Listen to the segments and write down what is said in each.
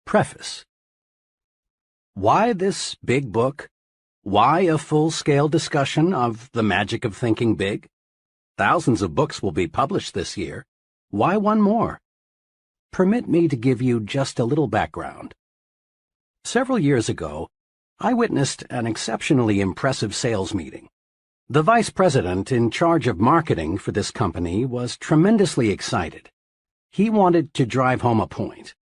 Preface. Why this big book? Why a full-scale discussion of the magic of thinking big? Thousands of books will be published this year. Why one more? Permit me to give you just a little background. Several years ago, I witnessed an exceptionally impressive sales meeting. The vice president in charge of marketing for this company was tremendously excited. He wanted to drive home a point.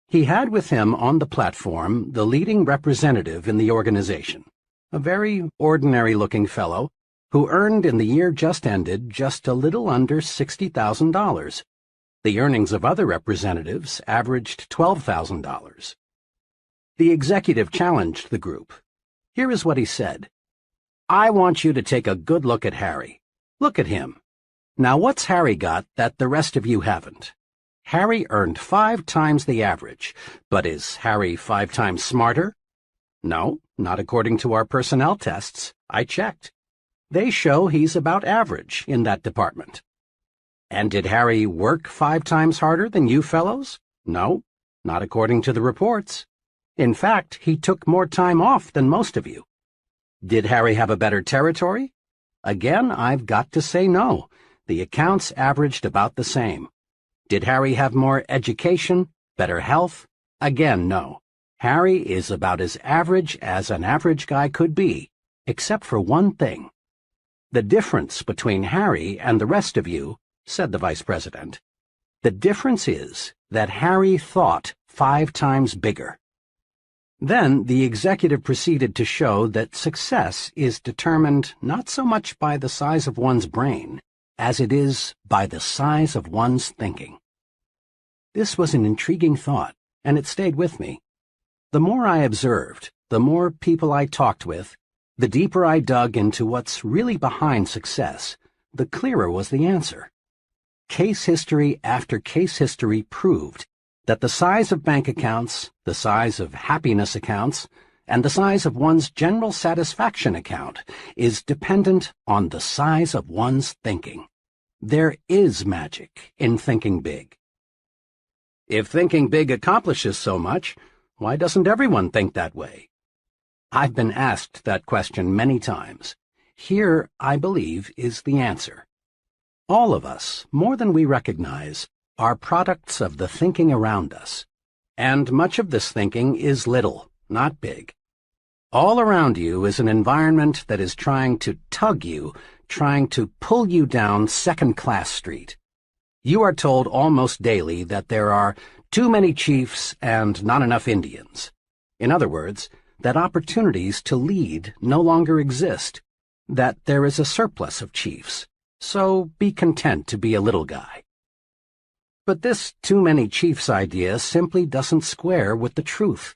He had with him on the platform the leading representative in the organization, a very ordinary-looking fellow who earned in the year just ended just a little under $60,000. The earnings of other representatives averaged $12,000. The executive challenged the group. Here is what he said. I want you to take a good look at Harry. Look at him. Now what's Harry got that the rest of you haven't? Harry earned 5 times the average, but is Harry 5 times smarter? No, not according to our personnel tests. I checked. They show he's about average in that department. And did Harry work 5 times harder than you fellows? No, not according to the reports. In fact, he took more time off than most of you. Did Harry have a better territory? Again, I've got to say no. The accounts averaged about the same. Did Harry have more education, better health? Again, no. Harry is about as average as an average guy could be, except for one thing. The difference between Harry and the rest of you, said the vice president, the difference is that Harry thought 5 times bigger. Then the executive proceeded to show that success is determined not so much by the size of one's brain as it is by the size of one's thinking. This was an intriguing thought, and it stayed with me. The more I observed, the more people I talked with, the deeper I dug into what's really behind success, the clearer was the answer. Case history after case history proved that the size of bank accounts, the size of happiness accounts, and the size of one's general satisfaction account is dependent on the size of one's thinking. There is magic in thinking big. If thinking big accomplishes so much, why doesn't everyone think that way? I've been asked that question many times. Here, I believe, is the answer. All of us, more than we recognize, are products of the thinking around us. And much of this thinking is little, not big. All around you is an environment that is trying to tug you, trying to pull you down second-class street. You are told almost daily that there are too many chiefs and not enough Indians. In other words, that opportunities to lead no longer exist, that there is a surplus of chiefs, so be content to be a little guy. But this too many chiefs idea simply doesn't square with the truth.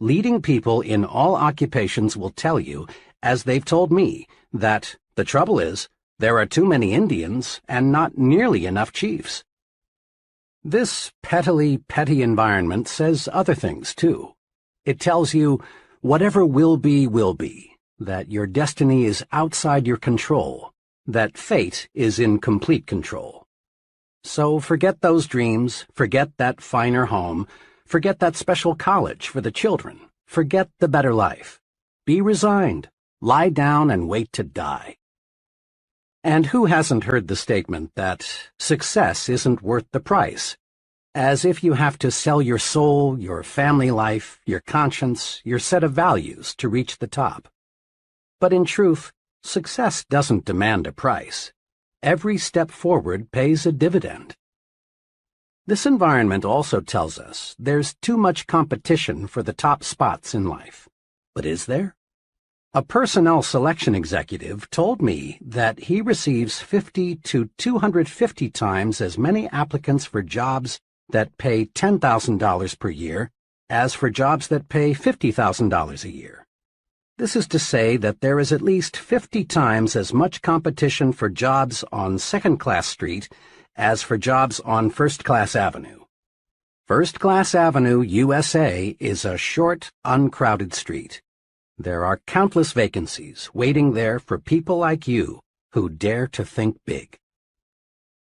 Leading people in all occupations will tell you, as they've told me, that the trouble is, there are too many Indians and not nearly enough chiefs. This petty environment says other things, too. It tells you, whatever will be, that your destiny is outside your control, that fate is in complete control. So forget those dreams, forget that finer home, forget that special college for the children, forget the better life. Be resigned, lie down and wait to die. And who hasn't heard the statement that success isn't worth the price? As if you have to sell your soul, your family life, your conscience, your set of values to reach the top. But in truth, success doesn't demand a price. Every step forward pays a dividend. This environment also tells us there's too much competition for the top spots in life. But is there? A personnel selection executive told me that he receives 50 to 250 times as many applicants for jobs that pay $10,000 per year as for jobs that pay $50,000 a year. This is to say that there is at least 50 times as much competition for jobs on Second-Class Street as for jobs on First-Class Avenue. First-Class Avenue, USA, is a short, uncrowded street. There are countless vacancies waiting there for people like you who dare to think big.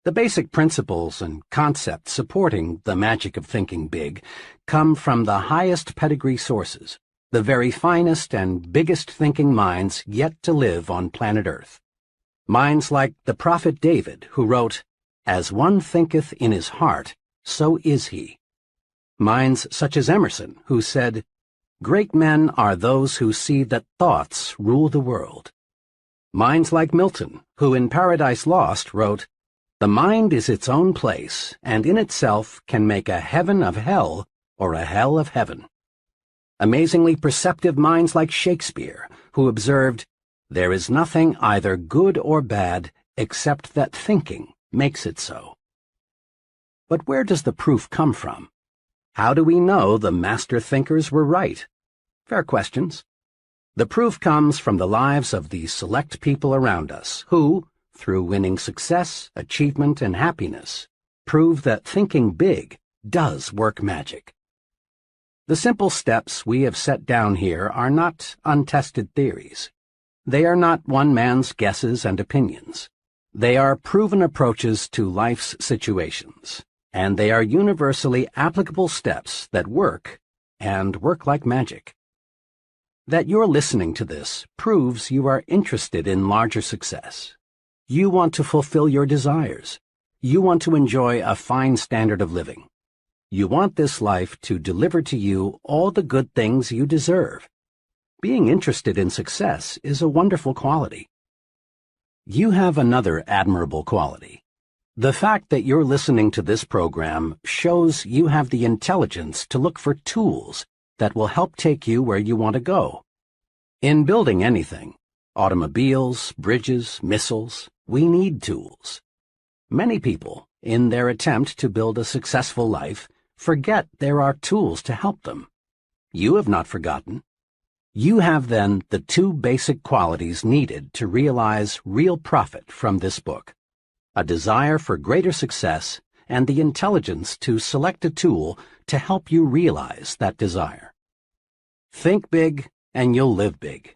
The basic principles and concepts supporting the magic of thinking big come from the highest pedigree sources, the very finest and biggest thinking minds yet to live on planet Earth. Minds like the prophet David, who wrote, "As one thinketh in his heart, so is he." Minds such as Emerson, who said, "Great men are those who see that thoughts rule the world." Minds like Milton, who in Paradise Lost wrote, "The mind is its own place, and in itself can make a heaven of hell or a hell of heaven." Amazingly perceptive minds like Shakespeare, who observed, "There is nothing either good or bad except that thinking makes it so." But where does the proof come from? How do we know the master thinkers were right? Fair questions. The proof comes from the lives of the select people around us who, through winning success, achievement, and happiness, prove that thinking big does work magic. The simple steps we have set down here are not untested theories. They are not one man's guesses and opinions. They are proven approaches to life's situations, and they are universally applicable steps that work, and work like magic. That you're listening to this proves you are interested in larger success. You want to fulfill your desires. You want to enjoy a fine standard of living. You want this life to deliver to you all the good things you deserve. Being interested in success is a wonderful quality. You have another admirable quality. The fact that you're listening to this program shows you have the intelligence to look for tools that will help take you where you want to go. In building anything, automobiles, bridges, missiles, we need tools. Many people, in their attempt to build a successful life, forget there are tools to help them. You have not forgotten. You have then the two basic qualities needed to realize real profit from this book: a desire for greater success and the intelligence to select a tool to help you realize that desire. Think big and you'll live big.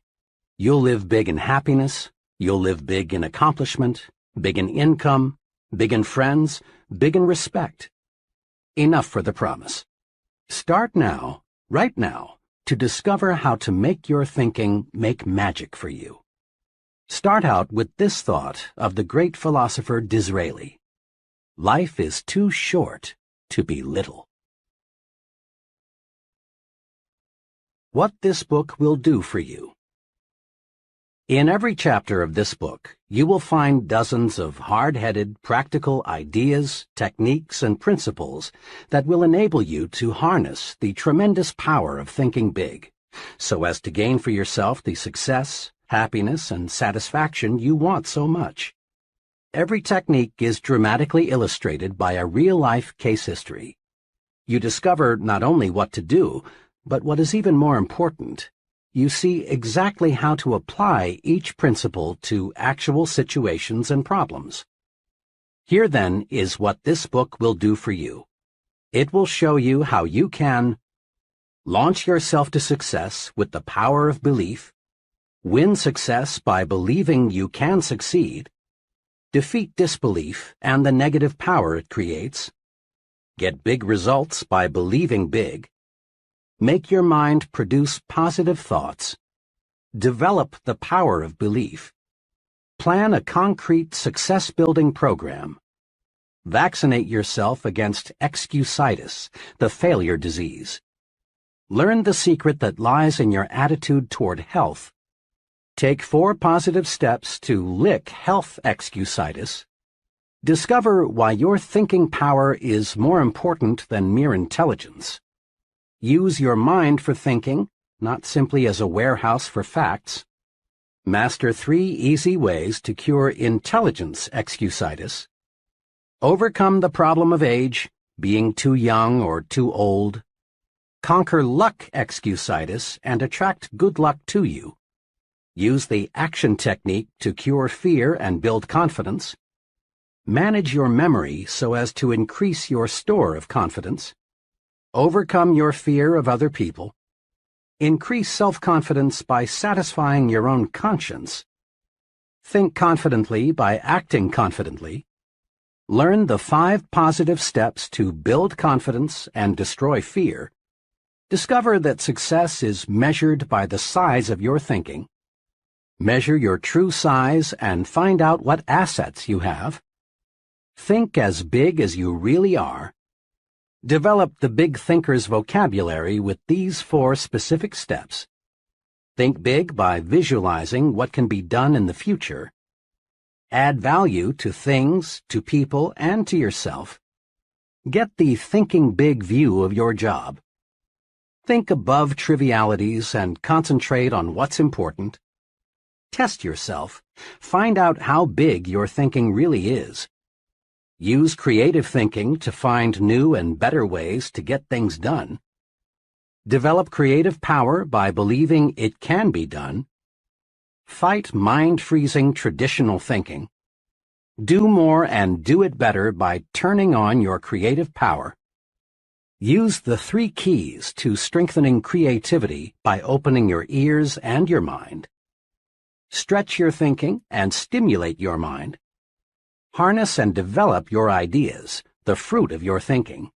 You'll live big in happiness, you'll live big in accomplishment, big in income, big in friends, big in respect. Enough for the promise. Start now, right now, to discover how to make your thinking make magic for you. Start out with this thought of the great philosopher Disraeli: life is too short to be little. What this book will do for you. In every chapter of this book, you will find dozens of hard-headed, practical ideas, techniques, and principles that will enable you to harness the tremendous power of thinking big, so as to gain for yourself the success, happiness, and satisfaction you want so much. Every technique is dramatically illustrated by a real-life case history. You discover not only what to do, but what is even more important, you see exactly how to apply each principle to actual situations and problems. Here, then, is what this book will do for you. It will show you how you can launch yourself to success with the power of belief, win success by believing you can succeed, defeat disbelief and the negative power it creates, get big results by believing big, make your mind produce positive thoughts, develop the power of belief, plan a concrete success-building program, vaccinate yourself against excusitis, the failure disease, learn the secret that lies in your attitude toward health, take 4 positive steps to lick health excusitis, discover why your thinking power is more important than mere intelligence, use your mind for thinking, not simply as a warehouse for facts. Master 3 easy ways to cure intelligence excusitis. Overcome the problem of age, being too young or too old. Conquer luck excusitis and attract good luck to you. Use the action technique to cure fear and build confidence. Manage your memory so as to increase your store of confidence. Overcome your fear of other people. Increase self-confidence by satisfying your own conscience. Think confidently by acting confidently. Learn the 5 positive steps to build confidence and destroy fear. Discover that success is measured by the size of your thinking. Measure your true size and find out what assets you have. Think as big as you really are. Develop the big thinker's vocabulary with these 4 specific steps. Think big by visualizing what can be done in the future. Add value to things, to people, and to yourself. Get the thinking big view of your job. Think above trivialities and concentrate on what's important. Test yourself. Find out how big your thinking really is. Use creative thinking to find new and better ways to get things done. Develop creative power by believing it can be done. Fight mind-freezing traditional thinking. Do more and do it better by turning on your creative power. Use the 3 keys to strengthening creativity by opening your ears and your mind. Stretch your thinking and stimulate your mind. Harness and develop your ideas, the fruit of your thinking.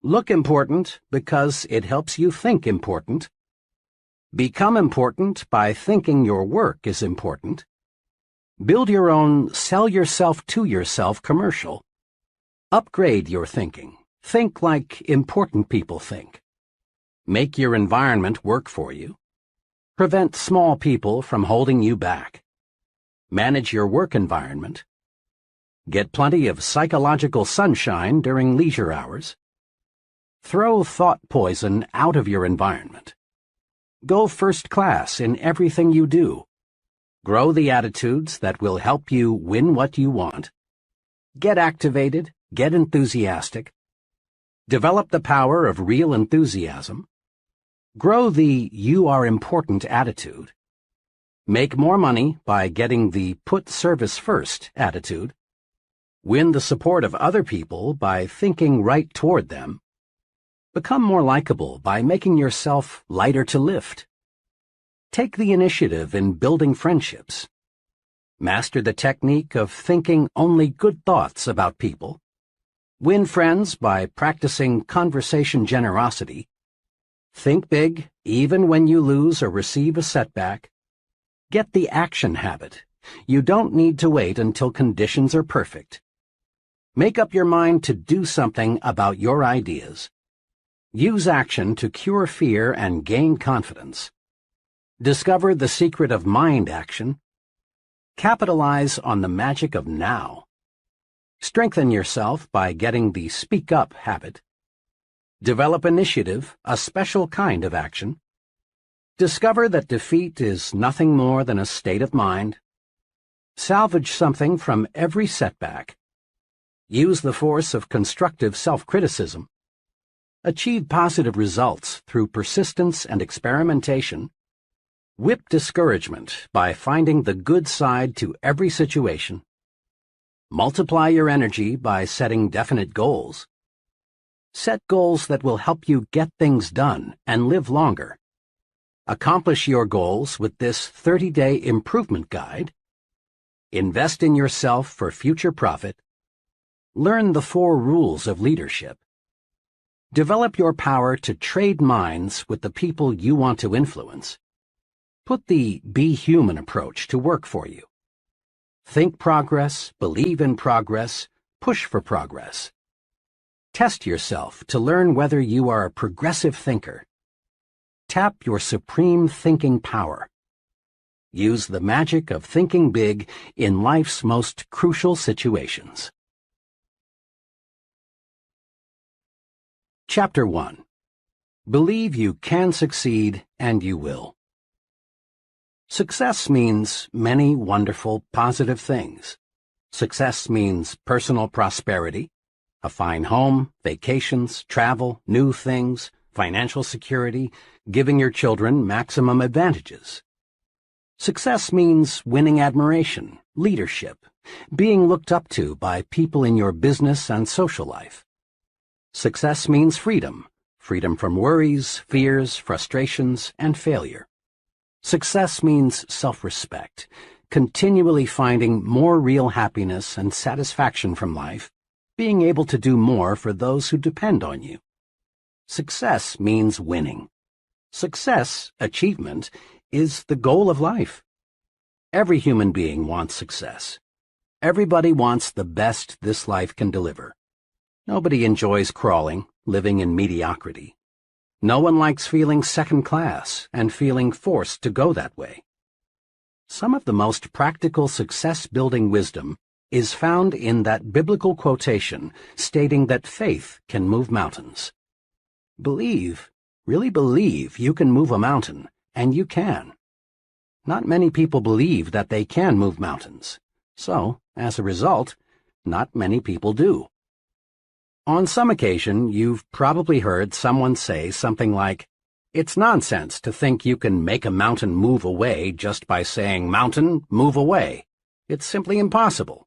Look important because it helps you think important. Become important by thinking your work is important. Build your own sell yourself to yourself commercial. Upgrade your thinking. Think like important people think. Make your environment work for you. Prevent small people from holding you back. Manage your work environment. Get plenty of psychological sunshine during leisure hours. Throw thought poison out of your environment. Go first class in everything you do. Grow the attitudes that will help you win what you want. Get activated, get enthusiastic. Develop the power of real enthusiasm. Grow the you are important attitude. Make more money by getting the put service first attitude. Win the support of other people by thinking right toward them. Become more likable by making yourself lighter to lift. Take the initiative in building friendships. Master the technique of thinking only good thoughts about people. Win friends by practicing conversation generosity. Think big, even when you lose or receive a setback. Get the action habit. You don't need to wait until conditions are perfect. Make up your mind to do something about your ideas. Use action to cure fear and gain confidence. Discover the secret of mind action. Capitalize on the magic of now. Strengthen yourself by getting the speak up habit. Develop initiative, a special kind of action. Discover that defeat is nothing more than a state of mind. Salvage something from every setback. Use the force of constructive self-criticism. Achieve positive results through persistence and experimentation. Whip discouragement by finding the good side to every situation. Multiply your energy by setting definite goals. Set goals that will help you get things done and live longer. Accomplish your goals with this 30-day improvement guide. Invest in yourself for future profit. Learn the 4 rules of leadership. Develop your power to trade minds with the people you want to influence. Put the be human approach to work for you. Think progress, believe in progress, push for progress. Test yourself to learn whether you are a progressive thinker. Tap your supreme thinking power. Use the magic of thinking big in life's most crucial situations. Chapter 1. Believe you can succeed and you will. Success means many wonderful, positive things. Success means personal prosperity, a fine home, vacations, travel, new things, financial security, giving your children maximum advantages. Success means winning admiration, leadership, being looked up to by people in your business and social life. Success means freedom, freedom from worries, fears, frustrations, and failure. Success means self-respect, continually finding more real happiness and satisfaction from life, being able to do more for those who depend on you. Success means winning. Success, achievement, is the goal of life. Every human being wants success. Everybody wants the best this life can deliver. Nobody enjoys crawling, living in mediocrity. No one likes feeling second class and feeling forced to go that way. Some of the most practical success-building wisdom is found in that biblical quotation stating that faith can move mountains. Believe, really believe you can move a mountain, and you can. Not many people believe that they can move mountains, so, as a result, not many people do. On some occasion, you've probably heard someone say something like, "It's nonsense to think you can make a mountain move away just by saying, 'Mountain, move away.' It's simply impossible."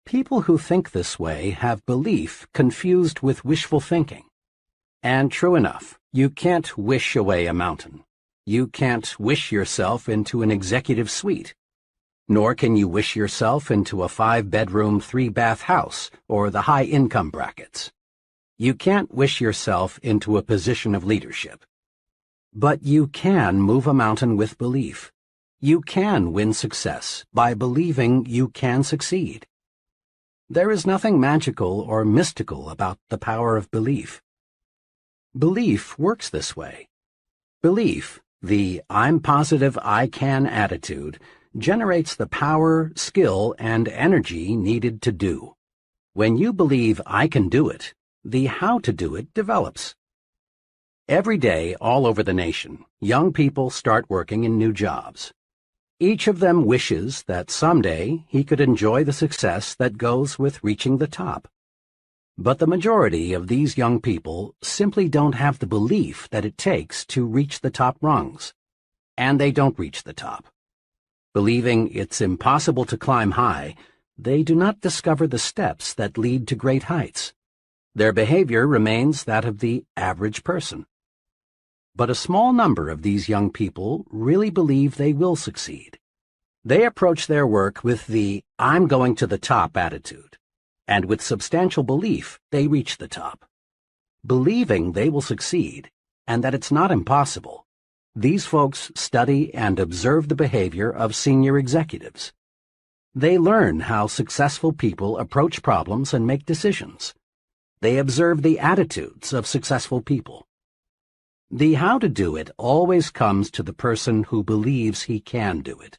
People who think this way have belief confused with wishful thinking. And true enough, you can't wish away a mountain. You can't wish yourself into an executive suite. Nor can you wish yourself into a 5-bedroom, 3-bath house or the high-income brackets. You can't wish yourself into a position of leadership. But you can move a mountain with belief. You can win success by believing you can succeed. There is nothing magical or mystical about the power of belief. Belief works this way. Belief, the "I'm positive I can" attitude, generates the power, skill, and energy needed to do. When you believe I can do it, the how to do it develops. Every day, all over the nation, young people start working in new jobs. Each of them wishes that someday he could enjoy the success that goes with reaching the top. But the majority of these young people simply don't have the belief that it takes to reach the top rungs. And they don't reach the top. Believing it's impossible to climb high, they do not discover the steps that lead to great heights. Their behavior remains that of the average person. But a small number of these young people really believe they will succeed. They approach their work with the "I'm going to the top" attitude, and with substantial belief they reach the top. Believing they will succeed, and that it's not impossible, these folks study and observe the behavior of senior executives. They learn how successful people approach problems and make decisions. They observe the attitudes of successful people. The how to do it always comes to the person who believes he can do it.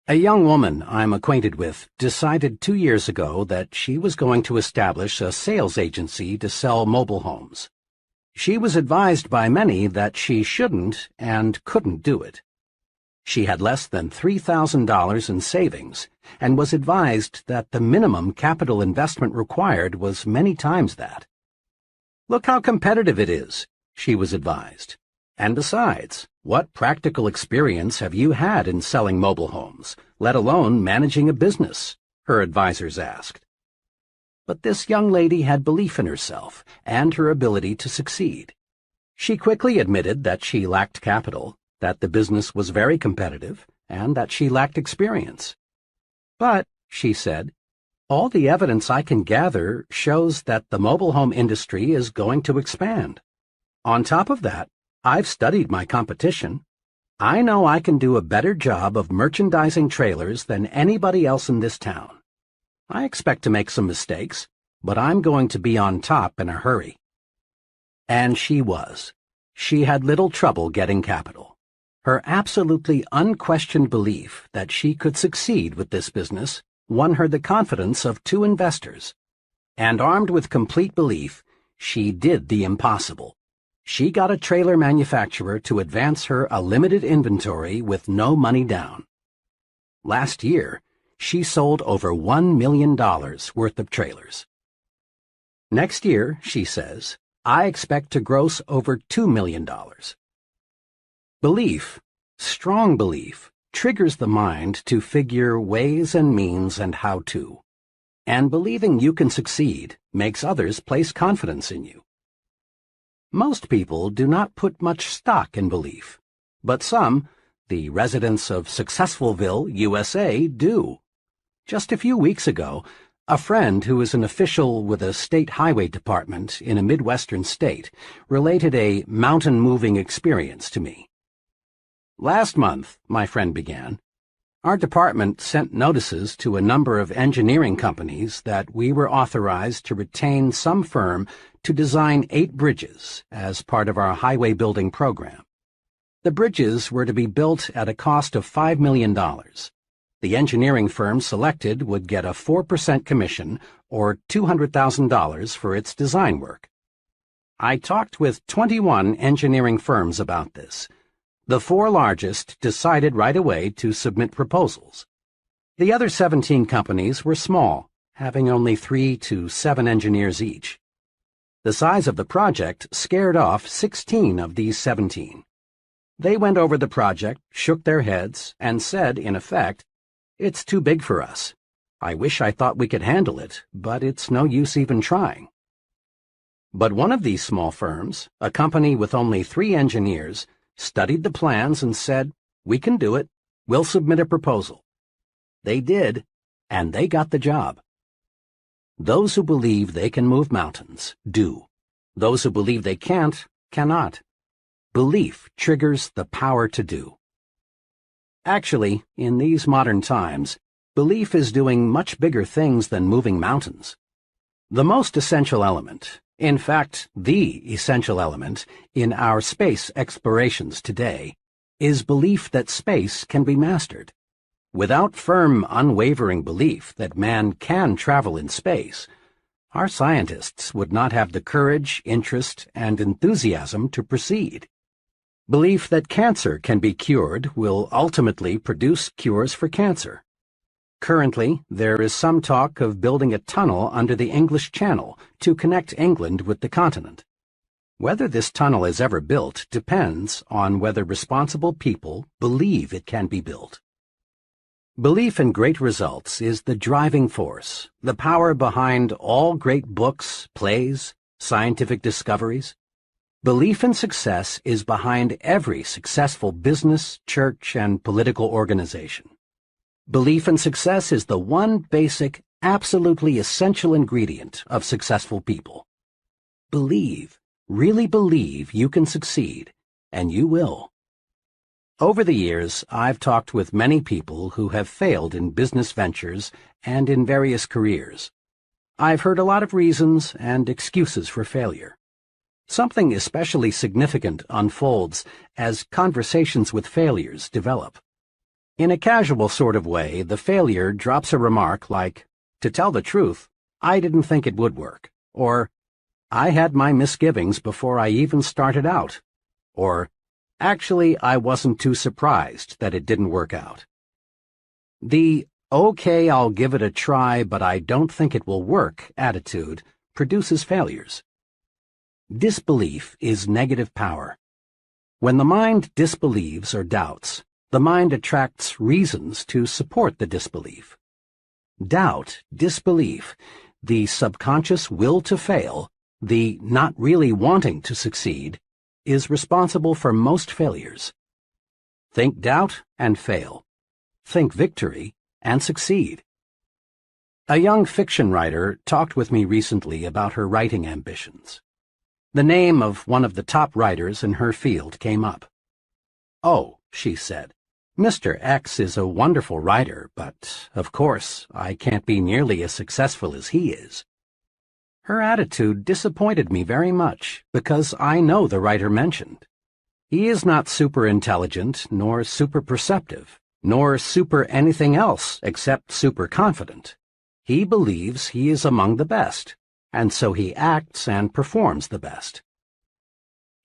A young woman I'm acquainted with decided 2 years ago that she was going to establish a sales agency to sell mobile homes. She was advised by many that she shouldn't and couldn't do it. She had less than $3,000 in savings and was advised that the minimum capital investment required was many times that. "Look how competitive it is," she was advised. "And besides, what practical experience have you had in selling mobile homes, let alone managing a business?" her advisors asked. But this young lady had belief in herself and her ability to succeed. She quickly admitted that she lacked capital, that the business was very competitive, and that she lacked experience. "But," she said, "all the evidence I can gather shows that the mobile home industry is going to expand. On top of that, I've studied my competition. I know I can do a better job of merchandising trailers than anybody else in this town. I expect to make some mistakes, but I'm going to be on top in a hurry." And she was. She had little trouble getting capital. Her absolutely unquestioned belief that she could succeed with this business won her the confidence of 2 investors. And armed with complete belief, she did the impossible. She got a trailer manufacturer to advance her a limited inventory with no money down. Last year, she sold over $1 million worth of trailers. Next year, she says, I expect to gross over $2 million. Belief, strong belief, triggers the mind to figure ways and means and how to. And believing you can succeed makes others place confidence in you. Most people do not put much stock in belief, but some, the residents of Successfulville, USA, do. Just a few weeks ago, A friend who is an official with a state highway department in a Midwestern state related a mountain-moving experience to me. "Last month," my friend began, "our department sent notices to a number of engineering companies that we were authorized to retain some firm to design 8 bridges as part of our highway building program. The bridges were to be built at a cost of $5 million. The engineering firm selected would get a 4% commission, or $200,000 for its design work. I talked with 21 engineering firms about this. The 4 largest decided right away to submit proposals. The other 17 companies were small, having only 3 to 7 engineers each. The size of the project scared off 16 of these 17. They went over the project, shook their heads, and said, in effect, 'It's too big for us. I wish I thought we could handle it, but it's no use even trying.' But one of these small firms, a company with only 3 engineers, studied the plans and said, 'We can do it. We'll submit a proposal.' They did, and they got the job. Those who believe they can move mountains do. Those who believe they can't, cannot. Belief triggers the power to do. Actually, in these modern times, belief is doing much bigger things than moving mountains. The most essential element, in fact, the essential element in our space explorations today, is belief that space can be mastered. Without firm, unwavering belief that man can travel in space, our scientists would not have the courage, interest, and enthusiasm to proceed. Belief that cancer can be cured will ultimately produce cures for cancer. Currently, there is some talk of building a tunnel under the English Channel to connect England with the continent. Whether this tunnel is ever built depends on whether responsible people believe it can be built. Belief in great results is the driving force, the power behind all great books, plays, scientific discoveries. Belief in success is behind every successful business, church, and political organization. Belief in success is the one basic, absolutely essential ingredient of successful people. Believe, really believe you can succeed, and you will. Over the years, I've talked with many people who have failed in business ventures and in various careers. I've heard a lot of reasons and excuses for failure. Something especially significant unfolds as conversations with failures develop. In a casual sort of way, the failure drops a remark like, "To tell the truth, I didn't think it would work," or "I had my misgivings before I even started out," or "Actually, I wasn't too surprised that it didn't work out." The "okay, I'll give it a try, but I don't think it will work" attitude produces failures. Disbelief is negative power. When the mind disbelieves or doubts, the mind attracts reasons to support the disbelief. Doubt, disbelief, the subconscious will to fail, the not really wanting to succeed, is responsible for most failures. Think doubt and fail. Think victory and succeed. A young fiction writer talked with me recently about her writing ambitions. The name of one of the top writers in her field came up. "Oh," she said, "Mr. X is a wonderful writer, but, of course, I can't be nearly as successful as he is." Her attitude disappointed me very much, because I know the writer mentioned. He is not super intelligent, nor super perceptive, nor super anything else except super confident. He believes he is among the best, and so he acts and performs the best.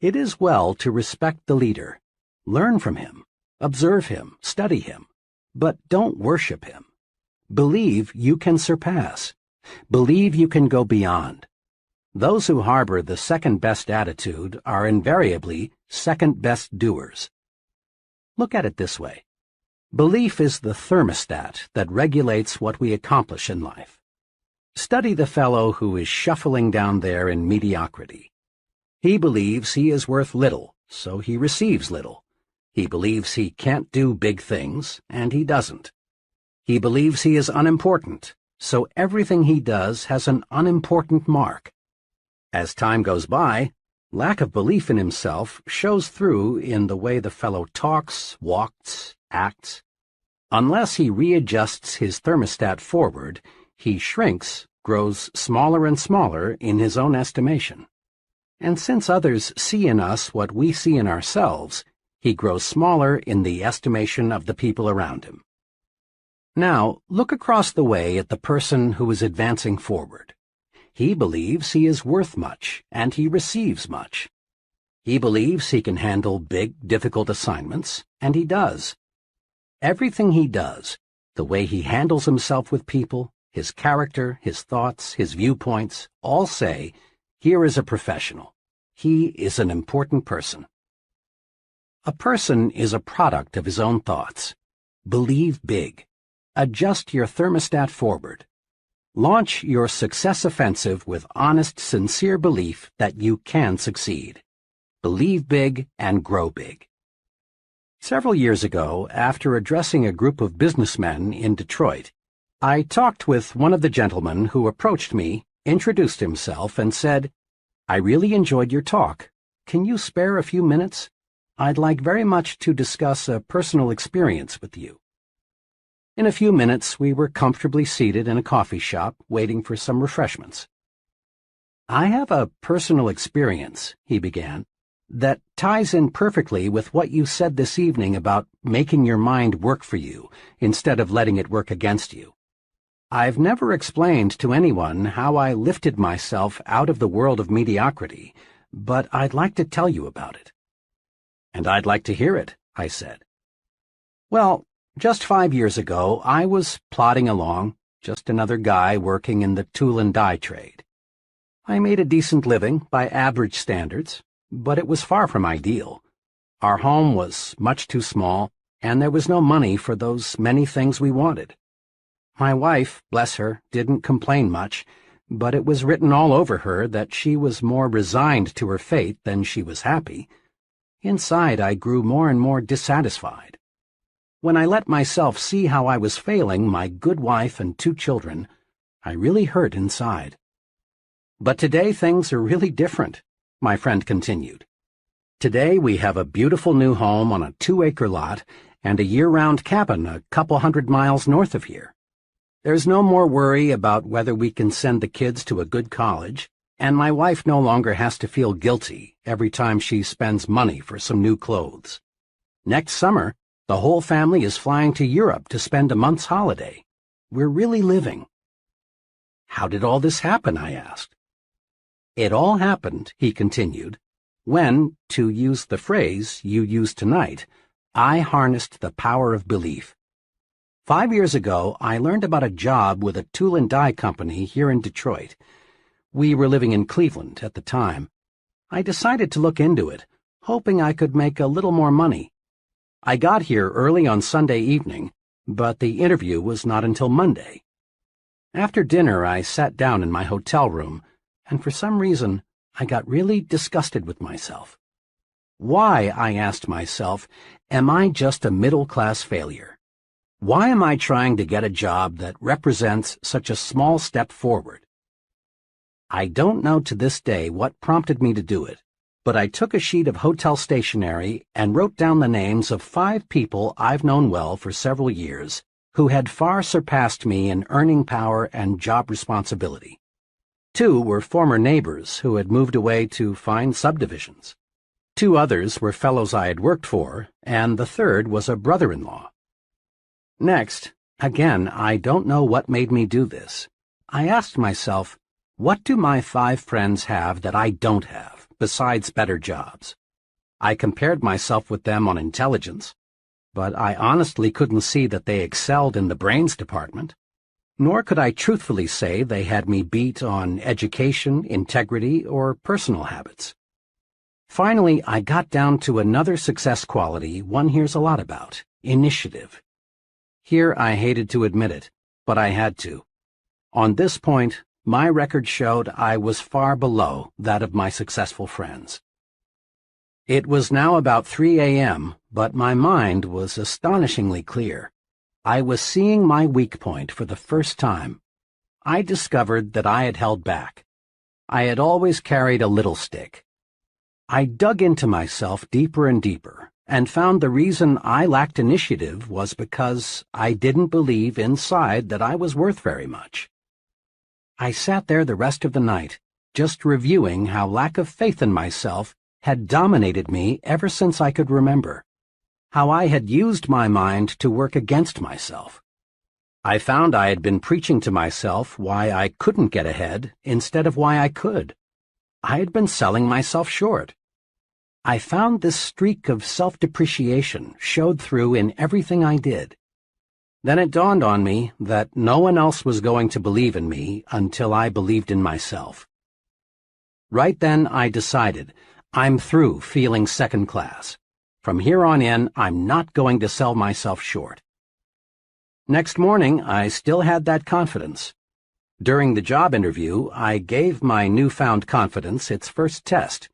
It is well to respect the leader, learn from him, observe him, study him, but don't worship him. Believe you can surpass. Believe you can go beyond. Those who harbor the second-best attitude are invariably second-best doers. Look at it this way. Belief is the thermostat that regulates what we accomplish in life. Study the fellow who is shuffling down there in mediocrity. He believes he is worth little, so he receives little. He believes he can't do big things, and he doesn't. He believes he is unimportant, so everything he does has an unimportant mark. As time goes by, lack of belief in himself shows through in the way the fellow talks, walks, acts. Unless he readjusts his thermostat forward, he shrinks, grows smaller and smaller in his own estimation. And since others see in us what we see in ourselves, he grows smaller in the estimation of the people around him. Now, look across the way at the person who is advancing forward. He believes he is worth much, and he receives much. He believes he can handle big, difficult assignments, and he does. Everything he does, the way he handles himself with people, his character, his thoughts, his viewpoints, all say, here is a professional. He is an important person. A person is a product of his own thoughts. Believe big. Adjust your thermostat forward. Launch your success offensive with honest, sincere belief that you can succeed. Believe big and grow big. Several years ago, after addressing a group of businessmen in Detroit, I talked with one of the gentlemen who approached me, introduced himself, and said, "I really enjoyed your talk. Can you spare a few minutes? I'd like very much to discuss a personal experience with you." In a few minutes, we were comfortably seated in a coffee shop, waiting for some refreshments. "I have a personal experience," he began, "that ties in perfectly with what you said this evening about making your mind work for you instead of letting it work against you. I've never explained to anyone how I lifted myself out of the world of mediocrity, but I'd like to tell you about it." "And I'd like to hear it," I said. "Well, just 5 years ago, I was plodding along, just another guy working in the tool and die trade. I made a decent living by average standards, but it was far from ideal. Our home was much too small, and there was no money for those many things we wanted. My wife, bless her, didn't complain much, but it was written all over her that she was more resigned to her fate than she was happy. Inside, I grew more and more dissatisfied. When I let myself see how I was failing my good wife and 2 children, I really hurt inside. But today things are really different," my friend continued. "Today we have a beautiful new home on a 2-acre lot and a year-round cabin a couple 100 miles north of here. There's no more worry about whether we can send the kids to a good college, and my wife no longer has to feel guilty every time she spends money for some new clothes. Next summer, the whole family is flying to Europe to spend a month's holiday. We're really living." "How did all this happen?" I asked. "It all happened," he continued, "when, to use the phrase you used tonight, I harnessed the power of belief. 5 years ago, I learned about a job with a tool and die company here in Detroit. We were living in Cleveland at the time. I decided to look into it, hoping I could make a little more money. I got here early on Sunday evening, but the interview was not until Monday. After dinner, I sat down in my hotel room, and for some reason, I got really disgusted with myself. Why, I asked myself, am I just a middle-class failure? Why am I trying to get a job that represents such a small step forward? I don't know to this day what prompted me to do it, but I took a sheet of hotel stationery and wrote down the names of 5 people I've known well for several years who had far surpassed me in earning power and job responsibility. 2 were former neighbors who had moved away to fine subdivisions. 2 others were fellows I had worked for, and the 3rd was a brother-in-law. Next, again, I don't know what made me do this. I asked myself, what do my 5 friends have that I don't have, besides better jobs? I compared myself with them on intelligence, but I honestly couldn't see that they excelled in the brains department, nor could I truthfully say they had me beat on education, integrity, or personal habits. Finally, I got down to another success quality one hears a lot about, initiative. Here I hated to admit it, but I had to. On this point, my record showed I was far below that of my successful friends. It was now about 3 a.m., but my mind was astonishingly clear. I was seeing my weak point for the first time, I discovered that I had held back. I had always carried a little stick. I dug into myself deeper and deeper, and found the reason I lacked initiative was because I didn't believe inside that I was worth very much. I sat there the rest of the night, just reviewing how lack of faith in myself had dominated me ever since I could remember, how I had used my mind to work against myself. I found I had been preaching to myself why I couldn't get ahead instead of why I could. I had been selling myself short. I found this streak of self-depreciation showed through in everything I did. Then it dawned on me that no one else was going to believe in me until I believed in myself. Right then I decided, I'm through feeling second class. From here on in, I'm not going to sell myself short. Next morning, I still had that confidence. During the job interview, I gave my newfound confidence its first test.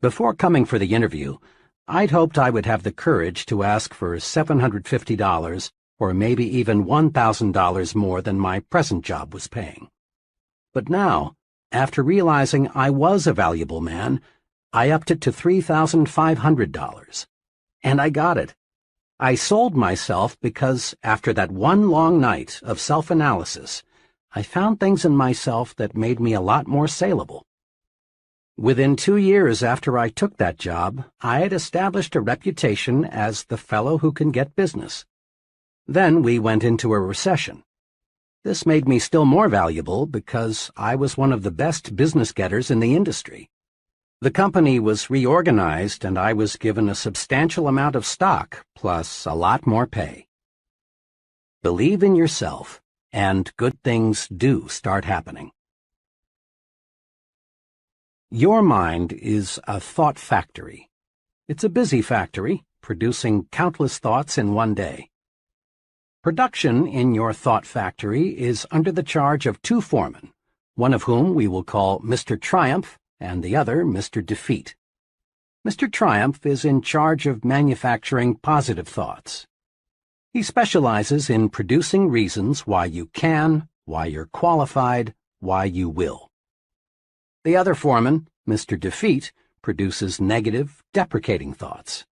Before coming for the interview, I'd hoped I would have the courage to ask for $750 or maybe even $1,000 more than my present job was paying. But now, after realizing I was a valuable man, I upped it to $3,500. And I got it. I sold myself because, after that one long night of self-analysis, I found things in myself that made me a lot more saleable. Within 2 years after I took that job, I had established a reputation as the fellow who can get business. Then we went into a recession. This made me still more valuable because I was one of the best business getters in the industry. The company was reorganized and I was given a substantial amount of stock, plus a lot more pay. Believe in yourself, and good things do start happening. Your mind is a thought factory. It's a busy factory, producing countless thoughts in one day. Production in your thought factory is under the charge of 2 foremen, one of whom we will call Mr. Triumph, and the other Mr. Defeat. Mr. Triumph is in charge of manufacturing positive thoughts. He specializes in producing reasons why you can, why you're qualified, why you will. The other foreman, Mr. Defeat, produces negative, deprecating thoughts.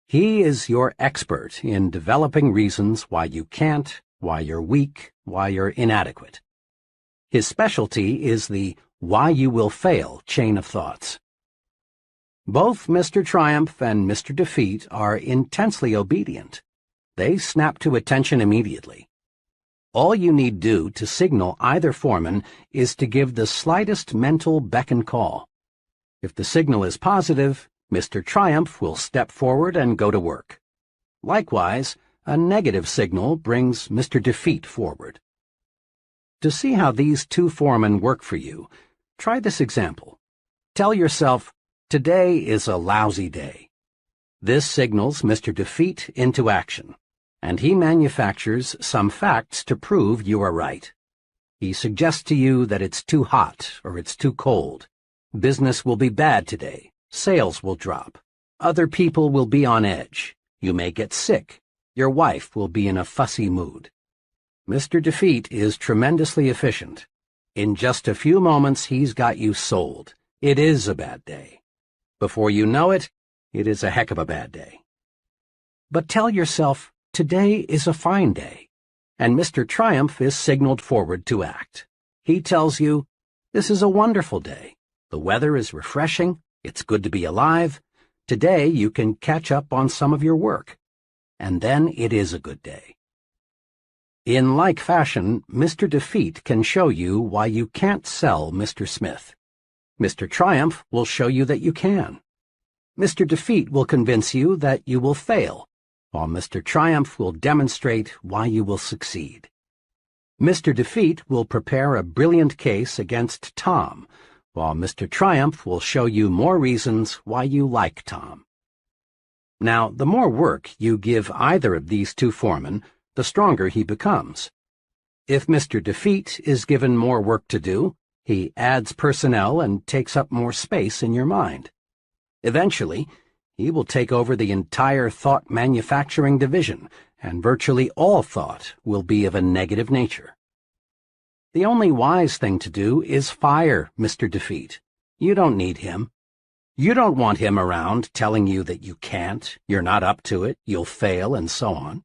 He is your expert in developing reasons why you can't, why you're weak, why you're inadequate. His specialty is the why you will fail chain of thoughts. Both Mr. Triumph and Mr. Defeat are intensely obedient. They snap to attention immediately. All you need do to signal either foreman is to give the slightest mental beck and call. If the signal is positive, Mr. Triumph will step forward and go to work. Likewise, a negative signal brings Mr. Defeat forward. To see how these 2 foremen work for you, try this example. Tell yourself, today is a lousy day. This signals Mr. Defeat into action, and he manufactures some facts to prove you are right. He suggests to you that it's too hot or it's too cold. Business will be bad today. Sales will drop. Other people will be on edge. You may get sick. Your wife will be in a fussy mood. Mr. Defeat is tremendously efficient. In just a few moments, he's got you sold. It is a bad day. Before you know it, it is a heck of a bad day. But tell yourself, today is a fine day, and Mr. Triumph is signaled forward to act. He tells you, this is a wonderful day. The weather is refreshing. It's good to be alive. Today you can catch up on some of your work. And then it is a good day. In like fashion, Mr. Defeat can show you why you can't sell Mr. Smith. Mr. Triumph will show you that you can. Mr. Defeat will convince you that you will fail, while Mr. Triumph will demonstrate why you will succeed. Mr. Defeat will prepare a brilliant case against Tom, while Mr. Triumph will show you more reasons why you like Tom. Now, the more work you give either of these 2 foremen, the stronger he becomes. If Mr. Defeat is given more work to do, he adds personnel and takes up more space in your mind. Eventually, he will take over the entire thought manufacturing division, and virtually all thought will be of a negative nature. The only wise thing to do is fire Mr. Defeat. You don't need him. You don't want him around telling you that you can't, you're not up to it, you'll fail, and so on.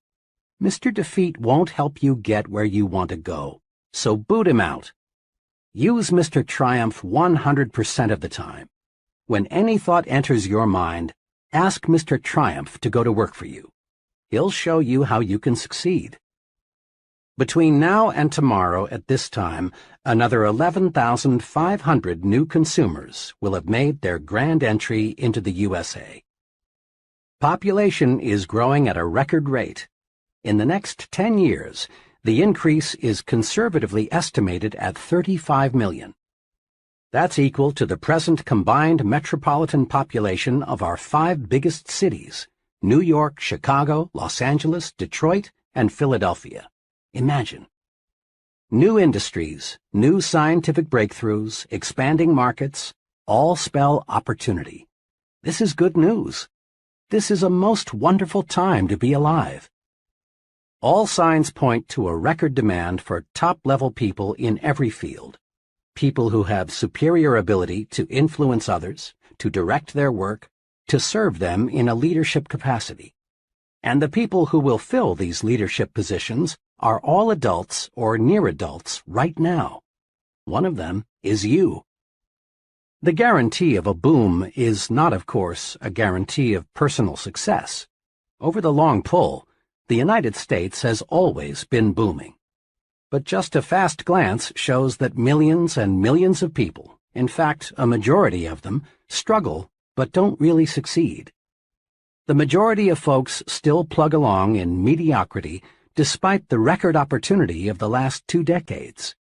Mr. Defeat won't help you get where you want to go, so boot him out. Use Mr. Triumph 100% of the time. When any thought enters your mind, ask Mr. Triumph to go to work for you. He'll show you how you can succeed. Between now and tomorrow at this time, another 11,500 new consumers will have made their grand entry into the USA. Population is growing at a record rate. In the next 10 years, the increase is conservatively estimated at 35 million. That's equal to the present combined metropolitan population of our 5 biggest cities: New York, Chicago, Los Angeles, Detroit, and Philadelphia. Imagine. New industries, new scientific breakthroughs, expanding markets, all spell opportunity. This is good news. This is a most wonderful time to be alive. All signs point to a record demand for top-level people in every field. People who have superior ability to influence others, to direct their work, to serve them in a leadership capacity. And the people who will fill these leadership positions are all adults or near adults right now. One of them is you. The guarantee of a boom is not, of course, a guarantee of personal success. Over the long pull, the United States has always been booming. But just a fast glance shows that millions and millions of people, in fact, a majority of them, struggle but don't really succeed. The majority of folks still plug along in mediocrity despite the record opportunity of the last 2 decades.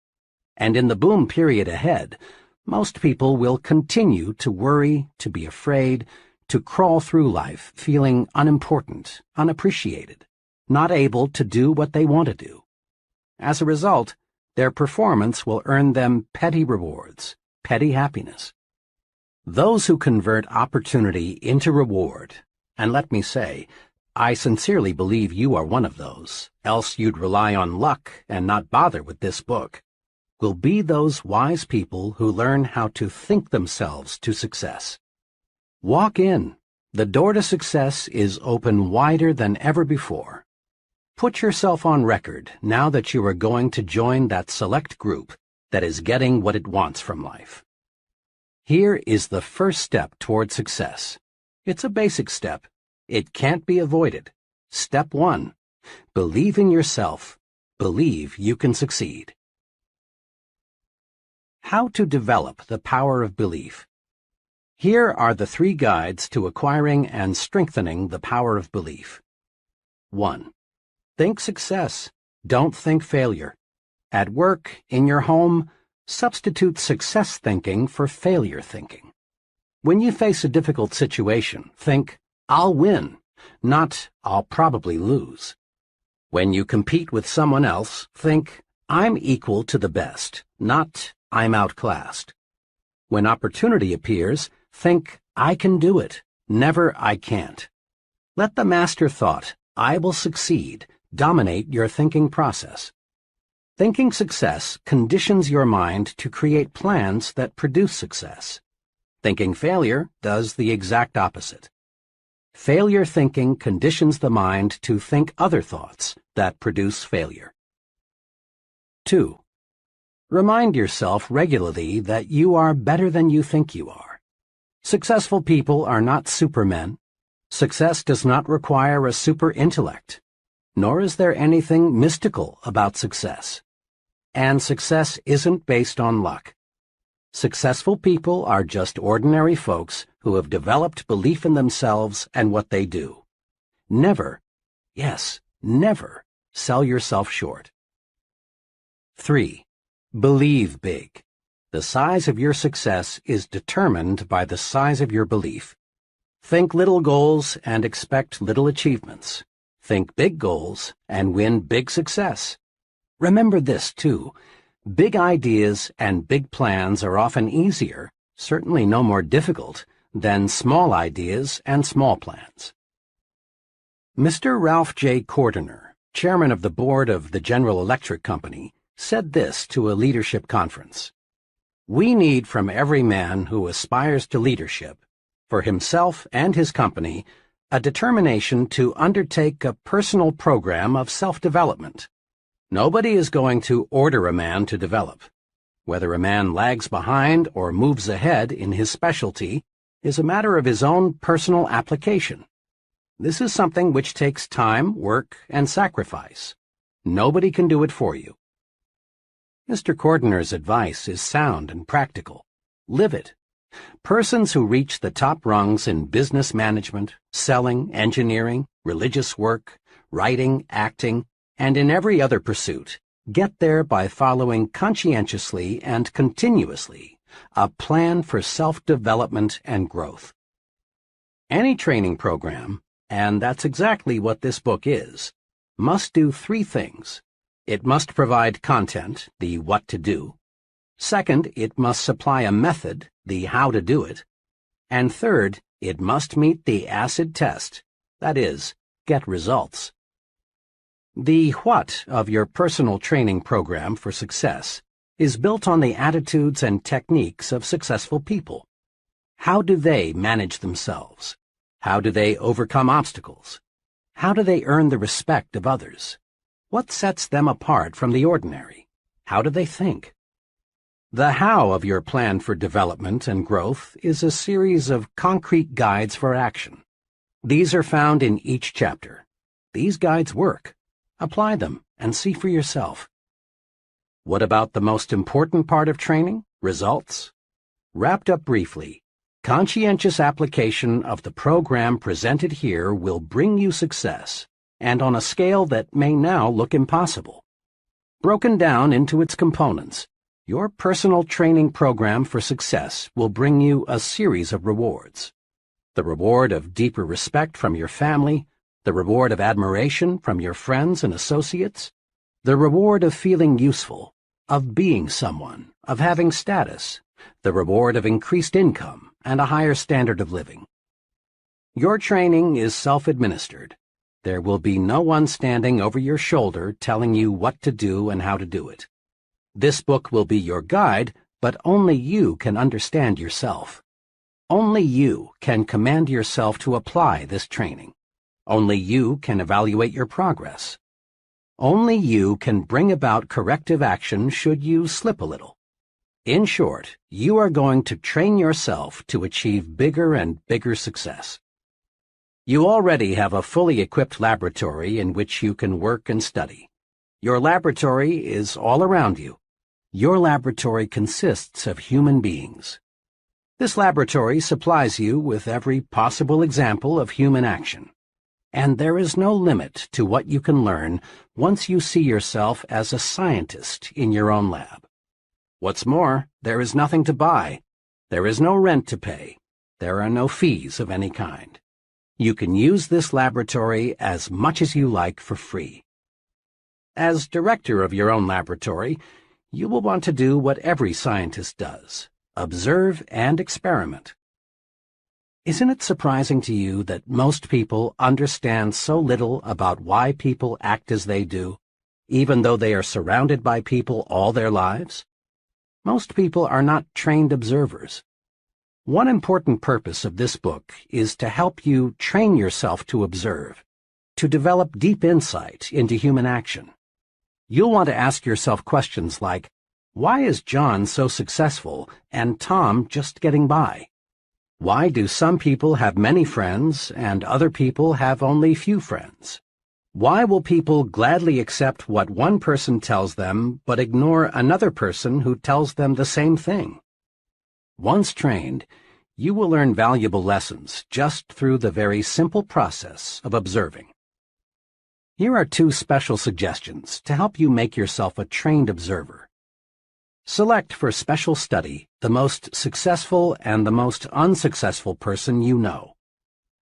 And in the boom period ahead, most people will continue to worry, to be afraid, to crawl through life feeling unimportant, unappreciated, not able to do what they want to do. As a result, their performance will earn them petty rewards, petty happiness. Those who convert opportunity into reward, and let me say, I sincerely believe you are one of those, else you'd rely on luck and not bother with this book, will be those wise people who learn how to think themselves to success. Walk in. The door to success is open wider than ever before. Put yourself on record now that you are going to join that select group that is getting what it wants from life. Here is the first step toward success. It's a basic step. It can't be avoided. Step 1. Believe in yourself. Believe you can succeed. How to develop the power of belief. Here are the 3 guides to acquiring and strengthening the power of belief. 1. Think success. Don't think failure. At work, in your home, substitute success thinking for failure thinking. When you face a difficult situation, think, I'll win, not I'll probably lose. When you compete with someone else, think, I'm equal to the best, not I'm outclassed. When opportunity appears, think, I can do it, never I can't. Let the master thought, I will succeed, dominate your thinking process. Thinking success conditions your mind to create plans that produce success. Thinking failure does the exact opposite. Failure thinking conditions the mind to think other thoughts that produce failure. 2. Remind yourself regularly that you are better than you think you are. Successful people are not supermen. Success does not require a super intellect, nor is there anything mystical about success. And success isn't based on luck. Successful people are just ordinary folks who have developed belief in themselves and what they do. Never, yes, never, sell yourself short. 3. Believe big. The size of your success is determined by the size of your belief. Think little goals and expect little achievements. Think big goals and win big success. Remember this, too. Big ideas and big plans are often easier, certainly no more difficult, than small ideas and small plans. Mr. Ralph J. Cordiner, chairman of the board of the General Electric Company, said this to a leadership conference: "We need from every man who aspires to leadership, for himself and his company, a determination to undertake a personal program of self-development. Nobody is going to order a man to develop. Whether a man lags behind or moves ahead in his specialty is a matter of his own personal application. This is something which takes time, work, and sacrifice. Nobody can do it for you." Mr. Cordener's advice is sound and practical. Live it. Persons who reach the top rungs in business management, selling, engineering, religious work, writing, acting, and in every other pursuit get there by following conscientiously and continuously a plan for self-development and growth. Any training program, and that's exactly what this book is, must do three things. It must provide content, the what to do. Second, it must supply a method, the how to do it. And third, it must meet the acid test, that is, get results. The what of your personal training program for success is built on the attitudes and techniques of successful people. How do they manage themselves? How do they overcome obstacles? How do they earn the respect of others? What sets them apart from the ordinary? How do they think? The how of your plan for development and growth is a series of concrete guides for action. These are found in each chapter. These guides work. Apply them and see for yourself. What about the most important part of training? Results? Wrapped up briefly, conscientious application of the program presented here will bring you success, and on a scale that may now look impossible. Broken down into its components, your personal training program for success will bring you a series of rewards. The reward of deeper respect from your family, the reward of admiration from your friends and associates, the reward of feeling useful, of being someone, of having status, the reward of increased income and a higher standard of living. Your training is self-administered. There will be no one standing over your shoulder telling you what to do and how to do it. This book will be your guide, but only you can understand yourself. Only you can command yourself to apply this training. Only you can evaluate your progress. Only you can bring about corrective action should you slip a little. In short, you are going to train yourself to achieve bigger and bigger success. You already have a fully equipped laboratory in which you can work and study. Your laboratory is all around you. Your laboratory consists of human beings. This laboratory supplies you with every possible example of human action. And there is no limit to what you can learn once you see yourself as a scientist in your own lab. What's more, there is nothing to buy. There is no rent to pay. There are no fees of any kind. You can use this laboratory as much as you like for free. As director of your own laboratory, you will want to do what every scientist does: observe and experiment. Isn't it surprising to you that most people understand so little about why people act as they do, even though they are surrounded by people all their lives? Most people are not trained observers. One important purpose of this book is to help you train yourself to observe, to develop deep insight into human action. You'll want to ask yourself questions like, why is John so successful and Tom just getting by? Why do some people have many friends and other people have only few friends? Why will people gladly accept what one person tells them but ignore another person who tells them the same thing? Once trained, you will learn valuable lessons just through the very simple process of observing. Here are 2 special suggestions to help you make yourself a trained observer. Select for special study the most successful and the most unsuccessful person you know.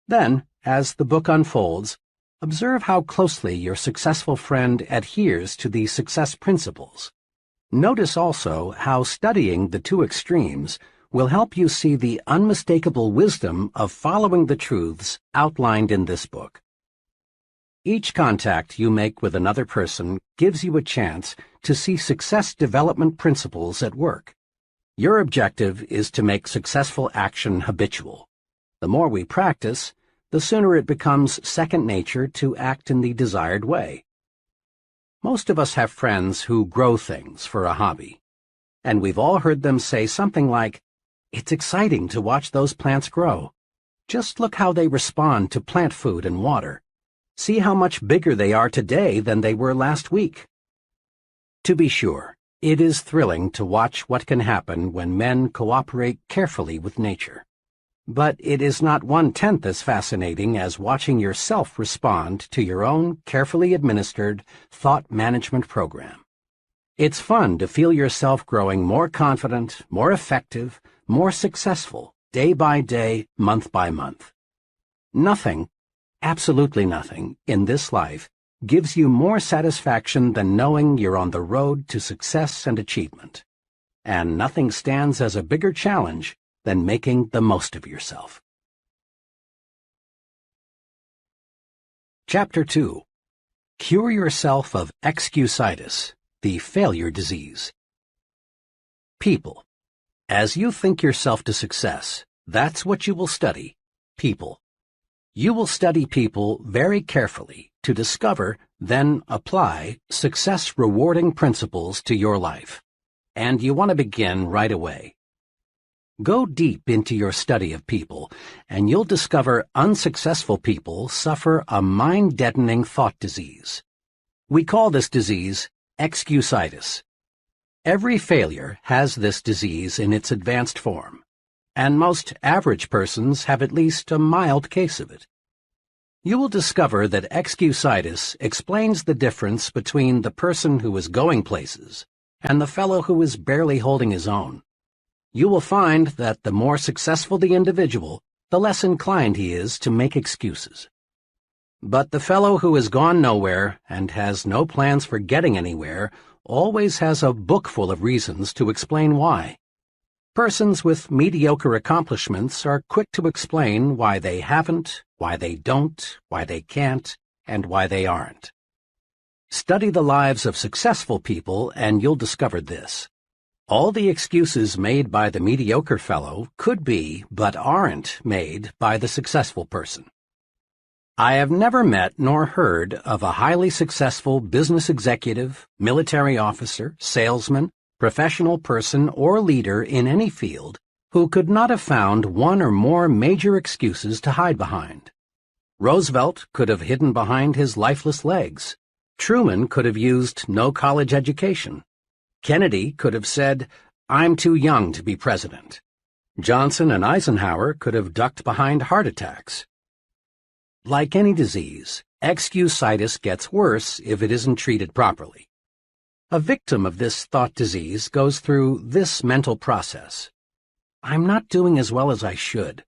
Then, as the book unfolds, observe how closely your successful friend adheres to the success principles. Notice also how studying the 2 extremes will help you see the unmistakable wisdom of following the truths outlined in this book. Each contact you make with another person gives you a chance to see success development principles at work. Your objective is to make successful action habitual. The more we practice, the sooner it becomes second nature to act in the desired way. Most of us have friends who grow things for a hobby, and we've all heard them say something like, "It's exciting to watch those plants grow. Just look how they respond to plant food and water. See how much bigger they are today than they were last week." To be sure, it is thrilling to watch what can happen when men cooperate carefully with nature. But it is not 1/10 as fascinating as watching yourself respond to your own carefully administered thought management program. It's fun to feel yourself growing more confident, more effective, more successful, day by day, month by month. Nothing, absolutely nothing, in this life gives you more satisfaction than knowing you're on the road to success and achievement. And nothing stands as a bigger challenge than making the most of yourself. Chapter 2. Cure yourself of excusitis, the failure disease. People. As you think yourself to success, that's what you will study, people. You will study people very carefully to discover, then apply, success-rewarding principles to your life. And you want to begin right away. Go deep into your study of people, and you'll discover unsuccessful people suffer a mind-deadening thought disease. We call this disease excusitis. Every failure has this disease in its advanced form, and most average persons have at least a mild case of it. You will discover that excusitis explains the difference between the person who is going places and the fellow who is barely holding his own. You will find that the more successful the individual, the less inclined he is to make excuses. But the fellow who has gone nowhere and has no plans for getting anywhere always has a book full of reasons to explain why. Persons with mediocre accomplishments are quick to explain why they haven't, why they don't, why they can't, and why they aren't. Study the lives of successful people and you'll discover this. All the excuses made by the mediocre fellow could be, but aren't, made by the successful person. I have never met nor heard of a highly successful business executive, military officer, salesman, professional person, or leader in any field who could not have found one or more major excuses to hide behind. Roosevelt could have hidden behind his lifeless legs. Truman could have used no college education. Kennedy could have said, "I'm too young to be president." Johnson and Eisenhower could have ducked behind heart attacks. Like any disease, excusitis gets worse if it isn't treated properly. A victim of this thought disease goes through this mental process. I'm not doing as well as I should.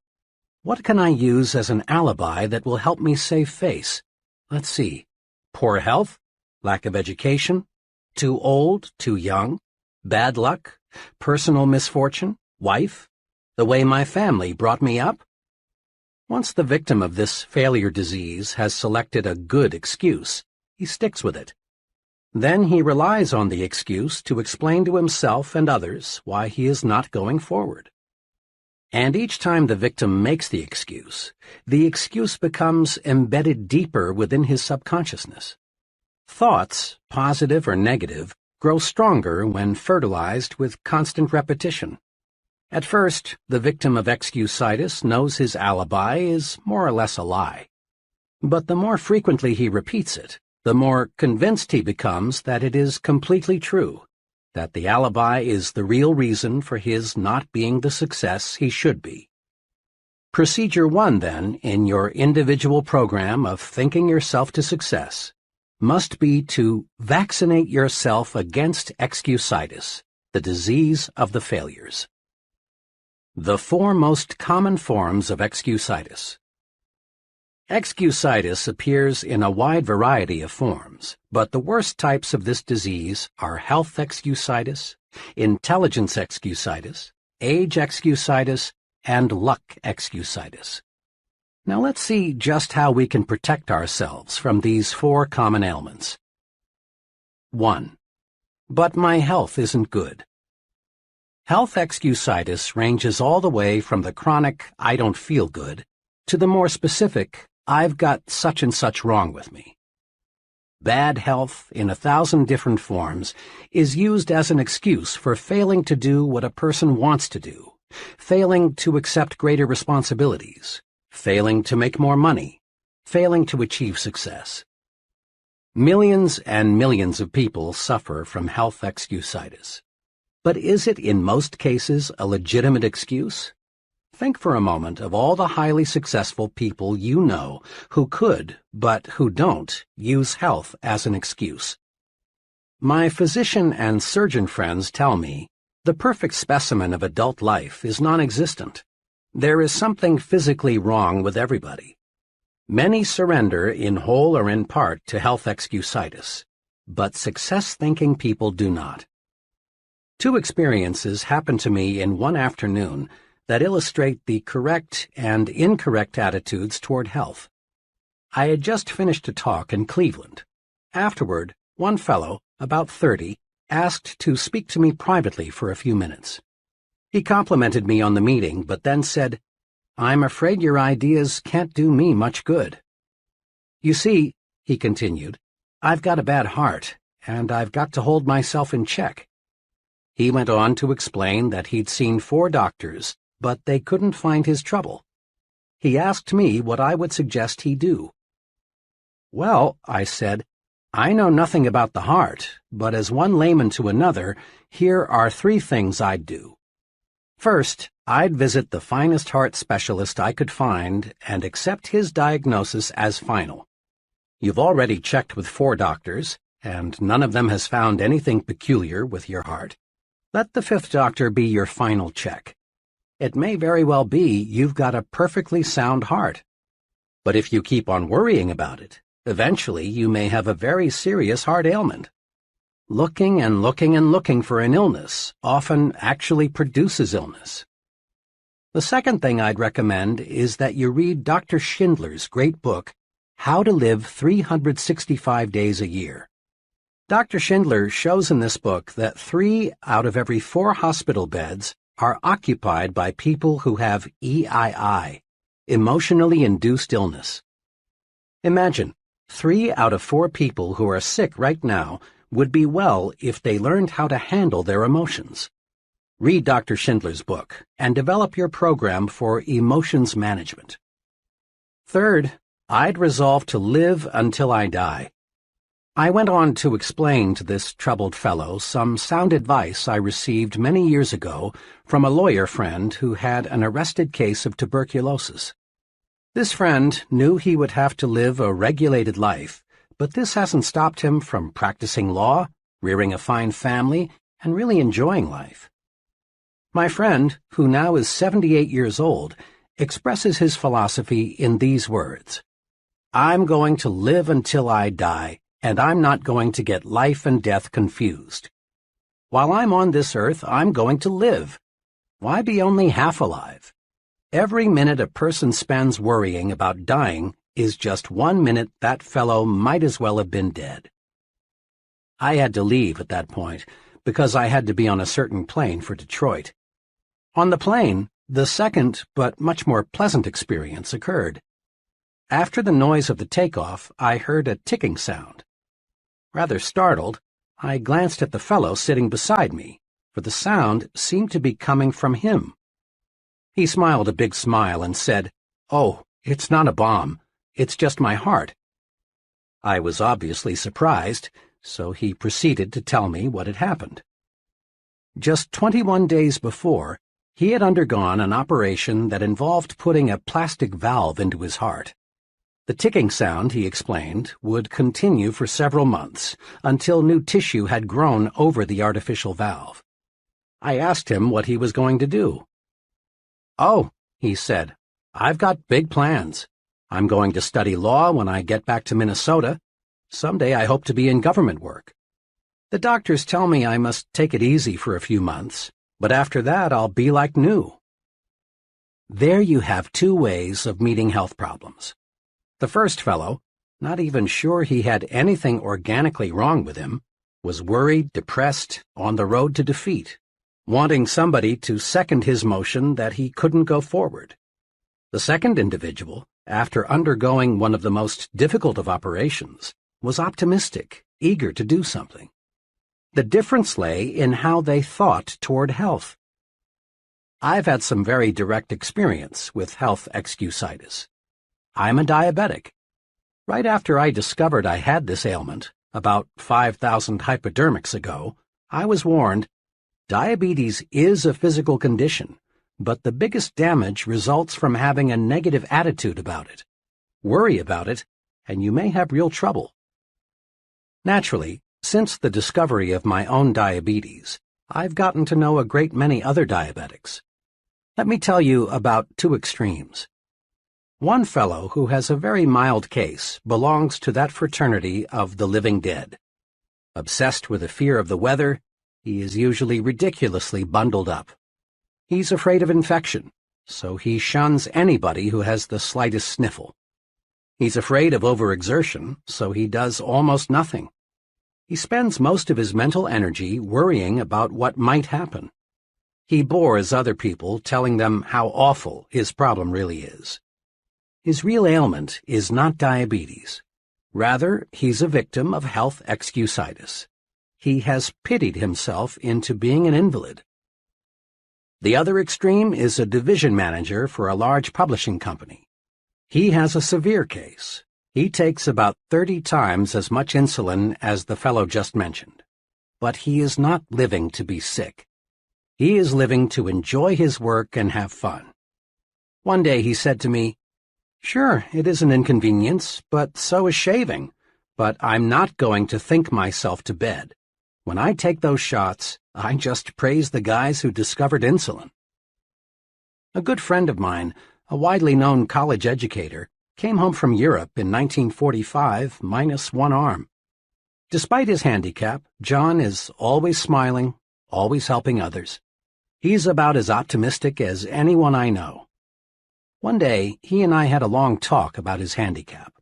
What can I use as an alibi that will help me save face? Let's see. Poor health? Lack of education? Too old? Too young? Bad luck? Personal misfortune? Wife? The way my family brought me up? Once the victim of this failure disease has selected a good excuse, he sticks with it. Then he relies on the excuse to explain to himself and others why he is not going forward. And each time the victim makes the excuse becomes embedded deeper within his subconsciousness. Thoughts, positive or negative, grow stronger when fertilized with constant repetition. At first, the victim of excusitis knows his alibi is more or less a lie. But the more frequently he repeats it, the more convinced he becomes that it is completely true, that the alibi is the real reason for his not being the success he should be. Procedure 1, then, in your individual program of thinking yourself to success, must be to vaccinate yourself against excusitis, the disease of the failures. The 4 most common forms of excusitis. Excusitis appears in a wide variety of forms, but the worst types of this disease are health excusitis, intelligence excusitis, age excusitis, and luck excusitis. Now let's see just how we can protect ourselves from these 4 common ailments. 1. But my health isn't good. Health excusitis ranges all the way from the chronic I don't feel good to the more specific I've got such and such wrong with me. Bad health, in 1,000 different forms, is used as an excuse for failing to do what a person wants to do, failing to accept greater responsibilities, failing to make more money, failing to achieve success. Millions and millions of people suffer from health excusitis. But is it in most cases a legitimate excuse? Think for a moment of all the highly successful people you know who could, but who don't, use health as an excuse. My physician and surgeon friends tell me the perfect specimen of adult life is non-existent. There is something physically wrong with everybody. Many surrender in whole or in part to health excusitis, but success-thinking people do not. 2 experiences happened to me in one afternoon that illustrate the correct and incorrect attitudes toward health. I had just finished a talk in Cleveland. Afterward, one fellow, about 30, asked to speak to me privately for a few minutes. He complimented me on the meeting, but then said, "I'm afraid your ideas can't do me much good." "You see," he continued, "I've got a bad heart, and I've got to hold myself in check." He went on to explain that he'd seen 4 doctors, but they couldn't find his trouble. He asked me what I would suggest he do. "Well," I said, "I know nothing about the heart, but as one layman to another, here are 3 things I'd do. First, I'd visit the finest heart specialist I could find and accept his diagnosis as final. You've already checked with 4 doctors, and none of them has found anything peculiar with your heart. Let the 5th doctor be your final check. It may very well be you've got a perfectly sound heart. But if you keep on worrying about it, eventually you may have a very serious heart ailment. Looking and looking and looking for an illness often actually produces illness." The second thing I'd recommend is that you read Dr. Schindler's great book, How to Live 365 Days a Year. Dr. Schindler shows in this book that 3 out of every 4 hospital beds are occupied by people who have EII, emotionally induced illness. Imagine, 3 out of 4 people who are sick right now would be well if they learned how to handle their emotions. Read Dr. Schindler's book and develop your program for emotions management. Third, I'd resolve to live until I die. I went on to explain to this troubled fellow some sound advice I received many years ago from a lawyer friend who had an arrested case of tuberculosis. This friend knew he would have to live a regulated life, but this hasn't stopped him from practicing law, rearing a fine family, and really enjoying life. My friend, who now is 78 years old, expresses his philosophy in these words: "I'm going to live until I die, and I'm not going to get life and death confused. While I'm on this earth, I'm going to live. Why be only half alive? Every minute a person spends worrying about dying is just 1 minute that fellow might as well have been dead." I had to leave at that point because I had to be on a certain plane for Detroit. On the plane, the second but much more pleasant experience occurred. After the noise of the takeoff, I heard a ticking sound. Rather startled, I glanced at the fellow sitting beside me, for the sound seemed to be coming from him. He smiled a big smile and said, "Oh, it's not a bomb. It's just my heart." I was obviously surprised, so he proceeded to tell me what had happened. Just 21 days before, he had undergone an operation that involved putting a plastic valve into his heart. The ticking sound, he explained, would continue for several months until new tissue had grown over the artificial valve. I asked him what he was going to do. "Oh," he said, "I've got big plans. I'm going to study law when I get back to Minnesota. Someday I hope to be in government work. The doctors tell me I must take it easy for a few months, but after that I'll be like new." There you have two ways of meeting health problems. The first fellow, not even sure he had anything organically wrong with him, was worried, depressed, on the road to defeat, wanting somebody to second his motion that he couldn't go forward. The second individual, after undergoing one of the most difficult of operations, was optimistic, eager to do something. The difference lay in how they thought toward health. I've had some very direct experience with health excusitis. I'm a diabetic. Right after I discovered I had this ailment, about 5,000 hypodermics ago, I was warned, diabetes is a physical condition, but the biggest damage results from having a negative attitude about it. Worry about it, and you may have real trouble. Naturally, since the discovery of my own diabetes, I've gotten to know a great many other diabetics. Let me tell you about two extremes. One fellow who has a very mild case belongs to that fraternity of the living dead. Obsessed with a fear of the weather, he is usually ridiculously bundled up. He's afraid of infection, so he shuns anybody who has the slightest sniffle. He's afraid of overexertion, so he does almost nothing. He spends most of his mental energy worrying about what might happen. He bores other people telling them how awful his problem really is. His real ailment is not diabetes. Rather, he's a victim of health excusitis. He has pitied himself into being an invalid. The other extreme is a division manager for a large publishing company. He has a severe case. He takes about 30 times as much insulin as the fellow just mentioned. But he is not living to be sick. He is living to enjoy his work and have fun. One day he said to me, "Sure, it is an inconvenience, but so is shaving. But I'm not going to think myself to bed. When I take those shots, I just praise the guys who discovered insulin." A good friend of mine, a widely known college educator, came home from Europe in 1945 minus one arm. Despite his handicap, John is always smiling, always helping others. He's about as optimistic as anyone I know. One day, he and I had a long talk about his handicap.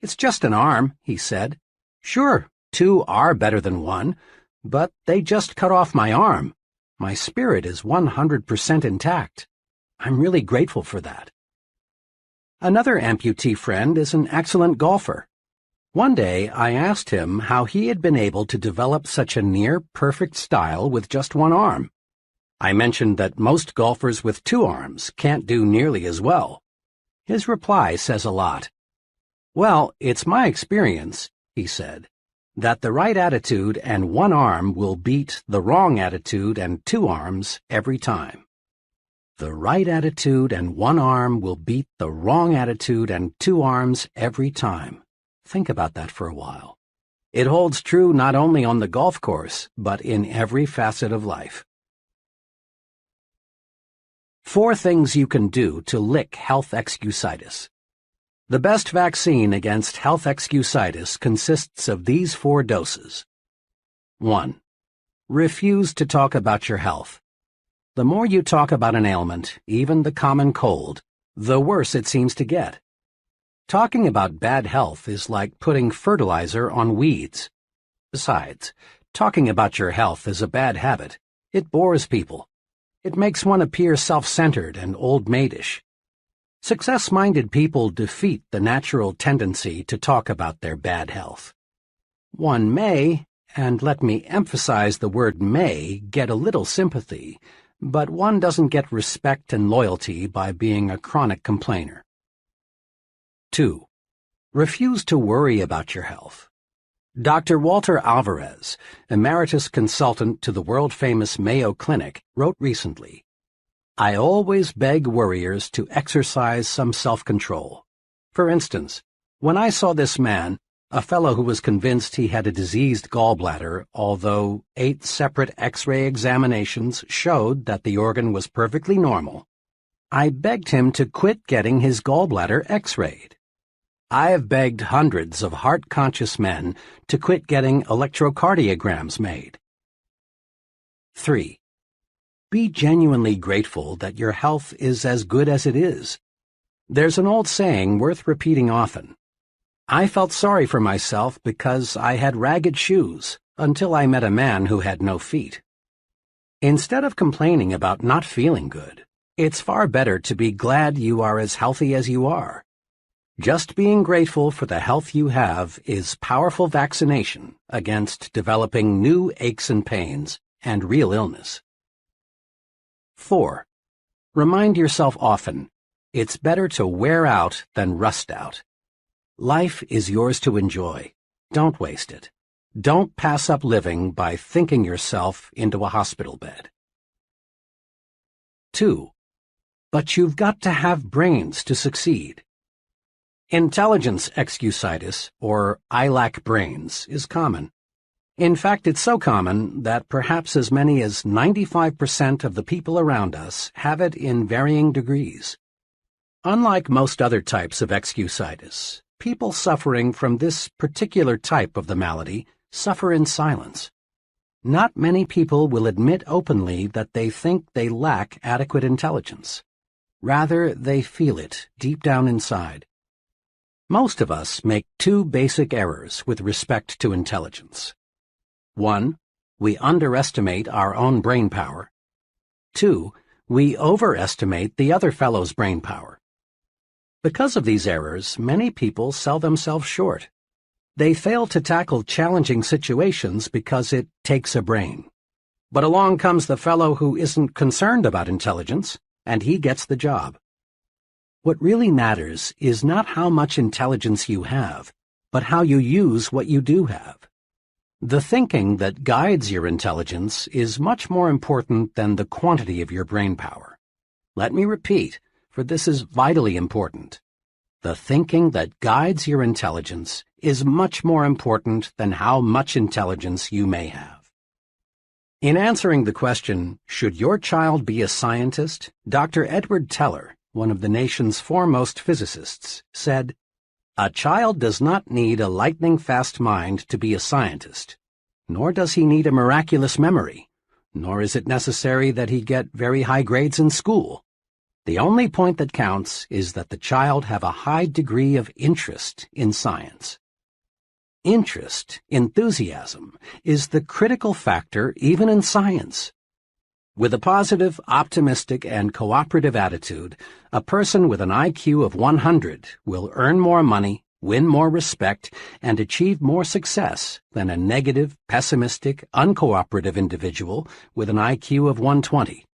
"It's just an arm," he said. "Sure, two are better than one, but they just cut off my arm. My spirit is 100% intact. I'm really grateful for that." Another amputee friend is an excellent golfer. One day, I asked him how he had been able to develop such a near-perfect style with just one arm. I mentioned that most golfers with two arms can't do nearly as well. His reply says a lot. "Well, it's my experience," he said, "that the right attitude and one arm will beat the wrong attitude and two arms every time." The right attitude and one arm will beat the wrong attitude and two arms every time. Think about that for a while. It holds true not only on the golf course, but in every facet of life. 4 things you can do to lick health excusitis. The best vaccine against health excusitis consists of these 4 doses. 1. Refuse to talk about your health. The more you talk about an ailment, even the common cold, the worse it seems to get. Talking about bad health is like putting fertilizer on weeds. Besides, talking about your health is a bad habit. It bores people. It makes one appear self-centered and old-maidish. Success-minded people defeat the natural tendency to talk about their bad health. One may, and let me emphasize the word may, get a little sympathy, but one doesn't get respect and loyalty by being a chronic complainer. 2. Refuse to worry about your health. Dr. Walter Alvarez, emeritus consultant to the world-famous Mayo Clinic, wrote recently, "I always beg worriers to exercise some self-control. For instance, when I saw this man, a fellow who was convinced he had a diseased gallbladder, although 8 separate X-ray examinations showed that the organ was perfectly normal, I begged him to quit getting his gallbladder X-rayed. I have begged hundreds of heart-conscious men to quit getting electrocardiograms made." 3. Be genuinely grateful that your health is as good as it is. There's an old saying worth repeating often. I felt sorry for myself because I had ragged shoes until I met a man who had no feet. Instead of complaining about not feeling good, it's far better to be glad you are as healthy as you are. Just being grateful for the health you have is powerful vaccination against developing new aches and pains and real illness. 4. Remind yourself often, it's better to wear out than rust out. Life is yours to enjoy. Don't waste it. Don't pass up living by thinking yourself into a hospital bed. 2. But you've got to have brains to succeed. Intelligence excusitis, or I lack brains, is common. In fact, it's so common that perhaps as many as 95% of the people around us have it in varying degrees. Unlike most other types of excusitis, people suffering from this particular type of the malady suffer in silence. Not many people will admit openly that they think they lack adequate intelligence. Rather, they feel it deep down inside. Most of us make two basic errors with respect to intelligence. 1. We underestimate our own brain power. 2. We overestimate the other fellow's brain power. Because of these errors, many people sell themselves short. They fail to tackle challenging situations because it takes a brain. But along comes the fellow who isn't concerned about intelligence, and he gets the job. What really matters is not how much intelligence you have, but how you use what you do have. The thinking that guides your intelligence is much more important than the quantity of your brain power. Let me repeat, for this is vitally important. The thinking that guides your intelligence is much more important than how much intelligence you may have. In answering the question, should your child be a scientist, Dr. Edward Teller, one of the nation's foremost physicists, said, "A child does not need a lightning-fast mind to be a scientist, nor does he need a miraculous memory, nor is it necessary that he get very high grades in school. The only point that counts is that the child have a high degree of interest in science." Interest, enthusiasm, is the critical factor even in science. With a positive, optimistic, and cooperative attitude, a person with an IQ of 100 will earn more money, win more respect, and achieve more success than a negative, pessimistic, uncooperative individual with an IQ of 120.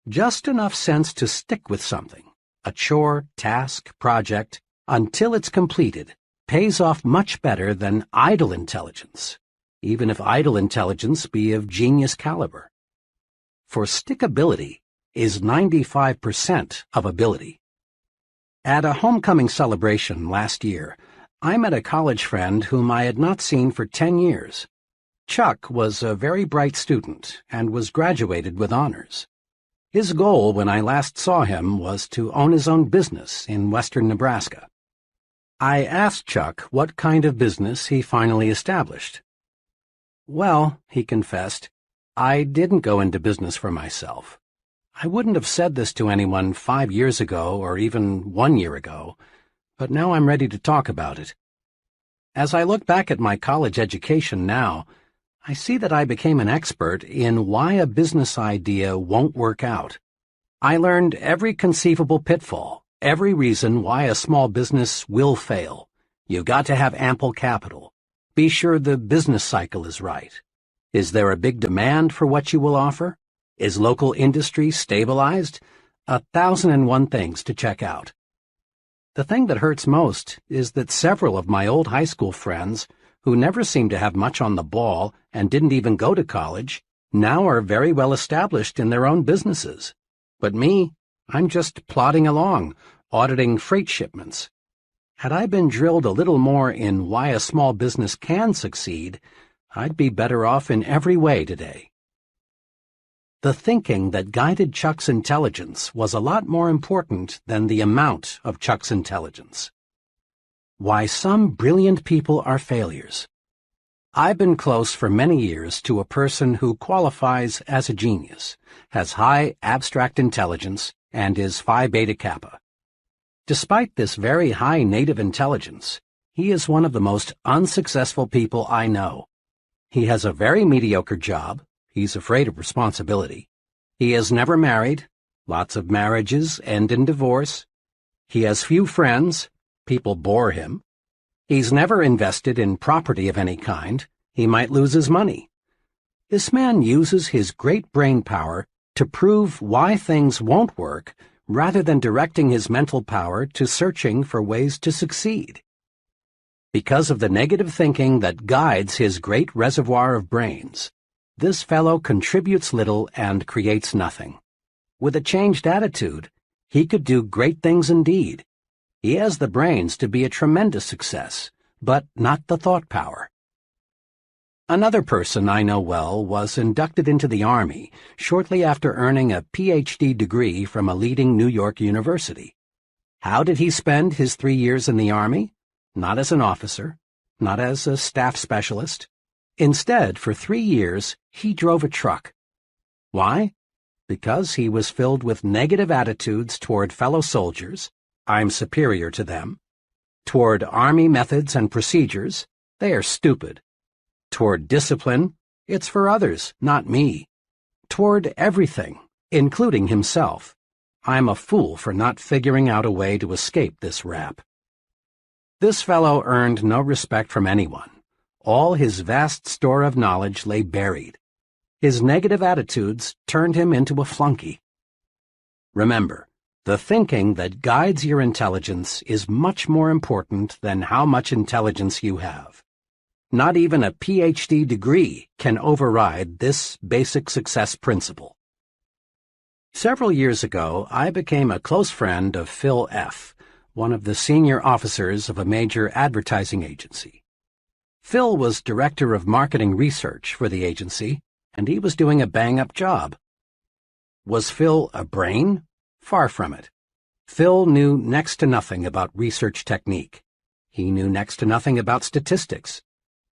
Just enough sense to stick with something, a chore, task, project, until it's completed, pays off much better than idle intelligence, even if idle intelligence be of genius caliber. For stickability is 95% of ability. At a homecoming celebration last year, I met a college friend whom I had not seen for 10 years. Chuck was a very bright student and was graduated with honors. His goal when I last saw him was to own his own business in western Nebraska. I asked Chuck what kind of business he finally established. "Well," he confessed, "I didn't go into business for myself. I wouldn't have said this to anyone 5 years ago or even 1 year ago, but now I'm ready to talk about it. As I look back at my college education now, I see that I became an expert in why a business idea won't work out. I learned every conceivable pitfall, every reason why a small business will fail. You've got to have ample capital. Be sure the business cycle is right. Is there a big demand for what you will offer? Is local industry stabilized? 1,001 things to check out. The thing that hurts most is that several of my old high school friends, who never seemed to have much on the ball and didn't even go to college, now are very well established in their own businesses. But me, I'm just plodding along, auditing freight shipments. Had I been drilled a little more in why a small business can succeed, I'd be better off in every way today. The thinking that guided Chuck's intelligence was a lot more important than the amount of Chuck's intelligence. Why some brilliant people are failures. I've been close for many years to a person who qualifies as a genius, has high abstract intelligence, and is Phi Beta Kappa. Despite this very high native intelligence, he is one of the most unsuccessful people I know. He has a very mediocre job. He's afraid of responsibility. He is never married. Lots of marriages end in divorce. He has few friends. People bore him. He's never invested in property of any kind. He might lose his money. This man uses his great brain power to prove why things won't work rather than directing his mental power to searching for ways to succeed. Because of the negative thinking that guides his great reservoir of brains, this fellow contributes little and creates nothing. With a changed attitude, he could do great things indeed. He has the brains to be a tremendous success, but not the thought power. Another person I know well was inducted into the Army shortly after earning a Ph.D. degree from a leading New York university. How did he spend his 3 years in the Army? Not as an officer, not as a staff specialist. Instead, for 3 years, he drove a truck. Why? Because he was filled with negative attitudes toward fellow soldiers, I'm superior to them. Toward Army methods and procedures, they are stupid. Toward discipline, it's for others, not me. Toward everything, including himself, I'm a fool for not figuring out a way to escape this rap. This fellow earned no respect from anyone. All his vast store of knowledge lay buried. His negative attitudes turned him into a flunky. Remember, the thinking that guides your intelligence is much more important than how much intelligence you have. Not even a Ph.D. degree can override this basic success principle. Several years ago, I became a close friend of Phil F., one of the senior officers of a major advertising agency. Phil was director of marketing research for the agency, and he was doing a bang-up job. Was Phil a brain? Far from it. Phil knew next to nothing about research technique. He knew next to nothing about statistics.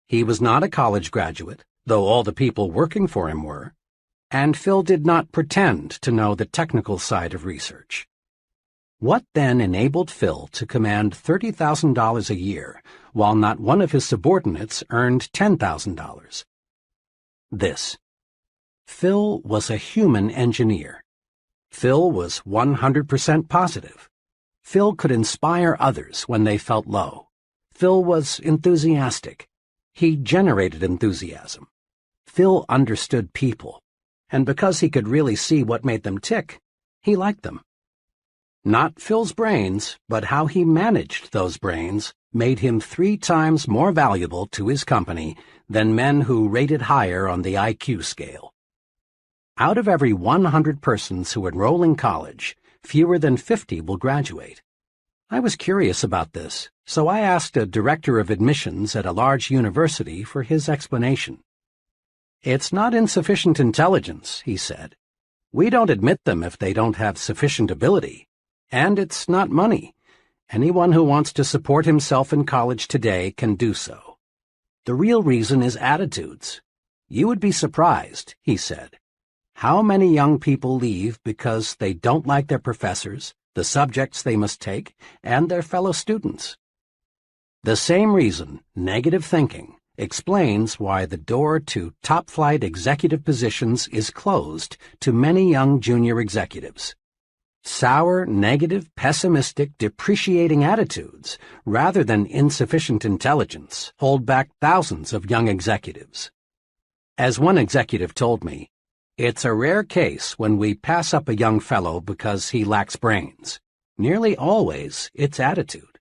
He was not a college graduate, though all the people working for him were, and Phil did not pretend to know the technical side of research. What then enabled Phil to command $30,000 a year, while not one of his subordinates earned $10,000? This. Phil was a human engineer. Phil was 100% positive. Phil could inspire others when they felt low. Phil was enthusiastic. He generated enthusiasm. Phil understood people, and because he could really see what made them tick, he liked them. Not Phil's brains, but how he managed those brains made him 3 times more valuable to his company than men who rated higher on the IQ scale. Out of every 100 persons who enroll in college, fewer than 50 will graduate. I was curious about this, so I asked a director of admissions at a large university for his explanation. "It's not insufficient intelligence," he said. "We don't admit them if they don't have sufficient ability. And it's not money. Anyone who wants to support himself in college today can do so. The real reason is attitudes. You would be surprised," he said, "how many young people leave because they don't like their professors, the subjects they must take, and their fellow students." The same reason, negative thinking, explains why the door to top-flight executive positions is closed to many young junior executives. Sour, negative, pessimistic, depreciating attitudes, rather than insufficient intelligence, hold back thousands of young executives. As one executive told me, "It's a rare case when we pass up a young fellow because he lacks brains. Nearly always, it's attitude."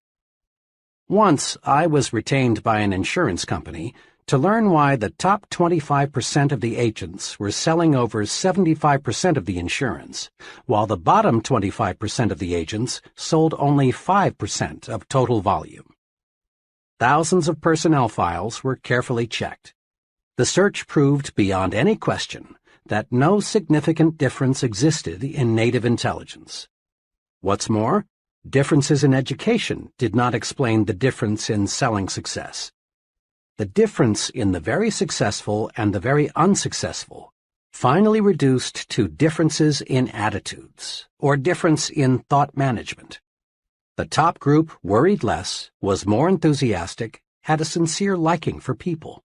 Once, I was retained by an insurance company to learn why the top 25% of the agents were selling over 75% of the insurance, while the bottom 25% of the agents sold only 5% of total volume. Thousands of personnel files were carefully checked. The search proved beyond any question that no significant difference existed in native intelligence. What's more, differences in education did not explain the difference in selling success. The difference in the very successful and the very unsuccessful finally reduced to differences in attitudes, or difference in thought management. The top group worried less, was more enthusiastic, had a sincere liking for people.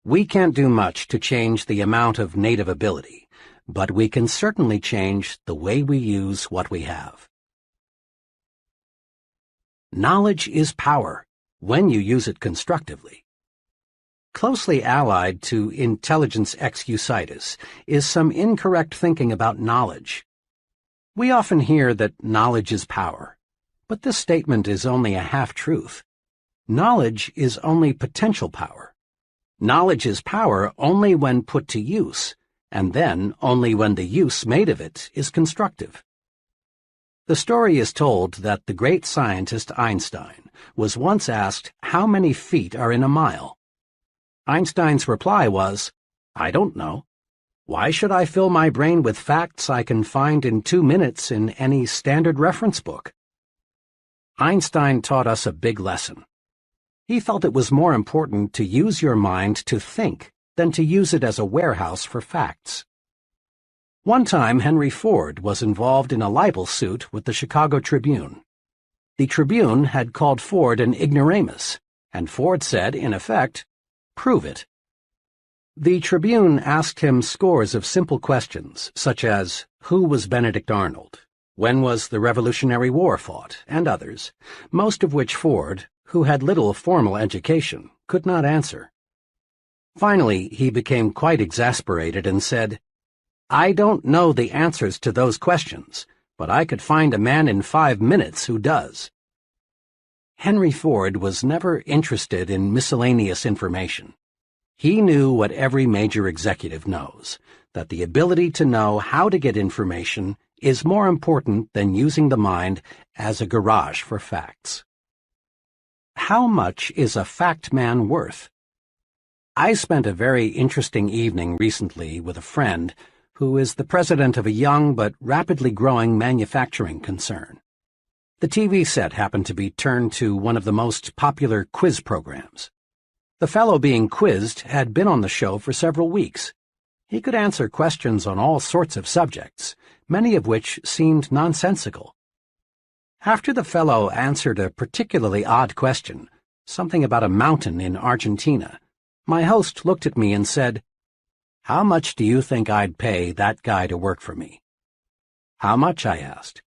We can't do much to change the amount of native ability, but we can certainly change the way we use what we have. Knowledge is power, when you use it constructively. Closely allied to intelligence excusitis is some incorrect thinking about knowledge. We often hear that knowledge is power, but this statement is only a half-truth. Knowledge is only potential power. Knowledge is power only when put to use, and then only when the use made of it is constructive. The story is told that the great scientist Einstein was once asked how many feet are in a mile. Einstein's reply was, "I don't know. Why should I fill my brain with facts I can find in 2 minutes in any standard reference book?" Einstein taught us a big lesson. He felt it was more important to use your mind to think than to use it as a warehouse for facts. One time, Henry Ford was involved in a libel suit with the Chicago Tribune. The Tribune had called Ford an ignoramus, and Ford said, in effect, "Prove it." The Tribune asked him scores of simple questions, such as, who was Benedict Arnold? When was the Revolutionary War fought? And others, most of which Ford, who had little formal education, could not answer. Finally, he became quite exasperated and said, "I don't know the answers to those questions, but I could find a man in 5 minutes who does." Henry Ford was never interested in miscellaneous information. He knew what every major executive knows, that the ability to know how to get information is more important than using the mind as a garage for facts. How much is a fact man worth? I spent a very interesting evening recently with a friend who is the president of a young but rapidly growing manufacturing concern. The TV set happened to be turned to one of the most popular quiz programs. The fellow being quizzed had been on the show for several weeks. He could answer questions on all sorts of subjects, many of which seemed nonsensical. After the fellow answered a particularly odd question, something about a mountain in Argentina, my host looked at me and said, "How much do you think I'd pay that guy to work for me?" "How much?" I asked.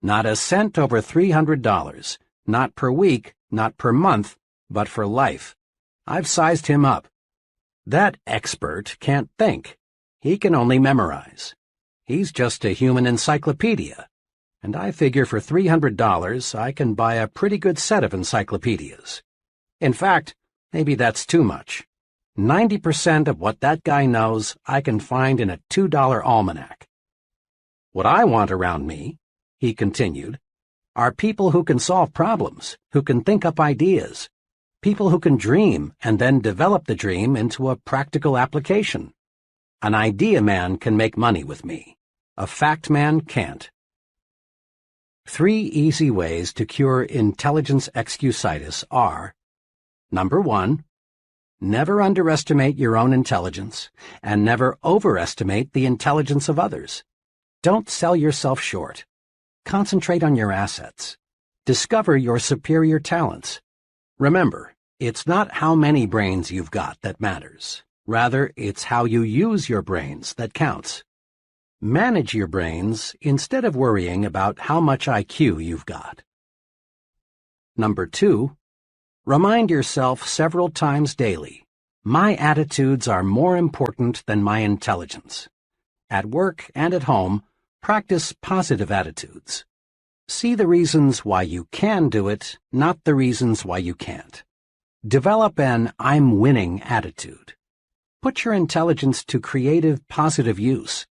"Not a cent over $300, not per week, not per month, but for life. I've sized him up. That expert can't think. He can only memorize. He's just a human encyclopedia, and I figure for $300 I can buy a pretty good set of encyclopedias. In fact, maybe that's too much. 90% of what that guy knows I can find in a $2 almanac. What I want around me," he continued, "are people who can solve problems, who can think up ideas, people who can dream and then develop the dream into a practical application. An idea man can make money with me. A fact man can't." 3 easy ways to cure intelligence excusitis are: Number 1, never underestimate your own intelligence, and never overestimate the intelligence of others. Don't sell yourself short. Concentrate on your assets. Discover your superior talents. Remember, it's not how many brains you've got that matters. Rather, it's how you use your brains that counts. Manage your brains instead of worrying about how much IQ you've got. Number 2, remind yourself several times daily, my attitudes are more important than my intelligence. At work and at home, practice positive attitudes. See the reasons why you can do it, not the reasons why you can't. Develop an I'm winning attitude. Put your intelligence to creative, positive use.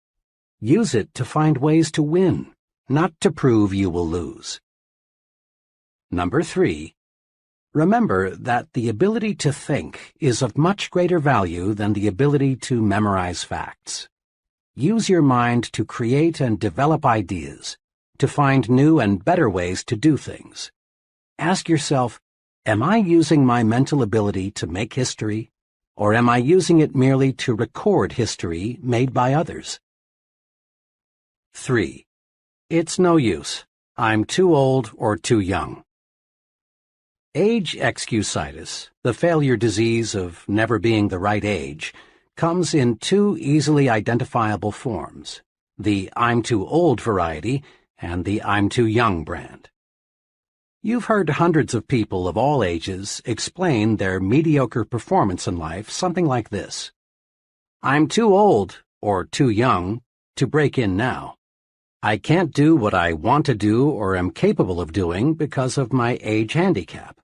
Use it to find ways to win, not to prove you will lose. Number 3, remember that the ability to think is of much greater value than the ability to memorize facts. Use your mind to create and develop ideas, to find new and better ways to do things. Ask yourself, Am I using my mental ability to make history, or am I using it merely to record history made by others? 3. It's no use. I'm too old or too young. Age excusitis, the failure disease of never being the right age, comes in two easily identifiable forms, the I'm too old variety and the I'm too young brand. You've heard hundreds of people of all ages explain their mediocre performance in life something like this. I'm too old, or too young, to break in now. I can't do what I want to do or am capable of doing because of my age handicap.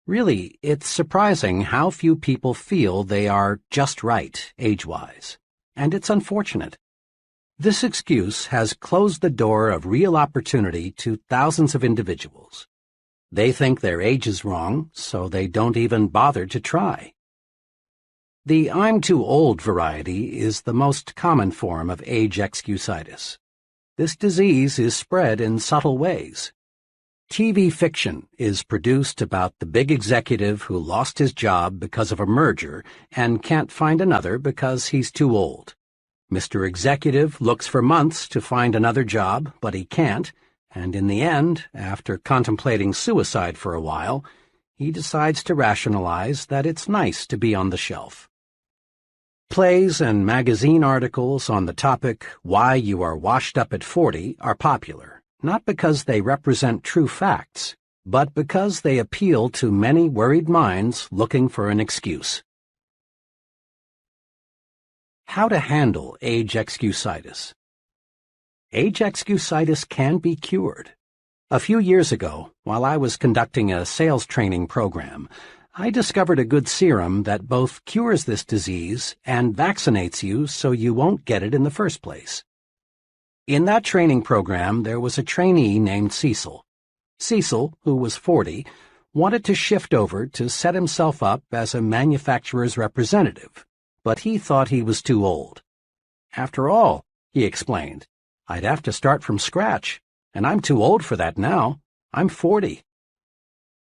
Really, it's surprising how few people feel they are just right, age-wise, and it's unfortunate. This excuse has closed the door of real opportunity to thousands of individuals. They think their age is wrong, so they don't even bother to try. The I'm too old variety is the most common form of age excusitis. This disease is spread in subtle ways. TV fiction is produced about the big executive who lost his job because of a merger and can't find another because he's too old. Mr. Executive looks for months to find another job, but he can't, and in the end, after contemplating suicide for a while, he decides to rationalize that it's nice to be on the shelf. Plays and magazine articles on the topic, Why You Are Washed Up at 40, are popular, not because they represent true facts, but because they appeal to many worried minds looking for an excuse. How to handle age excusitis. Age excusitis can be cured. A few years ago, while I was conducting a sales training program, I discovered a good serum that both cures this disease and vaccinates you so you won't get it in the first place. In that training program, there was a trainee named Cecil. Cecil, who was 40, wanted to shift over to set himself up as a manufacturer's representative, but he thought he was too old. After all, he explained, I'd have to start from scratch, and I'm too old for that now. I'm 40.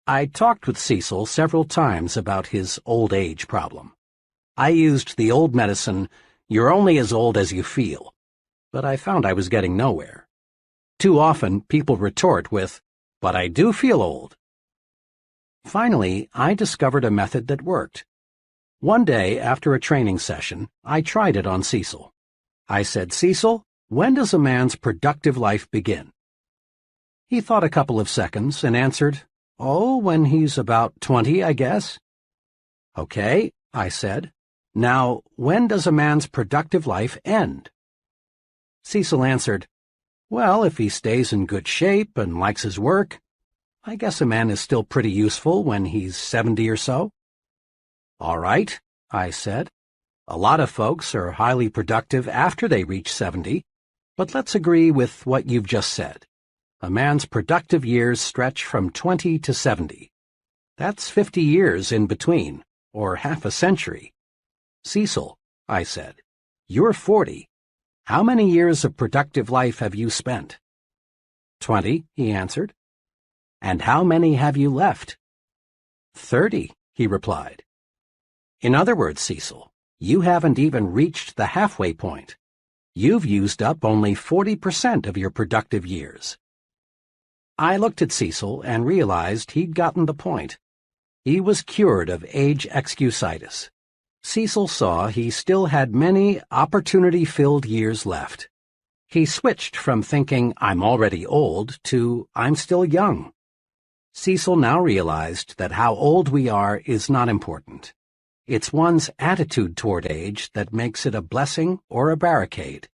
I talked with Cecil several times about his old age problem. I used the old medicine, you're only as old as you feel, but I found I was getting nowhere. Too often, people retort with, but I do feel old. Finally, I discovered a method that worked. One day, after a training session, I tried it on Cecil. I said, Cecil, when does a man's productive life begin? He thought a couple of seconds and answered, Oh, when he's about 20, I guess. Okay, I said. Now, when does a man's productive life end? Cecil answered, Well, if he stays in good shape and likes his work, I guess a man is still pretty useful when he's 70 or so. All right, I said. A lot of folks are highly productive after they reach 70, but let's agree with what you've just said. A man's productive years stretch from 20 to 70. That's 50 years in between, or half a century. Cecil, I said, you're 40. How many years of productive life have you spent? 20, he answered. And how many have you left? 30, he replied. In other words, Cecil, you haven't even reached the halfway point. You've used up only 40% of your productive years. I looked at Cecil and realized he'd gotten the point. He was cured of age excusitis. Cecil saw he still had many opportunity-filled years left. He switched from thinking, I'm already old, to I'm still young. Cecil now realized that how old we are is not important. It's one's attitude toward age that makes it a blessing or a barricade.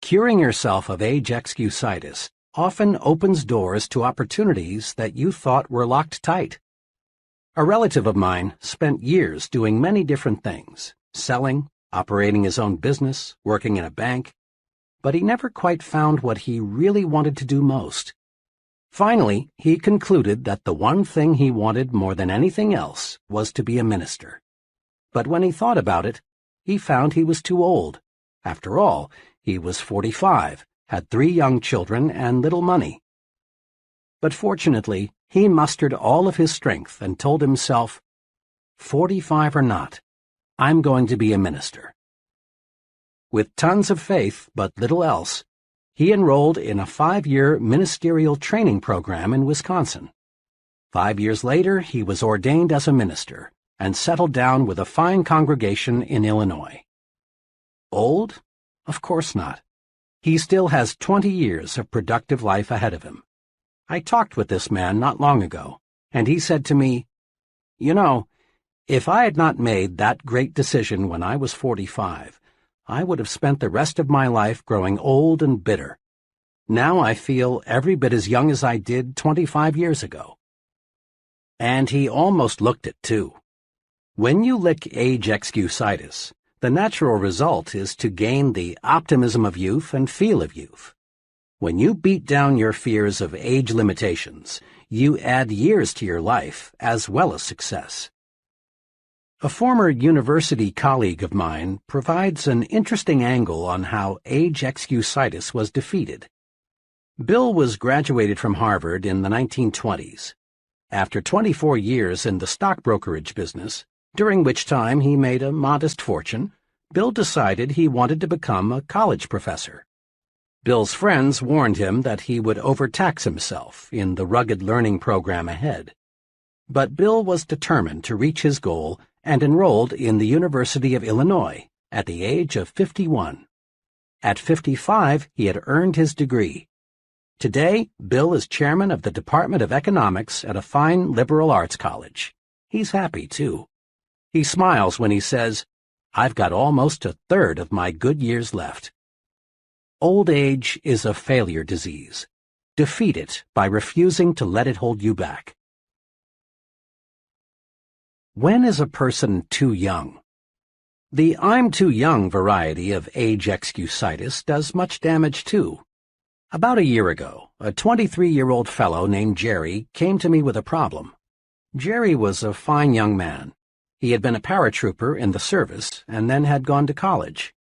Curing yourself of age excusitis often opens doors to opportunities that you thought were locked tight. A relative of mine spent years doing many different things, selling, operating his own business, working in a bank, but he never quite found what he really wanted to do most. Finally, he concluded that the one thing he wanted more than anything else was to be a minister. But when he thought about it, he found he was too old. After all, he was 45, had 3 young children and little money. But fortunately, he mustered all of his strength and told himself, 45 or not, I'm going to be a minister. With tons of faith but little else, he enrolled in a 5-year ministerial training program in Wisconsin. 5 years later, he was ordained as a minister and settled down with a fine congregation in Illinois. Old? Of course not. He still has 20 years of productive life ahead of him. I talked with this man not long ago, and he said to me, "You know, if I had not made that great decision when I was 45, I would have spent the rest of my life growing old and bitter. Now I feel every bit as young as I did 25 years ago." And he almost looked it, too. When you lick age excusitis, the natural result is to gain the optimism of youth and feel of youth. When you beat down your fears of age limitations, you add years to your life as well as success. A former university colleague of mine provides an interesting angle on how age excusitis was defeated. Bill was graduated from Harvard in the 1920s. After 24 years in the stock brokerage business, during which time he made a modest fortune, Bill decided he wanted to become a college professor. Bill's friends warned him that he would overtax himself in the rugged learning program ahead. But Bill was determined to reach his goal and enrolled in the University of Illinois at the age of 51. At 55, he had earned his degree. Today, Bill is chairman of the Department of Economics at a fine liberal arts college. He's happy, too. He smiles when he says, "I've got almost a third of my good years left." Old age is a failure disease. Defeat it by refusing to let it hold you back. When is a person too young? The "I'm too young" variety of age excusitis does much damage, too. About a year ago, a 23-year-old fellow named Jerry came to me with a problem. Jerry was a fine young man. He had been a paratrooper in the service and then had gone to college.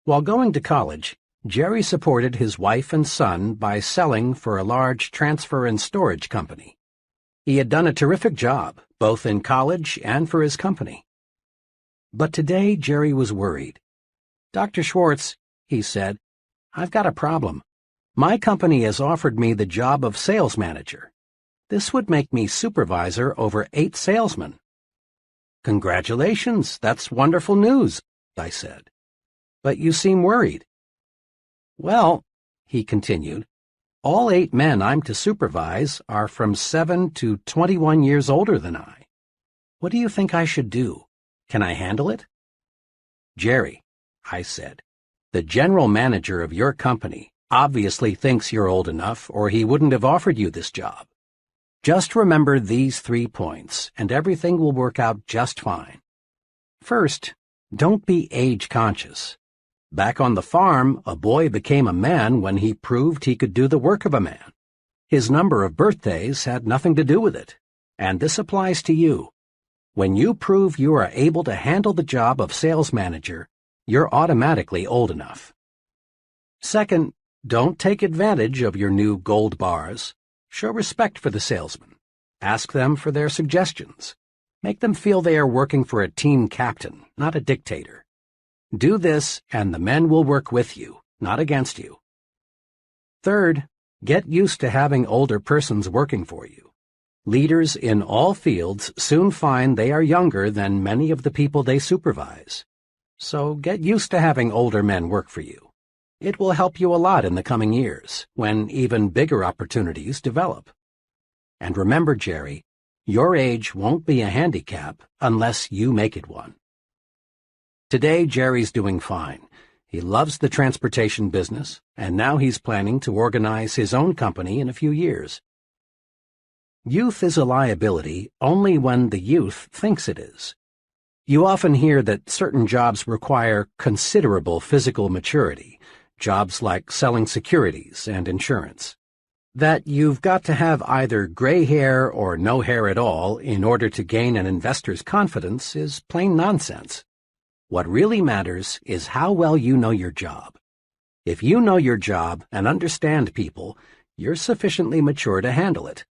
While going to college, Jerry supported his wife and son by selling for a large transfer and storage company. He had done a terrific job, both in college and for his company. But today Jerry was worried. "Dr. Schwartz," he said, "I've got a problem. My company has offered me the job of sales manager. This would make me supervisor over 8 salesmen." "Congratulations, that's wonderful news," I said. "But you seem worried." "Well," he continued, "all 8 men I'm to supervise are from 7 to 21 years older than I. What do you think I should do? Can I handle it?" "Jerry," I said, "the general manager of your company obviously thinks you're old enough or he wouldn't have offered you this job. Just remember these 3 points, and everything will work out just fine. First, don't be age-conscious. Back on the farm, a boy became a man when he proved he could do the work of a man. His number of birthdays had nothing to do with it, and this applies to you. When you prove you are able to handle the job of sales manager, you're automatically old enough. Second, don't take advantage of your new gold bars. Show respect for the salesman. Ask them for their suggestions. Make them feel they are working for a team captain, not a dictator. Do this, and the men will work with you, not against you. Third, get used to having older persons working for you. Leaders in all fields soon find they are younger than many of the people they supervise. So get used to having older men work for you. It will help you a lot in the coming years, when even bigger opportunities develop. And remember, Jerry, your age won't be a handicap unless you make it one. Today, Jerry's doing fine. He loves the transportation business, and now he's planning to organize his own company in a few years. Youth is a liability only when the youth thinks it is. You often hear that certain jobs require considerable physical maturity, jobs like selling securities and insurance. That you've got to have either gray hair or no hair at all in order to gain an investor's confidence is plain nonsense. What really matters is how well you know your job. If you know your job and understand people, you're sufficiently mature to handle it.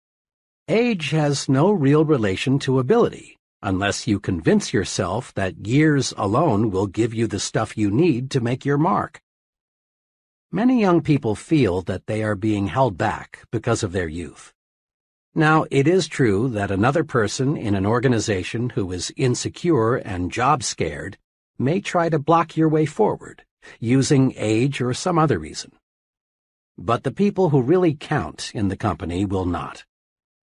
Age has no real relation to ability, unless you convince yourself that years alone will give you the stuff you need to make your mark. Many young people feel that they are being held back because of their youth. Now, it is true that another person in an organization who is insecure and job-scared may try to block your way forward, using age or some other reason. But the people who really count in the company will not.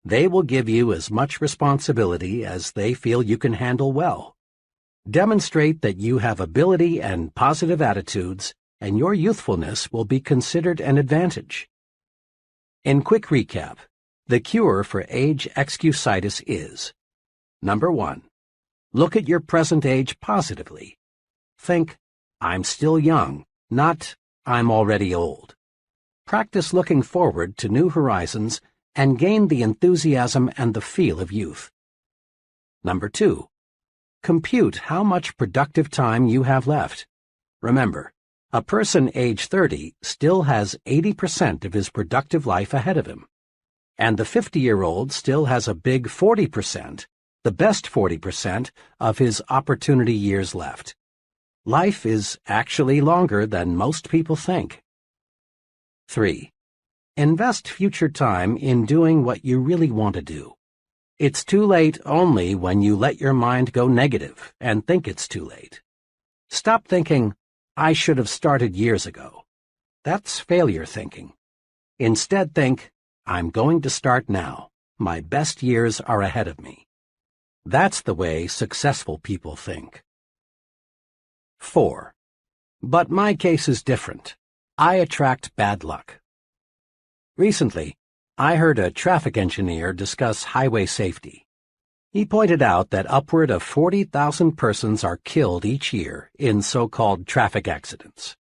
They will give you as much responsibility as they feel you can handle well. Demonstrate that you have ability and positive attitudes, and your youthfulness will be considered an advantage. In quick recap, the cure for age excusitis is: Number 1. Look at your present age positively. Think, I'm still young, not I'm already old. Practice looking forward to new horizons and gain the enthusiasm and the feel of youth. Number 2. Compute how much productive time you have left. Remember, a person age 30 still has 80% of his productive life ahead of him. And the 50-year-old still has a big 40%, the best 40%, of his opportunity years left. Life is actually longer than most people think. 3. Invest future time in doing what you really want to do. It's too late only when you let your mind go negative and think it's too late. Stop thinking, I should have started years ago. That's failure thinking. Instead think, I'm going to start now. My best years are ahead of me. That's the way successful people think. 4. But my case is different. I attract bad luck. Recently, I heard a traffic engineer discuss highway safety. He pointed out that upward of 40,000 persons are killed each year in so-called traffic accidents.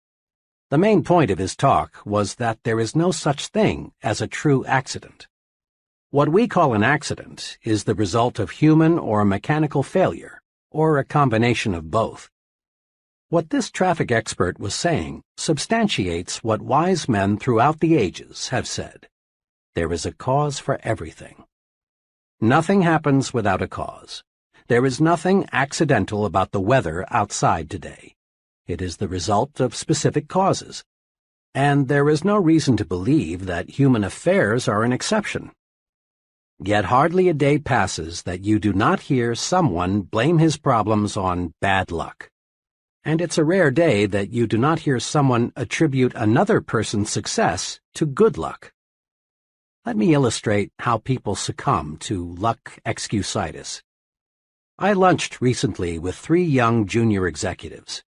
The main point of his talk was that there is no such thing as a true accident. What we call an accident is the result of human or mechanical failure, or a combination of both. What this traffic expert was saying substantiates what wise men throughout the ages have said. There is a cause for everything. Nothing happens without a cause. There is nothing accidental about the weather outside today. It is the result of specific causes. And there is no reason to believe that human affairs are an exception. Yet hardly a day passes that you do not hear someone blame his problems on bad luck. And it's a rare day that you do not hear someone attribute another person's success to good luck. Let me illustrate how people succumb to luck excusitis. I lunched recently with 3 young junior executives.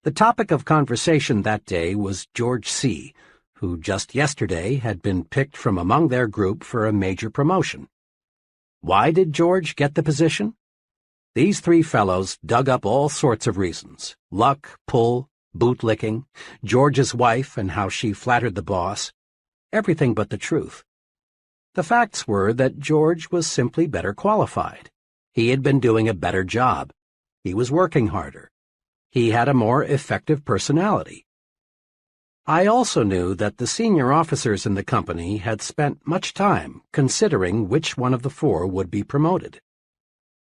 The topic of conversation that day was George C., who just yesterday had been picked from among their group for a major promotion. Why did George get the position? These 3 fellows dug up all sorts of reasons: luck, pull, bootlicking, George's wife and how she flattered the boss, everything but the truth. The facts were that George was simply better qualified. He had been doing a better job. He was working harder. He had a more effective personality. I also knew that the senior officers in the company had spent much time considering which one of the 4 would be promoted.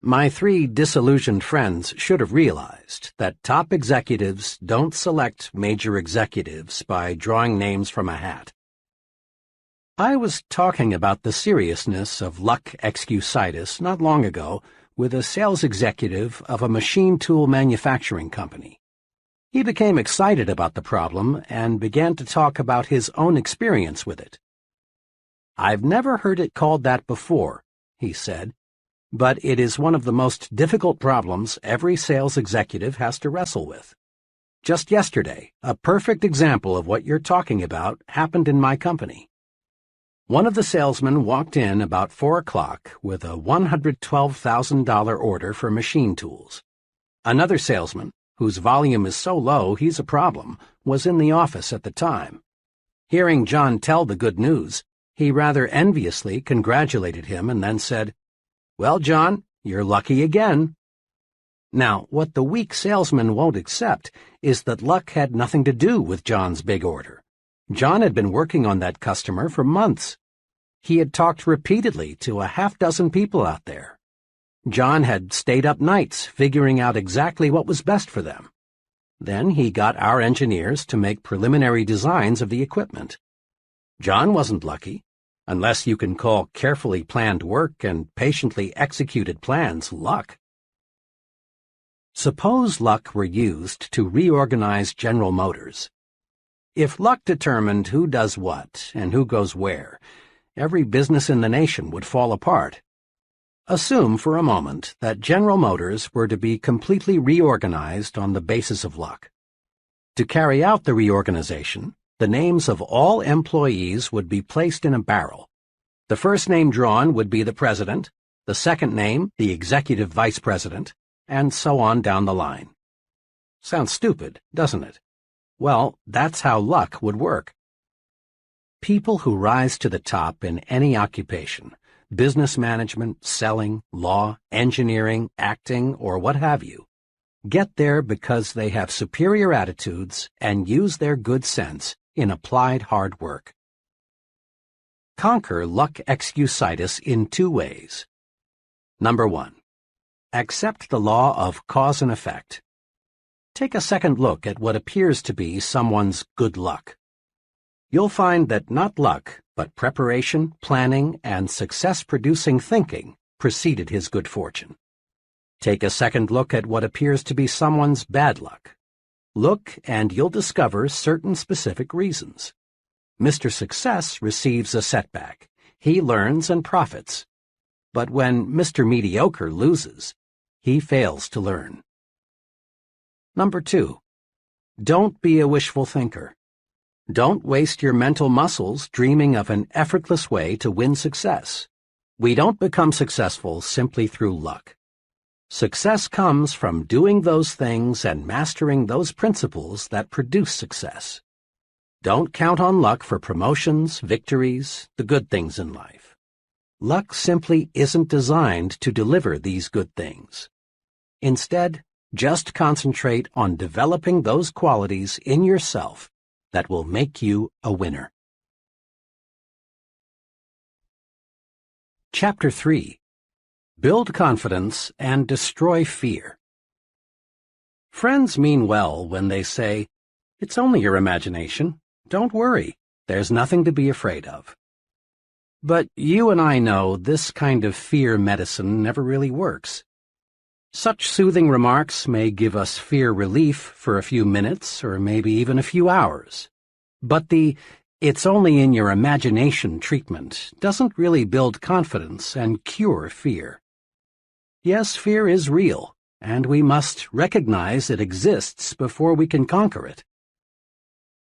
My 3 disillusioned friends should have realized that top executives don't select major executives by drawing names from a hat. I was talking about the seriousness of luck excusitis not long ago with a sales executive of a machine tool manufacturing company. He became excited about the problem and began to talk about his own experience with it. I've never heard it called that before, he said, but it is one of the most difficult problems every sales executive has to wrestle with. Just yesterday, a perfect example of what you're talking about happened in my company. One of the salesmen walked in about 4 o'clock with a $112,000 order for machine tools. Another salesman, whose volume is so low he's a problem, was in the office at the time. Hearing John tell the good news, he rather enviously congratulated him and then said, "Well, John, you're lucky again." Now, what the weak salesman won't accept is that luck had nothing to do with John's big order. John had been working on that customer for months. He had talked repeatedly to a half-dozen people out there. John had stayed up nights figuring out exactly what was best for them. Then he got our engineers to make preliminary designs of the equipment. John wasn't lucky, unless you can call carefully planned work and patiently executed plans luck. Suppose luck were used to reorganize General Motors. If luck determined who does what and who goes where, every business in the nation would fall apart. Assume for a moment that General Motors were to be completely reorganized on the basis of luck. To carry out the reorganization, the names of all employees would be placed in a barrel. The first name drawn would be the president, the second name the executive vice president, and so on down the line. Sounds stupid, doesn't it? Well, that's how luck would work. People who rise to the top in any occupation, business management, selling, law, engineering, acting, or what have you, get there because they have superior attitudes and use their good sense in applied hard work. Conquer luck excusitis in 2 ways. Number 1. Accept the law of cause and effect. Take a second look at what appears to be someone's good luck. You'll find that not luck, but preparation, planning, and success-producing thinking preceded his good fortune. Take a second look at what appears to be someone's bad luck. Look, and you'll discover certain specific reasons. Mr. Success receives a setback. He learns and profits. But when Mr. Mediocre loses, he fails to learn. Number 2. Don't be a wishful thinker. Don't waste your mental muscles dreaming of an effortless way to win success. We don't become successful simply through luck. Success comes from doing those things and mastering those principles that produce success. Don't count on luck for promotions, victories, the good things in life. Luck simply isn't designed to deliver these good things. Instead, just concentrate on developing those qualities in yourself that will make you a winner. Chapter 3. Build confidence and destroy fear. Friends mean well when they say, "It's only your imagination. Don't worry. There's nothing to be afraid of." But you and I know this kind of fear medicine never really works. Such soothing remarks may give us fear relief for a few minutes or maybe even a few hours. But the "it's only in your imagination" treatment doesn't really build confidence and cure fear. Yes, fear is real, and we must recognize it exists before we can conquer it.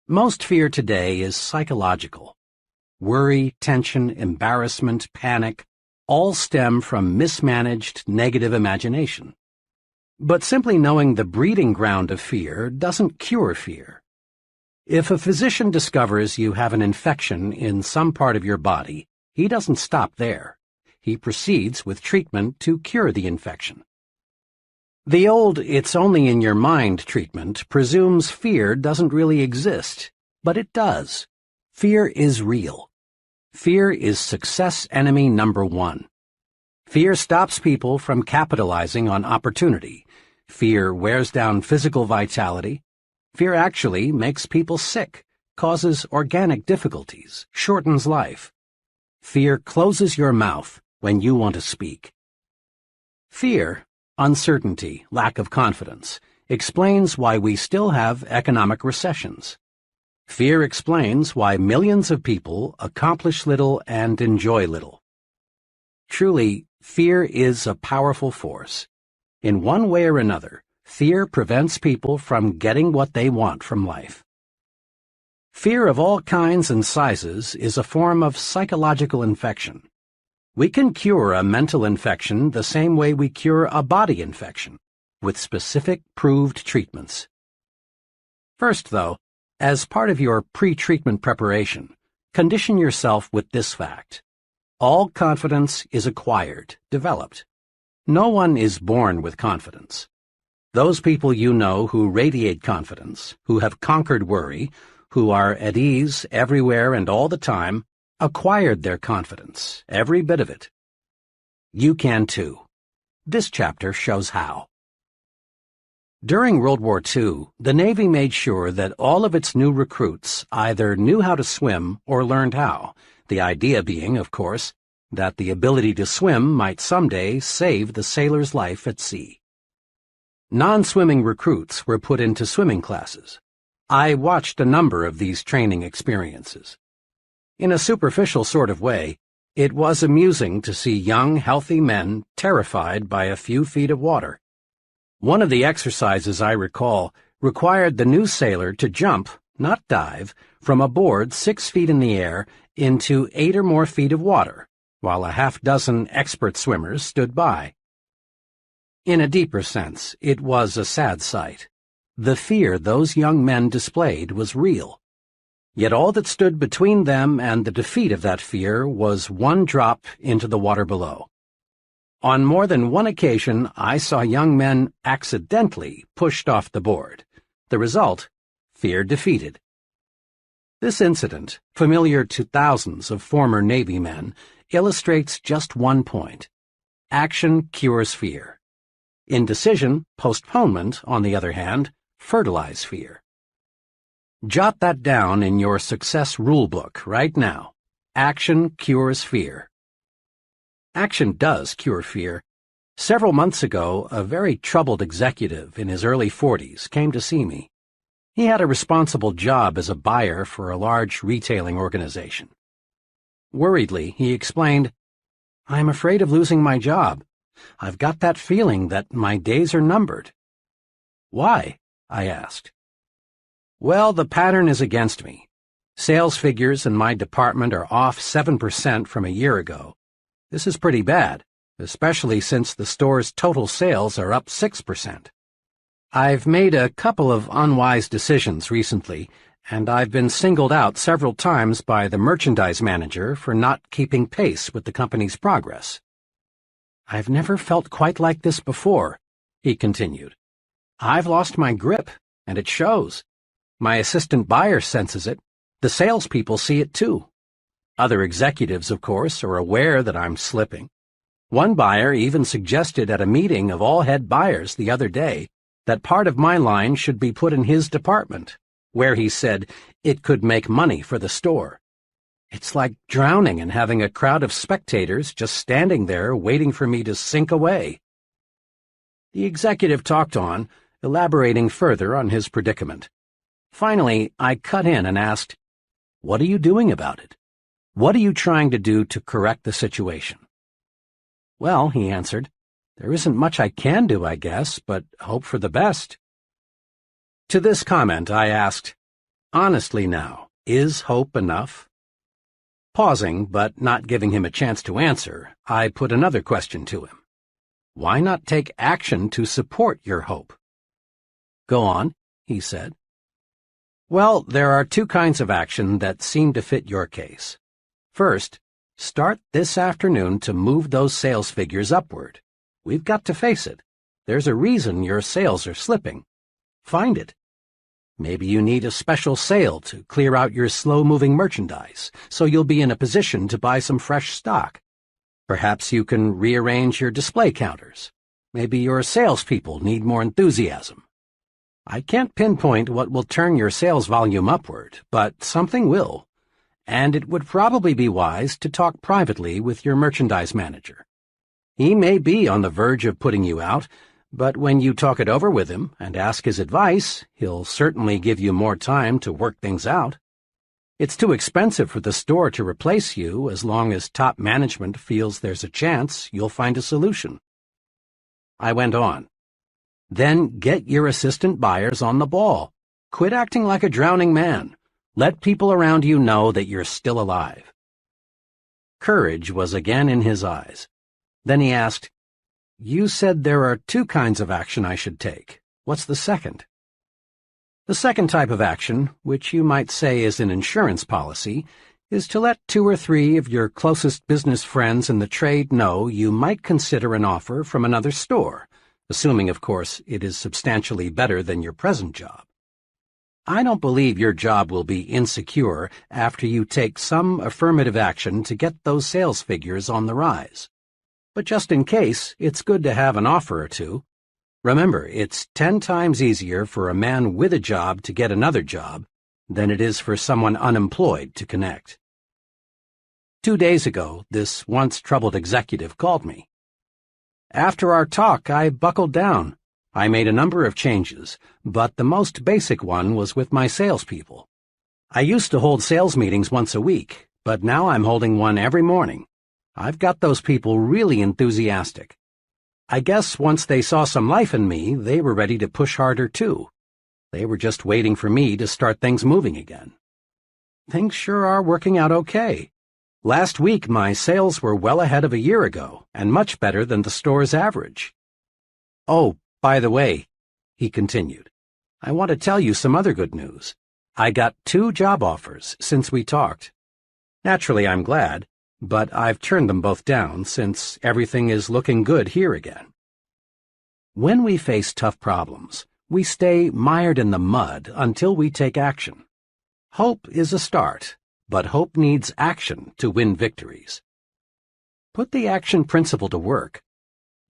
Most fear today is psychological. Worry, tension, embarrassment, panic all stem from mismanaged negative imagination. But simply knowing the breeding ground of fear doesn't cure fear. If a physician discovers you have an infection in some part of your body, he doesn't stop there. He proceeds with treatment to cure the infection. The old "it's only in your mind" treatment presumes fear doesn't really exist, but it does. Fear is real. Fear is success enemy number 1. Fear stops people from capitalizing on opportunity. Fear wears down physical vitality. Fear actually makes people sick, causes organic difficulties, shortens life. Fear closes your mouth when you want to speak. Fear, uncertainty, lack of confidence, explains why we still have economic recessions. Fear explains why millions of people accomplish little and enjoy little. Truly, fear is a powerful force. In one way or another, fear prevents people from getting what they want from life. Fear of all kinds and sizes is a form of psychological infection. We can cure a mental infection the same way we cure a body infection, with specific proved treatments. First, though, as part of your pre-treatment preparation, condition yourself with this fact. All confidence is acquired, developed. No one is born with confidence. Those people you know who radiate confidence, who have conquered worry, who are at ease everywhere and all the time, acquired their confidence, every bit of it. You can too. This chapter shows how. During World War II, the Navy made sure that all of its new recruits either knew how to swim or learned how, the idea being, of course, that the ability to swim might someday save the sailor's life at sea. Non-swimming recruits were put into swimming classes. I watched a number of these training experiences. In a superficial sort of way, it was amusing to see young, healthy men terrified by a few feet of water. One of the exercises I recall required the new sailor to jump, not dive, from a board 6 feet in the air into 8 or more feet of water, while a half-dozen expert swimmers stood by. In a deeper sense, it was a sad sight. The fear those young men displayed was real. Yet all that stood between them and the defeat of that fear was one drop into the water below. On more than one occasion, I saw young men accidentally pushed off the board. The result, fear defeated. This incident, familiar to thousands of former Navy men, illustrates just one point. Action cures fear. Indecision, postponement, on the other hand, fertilize fear. Jot that down in your success rulebook right now. Action cures fear. Action does cure fear. Several months ago, a very troubled executive in his early 40s came to see me. He had a responsible job as a buyer for a large retailing organization. Worriedly, he explained, "I'm afraid of losing my job. I've got that feeling that my days are numbered." "Why?" I asked. "Well, the pattern is against me. Sales figures in my department are off 7% from a year ago. This is pretty bad, especially since the store's total sales are up 6%. I've made a couple of unwise decisions recently, and I've been singled out several times by the merchandise manager for not keeping pace with the company's progress." "I've never felt quite like this before," he continued. "I've lost my grip, and it shows. My assistant buyer senses it. The salespeople see it too. Other executives, of course, are aware that I'm slipping. One buyer even suggested at a meeting of all head buyers the other day that part of my line should be put in his department, where he said it could make money for the store. It's like drowning and having a crowd of spectators just standing there waiting for me to sink away." The executive talked on, elaborating further on his predicament. Finally, I cut in and asked, "What are you doing about it? What are you trying to do to correct the situation?" "Well," he answered, "there isn't much I can do, I guess, but hope for the best." To this comment, I asked, "Honestly now, is hope enough?" Pausing, but not giving him a chance to answer, I put another question to him. "Why not take action to support your hope?" "Go on," he said. "Well, there are two kinds of action that seem to fit your case. First, start this afternoon to move those sales figures upward. We've got to face it. There's a reason your sales are slipping. Find it. Maybe you need a special sale to clear out your slow-moving merchandise, so you'll be in a position to buy some fresh stock. Perhaps you can rearrange your display counters. Maybe your salespeople need more enthusiasm. I can't pinpoint what will turn your sales volume upward, but something will. And it would probably be wise to talk privately with your merchandise manager. He may be on the verge of putting you out, but when you talk it over with him and ask his advice, he'll certainly give you more time to work things out. It's too expensive for the store to replace you as long as top management feels there's a chance you'll find a solution." I went on. "Then get your assistant buyers on the ball. Quit acting like a drowning man. Let people around you know that you're still alive." Courage was again in his eyes. Then he asked, "You said there are two kinds of action I should take. What's the second?" "The second type of action, which you might say is an insurance policy, is to let 2 or 3 of your closest business friends in the trade know you might consider an offer from another store, assuming, of course, it is substantially better than your present job. I don't believe your job will be insecure after you take some affirmative action to get those sales figures on the rise. But just in case, it's good to have an offer or two. Remember, it's 10 times easier for a man with a job to get another job than it is for someone unemployed to connect. 2 days ago, this once troubled executive called me. After our talk, I buckled down. I made a number of changes, but the most basic one was with my salespeople. I used to hold sales meetings once a week, but now I'm holding one every morning. I've got those people really enthusiastic. I guess once they saw some life in me, they were ready to push harder too. They were just waiting for me to start things moving again. Things sure are working out okay. Last week, my sales were well ahead of a year ago, and much better than the store's average. Oh, by the way, he continued, I want to tell you some other good news. I got 2 job offers since we talked. Naturally, I'm glad, but I've turned them both down since everything is looking good here again. When we face tough problems, we stay mired in the mud until we take action. Hope is a start, but hope needs action to win victories. Put the action principle to work.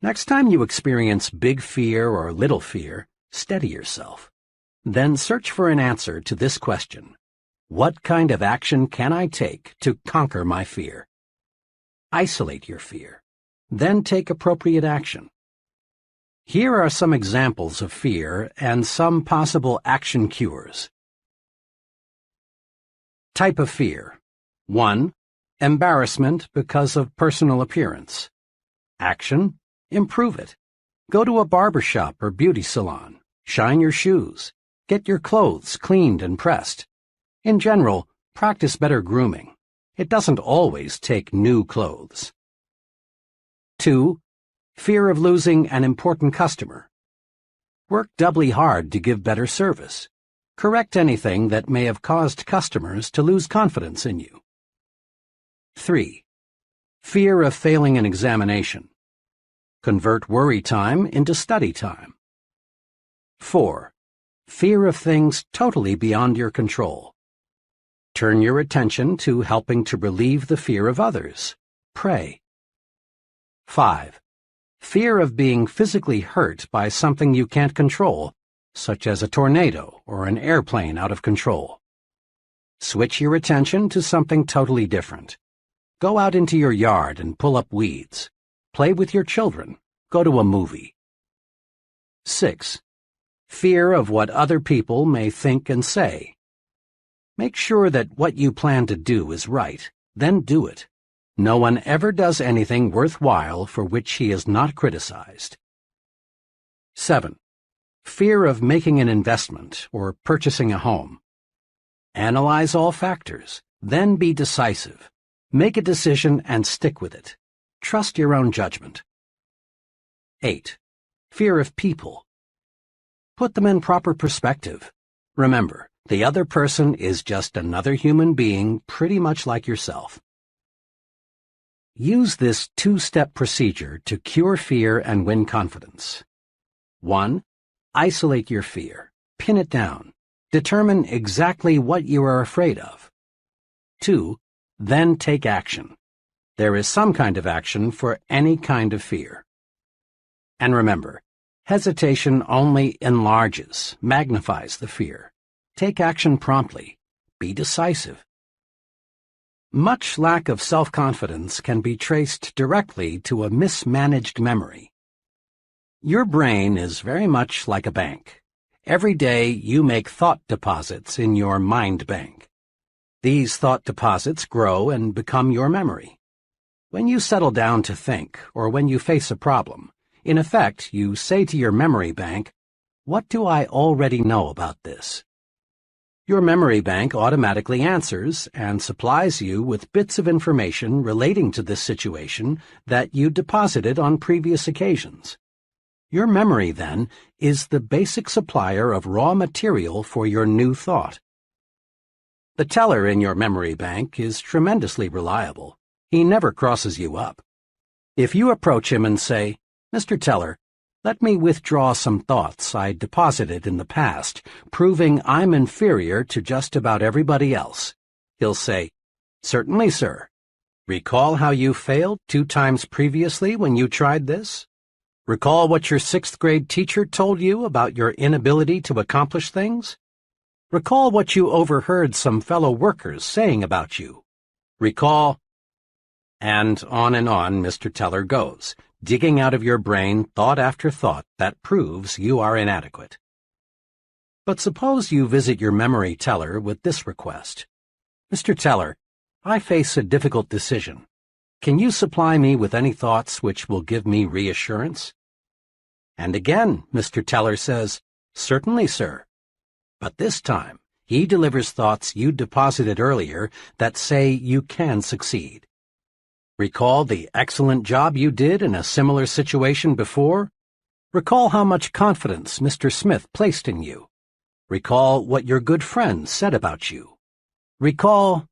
Next time you experience big fear or little fear, steady yourself. Then search for an answer to this question. What kind of action can I take to conquer my fear? Isolate your fear. Then take appropriate action. Here are some examples of fear and some possible action cures. Type of fear. 1. Embarrassment because of personal appearance. Action. Improve it. Go to a barber shop or beauty salon. Shine your shoes. Get your clothes cleaned and pressed. In general, practice better grooming. It doesn't always take new clothes. 2. Fear of losing an important customer. Work doubly hard to give better service. Correct anything that may have caused customers to lose confidence in you. 3. Fear of failing an examination. Convert worry time into study time. 4. Fear of things totally beyond your control. Turn your attention to helping to relieve the fear of others. Pray. 5. Fear of being physically hurt by something you can't control, such as a tornado or an airplane out of control. Switch your attention to something totally different. Go out into your yard and pull up weeds. Play with your children. Go to a movie. 6. Fear of what other people may think and say. Make sure that what you plan to do is right, then do it. No one ever does anything worthwhile for which he is not criticized. 7. Fear of making an investment or purchasing a home. Analyze all factors, then be decisive. Make a decision and stick with it. Trust your own judgment. 8. Fear of people. Put them in proper perspective. Remember, the other person is just another human being pretty much like yourself. Use this 2-step procedure to cure fear and win confidence. 1. Isolate your fear. Pin it down. Determine exactly what you are afraid of. 2. Then take action. There is some kind of action for any kind of fear. And remember, hesitation only enlarges, magnifies the fear. Take action promptly. Be decisive. Much lack of self-confidence can be traced directly to a mismanaged memory. Your brain is very much like a bank. Every day you make thought deposits in your mind bank. These thought deposits grow and become your memory. When you settle down to think, or when you face a problem, in effect, you say to your memory bank, "What do I already know about this?" Your memory bank automatically answers and supplies you with bits of information relating to this situation that you deposited on previous occasions. Your memory, then, is the basic supplier of raw material for your new thought. The teller in your memory bank is tremendously reliable. He never crosses you up. If you approach him and say, "Mr. Teller, Let me withdraw some thoughts I deposited in the past, proving I'm inferior to just about everybody else. He'll say, "Certainly, sir. Recall how you failed 2 times previously when you tried this? Recall what your 6th grade teacher told you about your inability to accomplish things? Recall what you overheard some fellow workers saying about you. Recall—" And on Mr. Teller goes, digging out of your brain thought after thought that proves you are inadequate. But suppose you visit your memory teller with this request. "Mr. Teller, I face a difficult decision. Can you supply me with any thoughts which will give me reassurance?" And again, Mr. Teller says, "Certainly, sir." But this time, he delivers thoughts you deposited earlier that say you can succeed. Recall the excellent job you did in a similar situation before? Recall how much confidence Mr. Smith placed in you. Recall what your good friends said about you. Recall—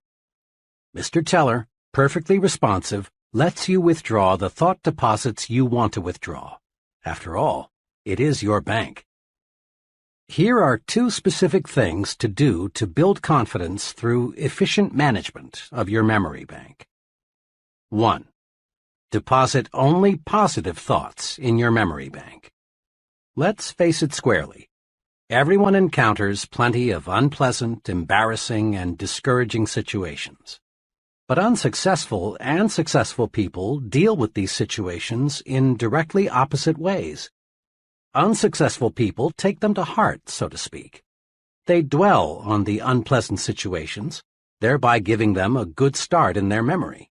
Mr. Teller, perfectly responsive, lets you withdraw the thought deposits you want to withdraw. After all, it is your bank. Here are 2 specific things to do to build confidence through efficient management of your memory bank. 1. Deposit only positive thoughts in your memory bank. Let's face it squarely. Everyone encounters plenty of unpleasant, embarrassing, and discouraging situations. But unsuccessful and successful people deal with these situations in directly opposite ways. Unsuccessful people take them to heart, so to speak. They dwell on the unpleasant situations, thereby giving them a good start in their memory.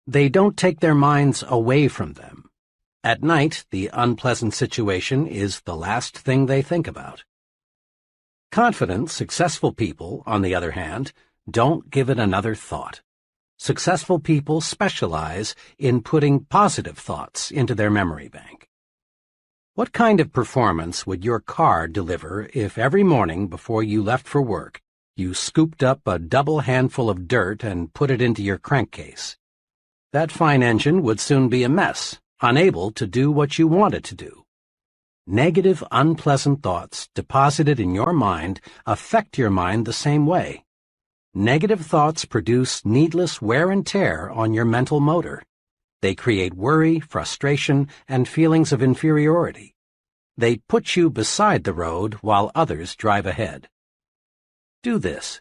They don't take their minds away from them. At night, the unpleasant situation is the last thing they think about. Confident, successful people, on the other hand, don't give it another thought. Successful people specialize in putting positive thoughts into their memory bank. What kind of performance would your car deliver if every morning before you left for work, you scooped up a double handful of dirt and put it into your crankcase? That fine engine would soon be a mess, unable to do what you want it to do. Negative, unpleasant thoughts deposited in your mind affect your mind the same way. Negative thoughts produce needless wear and tear on your mental motor. They create worry, frustration, and feelings of inferiority. They put you beside the road while others drive ahead. Do this.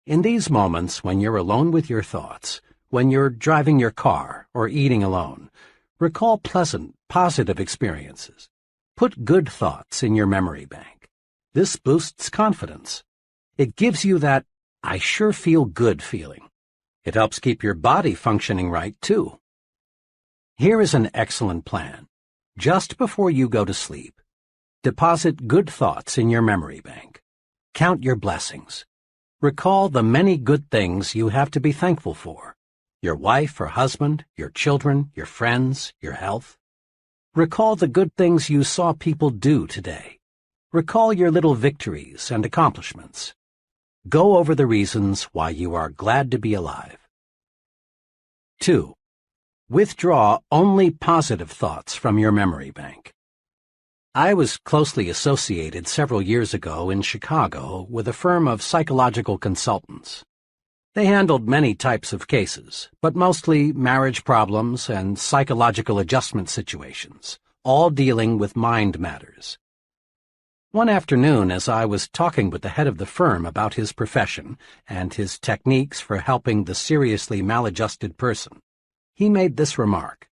In these moments when you're alone with your thoughts, when you're driving your car or eating alone, recall pleasant, positive experiences. Put good thoughts in your memory bank. This boosts confidence. It gives you that "I sure feel good" feeling. It helps keep your body functioning right, too. Here is an excellent plan. Just before you go to sleep, deposit good thoughts in your memory bank. Count your blessings. Recall the many good things you have to be thankful for. Your wife or husband, your children, your friends, your health. Recall the good things you saw people do today. Recall your little victories and accomplishments. Go over the reasons why you are glad to be alive. 2. Withdraw only positive thoughts from your memory bank. I was closely associated several years ago in Chicago with a firm of psychological consultants. They handled many types of cases, but mostly marriage problems and psychological adjustment situations, all dealing with mind matters. One afternoon, as I was talking with the head of the firm about his profession and his techniques for helping the seriously maladjusted person, he made this remark: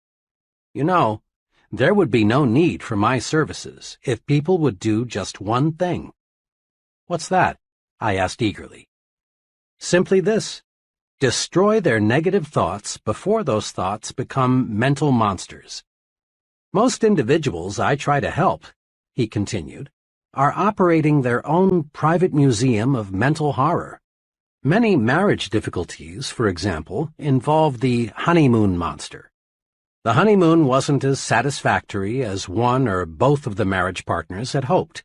"You know, there would be no need for my services if people would do just one thing." "What's that?" I asked eagerly. "Simply this: destroy their negative thoughts before those thoughts become mental monsters. Most individuals I try to help," he continued, "are operating their own private museum of mental horror. Many marriage difficulties, for example, involve the honeymoon monster. The honeymoon wasn't as satisfactory as one or both of the marriage partners had hoped,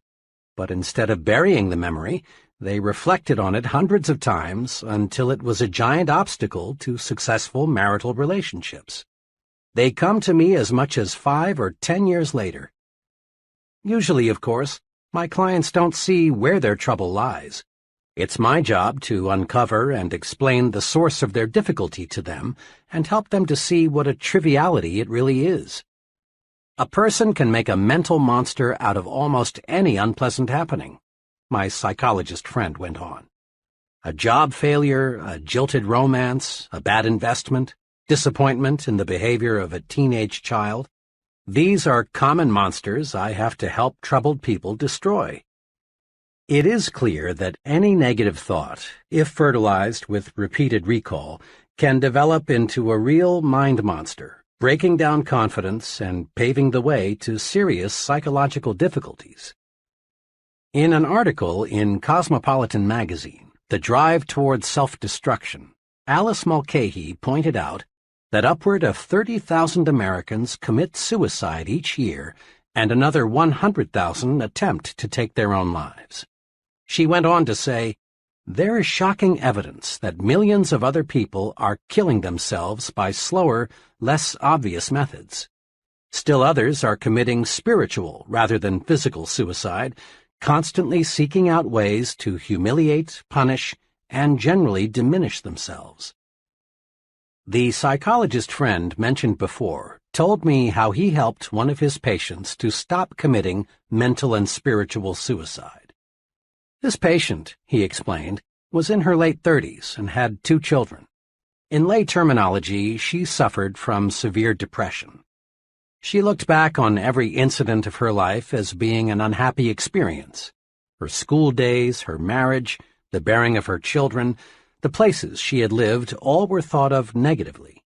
but instead of burying the memory, they reflected on it hundreds of times until it was a giant obstacle to successful marital relationships. They come to me as much as 5 or 10 years later. Usually, of course, my clients don't see where their trouble lies. It's my job to uncover and explain the source of their difficulty to them and help them to see what a triviality it really is. A person can make a mental monster out of almost any unpleasant happening, my psychologist friend went on. A job failure, a jilted romance, a bad investment, disappointment in the behavior of a teenage child. These are common monsters I have to help troubled people destroy. It is clear that any negative thought, if fertilized with repeated recall, can develop into a real mind monster, breaking down confidence and paving the way to serious psychological difficulties. In an article in Cosmopolitan magazine, The Drive Toward Self-Destruction, Alice Mulcahy pointed out that upward of 30,000 Americans commit suicide each year and another 100,000 attempt to take their own lives. She went on to say, "There is shocking evidence that millions of other people are killing themselves by slower, less obvious methods. Still others are committing spiritual rather than physical suicide, constantly seeking out ways to humiliate, punish, and generally diminish themselves." The psychologist friend mentioned before told me how he helped one of his patients to stop committing mental and spiritual suicide. This patient, he explained, was in her late 30s and had 2 children. In lay terminology, she suffered from severe depression. She looked back on every incident of her life as being an unhappy experience. Her school days, her marriage, the bearing of her children, the places she had lived, all were thought of negatively.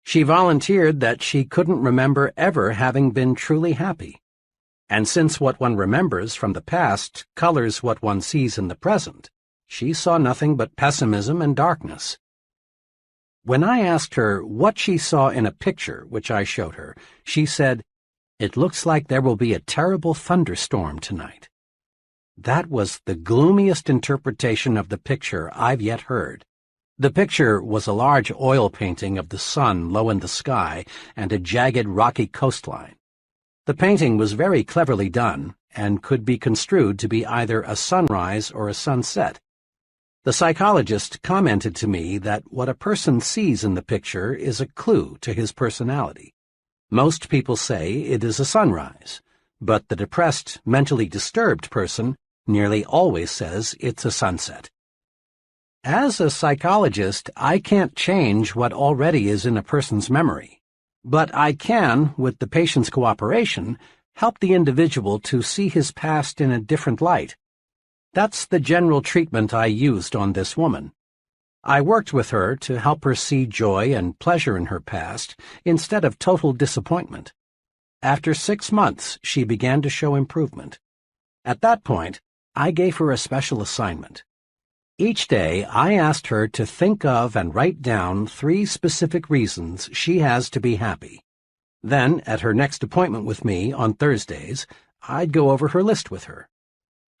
She volunteered that she couldn't remember ever having been truly happy. And since what one remembers from the past colors what one sees in the present, she saw nothing but pessimism and darkness. When I asked her what she saw in a picture which I showed her, she said, "It looks like there will be a terrible thunderstorm tonight." That was the gloomiest interpretation of the picture I've yet heard. The picture was a large oil painting of the sun low in the sky and a jagged rocky coastline. The painting was very cleverly done and could be construed to be either a sunrise or a sunset. The psychologist commented to me that what a person sees in the picture is a clue to his personality. Most people say it is a sunrise, but the depressed, mentally disturbed person nearly always says it's a sunset. As a psychologist, I can't change what already is in a person's memory, but I can, with the patient's cooperation, help the individual to see his past in a different light. That's the general treatment I used on this woman. I worked with her to help her see joy and pleasure in her past instead of total disappointment. After 6 months, she began to show improvement. At that point, I gave her a special assignment. Each day, I asked her to think of and write down 3 specific reasons she has to be happy. Then, at her next appointment with me on Thursdays, I'd go over her list with her.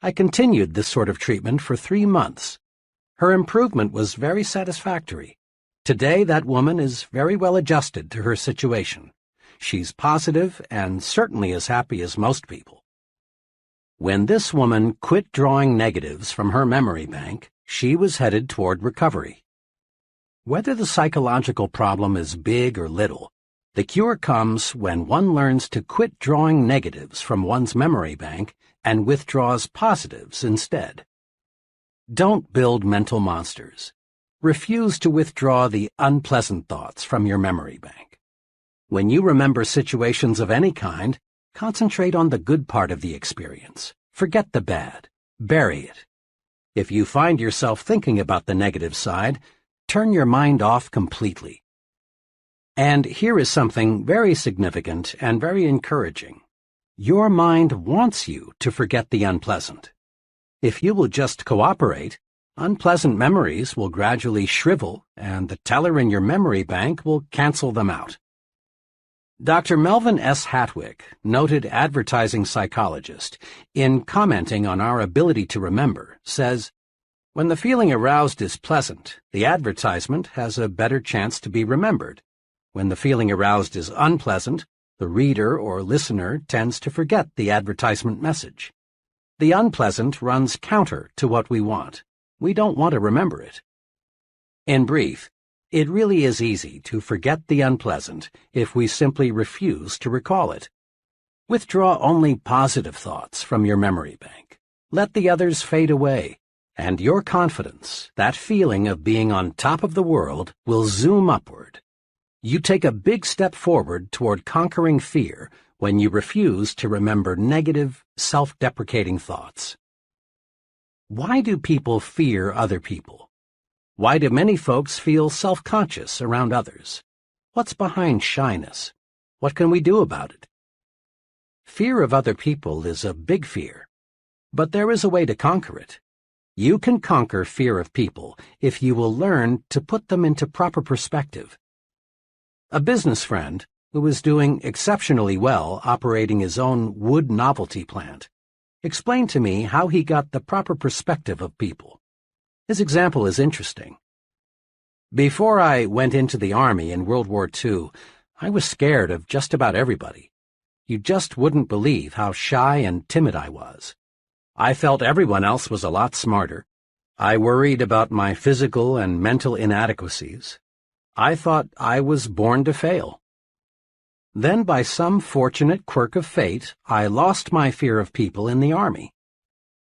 I continued this sort of treatment for 3 months. Her improvement was very satisfactory. Today, that woman is very well adjusted to her situation. She's positive and certainly as happy as most people. When this woman quit drawing negatives from her memory bank, she was headed toward recovery. Whether the psychological problem is big or little, the cure comes when one learns to quit drawing negatives from one's memory bank and withdraws positives instead. Don't build mental monsters. Refuse to withdraw the unpleasant thoughts from your memory bank. When you remember situations of any kind, concentrate on the good part of the experience. Forget the bad. Bury it. If you find yourself thinking about the negative side, turn your mind off completely. And here is something very significant and very encouraging. Your mind wants you to forget the unpleasant. If you will just cooperate, unpleasant memories will gradually shrivel and the teller in your memory bank will cancel them out. Dr. Melvin S. Hatwick, noted advertising psychologist, in commenting on our ability to remember, says, "When the feeling aroused is pleasant, the advertisement has a better chance to be remembered. When the feeling aroused is unpleasant, The reader or listener tends to forget the advertisement message. The unpleasant runs counter to what we want. We don't want to remember it. In brief, it really is easy to forget the unpleasant if we simply refuse to recall it. Withdraw only positive thoughts from your memory bank. Let the others fade away, and your confidence, that feeling of being on top of the world, will zoom upward. You take a big step forward toward conquering fear when you refuse to remember negative, self-deprecating thoughts. Why do people fear other people? Why do many folks feel self-conscious around others? What's behind shyness? What can we do about it? Fear of other people is a big fear, but there is a way to conquer it. You can conquer fear of people if you will learn to put them into proper perspective. A business friend, who was doing exceptionally well operating his own wood novelty plant, explained to me how he got the proper perspective of people. His example is interesting. Before I went into the Army in World War II, I was scared of just about everybody. You just wouldn't believe how shy and timid I was. I felt everyone else was a lot smarter. I worried about my physical and mental inadequacies. I thought I was born to fail. Then, by some fortunate quirk of fate, I lost my fear of people in the Army.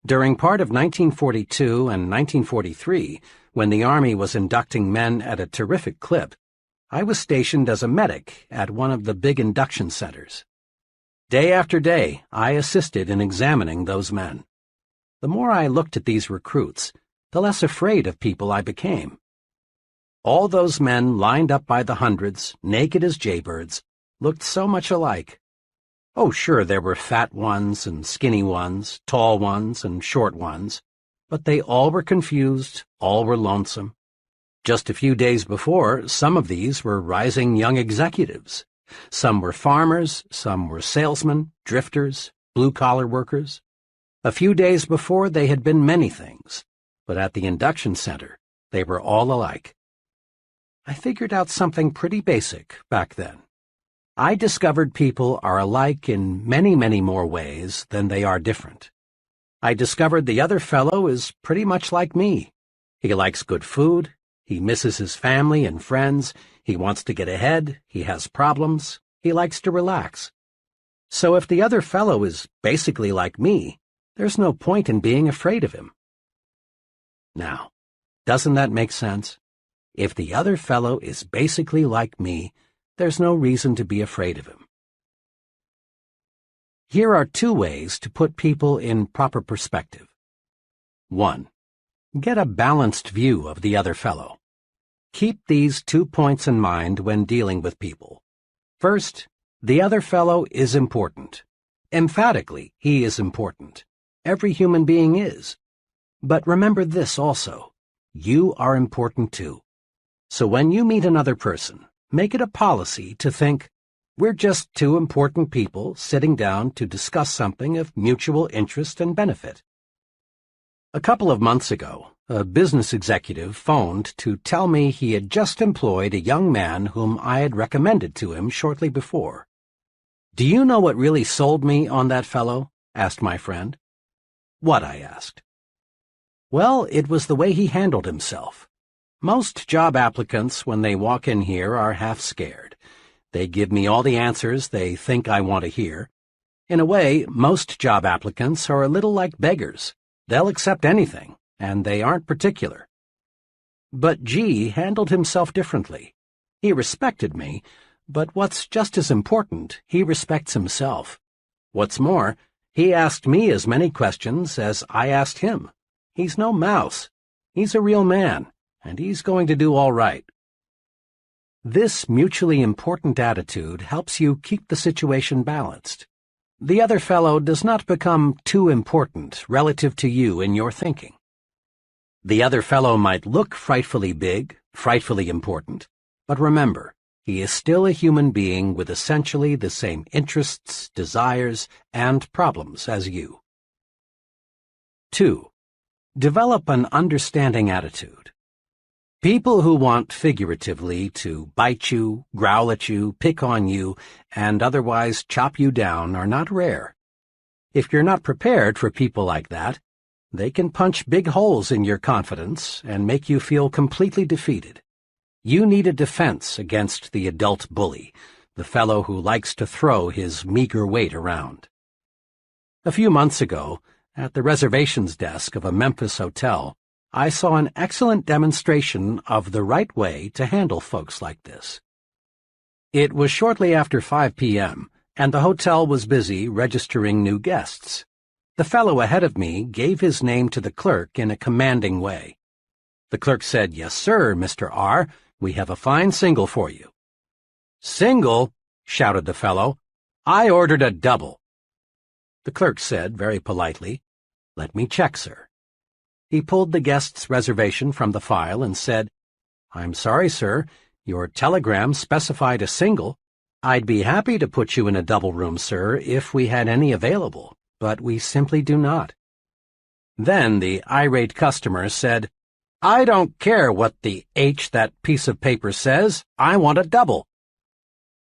During part of 1942 and 1943, when the Army was inducting men at a terrific clip, I was stationed as a medic at one of the big induction centers. Day after day, I assisted in examining those men. The more I looked at these recruits, the less afraid of people I became. All those men lined up by the hundreds, naked as jaybirds, looked so much alike. Oh, sure, there were fat ones and skinny ones, tall ones and short ones, but they all were confused, all were lonesome. Just a few days before, some of these were rising young executives. Some were farmers, some were salesmen, drifters, blue-collar workers. A few days before, they had been many things, but at the induction center, they were all alike. I figured out something pretty basic back then. I discovered people are alike in many, many more ways than they are different. I discovered the other fellow is pretty much like me. He likes good food, he misses his family and friends, he wants to get ahead, he has problems, he likes to relax. So if the other fellow is basically like me, there's no point in being afraid of him. Now, doesn't that make sense? If the other fellow is basically like me, there's no reason to be afraid of him. Here are 2 ways to put people in proper perspective. 1. Get a balanced view of the other fellow. Keep these 2 points in mind when dealing with people. First, the other fellow is important. Emphatically, he is important. Every human being is. But remember this also. You are important too. So when you meet another person, make it a policy to think, we're just 2 important people sitting down to discuss something of mutual interest and benefit. A couple of months ago, a business executive phoned to tell me he had just employed a young man whom I had recommended to him shortly before. Do you know what really sold me on that fellow? Asked my friend. What? I asked. Well, it was the way he handled himself. Most job applicants, when they walk in here, are half scared. They give me all the answers they think I want to hear. In a way, most job applicants are a little like beggars. They'll accept anything, and they aren't particular. But G handled himself differently. He respected me, but what's just as important, he respects himself. What's more, he asked me as many questions as I asked him. He's no mouse. He's a real man. And he's going to do all right. This mutually important attitude helps you keep the situation balanced. The other fellow does not become too important relative to you in your thinking. The other fellow might look frightfully big, frightfully important, but remember, he is still a human being with essentially the same interests, desires, and problems as you. 2. Develop an understanding attitude. People who want figuratively to bite you, growl at you, pick on you, and otherwise chop you down are not rare. If you're not prepared for people like that, they can punch big holes in your confidence and make you feel completely defeated. You need a defense against the adult bully, the fellow who likes to throw his meager weight around. A few months ago, at the reservations desk of a Memphis hotel, I saw an excellent demonstration of the right way to handle folks like this. It was shortly after 5 p.m., and the hotel was busy registering new guests. The fellow ahead of me gave his name to the clerk in a commanding way. The clerk said, "Yes, sir, Mr. R., we have a fine single for you." "Single?" shouted the fellow. "I ordered a double." The clerk said, very politely, "Let me check, sir." He pulled the guest's reservation from the file and said, "I'm sorry, sir, your telegram specified a single. I'd be happy to put you in a double room, sir, if we had any available, but we simply do not." Then the irate customer said, "I don't care what the H that piece of paper says, I want a double."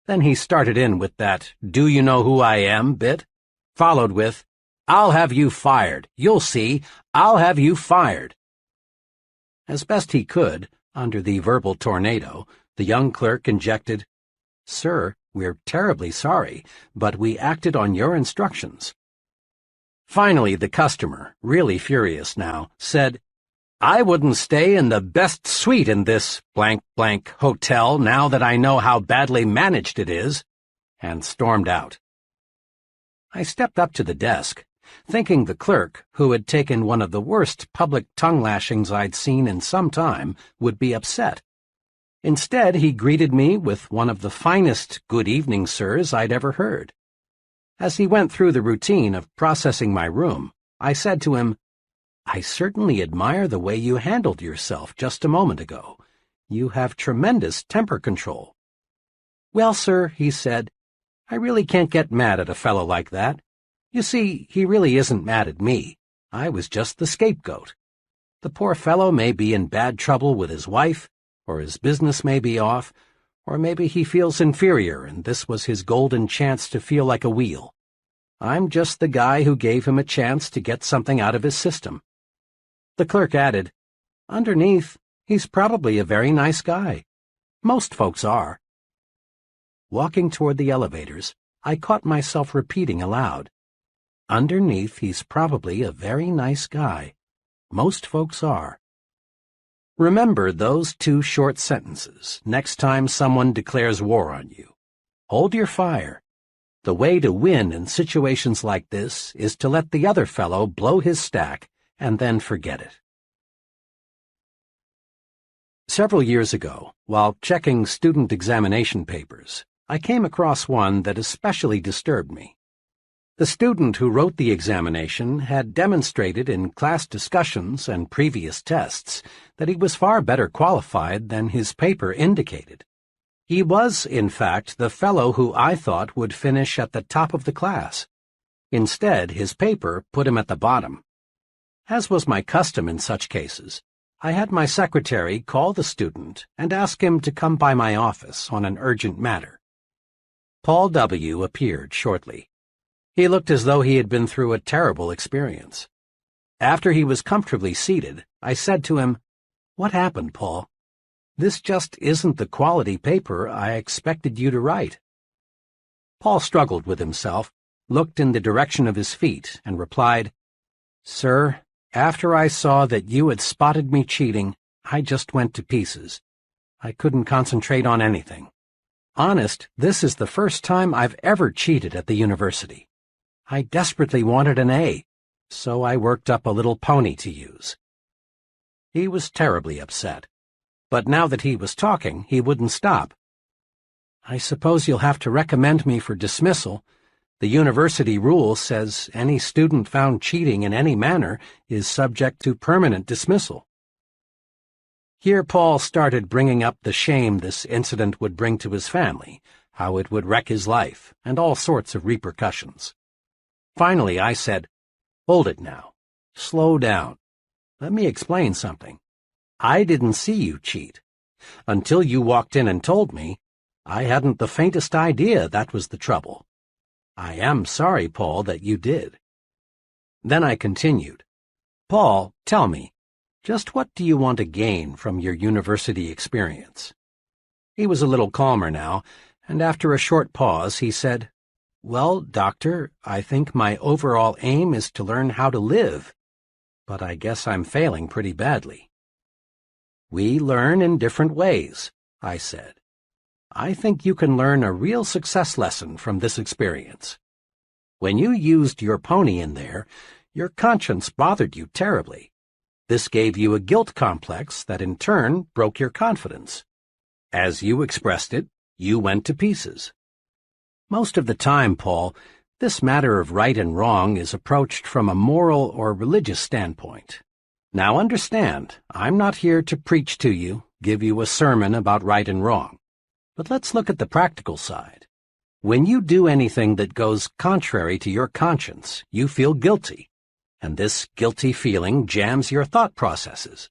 Then he started in with that "do you know who I am" bit, followed with, "I'll have you fired. You'll see. I'll have you fired." As best he could, under the verbal tornado, the young clerk injected, "Sir, we're terribly sorry, but we acted on your instructions." Finally, the customer, really furious now, said, "I wouldn't stay in the best suite in this blank hotel now that I know how badly managed it is," and stormed out. I stepped up to the desk, thinking the clerk, who had taken one of the worst public tongue-lashings I'd seen in some time, would be upset. Instead, he greeted me with one of the finest "good evening, sirs" I'd ever heard. As he went through the routine of processing my room, I said to him, "I certainly admire the way you handled yourself just a moment ago. You have tremendous temper control." "Well, sir," he said, "I really can't get mad at a fellow like that. You see, he really isn't mad at me. I was just the scapegoat. The poor fellow may be in bad trouble with his wife, or his business may be off, or maybe he feels inferior and this was his golden chance to feel like a wheel. I'm just the guy who gave him a chance to get something out of his system." The clerk added, "Underneath, he's probably a very nice guy. Most folks are." Walking toward the elevators, I caught myself repeating aloud, "Underneath, he's probably a very nice guy. Most folks are." Remember those 2 short sentences next time someone declares war on you. Hold your fire. The way to win in situations like this is to let the other fellow blow his stack and then forget it. Several years ago, while checking student examination papers, I came across one that especially disturbed me. The student who wrote the examination had demonstrated in class discussions and previous tests that he was far better qualified than his paper indicated. He was, in fact, the fellow who I thought would finish at the top of the class. Instead, his paper put him at the bottom. As was my custom in such cases, I had my secretary call the student and ask him to come by my office on an urgent matter. Paul W. appeared shortly. He looked as though he had been through a terrible experience. After he was comfortably seated, I said to him, "What happened, Paul? This just isn't the quality paper I expected you to write." Paul struggled with himself, looked in the direction of his feet, and replied, "Sir, after I saw that you had spotted me cheating, I just went to pieces. I couldn't concentrate on anything. Honest, this is the first time I've ever cheated at the university. I desperately wanted an A, so I worked up a little pony to use." He was terribly upset, but now that he was talking, he wouldn't stop. "I suppose you'll have to recommend me for dismissal. The university rule says any student found cheating in any manner is subject to permanent dismissal." Here Paul started bringing up the shame this incident would bring to his family, how it would wreck his life, and all sorts of repercussions. Finally, I said, "Hold it now. Slow down. Let me explain something. I didn't see you cheat. Until you walked in and told me, I hadn't the faintest idea that was the trouble. I am sorry, Paul, that you did." Then I continued, "Paul, tell me, just what do you want to gain from your university experience?" He was a little calmer now, and after a short pause he said, "Well, Doctor, I think my overall aim is to learn how to live, but I guess I'm failing pretty badly." "We learn in different ways," I said. "I think you can learn a real success lesson from this experience. When you used your pony in there, your conscience bothered you terribly. This gave you a guilt complex that in turn broke your confidence. As you expressed it, you went to pieces. Most of the time, Paul, this matter of right and wrong is approached from a moral or religious standpoint. Now understand, I'm not here to preach to you, give you a sermon about right and wrong. But let's look at the practical side. When you do anything that goes contrary to your conscience, you feel guilty, and this guilty feeling jams your thought processes.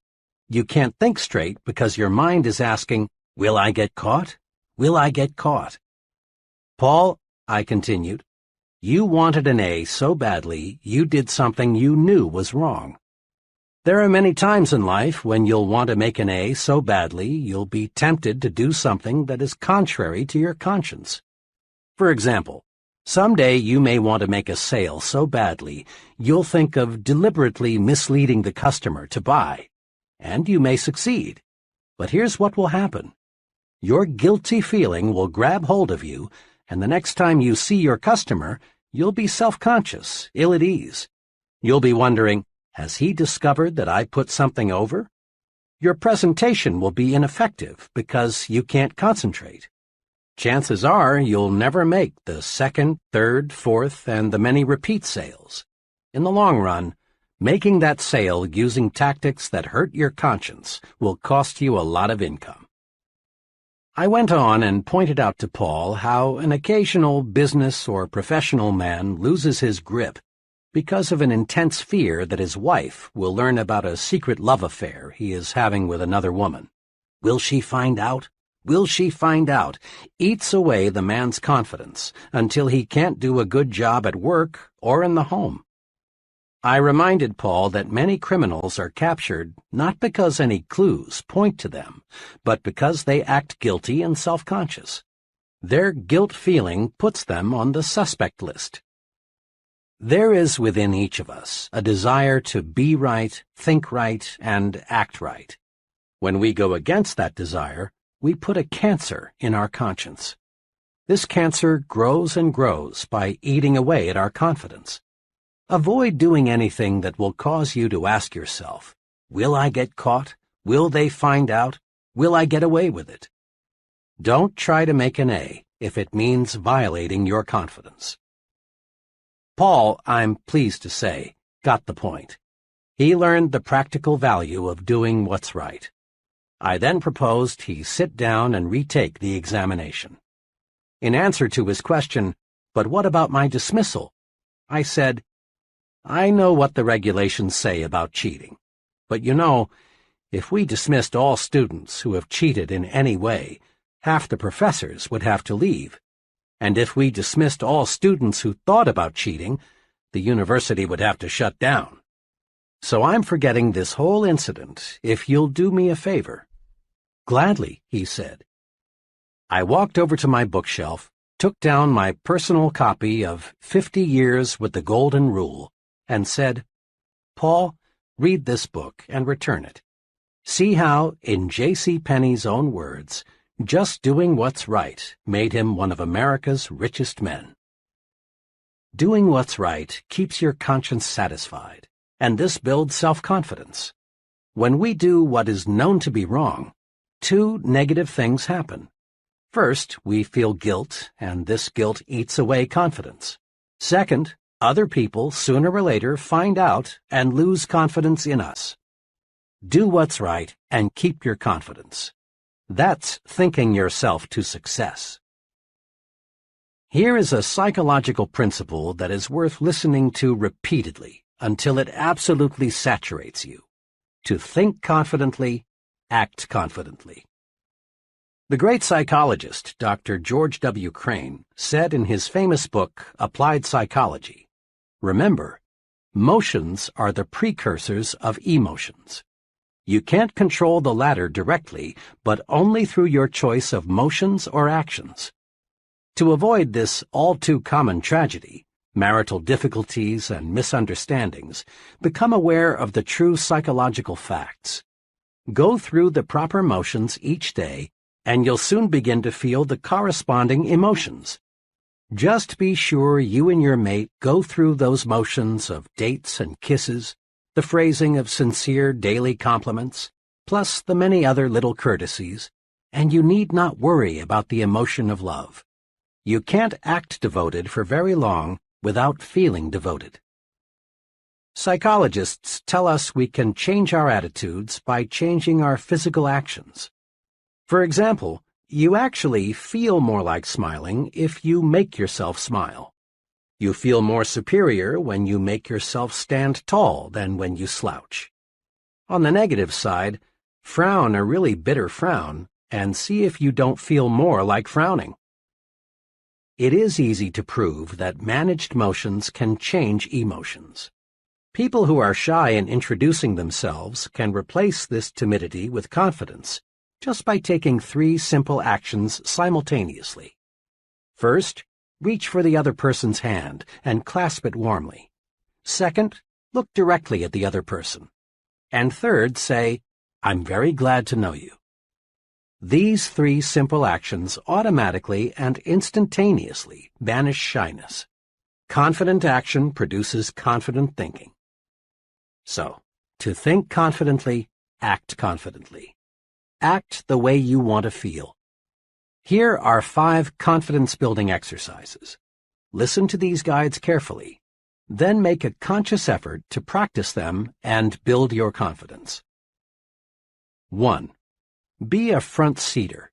You can't think straight because your mind is asking, "Will I get caught? Will I get caught?" "Paul," I continued, "you wanted an A so badly you did something you knew was wrong. There are many times in life when you'll want to make an A so badly you'll be tempted to do something that is contrary to your conscience. For example, someday you may want to make a sale so badly you'll think of deliberately misleading the customer to buy, and you may succeed. But here's what will happen. Your guilty feeling will grab hold of you, and the next time you see your customer, you'll be self-conscious, ill at ease. You'll be wondering, has he discovered that I put something over? Your presentation will be ineffective because you can't concentrate. Chances are you'll never make the second, third, fourth, and the many repeat sales. In the long run, making that sale using tactics that hurt your conscience will cost you a lot of income." I went on and pointed out to Paul how an occasional business or professional man loses his grip because of an intense fear that his wife will learn about a secret love affair he is having with another woman. Will she find out? Will she find out? Eats away the man's confidence until he can't do a good job at work or in the home. I reminded Paul that many criminals are captured not because any clues point to them, but because they act guilty and self-conscious. Their guilt feeling puts them on the suspect list. There is within each of us a desire to be right, think right, and act right. When we go against that desire, we put a cancer in our conscience. This cancer grows and grows by eating away at our confidence. Avoid doing anything that will cause you to ask yourself, "Will I get caught? Will they find out? Will I get away with it?" Don't try to make an A if it means violating your confidence. Paul, I'm pleased to say, got the point. He learned the practical value of doing what's right. I then proposed he sit down and retake the examination. In answer to his question, "But what about my dismissal?" I said, "I know what the regulations say about cheating, but you know, if we dismissed all students who have cheated in any way, half the professors would have to leave. And if we dismissed all students who thought about cheating, the university would have to shut down. So I'm forgetting this whole incident if you'll do me a favor." "Gladly," he said. I walked over to my bookshelf, took down my personal copy of 50 Years with the Golden Rule, and said, "Paul, read this book and return it. See how, in J.C. Penney's own words, just doing what's right made him one of America's richest men." Doing what's right keeps your conscience satisfied, and this builds self-confidence. When we do what is known to be wrong, two negative things happen. First, we feel guilt, and this guilt eats away confidence. Second, other people sooner or later find out and lose confidence in us. Do what's right and keep your confidence. That's thinking yourself to success. Here is a psychological principle that is worth listening to repeatedly until it absolutely saturates you. To think confidently, act confidently. The great psychologist, Dr. George W. Crane, said in his famous book, Applied Psychology, "Remember, motions are the precursors of emotions. You can't control the latter directly, but only through your choice of motions or actions. To avoid this all-too-common tragedy, marital difficulties and misunderstandings, become aware of the true psychological facts. Go through the proper motions each day, and you'll soon begin to feel the corresponding emotions. Just be sure you and your mate go through those motions of dates and kisses, the phrasing of sincere daily compliments, plus the many other little courtesies, and you need not worry about the emotion of love. You can't act devoted for very long without feeling devoted." Psychologists tell us we can change our attitudes by changing our physical actions. For example, you actually feel more like smiling if you make yourself smile. You feel more superior when you make yourself stand tall than when you slouch. On the negative side, frown a really bitter frown and see if you don't feel more like frowning. It is easy to prove that managed motions can change emotions. People who are shy in introducing themselves can replace this timidity with confidence just by taking 3 simple actions simultaneously. First, reach for the other person's hand and clasp it warmly. Second, look directly at the other person. And third, say, "I'm very glad to know you." These 3 simple actions automatically and instantaneously banish shyness. Confident action produces confident thinking. So, to think confidently, act confidently. Act the way you want to feel. Here are 5 confidence-building exercises. Listen to these guides carefully, then make a conscious effort to practice them and build your confidence. 1. Be a front-seater.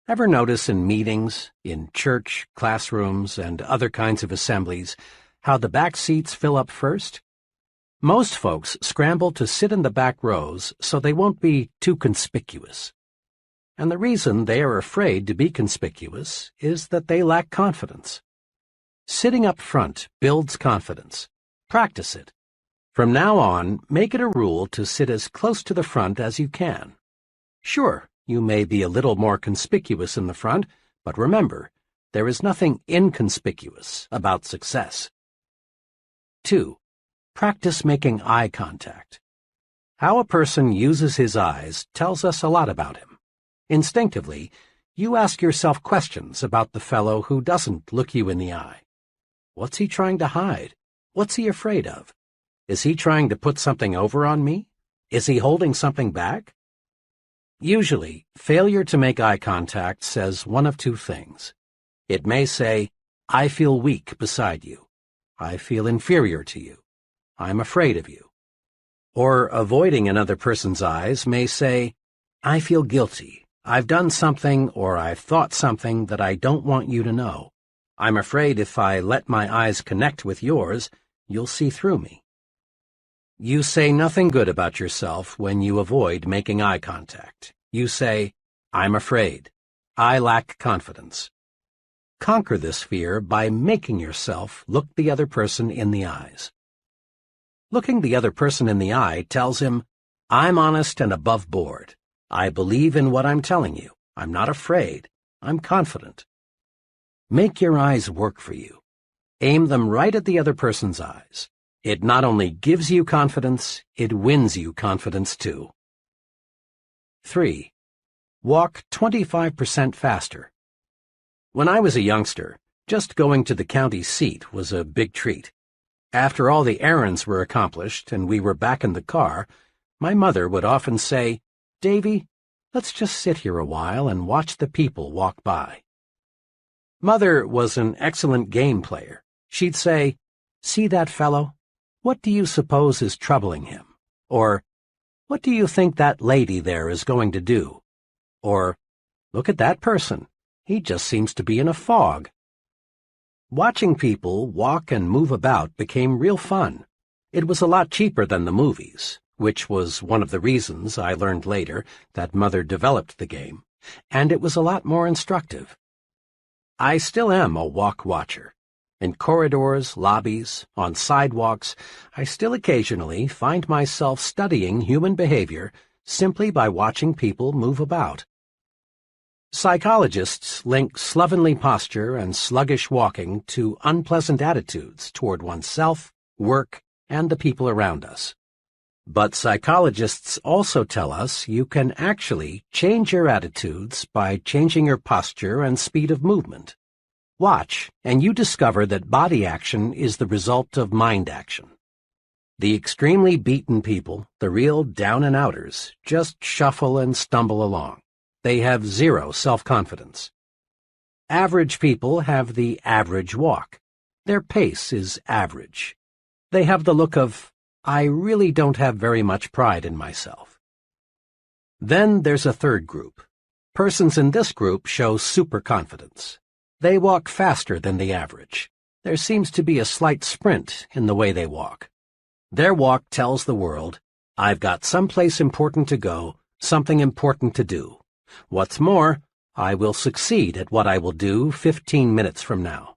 Ever notice in meetings, in church, classrooms, and other kinds of assemblies, how the back seats fill up first? Most folks scramble to sit in the back rows so they won't be too conspicuous. And the reason they are afraid to be conspicuous is that they lack confidence. Sitting up front builds confidence. Practice it. From now on, make it a rule to sit as close to the front as you can. Sure, you may be a little more conspicuous in the front, but remember, there is nothing inconspicuous about success. 2. Practice making eye contact. How a person uses his eyes tells us a lot about him. Instinctively, you ask yourself questions about the fellow who doesn't look you in the eye. What's he trying to hide? What's he afraid of? Is he trying to put something over on me? Is he holding something back? Usually, failure to make eye contact says one of 2 things. It may say, "I feel weak beside you. I feel inferior to you. I'm afraid of you." Or avoiding another person's eyes may say, "I feel guilty. I've done something or I've thought something that I don't want you to know. I'm afraid if I let my eyes connect with yours, you'll see through me." You say nothing good about yourself when you avoid making eye contact. You say, "I'm afraid. I lack confidence." Conquer this fear by making yourself look the other person in the eyes. Looking the other person in the eye tells him, "I'm honest and above board. I believe in what I'm telling you. I'm not afraid. I'm confident." Make your eyes work for you. Aim them right at the other person's eyes. It not only gives you confidence, it wins you confidence too. 3. Walk 25% faster. When I was a youngster, just going to the county seat was a big treat. After all the errands were accomplished and we were back in the car, my mother would often say, "Davy, let's just sit here a while and watch the people walk by." Mother was an excellent game player. She'd say, "See that fellow? What do you suppose is troubling him?" Or, "What do you think that lady there is going to do?" Or, "Look at that person. He just seems to be in a fog." Watching people walk and move about became real fun. It was a lot cheaper than the movies, which was one of the reasons I learned later that Mother developed the game, and it was a lot more instructive. I still am a walk watcher. In corridors, lobbies, on sidewalks, I still occasionally find myself studying human behavior simply by watching people move about. Psychologists link slovenly posture and sluggish walking to unpleasant attitudes toward oneself, work, and the people around us. But psychologists also tell us you can actually change your attitudes by changing your posture and speed of movement. Watch, and you discover that body action is the result of mind action. The extremely beaten people, the real down-and-outers, just shuffle and stumble along. They have zero self-confidence. Average people have the average walk. Their pace is average. They have the look of, I really don't have very much pride in myself. Then there's a third group. Persons in this group show superconfidence. They walk faster than the average. There seems to be a slight sprint in the way they walk. Their walk tells the world, I've got someplace important to go, something important to do. What's more, I will succeed at what I will do 15 minutes from now.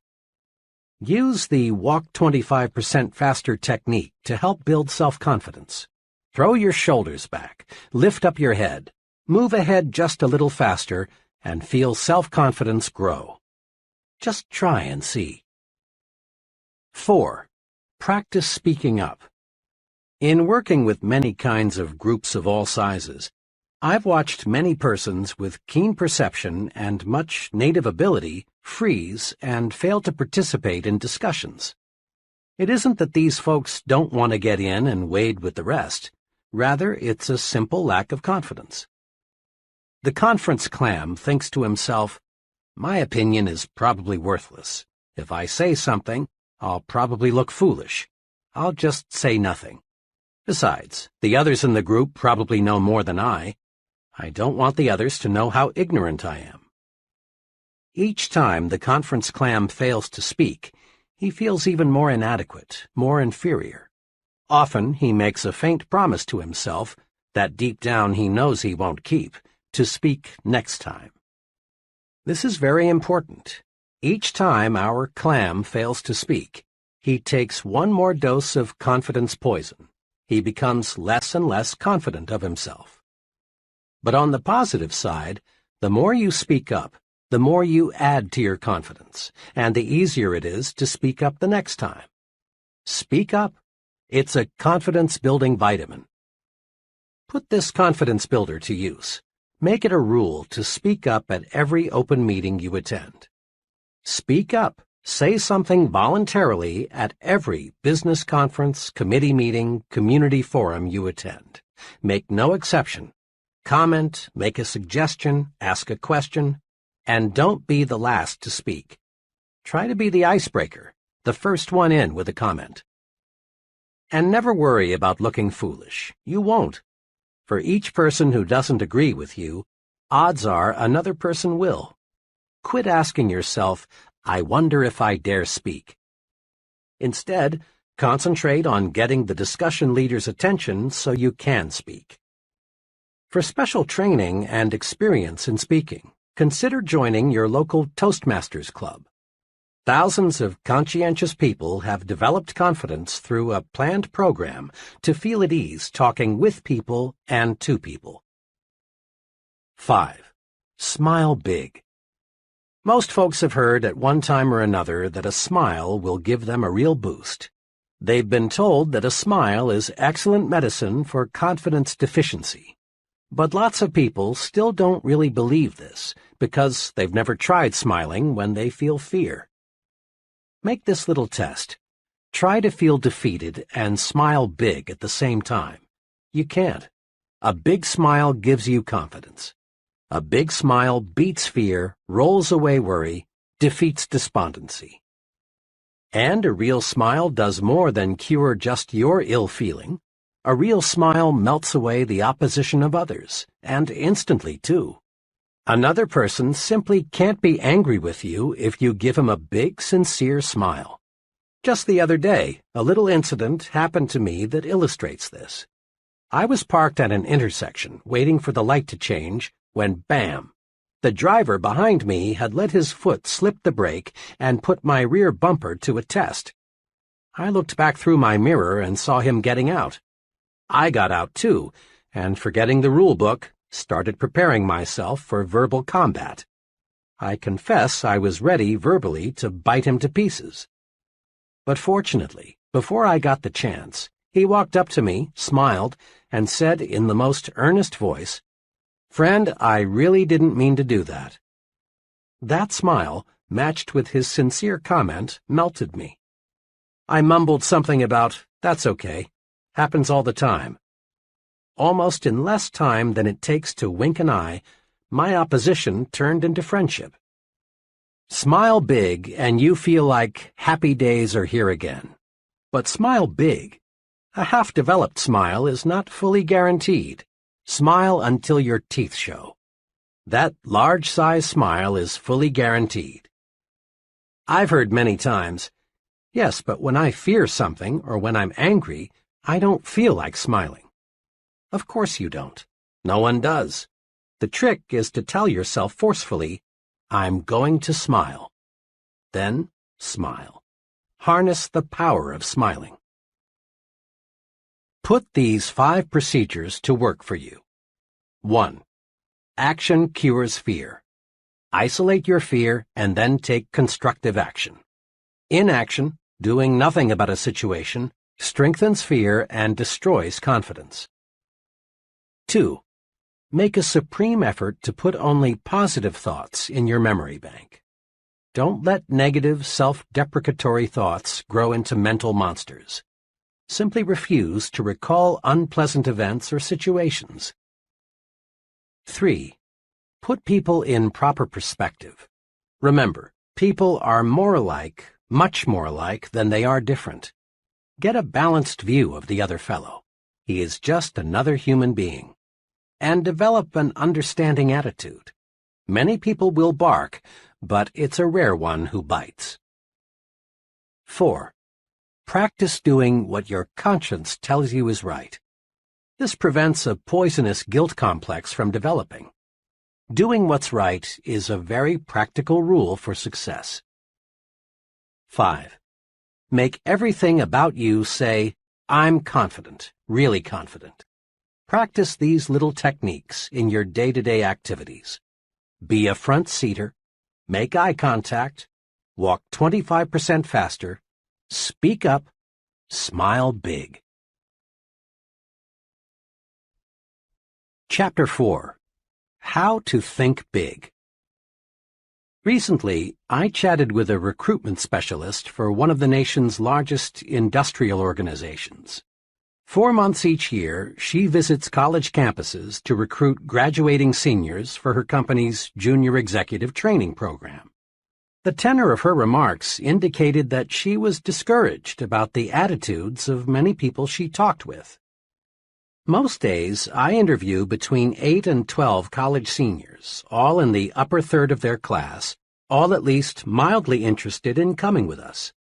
Use the walk 25% faster technique to help build self-confidence. Throw your shoulders back, lift up your head, move ahead just a little faster, and feel self-confidence grow. Just try and see. 4. Practice speaking up. In working with many kinds of groups of all sizes, I've watched many persons with keen perception and much native ability freeze and fail to participate in discussions. It isn't that these folks don't want to get in and wade with the rest. Rather, it's a simple lack of confidence. The conference clam thinks to himself, my opinion is probably worthless. If I say something, I'll probably look foolish. I'll just say nothing. Besides, the others in the group probably know more than I don't want the others to know how ignorant I am. Each time the conference clam fails to speak, he feels even more inadequate, more inferior. Often he makes a faint promise to himself that deep down he knows he won't keep, to speak next time. This is very important. Each time our clam fails to speak, he takes one more dose of confidence poison. He becomes less and less confident of himself. But on the positive side, the more you speak up, the more you add to your confidence, and the easier it is to speak up the next time. Speak up. It's a confidence-building vitamin. Put this confidence builder to use. Make it a rule to speak up at every open meeting you attend. Speak up. Say something voluntarily at every business conference, committee meeting, community forum you attend. Make no exception. Comment, make a suggestion, ask a question, and don't be the last to speak. Try to be the icebreaker, the first one in with a comment. And never worry about looking foolish. You won't. For each person who doesn't agree with you, odds are another person will. Quit asking yourself, I wonder if I dare speak. Instead, concentrate on getting the discussion leader's attention so you can speak. For special training and experience in speaking, consider joining your local Toastmasters Club. Thousands of conscientious people have developed confidence through a planned program to feel at ease talking with people and to people. 5. Smile big. Most folks have heard at one time or another that a smile will give them a real boost. They've been told that a smile is excellent medicine for confidence deficiency. But lots of people still don't really believe this because they've never tried smiling when they feel fear. Make this little test. Try to feel defeated and smile big at the same time. You can't. A big smile gives you confidence. A big smile beats fear, rolls away worry, defeats despondency. And a real smile does more than cure just your ill feeling. A real smile melts away the opposition of others, and instantly, too. Another person simply can't be angry with you if you give him a big, sincere smile. Just the other day, a little incident happened to me that illustrates this. I was parked at an intersection, waiting for the light to change, when bam! The driver behind me had let his foot slip the brake and put my rear bumper to a test. I looked back through my mirror and saw him getting out. I got out too, and forgetting the rule book, started preparing myself for verbal combat. I confess I was ready verbally to bite him to pieces. But fortunately, before I got the chance, he walked up to me, smiled, and said in the most earnest voice, "Friend, I really didn't mean to do that." That smile, matched with his sincere comment, melted me. I mumbled something about, "That's okay. Happens all the time." Almost in less time than it takes to wink an eye, my opposition turned into friendship. Smile big and you feel like happy days are here again. But smile big. A half-developed smile is not fully guaranteed. Smile until your teeth show. That large-size smile is fully guaranteed. I've heard many times, "Yes, but when I fear something or when I'm angry, I don't feel like smiling." Of course you don't. No one does. The trick is to tell yourself forcefully, "I'm going to smile." Then smile. Harness the power of smiling. Put these 5 procedures to work for you. 1. Action cures fear. Isolate your fear and then take constructive action. Inaction, doing nothing about a situation, strengthens fear and destroys confidence. 2. Make a supreme effort to put only positive thoughts in your memory bank. Don't let negative, self-deprecatory thoughts grow into mental monsters. Simply refuse to recall unpleasant events or situations. 3. Put people in proper perspective. Remember, people are more alike, much more alike, than they are different. Get a balanced view of the other fellow. He is just another human being. And develop an understanding attitude. Many people will bark, but it's a rare one who bites. 4. Practice doing what your conscience tells you is right. This prevents a poisonous guilt complex from developing. Doing what's right is a very practical rule for success. 5. Make everything about you say, "I'm confident, really confident." Practice these little techniques in your day-to-day activities. Be a front-seater, make eye contact, walk 25% faster, speak up, smile big. Chapter 4. How to Think Big. Recently, I chatted with a recruitment specialist for one of the nation's largest industrial organizations. 4 months each year, she visits college campuses to recruit graduating seniors for her company's junior executive training program. The tenor of her remarks indicated that she was discouraged about the attitudes of many people she talked with. Most days, I interview between 8 and 12 college seniors, all in the upper third of their class, all at least mildly interested in coming with us.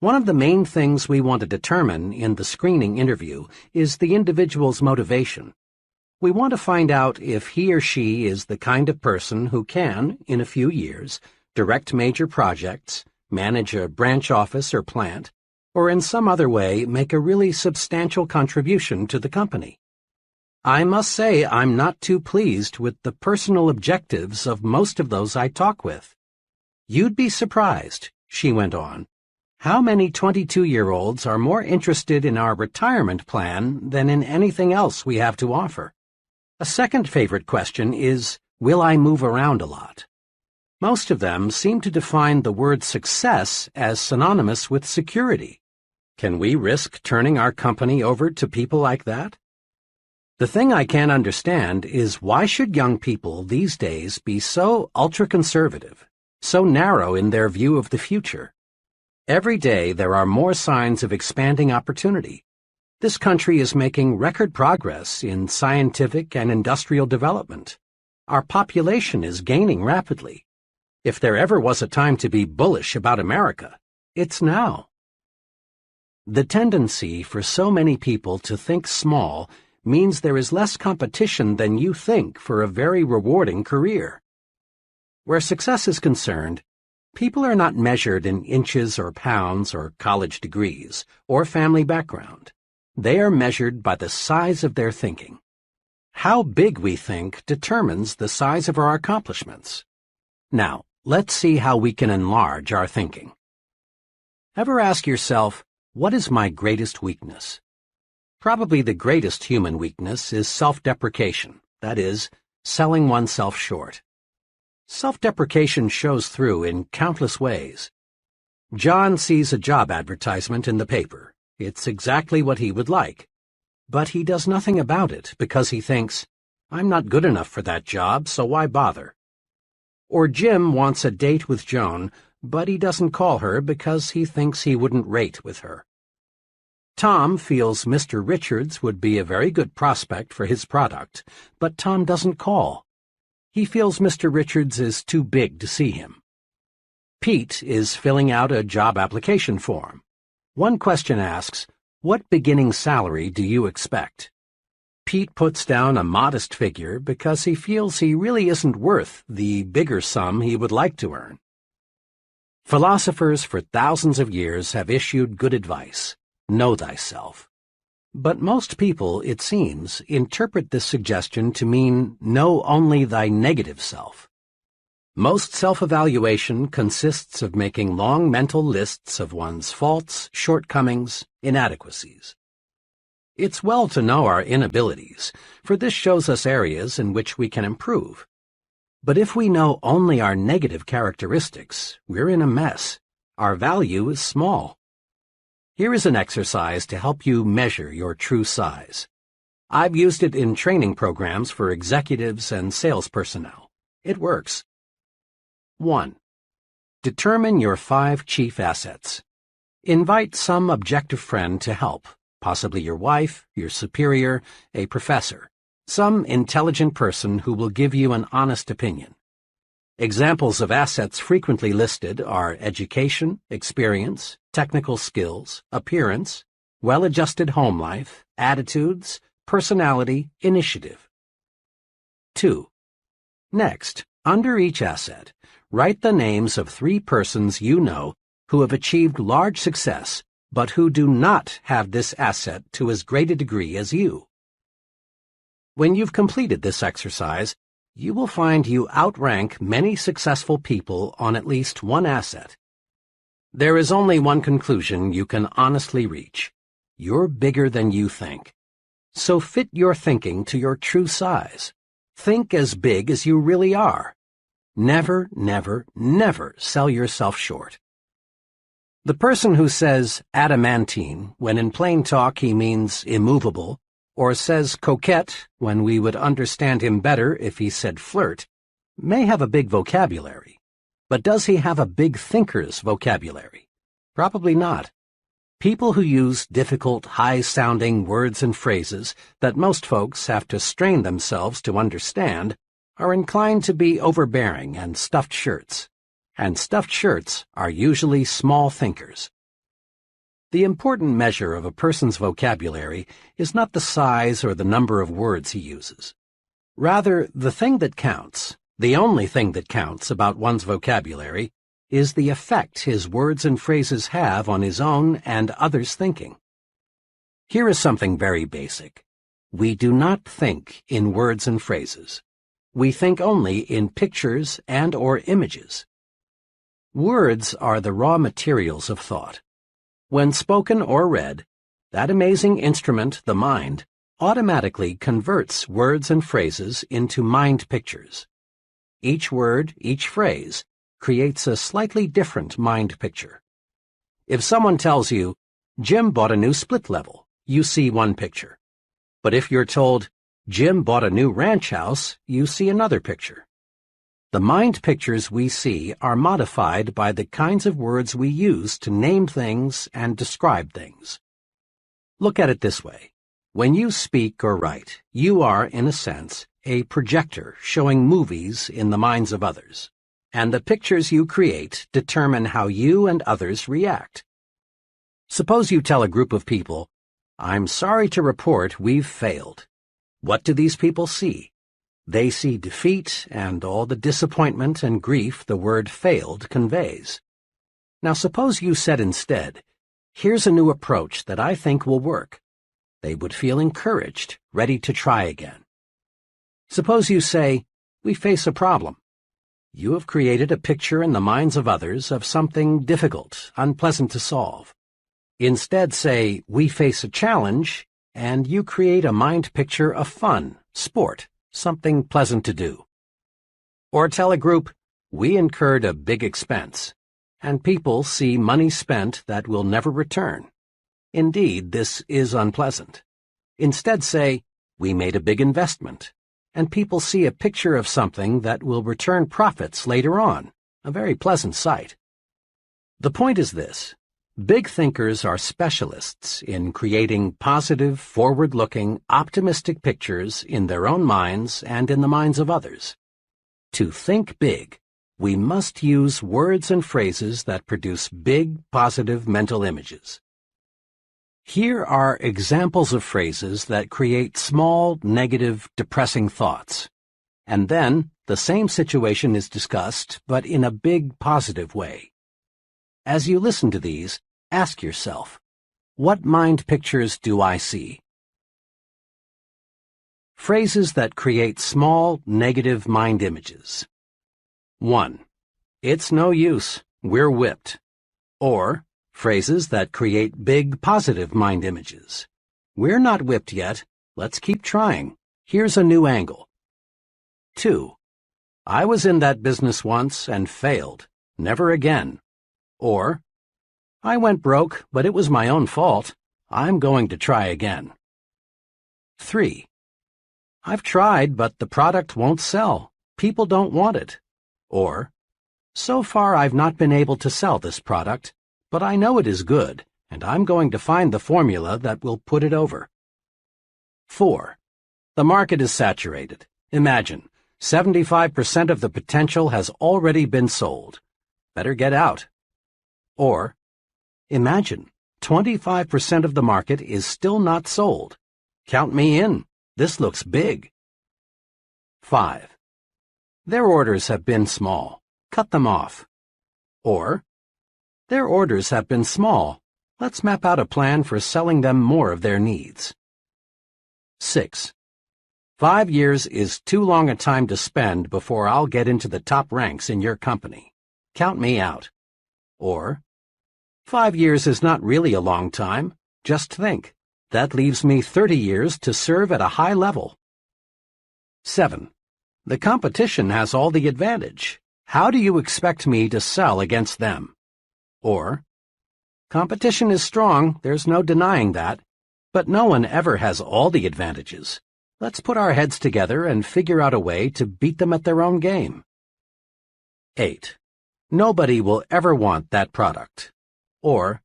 One of the main things we want to determine in the screening interview is the individual's motivation. We want to find out if he or she is the kind of person who can, in a few years, direct major projects, manage a branch office or plant, or in some other way make a really substantial contribution to the company. I must say I'm not too pleased with the personal objectives of most of those I talk with. "You'd be surprised," she went on, "how many 22-year-olds are more interested in our retirement plan than in anything else we have to offer. A second favorite question is, will I move around a lot? Most of them seem to define the word success as synonymous with security. Can we risk turning our company over to people like that? The thing I can't understand is why should young people these days be so ultra-conservative, so narrow in their view of the future? Every day there are more signs of expanding opportunity. This country is making record progress in scientific and industrial development. Our population is gaining rapidly. If there ever was a time to be bullish about America, it's now. The tendency for so many people to think small means there is less competition than you think for a very rewarding career. Where success is concerned, people are not measured in inches or pounds or college degrees or family background. They are measured by the size of their thinking. How big we think determines the size of our accomplishments. Now, let's see how we can enlarge our thinking. Ever ask yourself, what is my greatest weakness? Probably the greatest human weakness is self-deprecation, that is, selling oneself short. Self-deprecation shows through in countless ways. John sees a job advertisement in the paper. It's exactly what he would like. But he does nothing about it because he thinks, I'm not good enough for that job, so why bother? Or Jim wants a date with Joan, but he doesn't call her because he thinks he wouldn't rate with her. Tom feels Mr. Richards would be a very good prospect for his product, but Tom doesn't call. He feels Mr. Richards is too big to see him. Pete is filling out a job application form. One question asks, what beginning salary do you expect? Pete puts down a modest figure because he feels he really isn't worth the bigger sum he would like to earn. Philosophers for thousands of years have issued good advice. Know thyself. But most people, it seems, interpret this suggestion to mean know only thy negative self. Most self-evaluation consists of making long mental lists of one's faults, shortcomings, inadequacies. It's well to know our inabilities, for this shows us areas in which we can improve. But if we know only our negative characteristics, we're in a mess. Our value is small. Here is an exercise to help you measure your true size. I've used it in training programs for executives and sales personnel. It works. 1. Determine your 5 chief assets. Invite some objective friend to help, possibly your wife, your superior, a professor, some intelligent person who will give you an honest opinion. Examples of assets frequently listed are education, experience, technical skills, appearance, well-adjusted home life, attitudes, personality, initiative. 2. Next, under each asset, write the names of 3 persons you know who have achieved large success but who do not have this asset to as great a degree as you. When you've completed this exercise, you will find you outrank many successful people on at least one asset. There is only one conclusion you can honestly reach. You're bigger than you think. So fit your thinking to your true size. Think as big as you really are. Never, never, never sell yourself short. The person who says adamantine when in plain talk he means immovable, or says coquette when we would understand him better if he said flirt, may have a big vocabulary. But does he have a big thinker's vocabulary? Probably not. People who use difficult, high-sounding words and phrases that most folks have to strain themselves to understand are inclined to be overbearing and stuffed shirts. And stuffed shirts are usually small thinkers. The important measure of a person's vocabulary is not the size or the number of words he uses. Rather, the thing that counts, the only thing that counts about one's vocabulary, is the effect his words and phrases have on his own and others' thinking. Here is something very basic. We do not think in words and phrases. We think only in pictures and/or images. Words are the raw materials of thought. When spoken or read, that amazing instrument, the mind, automatically converts words and phrases into mind pictures. Each word, each phrase, creates a slightly different mind picture. If someone tells you, Jim bought a new split level, you see one picture. But if you're told, Jim bought a new ranch house, you see another picture. The mind pictures we see are modified by the kinds of words we use to name things and describe things. Look at it this way. When you speak or write, you are, in a sense, a projector showing movies in the minds of others, and the pictures you create determine how you and others react. Suppose you tell a group of people, I'm sorry to report we've failed. What do these people see? They see defeat and all the disappointment and grief the word failed conveys. Now suppose you said instead, here's a new approach that I think will work. They would feel encouraged, ready to try again. Suppose you say, we face a problem. You have created a picture in the minds of others of something difficult, unpleasant to solve. Instead say, we face a challenge, and you create a mind picture of fun, sport, something pleasant to do. Or tell a group, we incurred a big expense, and people see money spent that will never return. Indeed, this is unpleasant. Instead say, we made a big investment, and people see a picture of something that will return profits later on, a very pleasant sight. The point is this. Big thinkers are specialists in creating positive, forward-looking, optimistic pictures in their own minds and in the minds of others. To think big, we must use words and phrases that produce big, positive mental images. Here are examples of phrases that create small, negative, depressing thoughts. And then, the same situation is discussed, but in a big, positive way. As you listen to these, ask yourself, what mind pictures do I see? Phrases that create small, negative mind images. 1. It's no use, we're whipped. Or, phrases that create big, positive mind images. We're not whipped yet, let's keep trying. Here's a new angle. 2. I was in that business once and failed, never again. Or, I went broke, but it was my own fault. I'm going to try again. 3. I've tried, but the product won't sell. People don't want it. Or, so far I've not been able to sell this product, but I know it is good, and I'm going to find the formula that will put it over. 4. The market is saturated. Imagine, 75% of the potential has already been sold. Better get out. Or, imagine, 25% of the market is still not sold. Count me in. This looks big. 5. Their orders have been small. Cut them off. Or, their orders have been small. Let's map out a plan for selling them more of their needs. 6. 5 years is too long a time to spend before I'll get into the top ranks in your company. Count me out. Or, 5 years is not really a long time. Just think. That leaves me 30 years to serve at a high level. 7. The competition has all the advantage. How do you expect me to sell against them? Or, competition is strong, there's no denying that, but no one ever has all the advantages. Let's put our heads together and figure out a way to beat them at their own game. 8. Nobody will ever want that product. Or,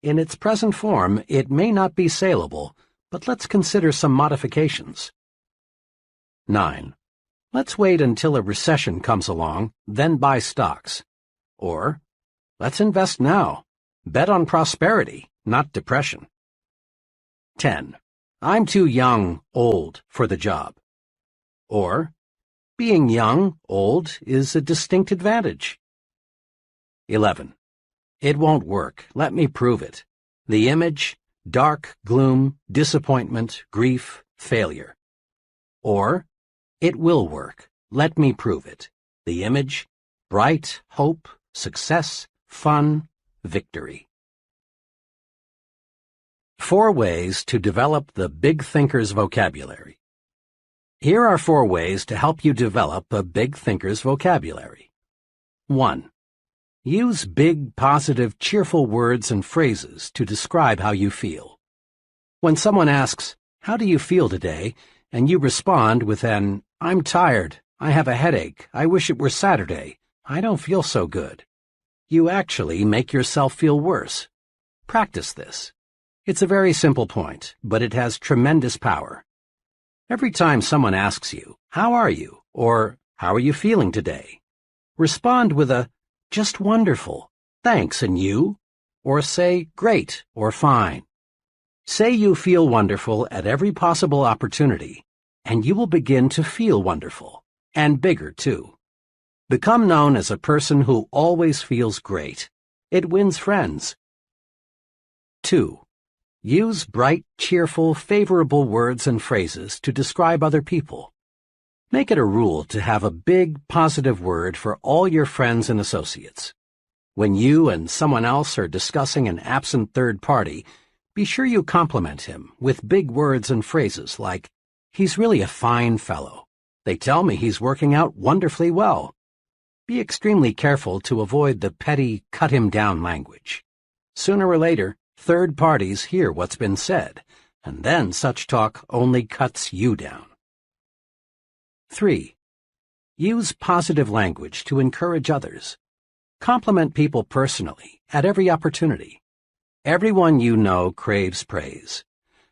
in its present form, it may not be saleable, but let's consider some modifications. 9. Let's wait until a recession comes along, then buy stocks. Or, let's invest now. Bet on prosperity, not depression. 10. I'm too young, old, for the job. Or, being young, old, is a distinct advantage. 11. It won't work. Let me prove it. The image, dark, gloom, disappointment, grief, failure. Or, it will work. Let me prove it. The image, bright, hope, success, fun, victory. 4 ways to develop the big thinker's vocabulary. Here are 4 ways to help you develop a big thinker's vocabulary. 1. Use big, positive, cheerful words and phrases to describe how you feel. When someone asks, "How do you feel today?" and you respond with an, "I'm tired, I have a headache, I wish it were Saturday, I don't feel so good," you actually make yourself feel worse. Practice this. It's a very simple point, but it has tremendous power. Every time someone asks you, "How are you?" or "How are you feeling today?" respond with a, "Just wonderful, thanks, and you?" Or say, "Great," or "Fine." Say you feel wonderful at every possible opportunity, and you will begin to feel wonderful, and bigger too. Become known as a person who always feels great. It wins friends. 2. Use bright, cheerful, favorable words and phrases to describe other people. Make it a rule to have a big, positive word for all your friends and associates. When you and someone else are discussing an absent third party, be sure you compliment him with big words and phrases like, "He's really a fine fellow. They tell me he's working out wonderfully well." Be extremely careful to avoid the petty, cut-him-down language. Sooner or later, third parties hear what's been said, and then such talk only cuts you down. 3. Use positive language to encourage others. Compliment people personally, at every opportunity. Everyone you know craves praise.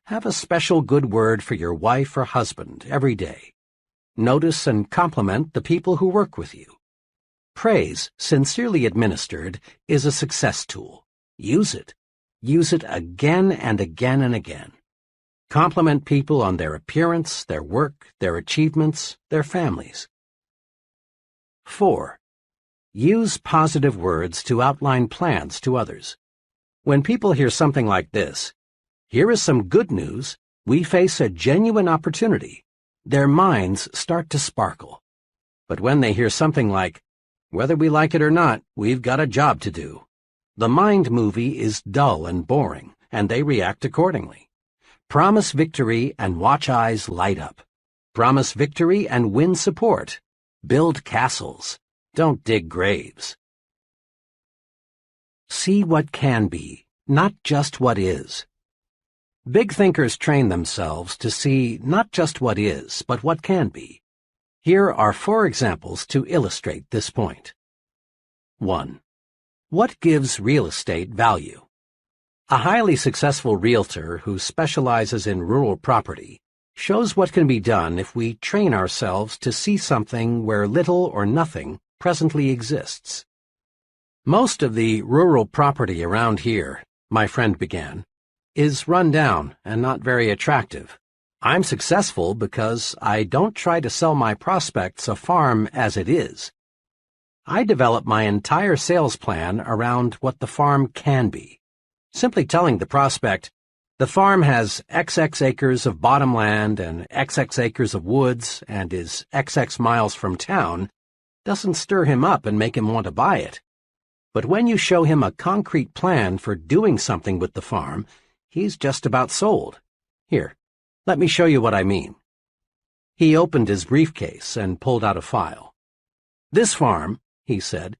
Have a special good word for your wife or husband every day. Notice and compliment the people who work with you. Praise, sincerely administered, is a success tool. Use it. Use it again and again and again. Compliment people on their appearance, their work, their achievements, their families. 4. Use positive words to outline plans to others. When people hear something like this, "Here is some good news, we face a genuine opportunity," their minds start to sparkle. But when they hear something like, "Whether we like it or not, we've got a job to do," the mind movie is dull and boring, and they react accordingly. Promise victory and watch eyes light up. Promise victory and win support. Build castles. Don't dig graves. See what can be, not just what is. Big thinkers train themselves to see not just what is, but what can be. Here are 4 examples to illustrate this point. 1. What gives real estate value? A highly successful realtor who specializes in rural property shows what can be done if we train ourselves to see something where little or nothing presently exists. "Most of the rural property around here," my friend began, "is run down and not very attractive. I'm successful because I don't try to sell my prospects a farm as it is. I develop my entire sales plan around what the farm can be. Simply telling the prospect, 'The farm has XX acres of bottom land and XX acres of woods and is XX miles from town,' doesn't stir him up and make him want to buy it. But when you show him a concrete plan for doing something with the farm, he's just about sold. Here, let me show you what I mean." He opened his briefcase and pulled out a file. "This farm," he said,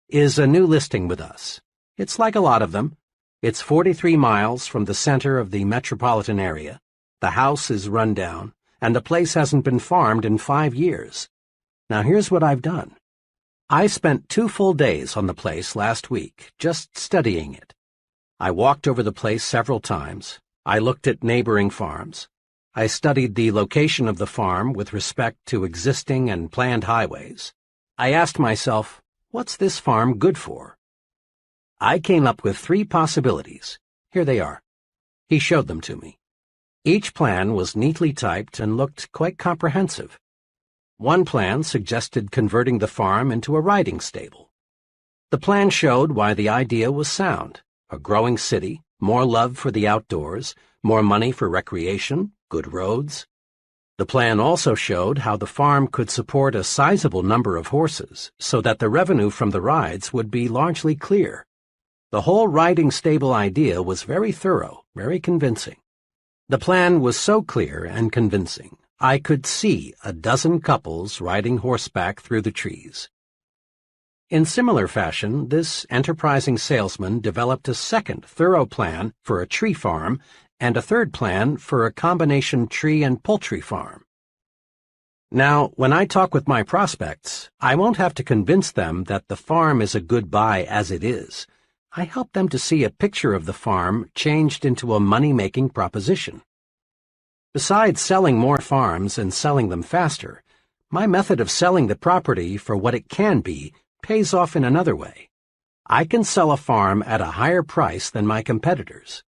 "is a new listing with us. It's like a lot of them. It's 43 miles from the center of the metropolitan area. The house is run down, and the place hasn't been farmed in 5 years. Now here's what I've done. I spent 2 full days on the place last week, just studying it. I walked over the place several times. I looked at neighboring farms. I studied the location of the farm with respect to existing and planned highways. I asked myself, what's this farm good for? I came up with 3 possibilities. Here they are." He showed them to me. Each plan was neatly typed and looked quite comprehensive. One plan suggested converting the farm into a riding stable. The plan showed why the idea was sound: a growing city, more love for the outdoors, more money for recreation, good roads. The plan also showed how the farm could support a sizable number of horses so that the revenue from the rides would be largely clear. The whole riding stable idea was very thorough, very convincing. The plan was so clear and convincing, I could see a dozen couples riding horseback through the trees. In similar fashion, this enterprising salesman developed a second thorough plan for a tree farm and a third plan for a combination tree and poultry farm. Now, when I talk with my prospects, I won't have to convince them that the farm is a good buy as it is. I help them to see a picture of the farm changed into a money-making proposition. Besides selling more farms and selling them faster, my method of selling the property for what it can be pays off in another way. I can sell a farm at a higher price than my competitors.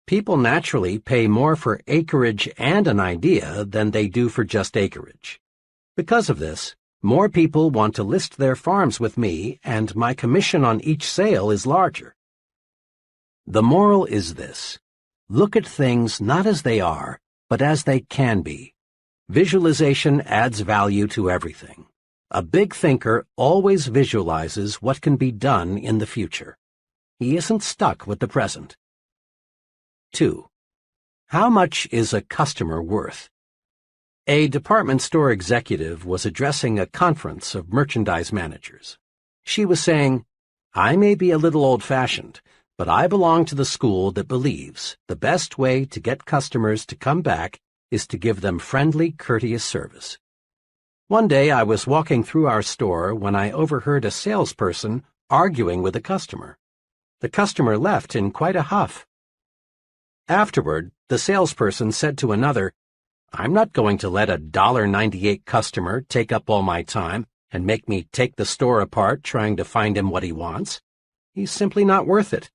People naturally pay more for acreage and an idea than they do for just acreage. Because of this, more people want to list their farms with me, and my commission on each sale is larger. The moral is this: look at things not as they are, but as they can be. Visualization adds value to everything. A big thinker always visualizes what can be done in the future. He isn't stuck with the present. 2. How much is a customer worth? A department store executive was addressing a conference of merchandise managers. She was saying, "I may be a little old-fashioned, but I belong to the school that believes the best way to get customers to come back is to give them friendly, courteous service." One day I was walking through our store when I overheard a salesperson arguing with a customer. The customer left in quite a huff. Afterward, the salesperson said to another, "I'm not going to let a $1.98 customer take up all my time and make me take the store apart trying to find him what he wants. He's simply not worth it."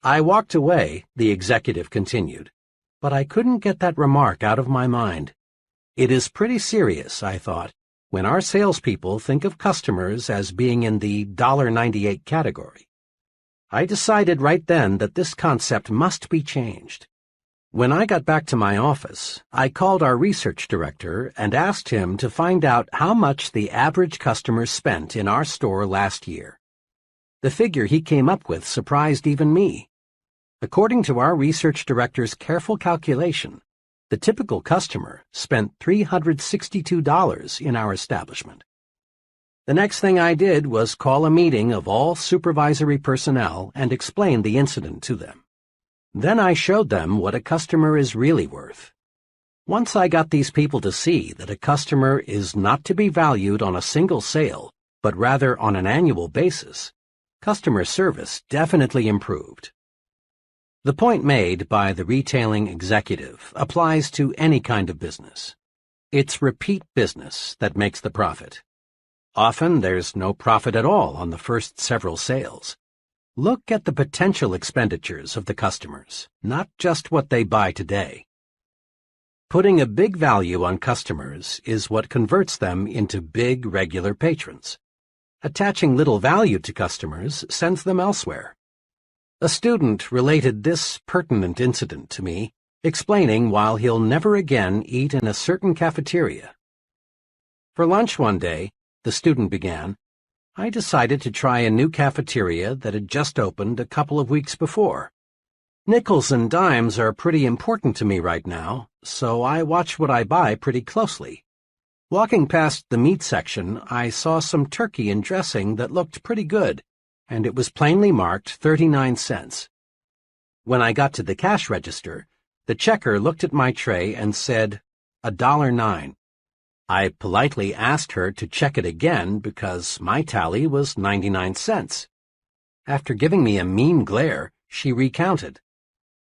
I walked away, the executive continued, but I couldn't get that remark out of my mind. It is pretty serious, I thought, when our salespeople think of customers as being in the $1.98 category. I decided right then that this concept must be changed. When I got back to my office, I called our research director and asked him to find out how much the average customer spent in our store last year. The figure he came up with surprised even me. According to our research director's careful calculation, the typical customer spent $362 in our establishment. The next thing I did was call a meeting of all supervisory personnel and explain the incident to them. Then I showed them what a customer is really worth. Once I got these people to see that a customer is not to be valued on a single sale, but rather on an annual basis, customer service definitely improved. The point made by the retailing executive applies to any kind of business. It's repeat business that makes the profit. Often there's no profit at all on the first several sales. Look at the potential expenditures of the customers, not just what they buy today. Putting a big value on customers is what converts them into big, regular patrons. Attaching little value to customers sends them elsewhere. A student related this pertinent incident to me, explaining why he'll never again eat in a certain cafeteria. For lunch one day, the student began, I decided to try a new cafeteria that had just opened a couple of weeks before. Nickels and dimes are pretty important to me right now, so I watch what I buy pretty closely. Walking past the meat section, I saw some turkey and dressing that looked pretty good, and it was plainly marked 39 cents. When I got to the cash register, the checker looked at my tray and said, $1.09. I politely asked her to check it again because my tally was 99 cents. After giving me a mean glare, she recounted.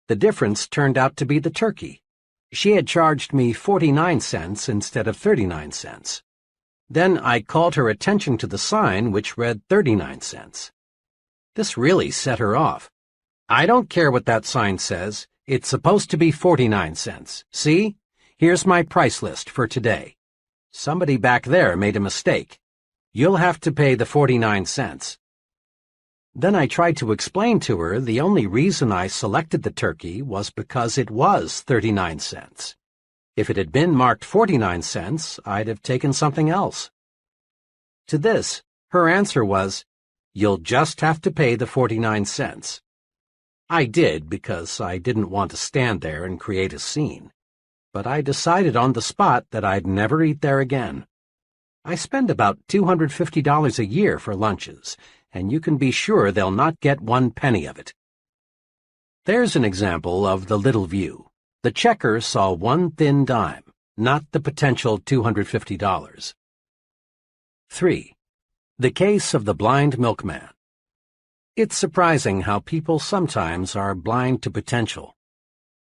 The difference turned out to be the turkey. She had charged me 49 cents instead of 39 cents. Then I called her attention to the sign which read 39 cents. This really set her off. I don't care what that sign says. It's supposed to be 49 cents. See? Here's my price list for today. Somebody back there made a mistake. You'll have to pay the 49 cents. Then I tried to explain to her the only reason I selected the turkey was because it was 39 cents. If it had been marked 49 cents, I'd have taken something else. To this, her answer was, "You'll just have to pay the 49 cents. I did because I didn't want to stand there and create a scene. But I decided on the spot that I'd never eat there again. I spend about $250 a year for lunches, and you can be sure they'll not get 1 penny of it. There's an example of the little view. The checker saw 1 thin dime, not the potential $250. 3. The case of the blind milkman. It's surprising how people sometimes are blind to potential.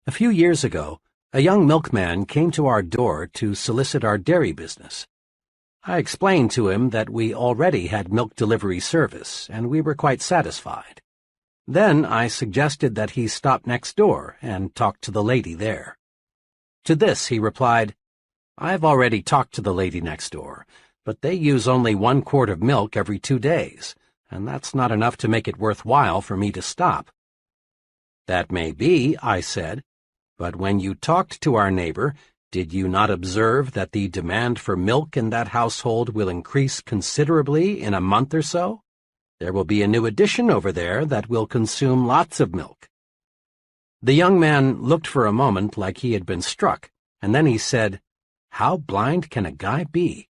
A few years ago, a young milkman came to our door to solicit our dairy business. I explained to him that we already had milk delivery service, and we were quite satisfied. Then I suggested that he stop next door and talk to the lady there. To this he replied, "I've already talked to the lady next door, but they use only 1 quart of milk every 2 days, and that's not enough to make it worthwhile for me to stop." "That may be," I said, "but when you talked to our neighbor, did you not observe that the demand for milk in that household will increase considerably in a month or so? There will be a new addition over there that will consume lots of milk." The young man looked for a moment like he had been struck, and then he said, "How blind can a guy be?"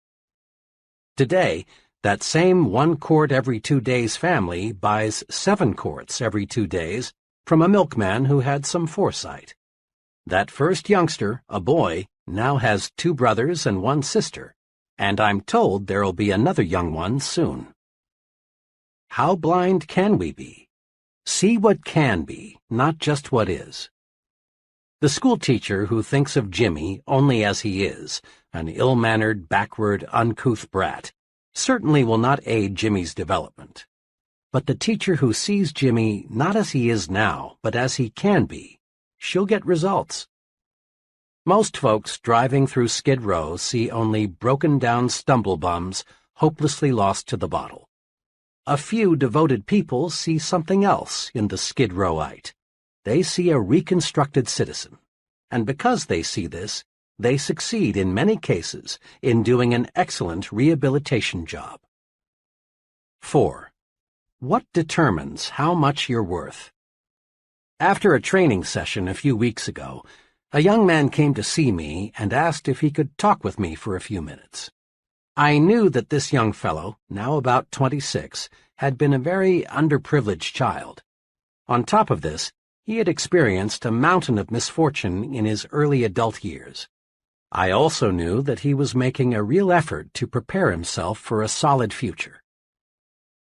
Today, that same 1 quart every 2 days family buys 7 quarts every 2 days from a milkman who had some foresight. That first youngster, a boy, now has 2 brothers and 1 sister, and I'm told there'll be another young one soon. How blind can we be? See what can be, not just what is. The schoolteacher who thinks of Jimmy only as he is, an ill-mannered, backward, uncouth brat, certainly will not aid Jimmy's development. But the teacher who sees Jimmy not as he is now, but as he can be, she'll get results. Most folks driving through Skid Row see only broken-down stumble-bums hopelessly lost to the bottle. A few devoted people see something else in the Skid Rowite. They see a reconstructed citizen, and because they see this, they succeed in many cases in doing an excellent rehabilitation job. 4. What determines how much you're worth? After a training session a few weeks ago, a young man came to see me and asked if he could talk with me for a few minutes. I knew that this young fellow, now about 26, had been a very underprivileged child. On top of this, he had experienced a mountain of misfortune in his early adult years. I also knew that he was making a real effort to prepare himself for a solid future.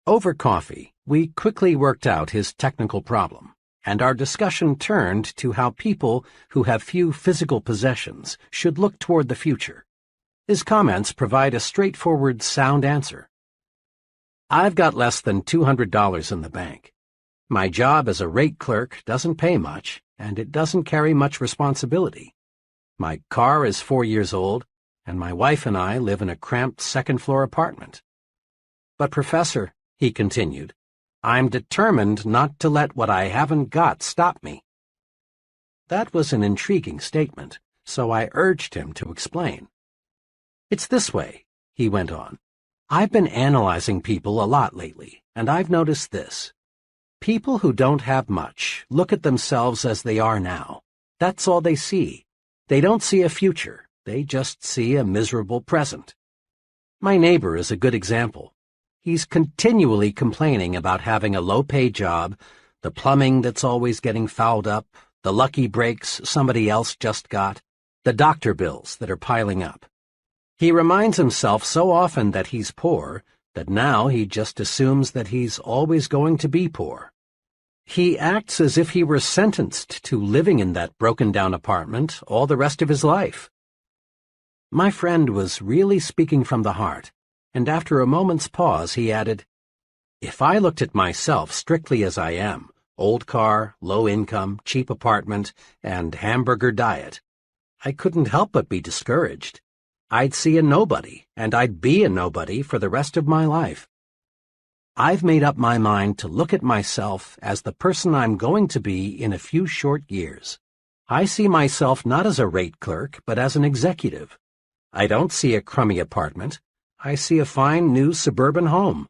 Over coffee, we quickly worked out his technical problem, and our discussion turned to how people who have few physical possessions should look toward the future. His comments provide a straightforward, sound answer. "I've got less than $200 in the bank. My job as a rate clerk doesn't pay much, and it doesn't carry much responsibility. My car is 4 years old, and my wife and I live in a cramped second-floor apartment. But, Professor," he continued, "I'm determined not to let what I haven't got stop me." That was an intriguing statement, so I urged him to explain. "It's this way," he went on. "I've been analyzing people a lot lately, and I've noticed this. People who don't have much look at themselves as they are now. That's all they see. They don't see a future. They just see a miserable present. My neighbor is a good example. He's continually complaining about having a low-pay job, the plumbing that's always getting fouled up, the lucky breaks somebody else just got, the doctor bills that are piling up. He reminds himself so often that he's poor that now he just assumes that he's always going to be poor. He acts as if he were sentenced to living in that broken-down apartment all the rest of his life." My friend was really speaking from the heart, and after a moment's pause he added, "If I looked at myself strictly as I am, old car, low income, cheap apartment, and hamburger diet, I couldn't help but be discouraged. I'd see a nobody, and I'd be a nobody for the rest of my life. I've made up my mind to look at myself as the person I'm going to be in a few short years. I see myself not as a rate clerk, but as an executive. I don't see a crummy apartment. I see a fine new suburban home.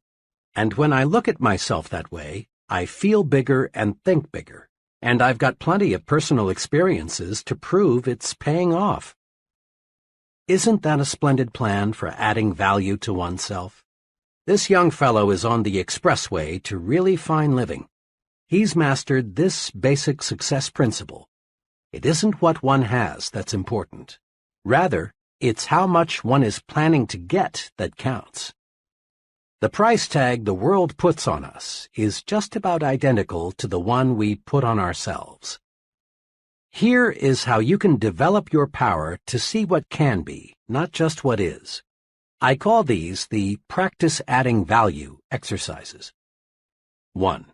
And when I look at myself that way, I feel bigger and think bigger, and I've got plenty of personal experiences to prove it's paying off." Isn't that a splendid plan for adding value to oneself? This young fellow is on the expressway to really fine living. He's mastered this basic success principle. It isn't what one has that's important. Rather, it's how much one is planning to get that counts. The price tag the world puts on us is just about identical to the one we put on ourselves. Here is how you can develop your power to see what can be, not just what is. I call these the practice adding value exercises. 1.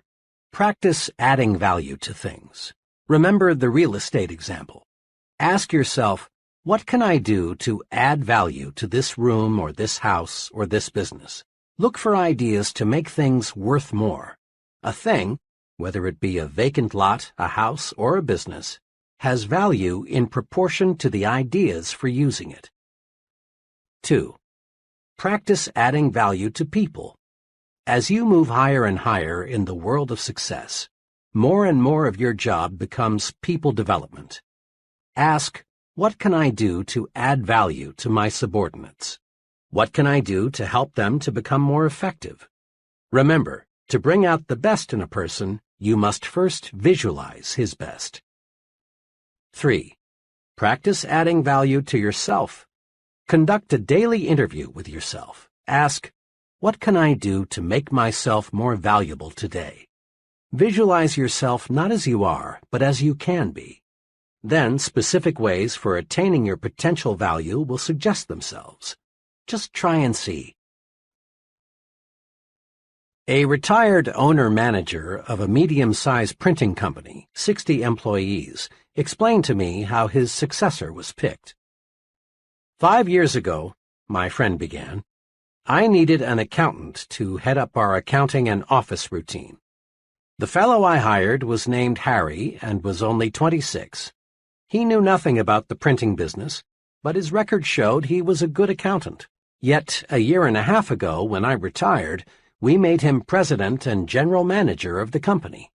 Practice adding value to things. Remember the real estate example. Ask yourself, what can I do to add value to this room or this house or this business? Look for ideas to make things worth more. A thing, whether it be a vacant lot, a house, or a business, has value in proportion to the ideas for using it. 2. Practice adding value to people. As you move higher and higher in the world of success, more and more of your job becomes people development. Ask, what can I do to add value to my subordinates? What can I do to help them to become more effective? Remember, to bring out the best in a person, you must first visualize his best. 3. Practice adding value to yourself. Conduct a daily interview with yourself. Ask, what can I do to make myself more valuable today? Visualize yourself not as you are, but as you can be. Then specific ways for attaining your potential value will suggest themselves. Just try and see. A retired owner-manager of a medium-sized printing company, 60 employees, explained to me how his successor was picked. 5 years ago, my friend began, I needed an accountant to head up our accounting and office routine. The fellow I hired was named Harry and was only 26. He knew nothing about the printing business, but his record showed he was a good accountant. Yet, a year and a half ago, when I retired, we made him president and general manager of the company.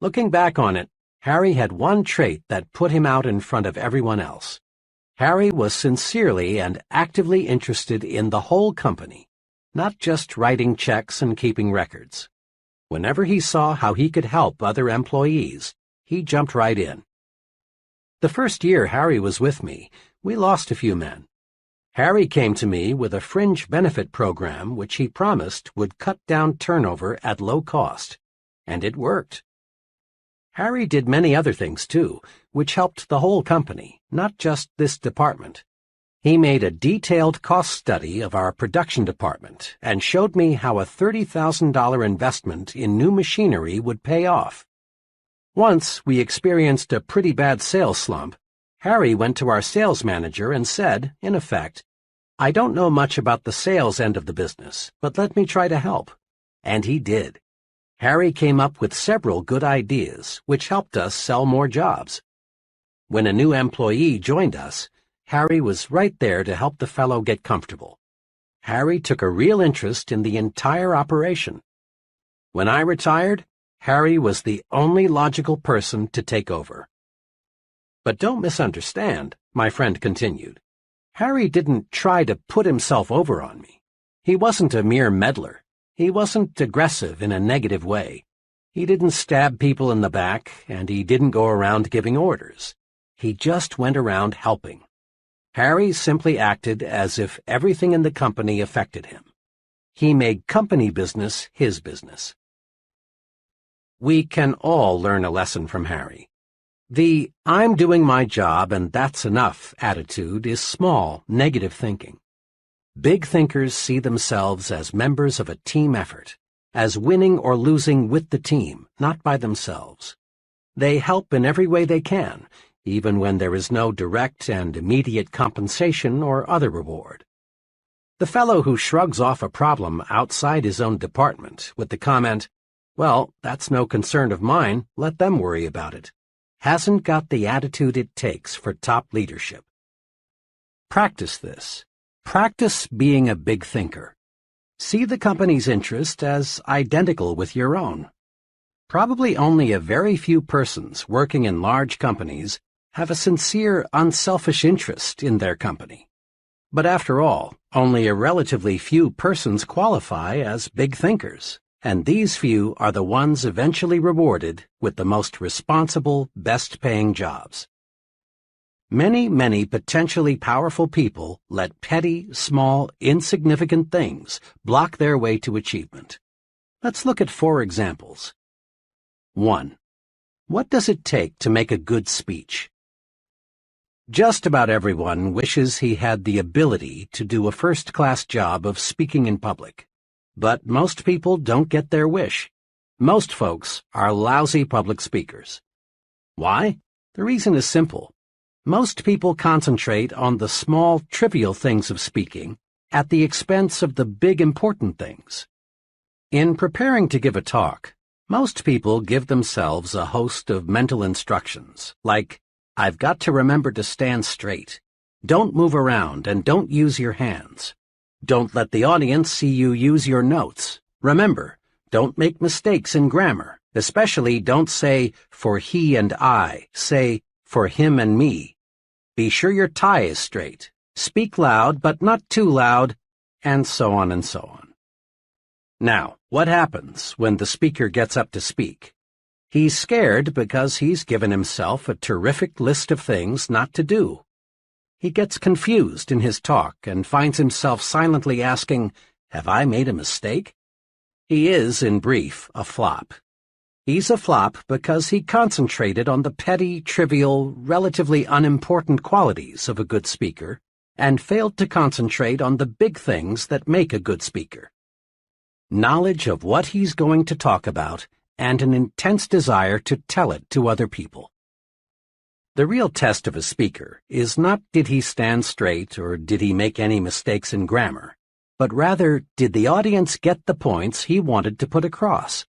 Looking back on it, Harry had one trait that put him out in front of everyone else. Harry was sincerely and actively interested in the whole company, not just writing checks and keeping records. Whenever he saw how he could help other employees, he jumped right in. The first year Harry was with me, we lost a few men. Harry came to me with a fringe benefit program which he promised would cut down turnover at low cost, and it worked. Harry did many other things too, which helped the whole company, not just this department. He made a detailed cost study of our production department and showed me how a $30,000 investment in new machinery would pay off. Once we experienced a pretty bad sales slump. Harry went to our sales manager and said, in effect, I don't know much about the sales end of the business, but let me try to help. And he did. Harry came up with several good ideas, which helped us sell more jobs. When a new employee joined us, Harry was right there to help the fellow get comfortable. Harry took a real interest in the entire operation. When I retired, Harry was the only logical person to take over. But don't misunderstand, my friend continued. Harry didn't try to put himself over on me. He wasn't a mere meddler. He wasn't aggressive in a negative way. He didn't stab people in the back, and he didn't go around giving orders. He just went around helping. Harry simply acted as if everything in the company affected him. He made company business his business. We can all learn a lesson from Harry. The I'm doing my job and that's enough attitude is small, negative thinking. Big thinkers see themselves as members of a team effort, as winning or losing with the team, not by themselves. They help in every way they can, even when there is no direct and immediate compensation or other reward. The fellow who shrugs off a problem outside his own department with the comment, well, that's no concern of mine, let them worry about it, hasn't got the attitude it takes for top leadership. Practice this. Practice being a big thinker. See the company's interest as identical with your own. Probably only a very few persons working in large companies have a sincere, unselfish interest in their company. But after all, only a relatively few persons qualify as big thinkers, and these few are the ones eventually rewarded with the most responsible, best-paying jobs. Many potentially powerful people let petty, small, insignificant things block their way to achievement. Let's look at 4 examples. 1. What does it take to make a good speech? Just about everyone wishes he had the ability to do a first-class job of speaking in public. But most people don't get their wish. Most folks are lousy public speakers. Why? The reason is simple. Most people concentrate on the small, trivial things of speaking at the expense of the big, important things. In preparing to give a talk, most people give themselves a host of mental instructions, like, I've got to remember to stand straight. Don't move around and don't use your hands. Don't let the audience see you use your notes. Remember, don't make mistakes in grammar. Especially don't say, for he and I. Say, for him and me. Be sure your tie is straight. Speak loud, but not too loud, and so on and so on. Now, what happens when the speaker gets up to speak? He's scared because he's given himself a terrific list of things not to do. He gets confused in his talk and finds himself silently asking, have I made a mistake? He is, in brief, a flop. He's a flop because he concentrated on the petty, trivial, relatively unimportant qualities of a good speaker and failed to concentrate on the big things that make a good speaker. Knowledge of what he's going to talk about and an intense desire to tell it to other people. The real test of a speaker is not did he stand straight or did he make any mistakes in grammar, but rather did the audience get the points he wanted to put across.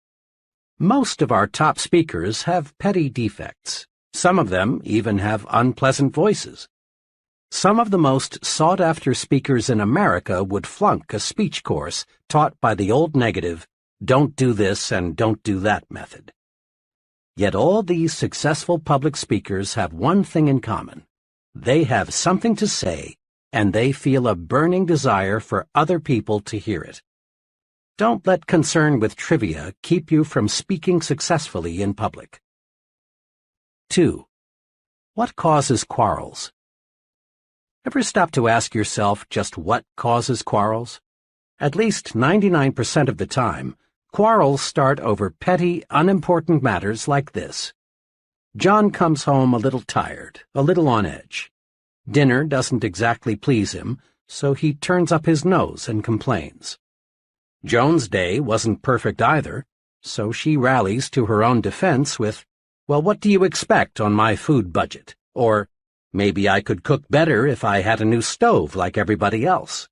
Most of our top speakers have petty defects. Some of them even have unpleasant voices. Some of the most sought-after speakers in America would flunk a speech course taught by the old negative, don't do this and don't do that method. Yet all these successful public speakers have one thing in common. They have something to say, and they feel a burning desire for other people to hear it. Don't let concern with trivia keep you from speaking successfully in public. 2. What causes quarrels? Ever stop to ask yourself just what causes quarrels? At least 99% of the time, quarrels start over petty, unimportant matters like this. John comes home a little tired, a little on edge. Dinner doesn't exactly please him, so he turns up his nose and complains. Joan's day wasn't perfect either, so she rallies to her own defense with, well, what do you expect on my food budget? Or, maybe I could cook better if I had a new stove like everybody else.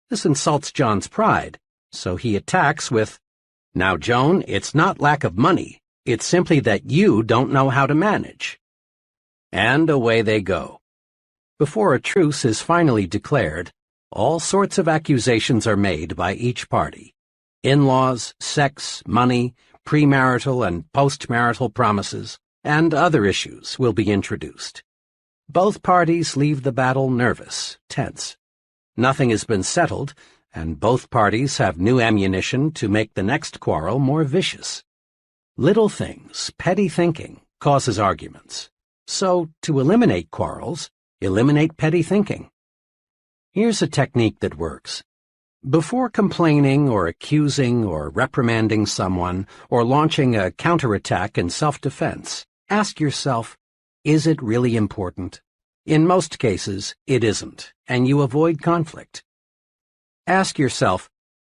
This insults John's pride, so he attacks with, now, Joan, it's not lack of money. It's simply that you don't know how to manage. And away they go. Before a truce is finally declared, all sorts of accusations are made by each party. In-laws, sex, money, premarital and postmarital promises, and other issues will be introduced. Both parties leave the battle nervous, tense. Nothing has been settled, and both parties have new ammunition to make the next quarrel more vicious. Little things, petty thinking, causes arguments. So, to eliminate quarrels, eliminate petty thinking. Here's a technique that works. Before complaining or accusing or reprimanding someone or launching a counterattack in self-defense, ask yourself, is it really important? In most cases, it isn't, and you avoid conflict. Ask yourself,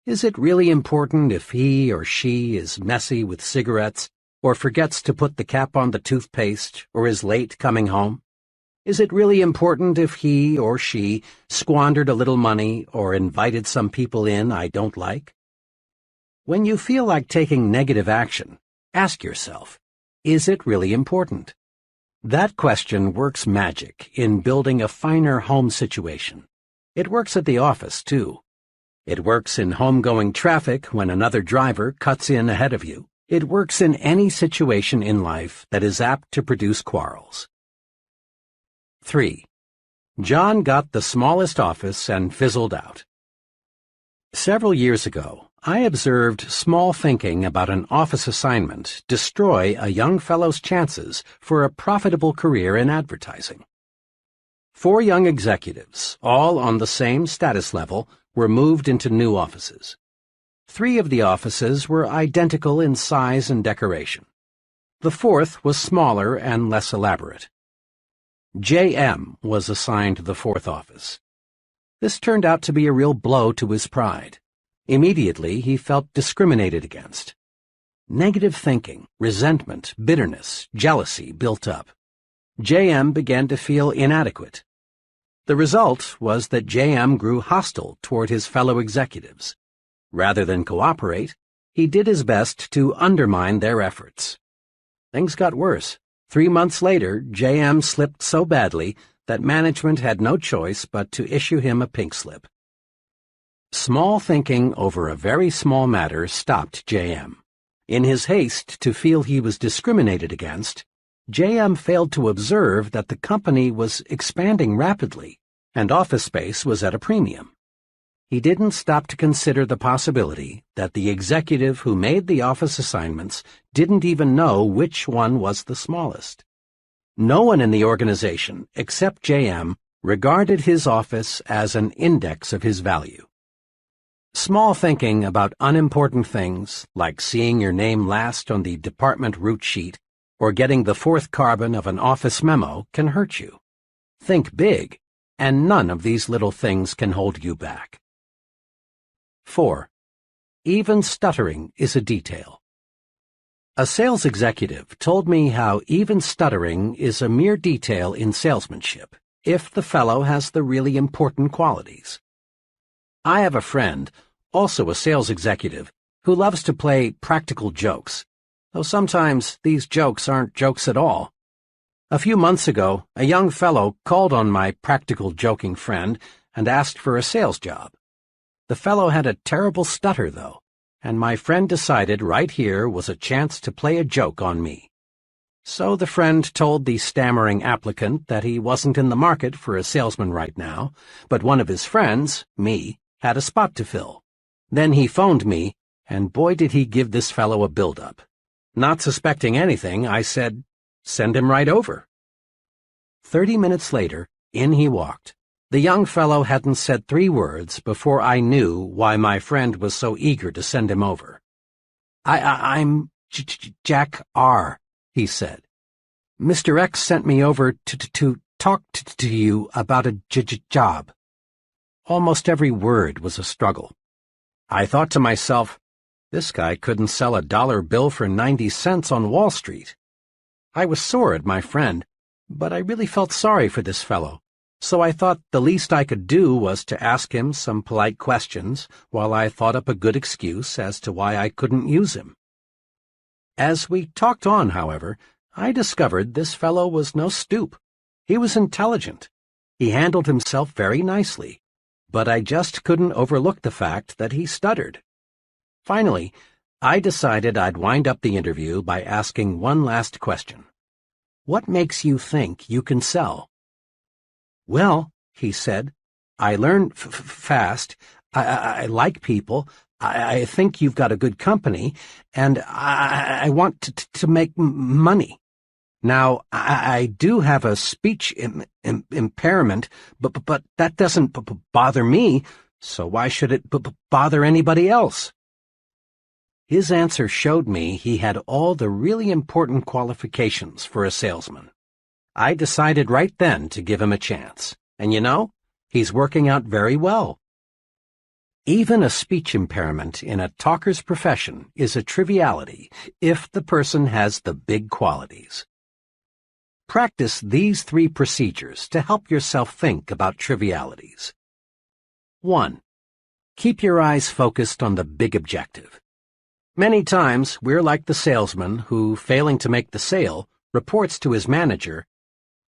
is it really important if he or she is messy with cigarettes, or forgets to put the cap on the toothpaste, or is late coming home? Is it really important if he or she squandered a little money or invited some people in I don't like? When you feel like taking negative action, ask yourself, is it really important? That question works magic in building a finer home situation. It works at the office, too. It works in homegoing traffic when another driver cuts in ahead of you. It works in any situation in life that is apt to produce quarrels. 3. John got the smallest office and fizzled out. Several years ago, I observed small thinking about an office assignment destroy a young fellow's chances for a profitable career in advertising. 4 young executives, all on the same status level, were moved into new offices. 3 of the offices were identical in size and decoration. The 4th was smaller and less elaborate. J.M. was assigned the 4th office. This turned out to be a real blow to his pride. Immediately, he felt discriminated against. Negative thinking, resentment, bitterness, jealousy built up. JM began to feel inadequate. The result was that JM grew hostile toward his fellow executives. Rather than cooperate, he did his best to undermine their efforts. Things got worse. 3 months later, JM slipped so badly that management had no choice but to issue him a pink slip. Small thinking over a very small matter stopped JM. In his haste to feel he was discriminated against, JM failed to observe that the company was expanding rapidly and office space was at a premium. He didn't stop to consider the possibility that the executive who made the office assignments didn't even know which one was the smallest. No one in the organization, except JM, regarded his office as an index of his value. Small thinking about unimportant things, like seeing your name last on the department route sheet or getting the fourth carbon of an office memo, can hurt you. Think big, and none of these little things can hold you back. 4. Even stuttering is a detail. A sales executive told me how even stuttering is a mere detail in salesmanship, if the fellow has the really important qualities. I have a friend, also a sales executive, who loves to play practical jokes, though sometimes these jokes aren't jokes at all. A few months ago, a young fellow called on my practical joking friend and asked for a sales job. The fellow had a terrible stutter, though, and my friend decided right here was a chance to play a joke on me. So the friend told the stammering applicant that he wasn't in the market for a salesman right now, but one of his friends, me, had a spot to fill. Then he phoned me, and boy did he give this fellow a build-up. Not suspecting anything, I said, "Send him right over." 30 minutes later, in he walked. The young fellow hadn't said 3 words before I knew why my friend was so eager to send him over. I'm Jack R., he said. Mr. X sent me over to talk to you about a job. Almost every word was a struggle. I thought to myself, this guy couldn't sell a dollar bill for 90 cents on Wall Street. I was sore at my friend, but I really felt sorry for this fellow, so I thought the least I could do was to ask him some polite questions while I thought up a good excuse as to why I couldn't use him. As we talked on, however, I discovered this fellow was no stoop. He was intelligent. He handled himself very nicely, but I just couldn't overlook the fact that he stuttered. Finally, I decided I'd wind up the interview by asking one last question. What makes you think you can sell? Well, he said, I learn fast, I like people, I think you've got a good company, and I want to make money. Now, I do have a speech impairment, but that doesn't bother me, so why should it bother anybody else? His answer showed me he had all the really important qualifications for a salesman. I decided right then to give him a chance, and you know, he's working out very well. Even a speech impairment in a talker's profession is a triviality if the person has the big qualities. Practice these 3 procedures to help yourself think about trivialities. 1. Keep your eyes focused on the big objective. Many times, we're like the salesman who, failing to make the sale, reports to his manager,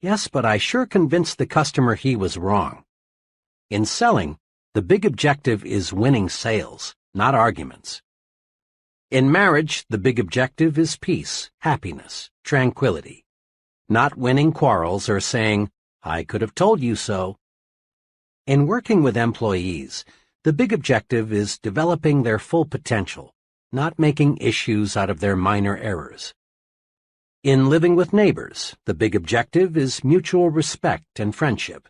"Yes, but I sure convinced the customer he was wrong." In selling, the big objective is winning sales, not arguments. In marriage, the big objective is peace, happiness, tranquility. Not winning quarrels or saying, "I could have told you so." In working with employees, the big objective is developing their full potential, not making issues out of their minor errors. In living with neighbors, the big objective is mutual respect and friendship,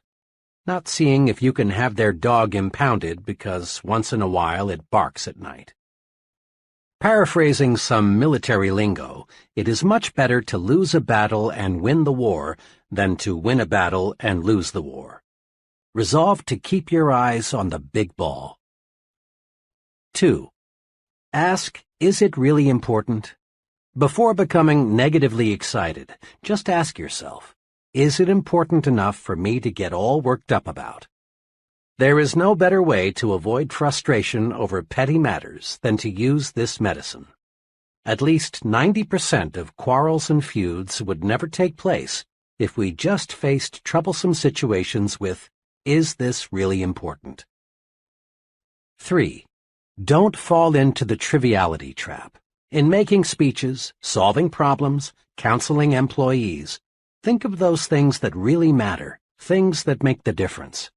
not seeing if you can have their dog impounded because once in a while it barks at night. Paraphrasing some military lingo, it is much better to lose a battle and win the war than to win a battle and lose the war. Resolve to keep your eyes on the big ball. 2. Ask, is it really important? Before becoming negatively excited, just ask yourself, is it important enough for me to get all worked up about? There is no better way to avoid frustration over petty matters than to use this medicine. At least 90% of quarrels and feuds would never take place if we just faced troublesome situations with, is this really important? 3. Don't fall into the triviality trap. In making speeches, solving problems, counseling employees, think of those things that really matter, things that make the difference.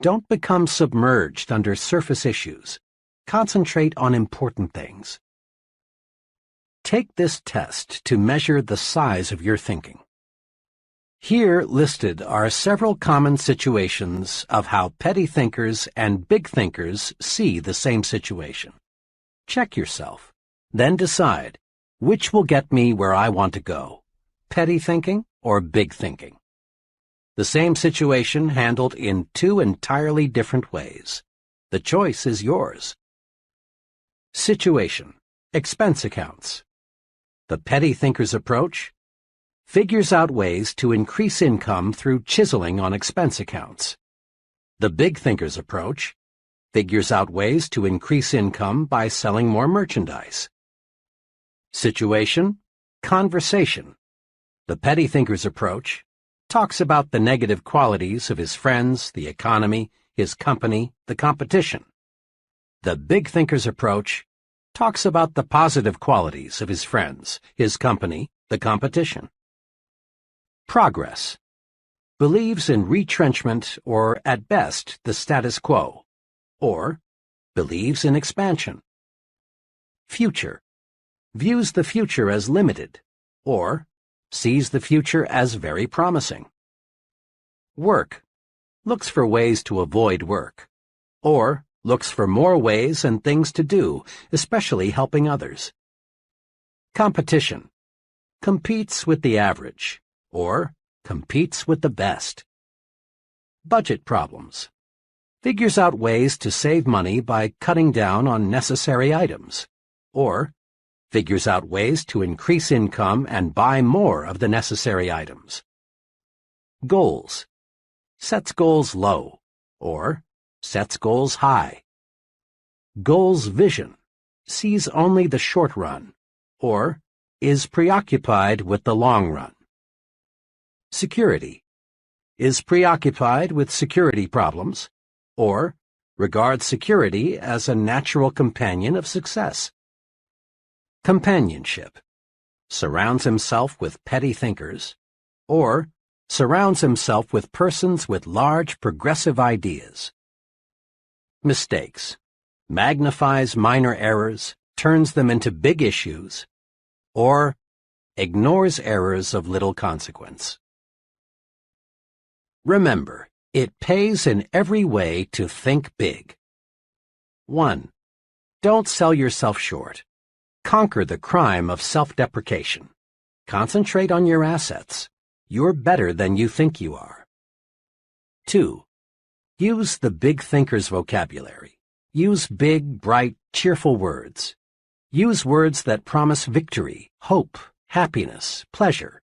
Don't become submerged under surface issues. Concentrate on important things. Take this test to measure the size of your thinking. Here listed are several common situations of how petty thinkers and big thinkers see the same situation. Check yourself, then decide which will get me where I want to go, petty thinking or big thinking. The same situation handled in two entirely different ways. The choice is yours. Situation: expense accounts. The petty thinker's approach figures out ways to increase income through chiseling on expense accounts. The big thinker's approach figures out ways to increase income by selling more merchandise. Situation: conversation. The petty thinker's approach talks about the negative qualities of his friends, the economy, his company, the competition. The big thinker's approach talks about the positive qualities of his friends, his company, the competition. Progress. Believes in retrenchment or, at best, the status quo, or believes in expansion. Future. Views the future as limited, or sees the future as very promising. Work. Looks for ways to avoid work, or looks for more ways and things to do, especially helping others. Competition. Competes with the average, or competes with the best. Budget problems. Figures out ways to save money by cutting down on necessary items, or figures out ways to increase income and buy more of the necessary items. Goals. Sets goals low, or sets goals high. Goals vision. Sees only the short run, or is preoccupied with the long run. Security. Is preoccupied with security problems, or regards security as a natural companion of success. Companionship. Surrounds himself with petty thinkers, or surrounds himself with persons with large progressive ideas. Mistakes. Magnifies minor errors, turns them into big issues, or ignores errors of little consequence. Remember, it pays in every way to think big. 1. Don't sell yourself short. Conquer the crime of self-deprecation. Concentrate on your assets. You're better than you think you are. 2. Use the big thinker's vocabulary. Use big, bright, cheerful words. Use words that promise victory, hope, happiness, pleasure.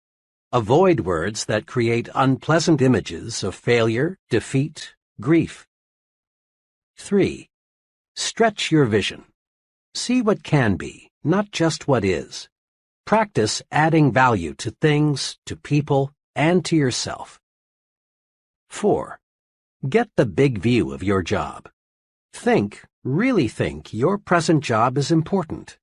Avoid words that create unpleasant images of failure, defeat, grief. 3. Stretch your vision. See what can be, not just what is. Practice adding value to things, to people, and to yourself. 4. Get the big view of your job. Really think your present job is important.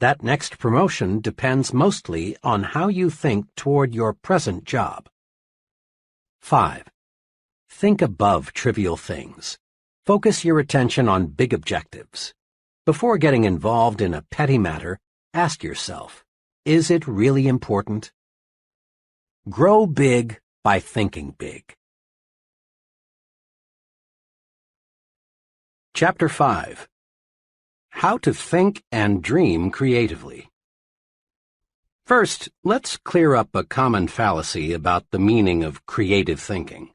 That next promotion depends mostly on how you think toward your present job. 5. Think above trivial things. Focus your attention on big objectives. Before getting involved in a petty matter, ask yourself, is it really important? Grow big by thinking big. Chapter 5. How to Think and Dream Creatively. First, let's clear up a common fallacy about the meaning of creative thinking.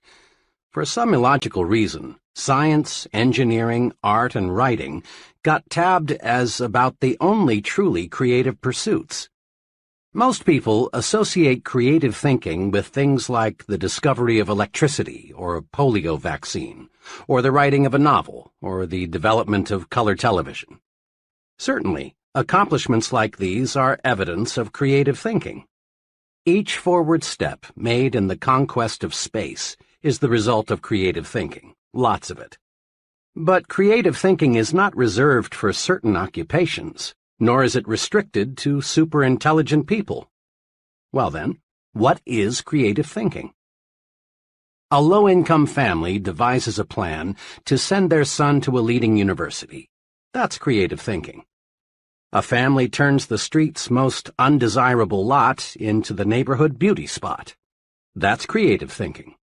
For some illogical reason, Science, engineering, art, and writing got tabbed as about the only truly creative pursuits. Most people associate creative thinking with things like the discovery of electricity or a polio vaccine, or the writing of a novel, or the development of color television. Certainly, accomplishments like these are evidence of creative thinking. Each forward step made in the conquest of space is the result of creative thinking, lots of it. But creative thinking is not reserved for certain occupations, nor is it restricted to super-intelligent people. Well then, what is creative thinking? A low-income family devises a plan to send their son to a leading university. That's creative thinking. A family turns the street's most undesirable lot into the neighborhood beauty spot. That's creative thinking.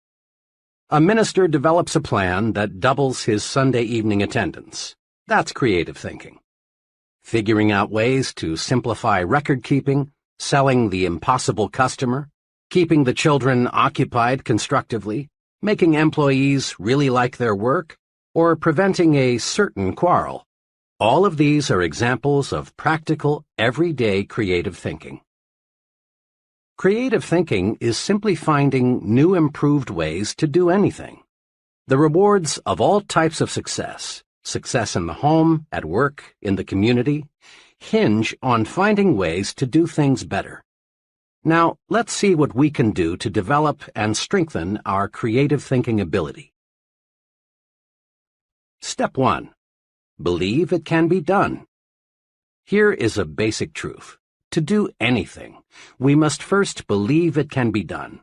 A minister develops a plan that doubles his Sunday evening attendance. That's creative thinking. Figuring out ways to simplify record-keeping, selling the impossible customer, keeping the children occupied constructively, making employees really like their work, or preventing a certain quarrel. All of these are examples of practical, everyday creative thinking. Creative thinking is simply finding new, improved ways to do anything. The rewards of all types of success in the home, at work, in the community, hinge on finding ways to do things better. Now, let's see what we can do to develop and strengthen our creative thinking ability. Step 1. Believe it can be done. Here is a basic truth. To do anything, we must first believe it can be done.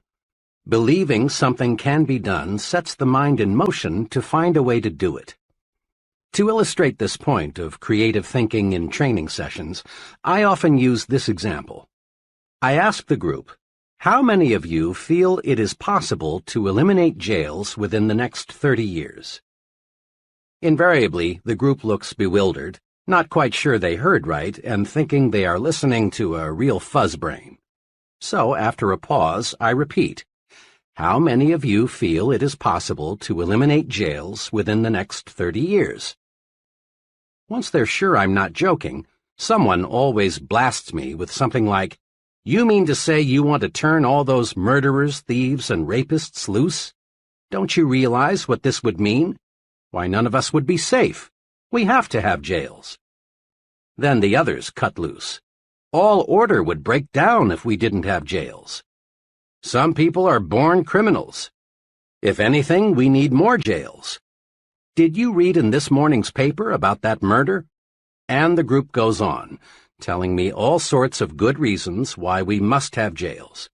Believing something can be done sets the mind in motion to find a way to do it. To illustrate this point of creative thinking in training sessions, I often use this example. I ask the group, how many of you feel it is possible to eliminate jails within the next 30 years? Invariably, the group looks bewildered, not quite sure they heard right, and thinking they are listening to a real fuzzbrain. So, after a pause, I repeat, how many of you feel it is possible to eliminate jails within the next 30 years? Once they're sure I'm not joking, someone always blasts me with something like, you mean to say you want to turn all those murderers, thieves, and rapists loose? Don't you realize what this would mean? Why, none of us would be safe. We have to have jails. Then the others cut loose. All order would break down if we didn't have jails. Some people are born criminals. If anything, we need more jails. Did you read in this morning's paper about that murder? And the group goes on, telling me all sorts of good reasons why we must have jails.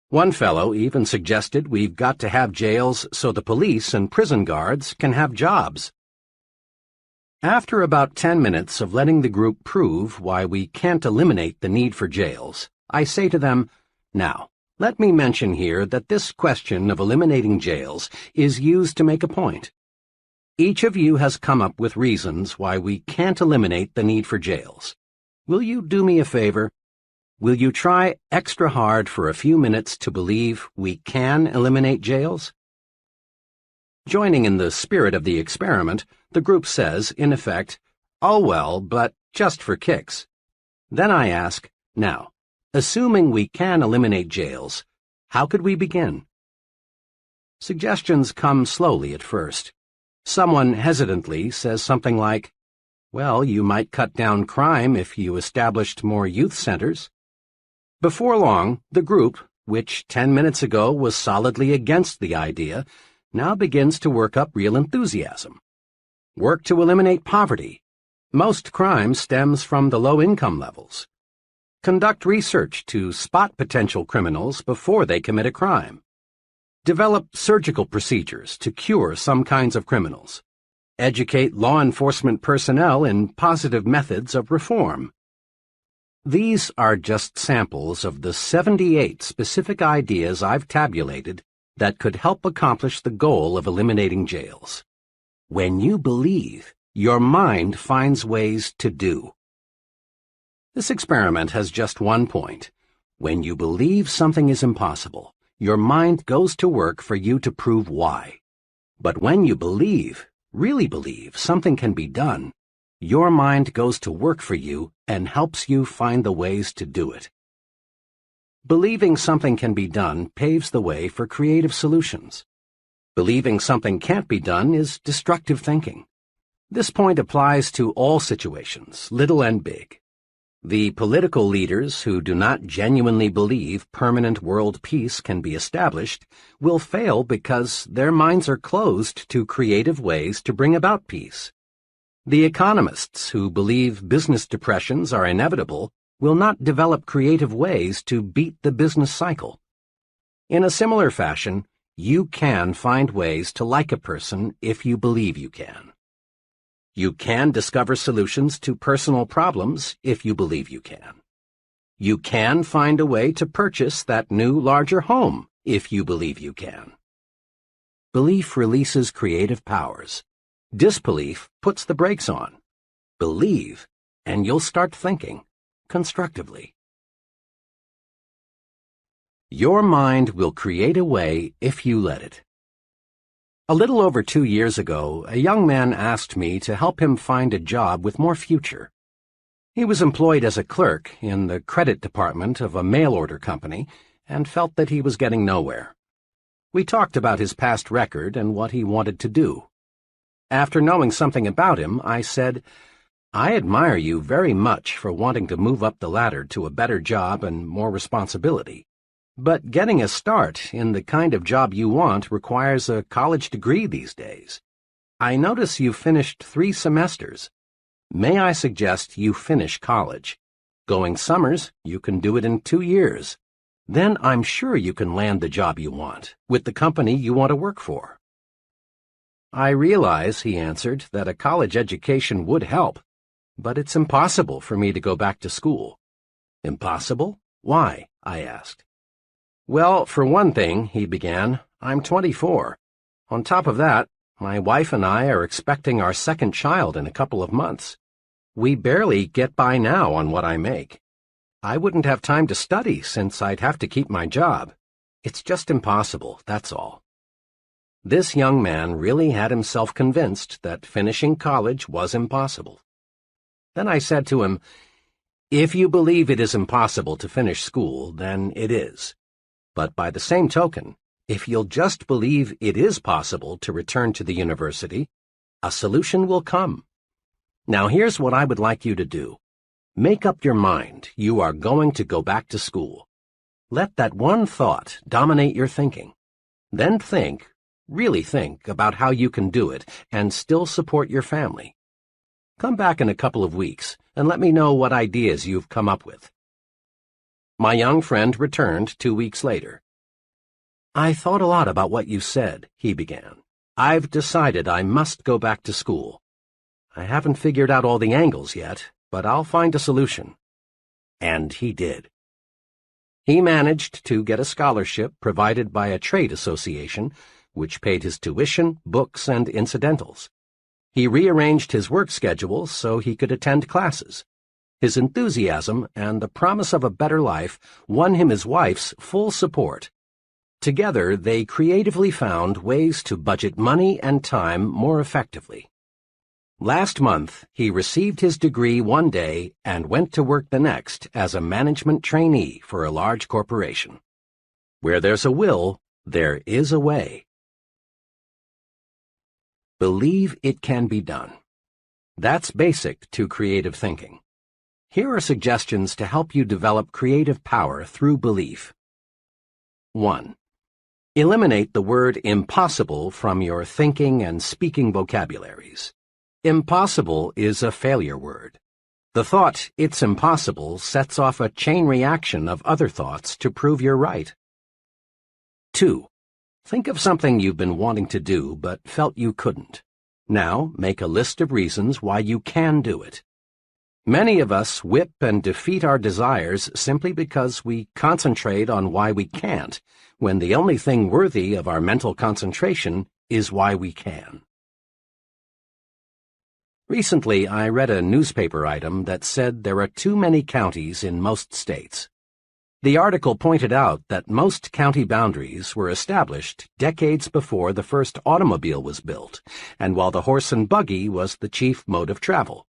One fellow even suggested we've got to have jails so the police and prison guards can have jobs. After about 10 minutes of letting the group prove why we can't eliminate the need for jails, I say to them, now, let me mention here that this question of eliminating jails is used to make a point. Each of you has come up with reasons why we can't eliminate the need for jails. Will you do me a favor? Will you try extra hard for a few minutes to believe we can eliminate jails? Joining in the spirit of the experiment, the group says, in effect, oh well, but just for kicks. Then I ask, now, assuming we can eliminate jails, how could we begin? Suggestions come slowly at first. Someone hesitantly says something like, well, you might cut down crime if you established more youth centers. Before long, the group, which 10 minutes ago was solidly against the idea, now begins to work up real enthusiasm. Work to eliminate poverty. Most crime stems from the low income levels. Conduct research to spot potential criminals before they commit a crime. Develop surgical procedures to cure some kinds of criminals. Educate law enforcement personnel in positive methods of reform. These are just samples of the 78 specific ideas I've tabulated that could help accomplish the goal of eliminating jails. When you believe, your mind finds ways to do. This experiment has just one point. When you believe something is impossible, your mind goes to work for you to prove why. But when you believe, really believe, something can be done, your mind goes to work for you and helps you find the ways to do it. Believing something can be done paves the way for creative solutions. Believing something can't be done is destructive thinking. This point applies to all situations, little and big. The political leaders who do not genuinely believe permanent world peace can be established will fail because their minds are closed to creative ways to bring about peace. The economists who believe business depressions are inevitable will not develop creative ways to beat the business cycle. In a similar fashion, you can find ways to like a person if you believe you can. You can discover solutions to personal problems if you believe you can. You can find a way to purchase that new, larger home if you believe you can. Belief releases creative powers. Disbelief puts the brakes on. Believe, and you'll start thinking constructively. Your mind will create a way if you let it. A little over 2 years ago, a young man asked me to help him find a job with more future. He was employed as a clerk in the credit department of a mail-order company and felt that he was getting nowhere. We talked about his past record and what he wanted to do. After knowing something about him, I said, "I admire you very much for wanting to move up the ladder to a better job and more responsibility. But getting a start in the kind of job you want requires a college degree these days. I notice you finished 3 semesters. May I suggest you finish college? Going summers, you can do it in 2 years. Then I'm sure you can land the job you want, with the company you want to work for." "I realize," he answered, "that a college education would help, but it's impossible for me to go back to school." "Impossible? Why?" I asked. "Well, for one thing," he began, "I'm 24. On top of that, my wife and I are expecting our second child in a couple of months. We barely get by now on what I make. I wouldn't have time to study since I'd have to keep my job. It's just impossible, that's all." This young man really had himself convinced that finishing college was impossible. Then I said to him, "If you believe it is impossible to finish school, then it is. But by the same token, if you'll just believe it is possible to return to the university, a solution will come. Now here's what I would like you to do. Make up your mind you are going to go back to school. Let that one thought dominate your thinking. Then think, really think about how you can do it and still support your family. Come back in a couple of weeks and let me know what ideas you've come up with." My young friend returned 2 weeks later. "I thought a lot about what you said," he began. "I've decided I must go back to school. I haven't figured out all the angles yet, but I'll find a solution." And he did. He managed to get a scholarship provided by a trade association, which paid his tuition, books, and incidentals. He rearranged his work schedule so he could attend classes. His enthusiasm and the promise of a better life won him his wife's full support. Together, they creatively found ways to budget money and time more effectively. Last month, he received his degree one day and went to work the next as a management trainee for a large corporation. Where there's a will, there is a way. Believe it can be done. That's basic to creative thinking. Here are suggestions to help you develop creative power through belief. 1. Eliminate the word impossible from your thinking and speaking vocabularies. Impossible is a failure word. The thought, "it's impossible," sets off a chain reaction of other thoughts to prove you're right. 2. Think of something you've been wanting to do but felt you couldn't. Now, make a list of reasons why you can do it. Many of us whip and defeat our desires simply because we concentrate on why we can't, when the only thing worthy of our mental concentration is why we can. Recently, I read a newspaper item that said there are too many counties in most states. The article pointed out that most county boundaries were established decades before the first automobile was built, and while the horse and buggy was the chief mode of travel.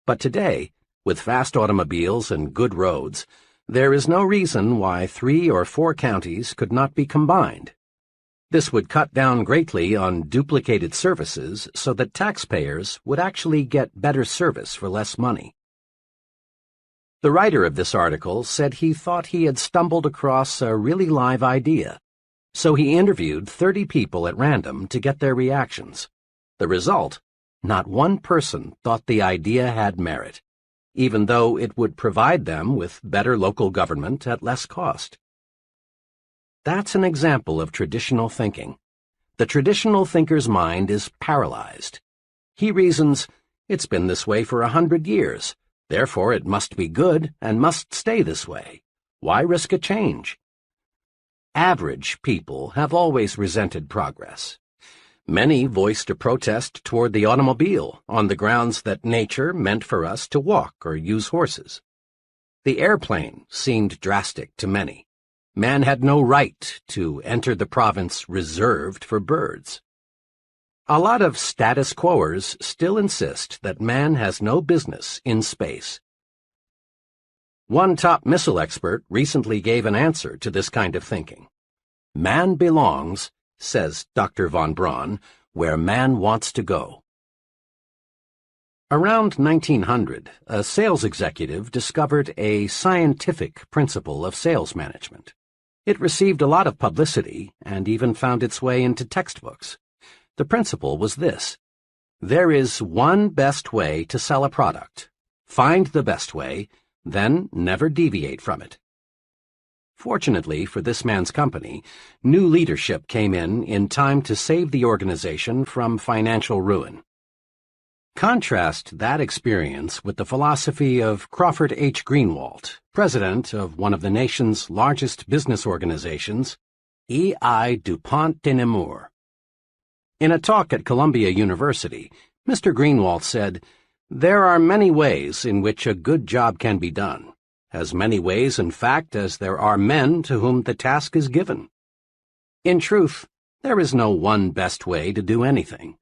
But today, with fast automobiles and good roads, there is no reason why 3 or 4 counties could not be combined. This would cut down greatly on duplicated services so that taxpayers would actually get better service for less money. The writer of this article said he thought he had stumbled across a really live idea, so he interviewed 30 people at random to get their reactions. The result? Not one person thought the idea had merit, even though it would provide them with better local government at less cost. That's an example of traditional thinking. The traditional thinker's mind is paralyzed. He reasons, it's been this way for 100 years. Therefore, it must be good and must stay this way. Why risk a change? Average people have always resented progress. Many voiced a protest toward the automobile on the grounds that nature meant for us to walk or use horses. The airplane seemed drastic to many. Man had no right to enter the province reserved for birds. A lot of status quoers still insist that man has no business in space. One top missile expert recently gave an answer to this kind of thinking. Man belongs, says Dr. von Braun, where man wants to go. Around 1900, a sales executive discovered a scientific principle of sales management. It received a lot of publicity and even found its way into textbooks. The principle was this: there is one best way to sell a product. Find the best way, then never deviate from it. Fortunately for this man's company, new leadership came in time to save the organization from financial ruin. Contrast that experience with the philosophy of Crawford H. Greenwald, president of one of the nation's largest business organizations, E.I. DuPont de Nemours. In a talk at Columbia University, Mr. Greenwald said, "There are many ways in which a good job can be done, as many ways, in fact, as there are men to whom the task is given. In truth, there is no one best way to do anything.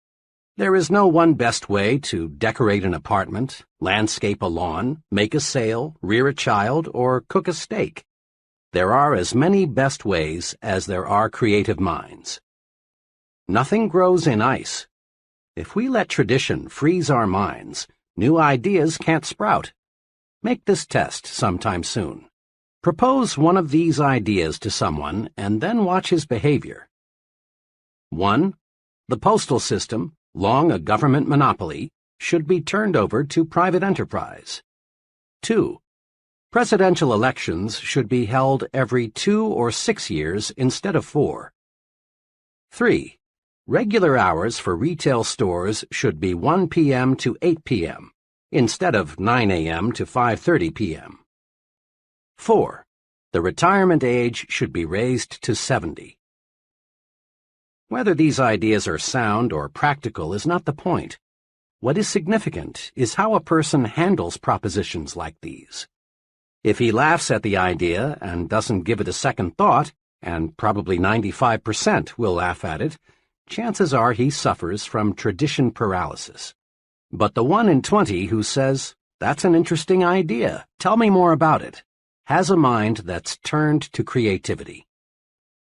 There is no one best way to decorate an apartment, landscape a lawn, make a sale, rear a child, or cook a steak. There are as many best ways as there are creative minds. Nothing grows in ice. If we let tradition freeze our minds, new ideas can't sprout. Make this test sometime soon. Propose one of these ideas to someone and then watch his behavior. 1. The postal system, long a government monopoly, should be turned over to private enterprise. 2. Presidential elections should be held every 2 or 6 years instead of 4. 3. Regular hours for retail stores should be 1 p.m. to 8 p.m. instead of 9 a.m. to 5:30 p.m. 4. The retirement age should be raised to 70. Whether these ideas are sound or practical is not the point. What is significant is how a person handles propositions like these. If he laughs at the idea and doesn't give it a second thought, and probably 95% will laugh at it, chances are he suffers from tradition paralysis. But the 1 in 20 who says, "That's an interesting idea, tell me more about it," has a mind that's turned to creativity.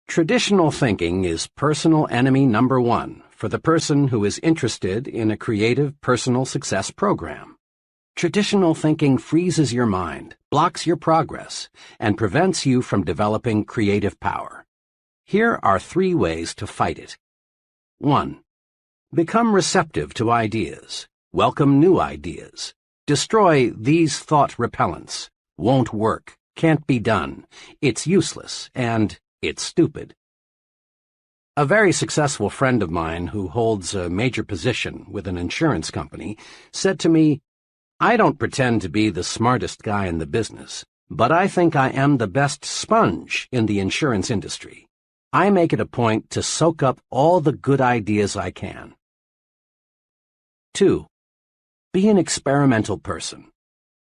Traditional thinking is personal enemy number 1 for the person who is interested in a creative personal success program. Traditional thinking freezes your mind, blocks your progress, and prevents you from developing creative power. Here are 3 ways to fight it. 1. Become receptive to ideas. Welcome new ideas. Destroy these thought repellents. Won't work. Can't be done. It's useless. And it's stupid. A very successful friend of mine who holds a major position with an insurance company said to me, "I don't pretend to be the smartest guy in the business, but I think I am the best sponge in the insurance industry. I make it a point to soak up all the good ideas I can." 2. Be an experimental person.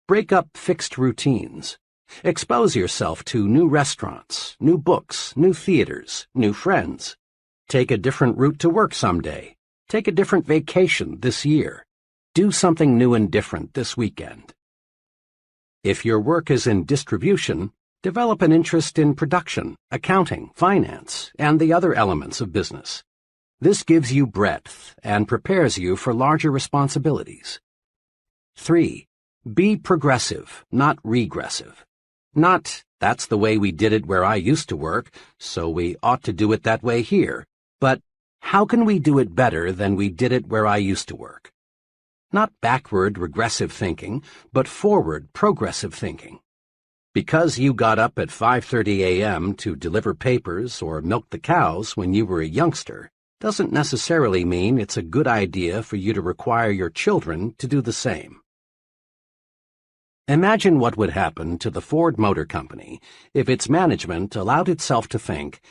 Break up fixed routines. Expose yourself to new restaurants, new books, new theaters, new friends. Take a different route to work someday. Take a different vacation this year. Do something new and different this weekend. If your work is in distribution, develop an interest in production, accounting, finance, and the other elements of business. This gives you breadth and prepares you for larger responsibilities. 3. Be progressive, not regressive. Not, that's the way we did it where I used to work, so we ought to do it that way here, but how can we do it better than we did it where I used to work? Not backward, regressive thinking, but forward, progressive thinking. Because you got up at 5:30 a.m. to deliver papers or milk the cows when you were a youngster doesn't necessarily mean it's a good idea for you to require your children to do the same. Imagine what would happen to the Ford Motor Company if its management allowed itself to think,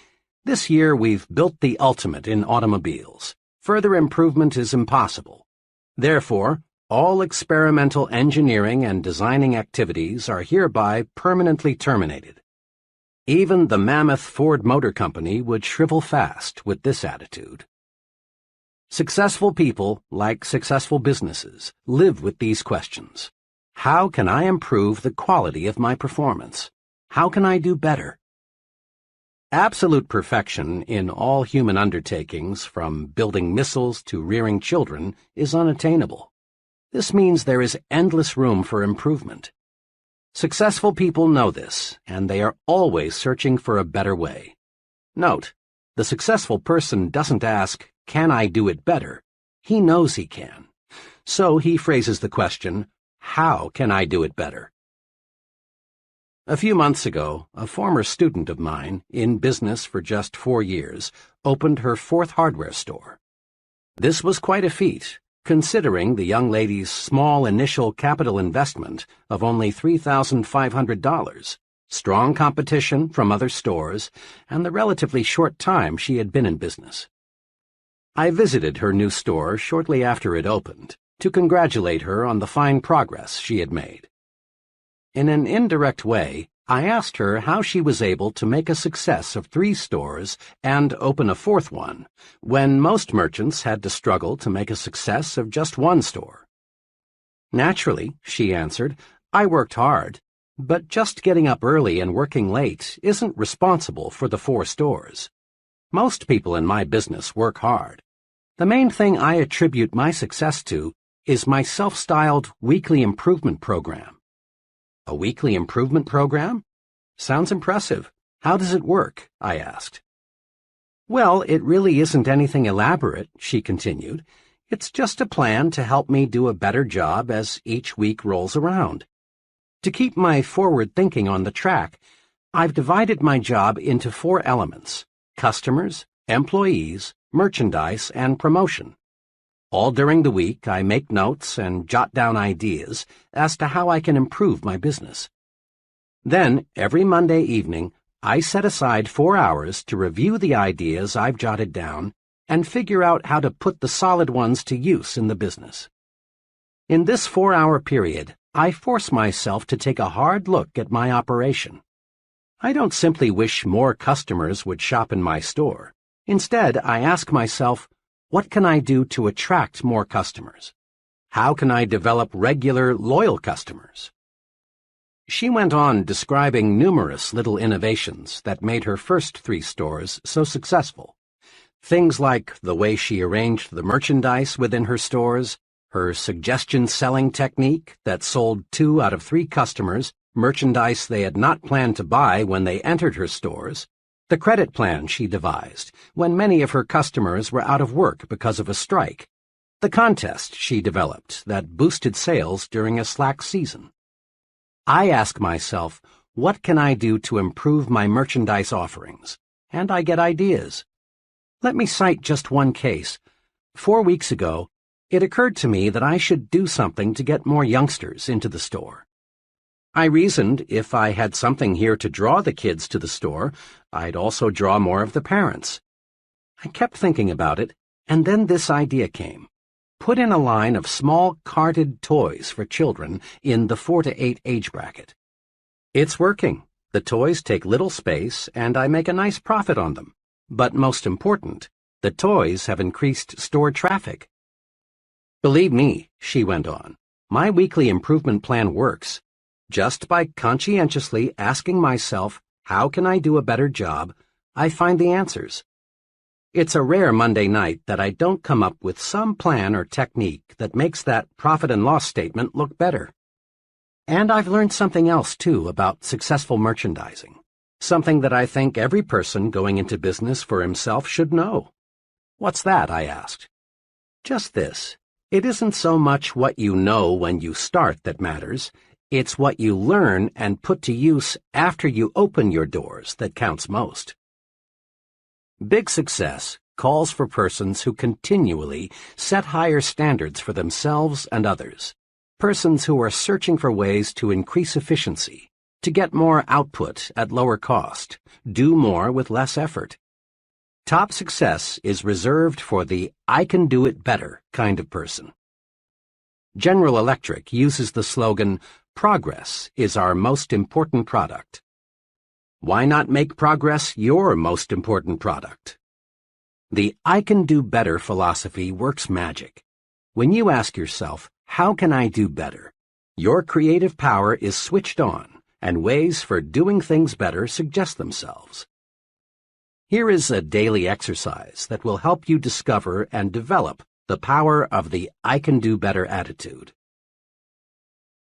"This year we've built the ultimate in automobiles. Further improvement is impossible. Therefore, all experimental engineering and designing activities are hereby permanently terminated." Even the mammoth Ford Motor Company would shrivel fast with this attitude. Successful people, like successful businesses, live with these questions. How can I improve the quality of my performance? How can I do better? Absolute perfection in all human undertakings, from building missiles to rearing children, is unattainable. This means there is endless room for improvement. Successful people know this, and they are always searching for a better way. Note, the successful person doesn't ask, "Can I do it better?" He knows he can. So he phrases the question, "How can I do it better?" A few months ago, a former student of mine, in business for just 4 years, opened her 4th hardware store. This was quite a feat, considering the young lady's small initial capital investment of only $3,500, strong competition from other stores, and the relatively short time she had been in business. I visited her new store shortly after it opened to congratulate her on the fine progress she had made. In an indirect way, I asked her how she was able to make a success of 3 stores and open a 4th one, when most merchants had to struggle to make a success of just 1 store. "Naturally," she answered, "I worked hard, but just getting up early and working late isn't responsible for the 4 stores. Most people in my business work hard. The main thing I attribute my success to is my self-styled weekly improvement program." "A weekly improvement program? Sounds impressive. How does it work?" I asked. "Well, it really isn't anything elaborate," she continued. "It's just a plan to help me do a better job as each week rolls around. To keep my forward thinking on the track, I've divided my job into 4 elements: customers, employees, merchandise, and promotion. All during the week, I make notes and jot down ideas as to how I can improve my business. Then, every Monday evening, I set aside 4 hours to review the ideas I've jotted down and figure out how to put the solid ones to use in the business. In this 4-hour period, I force myself to take a hard look at my operation. I don't simply wish more customers would shop in my store. Instead, I ask myself, what can I do to attract more customers? How can I develop regular, loyal customers? She went on describing numerous little innovations that made her first 3 stores so successful. Things like the way she arranged the merchandise within her stores, her suggestion selling technique that sold 2 out of 3 customers merchandise they had not planned to buy when they entered her stores, the credit plan she devised when many of her customers were out of work because of a strike, the contest she developed that boosted sales during a slack season. I ask myself, what can I do to improve my merchandise offerings? And I get ideas. Let me cite just one case. 4 weeks ago, it occurred to me that I should do something to get more youngsters into the store. I reasoned if I had something here to draw the kids to the store, I'd also draw more of the parents. I kept thinking about it, and then this idea came. Put in a line of small carded toys for children in the 4 to 8 age bracket. It's working. The toys take little space, and I make a nice profit on them. But most important, the toys have increased store traffic. Believe me, she went on, my weekly improvement plan works. Just by conscientiously asking myself, how can I do a better job, I find the answers. It's a rare Monday night that I don't come up with some plan or technique that makes that profit and loss statement look better. And I've learned something else, too, about successful merchandising. Something that I think every person going into business for himself should know. What's that? I asked. Just this. It isn't so much what you know when you start that matters. It's what you learn and put to use after you open your doors that counts most. Big success calls for persons who continually set higher standards for themselves and others. Persons who are searching for ways to increase efficiency, to get more output at lower cost, do more with less effort. Top success is reserved for the I can do it better kind of person. General Electric uses the slogan, progress is our most important product. Why not make progress your most important product? The I can do better philosophy works magic. When you ask yourself, how can I do better? Your creative power is switched on, and ways for doing things better suggest themselves. Here is a daily exercise that will help you discover and develop the power of the I can do better attitude.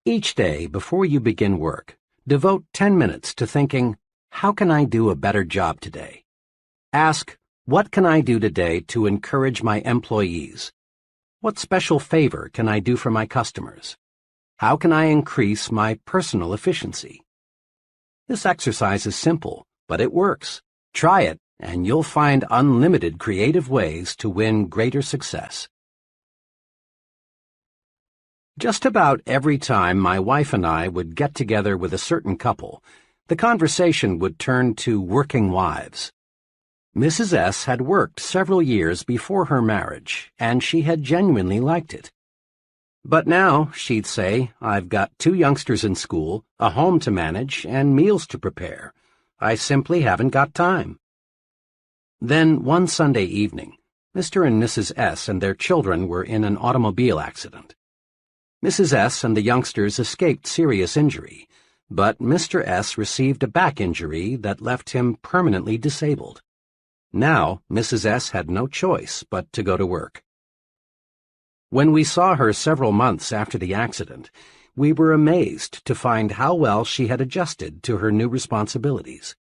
Each day before you begin work, devote 10 minutes to thinking, how can I do a better job today? Ask, what can I do today to encourage my employees? What special favor can I do for my customers? How can I increase my personal efficiency? This exercise is simple, but it works. Try it, and you'll find unlimited creative ways to win greater success. Just about every time my wife and I would get together with a certain couple, the conversation would turn to working wives. Mrs. S. had worked several years before her marriage, and she had genuinely liked it. But now, she'd say, I've got 2 youngsters in school, a home to manage, and meals to prepare. I simply haven't got time. Then, one Sunday evening, Mr. and Mrs. S. and their children were in an automobile accident. Mrs. S. and the youngsters escaped serious injury, but Mr. S. received a back injury that left him permanently disabled. Now, Mrs. S. had no choice but to go to work. When we saw her several months after the accident, we were amazed to find how well she had adjusted to her new responsibilities.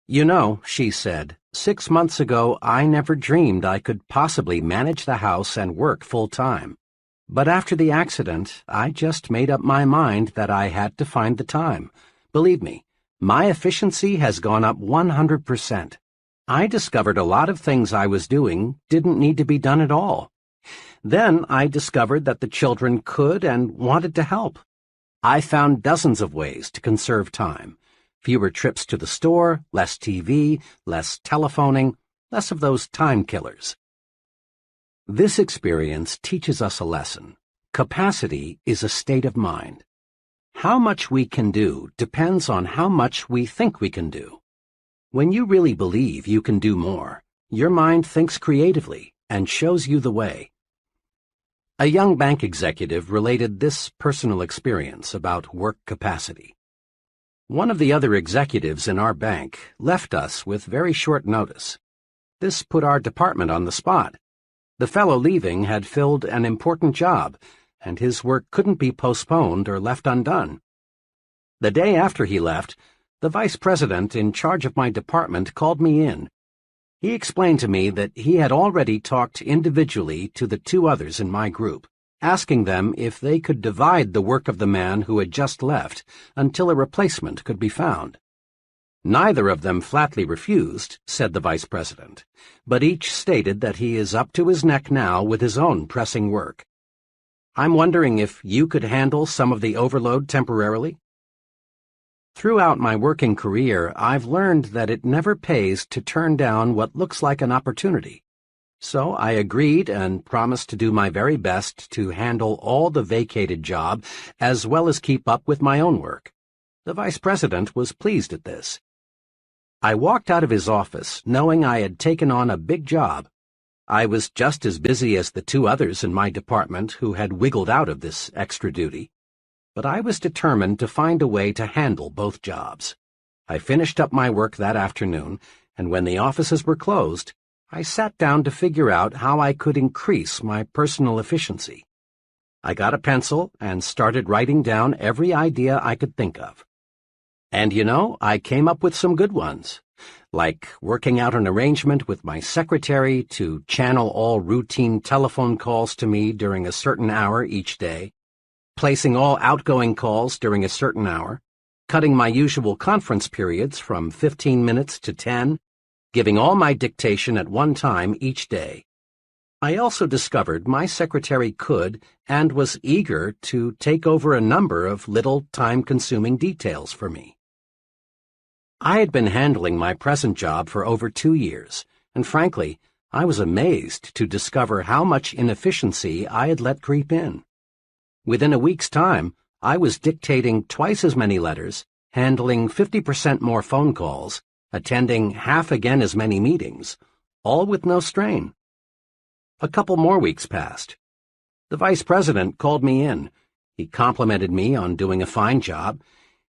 You know, she said, 6 months ago I never dreamed I could possibly manage the house and work full-time. But after the accident, I just made up my mind that I had to find the time. Believe me, my efficiency has gone up 100%. I discovered a lot of things I was doing didn't need to be done at all. Then I discovered that the children could and wanted to help. I found dozens of ways to conserve time. Fewer trips to the store, less TV, less telephoning, less of those time killers. This experience teaches us a lesson. Capacity is a state of mind. How much we can do depends on how much we think we can do. When you really believe you can do more, your mind thinks creatively and shows you the way. A young bank executive related this personal experience about work capacity. One of the other executives in our bank left us with very short notice. This put our department on the spot. The fellow leaving had filled an important job, and his work couldn't be postponed or left undone. The day after he left, the vice president in charge of my department called me in. He explained to me that he had already talked individually to the 2 others in my group, asking them if they could divide the work of the man who had just left until a replacement could be found. Neither of them flatly refused, said the vice president, but each stated that he is up to his neck now with his own pressing work. I'm wondering if you could handle some of the overload temporarily? Throughout my working career, I've learned that it never pays to turn down what looks like an opportunity. So I agreed and promised to do my very best to handle all the vacated job as well as keep up with my own work. The vice president was pleased at this. I walked out of his office knowing I had taken on a big job. I was just as busy as the two others in my department who had wiggled out of this extra duty. But I was determined to find a way to handle both jobs. I finished up my work that afternoon, and when the offices were closed, I sat down to figure out how I could increase my personal efficiency. I got a pencil and started writing down every idea I could think of. And I came up with some good ones, like working out an arrangement with my secretary to channel all routine telephone calls to me during a certain hour each day, placing all outgoing calls during a certain hour, cutting my usual conference periods from 15 minutes to 10, giving all my dictation at one time each day. I also discovered my secretary could and was eager to take over a number of little time-consuming details for me. I had been handling my present job for over 2 years, and frankly, I was amazed to discover how much inefficiency I had let creep in. Within a week's time, I was dictating twice as many letters, handling 50% more phone calls, attending half again as many meetings, all with no strain. A couple more weeks passed. The vice president called me in. He complimented me on doing a fine job.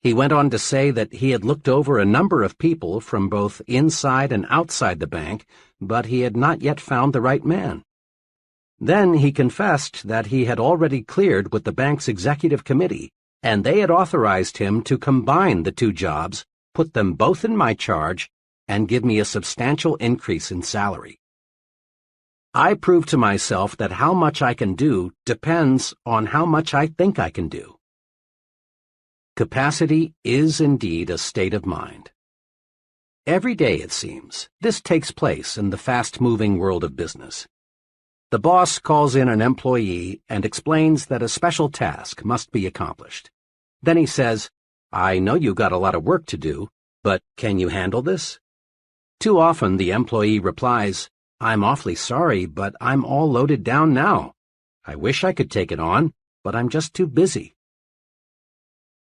He went on to say that he had looked over a number of people from both inside and outside the bank, but he had not yet found the right man. Then he confessed that he had already cleared with the bank's executive committee, and they had authorized him to combine the two jobs, put them both in my charge, and give me a substantial increase in salary. I proved to myself that how much I can do depends on how much I think I can do. Capacity is indeed a state of mind. Every day, it seems, this takes place in the fast-moving world of business. The boss calls in an employee and explains that a special task must be accomplished. Then he says, "I know you got a lot of work to do, but can you handle this?" Too often the employee replies, "I'm awfully sorry, but I'm all loaded down now. I wish I could take it on, but I'm just too busy."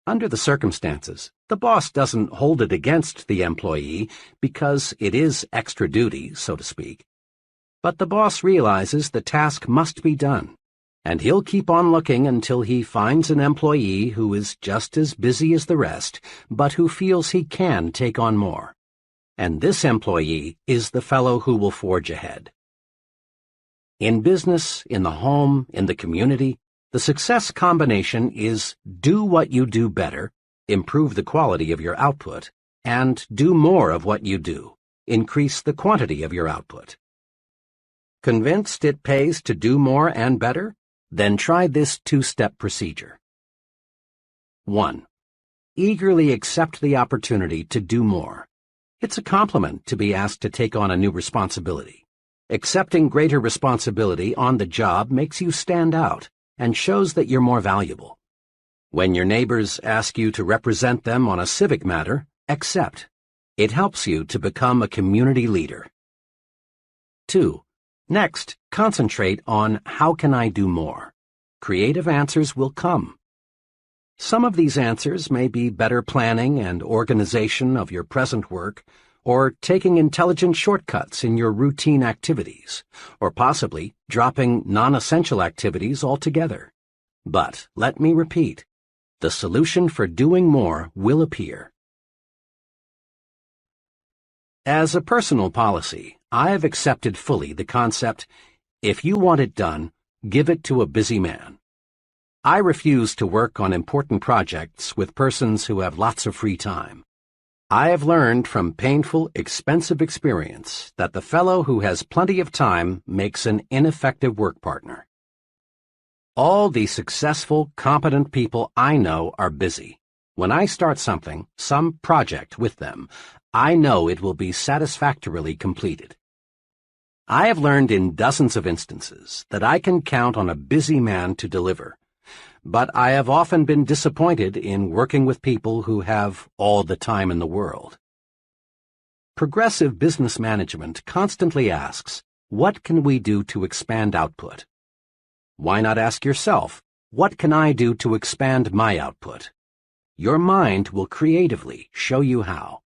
Under the circumstances, the boss doesn't hold it against the employee because it is extra duty, so to speak. But the boss realizes the task must be done, and he'll keep on looking until he finds an employee who is just as busy as the rest, but who feels he can take on more. And this employee is the fellow who will forge ahead. In business, in the home, in the community, the success combination is do what you do better, improve the quality of your output, and do more of what you do, increase the quantity of your output. Convinced it pays to do more and better? Then try this two-step procedure. 1. Eagerly accept the opportunity to do more. It's a compliment to be asked to take on a new responsibility. Accepting greater responsibility on the job makes you stand out and shows that you're more valuable. When your neighbors ask you to represent them on a civic matter, accept. It helps you to become a community leader. 2. Next, concentrate on how can I do more. Creative answers will come. Some of these answers may be better planning and organization of your present work, or taking intelligent shortcuts in your routine activities, or possibly dropping non-essential activities altogether. But let me repeat, the solution for doing more will appear. As a personal policy, I have accepted fully the concept, if you want it done, give it to a busy man. I refuse to work on important projects with persons who have lots of free time. I have learned from painful, expensive experience that the fellow who has plenty of time makes an ineffective work partner. All the successful, competent people I know are busy. When I start something, some project with them, I know it will be satisfactorily completed. I have learned in dozens of instances that I can count on a busy man to deliver, but I have often been disappointed in working with people who have all the time in the world. Progressive business management constantly asks, what can we do to expand output? Why not ask yourself, what can I do to expand my output? Your mind will creatively show you how.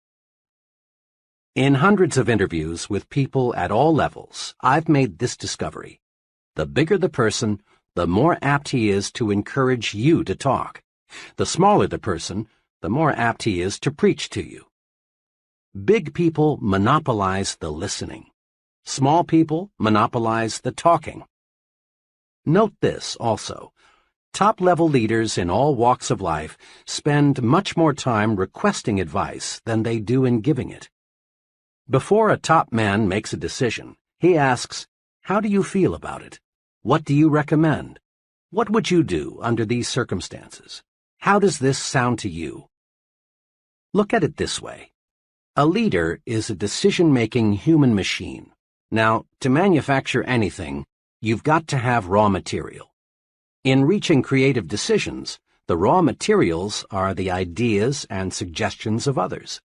In hundreds of interviews with people at all levels, I've made this discovery. The bigger the person, the more apt he is to encourage you to talk. The smaller the person, the more apt he is to preach to you. Big people monopolize the listening. Small people monopolize the talking. Note this also. Top-level leaders in all walks of life spend much more time requesting advice than they do in giving it. Before a top man makes a decision, he asks, "How do you feel about it? What do you recommend? What would you do under these circumstances? How does this sound to you?" Look at it this way. A leader is a decision-making human machine. Now, to manufacture anything, you've got to have raw material. In reaching creative decisions, the raw materials are the ideas and suggestions of others.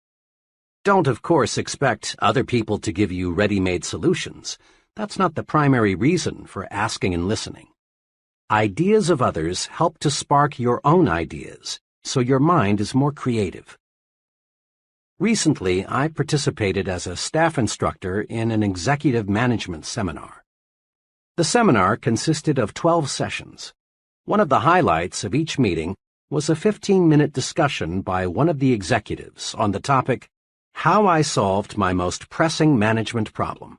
Don't, of course, expect other people to give you ready-made solutions. That's not the primary reason for asking and listening. Ideas of others help to spark your own ideas, so your mind is more creative. Recently, I participated as a staff instructor in an executive management seminar. The seminar consisted of 12 sessions. One of the highlights of each meeting was a 15-minute discussion by one of the executives on the topic, "How I Solved My Most Pressing Management Problem."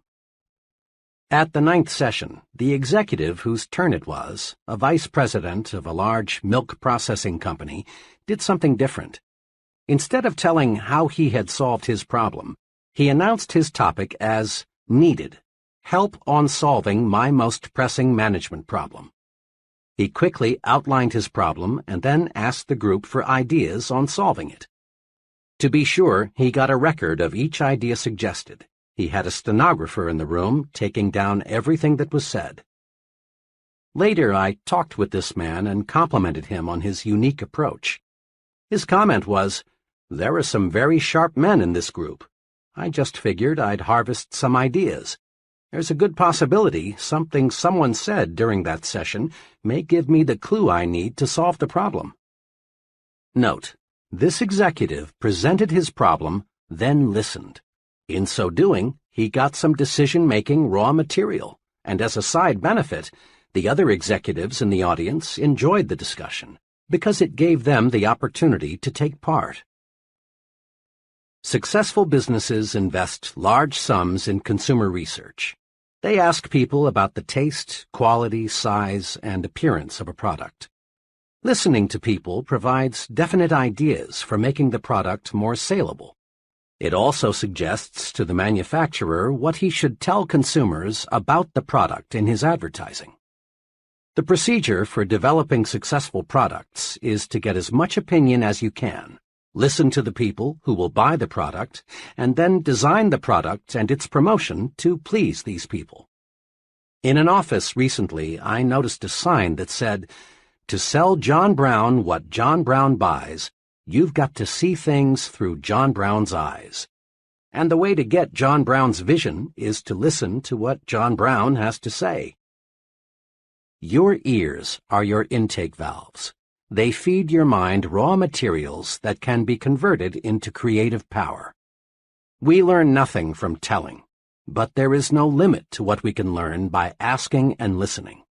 At the 9th session, the executive whose turn it was, a vice president of a large milk processing company, did something different. Instead of telling how he had solved his problem, he announced his topic as "Needed. Help on solving my most pressing management problem." He quickly outlined his problem and then asked the group for ideas on solving it. To be sure, he got a record of each idea suggested. He had a stenographer in the room taking down everything that was said. Later, I talked with this man and complimented him on his unique approach. His comment was, "There are some very sharp men in this group. I just figured I'd harvest some ideas. There's a good possibility something someone said during that session may give me the clue I need to solve the problem." Note, this executive presented his problem, then listened. In so doing, he got some decision-making raw material, and as a side benefit, the other executives in the audience enjoyed the discussion, because it gave them the opportunity to take part. Successful businesses invest large sums in consumer research. They ask people about the taste, quality, size, and appearance of a product. Listening to people provides definite ideas for making the product more saleable. It also suggests to the manufacturer what he should tell consumers about the product in his advertising. The procedure for developing successful products is to get as much opinion as you can, listen to the people who will buy the product, and then design the product and its promotion to please these people. In an office recently, I noticed a sign that said, "To sell John Brown what John Brown buys, you've got to see things through John Brown's eyes." And the way to get John Brown's vision is to listen to what John Brown has to say. Your ears are your intake valves. They feed your mind raw materials that can be converted into creative power. We learn nothing from telling, but there is no limit to what we can learn by asking and listening.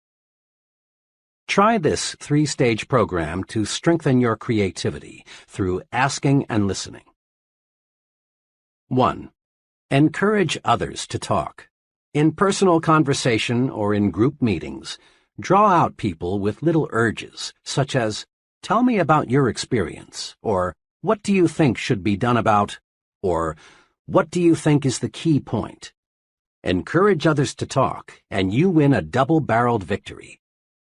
Try this 3-stage program to strengthen your creativity through asking and listening. 1. Encourage others to talk. In personal conversation or in group meetings, draw out people with little urges, such as, "Tell me about your experience," or "What do you think should be done about," or "What do you think is the key point?" Encourage others to talk, and you win a double-barreled victory.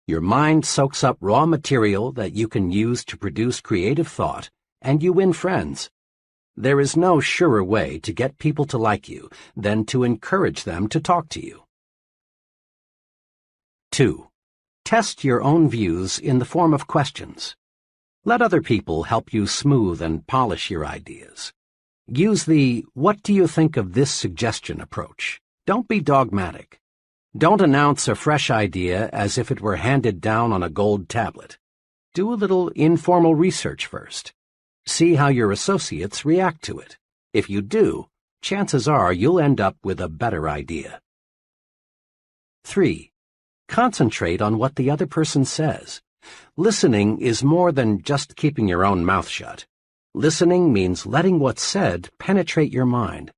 Your mind soaks up raw material that you can use to produce creative thought, and you win friends. There is no surer way to get people to like you than to encourage them to talk to you. 2. Test your own views in the form of questions. Let other people help you smooth and polish your ideas. Use the "What do you think of this suggestion" approach. Don't be dogmatic. Don't announce a fresh idea as if it were handed down on a gold tablet. Do a little informal research first. See how your associates react to it. If you do, chances are you'll end up with a better idea. 3. Concentrate on what the other person says. Listening is more than just keeping your own mouth shut. Listening means letting what's said penetrate your mind.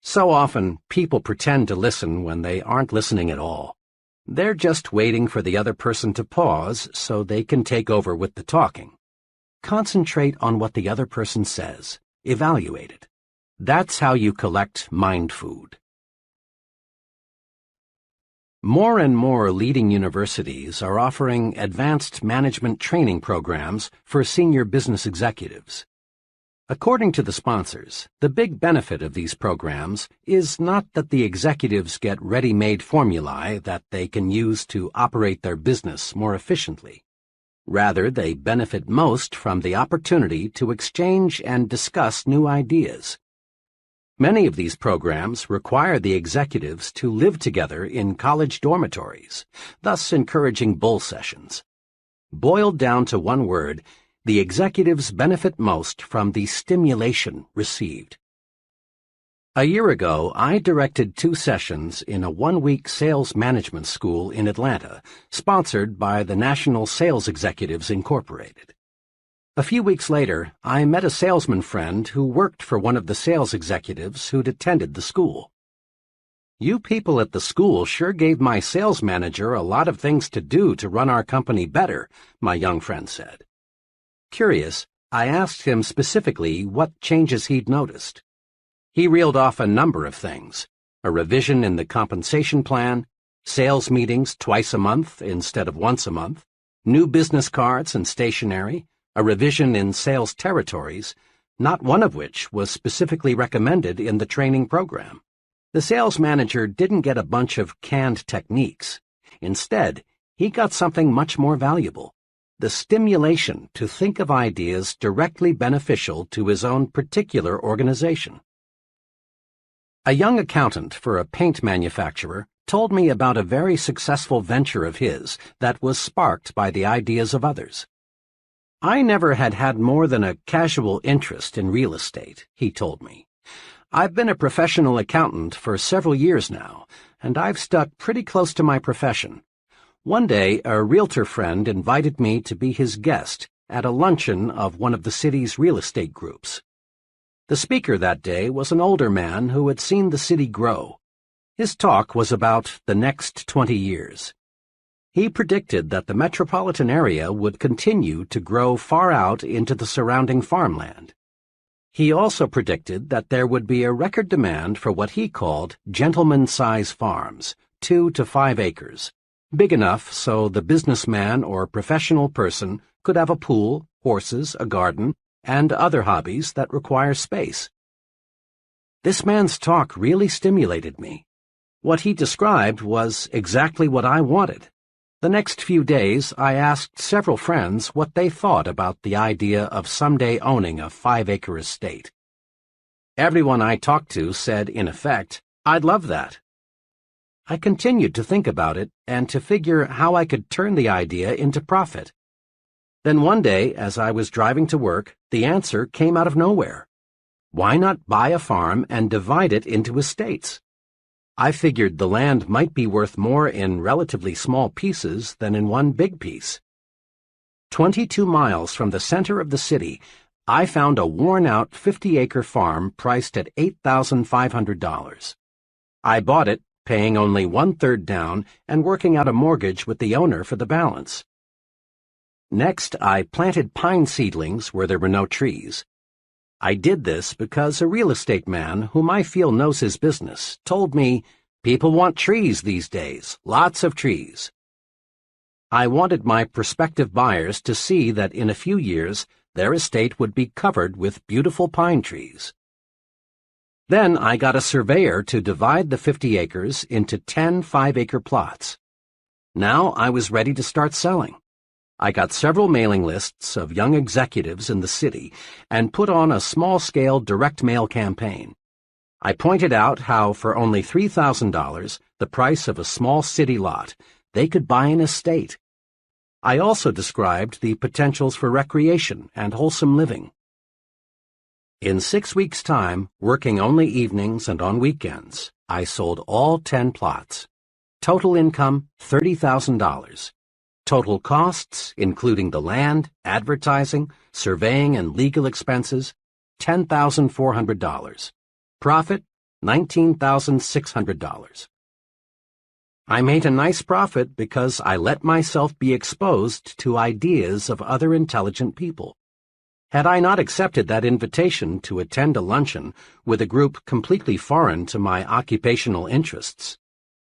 So often, people pretend to listen when they aren't listening at all. They're just waiting for the other person to pause so they can take over with the talking. Concentrate on what the other person says. Evaluate it. That's how you collect mind food. More and more leading universities are offering advanced management training programs for senior business executives. According to the sponsors, the big benefit of these programs is not that the executives get ready-made formulae that they can use to operate their business more efficiently. Rather, they benefit most from the opportunity to exchange and discuss new ideas. Many of these programs require the executives to live together in college dormitories, thus encouraging bull sessions. Boiled down to one word, the executives benefit most from the stimulation received. A year ago, I directed 2 sessions in a 1-week sales management school in Atlanta, sponsored by the National Sales Executives Incorporated. A few weeks later, I met a salesman friend who worked for one of the sales executives who'd attended the school. "You people at the school sure gave my sales manager a lot of things to do to run our company better," my young friend said. Curious, I asked him specifically what changes he'd noticed. He reeled off a number of things: a revision in the compensation plan, sales meetings twice a month instead of once a month, new business cards and stationery, a revision in sales territories, not one of which was specifically recommended in the training program. The sales manager didn't get a bunch of canned techniques. Instead, he got something much more valuable: the stimulation to think of ideas directly beneficial to his own particular organization. A young accountant for a paint manufacturer told me about a very successful venture of his that was sparked by the ideas of others. "I never had more than a casual interest in real estate," he told me. "I've been a professional accountant for several years now, and I've stuck pretty close to my profession. One day, a realtor friend invited me to be his guest at a luncheon of one of the city's real estate groups. The speaker that day was an older man who had seen the city grow. His talk was about the next 20 years. He predicted that the metropolitan area would continue to grow far out into the surrounding farmland. He also predicted that there would be a record demand for what he called gentleman-size farms, 2 to 5 acres. Big enough so the businessman or professional person could have a pool, horses, a garden, and other hobbies that require space. This man's talk really stimulated me. What he described was exactly what I wanted. The next few days, I asked several friends what they thought about the idea of someday owning a 5-acre estate. Everyone I talked to said, in effect, "I'd love that." I continued to think about it and to figure how I could turn the idea into profit. Then one day, as I was driving to work, the answer came out of nowhere. Why not buy a farm and divide it into estates? I figured the land might be worth more in relatively small pieces than in one big piece. 22 miles from the center of the city, I found a worn-out 50-acre farm priced at $8,500. I bought it, paying only 1/3 down and working out a mortgage with the owner for the balance. Next, I planted pine seedlings where there were no trees. I did this because a real estate man whom I feel knows his business told me, "People want trees these days, lots of trees." I wanted my prospective buyers to see that in a few years their estate would be covered with beautiful pine trees. Then I got a surveyor to divide the 50 acres into 10 5-acre plots. Now I was ready to start selling. I got several mailing lists of young executives in the city and put on a small-scale direct mail campaign. I pointed out how for only $3,000, the price of a small city lot, they could buy an estate. I also described the potentials for recreation and wholesome living. In 6 weeks' time, working only evenings and on weekends, I sold all 10 plots. Total income, $30,000. Total costs, including the land, advertising, surveying, and legal expenses, $10,400. Profit, $19,600. I made a nice profit because I let myself be exposed to ideas of other intelligent people. Had I not accepted that invitation to attend a luncheon with a group completely foreign to my occupational interests,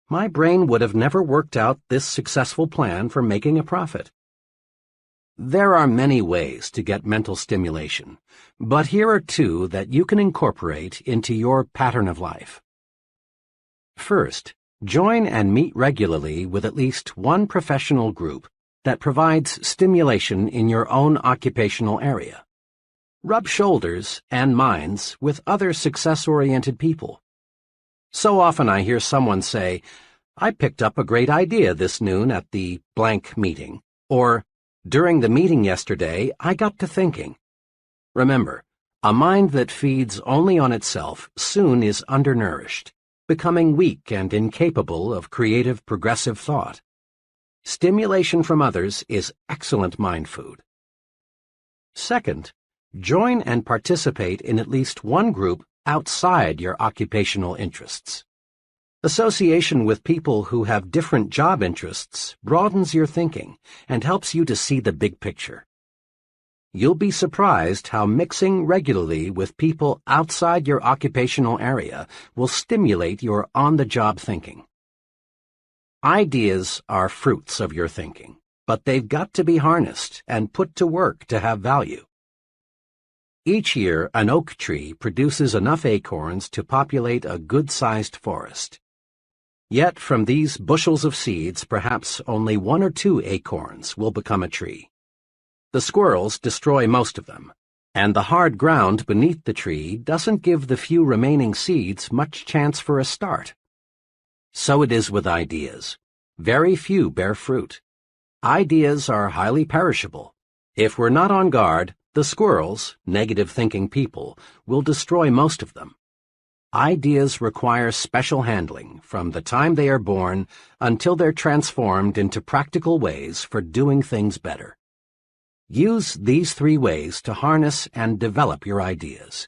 my brain would have never worked out this successful plan for making a profit. There are many ways to get mental stimulation, but here are 2 that you can incorporate into your pattern of life. First, join and meet regularly with at least one professional group that provides stimulation in your own occupational area. Rub shoulders and minds with other success-oriented people. So often I hear someone say, "I picked up a great idea this noon at the blank meeting," or, "During the meeting yesterday, I got to thinking." Remember, a mind that feeds only on itself soon is undernourished, becoming weak and incapable of creative, progressive thought. Stimulation from others is excellent mind food. Second, join and participate in at least one group outside your occupational interests. Association with people who have different job interests broadens your thinking and helps you to see the big picture. You'll be surprised how mixing regularly with people outside your occupational area will stimulate your on-the-job thinking. Ideas are fruits of your thinking, but they've got to be harnessed and put to work to have value. Each year, an oak tree produces enough acorns to populate a good-sized forest. Yet from these bushels of seeds, perhaps only 1 or 2 acorns will become a tree. The squirrels destroy most of them, and the hard ground beneath the tree doesn't give the few remaining seeds much chance for a start. So it is with ideas. Very few bear fruit. Ideas are highly perishable. If we're not on guard, the squirrels, negative-thinking people, will destroy most of them. Ideas require special handling from the time they are born until they're transformed into practical ways for doing things better. Use these 3 ways to harness and develop your ideas.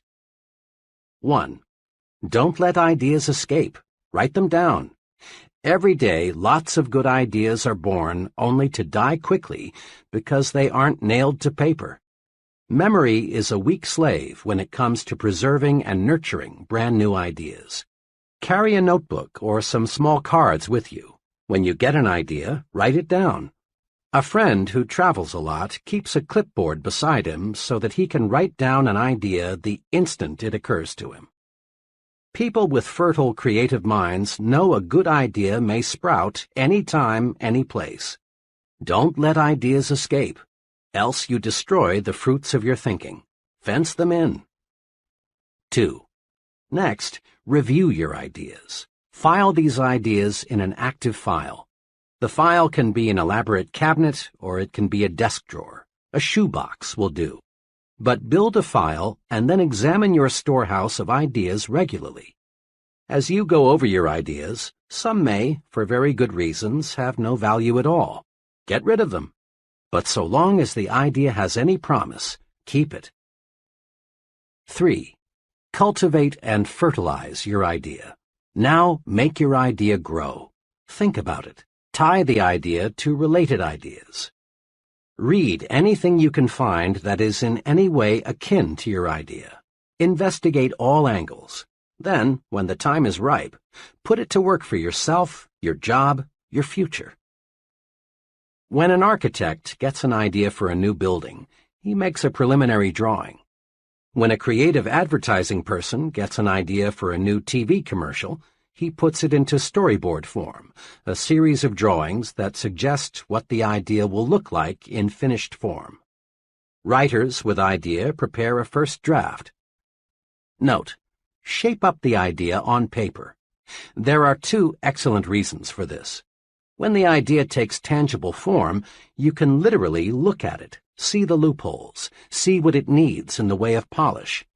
1. Don't let ideas escape. Write them down. Every day, lots of good ideas are born only to die quickly because they aren't nailed to paper. Memory is a weak slave when it comes to preserving and nurturing brand new ideas. Carry a notebook or some small cards with you. When you get an idea, write it down. A friend who travels a lot keeps a clipboard beside him so that he can write down an idea the instant it occurs to him. People with fertile creative minds know a good idea may sprout any time, any place. Don't let ideas escape, else you destroy the fruits of your thinking. Fence them in. 2. Next, review your ideas. File these ideas in an active file. The file can be an elaborate cabinet or it can be a desk drawer. A shoebox will do. But build a file and then examine your storehouse of ideas regularly. As you go over your ideas, some may, for very good reasons, have no value at all. Get rid of them. But so long as the idea has any promise, keep it. 3. Cultivate and fertilize your idea. Now make your idea grow. Think about it. Tie the idea to related ideas. Read anything you can find that is in any way akin to your idea. Investigate all angles. Then, when the time is ripe, put it to work for yourself, your job, your future. When an architect gets an idea for a new building, he makes a preliminary drawing. When a creative advertising person gets an idea for a new TV commercial, he puts it into storyboard form, a series of drawings that suggest what the idea will look like in finished form. Writers with idea prepare a first draft. Note: shape up the idea on paper. There are 2 excellent reasons for this. When the idea takes tangible form, you can literally look at it, see the loopholes, see what it needs in the way of polish.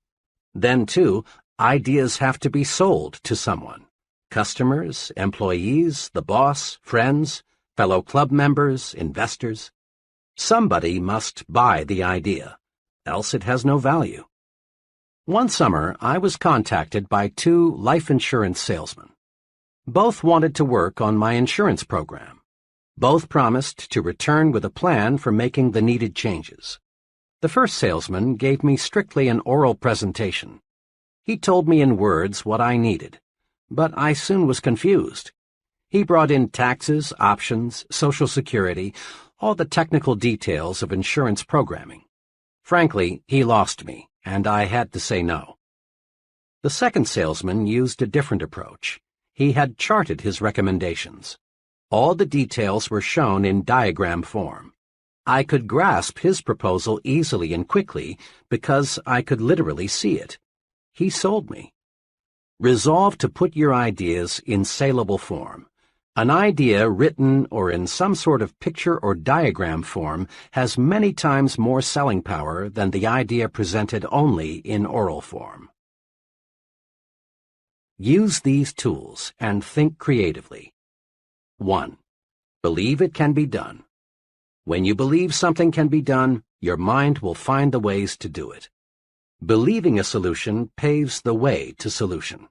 Then, too, ideas have to be sold to someone. Customers, employees, the boss, friends, fellow club members, investors. Somebody must buy the idea, else it has no value. One summer, I was contacted by 2 life insurance salesmen. Both wanted to work on my insurance program. Both promised to return with a plan for making the needed changes. The first salesman gave me strictly an oral presentation. He told me in words what I needed, but I soon was confused. He brought in taxes, options, Social Security, all the technical details of insurance programming. Frankly, he lost me, and I had to say no. The second salesman used a different approach. He had charted his recommendations. All the details were shown in diagram form. I could grasp his proposal easily and quickly because I could literally see it. He sold me. Resolve to put your ideas in saleable form. An idea written or in some sort of picture or diagram form has many times more selling power than the idea presented only in oral form. Use these tools and think creatively. 1. Believe it can be done. When you believe something can be done, your mind will find the ways to do it. Believing a solution paves the way to solution.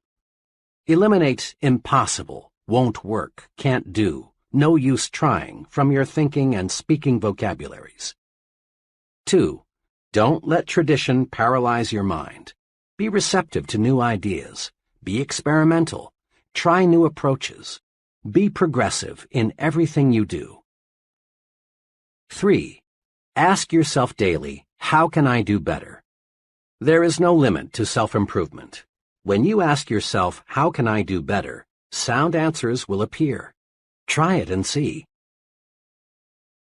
Eliminate impossible, won't work, can't do, no use trying from your thinking and speaking vocabularies. 2. Don't let tradition paralyze your mind. Be receptive to new ideas. Be experimental. Try new approaches. Be progressive in everything you do. 3. Ask yourself daily, how can I do better? There is no limit to self-improvement. When you ask yourself, how can I do better, sound answers will appear. Try it and see.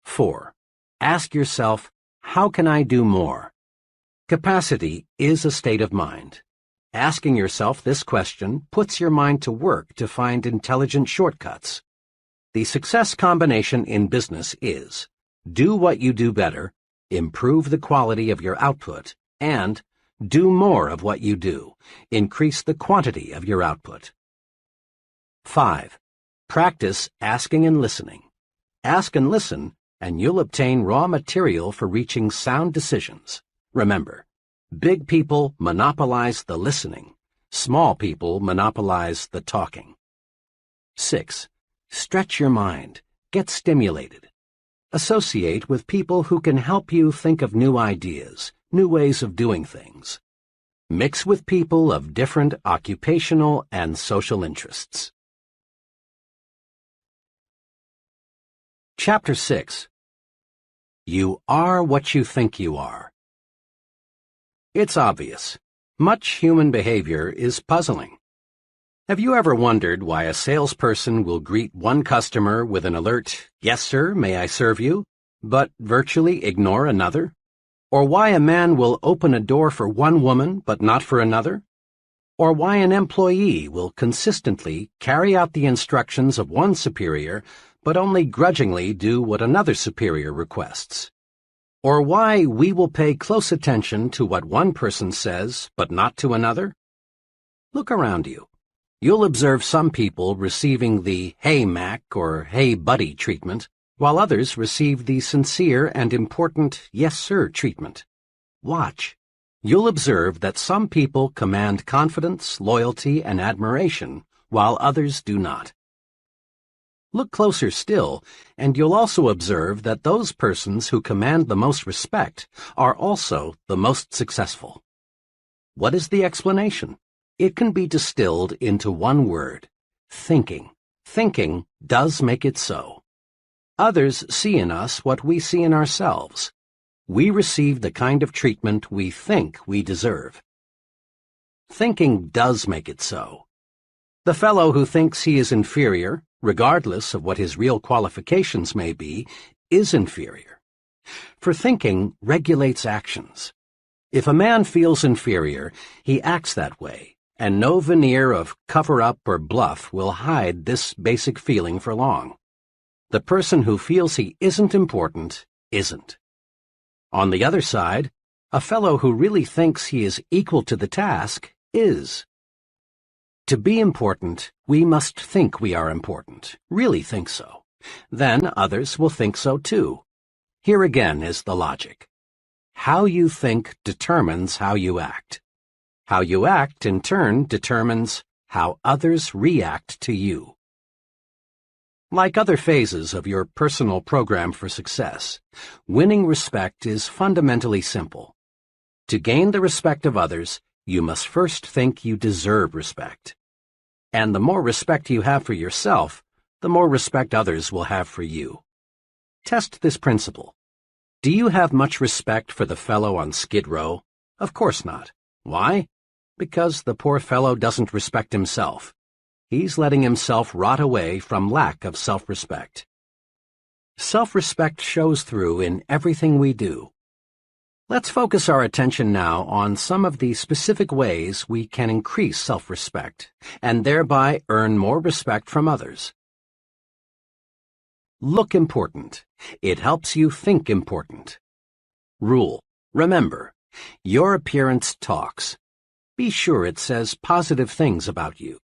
4. Ask yourself, how can I do more? Capacity is a state of mind. Asking yourself this question puts your mind to work to find intelligent shortcuts. The success combination in business is do what you do better, improve the quality of your output, and do more of what you do, increase the quantity of your output. 5. Practice asking and listening. Ask and listen, and you'll obtain raw material for reaching sound decisions. Remember, big people monopolize the listening. Small people monopolize the talking. 6. Stretch your mind. Get stimulated. Associate with people who can help you think of new ideas, new ways of doing things. Mix with people of different occupational and social interests. Chapter 6. You are what you think you are. It's obvious. Much human behavior is puzzling. Have you ever wondered why a salesperson will greet one customer with an alert, "Yes, sir, may I serve you?" but virtually ignore another? Or why a man will open a door for one woman but not for another? Or why an employee will consistently carry out the instructions of one superior but only grudgingly do what another superior requests? Or why we will pay close attention to what one person says but not to another? Look around you. You'll observe some people receiving the "Hey, Mac" or "Hey, buddy" treatment, while others receive the sincere and important "Yes, sir" treatment. Watch. You'll observe that some people command confidence, loyalty, and admiration, while others do not. Look closer still, and you'll also observe that those persons who command the most respect are also the most successful. What is the explanation? It can be distilled into one word: thinking. Thinking does make it so. Others see in us what we see in ourselves. We receive the kind of treatment we think we deserve. Thinking does make it so. The fellow who thinks he is inferior, regardless of what his real qualifications may be, is inferior. For thinking regulates actions. If a man feels inferior, he acts that way, and no veneer of cover-up or bluff will hide this basic feeling for long. The person who feels he isn't important isn't. On the other side, A fellow who really thinks he is equal to the task is. To be important, we must think we are important, really think so. Then others will think so too. Here again is the logic. How you think determines how you act. How you act, in turn, determines how others react to you. Like other phases of your personal program for success, winning respect is fundamentally simple. To gain the respect of others, you must first think you deserve respect. And the more respect you have for yourself, the more respect others will have for you. Test this principle. Do you have much respect for the fellow on Skid Row? Of course not. Why? Because the poor fellow doesn't respect himself. He's letting himself rot away from lack of self-respect. Self-respect shows through in everything we do. Let's focus our attention now on some of the specific ways we can increase self-respect and thereby earn more respect from others. Look important. It helps you think important. Rule. Remember, your appearance talks. Be sure it says positive things about you.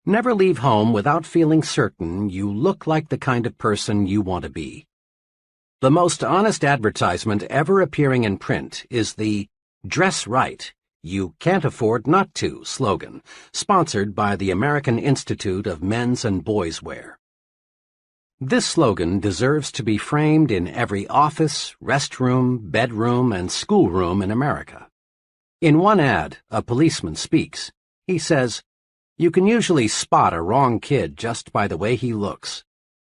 Never leave home without feeling certain you look like the kind of person you want to be. The most honest advertisement ever appearing in print is the "Dress Right, You Can't Afford Not To" slogan, sponsored by the American Institute of Men's and Boys' Wear. This slogan deserves to be framed in every office, restroom, bedroom, and schoolroom in America. In one ad, a policeman speaks. He says, "You can usually spot a wrong kid just by the way he looks."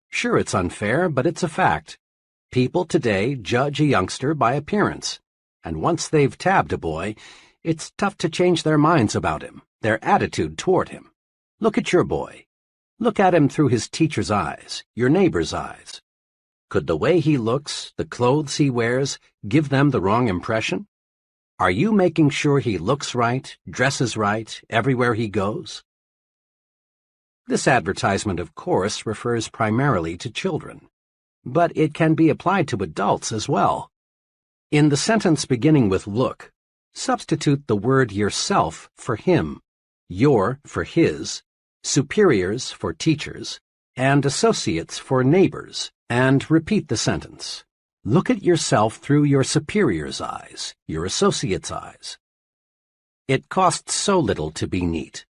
Sure, it's unfair, but it's a fact. People today judge a youngster by appearance, and once they've tabbed a boy, it's tough to change their minds about him, their attitude toward him. Look at your boy. Look at him through his teacher's eyes, your neighbor's eyes. Could the way he looks, the clothes he wears, give them the wrong impression? Are you making sure he looks right, dresses right, everywhere he goes? This advertisement, of course, refers primarily to children, but it can be applied to adults as well. In the sentence beginning with look, substitute the word yourself for him, your for his, superiors for teachers, and associates for neighbors, and repeat the sentence. Look at yourself through your superior's eyes, your associate's eyes. It costs so little to be neat.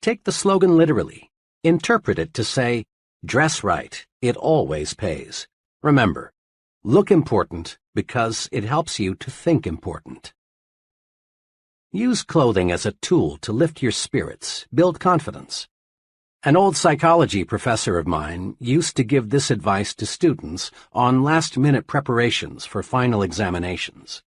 Take the slogan literally. Interpret it to say, dress right, it always pays. Remember, look important because it helps you to think important. Use clothing as a tool to lift your spirits, build confidence. An old psychology professor of mine used to give this advice to students on last-minute preparations for final examinations.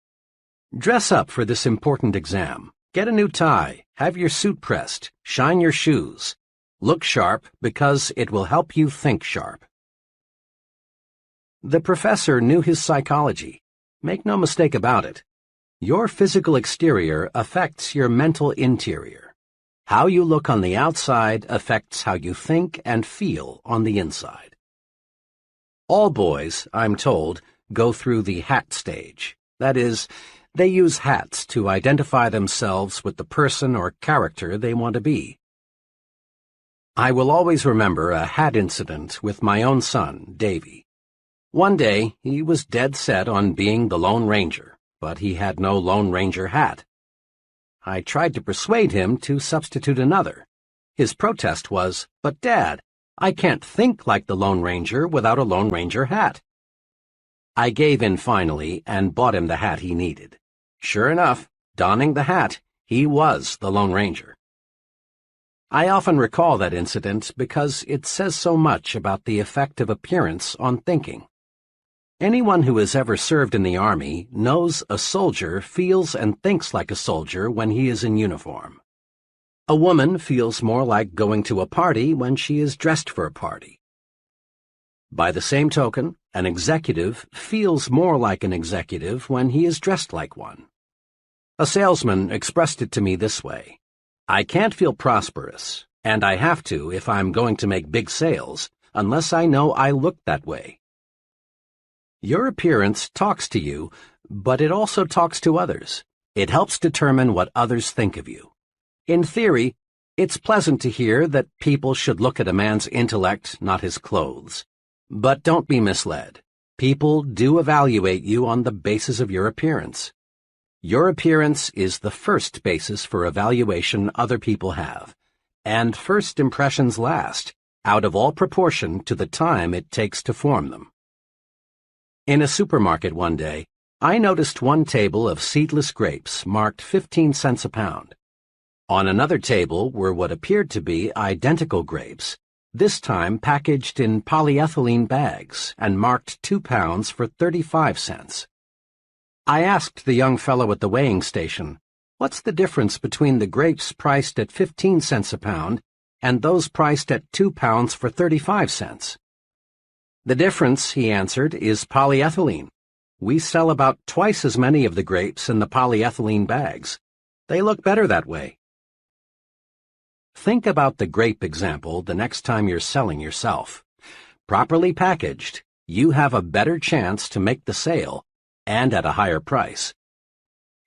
Dress up for this important exam. Get a new tie, have your suit pressed, shine your shoes. Look sharp because it will help you think sharp. The professor knew his psychology. Make no mistake about it. Your physical exterior affects your mental interior. How you look on the outside affects how you think and feel on the inside. All boys, I'm told, go through the hat stage. That is, they use hats to identify themselves with the person or character they want to be. I will always remember a hat incident with my own son, Davy. One day, he was dead set on being the Lone Ranger, but he had no Lone Ranger hat. I tried to persuade him to substitute another. His protest was, "But Dad, I can't think like the Lone Ranger without a Lone Ranger hat." I gave in finally and bought him the hat he needed. Sure enough, donning the hat, he was the Lone Ranger. I often recall that incident because it says so much about the effect of appearance on thinking. Anyone who has ever served in the Army knows a soldier feels and thinks like a soldier when he is in uniform. A woman feels more like going to a party when she is dressed for a party. By the same token, an executive feels more like an executive when he is dressed like one. A salesman expressed it to me this way: I can't feel prosperous, and I have to if I'm going to make big sales, unless I know I look that way. Your appearance talks to you, but it also talks to others. It helps determine what others think of you. In theory, it's pleasant to hear that people should look at a man's intellect, not his clothes. But don't be misled. People do evaluate you on the basis of your appearance. Your appearance is the first basis for evaluation other people have, and first impressions last, out of all proportion to the time it takes to form them. In a supermarket one day, I noticed one table of seedless grapes marked 15 cents a pound. On another table were what appeared to be identical grapes, this time packaged in polyethylene bags and marked 2 pounds for 35 cents. I asked the young fellow at the weighing station, "What's the difference between the grapes priced at 15 cents a pound and those priced at 2 pounds for 35 cents? "The difference," he answered, "is polyethylene. We sell about twice as many of the grapes in the polyethylene bags. They look better that way." Think about the grape example the next time you're selling yourself. Properly packaged, you have a better chance to make the sale, and at a higher price.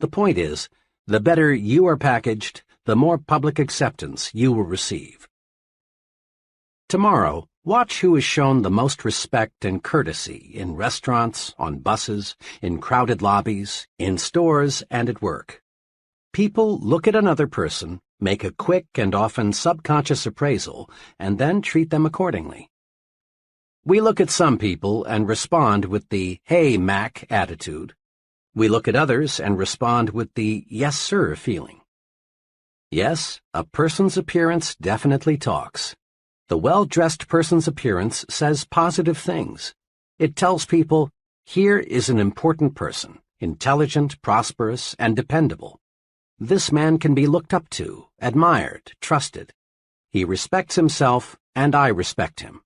The point is, the better you are packaged, the more public acceptance you will receive. Tomorrow, watch who is shown the most respect and courtesy in restaurants, on buses, in crowded lobbies, in stores, and at work. People look at another person, make a quick and often subconscious appraisal, and then treat them accordingly. We look at some people and respond with the "Hey, Mac" attitude. We look at others and respond with the "Yes, sir" feeling. Yes, a person's appearance definitely talks. The well-dressed person's appearance says positive things. It tells people, here is an important person, intelligent, prosperous, and dependable. This man can be looked up to, admired, trusted. He respects himself, and I respect him.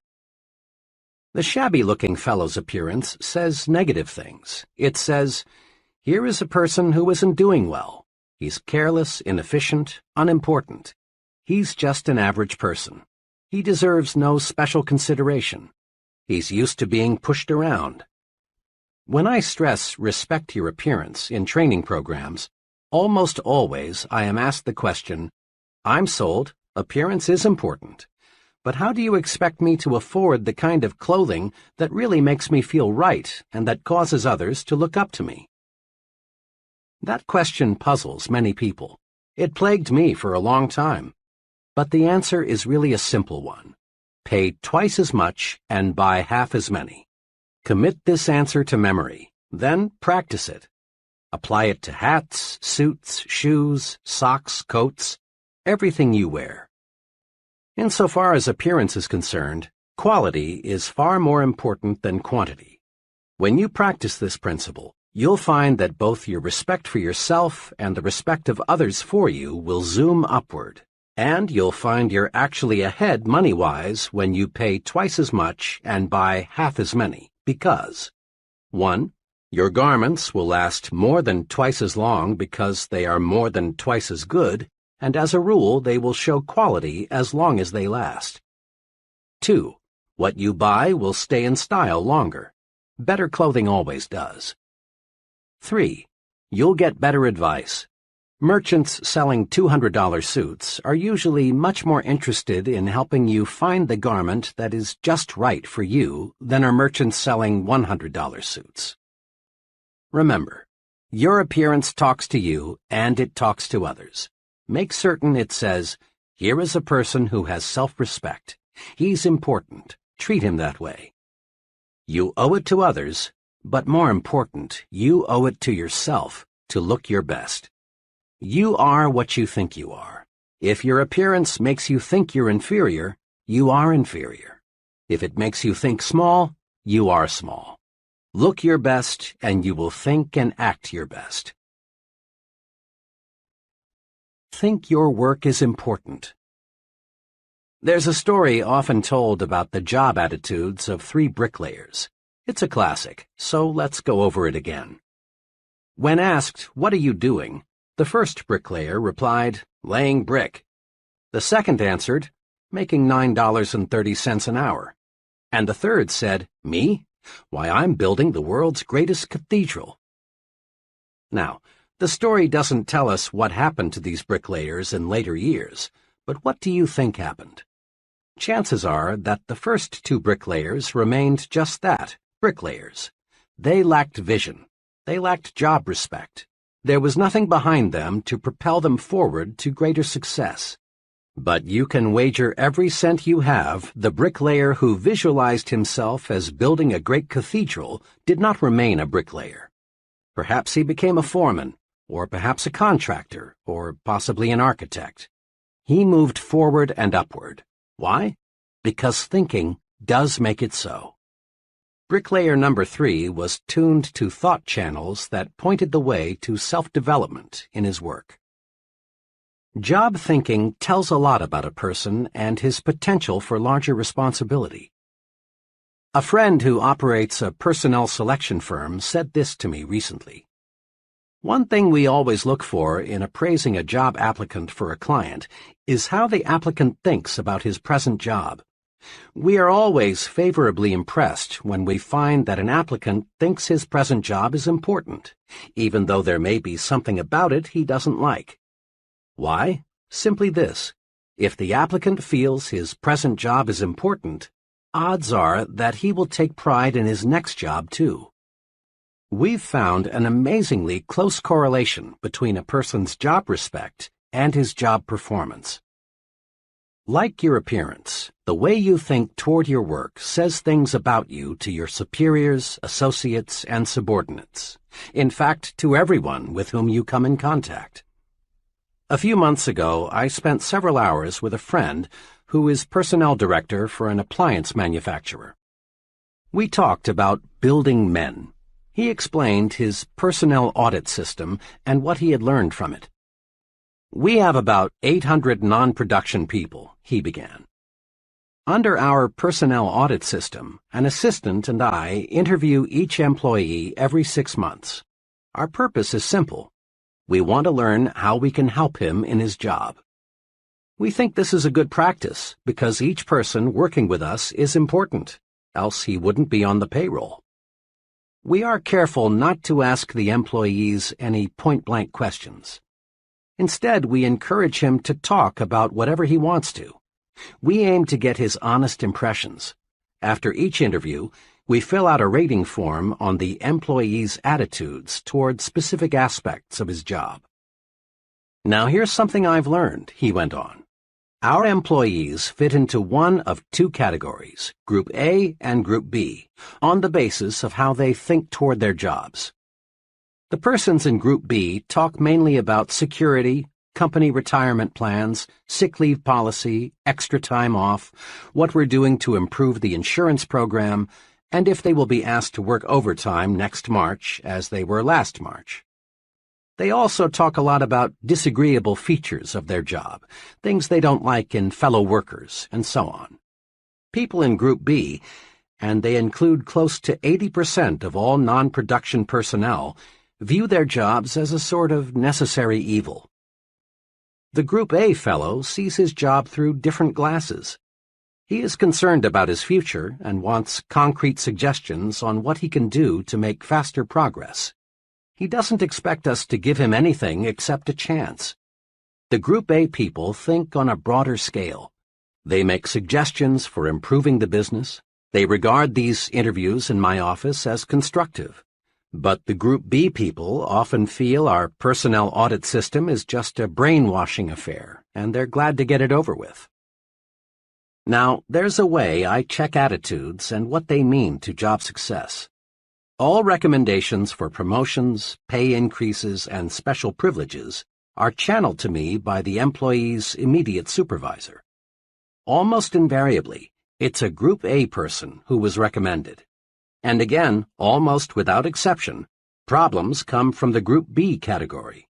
The shabby-looking fellow's appearance says negative things. It says, here is a person who isn't doing well. He's careless, inefficient, unimportant. He's just an average person. He deserves no special consideration. He's used to being pushed around. When I stress respect your appearance in training programs, almost always I am asked the question, I'm sold, appearance is important, but how do you expect me to afford the kind of clothing that really makes me feel right and that causes others to look up to me? That question puzzles many people. It plagued me for a long time. But the answer is really a simple one. Pay twice as much and buy half as many. Commit this answer to memory, then practice it. Apply it to hats, suits, shoes, socks, coats, everything you wear. Insofar as appearance is concerned, quality is far more important than quantity. When you practice this principle, you'll find that both your respect for yourself and the respect of others for you will zoom upward. And you'll find you're actually ahead money-wise when you pay twice as much and buy half as many, because 1. Your garments will last more than twice as long because they are more than twice as good, and as a rule they will show quality as long as they last. 2. What you buy will stay in style longer. Better clothing always does. 3. You'll get better advice. Merchants selling $200 suits are usually much more interested in helping you find the garment that is just right for you than are merchants selling $100 suits. Remember, your appearance talks to you and it talks to others. Make certain it says, here is a person who has self-respect. He's important. Treat him that way. You owe it to others, but more important, you owe it to yourself to look your best. You are what you think you are. If your appearance makes you think you're inferior, you are inferior. If it makes you think small, you are small. Look your best, and you will think and act your best. Think your work is important. There's a story often told about the job attitudes of 3 bricklayers. It's a classic, so let's go over it again. When asked, "What are you doing?" the first bricklayer replied, "Laying brick." The second answered, "Making $9.30 an hour." And the third said, "Me? Why, I'm building the world's greatest cathedral." Now, the story doesn't tell us what happened to these bricklayers in later years, but what do you think happened? Chances are that the first two bricklayers remained just that, bricklayers. They lacked vision. They lacked job respect. There was nothing behind them to propel them forward to greater success. But you can wager every cent you have the bricklayer who visualized himself as building a great cathedral did not remain a bricklayer. Perhaps he became a foreman, or perhaps a contractor, or possibly an architect. He moved forward and upward. Why? Because thinking does make it so. Bricklayer number 3 was tuned to thought channels that pointed the way to self-development in his work. Job thinking tells a lot about a person and his potential for larger responsibility. A friend who operates a personnel selection firm said this to me recently. One thing we always look for in appraising a job applicant for a client is how the applicant thinks about his present job. We are always favorably impressed when we find that an applicant thinks his present job is important, even though there may be something about it he doesn't like. Why? Simply this. If the applicant feels his present job is important, odds are that he will take pride in his next job too. We've found an amazingly close correlation between a person's job respect and his job performance. Like your appearance, the way you think toward your work says things about you to your superiors, associates, and subordinates. In fact, to everyone with whom you come in contact. A few months ago, I spent several hours with a friend who is personnel director for an appliance manufacturer. We talked about building men. He explained his personnel audit system and what he had learned from it. We have about 800 non-production people, he began. Under our personnel audit system, an assistant and I interview each employee every 6 months. Our purpose is simple. We want to learn how we can help him in his job. We think this is a good practice because each person working with us is important, else he wouldn't be on the payroll. We are careful not to ask the employees any point-blank questions. Instead, we encourage him to talk about whatever he wants to. We aim to get his honest impressions. After each interview, we fill out a rating form on the employee's attitudes toward specific aspects of his job. Now here's something I've learned, he went on. Our employees fit into one of two categories, Group A and Group B, on the basis of how they think toward their jobs. The persons in Group B talk mainly about security, company retirement plans, sick leave policy, extra time off, what we're doing to improve the insurance program, and if they will be asked to work overtime next March as they were last March. They also talk a lot about disagreeable features of their job, things they don't like in fellow workers, and so on. People in Group B, and they include close to 80% of all non-production personnel, view their jobs as a sort of necessary evil. The Group A fellow sees his job through different glasses. He is concerned about his future and wants concrete suggestions on what he can do to make faster progress. He doesn't expect us to give him anything except a chance. The Group A people think on a broader scale. They make suggestions for improving the business. They regard these interviews in my office as constructive. But the Group B people often feel our personnel audit system is just a brainwashing affair, and they're glad to get it over with. Now, there's a way I check attitudes and what they mean to job success. All recommendations for promotions, pay increases, and special privileges are channeled to me by the employee's immediate supervisor. Almost invariably, it's a Group A person who was recommended. And again, almost without exception, problems come from the Group B category.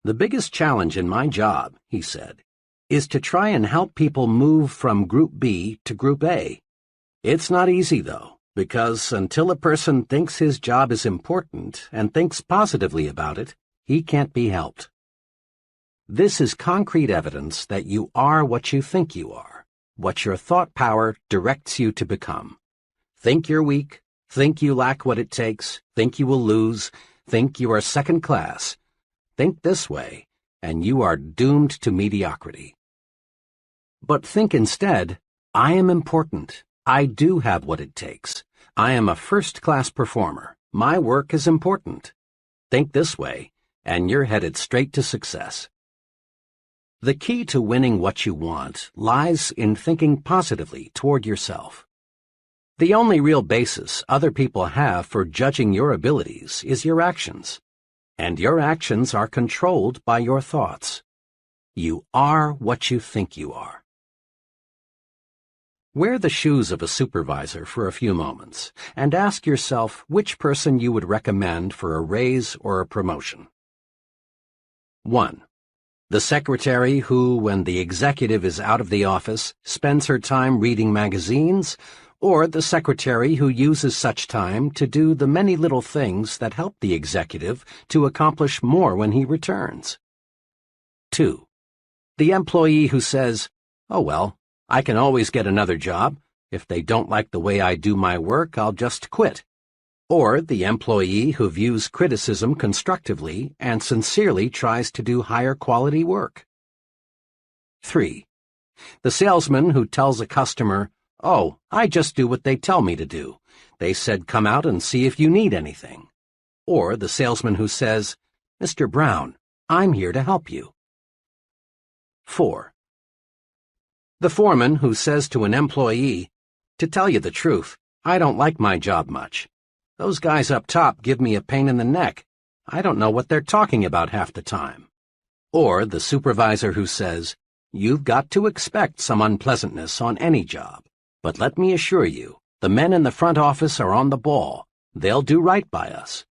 The biggest challenge in my job, he said, is to try and help people move from Group B to Group A. It's not easy, though, because until a person thinks his job is important and thinks positively about it, he can't be helped. This is concrete evidence that you are what you think you are, what your thought power directs you to become. Think you're weak, think you lack what it takes, think you will lose, think you are second class. Think this way, and you are doomed to mediocrity. But think instead, I am important. I do have what it takes. I am a first-class performer. My work is important. Think this way, and you're headed straight to success. The key to winning what you want lies in thinking positively toward yourself. The only real basis other people have for judging your abilities is your actions, and your actions are controlled by your thoughts. You are what you think you are. Wear the shoes of a supervisor for a few moments and ask yourself which person you would recommend for a raise or a promotion. 1. The secretary who, when the executive is out of the office, spends her time reading magazines, or the secretary who uses such time to do the many little things that help the executive to accomplish more when he returns. 2. The employee who says, "Oh well, I can always get another job. If they don't like the way I do my work, I'll just quit." Or the employee who views criticism constructively and sincerely tries to do higher quality work. 3. The salesman who tells a customer, "Oh, I just do what they tell me to do. They said come out and see if you need anything." Or the salesman who says, "Mr. Brown, I'm here to help you." 4. The foreman who says to an employee, "To tell you the truth, I don't like my job much. Those guys up top give me a pain in the neck. I don't know what they're talking about half the time." Or the supervisor who says, "You've got to expect some unpleasantness on any job, but let me assure you, the men in the front office are on the ball. They'll do right by us."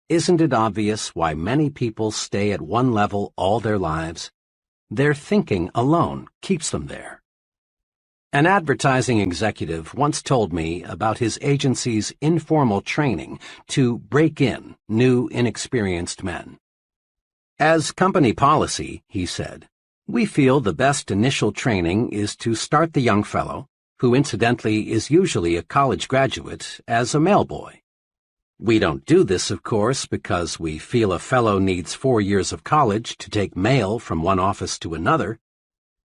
Isn't it obvious why many people stay at one level all their lives? Their thinking alone keeps them there. An advertising executive once told me about his agency's informal training to break in new, inexperienced men. "As company policy," he said, "we feel the best initial training is to start the young fellow, who incidentally is usually a college graduate, as a mailboy. We don't do this, of course, because we feel a fellow needs 4 years of college to take mail from one office to another.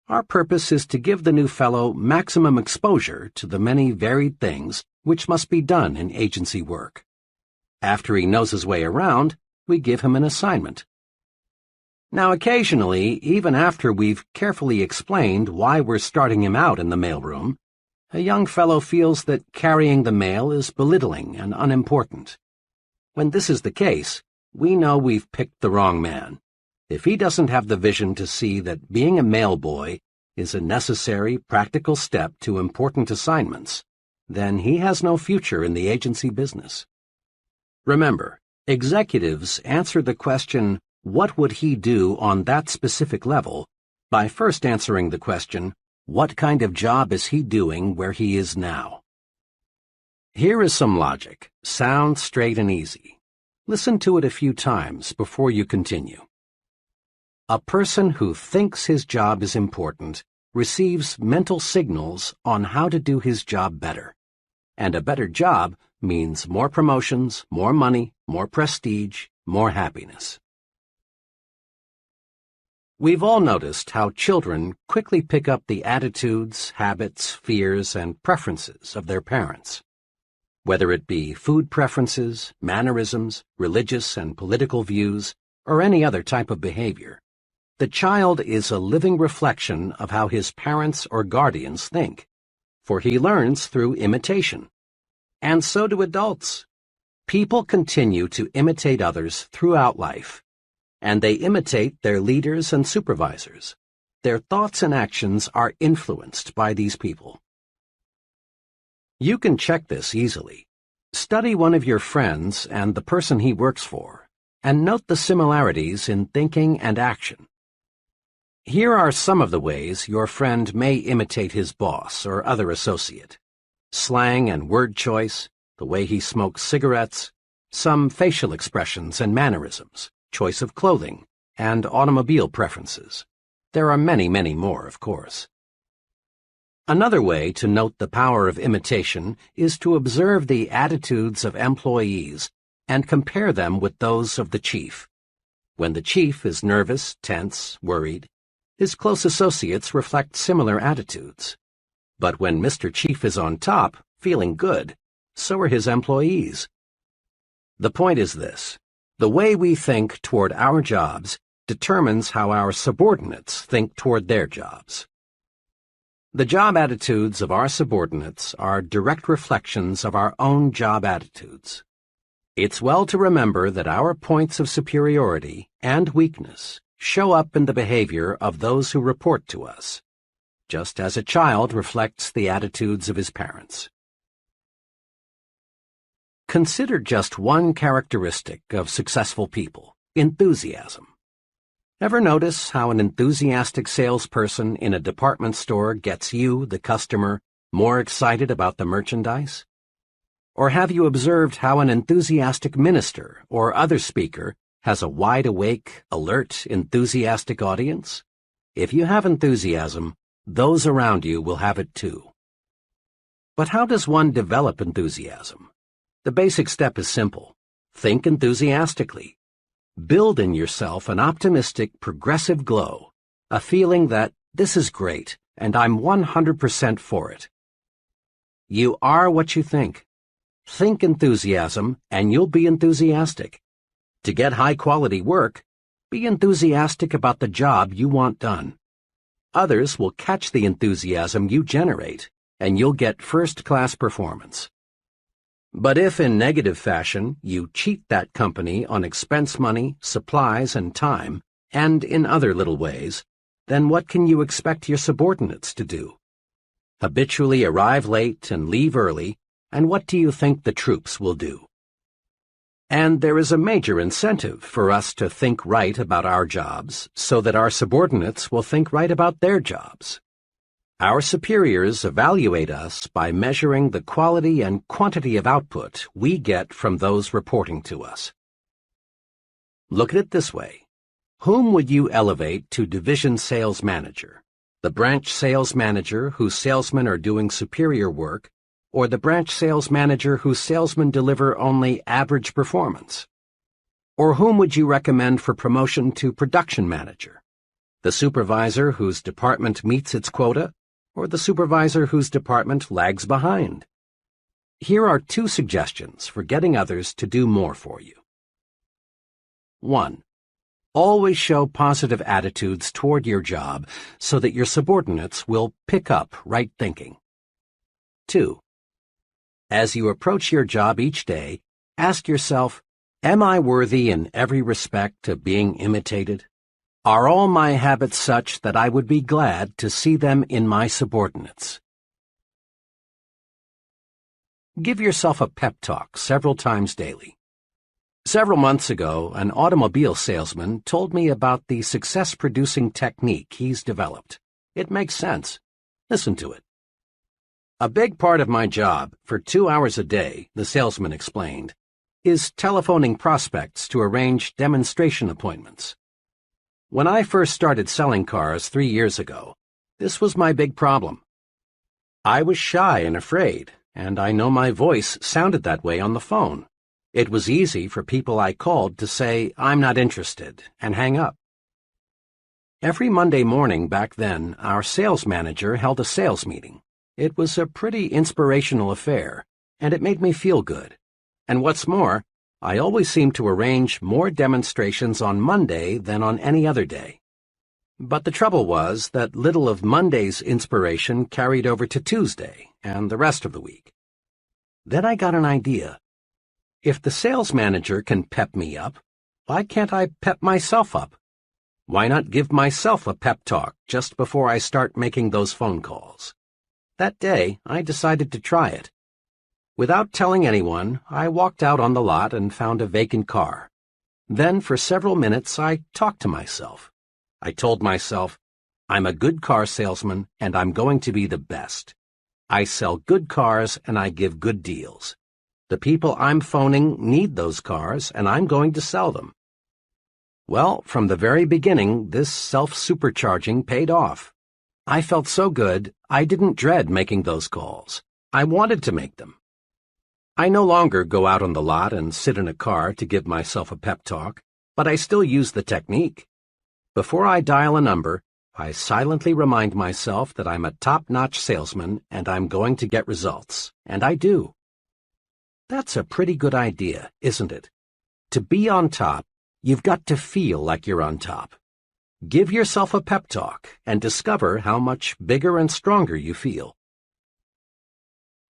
Our purpose is to give the new fellow maximum exposure to the many varied things which must be done in agency work. After he knows his way around, we give him an assignment. Now occasionally, even after we've carefully explained why we're starting him out in the mailroom, a young fellow feels that carrying the mail is belittling and unimportant. When this is the case, we know we've picked the wrong man. If he doesn't have the vision to see that being a mailboy is a necessary, practical step to important assignments, then he has no future in the agency business." Remember, executives answer the question, "What would he do on that specific level?" by first answering the question, "What kind of job is he doing where he is now?" Here is some logic, sound, straight, and easy. Listen to it a few times before you continue. A person who thinks his job is important receives mental signals on how to do his job better. And a better job means more promotions, more money, more prestige, more happiness. We've all noticed how children quickly pick up the attitudes, habits, fears, and preferences of their parents. Whether it be food preferences, mannerisms, religious and political views, or any other type of behavior, the child is a living reflection of how his parents or guardians think, for he learns through imitation. And so do adults. People continue to imitate others throughout life, and they imitate their leaders and supervisors. Their thoughts and actions are influenced by these people. You can check this easily. Study one of your friends and the person he works for, and note the similarities in thinking and action. Here are some of the ways your friend may imitate his boss or other associate: slang and word choice, the way he smokes cigarettes, some facial expressions and mannerisms, choice of clothing, and automobile preferences. There are many, many more, of course. Another way to note the power of imitation is to observe the attitudes of employees and compare them with those of the chief. When the chief is nervous, tense, worried, his close associates reflect similar attitudes. But when Mr. Chief is on top, feeling good, so are his employees. The point is this: the way we think toward our jobs determines how our subordinates think toward their jobs. The job attitudes of our subordinates are direct reflections of our own job attitudes. It's well to remember that our points of superiority and weakness show up in the behavior of those who report to us, just as a child reflects the attitudes of his parents. Consider just one characteristic of successful people: enthusiasm. Ever notice how an enthusiastic salesperson in a department store gets you, the customer, more excited about the merchandise? Or have you observed how an enthusiastic minister or other speaker has a wide-awake, alert, enthusiastic audience? If you have enthusiasm, those around you will have it too. But how does one develop enthusiasm? The basic step is simple. Think enthusiastically. Build in yourself an optimistic, progressive glow, a feeling that this is great and I'm 100% for it. You are what you think. Think enthusiasm and you'll be enthusiastic. To get high-quality work, be enthusiastic about the job you want done. Others will catch the enthusiasm you generate, and you'll get first-class performance. But if in negative fashion you cheat that company on expense money, supplies, and time, and in other little ways, then what can you expect your subordinates to do? Habitually arrive late and leave early, and what do you think the troops will do? And there is a major incentive for us to think right about our jobs so that our subordinates will think right about their jobs. Our superiors evaluate us by measuring the quality and quantity of output we get from those reporting to us. Look at it this way. Whom would you elevate to division sales manager? The branch sales manager whose salesmen are doing superior work, or the branch sales manager whose salesmen deliver only average performance? Or whom would you recommend for promotion to production manager? The supervisor whose department meets its quota, or the supervisor whose department lags behind? Here are 2 suggestions for getting others to do more for you. 1. Always show positive attitudes toward your job so that your subordinates will pick up right thinking. 2. As you approach your job each day, ask yourself, am I worthy in every respect of being imitated? Are all my habits such that I would be glad to see them in my subordinates? Give yourself a pep talk several times daily. Several months ago, an automobile salesman told me about the success-producing technique he's developed. It makes sense. Listen to it. A big part of my job, for 2 hours a day, the salesman explained, is telephoning prospects to arrange demonstration appointments. When I first started selling cars 3 years ago, this was my big problem. I was shy and afraid, and I know my voice sounded that way on the phone. It was easy for people I called to say, "I'm not interested," and hang up. Every Monday morning back then, our sales manager held a sales meeting. It was a pretty inspirational affair, and it made me feel good. And what's more, I always seemed to arrange more demonstrations on Monday than on any other day. But the trouble was that little of Monday's inspiration carried over to Tuesday and the rest of the week. Then I got an idea. If the sales manager can pep me up, why can't I pep myself up? Why not give myself a pep talk just before I start making those phone calls? That day, I decided to try it. Without telling anyone, I walked out on the lot and found a vacant car. Then, for several minutes, I talked to myself. I told myself, I'm a good car salesman, and I'm going to be the best. I sell good cars, and I give good deals. The people I'm phoning need those cars, and I'm going to sell them. Well, from the very beginning, this self-supercharging paid off. I felt so good, I didn't dread making those calls. I wanted to make them. I no longer go out on the lot and sit in a car to give myself a pep talk, but I still use the technique. Before I dial a number, I silently remind myself that I'm a top-notch salesman and I'm going to get results, and I do. That's a pretty good idea, isn't it? To be on top, you've got to feel like you're on top. Give yourself a pep talk and discover how much bigger and stronger you feel.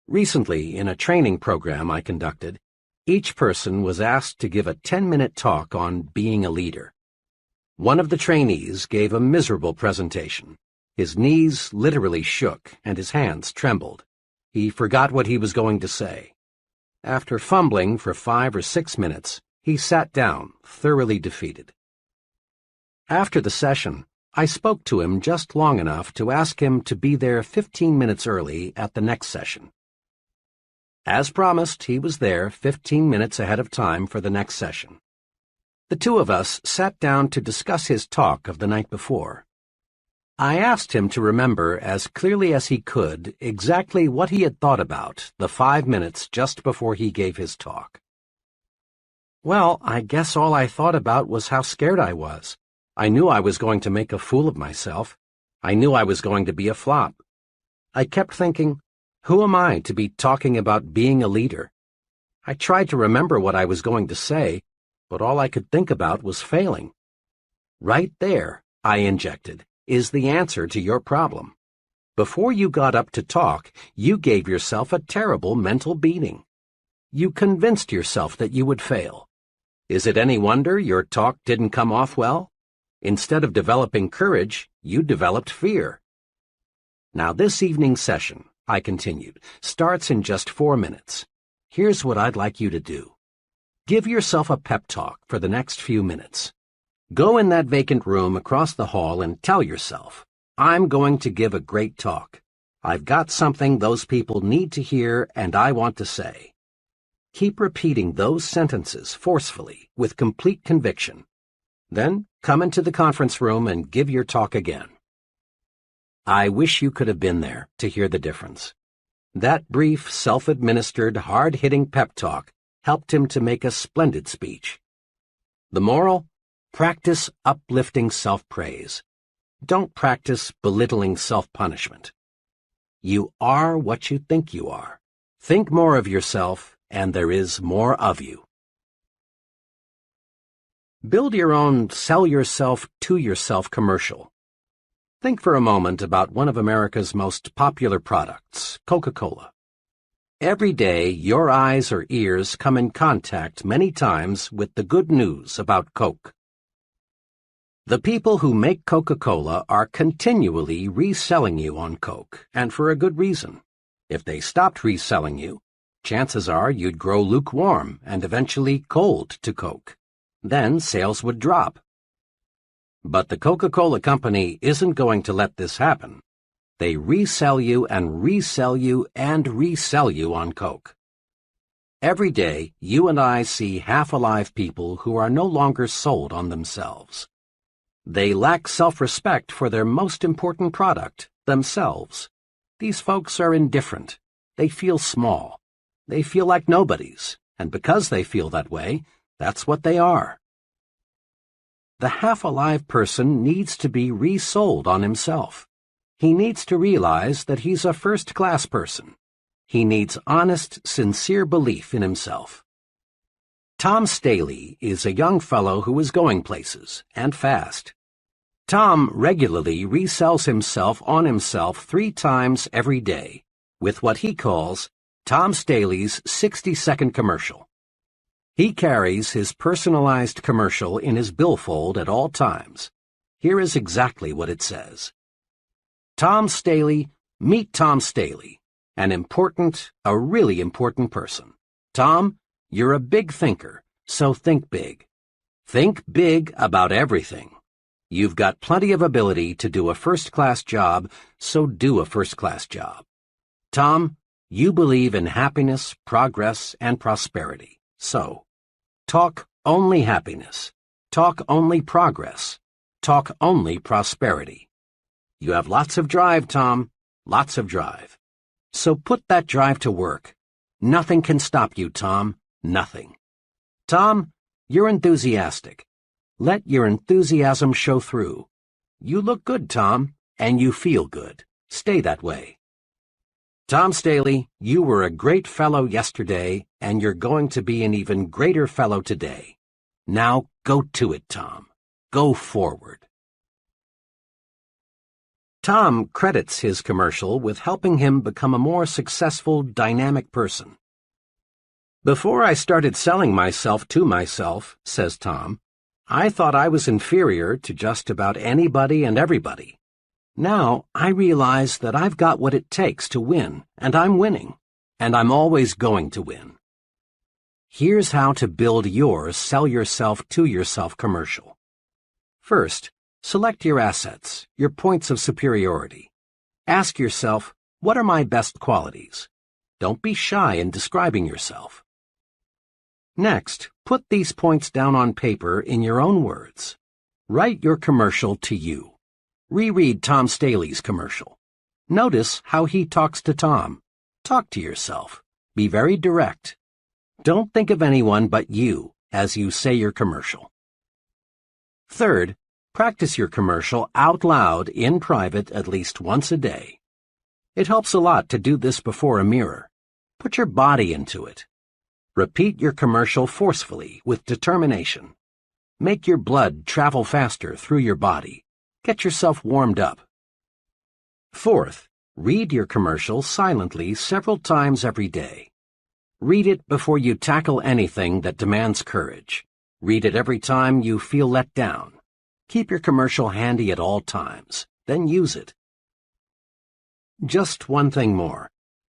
Recently, in a training program I conducted, each person was asked to give a 10-minute talk on being a leader. One of the trainees gave a miserable presentation. His knees literally shook and his hands trembled. He forgot what he was going to say. After fumbling for 5 or 6 minutes, he sat down, thoroughly defeated. After the session, I spoke to him just long enough to ask him to be there 15 minutes early at the next session. As promised, he was there 15 minutes ahead of time for the next session. The two of us sat down to discuss his talk of the night before. I asked him to remember as clearly as he could exactly what he had thought about the 5 minutes just before he gave his talk. Well, I guess all I thought about was how scared I was. I knew I was going to make a fool of myself. I knew I was going to be a flop. I kept thinking, who am I to be talking about being a leader? I tried to remember what I was going to say, but all I could think about was failing. Right there, I injected, is the answer to your problem. Before you got up to talk, you gave yourself a terrible mental beating. You convinced yourself that you would fail. Is it any wonder your talk didn't come off well? Instead of developing courage, you developed fear. Now this evening's session, I continued, starts in just 4 minutes. Here's what I'd like you to do. Give yourself a pep talk for the next few minutes. Go in that vacant room across the hall and tell yourself, I'm going to give a great talk. I've got something those people need to hear and I want to say. Keep repeating those sentences forcefully, with complete conviction. Then come into the conference room and give your talk again. I wish you could have been there to hear the difference. That brief, self-administered, hard-hitting pep talk helped him to make a splendid speech. The moral? Practice uplifting self-praise. Don't practice belittling self-punishment. You are what you think you are. Think more of yourself, and there is more of you. Build your own sell yourself to yourself commercial. Think for a moment about one of America's most popular products, Coca-Cola. Every day, your eyes or ears come in contact many times with the good news about Coke. The people who make Coca-Cola are continually reselling you on Coke, and for a good reason. If they stopped reselling you, chances are you'd grow lukewarm and eventually cold to Coke. Then sales would drop. But the Coca-Cola Company isn't going to let this happen. They resell you and resell you and resell you on Coke. Every day, you and I see half-alive people who are no longer sold on themselves. They lack self-respect for their most important product, themselves. These folks are indifferent. They feel small. They feel like nobodies, and because they feel that way, that's what they are. The half-alive person needs to be resold on himself. He needs to realize that he's a first-class person. He needs honest, sincere belief in himself. Tom Staley is a young fellow who is going places, and fast. Tom regularly resells himself on himself 3 times every day, with what he calls Tom Staley's 60-second commercial. He carries his personalized commercial in his billfold at all times. Here is exactly what it says. Tom Staley, meet Tom Staley, a really important person. Tom, you're a big thinker, so think big. Think big about everything. You've got plenty of ability to do a first-class job, so do a first-class job. Tom, you believe in happiness, progress, and prosperity, so talk only happiness, talk only progress, talk only prosperity. You have lots of drive, Tom. Lots of drive. So put that drive to work. Nothing can stop you, Tom. Nothing. Tom, you're enthusiastic. Let your enthusiasm show through. You look good, Tom, and you feel good. Stay that way. Tom Staley, you were a great fellow yesterday, and you're going to be an even greater fellow today. Now go to it, Tom. Go forward. Tom credits his commercial with helping him become a more successful, dynamic person. Before I started selling myself to myself, says Tom, I thought I was inferior to just about anybody and everybody. Now I realize that I've got what it takes to win, and I'm winning, and I'm always going to win. Here's how to build your sell yourself to yourself commercial. First, select your assets, your points of superiority. Ask yourself, what are my best qualities? Don't be shy in describing yourself. Next, put these points down on paper in your own words. Write your commercial to you. Reread Tom Staley's commercial. Notice how he talks to Tom. Talk to yourself. Be very direct. Don't think of anyone but you as you say your commercial. Third, practice your commercial out loud in private at least once a day. It helps a lot to do this before a mirror. Put your body into it. Repeat your commercial forcefully with determination. Make your blood travel faster through your body. Get yourself warmed up. Fourth, read your commercial silently several times every day. Read it before you tackle anything that demands courage. Read it every time you feel let down. Keep your commercial handy at all times, then use it. Just one thing more.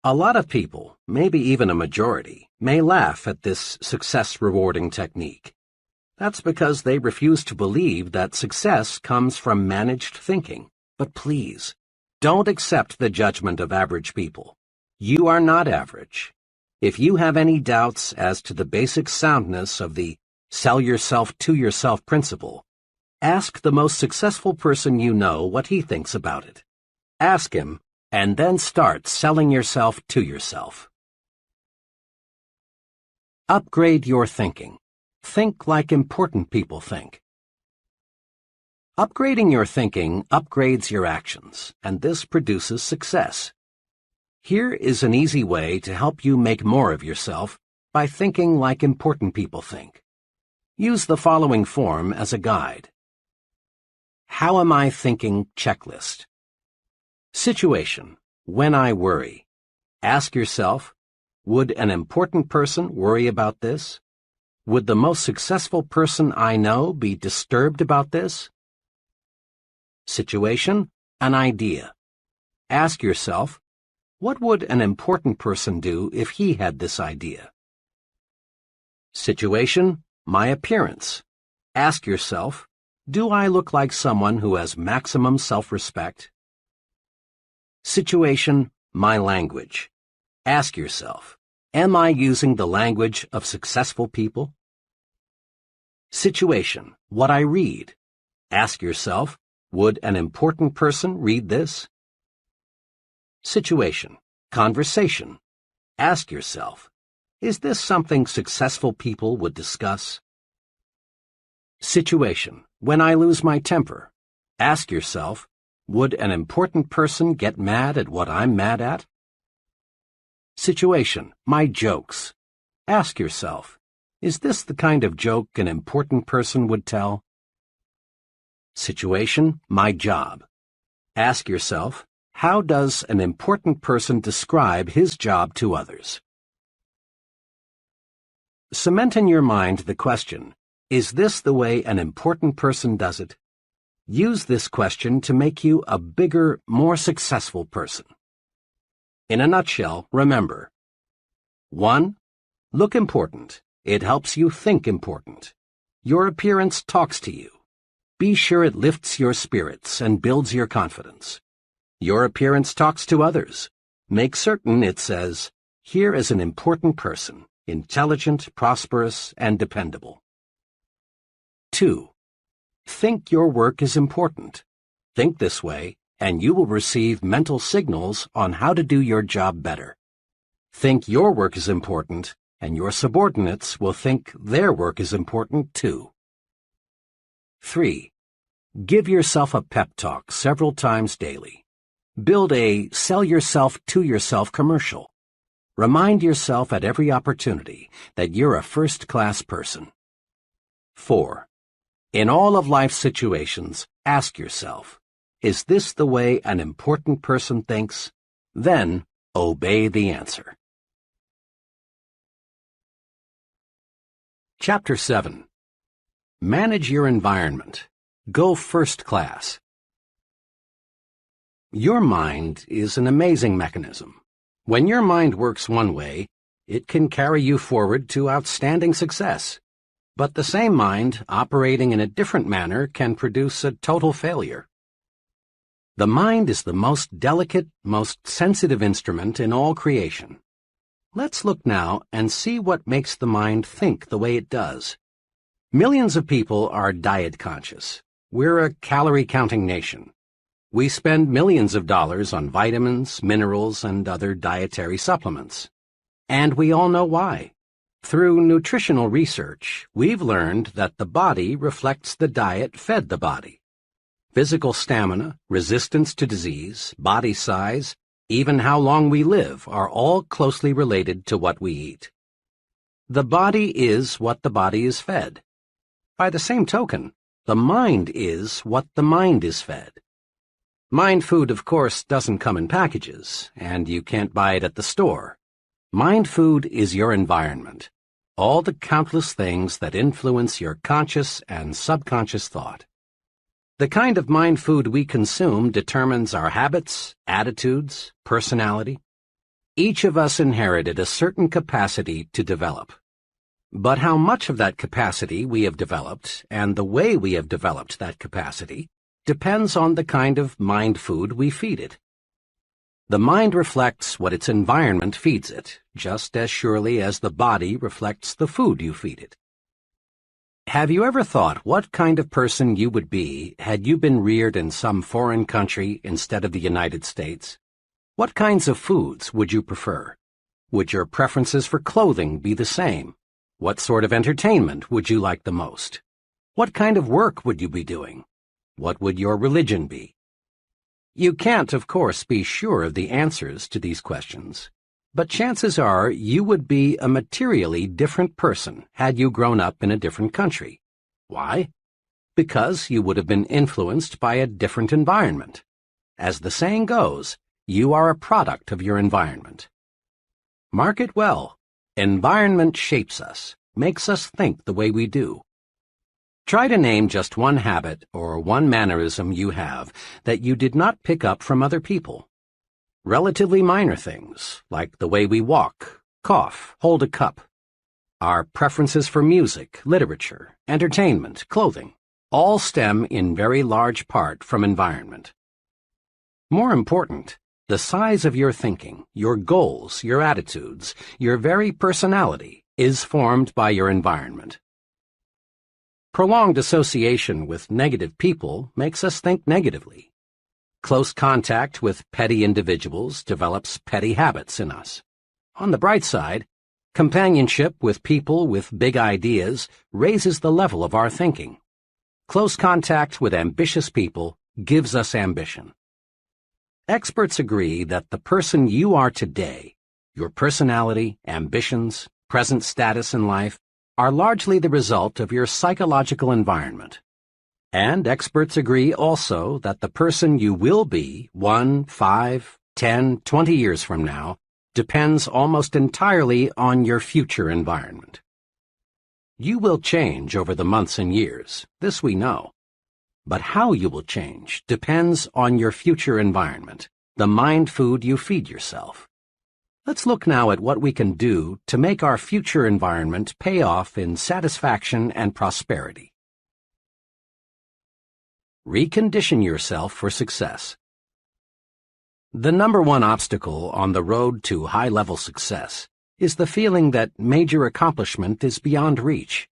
A lot of people, maybe even a majority, may laugh at this success-rewarding technique. That's because they refuse to believe that success comes from managed thinking. But please, don't accept the judgment of average people. You are not average. If you have any doubts as to the basic soundness of the sell yourself to yourself principle, ask the most successful person you know what he thinks about it. Ask him, and then start selling yourself to yourself. Upgrade your thinking. Think like important people think. Upgrading your thinking upgrades your actions, and this produces success. Here is an easy way to help you make more of yourself by thinking like important people think. Use the following form as a guide. How am I thinking checklist. Situation, when I worry. Ask yourself, would an important person worry about this? Would the most successful person I know be disturbed about this? Situation, an idea. Ask yourself, what would an important person do if he had this idea? Situation, my appearance. Ask yourself, do I look like someone who has maximum self-respect? Situation, my language. Ask yourself, am I using the language of successful people? Situation, what I read. Ask yourself, would an important person read this? Situation, conversation. Ask yourself, is this something successful people would discuss? Situation, when I lose my temper. Ask yourself, would an important person get mad at what I'm mad at? Situation, my jokes. Ask yourself, is this the kind of joke an important person would tell? Situation, my job. Ask yourself, how does an important person describe his job to others? Cement in your mind the question, is this the way an important person does it? Use this question to make you a bigger, more successful person. In a nutshell, remember. 1. Look important. It helps you think important. Your appearance talks to you. Be sure it lifts your spirits and builds your confidence. Your appearance talks to others. Make certain it says, here is an important person, intelligent, prosperous, and dependable. 2. Think your work is important. Think this way, and you will receive mental signals on how to do your job better. Think your work is important, and your subordinates will think their work is important too. 3. Give yourself a pep talk several times daily. Build a sell yourself to yourself commercial. Remind yourself at every opportunity that you're a first-class person. 4. In all of life's situations, ask yourself, is this the way an important person thinks? Then, obey the answer. Chapter 7. Manage your environment. Go first class. Your mind is an amazing mechanism. When your mind works one way, it can carry you forward to outstanding success. But the same mind operating in a different manner can produce a total failure. The mind is the most delicate, most sensitive instrument in all creation. Let's look now and see what makes the mind think the way it does. Millions of people are diet conscious. We're a calorie-counting nation. We spend millions of dollars on vitamins, minerals, and other dietary supplements. And we all know why. Through nutritional research, we've learned that the body reflects the diet fed the body. Physical stamina, resistance to disease, body size, even how long we live are all closely related to what we eat. The body is what the body is fed. By the same token, the mind is what the mind is fed. Mind food, of course, doesn't come in packages, and you can't buy it at the store. Mind food is your environment, all the countless things that influence your conscious and subconscious thought. The kind of mind food we consume determines our habits, attitudes, personality. Each of us inherited a certain capacity to develop. But how much of that capacity we have developed, and the way we have developed that capacity, depends on the kind of mind food we feed it. The mind reflects what its environment feeds it, just as surely as the body reflects the food you feed it. Have you ever thought what kind of person you would be had you been reared in some foreign country instead of the United States? What kinds of foods would you prefer? Would your preferences for clothing be the same? What sort of entertainment would you like the most? What kind of work would you be doing? What would your religion be? You can't, of course, be sure of the answers to these questions. But chances are you would be a materially different person had you grown up in a different country. Why? Because you would have been influenced by a different environment. As the saying goes, you are a product of your environment. Mark it well. Environment shapes us, makes us think the way we do. Try to name just one habit or one mannerism you have that you did not pick up from other people. Relatively minor things, like the way we walk, cough, hold a cup. Our preferences for music, literature, entertainment, clothing, all stem in very large part from environment. More important, the size of your thinking, your goals, your attitudes, your very personality is formed by your environment. Prolonged association with negative people makes us think negatively. Close contact with petty individuals develops petty habits in us. On the bright side, companionship with people with big ideas raises the level of our thinking. Close contact with ambitious people gives us ambition. Experts agree that the person you are today, your personality, ambitions, present status in life, are largely the result of your psychological environment. And experts agree also that the person you will be 1, 5, 10, 20 years from now depends almost entirely on your future environment. You will change over the months and years, this we know. But how you will change depends on your future environment, the mind food you feed yourself. Let's look now at what we can do to make our future environment pay off in satisfaction and prosperity. Recondition yourself for success. The number one obstacle on the road to high-level success is the feeling that major accomplishment is beyond reach.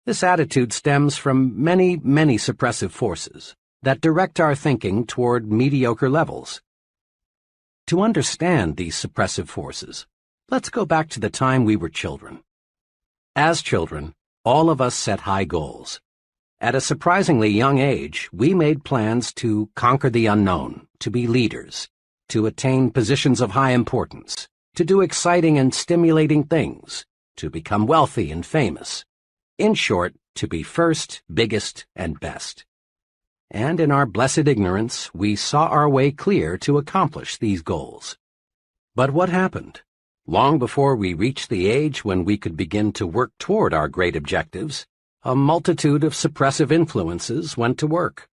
This attitude stems from many suppressive forces, that direct our thinking toward mediocre levels. To understand these suppressive forces, let's go back to the time we were children. As children, all of us set high goals. At a surprisingly young age, we made plans to conquer the unknown, to be leaders, to attain positions of high importance, to do exciting and stimulating things, to become wealthy and famous. In short, to be first, biggest, and best. And in our blessed ignorance, we saw our way clear to accomplish these goals. But what happened? Long before we reached the age when we could begin to work toward our great objectives, a multitude of suppressive influences went to work.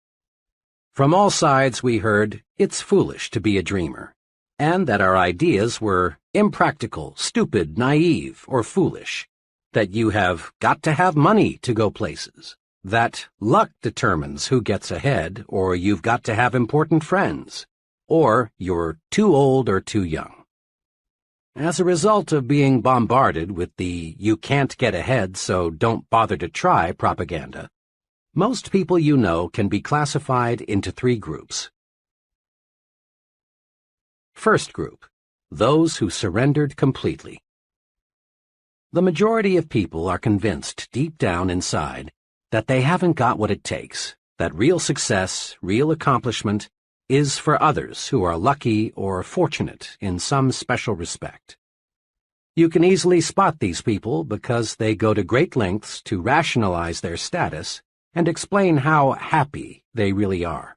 From all sides we heard, it's foolish to be a dreamer, and that our ideas were impractical, stupid, naive, or foolish, that you have got to have money to go places, that luck determines who gets ahead, or you've got to have important friends, or you're too old or too young. As a result of being bombarded with the "you can't get ahead, so don't bother to try" propaganda, most people you know can be classified into three groups. First group, those who surrendered completely. The majority of people are convinced deep down inside that they haven't got what it takes, that real success, real accomplishment, is for others who are lucky or fortunate in some special respect. You can easily spot these people because they go to great lengths to rationalize their status and explain how happy they really are.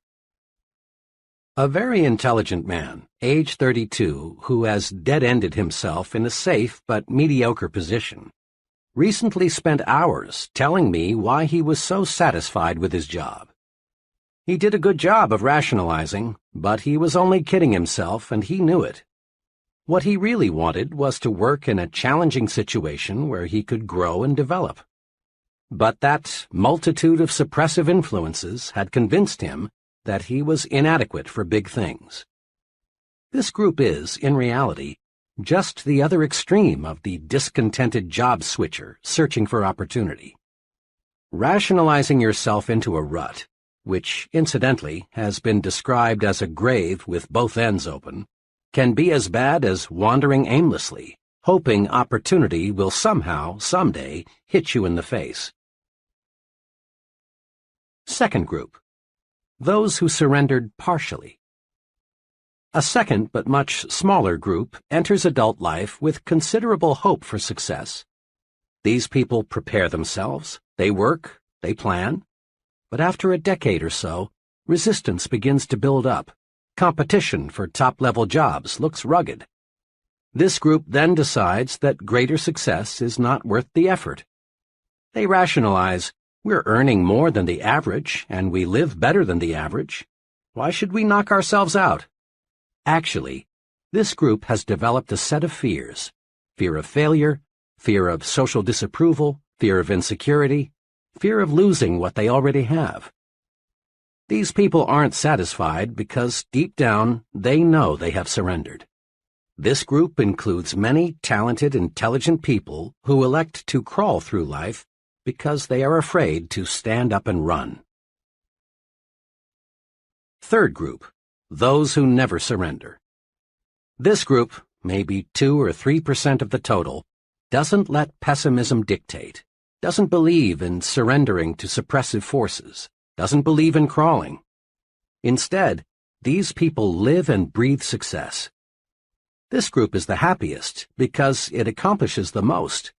A very intelligent man, age 32, who has dead-ended himself in a safe but mediocre position, recently spent hours telling me why he was so satisfied with his job. He did a good job of rationalizing, but he was only kidding himself, and he knew it. What he really wanted was to work in a challenging situation where he could grow and develop. But that multitude of suppressive influences had convinced him that he was inadequate for big things. This group is, in reality, just the other extreme of the discontented job switcher searching for opportunity. Rationalizing yourself into a rut, which, incidentally, has been described as a grave with both ends open, can be as bad as wandering aimlessly, hoping opportunity will somehow, someday, hit you in the face. Second group, those who surrendered partially. A second but much smaller group enters adult life with considerable hope for success. These people prepare themselves, they work, they plan. But after a decade or so, resistance begins to build up. Competition for top-level jobs looks rugged. This group then decides that greater success is not worth the effort. They rationalize, we're earning more than the average, and we live better than the average. Why should we knock ourselves out? Actually, this group has developed a set of fears: fear of failure, fear of social disapproval, fear of insecurity, fear of losing what they already have. These people aren't satisfied because deep down they know they have surrendered. This group includes many talented, intelligent people who elect to crawl through life because they are afraid to stand up and run. Third group, those who never surrender. This group, maybe 2 or 3% of the total, doesn't let pessimism dictate, doesn't believe in surrendering to suppressive forces, doesn't believe in crawling. Instead, these people live and breathe success. This group is the happiest because it accomplishes the most.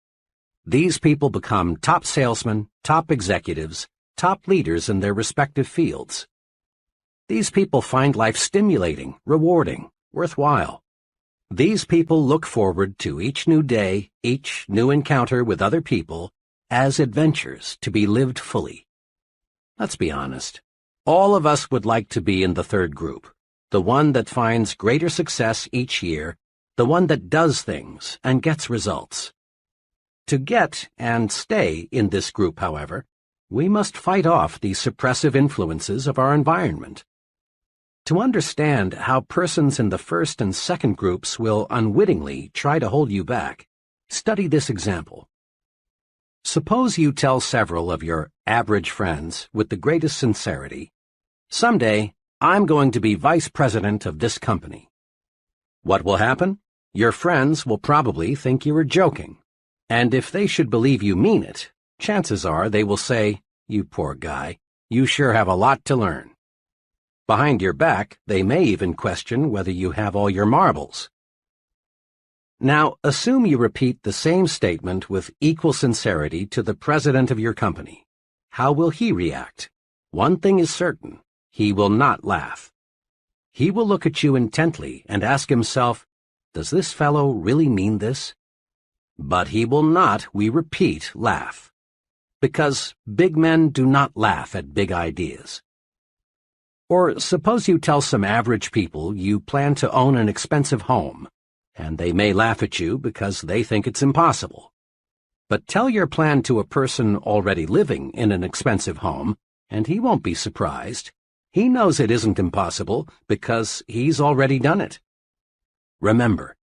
These people become top salesmen, top executives, top leaders in their respective fields. These people find life stimulating, rewarding, worthwhile. These people look forward to each new day, each new encounter with other people, as adventures to be lived fully. Let's be honest. All of us would like to be in the third group, the one that finds greater success each year, the one that does things and gets results. To get and stay in this group, however, we must fight off the suppressive influences of our environment. To understand how persons in the first and second groups will unwittingly try to hold you back, study this example. Suppose you tell several of your average friends with the greatest sincerity, Someday, I'm going to be vice president of this company. What will happen? Your friends will probably think you are joking. And if they should believe you mean it, chances are they will say, "You poor guy, you sure have a lot to learn." Behind your back, they may even question whether you have all your marbles. Now, assume you repeat the same statement with equal sincerity to the president of your company. How will he react? One thing is certain, he will not laugh. He will look at you intently and ask himself, "Does this fellow really mean this?" But he will not, we repeat, laugh. Because big men do not laugh at big ideas. Or suppose you tell some average people you plan to own an expensive home, and they may laugh at you because they think it's impossible. But tell your plan to a person already living in an expensive home, and he won't be surprised. He knows it isn't impossible because he's already done it. Remember,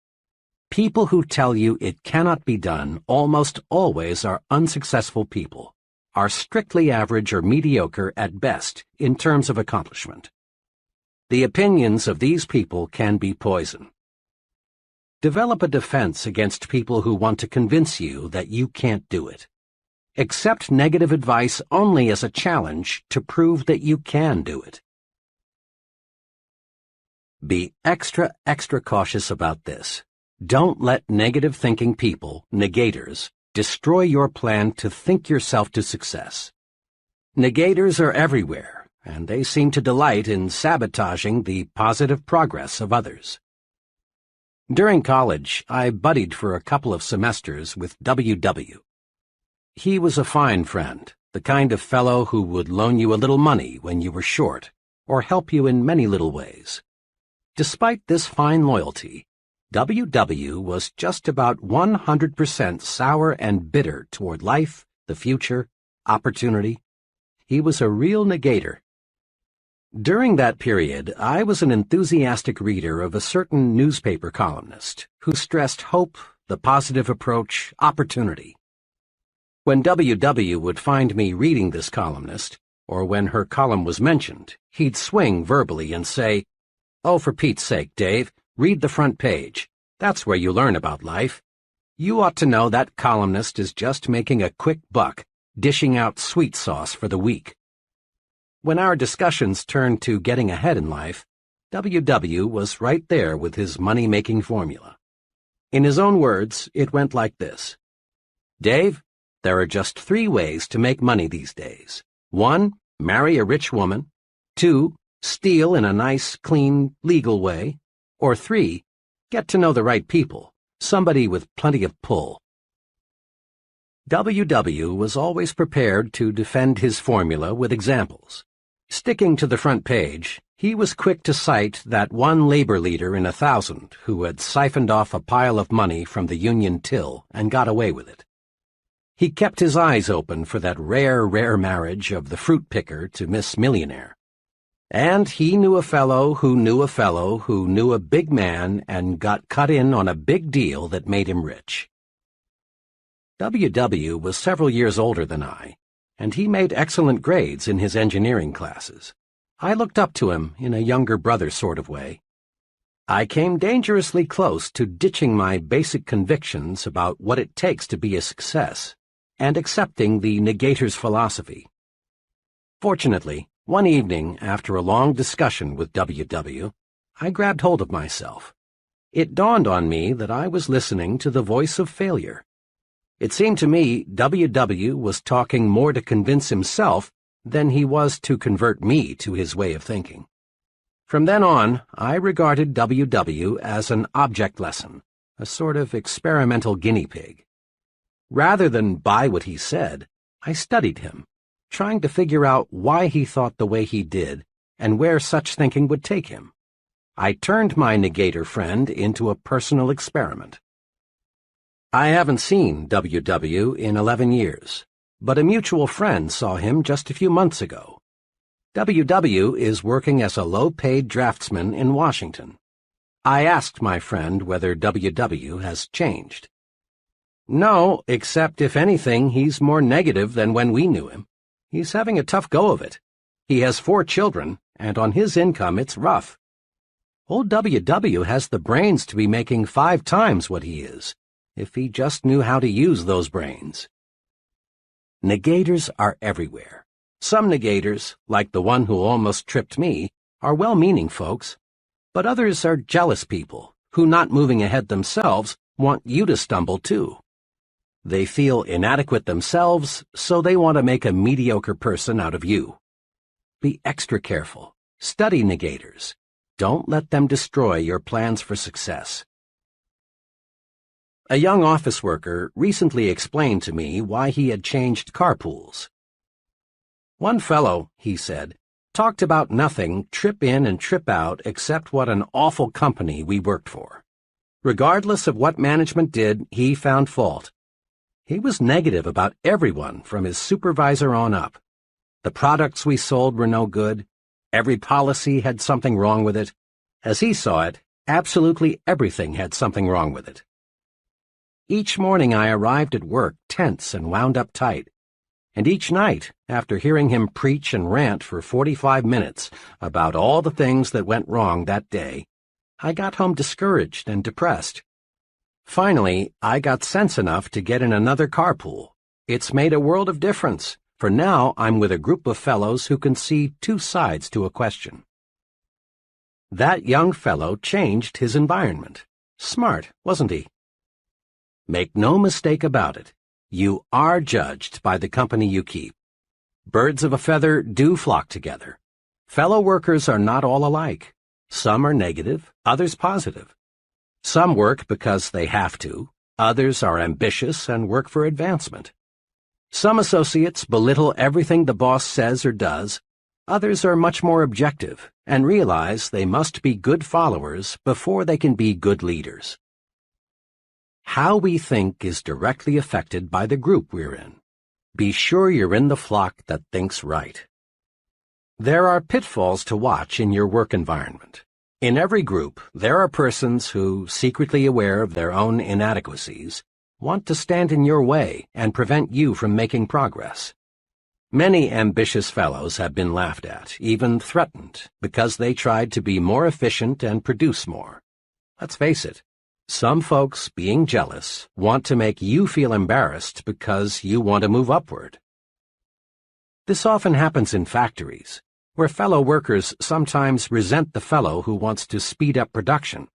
people who tell you it cannot be done almost always are unsuccessful people, are strictly average or mediocre at best in terms of accomplishment. The opinions of these people can be poison. Develop a defense against people who want to convince you that you can't do it. Accept negative advice only as a challenge to prove that you can do it. Be extra cautious about this. Don't let negative thinking people, negators, destroy your plan to think yourself to success. Negators are everywhere, and they seem to delight in sabotaging the positive progress of others. During college, I buddied for a couple of semesters with W.W. He was a fine friend, the kind of fellow who would loan you a little money when you were short, or help you in many little ways. Despite this fine loyalty, W.W. was just about 100% sour and bitter toward life, the future, opportunity. He was a real negator. During that period, I was an enthusiastic reader of a certain newspaper columnist who stressed hope, the positive approach, opportunity. When W.W. would find me reading this columnist, or when her column was mentioned, he'd swing verbally and say, "Oh, for Pete's sake, Dave, read the front page. That's where you learn about life. You ought to know that columnist is just making a quick buck, dishing out sweet sauce for the weak." When our discussions turned to getting ahead in life, W.W. was right there with his money-making formula. In his own words, it went like this. "Dave, there are just 3 ways to make money these days. 1, marry a rich woman. 2, steal in a nice, clean, legal way. Or 3, get to know the right people, somebody with plenty of pull." W.W. was always prepared to defend his formula with examples. Sticking to the front page, he was quick to cite that one labor leader in 1,000 who had siphoned off a pile of money from the union till and got away with it. He kept his eyes open for that rare marriage of the fruit picker to Miss Millionaire. And he knew a fellow who knew a fellow who knew a big man and got cut in on a big deal that made him rich. W.W. was several years older than I, and he made excellent grades in his engineering classes. I looked up to him in a younger brother sort of way. I came dangerously close to ditching my basic convictions about what it takes to be a success, and accepting the negator's philosophy. Fortunately, one evening, after a long discussion with W.W., I grabbed hold of myself. It dawned on me that I was listening to the voice of failure. It seemed to me W.W. was talking more to convince himself than he was to convert me to his way of thinking. From then on, I regarded W.W. as an object lesson, a sort of experimental guinea pig. Rather than buy what he said, I studied him, trying to figure out why he thought the way he did and where such thinking would take him. I turned my negator friend into a personal experiment. I haven't seen W.W. in 11 years, but a mutual friend saw him just a few months ago. W.W. is working as a low-paid draftsman in Washington. I asked my friend whether W.W. has changed. "No, except if anything, he's more negative than when we knew him. He's having a tough go of it. He has 4 children, and on his income it's rough. Old WW has the brains to be making 5 times what he is, if he just knew how to use those brains. Negators are everywhere. Some negators, like the one who almost tripped me, are well-meaning folks, but others are jealous people who, not moving ahead themselves, want you to stumble too. They feel inadequate themselves, so they want to make a mediocre person out of you. Be extra careful. Study negators. Don't let them destroy your plans for success. A young office worker recently explained to me why he had changed carpools. One fellow, he said, talked about nothing, trip in and trip out, except what an awful company we worked for. Regardless of what management did, he found fault. He was negative about everyone from his supervisor on up. The products we sold were no good. Every policy had something wrong with it. As he saw it, absolutely everything had something wrong with it. Each morning I arrived at work tense and wound up tight. And each night, after hearing him preach and rant for 45 minutes about all the things that went wrong that day, I got home discouraged and depressed. Finally, I got sense enough to get in another carpool. It's made a world of difference, for now I'm with a group of fellows who can see 2 sides to a question. That young fellow changed his environment. Smart, wasn't he? Make no mistake about it. You are judged by the company you keep. Birds of a feather do flock together. Fellow workers are not all alike. Some are negative, others positive. Some work because they have to. Others are ambitious and work for advancement. Some associates belittle everything the boss says or does. Others are much more objective and realize they must be good followers before they can be good leaders. How we think is directly affected by the group we're in. Be sure you're in the flock that thinks right. There are pitfalls to watch in your work environment. In every group, there are persons who, secretly aware of their own inadequacies, want to stand in your way and prevent you from making progress. Many ambitious fellows have been laughed at, even threatened, because they tried to be more efficient and produce more. Let's face it. Some folks, being jealous, want to make you feel embarrassed because you want to move upward. This often happens in factories, where fellow workers sometimes resent the fellow who wants to speed up production.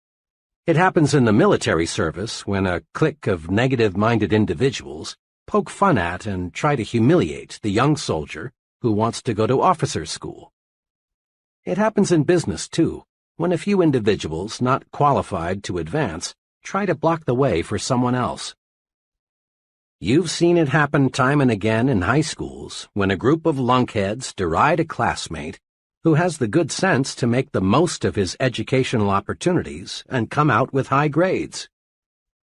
It happens in the military service when a clique of negative-minded individuals poke fun at and try to humiliate the young soldier who wants to go to officer's school. It happens in business, too, when a few individuals not qualified to advance try to block the way for someone else. You've seen it happen time and again in high schools when a group of lunkheads deride a classmate who has the good sense to make the most of his educational opportunities and come out with high grades.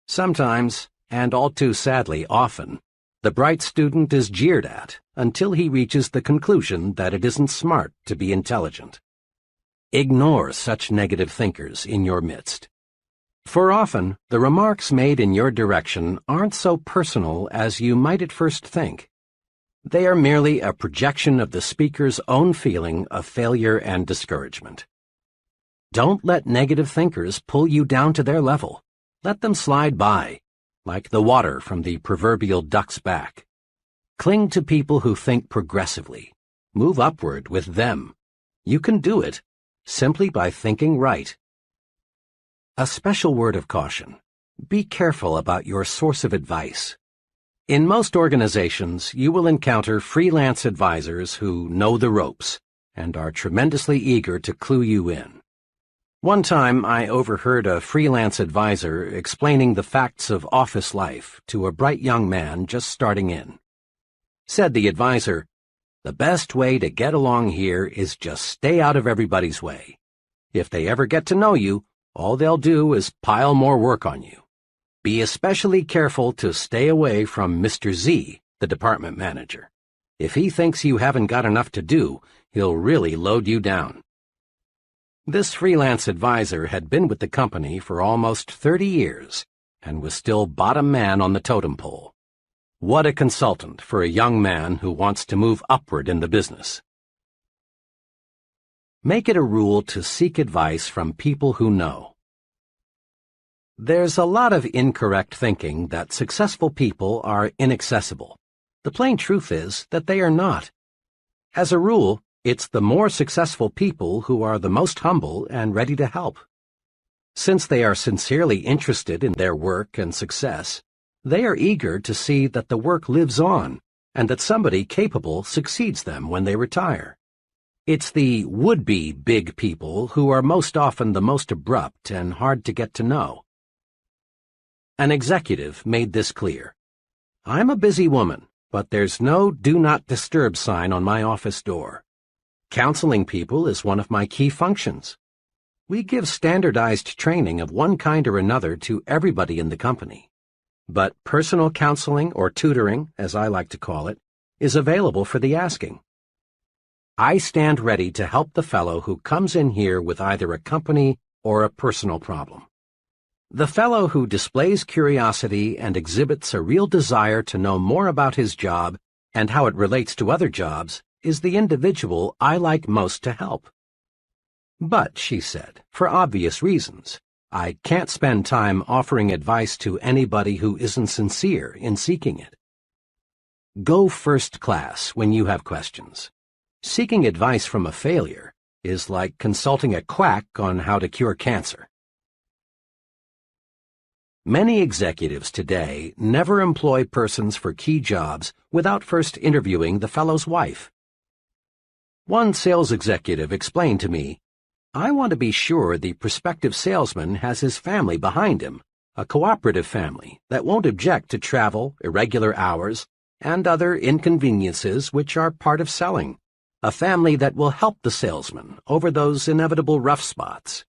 Sometimes, and all too sadly often, the bright student is jeered at until he reaches the conclusion that it isn't smart to be intelligent. Ignore such negative thinkers in your midst. For often, the remarks made in your direction aren't so personal as you might at first think. They are merely a projection of the speaker's own feeling of failure and discouragement. Don't let negative thinkers pull you down to their level. Let them slide by, like the water from the proverbial duck's back. Cling to people who think progressively. Move upward with them. You can do it simply by thinking right. A special word of caution. Be careful about your source of advice. In most organizations, you will encounter freelance advisors who know the ropes and are tremendously eager to clue you in. One time, I overheard a freelance advisor explaining the facts of office life to a bright young man just starting in. Said the advisor, "The best way to get along here is just stay out of everybody's way. If they ever get to know you, all they'll do is pile more work on you. Be especially careful to stay away from Mr. Z, the department manager. If he thinks you haven't got enough to do, he'll really load you down." This freelance advisor had been with the company for almost 30 years and was still bottom man on the totem pole. What a consultant for a young man who wants to move upward in the business. Make it a rule to seek advice from people who know. There's a lot of incorrect thinking that successful people are inaccessible. The plain truth is that they are not. As a rule, it's the more successful people who are the most humble and ready to help. Since they are sincerely interested in their work and success, they are eager to see that the work lives on and that somebody capable succeeds them when they retire. It's the would-be big people who are most often the most abrupt and hard to get to know. An executive made this clear. I'm a busy woman, but there's no do not disturb sign on my office door. Counseling people is one of my key functions. We give standardized training of one kind or another to everybody in the company. But personal counseling or tutoring, as I like to call it, is available for the asking. I stand ready to help the fellow who comes in here with either a company or a personal problem. The fellow who displays curiosity and exhibits a real desire to know more about his job and how it relates to other jobs is the individual I like most to help. But, she said, for obvious reasons, I can't spend time offering advice to anybody who isn't sincere in seeking it. Go first class when you have questions. Seeking advice from a failure is like consulting a quack on how to cure cancer. Many executives today never employ persons for key jobs without first interviewing the fellow's wife. One sales executive explained to me, I want to be sure the prospective salesman has his family behind him, a cooperative family that won't object to travel, irregular hours, and other inconveniences which are part of selling. A family that will help the salesman over those inevitable rough spots.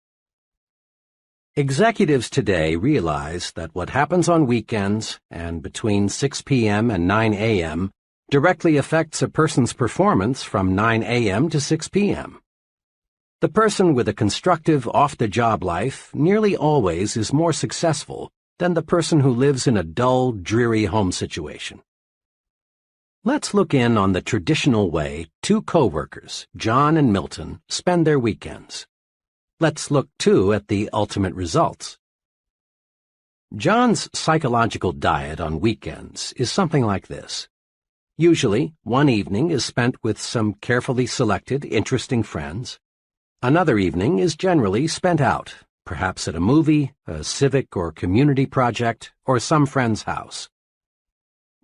Executives today realize that what happens on weekends and between 6 p.m. and 9 a.m. directly affects a person's performance from 9 a.m. to 6 p.m. The person with a constructive off-the-job life nearly always is more successful than the person who lives in a dull, dreary home situation. Let's look in on the traditional way two co-workers, John and Milton, spend their weekends. Let's look, too, at the ultimate results. John's psychological diet on weekends is something like this. Usually, one evening is spent with some carefully selected, interesting friends. Another evening is generally spent out, perhaps at a movie, a civic or community project, or some friend's house.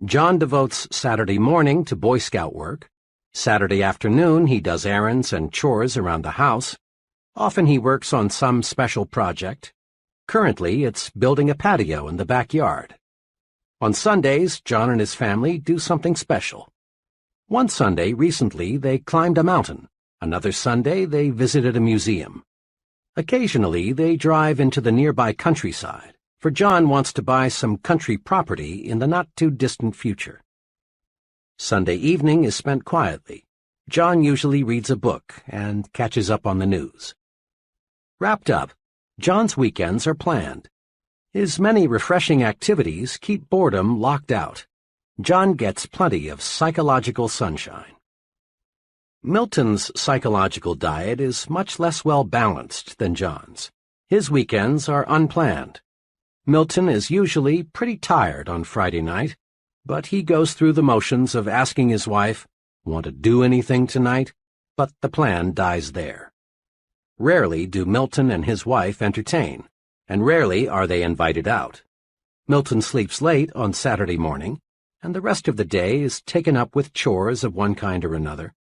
John devotes Saturday morning to Boy Scout work. Saturday afternoon he does errands and chores around the house. Often he works on some special project. Currently it's building a patio in the backyard. On Sundays, John and his family do something special. One Sunday recently they climbed a mountain. Another Sunday they visited a museum. Occasionally they drive into the nearby countryside, for John wants to buy some country property in the not-too-distant future. Sunday evening is spent quietly. John usually reads a book and catches up on the news. Wrapped up, John's weekends are planned. His many refreshing activities keep boredom locked out. John gets plenty of psychological sunshine. Milton's psychological diet is much less well-balanced than John's. His weekends are unplanned. Milton is usually pretty tired on Friday night, but he goes through the motions of asking his wife, "Want to do anything tonight?" But the plan dies there. Rarely do Milton and his wife entertain, and rarely are they invited out. Milton sleeps late on Saturday morning, and the rest of the day is taken up with chores of one kind or another.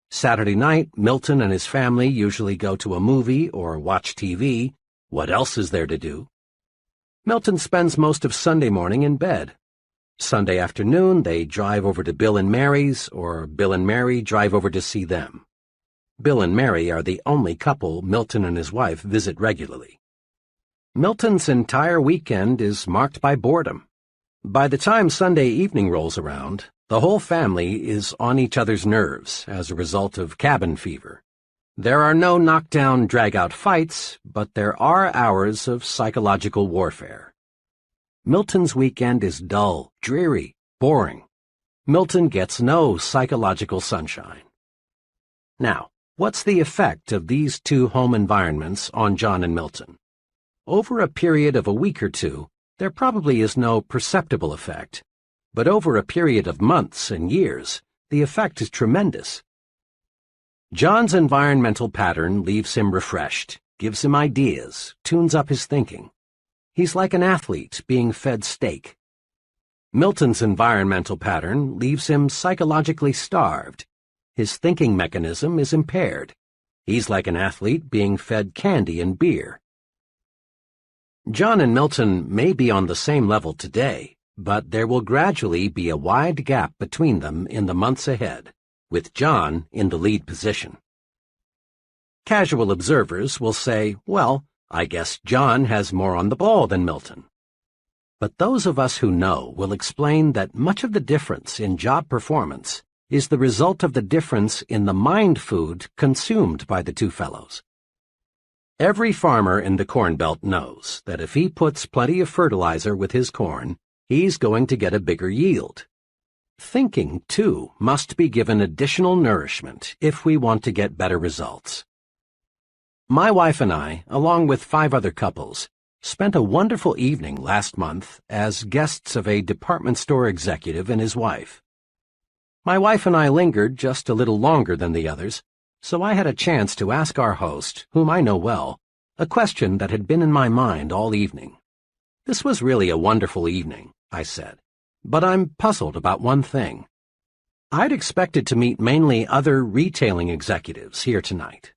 Saturday night, Milton and his family usually go to a movie or watch TV. What else is there to do? Milton spends most of Sunday morning in bed. Sunday afternoon, they drive over to Bill and Mary's, or Bill and Mary drive over to see them. Bill and Mary are the only couple Milton and his wife visit regularly. Milton's entire weekend is marked by boredom. By the time Sunday evening rolls around, the whole family is on each other's nerves as a result of cabin fever. There are no knockdown, drag-out fights, but there are hours of psychological warfare. Milton's weekend is dull, dreary, boring. Milton gets no psychological sunshine. Now, What's the effect of these two home environments on John and Milton? Over a period of a week or two, there probably is no perceptible effect. But over a period of months and years, the effect is tremendous. John's environmental pattern leaves him refreshed, gives him ideas, tunes up his thinking. He's like an athlete being fed steak. Milton's environmental pattern leaves him psychologically starved. His thinking mechanism is impaired. He's like an athlete being fed candy and beer. John and Milton may be on the same level today, but there will gradually be a wide gap between them in the months ahead, with John in the lead position. Casual observers will say, well, I guess John has more on the ball than Milton. But those of us who know will explain that much of the difference in job performance is the result of the difference in the mind food consumed by the two fellows. Every farmer in the Corn Belt knows that if he puts plenty of fertilizer with his corn, he's going to get a bigger yield. Thinking, too, must be given additional nourishment if we want to get better results. My wife and I, along with 5 other couples, spent a wonderful evening last month as guests of a department store executive and his wife. My wife and I lingered just a little longer than the others, so I had a chance to ask our host, whom I know well, a question that had been in my mind all evening. This was really a wonderful evening, I said, but I'm puzzled about one thing. I'd expected to meet mainly other retailing executives here tonight,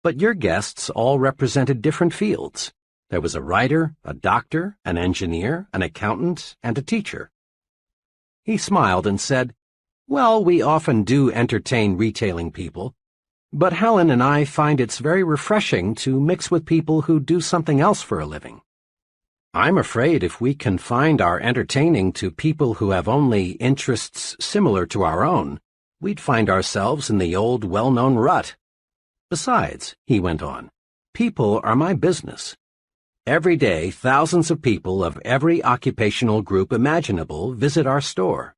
but your guests all represented different fields. There was a writer, a doctor, an engineer, an accountant, and a teacher. He smiled and said, well, we often do entertain retailing people, but Helen and I find it's very refreshing to mix with people who do something else for a living. I'm afraid if we confined our entertaining to people who have only interests similar to our own, we'd find ourselves in the old well-known rut. Besides, he went on, people are my business. Every day, thousands of people of every occupational group imaginable visit our store.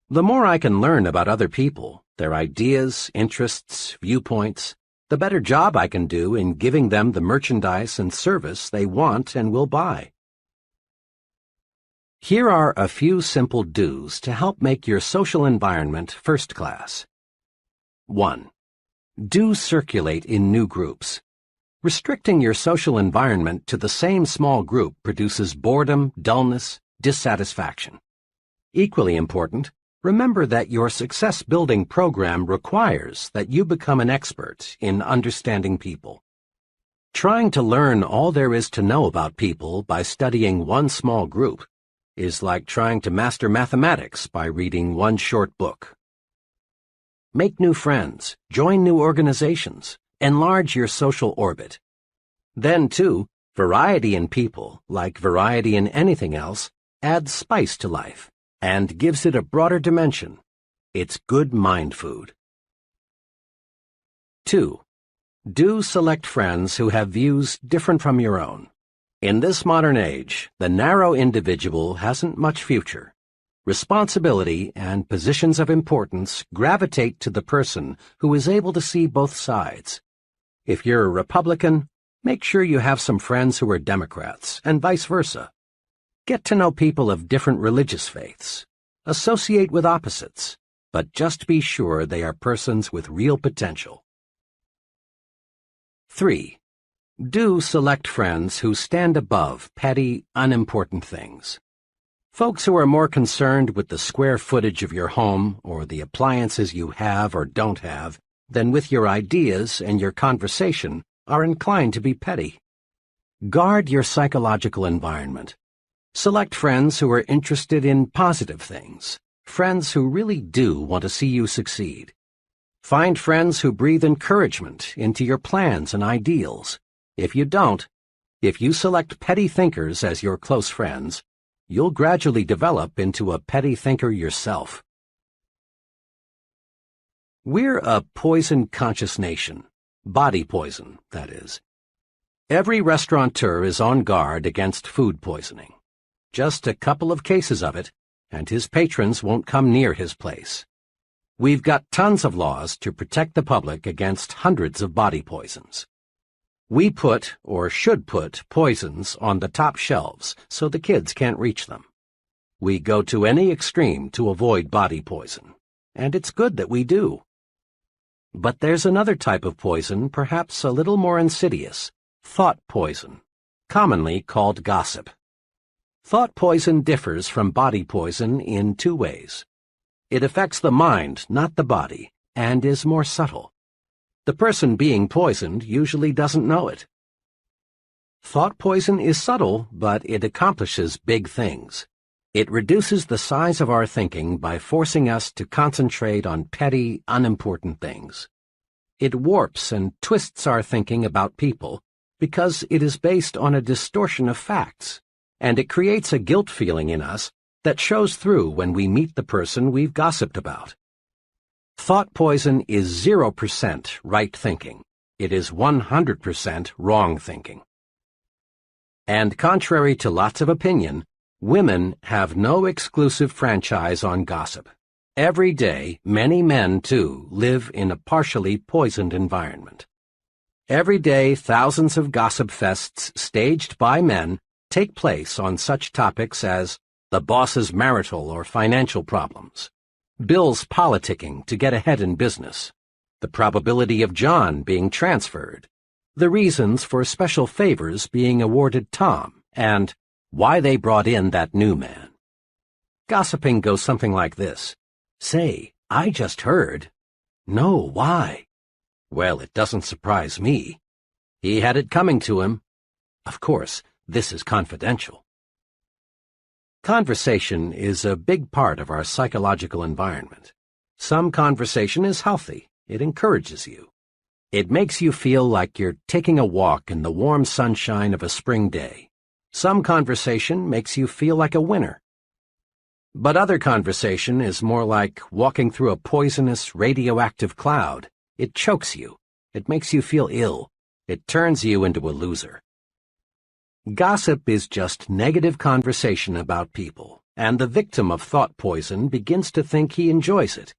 The more I can learn about other people, their ideas, interests, viewpoints, the better job I can do in giving them the merchandise and service they want and will buy. Here are a few simple do's to help make your social environment first class. 1. Do circulate in new groups. Restricting your social environment to the same small group produces boredom, dullness, dissatisfaction. Equally important, remember that your success-building program requires that you become an expert in understanding people. Trying to learn all there is to know about people by studying one small group is like trying to master mathematics by reading one short book. Make new friends, join new organizations, enlarge your social orbit. Then, too, variety in people, like variety in anything else, adds spice to life and gives it a broader dimension. It's good mind food. 2. Do select friends who have views different from your own. In this modern age, the narrow individual hasn't much future. Responsibility and positions of importance gravitate to the person who is able to see both sides. If you're a Republican, make sure you have some friends who are Democrats, and vice versa. Get to know people of different religious faiths. Associate with opposites, but just be sure they are persons with real potential. 3. Do select friends who stand above petty, unimportant things. Folks who are more concerned with the square footage of your home or the appliances you have or don't have than with your ideas and your conversation are inclined to be petty. Guard your psychological environment. Select friends who are interested in positive things, friends who really do want to see you succeed. Find friends who breathe encouragement into your plans and ideals. If you don't, if you select petty thinkers as your close friends, you'll gradually develop into a petty thinker yourself. We're a poison-conscious nation. Body poison, that is. Every restaurateur is on guard against food poisoning. Just a couple of cases of it, and his patrons won't come near his place. We've got tons of laws to protect the public against hundreds of body poisons. We put, or should put, poisons on the top shelves so the kids can't reach them. We go to any extreme to avoid body poison, and it's good that we do. But there's another type of poison, perhaps a little more insidious, thought poison, commonly called gossip. Thought poison differs from body poison in two ways. It affects the mind, not the body, and is more subtle. The person being poisoned usually doesn't know it. Thought poison is subtle, but it accomplishes big things. It reduces the size of our thinking by forcing us to concentrate on petty, unimportant things. It warps and twists our thinking about people because it is based on a distortion of facts, and it creates a guilt feeling in us that shows through when we meet the person we've gossiped about. Thought poison is 0% right thinking. It is 100% wrong thinking. And contrary to lots of opinion, women have no exclusive franchise on gossip. Every day, many men, too, live in a partially poisoned environment. Every day, thousands of gossip fests staged by men take place on such topics as the boss's marital or financial problems, Bill's politicking to get ahead in business, the probability of John being transferred, the reasons for special favors being awarded Tom, and why they brought in that new man. Gossiping goes something like this. Say, I just heard. No, why? Well, it doesn't surprise me. He had it coming to him. Of course, this is confidential. Conversation is a big part of our psychological environment. Some conversation is healthy. It encourages you. It makes you feel like you're taking a walk in the warm sunshine of a spring day. Some conversation makes you feel like a winner. But other conversation is more like walking through a poisonous, radioactive cloud. It chokes you. It makes you feel ill. It turns you into a loser. Gossip is just negative conversation about people, and the victim of thought poison begins to think he enjoys it.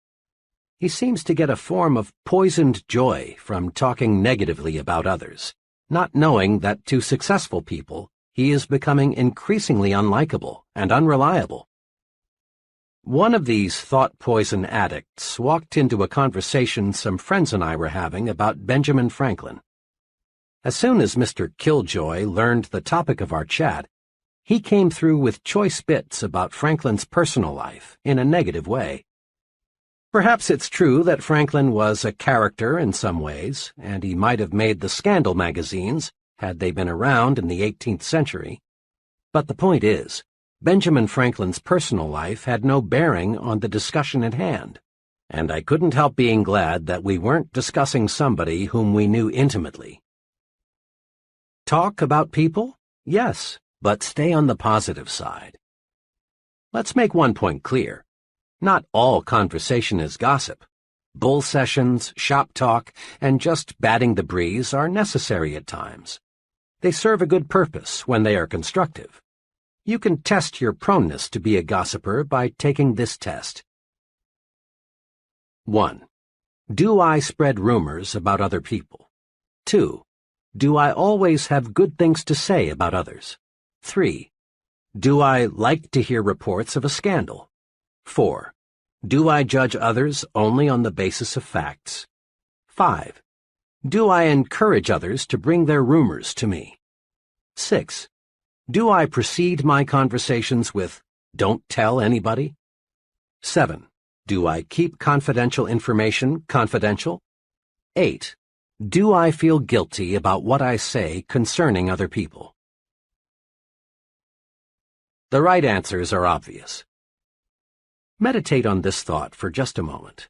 He seems to get a form of poisoned joy from talking negatively about others, not knowing that to successful people, he is becoming increasingly unlikable and unreliable. One of these thought poison addicts walked into a conversation some friends and I were having about Benjamin Franklin. As soon as Mr. Killjoy learned the topic of our chat, he came through with choice bits about Franklin's personal life in a negative way. Perhaps it's true that Franklin was a character in some ways, and he might have made the scandal magazines had they been around in the 18th century. But the point is, Benjamin Franklin's personal life had no bearing on the discussion at hand, and I couldn't help being glad that we weren't discussing somebody whom we knew intimately. Talk about people? Yes, but stay on the positive side. Let's make one point clear. Not all conversation is gossip. Bull sessions, shop talk, and just batting the breeze are necessary at times. They serve a good purpose when they are constructive. You can test your proneness to be a gossiper by taking this test. 1. Do I spread rumors about other people? 2. Do I always have good things to say about others? 3. Do I like to hear reports of a scandal? 4. Do I judge others only on the basis of facts? 5. Do I encourage others to bring their rumors to me? 6. Do I precede my conversations with, "Don't tell anybody"? 7. Do I keep confidential information confidential? 8. Do I feel guilty about what I say concerning other people? The right answers are obvious. Meditate on this thought for just a moment.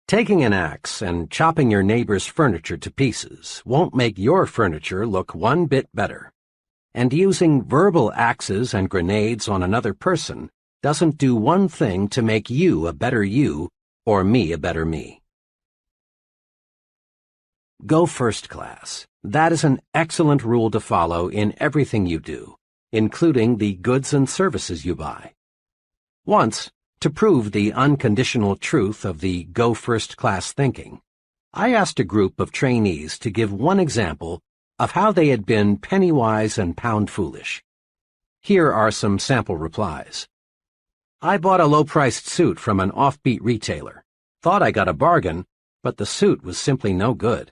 Taking an axe and chopping your neighbor's furniture to pieces won't make your furniture look one bit better. And using verbal axes and grenades on another person doesn't do one thing to make you a better you or me a better me. Go first class. That is an excellent rule to follow in everything you do, including the goods and services you buy. Once, To prove the unconditional truth of the go first class thinking, I asked a group of trainees to give one example of how they had been penny-wise and pound-foolish. Here are some sample replies. I bought a low-priced suit from an offbeat retailer. Thought I got a bargain, but the suit was simply no good.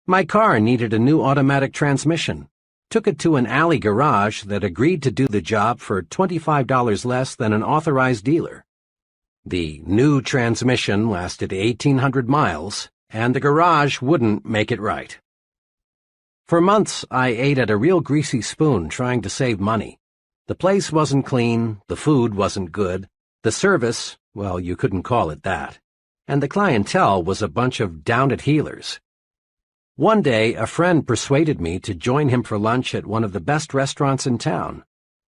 My car needed a new automatic transmission. Took it to an alley garage that agreed to do the job for $25 less than an authorized dealer. The new transmission lasted 1,800 miles, and the garage wouldn't make it right. For months, I ate at a real greasy spoon trying to save money. The place wasn't clean, the food wasn't good, the service, well, you couldn't call it that, and the clientele was a bunch of down-at-heelers. One day, a friend persuaded me to join him for lunch at one of the best restaurants in town.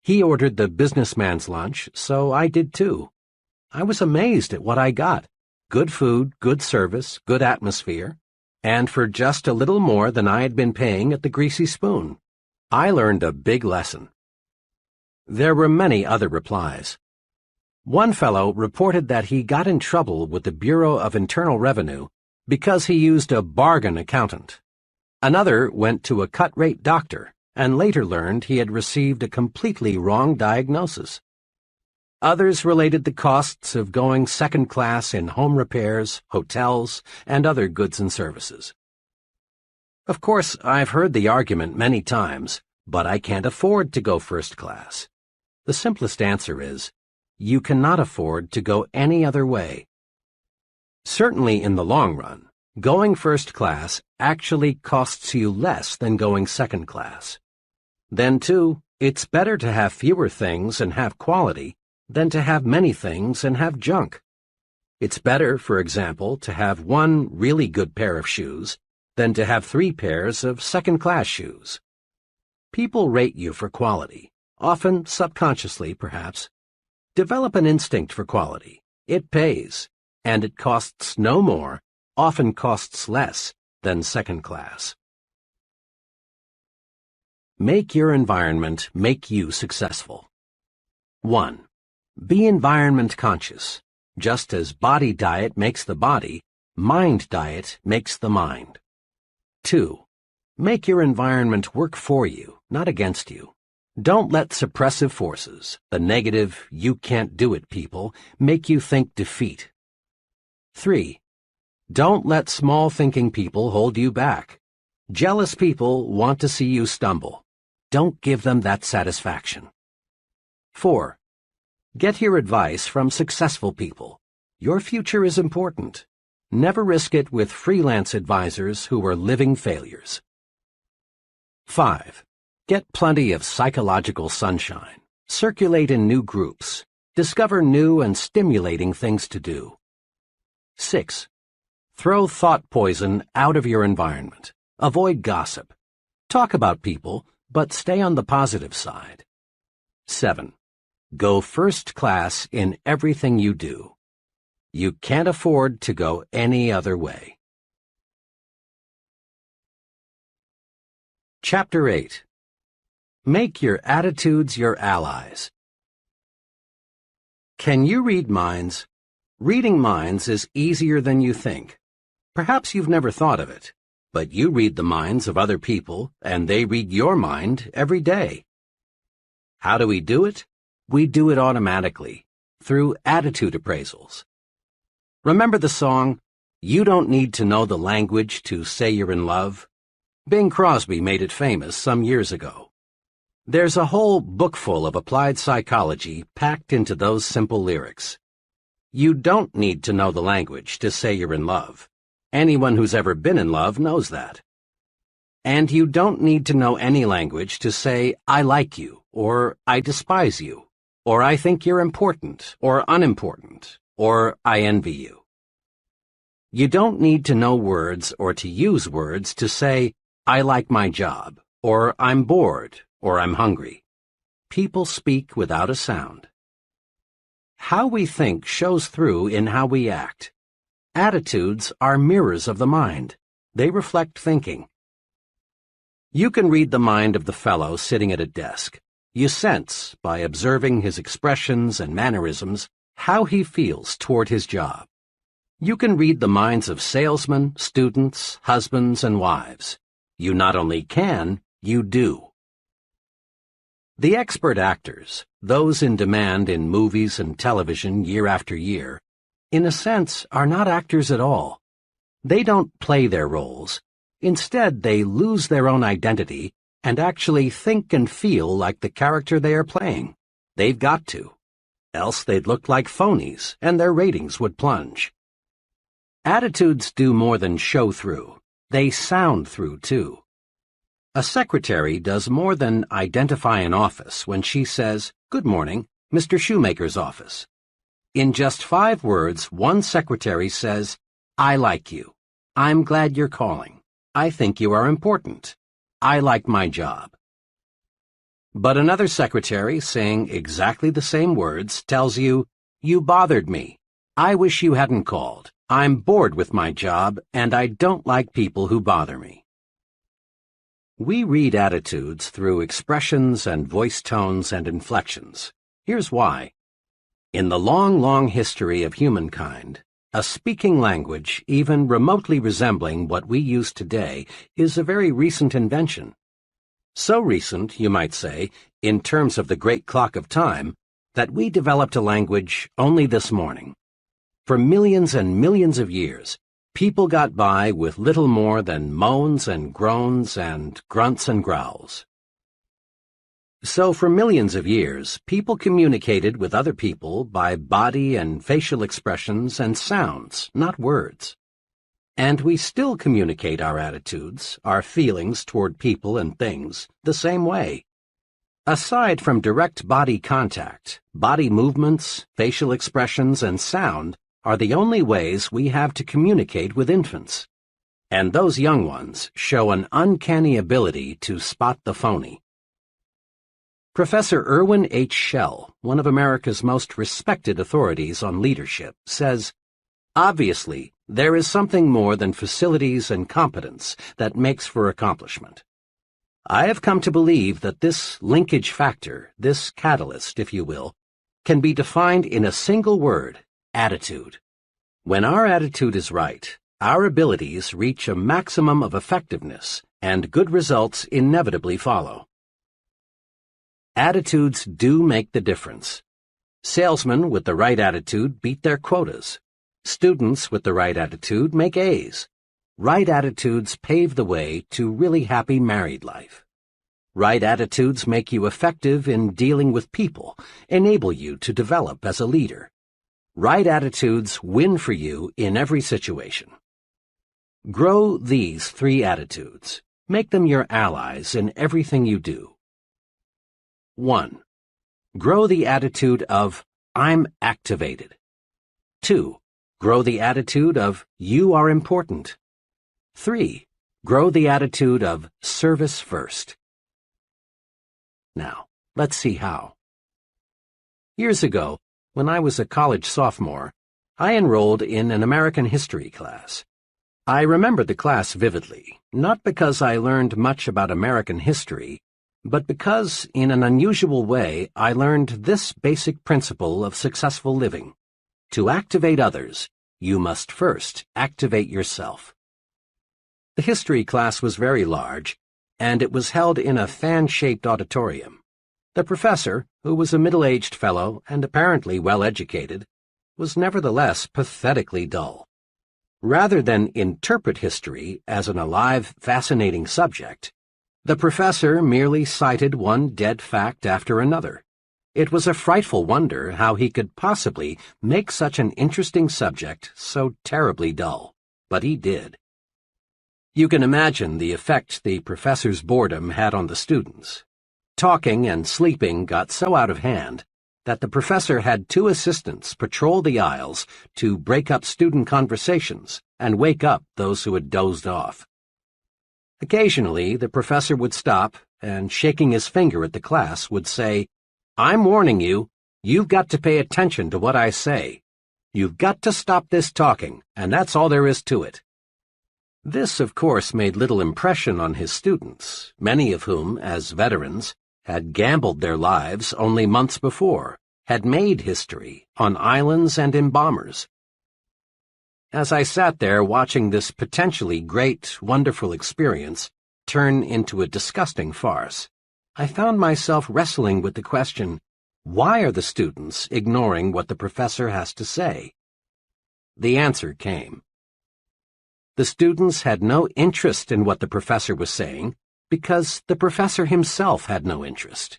He ordered the businessman's lunch, so I did too. I was amazed at what I got. Good food, good service, good atmosphere, and for just a little more than I had been paying at the Greasy Spoon. I learned a big lesson. There were many other replies. One fellow reported that he got in trouble with the Bureau of Internal Revenue because he used a bargain accountant. Another went to a cut-rate doctor and later learned he had received a completely wrong diagnosis. Others related the costs of going second class in home repairs, hotels, and other goods and services. Of course, I've heard the argument many times, but I can't afford to go first class. The simplest answer is, you cannot afford to go any other way. Certainly in the long run, going first class actually costs you less than going second class. Then, too, it's better to have fewer things and have quality than to have many things and have junk. It's better, for example, to have one really good pair of shoes than to have 3 pairs of second-class shoes. People rate you for quality, often subconsciously, perhaps. Develop an instinct for quality. It pays. And it costs no more, often costs less, than second class. Make your environment make you successful. 1. Be environment conscious. Just as body diet makes the body, mind diet makes the mind. 2. Make your environment work for you, not against you. Don't let suppressive forces, the negative, you can't do it people, make you think defeat. 3. Don't let small-thinking people hold you back. Jealous people want to see you stumble. Don't give them that satisfaction. 4. Get your advice from successful people. Your future is important. Never risk it with freelance advisors who are living failures. 5. Get plenty of psychological sunshine. Circulate in new groups. Discover new and stimulating things to do. 6. Throw thought poison out of your environment. Avoid gossip. Talk about people, but stay on the positive side. 7. Go first class in everything you do. You can't afford to go any other way. Chapter 8. Make your attitudes your allies. Can you read minds? Reading minds is easier than you think. Perhaps you've never thought of it, but you read the minds of other people, and they read your mind every day. How do we do it? We do it automatically, through attitude appraisals. Remember the song, "You Don't Need to Know the Language to Say You're in Love"? Bing Crosby made it famous some years ago. There's a whole book full of applied psychology packed into those simple lyrics. You don't need to know the language to say you're in love. Anyone who's ever been in love knows that. And you don't need to know any language to say, I like you, or I despise you, or I think you're important, or unimportant, or I envy you. You don't need to know words or to use words to say, I like my job, or I'm bored, or I'm hungry. People speak without a sound. How we think shows through in how we act. Attitudes are mirrors of the mind. They reflect thinking. You can read the mind of the fellow sitting at a desk. You sense, by observing his expressions and mannerisms, how he feels toward his job. You can read the minds of salesmen, students, husbands, and wives. You not only can, you do. The expert actors, those in demand in movies and television year after year, in a sense are not actors at all. They don't play their roles. Instead, they lose their own identity and actually think and feel like the character they are playing. They've got to. Else they'd look like phonies, and their ratings would plunge. Attitudes do more than show through. They sound through, too. A secretary does more than identify an office when she says, "Good morning, Mr. Shoemaker's office." In just 5 words, one secretary says, "I like you. I'm glad you're calling. I think you are important. I like my job." But another secretary, saying exactly the same words, tells you, "You bothered me. I wish you hadn't called. I'm bored with my job, and I don't like people who bother me." We read attitudes through expressions and voice tones and inflections. Here's why. In the long, long history of humankind, a speaking language, even remotely resembling what we use today, is a very recent invention. So recent, you might say, in terms of the great clock of time, that we developed a language only this morning. For millions and millions of years, people got by with little more than moans and groans and grunts and growls. So for millions of years, people communicated with other people by body and facial expressions and sounds, not words. And we still communicate our attitudes, our feelings toward people and things, the same way. Aside from direct body contact, body movements, facial expressions, and sound are the only ways we have to communicate with infants. And those young ones show an uncanny ability to spot the phony. Professor Irwin H. Shell, one of America's most respected authorities on leadership, says, "Obviously, there is something more than facilities and competence that makes for accomplishment. I have come to believe that this linkage factor, this catalyst, if you will, can be defined in a single word: attitude. When our attitude is right, our abilities reach a maximum of effectiveness, and good results inevitably follow." Attitudes do make the difference. Salesmen with the right attitude beat their quotas. Students with the right attitude make A's. Right attitudes pave the way to really happy married life. Right attitudes make you effective in dealing with people, enable you to develop as a leader. Right attitudes win for you in every situation. Grow these 3 attitudes. Make them your allies in everything you do. 1. Grow the attitude of, "I'm activated." 2. Grow the attitude of, "You are important." 3. Grow the attitude of, "Service first." Now, let's see how. Years ago, when I was a college sophomore, I enrolled in an American history class. I remember the class vividly, not because I learned much about American history, but because, in an unusual way, I learned this basic principle of successful living. To activate others, you must first activate yourself. The history class was very large, and it was held in a fan-shaped auditorium. The professor, who was a middle-aged fellow and apparently well-educated, was nevertheless pathetically dull. Rather than interpret history as an alive, fascinating subject, the professor merely cited one dead fact after another. It was a frightful wonder how he could possibly make such an interesting subject so terribly dull, but he did. You can imagine the effect the professor's boredom had on the students. Talking and sleeping got so out of hand that the professor had 2 assistants patrol the aisles to break up student conversations and wake up those who had dozed off. Occasionally, the professor would stop and, shaking his finger at the class, would say, "I'm warning you, you've got to pay attention to what I say. You've got to stop this talking, and that's all there is to it." This, of course, made little impression on his students, many of whom, as veterans, had gambled their lives only months before, had made history on islands and in bombers. As I sat there watching this potentially great, wonderful experience turn into a disgusting farce, I found myself wrestling with the question, why are the students ignoring what the professor has to say? The answer came. The students had no interest in what the professor was saying because the professor himself had no interest.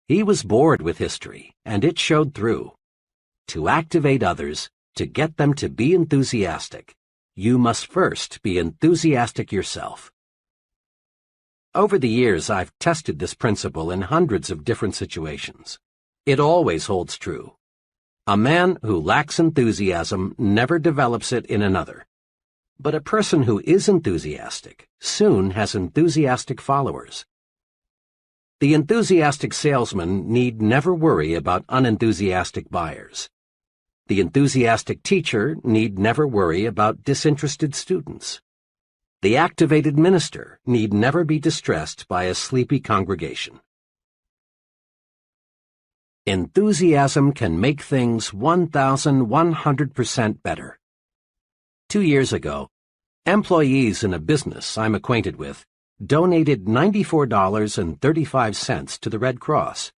He was bored with history, and it showed through. To activate others, to get them to be enthusiastic, you must first be enthusiastic yourself. Over the years, I've tested this principle in hundreds of different situations. It always holds true. A man who lacks enthusiasm never develops it in another. But a person who is enthusiastic soon has enthusiastic followers. The enthusiastic salesman need never worry about unenthusiastic buyers. The enthusiastic teacher need never worry about disinterested students. The activated minister need never be distressed by a sleepy congregation. Enthusiasm can make things 1,100% better. 2 years ago, employees in a business I'm acquainted with donated $94.35 to the Red Cross.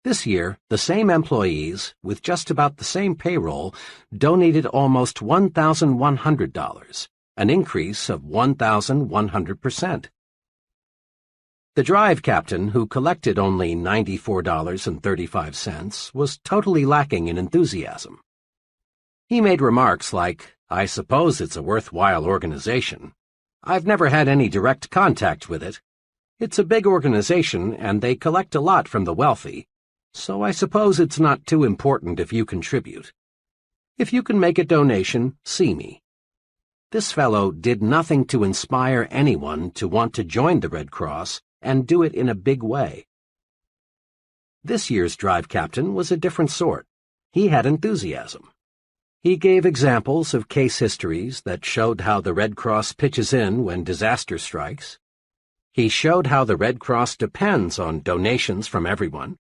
This year, the same employees, with just about the same payroll, donated almost $1,100, an increase of 1,100%. The drive captain, who collected only $94.35, was totally lacking in enthusiasm. He made remarks like, "I suppose it's a worthwhile organization. I've never had any direct contact with it. It's a big organization and they collect a lot from the wealthy, so I suppose it's not too important if you contribute. If you can make a donation, see me." This fellow did nothing to inspire anyone to want to join the Red Cross and do it in a big way. This year's drive captain was a different sort. He had enthusiasm. He gave examples of case histories that showed how the Red Cross pitches in when disaster strikes. He showed how the Red Cross depends on donations from everyone.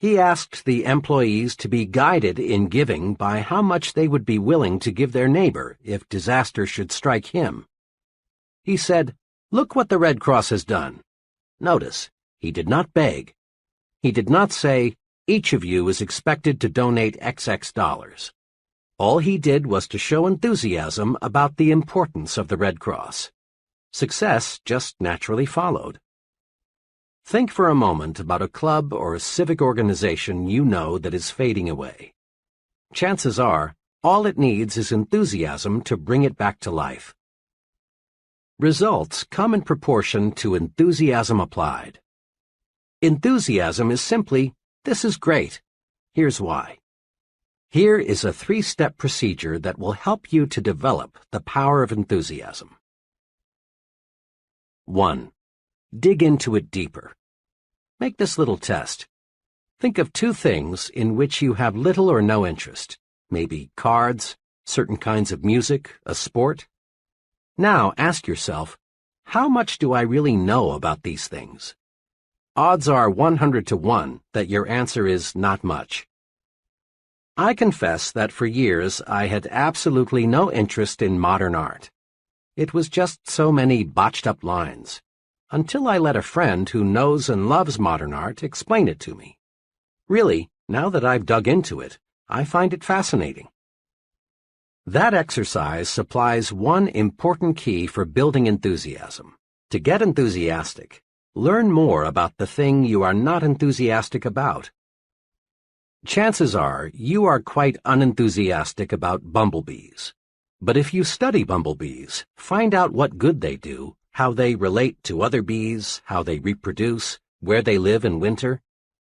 He asked the employees to be guided in giving by how much they would be willing to give their neighbor if disaster should strike him. He said, "Look what the Red Cross has done." Notice, he did not beg. He did not say, "Each of you is expected to donate XX dollars." All he did was to show enthusiasm about the importance of the Red Cross. Success just naturally followed. Think for a moment about a club or a civic organization you know that is fading away. Chances are, all it needs is enthusiasm to bring it back to life. Results come in proportion to enthusiasm applied. Enthusiasm is simply, "This is great. Here's why." Here is a 3-step procedure that will help you to develop the power of enthusiasm. 1. Dig into it deeper. Make this little test. Think of 2 things in which you have little or no interest, maybe cards, certain kinds of music, a sport. Now ask yourself, how much do I really know about these things? Odds are 100 to 1 that your answer is not much. I confess that for years I had absolutely no interest in modern art. It was just so many botched-up lines, until I let a friend who knows and loves modern art explain it to me. Really, now that I've dug into it, I find it fascinating. That exercise supplies one important key for building enthusiasm. To get enthusiastic, learn more about the thing you are not enthusiastic about. Chances are you are quite unenthusiastic about bumblebees. But if you study bumblebees, find out what good they do, how they relate to other bees, how they reproduce, where they live in winter.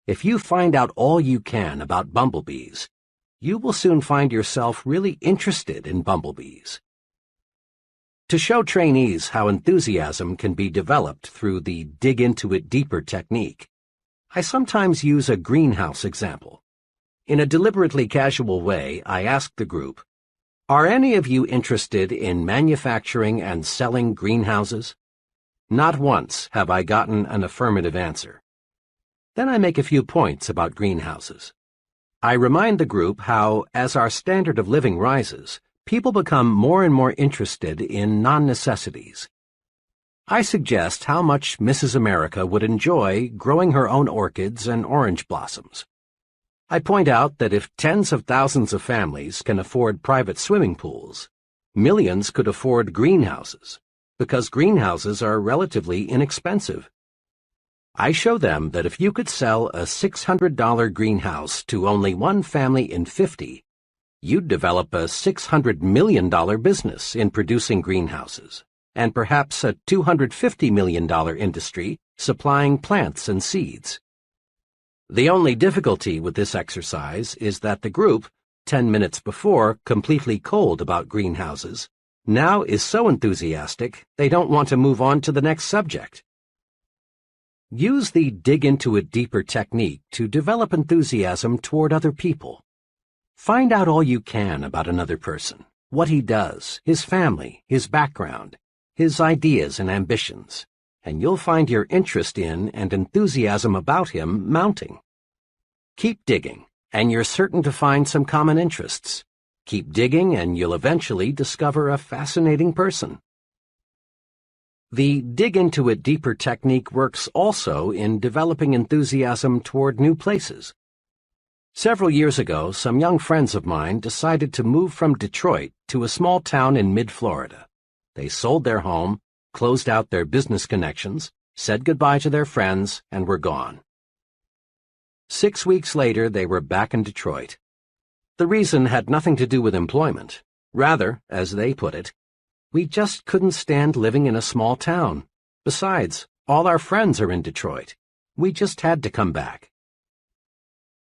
If you find out all you can about bumblebees, you will soon find yourself really interested in bumblebees. To show trainees how enthusiasm can be developed through the dig into it deeper technique, I sometimes use a greenhouse example. In a deliberately casual way, I ask the group, "Are any of you interested in manufacturing and selling greenhouses?" Not once have I gotten an affirmative answer. Then I make a few points about greenhouses. I remind the group how, as our standard of living rises, people become more and more interested in non-necessities. I suggest how much Mrs. America would enjoy growing her own orchids and orange blossoms. I point out that if tens of thousands of families can afford private swimming pools, millions could afford greenhouses, because greenhouses are relatively inexpensive. I show them that if you could sell a $600 greenhouse to only one family in 50, you'd develop a $600 million business in producing greenhouses, and perhaps a $250 million industry supplying plants and seeds. The only difficulty with this exercise is that the group, 10 minutes before completely cold about greenhouses, now is so enthusiastic they don't want to move on to the next subject. Use the dig into it deeper technique to develop enthusiasm toward other people. Find out all you can about another person, what he does, his family, his background, his ideas and ambitions, and you'll find your interest in and enthusiasm about him mounting. Keep digging, and you're certain to find some common interests. Keep digging, and you'll eventually discover a fascinating person. The dig into it deeper technique works also in developing enthusiasm toward new places. Several years ago, some young friends of mine decided to move from Detroit to a small town in mid-Florida. They sold their home, closed out their business connections, said goodbye to their friends, and were gone. 6 weeks later, they were back in Detroit. The reason had nothing to do with employment. Rather, as they put it, we just couldn't stand living in a small town. Besides, all our friends are in Detroit. We just had to come back.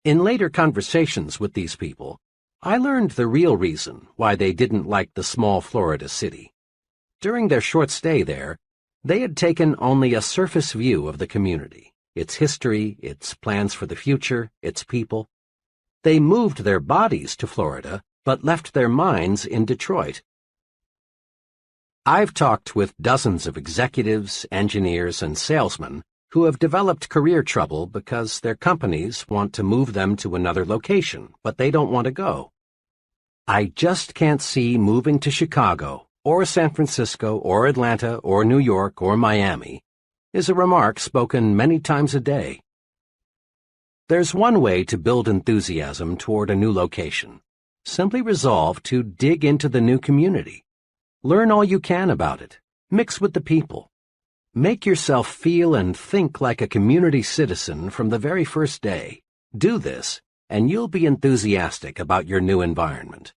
In later conversations with these people, I learned the real reason why they didn't like the small Florida city. During their short stay there, they had taken only a surface view of the community, its history, its plans for the future, its people. They moved their bodies to Florida, but left their minds in Detroit. I've talked with dozens of executives, engineers, and salesmen who have developed career trouble because their companies want to move them to another location, but they don't want to go. I just can't see moving to Chicago, or San Francisco, or Atlanta, or New York, or Miami, is a remark spoken many times a day. There's one way to build enthusiasm toward a new location. Simply resolve to dig into the new community. Learn all you can about it. Mix with the people. Make yourself feel and think like a community citizen from the very first day. Do this, and you'll be enthusiastic about your new environment.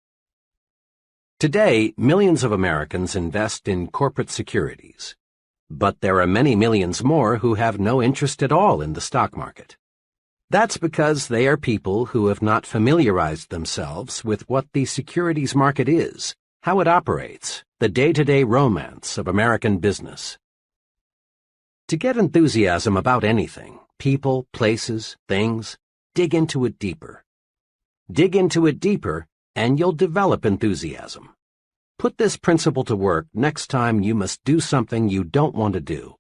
Today, millions of Americans invest in corporate securities. But there are many millions more who have no interest at all in the stock market. That's because they are people who have not familiarized themselves with what the securities market is, how it operates, the day-to-day romance of American business. To get enthusiasm about anything, people, places, things, dig into it deeper. Dig into it deeper, and you'll develop enthusiasm. Put this principle to work next time you must do something you don't want to do.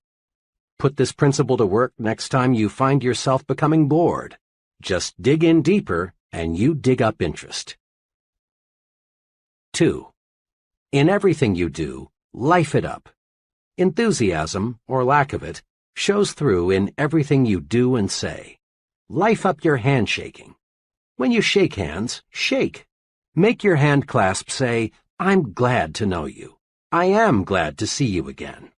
Put this principle to work next time you find yourself becoming bored. Just dig in deeper, and you dig up interest. 2. In everything you do, life it up. Enthusiasm, or lack of it, shows through in everything you do and say. Life up your handshaking. When you shake hands, shake. Make your hand clasp say, "I'm glad to know you. I am glad to see you again."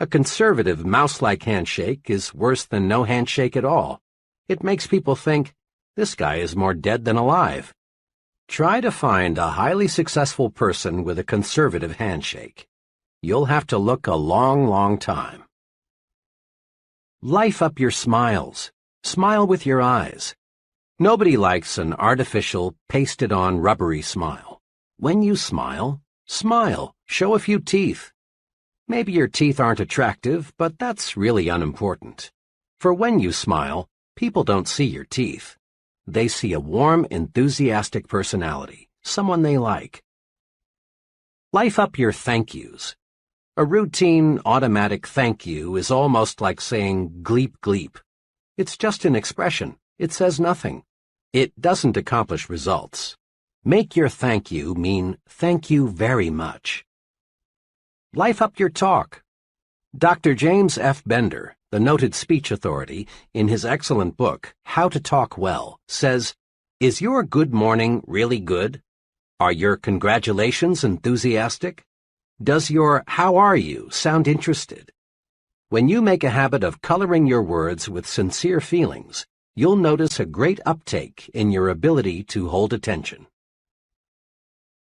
A conservative mouse-like handshake is worse than no handshake at all. It makes people think, this guy is more dead than alive. Try to find a highly successful person with a conservative handshake. You'll have to look a long, long time. Life up your smiles. Smile with your eyes. Nobody likes an artificial, pasted-on, rubbery smile. When you smile, smile. Show a few teeth. Maybe your teeth aren't attractive, but that's really unimportant. For when you smile, people don't see your teeth. They see a warm, enthusiastic personality, someone they like. Life up your thank yous. A routine, automatic thank you is almost like saying gleep gleep. It's just an expression. It says nothing. It doesn't accomplish results. Make your thank you mean thank you very much. Life up your talk. Dr. James F. Bender, the noted speech authority, in his excellent book, How to Talk Well, says, "Is your good morning really good? Are your congratulations enthusiastic? Does your how are you sound interested? When you make a habit of coloring your words with sincere feelings, you'll notice a great uptake in your ability to hold attention."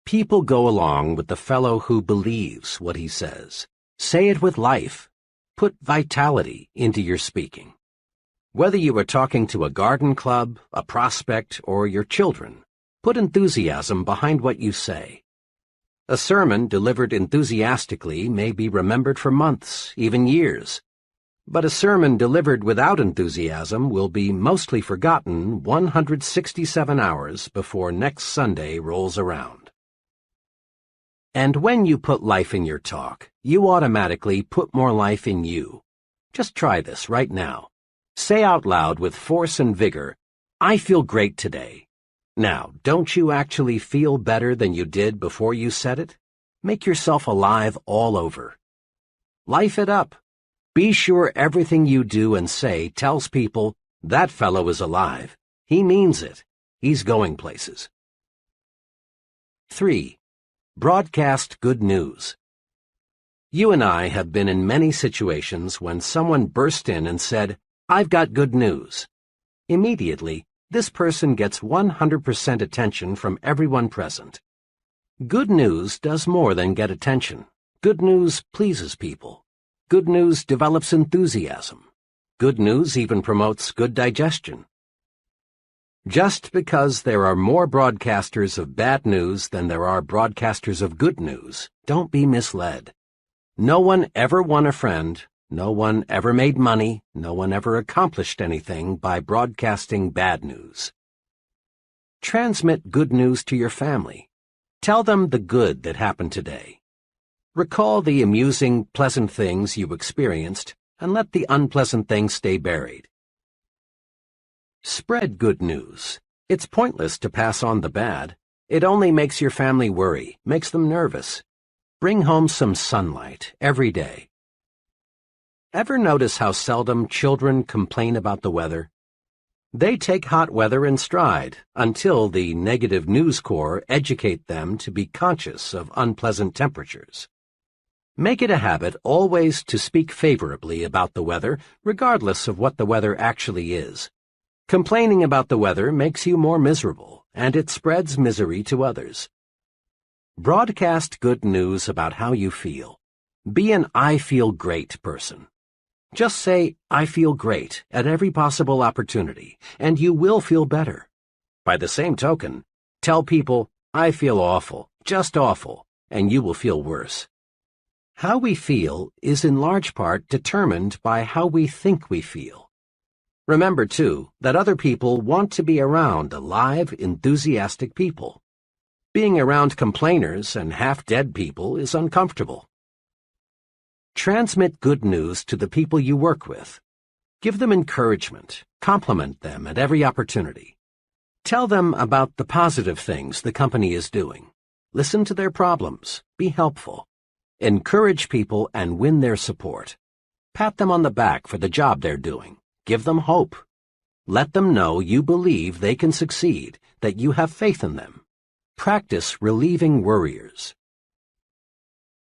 People go along with the fellow who believes what he says. Say it with life. Put vitality into your speaking. Whether you are talking to a garden club, a prospect, or your children, put enthusiasm behind what you say. A sermon delivered enthusiastically may be remembered for months, even years. But a sermon delivered without enthusiasm will be mostly forgotten 167 hours before next Sunday rolls around. And when you put life in your talk, you automatically put more life in you. Just try this right now. Say out loud with force and vigor, "I feel great today." Now, don't you actually feel better than you did before you said it? Make yourself alive all over. Life it up. Be sure everything you do and say tells people, "That fellow is alive. He means it. He's going places." 3. Broadcast good news. You and I have been in many situations when someone burst in and said, "I've got good news." Immediately, this person gets 100% attention from everyone present. Good news does more than get attention. Good news pleases people. Good news develops enthusiasm. Good news even promotes good digestion. Just because there are more broadcasters of bad news than there are broadcasters of good news, don't be misled. No one ever won a friend, no one ever made money, no one ever accomplished anything by broadcasting bad news. Transmit good news to your family. Tell them the good that happened today. Recall the amusing, pleasant things you experienced, and let the unpleasant things stay buried. Spread good news. It's pointless to pass on the bad. It only makes your family worry, makes them nervous. Bring home some sunlight every day. Ever notice how seldom children complain about the weather? They take hot weather in stride until the negative news corps educate them to be conscious of unpleasant temperatures. Make it a habit always to speak favorably about the weather, regardless of what the weather actually is. Complaining about the weather makes you more miserable, and it spreads misery to others. Broadcast good news about how you feel. Be an "I feel great" person. Just say, "I feel great" at every possible opportunity, and you will feel better. By the same token, tell people, "I feel awful, just awful," and you will feel worse. How we feel is in large part determined by how we think we feel. Remember, too, that other people want to be around alive, enthusiastic people. Being around complainers and half-dead people is uncomfortable. Transmit good news to the people you work with. Give them encouragement. Compliment them at every opportunity. Tell them about the positive things the company is doing. Listen to their problems. Be helpful. Encourage people and win their support. Pat them on the back for the job they're doing. Give them hope. Let them know you believe they can succeed, that you have faith in them. Practice relieving worriers.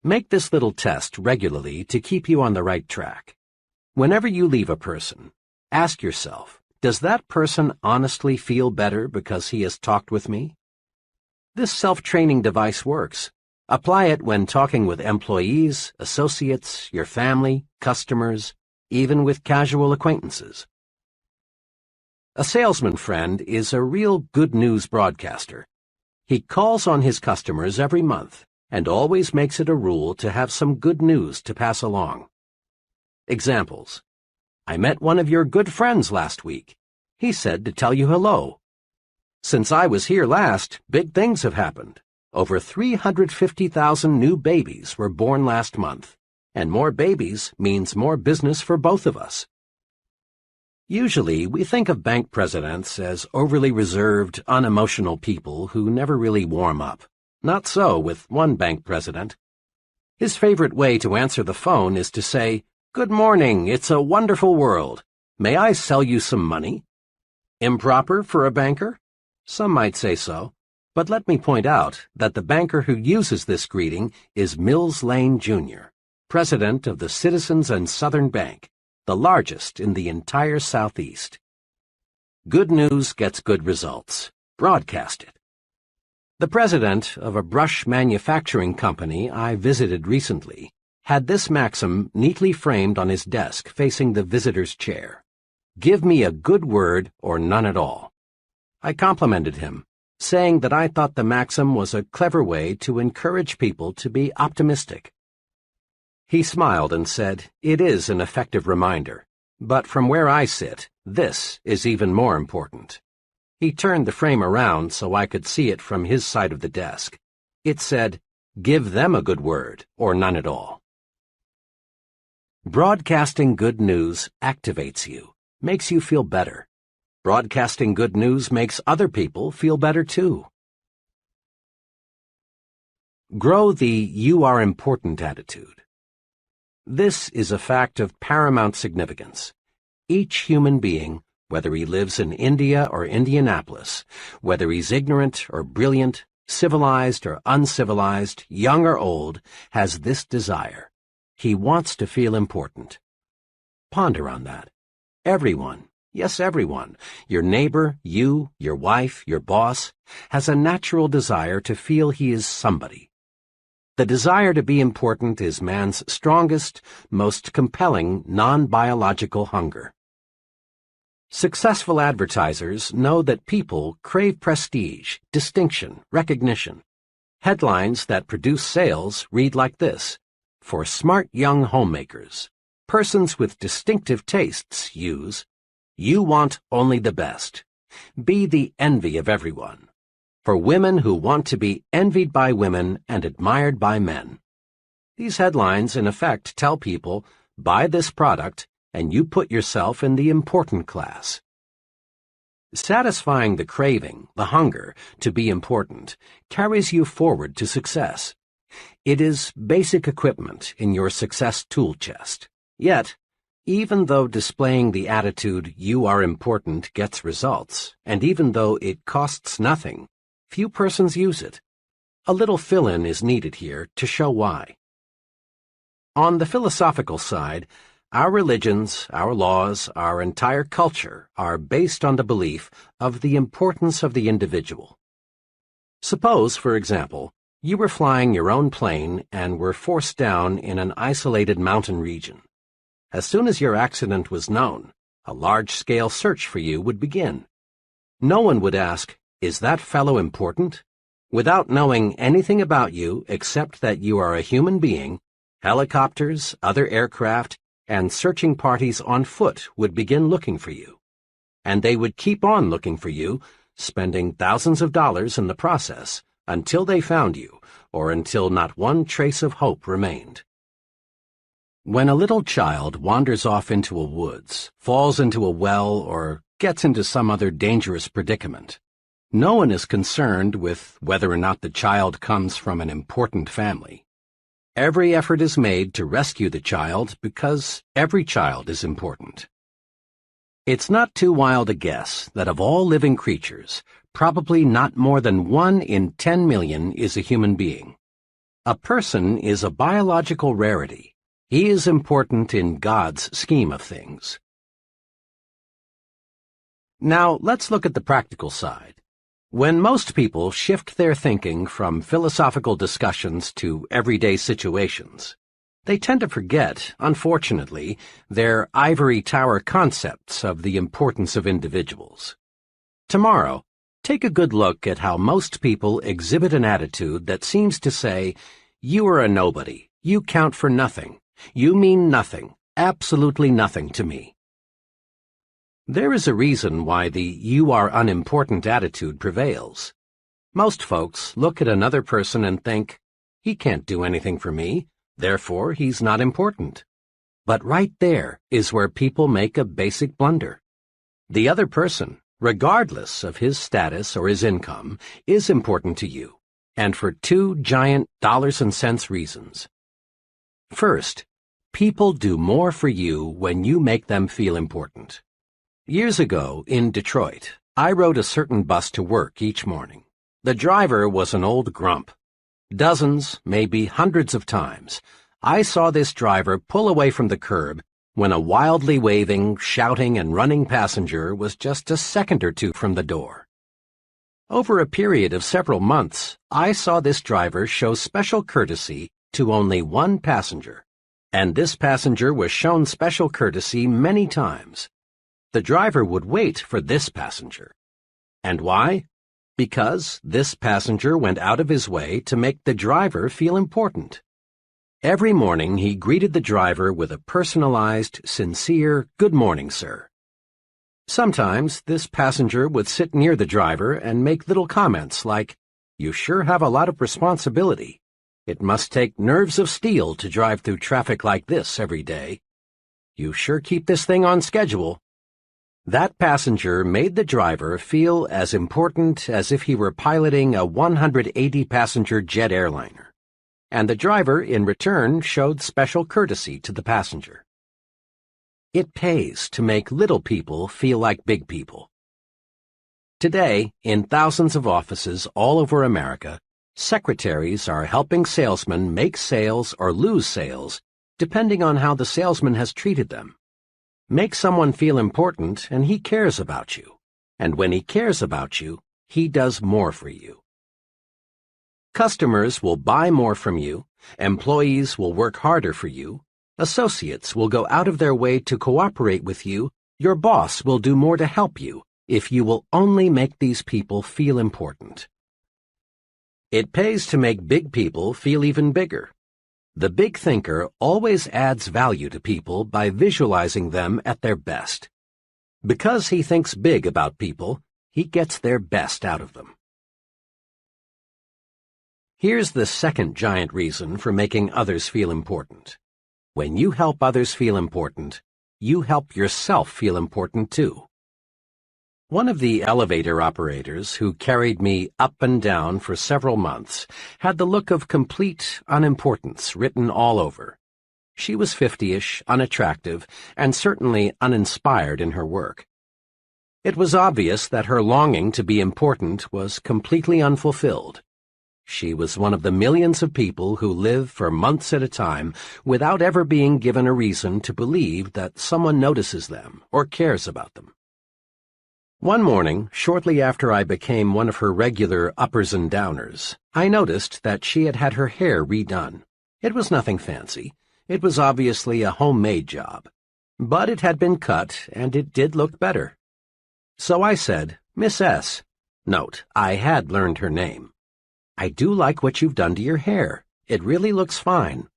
Make this little test regularly to keep you on the right track. Whenever you leave a person, ask yourself, does that person honestly feel better because he has talked with me? This self-training device works. Apply it when talking with employees, associates, your family, customers, even with casual acquaintances. A salesman friend is a real good news broadcaster. He calls on his customers every month and always makes it a rule to have some good news to pass along. Examples. I met one of your good friends last week. He said to tell you hello. Since I was here last, big things have happened. Over 350,000 new babies were born last month. And more babies means more business for both of us. Usually, we think of bank presidents as overly reserved, unemotional people who never really warm up. Not so with one bank president. His favorite way to answer the phone is to say, "Good morning, it's a wonderful world. May I sell you some money?" Improper for a banker? Some might say so. But let me point out that the banker who uses this greeting is Mills Lane, Jr., president of the Citizens and Southern Bank, the largest in the entire Southeast. Good news gets good results. Broadcast it. The president of a brush manufacturing company I visited recently had this maxim neatly framed on his desk facing the visitor's chair. "Give me a good word or none at all." I complimented him, saying that I thought the maxim was a clever way to encourage people to be optimistic. He smiled and said, "It is an effective reminder, but from where I sit, this is even more important." He turned the frame around so I could see it from his side of the desk. It said, "Give them a good word or none at all." Broadcasting good news activates you, makes you feel better. Broadcasting good news makes other people feel better too. Grow the "you are important" attitude. This is a fact of paramount significance. Each human being, whether he lives in India or Indianapolis, whether he's ignorant or brilliant, civilized or uncivilized, young or old, has this desire. He wants to feel important. Ponder on that. Everyone, yes, everyone, your neighbor, you, your wife, your boss, has a natural desire to feel he is somebody. The desire to be important is man's strongest, most compelling non-biological hunger. Successful advertisers know that people crave prestige, distinction, recognition. Headlines that produce sales read like this: "For smart young homemakers, persons with distinctive tastes use, you want only the best. Be the envy of everyone. For women who want to be envied by women and admired by men." These headlines, in effect, tell people, buy this product, and you put yourself in the important class. Satisfying the craving, the hunger, to be important, carries you forward to success. It is basic equipment in your success tool chest. Yet, even though displaying the attitude "you are important" gets results, and even though it costs nothing, few persons use it. A little fill-in is needed here to show why. On the philosophical side, our religions, our laws, our entire culture are based on the belief of the importance of the individual. Suppose, for example, you were flying your own plane and were forced down in an isolated mountain region. As soon as your accident was known, a large-scale search for you would begin. No one would ask, "Is that fellow important?" Without knowing anything about you except that you are a human being, helicopters, other aircraft, and searching parties on foot would begin looking for you. And they would keep on looking for you, spending thousands of dollars in the process, until they found you, or until not one trace of hope remained. When a little child wanders off into a woods, falls into a well, or gets into some other dangerous predicament, no one is concerned with whether or not the child comes from an important family. Every effort is made to rescue the child because every child is important. It's not too wild a guess that of all living creatures, probably not more than 1 in 10 million is a human being. A person is a biological rarity. He is important in God's scheme of things. Now, let's look at the practical side. When most people shift their thinking from philosophical discussions to everyday situations, they tend to forget, unfortunately, their ivory tower concepts of the importance of individuals. Tomorrow, take a good look at how most people exhibit an attitude that seems to say, "You are a nobody, you count for nothing, you mean nothing, absolutely nothing to me." There is a reason why the "you are unimportant" attitude prevails. Most folks look at another person and think, "He can't do anything for me, therefore he's not important." But right there is where people make a basic blunder. The other person, regardless of his status or his income, is important to you, and for two giant dollars and cents reasons. First, people do more for you when you make them feel important. Years ago, in Detroit, I rode a certain bus to work each morning. The driver was an old grump. Dozens, maybe hundreds of times, I saw this driver pull away from the curb when a wildly waving, shouting, and running passenger was just a second or two from the door. Over a period of several months, I saw this driver show special courtesy to only one passenger, and this passenger was shown special courtesy many times. The driver would wait for this passenger. And why? Because this passenger went out of his way to make the driver feel important. Every morning he greeted the driver with a personalized, sincere, "Good morning, sir." Sometimes this passenger would sit near the driver and make little comments like, "You sure have a lot of responsibility. It must take nerves of steel to drive through traffic like this every day. You sure keep this thing on schedule." That passenger made the driver feel as important as if he were piloting a 180-passenger jet airliner, and the driver, in return, showed special courtesy to the passenger. It pays to make little people feel like big people. Today, in thousands of offices all over America, secretaries are helping salesmen make sales or lose sales, depending on how the salesman has treated them. Make someone feel important and he cares about you. And when he cares about you, he does more for you. Customers will buy more from you, employees will work harder for you, associates will go out of their way to cooperate with you, your boss will do more to help you if you will only make these people feel important. It pays to make big people feel even bigger. The big thinker always adds value to people by visualizing them at their best. Because he thinks big about people, he gets their best out of them. Here's the second giant reason for making others feel important. When you help others feel important, you help yourself feel important too. One of the elevator operators who carried me up and down for several months had the look of complete unimportance written all over. She was 50-ish, unattractive, and certainly uninspired in her work. It was obvious that her longing to be important was completely unfulfilled. She was one of the millions of people who live for months at a time without ever being given a reason to believe that someone notices them or cares about them. One morning, shortly after I became one of her regular uppers and downers, I noticed that she had had her hair redone. It was nothing fancy. It was obviously a homemade job. But it had been cut, and it did look better. So I said, "Miss S." Note, I had learned her name. "I do like what you've done to your hair. It really looks fine."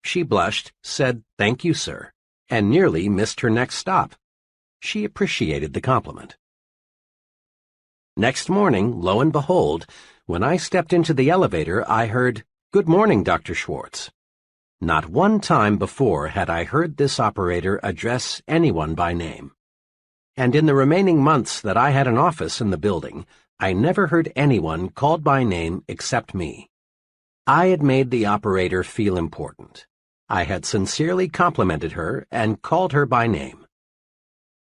She blushed, said, "Thank you, sir," and nearly missed her next stop. She appreciated the compliment. Next morning, lo and behold, when I stepped into the elevator, I heard, "Good morning, Dr. Schwartz." Not one time before had I heard this operator address anyone by name. And in the remaining months that I had an office in the building, I never heard anyone called by name except me. I had made the operator feel important. I had sincerely complimented her and called her by name.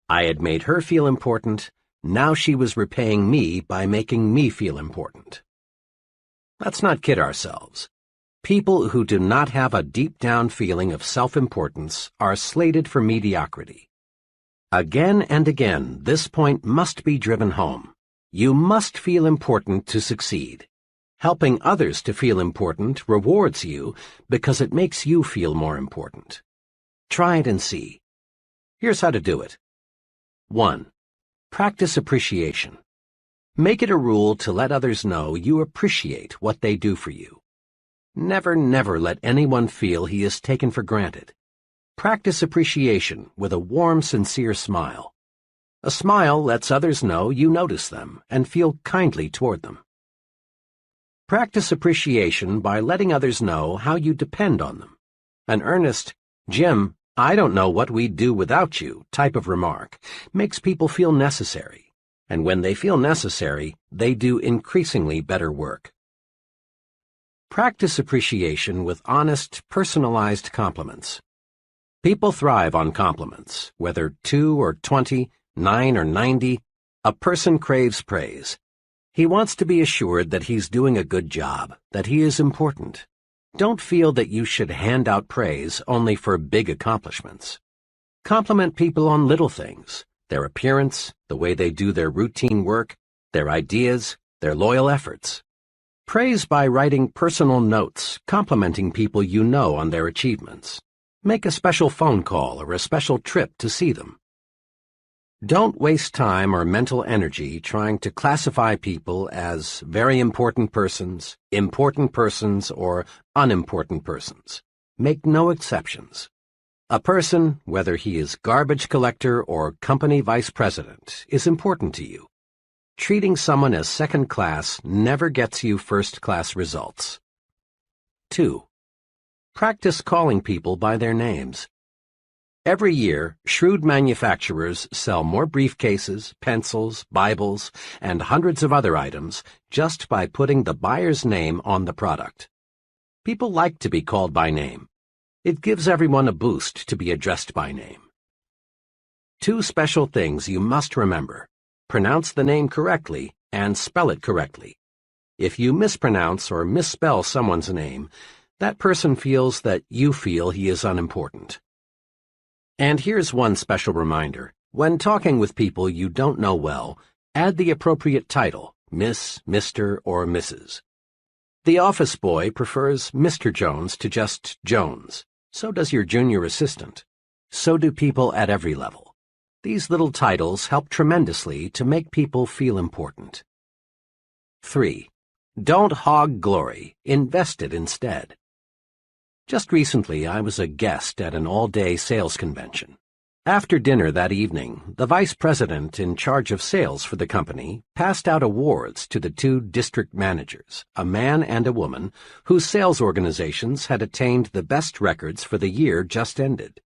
I had made her feel important. Now she was repaying me by making me feel important. Let's not kid ourselves. People who do not have a deep-down feeling of self-importance are slated for mediocrity. Again and again, this point must be driven home. You must feel important to succeed. Helping others to feel important rewards you because it makes you feel more important. Try it and see. Here's how to do it. 1. Practice appreciation. Make it a rule to let others know you appreciate what they do for you. Never let anyone feel he is taken for granted. Practice appreciation with a warm, sincere smile. A smile lets others know you notice them and feel kindly toward them. Practice appreciation by letting others know how you depend on them. An earnest, "Jim, "I don't know what we'd do without you" type of remark makes people feel necessary, and when they feel necessary, they do increasingly better work. Practice appreciation with honest, personalized compliments. People thrive on compliments, whether 2 or 20, 9 or 90. A person craves praise. He wants to be assured that he's doing a good job, that he is important. Don't feel that you should hand out praise only for big accomplishments. Compliment people on little things: their appearance, the way they do their routine work, their ideas, their loyal efforts. Praise by writing personal notes, complimenting people you know on their achievements. Make a special phone call or a special trip to see them. Don't waste time or mental energy trying to classify people as very important persons, or unimportant persons. Make no exceptions. A person, whether he is garbage collector or company vice president, is important to you. Treating someone as second class never gets you first-class results. 2. Practice calling people by their names. Every year, shrewd manufacturers sell more briefcases, pencils, Bibles, and hundreds of other items just by putting the buyer's name on the product. People like to be called by name. It gives everyone a boost to be addressed by name. 2 special things you must remember: pronounce the name correctly and spell it correctly. If you mispronounce or misspell someone's name, that person feels that you feel he is unimportant. And here's one special reminder: when talking with people you don't know well, add the appropriate title: Miss, Mr., or Mrs. The office boy prefers Mr. Jones to just Jones. So does your junior assistant. So do people at every level. These little titles help tremendously to make people feel important. 3. Don't hog glory. Invest it instead. Just recently, I was a guest at an all-day sales convention. After dinner that evening, the vice president in charge of sales for the company passed out awards to the 2 district managers, a man and a woman, whose sales organizations had attained the best records for the year just ended.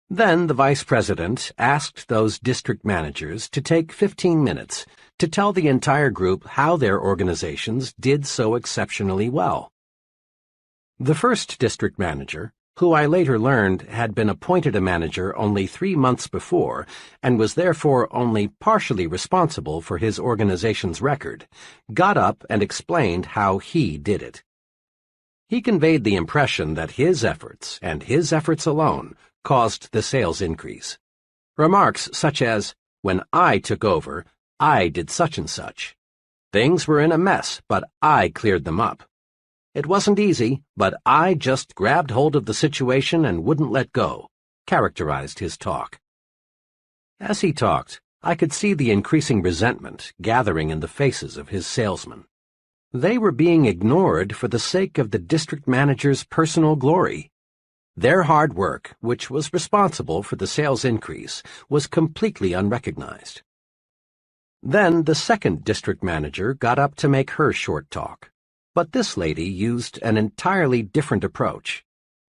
Then the vice president asked those district managers to take 15 minutes to tell the entire group how their organizations did so exceptionally well. The first district manager, who I later learned had been appointed a manager only 3 months before and was therefore only partially responsible for his organization's record, got up and explained how he did it. He conveyed the impression that his efforts, and his efforts alone, caused the sales increase. Remarks such as, "When I took over, I did such and such. Things were in a mess, but I cleared them up. It wasn't easy, but I just grabbed hold of the situation and wouldn't let go," characterized his talk. As he talked, I could see the increasing resentment gathering in the faces of his salesmen. They were being ignored for the sake of the district manager's personal glory. Their hard work, which was responsible for the sales increase, was completely unrecognized. Then the second district manager got up to make her short talk. But this lady used an entirely different approach.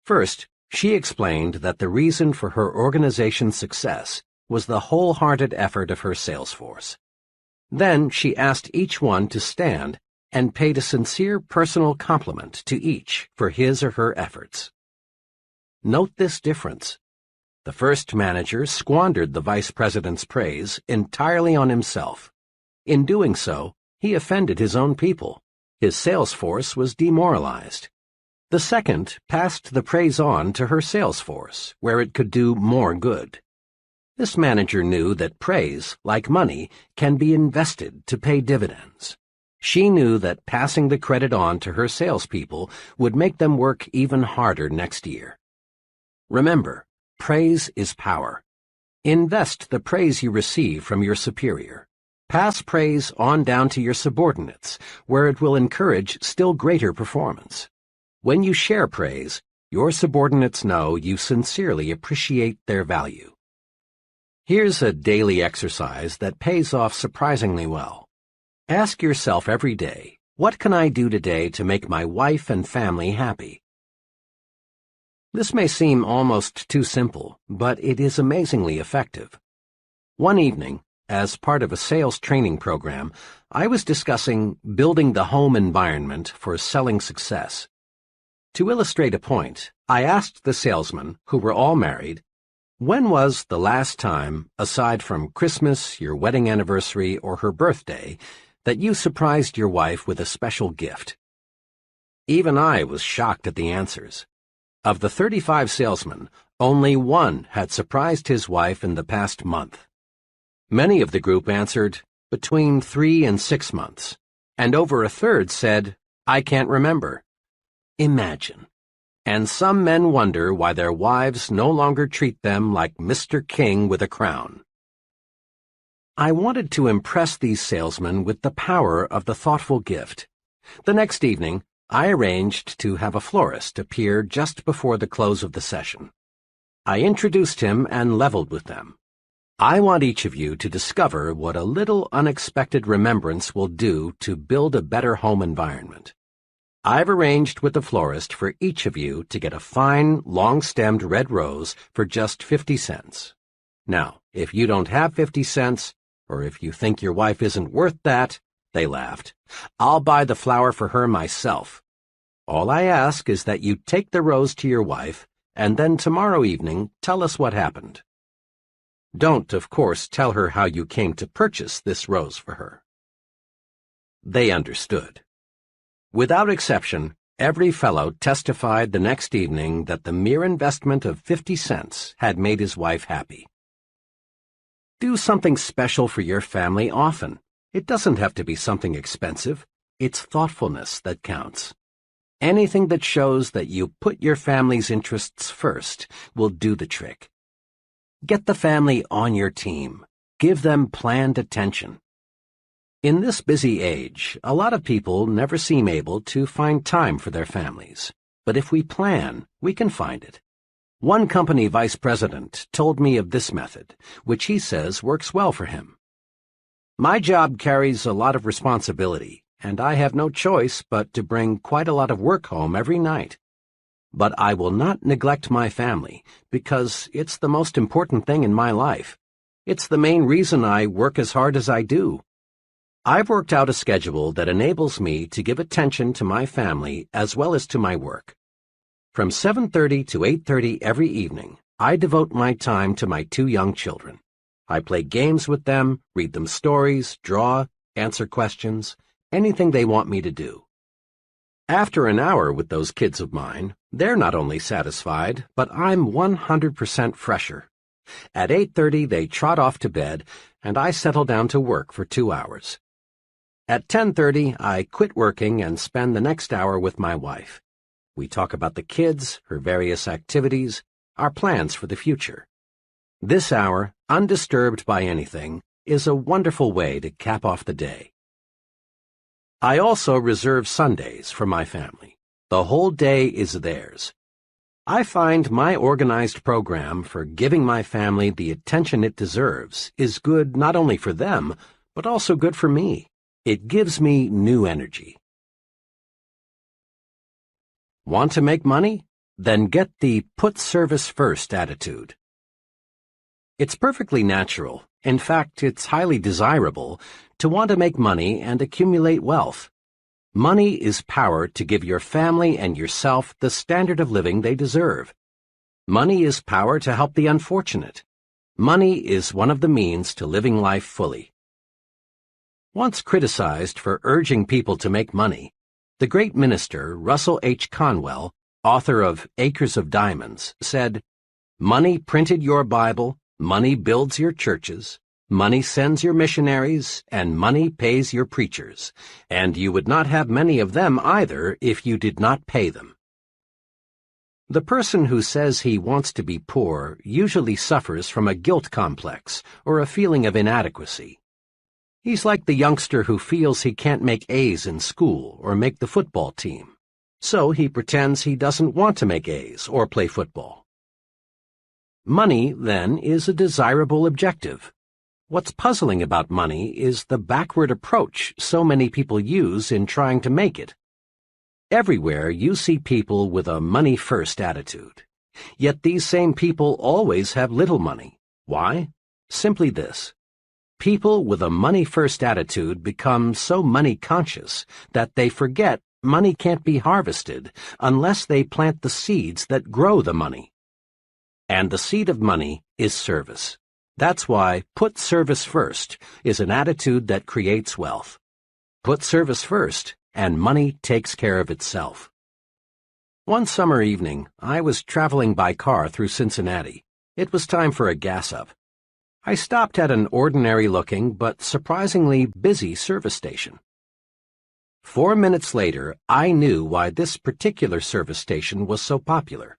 First, she explained that the reason for her organization's success was the wholehearted effort of her sales force. Then she asked each one to stand and paid a sincere personal compliment to each for his or her efforts. Note this difference. The first manager squandered the vice president's praise entirely on himself. In doing so, he offended his own people. His sales force was demoralized. The second passed the praise on to her sales force, where it could do more good. This manager knew that praise, like money, can be invested to pay dividends. She knew that passing the credit on to her salespeople would make them work even harder next year. Remember, praise is power. Invest the praise you receive from your superior. Pass praise on down to your subordinates, where it will encourage still greater performance. When you share praise, your subordinates know you sincerely appreciate their value. Here's a daily exercise that pays off surprisingly well. Ask yourself every day, what can I do today to make my wife and family happy? This may seem almost too simple, but it is amazingly effective. One evening, as part of a sales training program, I was discussing building the home environment for selling success. To illustrate a point, I asked the salesmen, who were all married, when was the last time, aside from Christmas, your wedding anniversary, or her birthday, that you surprised your wife with a special gift? Even I was shocked at the answers. Of the 35 salesmen, only one had surprised his wife in the past month. Many of the group answered between 3 and 6 months, and over a third said, I can't remember. Imagine. And some men wonder why their wives no longer treat them like Mr. King with a crown. I wanted to impress these salesmen with the power of the thoughtful gift. The next evening, I arranged to have a florist appear just before the close of the session. I introduced him and leveled with them. I want each of you to discover what a little unexpected remembrance will do to build a better home environment. I've arranged with the florist for each of you to get a fine, long-stemmed red rose for just 50 cents. Now, if you don't have 50 cents, or if you think your wife isn't worth that, they laughed, I'll buy the flower for her myself. All I ask is that you take the rose to your wife, and then tomorrow evening tell us what happened. Don't, of course, tell her how you came to purchase this rose for her. They understood. Without exception, every fellow testified the next evening that the mere investment of 50 cents had made his wife happy. Do something special for your family often. It doesn't have to be something expensive. It's thoughtfulness that counts. Anything that shows that you put your family's interests first will do the trick. Get the family on your team. Give them planned attention. In this busy age, a lot of people never seem able to find time for their families. But if we plan, we can find it. One company vice president told me of this method, which he says works well for him. My job carries a lot of responsibility, and I have no choice but to bring quite a lot of work home every night. But I will not neglect my family, because it's the most important thing in my life. It's the main reason I work as hard as I do. I've worked out a schedule that enables me to give attention to my family as well as to my work. From 7:30 to 8:30 every evening, I devote my time to my 2 young children. I play games with them, read them stories, draw, answer questions, anything they want me to do. After an hour with those kids of mine, they're not only satisfied, but I'm 100% fresher. At 8:30 they trot off to bed, and I settle down to work for 2 hours. At 10:30 I quit working and spend the next hour with my wife. We talk about the kids, her various activities, our plans for the future. This hour, undisturbed by anything, is a wonderful way to cap off the day. I also reserve Sundays for my family. The whole day is theirs. I find my organized program for giving my family the attention it deserves is good not only for them, but also good for me. It gives me new energy. Want to make money? Then get the put service first attitude. It's perfectly natural, in fact, it's highly desirable, to want to make money and accumulate wealth. Money is power to give your family and yourself the standard of living they deserve. Money is power to help the unfortunate. Money is one of the means to living life fully. Once criticized for urging people to make money, the great minister Russell H. Conwell, author of Acres of Diamonds, said, "Money printed your Bible, money builds your churches, money sends your missionaries, and money pays your preachers, and you would not have many of them either if you did not pay them." The person who says he wants to be poor usually suffers from a guilt complex or a feeling of inadequacy. He's like the youngster who feels he can't make A's in school or make the football team, so he pretends he doesn't want to make A's or play football. Money, then, is a desirable objective. What's puzzling about money is the backward approach so many people use in trying to make it. Everywhere you see people with a money-first attitude. Yet these same people always have little money. Why? Simply this. People with a money-first attitude become so money-conscious that they forget money can't be harvested unless they plant the seeds that grow the money. And the seed of money is service. That's why put service first is an attitude that creates wealth. Put service first, and money takes care of itself. One summer evening, I was traveling by car through Cincinnati. It was time for a gas-up. I stopped at an ordinary-looking but surprisingly busy service station. 4 minutes later, I knew why this particular service station was so popular.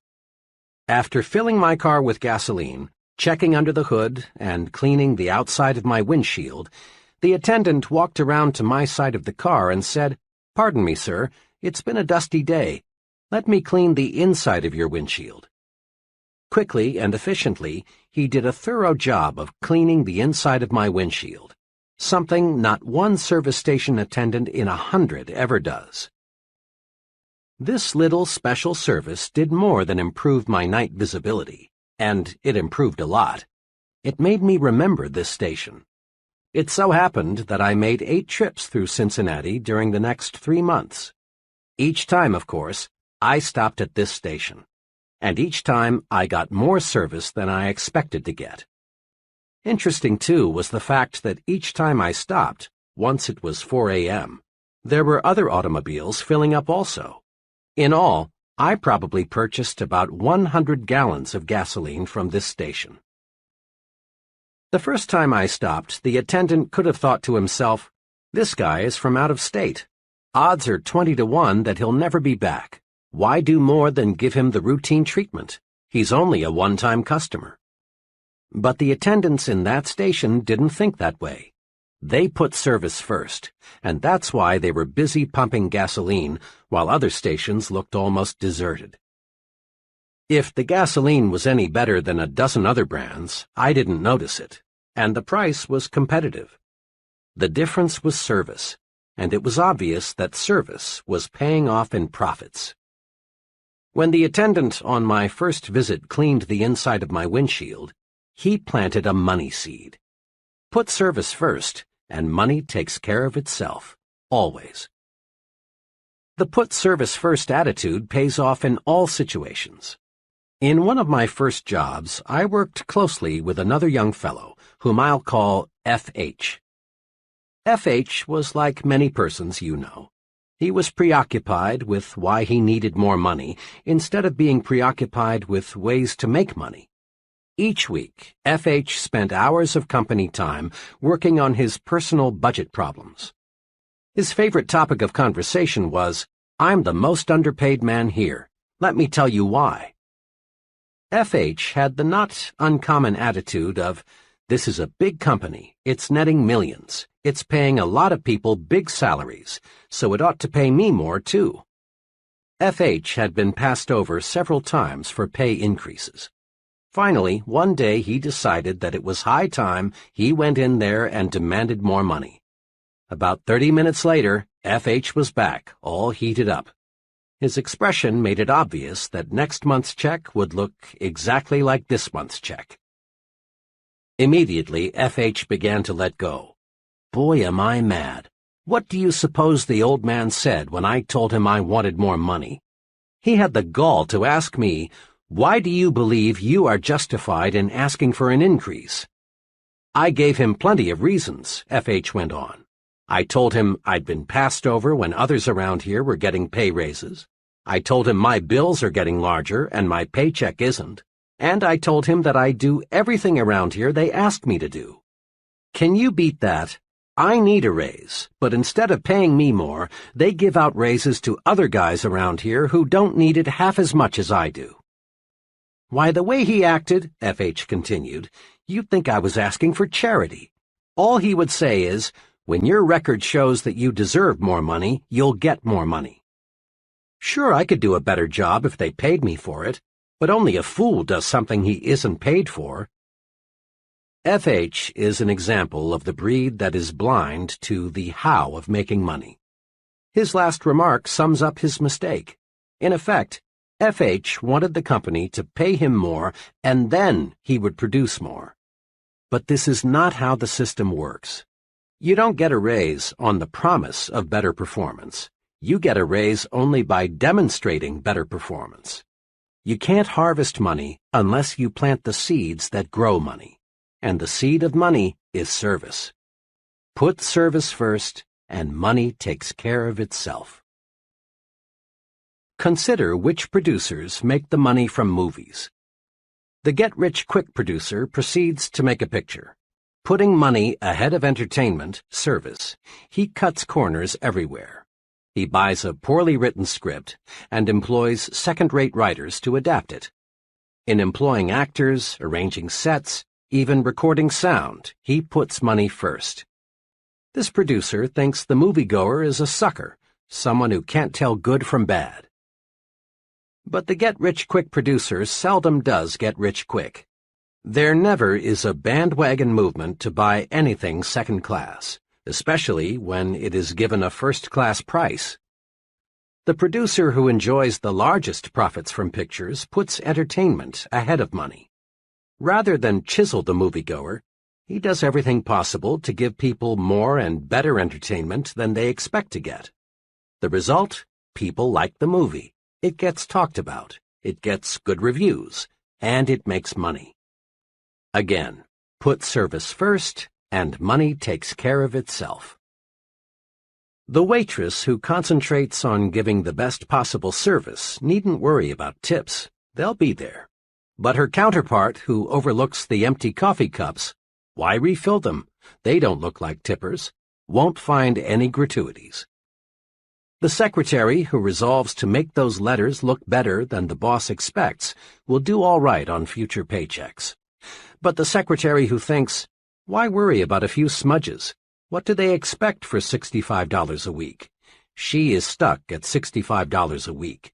After filling my car with gasoline, checking under the hood, and cleaning the outside of my windshield, the attendant walked around to my side of the car and said, "Pardon me, sir, it's been a dusty day. Let me clean the inside of your windshield." Quickly and efficiently, he did a thorough job of cleaning the inside of my windshield, something not one service station attendant in 100 ever does. This little special service did more than improve my night visibility, and it improved a lot. It made me remember this station. It so happened that I made 8 trips through Cincinnati during the next 3 months. Each time, of course, I stopped at this station, and each time I got more service than I expected to get. Interesting, too, was the fact that each time I stopped, once it was 4 a.m., there were other automobiles filling up also. In all, I probably purchased about 100 gallons of gasoline from this station. The first time I stopped, the attendant could have thought to himself, "This guy is from out of state. Odds are 20 to 1 that he'll never be back. Why do more than give him the routine treatment? He's only a one-time customer." But the attendants in that station didn't think that way. They put service first, and that's why they were busy pumping gasoline while other stations looked almost deserted. If the gasoline was any better than a dozen other brands, I didn't notice it, and the price was competitive. The difference was service, and it was obvious that service was paying off in profits. When the attendant on my first visit cleaned the inside of my windshield, he planted a money seed. Put service first, and money takes care of itself, always. The put service first attitude pays off in all situations. In one of my first jobs, I worked closely with another young fellow, whom I'll call F.H. F.H. was like many persons you know. He was preoccupied with why he needed more money instead of being preoccupied with ways to make money. Each week, F.H. spent hours of company time working on his personal budget problems. His favorite topic of conversation was, "I'm the most underpaid man here. Let me tell you why." F.H. had the not uncommon attitude of, "This is a big company, it's netting millions, it's paying a lot of people big salaries, so it ought to pay me more too." F.H. had been passed over several times for pay increases. Finally, one day he decided that it was high time he went in there and demanded more money. About 30 minutes later, F.H. was back, all heated up. His expression made it obvious that next month's check would look exactly like this month's check. Immediately, F.H. began to let go. Boy, am I mad. What do you suppose the old man said when I told him I wanted more money? He had the gall to ask me, "Why do you believe you are justified in asking for an increase?" I gave him plenty of reasons, F.H. went on. I told him I'd been passed over when others around here were getting pay raises. I told him my bills are getting larger and my paycheck isn't. And I told him that I do everything around here they ask me to do. Can you beat that? I need a raise, but instead of paying me more, they give out raises to other guys around here who don't need it half as much as I do. Why, the way he acted, F.H. continued, you'd think I was asking for charity. All he would say is, "When your record shows that you deserve more money, you'll get more money." Sure, I could do a better job if they paid me for it, but only a fool does something he isn't paid for. F.H. is an example of the breed that is blind to the how of making money. His last remark sums up his mistake. In effect, FH wanted the company to pay him more and then he would produce more. But this is not how the system works. You don't get a raise on the promise of better performance. You get a raise only by demonstrating better performance. You can't harvest money unless you plant the seeds that grow money. And the seed of money is service. Put service first, and money takes care of itself. Consider which producers make the money from movies. The get-rich-quick producer proceeds to make a picture. Putting money ahead of entertainment, service, he cuts corners everywhere. He buys a poorly written script and employs second-rate writers to adapt it. In employing actors, arranging sets, even recording sound, he puts money first. This producer thinks the moviegoer is a sucker, someone who can't tell good from bad. But the get-rich-quick producer seldom does get rich quick. There never is a bandwagon movement to buy anything second class, especially when it is given a first-class price. The producer who enjoys the largest profits from pictures puts entertainment ahead of money. Rather than chisel the moviegoer, he does everything possible to give people more and better entertainment than they expect to get. The result? People like the movie. It gets talked about, it gets good reviews, and it makes money. Again, put service first, and money takes care of itself. The waitress who concentrates on giving the best possible service needn't worry about tips. They'll be there. But her counterpart who overlooks the empty coffee cups, why refill them? They don't look like tippers, won't find any gratuities. The secretary who resolves to make those letters look better than the boss expects will do all right on future paychecks. But the secretary who thinks, why worry about a few smudges? What do they expect for $65 a week? She is stuck at $65 a week.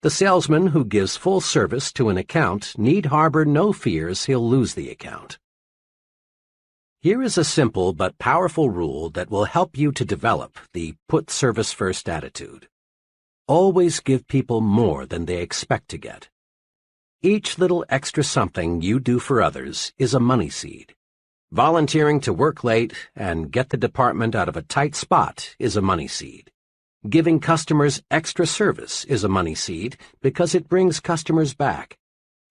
The salesman who gives full service to an account need harbor no fears he'll lose the account. Here is a simple but powerful rule that will help you to develop the put service first attitude. Always give people more than they expect to get. Each little extra something you do for others is a money seed. Volunteering to work late and get the department out of a tight spot is a money seed. Giving customers extra service is a money seed because it brings customers back.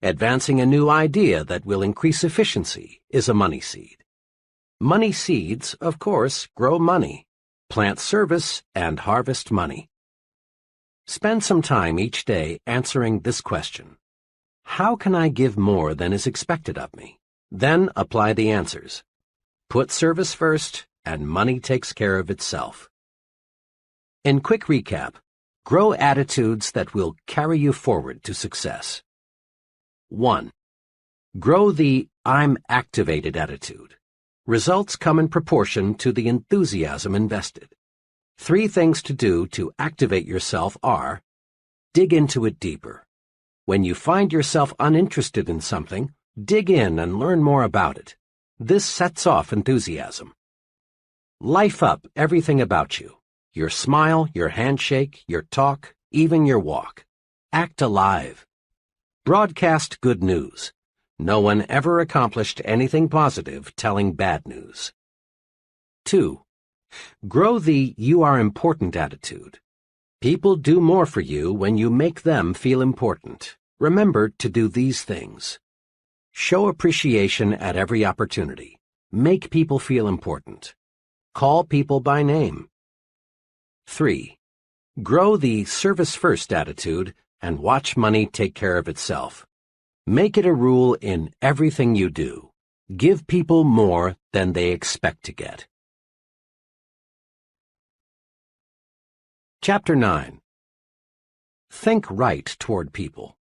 Advancing a new idea that will increase efficiency is a money seed. Money seeds, of course, grow money. Plant service and harvest money. Spend some time each day answering this question. How can I give more than is expected of me? Then apply the answers. Put service first, and money takes care of itself. In quick recap, grow attitudes that will carry you forward to success. 1. Grow the I'm activated attitude. Results come in proportion to the enthusiasm invested. 3 things to do to activate yourself are: dig into it deeper. When you find yourself uninterested in something, dig in and learn more about it. This sets off enthusiasm. Life up everything about you. Your smile, your handshake, your talk, even your walk. Act alive. Broadcast good news. No one ever accomplished anything positive telling bad news. 2. Grow the you are important attitude. People do more for you when you make them feel important. Remember to do these things. Show appreciation at every opportunity. Make people feel important. Call people by name. 3. Grow the service-first attitude and watch money take care of itself. Make it a rule in everything you do. Give people more than they expect to get. Chapter 9. Think right toward people.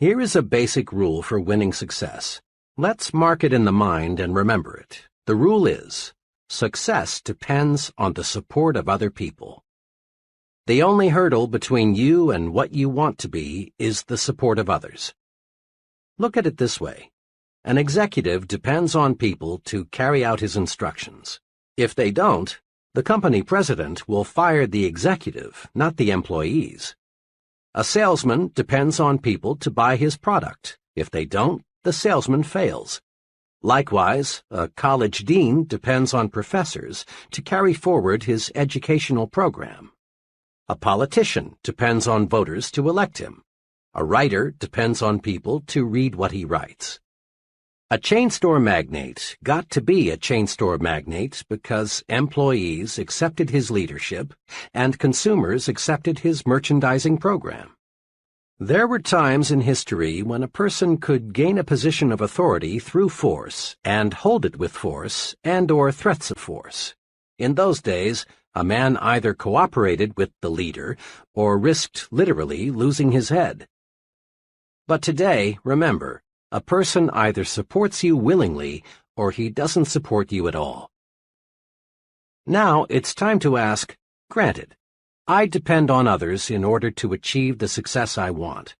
Here is a basic rule for winning success. Let's mark it in the mind and remember it. The rule is, success depends on the support of other people. The only hurdle between you and what you want to be is the support of others. Look at it this way. An executive depends on people to carry out his instructions. If they don't, the company president will fire the executive, not the employees. A salesman depends on people to buy his product. If they don't, the salesman fails. Likewise, a college dean depends on professors to carry forward his educational program. A politician depends on voters to elect him. A writer depends on people to read what he writes. A chain store magnate got to be a chain store magnate because employees accepted his leadership and consumers accepted his merchandising program. There were times in history when a person could gain a position of authority through force and hold it with force and/or threats of force. In those days, a man either cooperated with the leader or risked literally losing his head. But today, remember, a person either supports you willingly or he doesn't support you at all. Now it's time to ask, granted, I depend on others in order to achieve the success I want.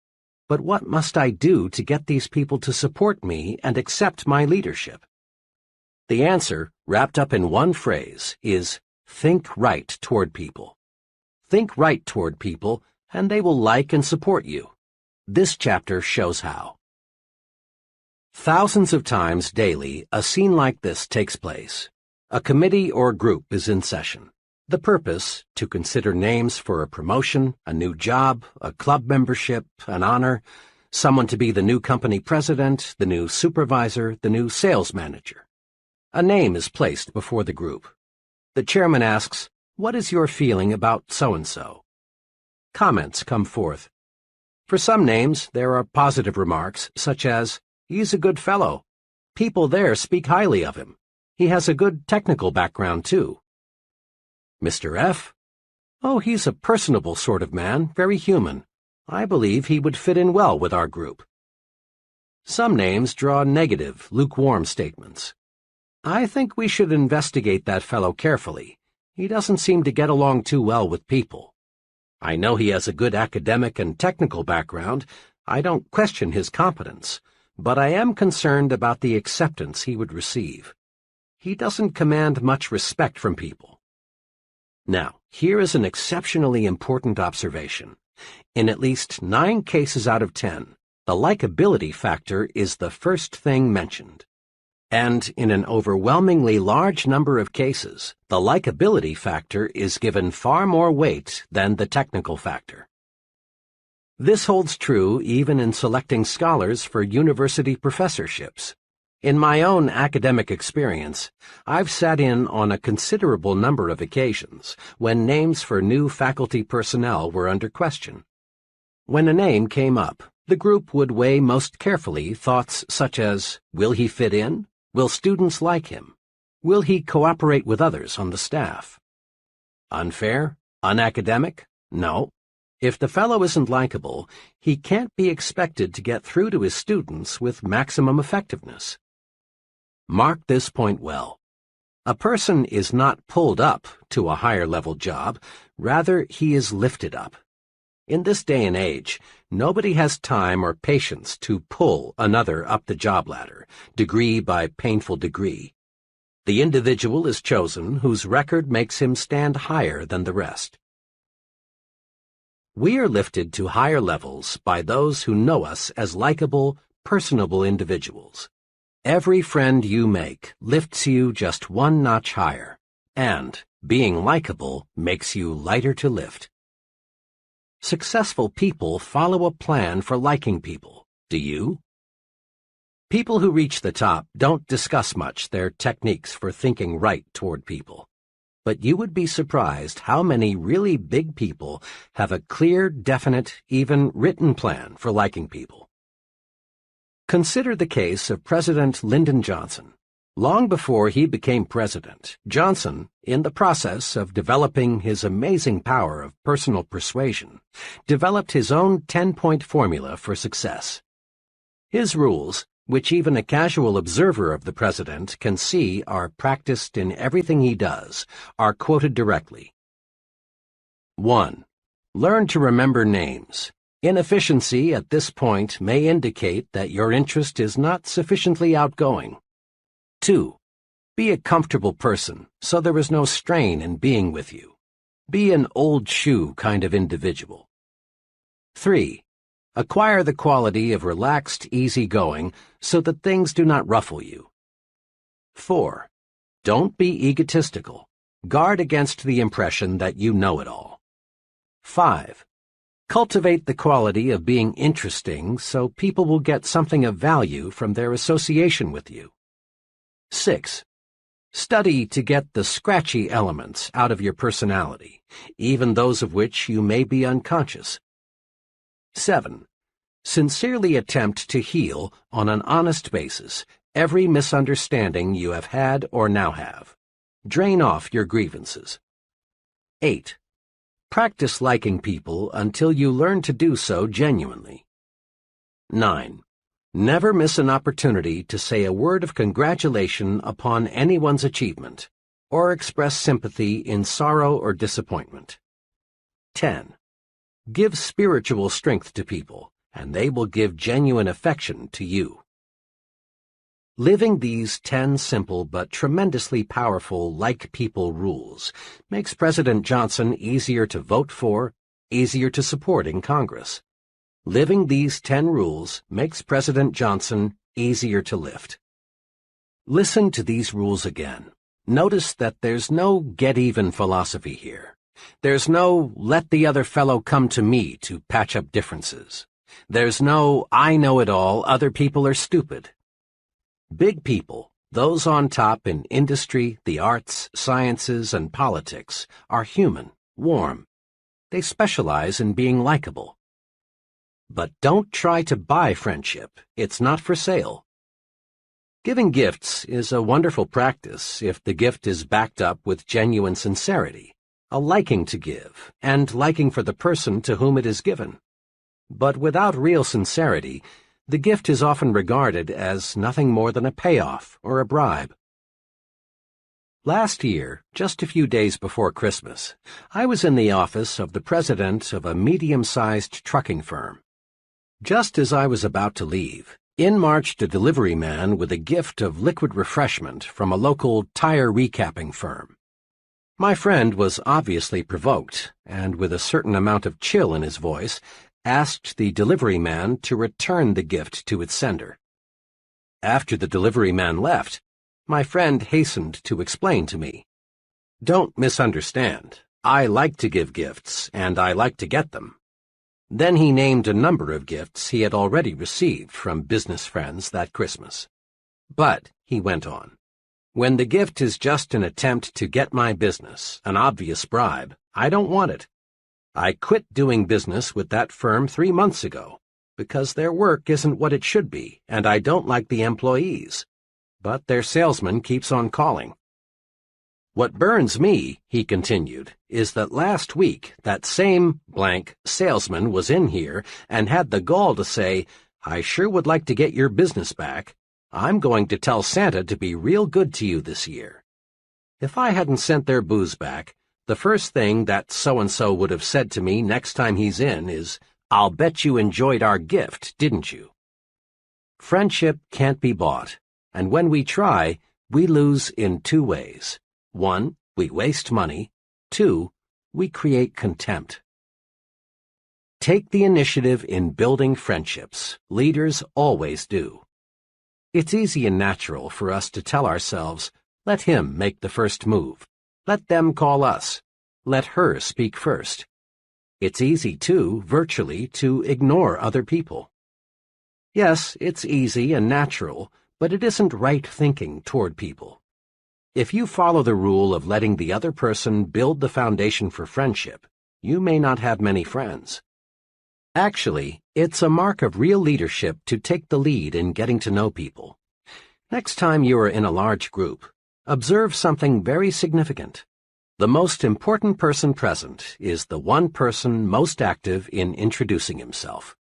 But what must I do to get these people to support me and accept my leadership? The answer, wrapped up in one phrase, is think right toward people. Think right toward people, and they will like and support you. This chapter shows how. Thousands of times daily, a scene like this takes place. A committee or group is in session. The purpose, to consider names for a promotion, a new job, a club membership, an honor, someone to be the new company president, the new supervisor, the new sales manager. A name is placed before the group. The chairman asks, "What is your feeling about so-and-so?" Comments come forth. For some names, there are positive remarks, such as, "He's a good fellow. People there speak highly of him. He has a good technical background, too." Mr. F. "Oh, he's a personable sort of man, very human. I believe he would fit in well with our group." Some names draw negative, lukewarm statements. "I think we should investigate that fellow carefully. He doesn't seem to get along too well with people. I know he has a good academic and technical background. I don't question his competence, but I am concerned about the acceptance he would receive. He doesn't command much respect from people." Now, here is an exceptionally important observation. In at least 9 cases out of 10, the likability factor is the first thing mentioned. And in an overwhelmingly large number of cases, the likability factor is given far more weight than the technical factor. This holds true even in selecting scholars for university professorships. In my own academic experience, I've sat in on a considerable number of occasions when names for new faculty personnel were under question. When a name came up, the group would weigh most carefully thoughts such as, will he fit in? Will students like him? Will he cooperate with others on the staff? Unfair? Unacademic? No. If the fellow isn't likable, he can't be expected to get through to his students with maximum effectiveness. Mark this point well. A person is not pulled up to a higher-level job, rather he is lifted up. In this day and age, nobody has time or patience to pull another up the job ladder, degree by painful degree. The individual is chosen whose record makes him stand higher than the rest. We are lifted to higher levels by those who know us as likable, personable individuals. Every friend you make lifts you just one notch higher, and being likable makes you lighter to lift. Successful people follow a plan for liking people. Do you? People who reach the top don't discuss much their techniques for thinking right toward people. But you would be surprised how many really big people have a clear, definite, even written plan for liking people. Consider the case of President Lyndon Johnson. Long before he became president, Johnson, in the process of developing his amazing power of personal persuasion, developed his own 10-point formula for success. His rules, which even a casual observer of the president can see are practiced in everything he does, are quoted directly. 1. Learn to remember names. Inefficiency at this point may indicate that your interest is not sufficiently outgoing. 2. Be a comfortable person, so there is no strain in being with you. Be an old shoe kind of individual. 3. Acquire the quality of relaxed easygoing so that things do not ruffle you. 4. Don't be egotistical. Guard against the impression that you know it all. 5. Cultivate the quality of being interesting so people will get something of value from their association with you. 6. Study to get the scratchy elements out of your personality, even those of which you may be unconscious. 7. Sincerely attempt to heal on an honest basis every misunderstanding you have had or now have. Drain off your grievances. 8. Practice liking people until you learn to do so genuinely. 9. Never miss an opportunity to say a word of congratulation upon anyone's achievement, or express sympathy in sorrow or disappointment. 10. Give spiritual strength to people, and they will give genuine affection to you. Living these 10 simple but tremendously powerful like people rules makes President Johnson easier to vote for, easier to support in Congress. Living these 10 rules makes President Johnson easier to lift. Listen to these rules again. Notice that there's no get-even philosophy here. There's no let the other fellow come to me to patch up differences. There's no I know it all, other people are stupid. Big people, those on top in industry, the arts, sciences, and politics, are human, warm. They specialize in being likable. But don't try to buy friendship. It's not for sale. Giving gifts is a wonderful practice if the gift is backed up with genuine sincerity, a liking to give, and liking for the person to whom it is given. But without real sincerity, the gift is often regarded as nothing more than a payoff or a bribe. Last year, just a few days before Christmas, I was in the office of the president of a medium-sized trucking firm. Just as I was about to leave, in marched a delivery man with a gift of liquid refreshment from a local tire recapping firm. My friend was obviously provoked, and with a certain amount of chill in his voice, asked the delivery man to return the gift to its sender. After the delivery man left, my friend hastened to explain to me, "Don't misunderstand. I like to give gifts, and I like to get them." Then he named a number of gifts he had already received from business friends that Christmas. "But," he went on, "when the gift is just an attempt to get my business, an obvious bribe, I don't want it. I quit doing business with that firm 3 months ago, because their work isn't what it should be, and I don't like the employees. But their salesman keeps on calling. What burns me," he continued, "is that last week that same blank salesman was in here and had the gall to say, 'I sure would like to get your business back. I'm going to tell Santa to be real good to you this year.' If I hadn't sent their booze back, the first thing that so-and-so would have said to me next time he's in is, 'I'll bet you enjoyed our gift, didn't you?' Friendship can't be bought, and when we try, we lose in 2 ways. 1, we waste money. 2, we create contempt. Take the initiative in building friendships. Leaders always do. It's easy and natural for us to tell ourselves, let him make the first move. Let them call us. Let her speak first. It's easy, too, virtually, to ignore other people. Yes, it's easy and natural, but it isn't right thinking toward people. If you follow the rule of letting the other person build the foundation for friendship, you may not have many friends. Actually, it's a mark of real leadership to take the lead in getting to know people. Next time you are in a large group, observe something very significant. The most important person present is the one person most active in introducing himself.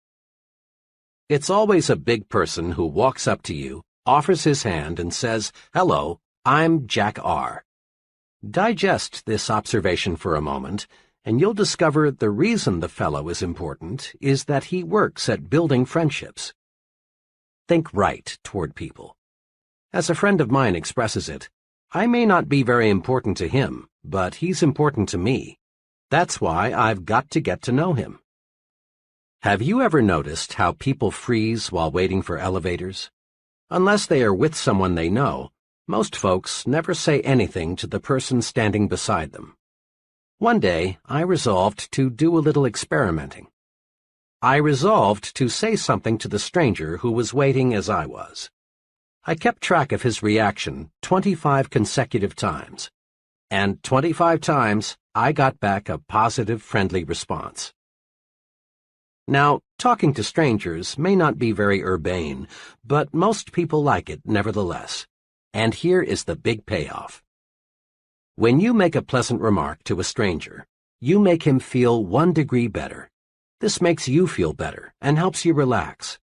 It's always a big person who walks up to you, offers his hand, and says, "Hello, I'm Jack R." Digest this observation for a moment, and you'll discover the reason the fellow is important is that he works at building friendships. Think right toward people. As a friend of mine expresses it, I may not be very important to him, but he's important to me. That's why I've got to get to know him. Have you ever noticed how people freeze while waiting for elevators? Unless they are with someone they know, most folks never say anything to the person standing beside them. One day, I resolved to do a little experimenting. I resolved to say something to the stranger who was waiting as I was. I kept track of his reaction 25 consecutive times, and 25 times I got back a positive, friendly response. Now, talking to strangers may not be very urbane, but most people like it nevertheless. And here is the big payoff. When you make a pleasant remark to a stranger, you make him feel 1 degree better. This makes you feel better and helps you relax.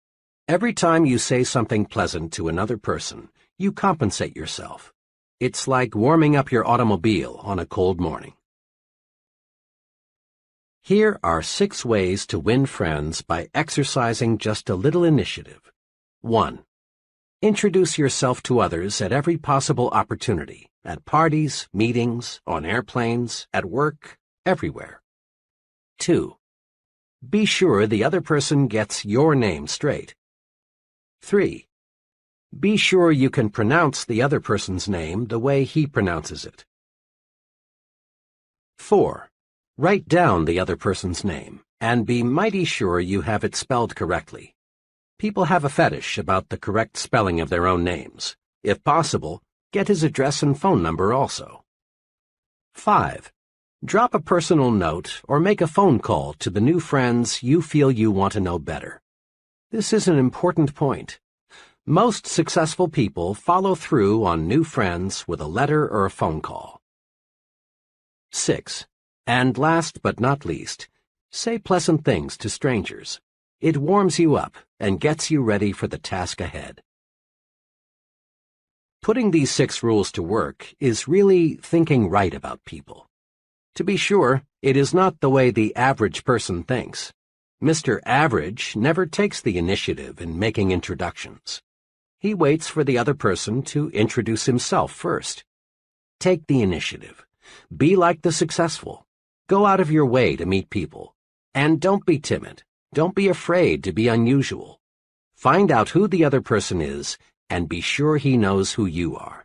Every time you say something pleasant to another person, you compensate yourself. It's like warming up your automobile on a cold morning. Here are 6 ways to win friends by exercising just a little initiative. 1. Introduce yourself to others at every possible opportunity, at parties, meetings, on airplanes, at work, everywhere. 2. Be sure the other person gets your name straight. 3. Be sure you can pronounce the other person's name the way he pronounces it. 4. Write down the other person's name, and be mighty sure you have it spelled correctly. People have a fetish about the correct spelling of their own names. If possible, get his address and phone number also. 5. Drop a personal note or make a phone call to the new friends you feel you want to know better. This is an important point. Most successful people follow through on new friends with a letter or a phone call. 6. And last but not least, say pleasant things to strangers. It warms you up and gets you ready for the task ahead. Putting these 6 rules to work is really thinking right about people. To be sure, it is not the way the average person thinks. Mr. Average never takes the initiative in making introductions. He waits for the other person to introduce himself first. Take the initiative. Be like the successful. Go out of your way to meet people. And don't be timid. Don't be afraid to be unusual. Find out who the other person is, and be sure he knows who you are.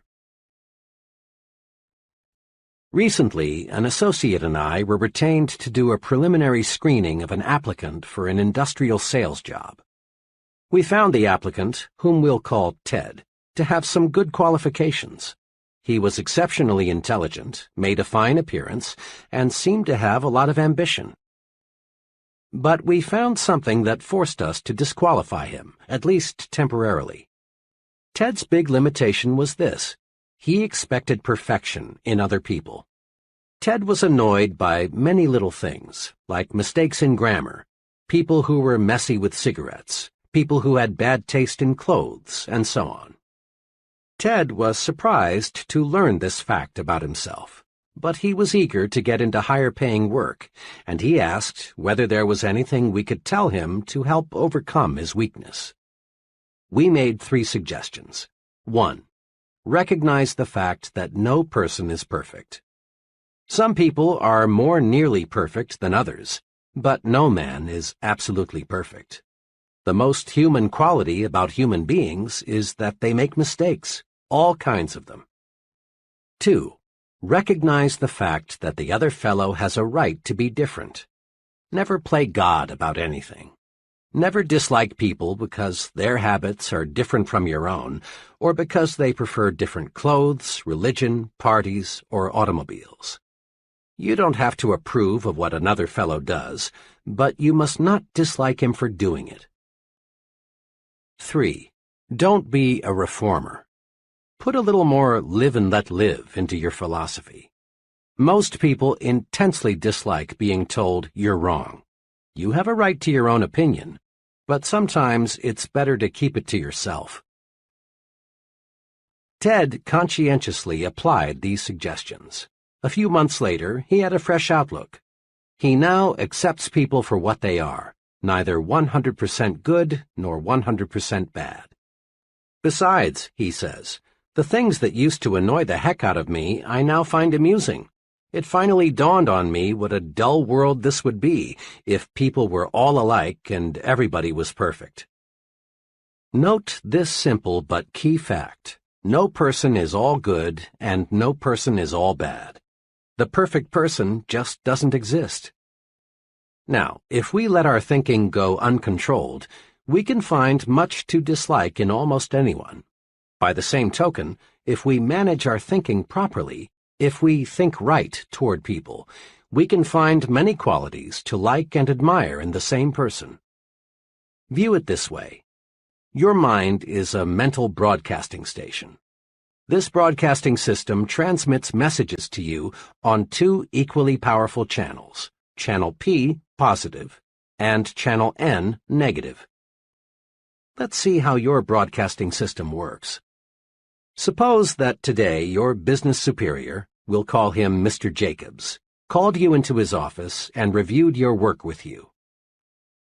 Recently, an associate and I were retained to do a preliminary screening of an applicant for an industrial sales job. We found the applicant, whom we'll call Ted, to have some good qualifications. He was exceptionally intelligent, made a fine appearance, and seemed to have a lot of ambition. But we found something that forced us to disqualify him, at least temporarily. Ted's big limitation was this: he expected perfection in other people. Ted was annoyed by many little things, like mistakes in grammar, people who were messy with cigarettes, people who had bad taste in clothes, and so on. Ted was surprised to learn this fact about himself, but he was eager to get into higher-paying work, and he asked whether there was anything we could tell him to help overcome his weakness. We made 3 suggestions. 1. Recognize the fact that no person is perfect. Some people are more nearly perfect than others, but no man is absolutely perfect. The most human quality about human beings is that they make mistakes, all kinds of them. 2. Recognize the fact that the other fellow has a right to be different. Never play God about anything. Never dislike people because their habits are different from your own, or because they prefer different clothes, religion, parties, or automobiles. You don't have to approve of what another fellow does, but you must not dislike him for doing it. 3. Don't be a reformer. Put a little more live and let live into your philosophy. Most people intensely dislike being told you're wrong. You have a right to your own opinion, but sometimes it's better to keep it to yourself. Ted conscientiously applied these suggestions. A few months later, he had a fresh outlook. He now accepts people for what they are, neither 100% good nor 100% bad. Besides, he says, the things that used to annoy the heck out of me I now find amusing. It finally dawned on me what a dull world this would be if people were all alike and everybody was perfect. Note this simple but key fact. No person is all good and no person is all bad. The perfect person just doesn't exist. Now, if we let our thinking go uncontrolled, we can find much to dislike in almost anyone. By the same token, if we manage our thinking properly, if we think right toward people, we can find many qualities to like and admire in the same person. View it this way. Your mind is a mental broadcasting station. This broadcasting system transmits messages to you on two equally powerful channels, Channel P, positive, and Channel N, negative. Let's see how your broadcasting system works. Suppose that today your business superior, we'll call him Mr. Jacobs, called you into his office and reviewed your work with you.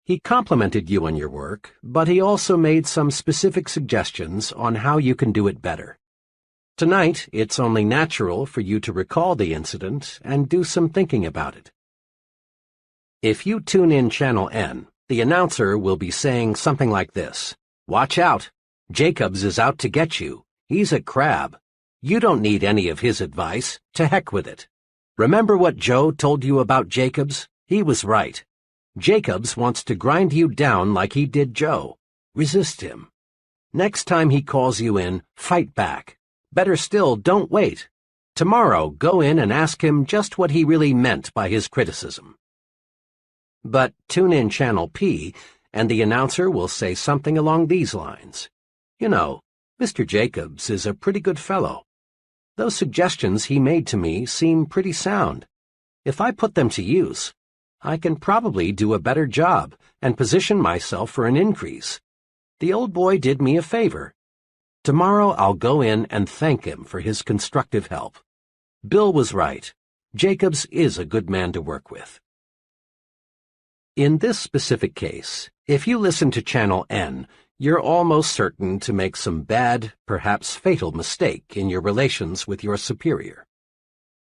He complimented you on your work, but he also made some specific suggestions on how you can do it better. Tonight, it's only natural for you to recall the incident and do some thinking about it. If you tune in Channel N, the announcer will be saying something like this: "Watch out! Jacobs is out to get you. He's a crab. You don't need any of his advice. To heck with it. Remember what Joe told you about Jacobs? He was right. Jacobs wants to grind you down like he did Joe. Resist him. Next time he calls you in, fight back. Better still, don't wait. Tomorrow, go in and ask him just what he really meant by his criticism." But tune in Channel P, and the announcer will say something along these lines. "You know, Mr. Jacobs is a pretty good fellow. Those suggestions he made to me seem pretty sound. If I put them to use, I can probably do a better job and position myself for an increase. The old boy did me a favor. Tomorrow I'll go in and thank him for his constructive help. Bill was right. Jacobs is a good man to work with." In this specific case, if you listen to Channel N, you're almost certain to make some bad, perhaps fatal mistake in your relations with your superior.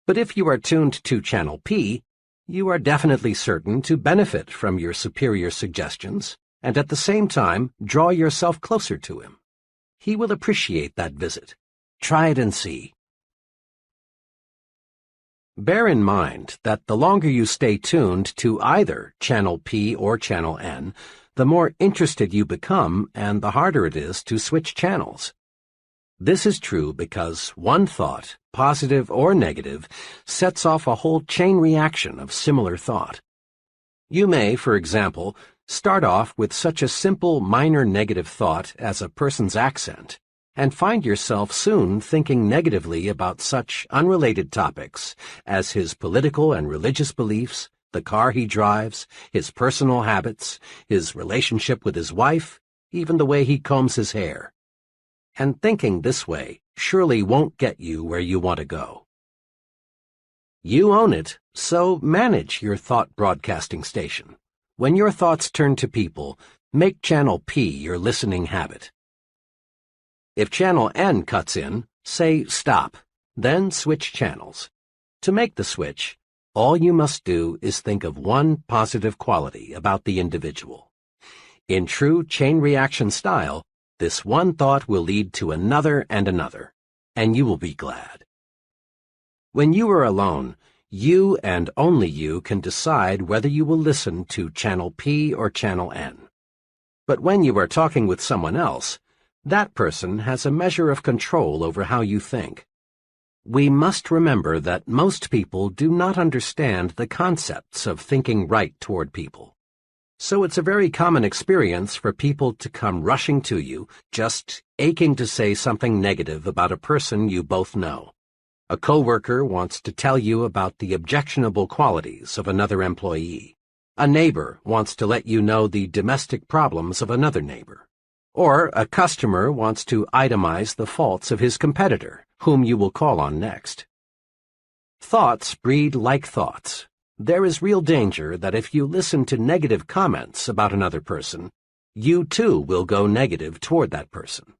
But if you are tuned to Channel P, you are definitely certain to benefit from your superior's suggestions and at the same time draw yourself closer to him. He will appreciate that visit. Try it and see. Bear in mind that the longer you stay tuned to either Channel P or Channel N, the more interested you become and the harder it is to switch channels. This is true because one thought, positive or negative, sets off a whole chain reaction of similar thought. You may, for example, start off with such a simple minor negative thought as a person's accent, and find yourself soon thinking negatively about such unrelated topics as his political and religious beliefs, the car he drives, his personal habits, his relationship with his wife, even the way he combs his hair. And thinking this way surely won't get you where you want to go. You own it, so manage your thought broadcasting station. When your thoughts turn to people, make Channel P your listening habit. If Channel N cuts in, say stop, then switch channels. To make the switch, all you must do is think of one positive quality about the individual. In true chain reaction style, this one thought will lead to another and another, and you will be glad. When you are alone, you and only you can decide whether you will listen to Channel P or Channel N. But when you are talking with someone else, that person has a measure of control over how you think. We must remember that most people do not understand the concepts of thinking right toward people. So it's a very common experience for people to come rushing to you, just aching to say something negative about a person you both know. A coworker wants to tell you about the objectionable qualities of another employee. A neighbor wants to let you know the domestic problems of another neighbor. Or a customer wants to itemize the faults of his competitor, whom you will call on next. Thoughts breed like thoughts. There is real danger that if you listen to negative comments about another person, you too will go negative toward that person.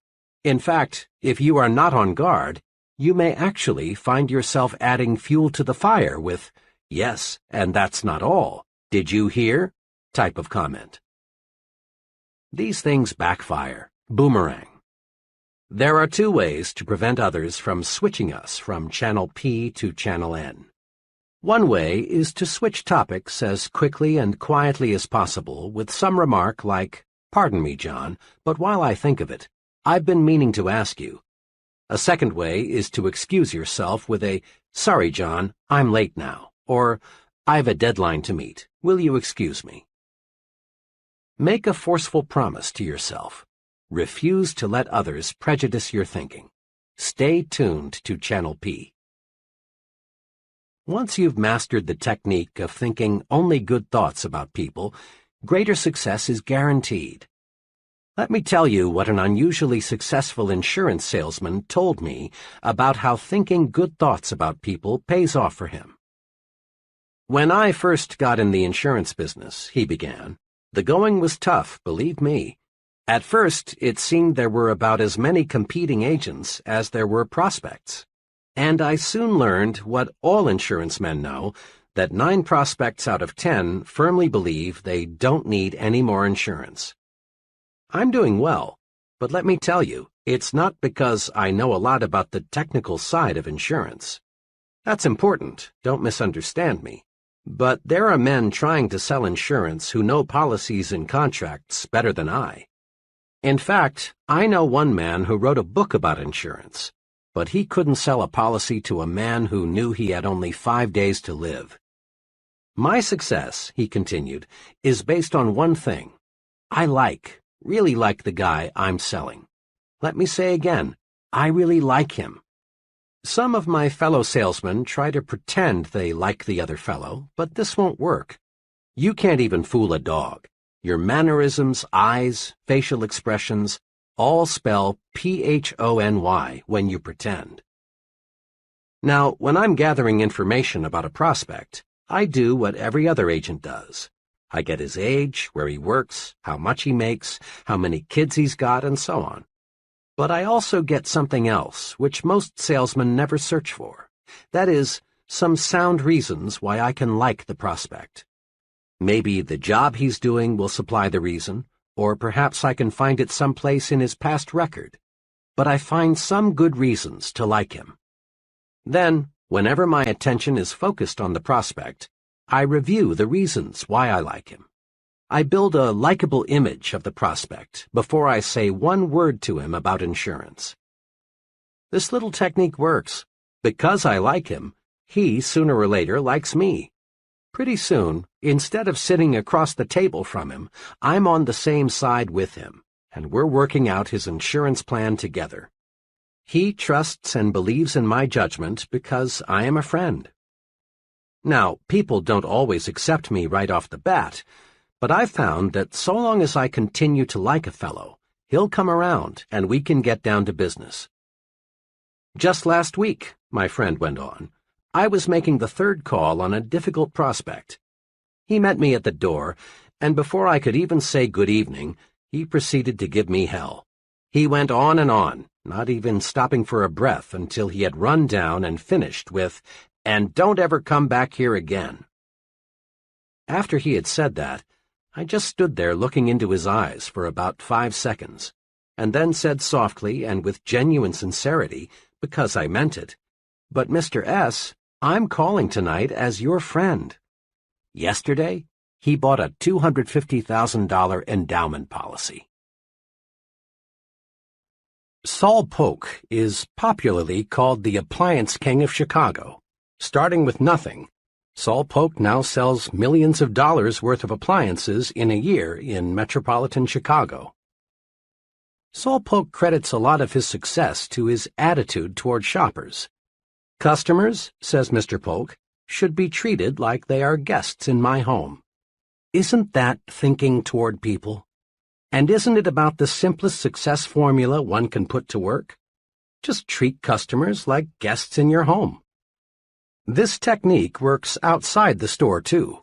In fact, if you are not on guard, you may actually find yourself adding fuel to the fire with, "Yes, and that's not all. Did you hear?" type of comment. These things backfire, boomerang. There are two ways to prevent others from switching us from channel P to channel N. One way is to switch topics as quickly and quietly as possible with some remark like, "Pardon me, John, but while I think of it, I've been meaning to ask you." A second way is to excuse yourself with a, "Sorry, John, I'm late now," or, "I've a deadline to meet. Will you excuse me?" Make a forceful promise to yourself. Refuse to let others prejudice your thinking. Stay tuned to Channel P. Once you've mastered the technique of thinking only good thoughts about people, greater success is guaranteed. Let me tell you what an unusually successful insurance salesman told me about how thinking good thoughts about people pays off for him. "When I first got in the insurance business," he began, "the going was tough, believe me. At first, it seemed there were about as many competing agents as there were prospects. And I soon learned what all insurance men know, that 9 prospects out of 10 firmly believe they don't need any more insurance. I'm doing well, but let me tell you, it's not because I know a lot about the technical side of insurance. That's important, don't misunderstand me. But there are men trying to sell insurance who know policies and contracts better than I. In fact, I know one man who wrote a book about insurance, but he couldn't sell a policy to a man who knew he had only 5 days to live. My success," he continued, "is based on one thing. I really like the guy I'm selling. Let me say again, I really like him. Some of my fellow salesmen try to pretend they like the other fellow, but this won't work. You can't even fool a dog. Your mannerisms, eyes, facial expressions, all spell PHONY when you pretend. Now, when I'm gathering information about a prospect, I do what every other agent does. I get his age, where he works, how much he makes, how many kids he's got, and so on. But I also get something else, which most salesmen never search for. That is, some sound reasons why I can like the prospect. Maybe the job he's doing will supply the reason, or perhaps I can find it someplace in his past record. But I find some good reasons to like him. Then, whenever my attention is focused on the prospect, I review the reasons why I like him. I build a likable image of the prospect before I say one word to him about insurance. This little technique works. Because I like him, he sooner or later likes me. Pretty soon, instead of sitting across the table from him, I'm on the same side with him, and we're working out his insurance plan together. He trusts and believes in my judgment because I am a friend. Now, people don't always accept me right off the bat, but I've found that so long as I continue to like a fellow, he'll come around and we can get down to business. Just last week, my friend went on, I was making the 3rd call on a difficult prospect. He met me at the door, and before I could even say good evening, he proceeded to give me hell. He went on, not even stopping for a breath until he had run down and finished with, "And don't ever come back here again." After he had said that, I just stood there looking into his eyes for about 5 seconds, and then said softly and with genuine sincerity, because I meant it, "But Mr. S., I'm calling tonight as your friend." Yesterday, he bought a $250,000 endowment policy. Saul Polk is popularly called the appliance king of Chicago. Starting with nothing, Saul Polk now sells millions of dollars worth of appliances in a year in metropolitan Chicago. Saul Polk credits a lot of his success to his attitude toward shoppers. "Customers," says Mr. Polk, "should be treated like they are guests in my home." Isn't that thinking toward people? And isn't it about the simplest success formula one can put to work? Just treat customers like guests in your home. This technique works outside the store, too.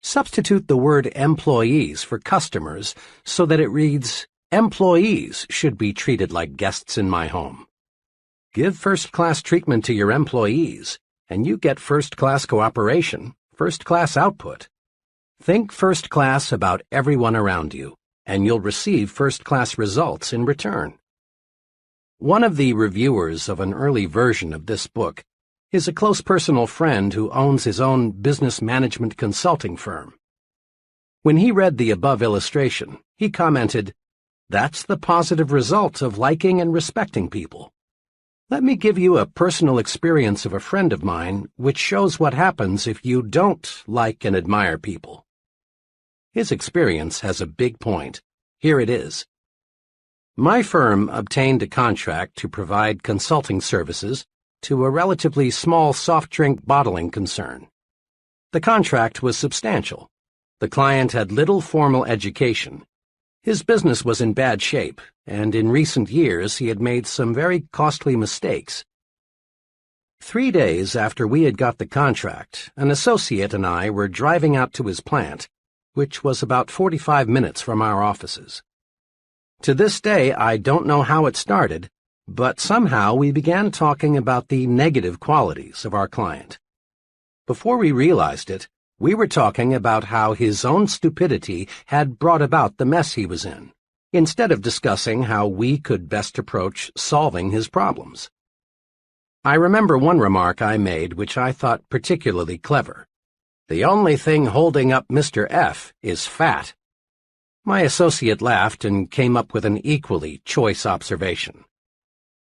Substitute the word employees for customers so that it reads, "Employees should be treated like guests in my home." Give first-class treatment to your employees, and you get first-class cooperation, first-class output. Think first-class about everyone around you, and you'll receive first-class results in return. One of the reviewers of an early version of this book is a close personal friend who owns his own business management consulting firm. When he read the above illustration, he commented, "That's the positive result of liking and respecting people." Let me give you a personal experience of a friend of mine which shows what happens if you don't like and admire people. His experience has a big point. Here it is. My firm obtained a contract to provide consulting services to a relatively small soft drink bottling concern. The contract was substantial. The client had little formal education. His business was in bad shape, and in recent years he had made some very costly mistakes. 3 days after we had got the contract, an associate and I were driving out to his plant, which was about 45 minutes from our offices. To this day, I don't know how it started, but somehow we began talking about the negative qualities of our client. Before we realized it, we were talking about how his own stupidity had brought about the mess he was in, instead of discussing how we could best approach solving his problems. I remember one remark I made which I thought particularly clever. "The only thing holding up Mr. F is fat." My associate laughed and came up with an equally choice observation.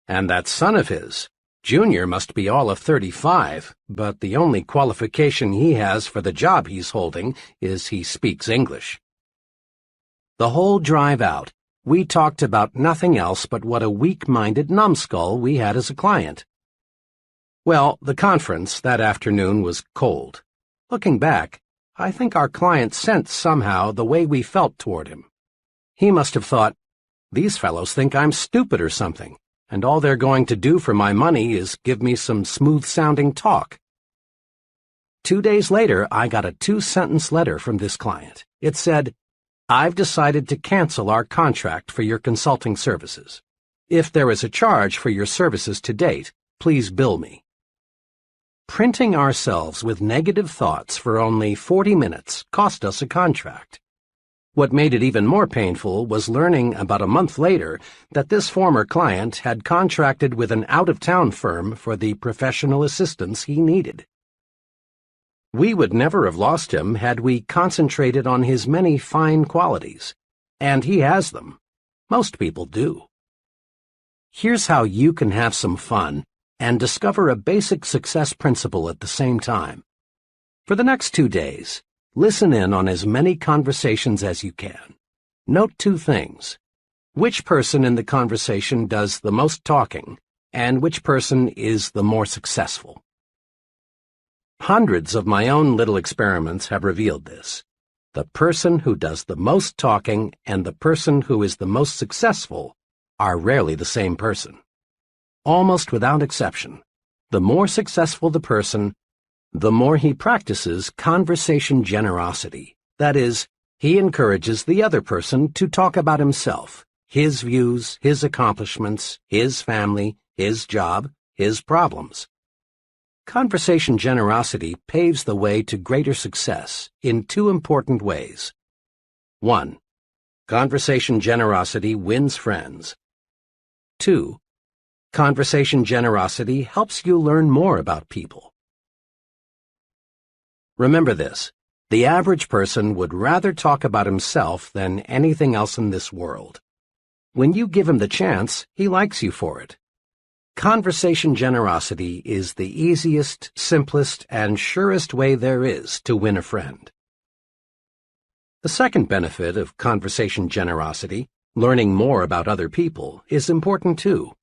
"And that son of his, Junior, must be all of 35, but the only qualification he has for the job he's holding is he speaks English." The whole drive out, we talked about nothing else but what a weak-minded numbskull we had as a client. Well, the conference that afternoon was cold. Looking back, I think our client sensed somehow the way we felt toward him. He must have thought, "These fellows think I'm stupid or something, and all they're going to do for my money is give me some smooth-sounding talk." 2 days later, I got a 2-sentence letter from this client. It said, "I've decided to cancel our contract for your consulting services. If there is a charge for your services to date, please bill me." Printing ourselves with negative thoughts for only 40 minutes cost us a contract. What made it even more painful was learning about a month later that this former client had contracted with an out-of-town firm for the professional assistance he needed. We would never have lost him had we concentrated on his many fine qualities, and he has them. Most people do. Here's how you can have some fun and discover a basic success principle at the same time. For the next 2 days, listen in on as many conversations as you can. Note 2 things. Which person in the conversation does the most talking, and which person is the more successful. Hundreds of my own little experiments have revealed this. The person who does the most talking and the person who is the most successful are rarely the same person. Almost without exception, the more successful the person, the more he practices conversation generosity. That is, he encourages the other person to talk about himself, his views, his accomplishments, his family, his job, his problems. Conversation generosity paves the way to greater success in 2 important ways. 1. Conversation generosity wins friends. 2. Conversation generosity helps you learn more about people. Remember this, the average person would rather talk about himself than anything else in this world. When you give him the chance, he likes you for it. Conversation generosity is the easiest, simplest, and surest way there is to win a friend. The second benefit of conversation generosity, learning more about other people, is important too.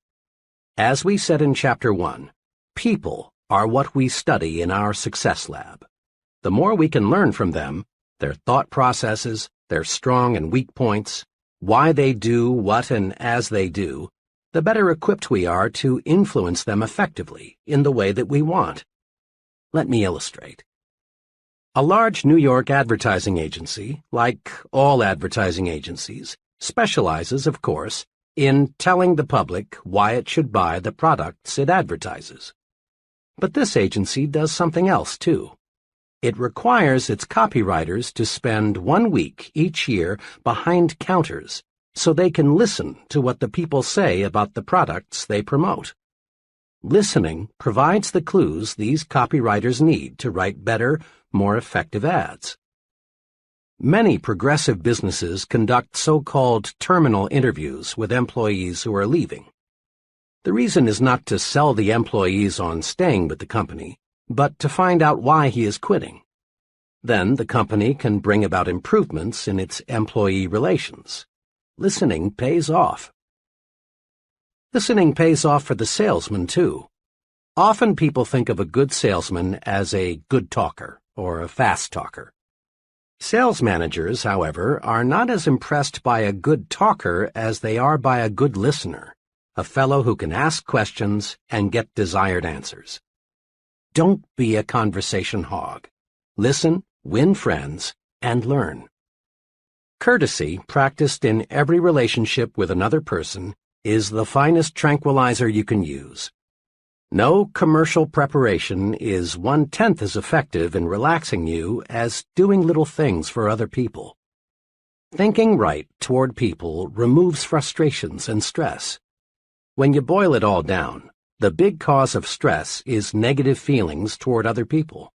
As we said in Chapter 1, people are what we study in our success lab. The more we can learn from them, their thought processes, their strong and weak points, why they do what and as they do, the better equipped we are to influence them effectively in the way that we want. Let me illustrate. A large New York advertising agency, like all advertising agencies, specializes, of course, in telling the public why it should buy the products it advertises. But this agency does something else, too. It requires its copywriters to spend 1 week each year behind counters so they can listen to what the people say about the products they promote. Listening provides the clues these copywriters need to write better, more effective ads. Many progressive businesses conduct so-called terminal interviews with employees who are leaving. The reason is not to sell the employees on staying with the company, but to find out why he is quitting. Then the company can bring about improvements in its employee relations. Listening pays off. Listening pays off for the salesman, too. Often people think of a good salesman as a good talker or a fast talker. Sales managers, however, are not as impressed by a good talker as they are by a good listener, a fellow who can ask questions and get desired answers. Don't be a conversation hog. Listen, win friends, and learn. Courtesy, practiced in every relationship with another person, is the finest tranquilizer you can use. No commercial preparation is 1/10 as effective in relaxing you as doing little things for other people. Thinking right toward people removes frustrations and stress. When you boil it all down, the big cause of stress is negative feelings toward other people.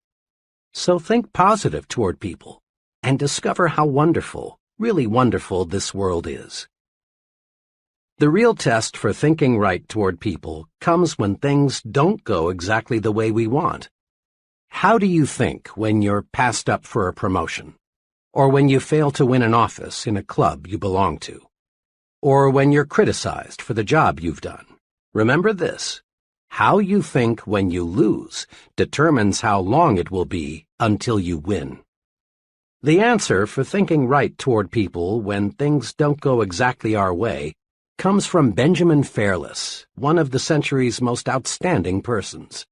So think positive toward people and discover how wonderful, really wonderful this world is. The real test for thinking right toward people comes when things don't go exactly the way we want. How do you think when you're passed up for a promotion? Or when you fail to win an office in a club you belong to? Or when you're criticized for the job you've done? Remember this: how you think when you lose determines how long it will be until you win. The answer for thinking right toward people when things don't go exactly our way comes from Benjamin Fairless, one of the century's most outstanding persons.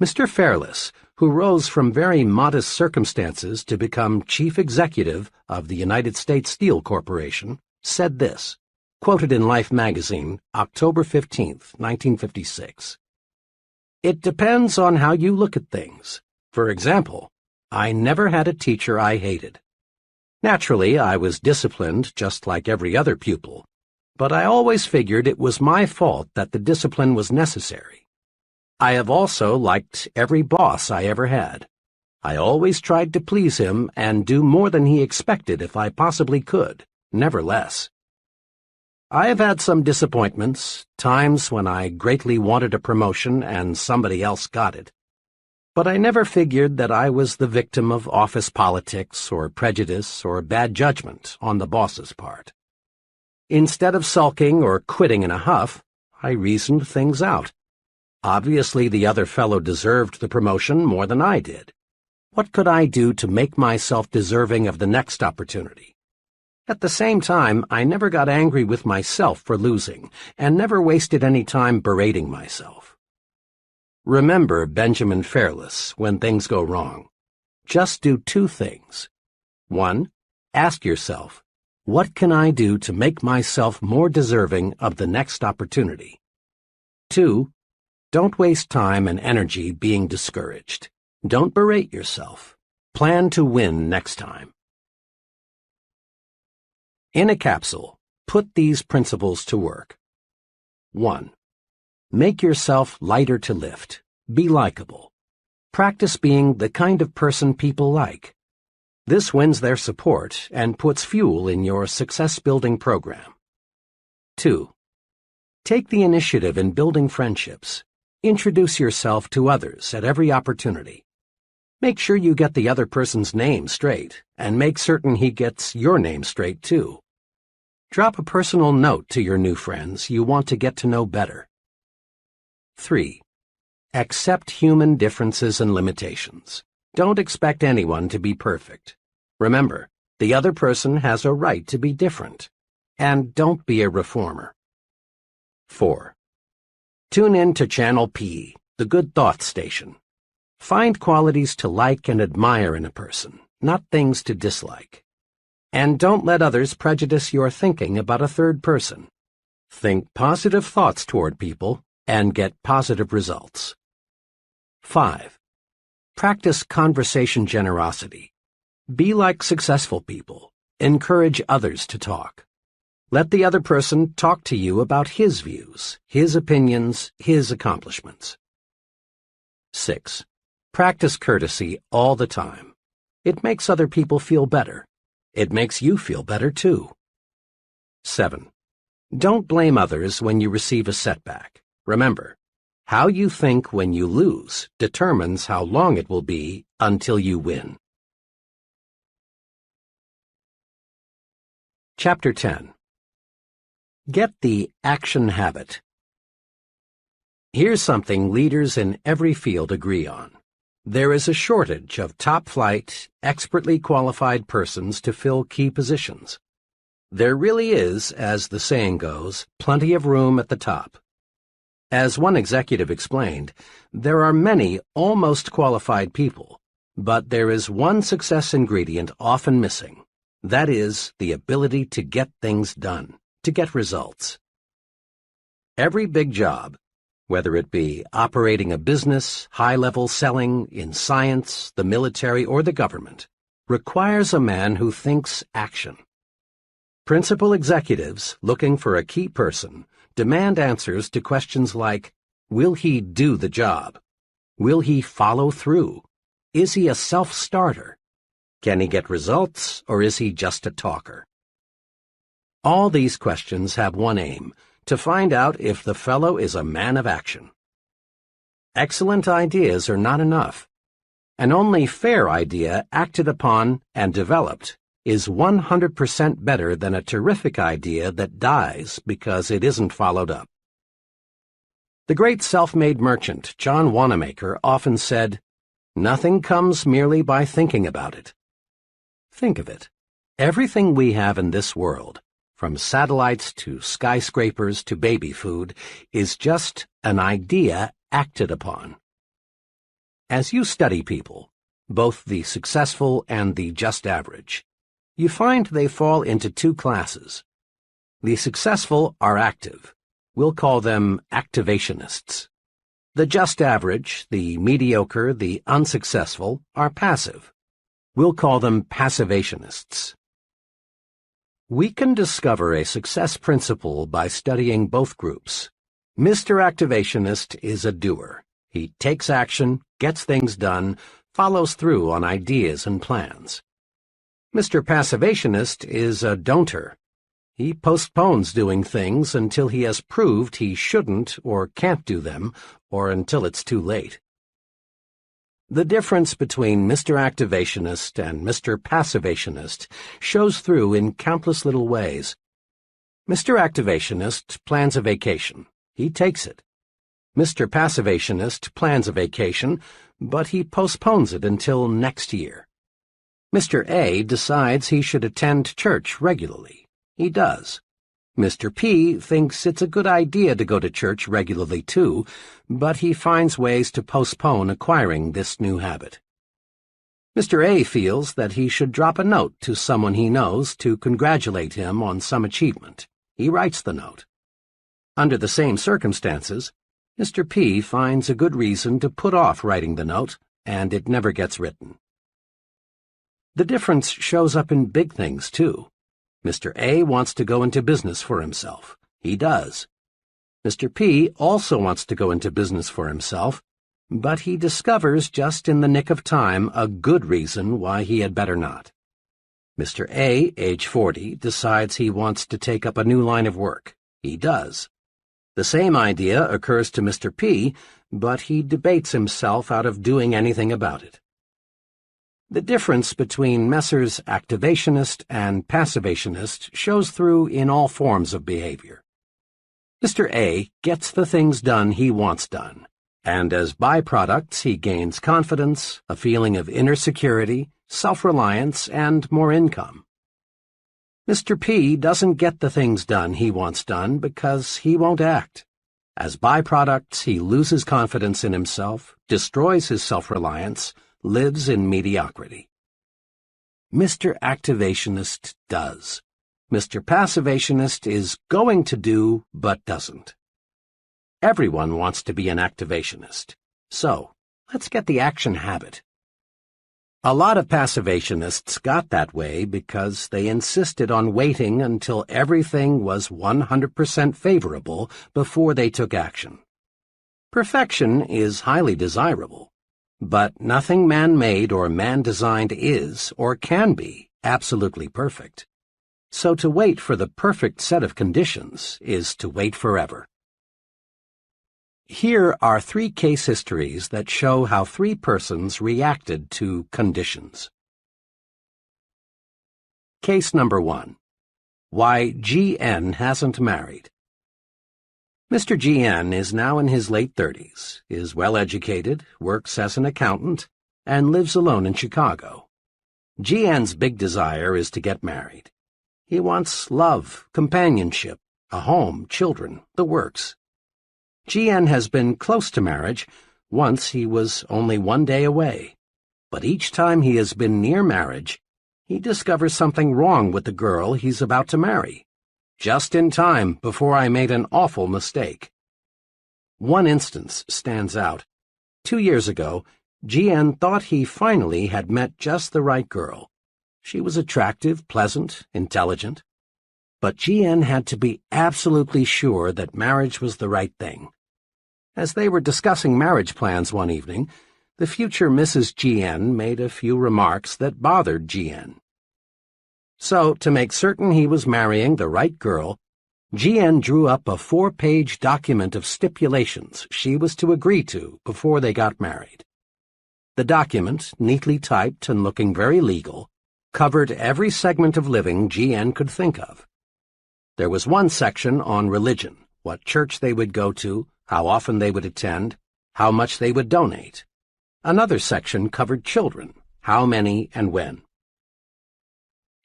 Mr. Fairless, who rose from very modest circumstances to become chief executive of the United States Steel Corporation, said this, quoted in Life magazine, October 15, 1956. "It depends on how you look at things. For example, I never had a teacher I hated. Naturally, I was disciplined just like every other pupil, but I always figured it was my fault that the discipline was necessary. I have also liked every boss I ever had. I always tried to please him and do more than he expected if I possibly could, never less. I have had some disappointments, times when I greatly wanted a promotion and somebody else got it. But I never figured that I was the victim of office politics or prejudice or bad judgment on the boss's part. Instead of sulking or quitting in a huff, I reasoned things out. Obviously, the other fellow deserved the promotion more than I did. What could I do to make myself deserving of the next opportunity? At the same time, I never got angry with myself for losing, and never wasted any time berating myself. Remember Benjamin Fairless when things go wrong. Just do 2 things. 1, ask yourself, what can I do to make myself more deserving of the next opportunity? 2, don't waste time and energy being discouraged. Don't berate yourself. Plan to win next time. In a capsule, put these principles to work. 1. Make yourself lighter to lift. Be likable. Practice being the kind of person people like. This wins their support and puts fuel in your success-building program. 2. Take the initiative in building friendships. Introduce yourself to others at every opportunity. Make sure you get the other person's name straight, and make certain he gets your name straight, too. Drop a personal note to your new friends you want to get to know better. 3. Accept human differences and limitations. Don't expect anyone to be perfect. Remember, the other person has a right to be different. And don't be a reformer. 4. Tune in to Channel P, the Good Thoughts Station. Find qualities to like and admire in a person, not things to dislike. And don't let others prejudice your thinking about a third person. Think positive thoughts toward people and get positive results. 5. Practice conversation generosity. Be like successful people. Encourage others to talk. Let the other person talk to you about his views, his opinions, his accomplishments. 6. Practice courtesy all the time. It makes other people feel better. It makes you feel better, too. 7. Don't blame others when you receive a setback. Remember, how you think when you lose determines how long it will be until you win. Chapter 10. Get the action habit. Here's something leaders in every field agree on. There is a shortage of top-flight, expertly qualified persons to fill key positions. There really is, as the saying goes, plenty of room at the top. As one executive explained, there are many almost qualified people, but there is one success ingredient often missing. That is, the ability to get things done, to get results. Every big job, whether it be operating a business, high-level selling, in science, the military, or the government, requires a man who thinks action. Principal executives, looking for a key person, demand answers to questions like, will he do the job? Will he follow through? Is he a self-starter? Can he get results, or is he just a talker? All these questions have one aim, to find out if the fellow is a man of action. Excellent ideas are not enough. An only fair idea acted upon and developed is 100% better than a terrific idea that dies because it isn't followed up. The great self-made merchant, John Wanamaker, often said, "Nothing comes merely by thinking about it." Think of it. Everything we have in this world, from satellites to skyscrapers to baby food, is just an idea acted upon. As you study people, both the successful and the just average, you find they fall into two classes. The successful are active. We'll call them activationists. The just average, the mediocre, the unsuccessful, are passive. We'll call them passivationists. We can discover a success principle by studying both groups. Mr. Activationist is a doer. He takes action, gets things done, follows through on ideas and plans. Mr. Passivationist is a don'ter. He postpones doing things until he has proved he shouldn't or can't do them, or until it's too late. The difference between Mr. Activationist and Mr. Passivationist shows through in countless little ways. Mr. Activationist plans a vacation. He takes it. Mr. Passivationist plans a vacation, but he postpones it until next year. Mr. A decides he should attend church regularly. He does. Mr. P thinks it's a good idea to go to church regularly too, but he finds ways to postpone acquiring this new habit. Mr. A feels that he should drop a note to someone he knows to congratulate him on some achievement. He writes the note. Under the same circumstances, Mr. P finds a good reason to put off writing the note, and it never gets written. The difference shows up in big things, too. Mr. A wants to go into business for himself. He does. Mr. P also wants to go into business for himself, but he discovers just in the nick of time a good reason why he had better not. Mr. A, age 40, decides he wants to take up a new line of work. He does. The same idea occurs to Mr. P, but he debates himself out of doing anything about it. The difference between Messrs. Activationist and Passivationist shows through in all forms of behavior. Mr. A gets the things done he wants done, and as byproducts he gains confidence, a feeling of inner security, self-reliance, and more income. Mr. P doesn't get the things done he wants done because he won't act. As byproducts, he loses confidence in himself, destroys his self-reliance, lives in mediocrity. Mr. Activationist does. Mr. Passivationist is going to do but doesn't. Everyone wants to be an activationist. So, let's get the action habit. A lot of passivationists got that way because they insisted on waiting until everything was 100% favorable before they took action. Perfection is highly desirable, but nothing man-made or man-designed is or can be absolutely perfect. So to wait for the perfect set of conditions is to wait forever. Here are 3 case histories that show how 3 persons reacted to conditions. Case number 1. Why G.N. hasn't married. Mr. G.N. is now in his late 30s, is well-educated, works as an accountant, and lives alone in Chicago. G.N.'s big desire is to get married. He wants love, companionship, a home, children, the works. G.N. has been close to marriage. Once he was only 1 day away. But each time he has been near marriage, he discovers something wrong with the girl he's about to marry. Just in time before I made an awful mistake. One instance stands out. 2 years ago, G.N. thought he finally had met just the right girl. She was attractive, pleasant, intelligent. But G.N. had to be absolutely sure that marriage was the right thing. As they were discussing marriage plans one evening, the future Mrs. G.N. made a few remarks that bothered G.N. So, to make certain he was marrying the right girl, G.N. drew up a 4-page document of stipulations she was to agree to before they got married. The document, neatly typed and looking very legal, covered every segment of living G.N. could think of. There was one section on religion, what church they would go to, how often they would attend, how much they would donate. Another section covered children, how many and when.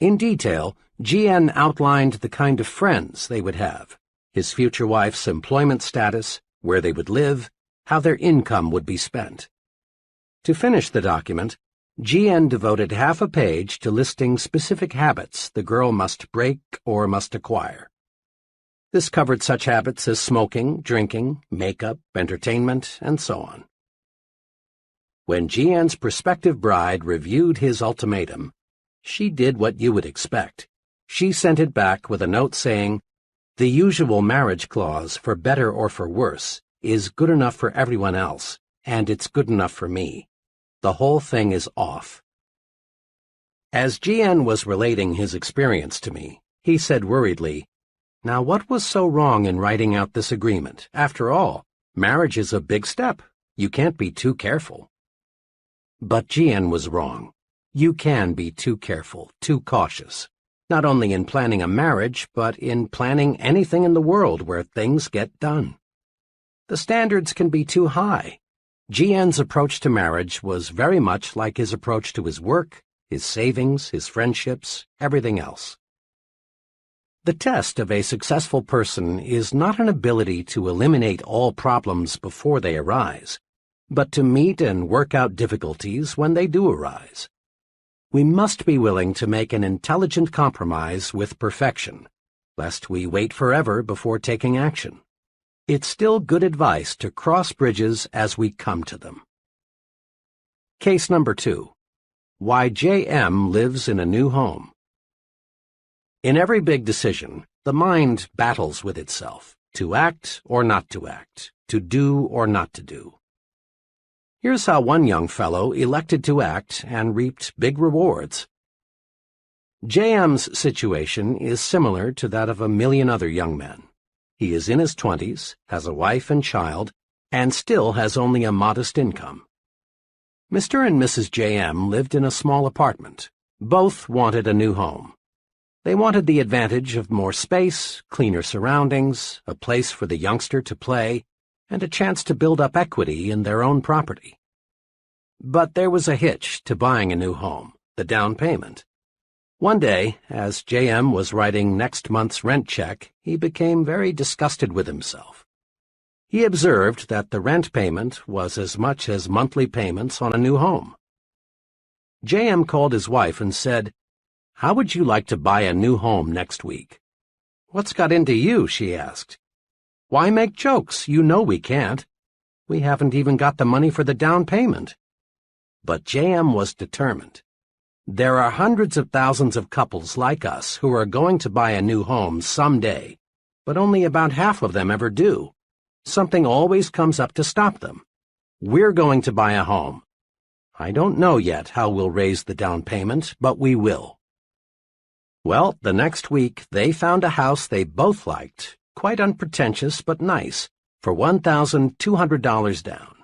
In detail, G.N. outlined the kind of friends they would have, his future wife's employment status, where they would live, how their income would be spent. To finish the document, G.N. devoted half a page to listing specific habits the girl must break or must acquire. This covered such habits as smoking, drinking, makeup, entertainment, and so on. When G.N.'s prospective bride reviewed his ultimatum, she did what you would expect. She sent it back with a note saying, "The usual marriage clause, for better or for worse, is good enough for everyone else, and it's good enough for me. The whole thing is off." As G.N. was relating his experience to me, he said worriedly, "Now what was so wrong in writing out this agreement? After all, marriage is a big step. You can't be too careful." But G.N. was wrong. You can be too careful, too cautious, not only in planning a marriage, but in planning anything in the world where things get done. The standards can be too high. G.N.'s approach to marriage was very much like his approach to his work, his savings, his friendships, everything else. The test of a successful person is not an ability to eliminate all problems before they arise, but to meet and work out difficulties when they do arise. We must be willing to make an intelligent compromise with perfection, lest we wait forever before taking action. It's still good advice to cross bridges as we come to them. Case number 2. Why J.M. lives in a new home. In every big decision, the mind battles with itself, to act or not to act, to do or not to do. Here's how one young fellow elected to act and reaped big rewards. J.M.'s situation is similar to that of a million other young men. He is in his 20s, has a wife and child, and still has only a modest income. Mr. and Mrs. J.M. lived in a small apartment. Both wanted a new home. They wanted the advantage of more space, cleaner surroundings, a place for the youngster to play, and a chance to build up equity in their own property. But there was a hitch to buying a new home, the down payment. One day, as J.M. was writing next month's rent check, he became very disgusted with himself. He observed that the rent payment was as much as monthly payments on a new home. J.M. called his wife and said, "How would you like to buy a new home next week?" "What's got into you?" she asked. "Why make jokes? You know we can't. We haven't even got the money for the down payment." But JM was determined. There are hundreds of thousands of couples like us who are going to buy a new home someday, but only about half of them ever do. Something always comes up to stop them. We're going to buy a home. I don't know yet how we'll raise the down payment, but we will. Well, the next week they found a house they both liked, quite unpretentious but nice, for $1,200 down.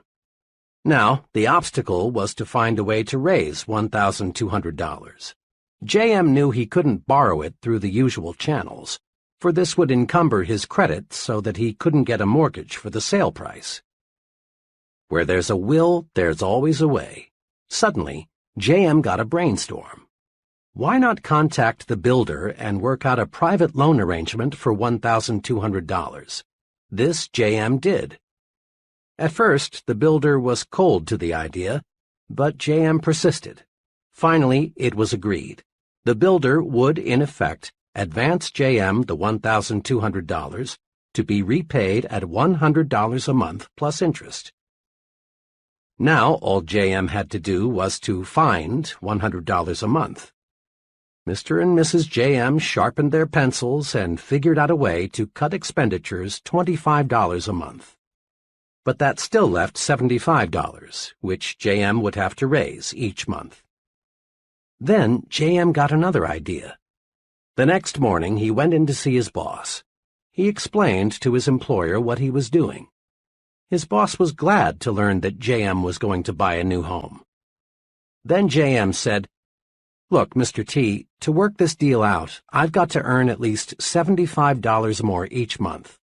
Now, the obstacle was to find a way to raise $1,200. JM knew he couldn't borrow it through the usual channels, for this would encumber his credit so that he couldn't get a mortgage for the sale price. Where there's a will, there's always a way. Suddenly, JM got a brainstorm. Why not contact the builder and work out a private loan arrangement for $1,200? This JM did. At first, the builder was cold to the idea, but JM persisted. Finally, it was agreed. The builder would, in effect, advance JM the $1,200 to be repaid at $100 a month plus interest. Now, all JM had to do was to find $100 a month. Mr. and Mrs. JM sharpened their pencils and figured out a way to cut expenditures $25 a month. But that still left $75, which JM would have to raise each month. Then JM got another idea. The next morning he went in to see his boss. He explained to his employer what he was doing. His boss was glad to learn that JM was going to buy a new home. Then JM said, "Look, Mr. T, to work this deal out, I've got to earn at least $75 more each month.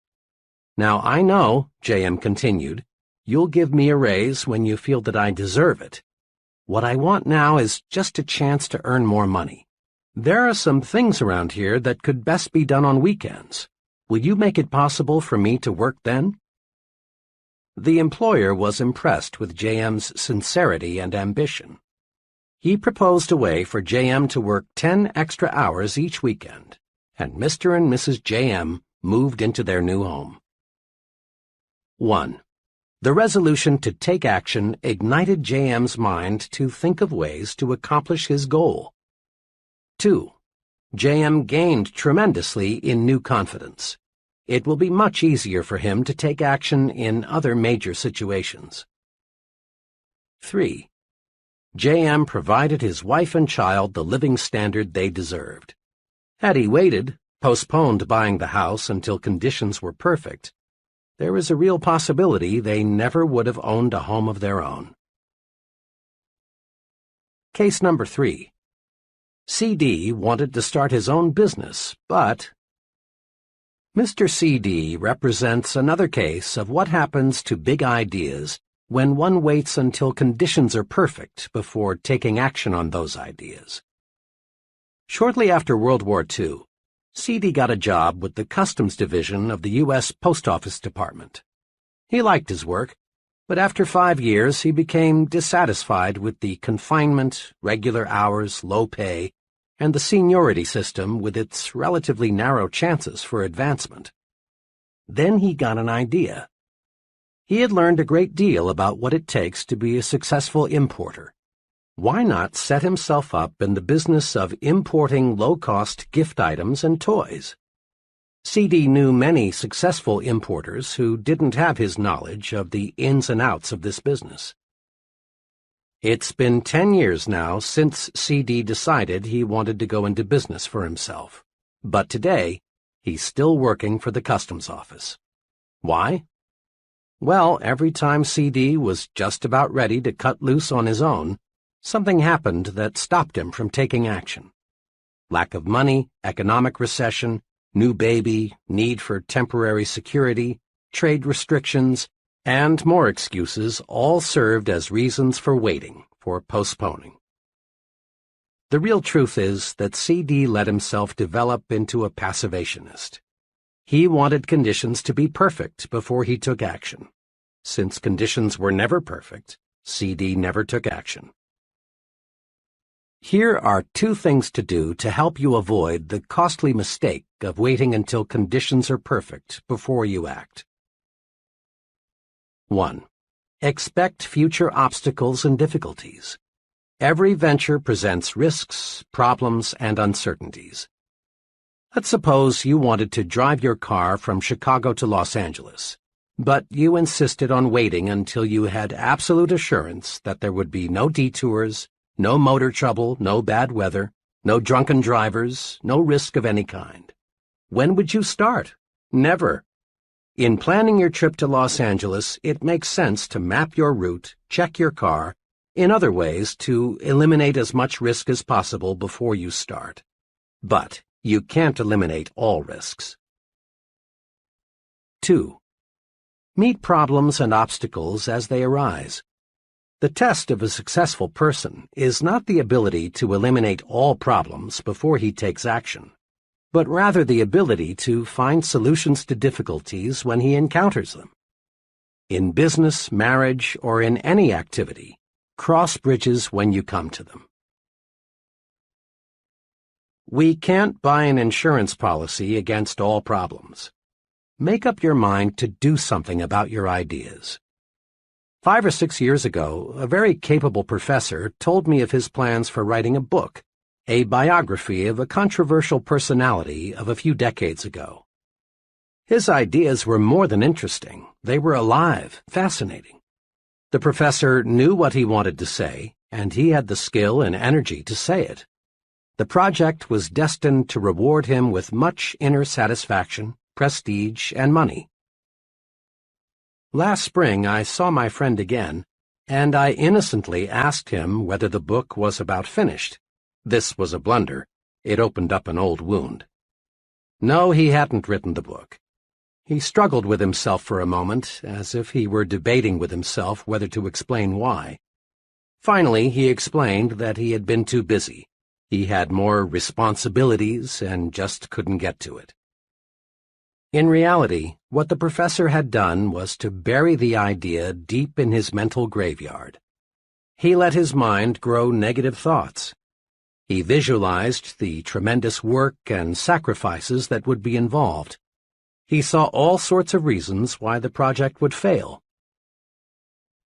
Now I know," JM continued, "you'll give me a raise when you feel that I deserve it. What I want now is just a chance to earn more money. There are some things around here that could best be done on weekends. Will you make it possible for me to work then?" The employer was impressed with JM's sincerity and ambition. He proposed a way for JM to work 10 extra hours each weekend, and Mr. and Mrs. JM moved into their new home. 1. The resolution to take action ignited JM's mind to think of ways to accomplish his goal. 2. JM gained tremendously in new confidence. It will be much easier for him to take action in other major situations. 3. JM provided his wife and child the living standard they deserved. Had he waited, postponed buying the house until conditions were perfect, there is a real possibility they never would have owned a home of their own. Case number 3. CD wanted to start his own business, but Mr. CD represents another case of what happens to big ideas when one waits until conditions are perfect before taking action on those ideas. Shortly after World War II, CD got a job with the Customs Division of the U.S. Post Office Department. He liked his work, but after 5 years he became dissatisfied with the confinement, regular hours, low pay, and the seniority system with its relatively narrow chances for advancement. Then he got an idea. He had learned a great deal about what it takes to be a successful importer. Why not set himself up in the business of importing low-cost gift items and toys? CD knew many successful importers who didn't have his knowledge of the ins and outs of this business. It's been 10 years now since CD decided he wanted to go into business for himself. But today, he's still working for the Customs Office. Why? Well, every time CD was just about ready to cut loose on his own, something happened that stopped him from taking action. Lack of money, economic recession, new baby, need for temporary security, trade restrictions, and more excuses all served as reasons for waiting, for postponing. The real truth is that CD let himself develop into a passivationist. He wanted conditions to be perfect before he took action. Since conditions were never perfect, CD never took action. Here are 2 things to do to help you avoid the costly mistake of waiting until conditions are perfect before you act. 1. Expect future obstacles and difficulties. Every venture presents risks, problems, and uncertainties. Let's suppose you wanted to drive your car from Chicago to Los Angeles, but you insisted on waiting until you had absolute assurance that there would be no detours, no motor trouble, no bad weather, no drunken drivers, no risk of any kind. When would you start? Never. In planning your trip to Los Angeles, it makes sense to map your route, check your car, in other ways to eliminate as much risk as possible before you start. But you can't eliminate all risks. 2. Meet problems and obstacles as they arise. The test of a successful person is not the ability to eliminate all problems before he takes action, but rather the ability to find solutions to difficulties when he encounters them. In business, marriage, or in any activity, cross bridges when you come to them. We can't buy an insurance policy against all problems. Make up your mind to do something about your ideas. 5 or 6 years ago, a very capable professor told me of his plans for writing a book, a biography of a controversial personality of a few decades ago. His ideas were more than interesting. They were alive, fascinating. The professor knew what he wanted to say, and he had the skill and energy to say it. The project was destined to reward him with much inner satisfaction, prestige, and money. Last spring I saw my friend again, and I innocently asked him whether the book was about finished. This was a blunder. It opened up an old wound. No, he hadn't written the book. He struggled with himself for a moment, as if he were debating with himself whether to explain why. Finally, he explained that he had been too busy. He had more responsibilities and just couldn't get to it. In reality, what the professor had done was to bury the idea deep in his mental graveyard. He let his mind grow negative thoughts. He visualized the tremendous work and sacrifices that would be involved. He saw all sorts of reasons why the project would fail.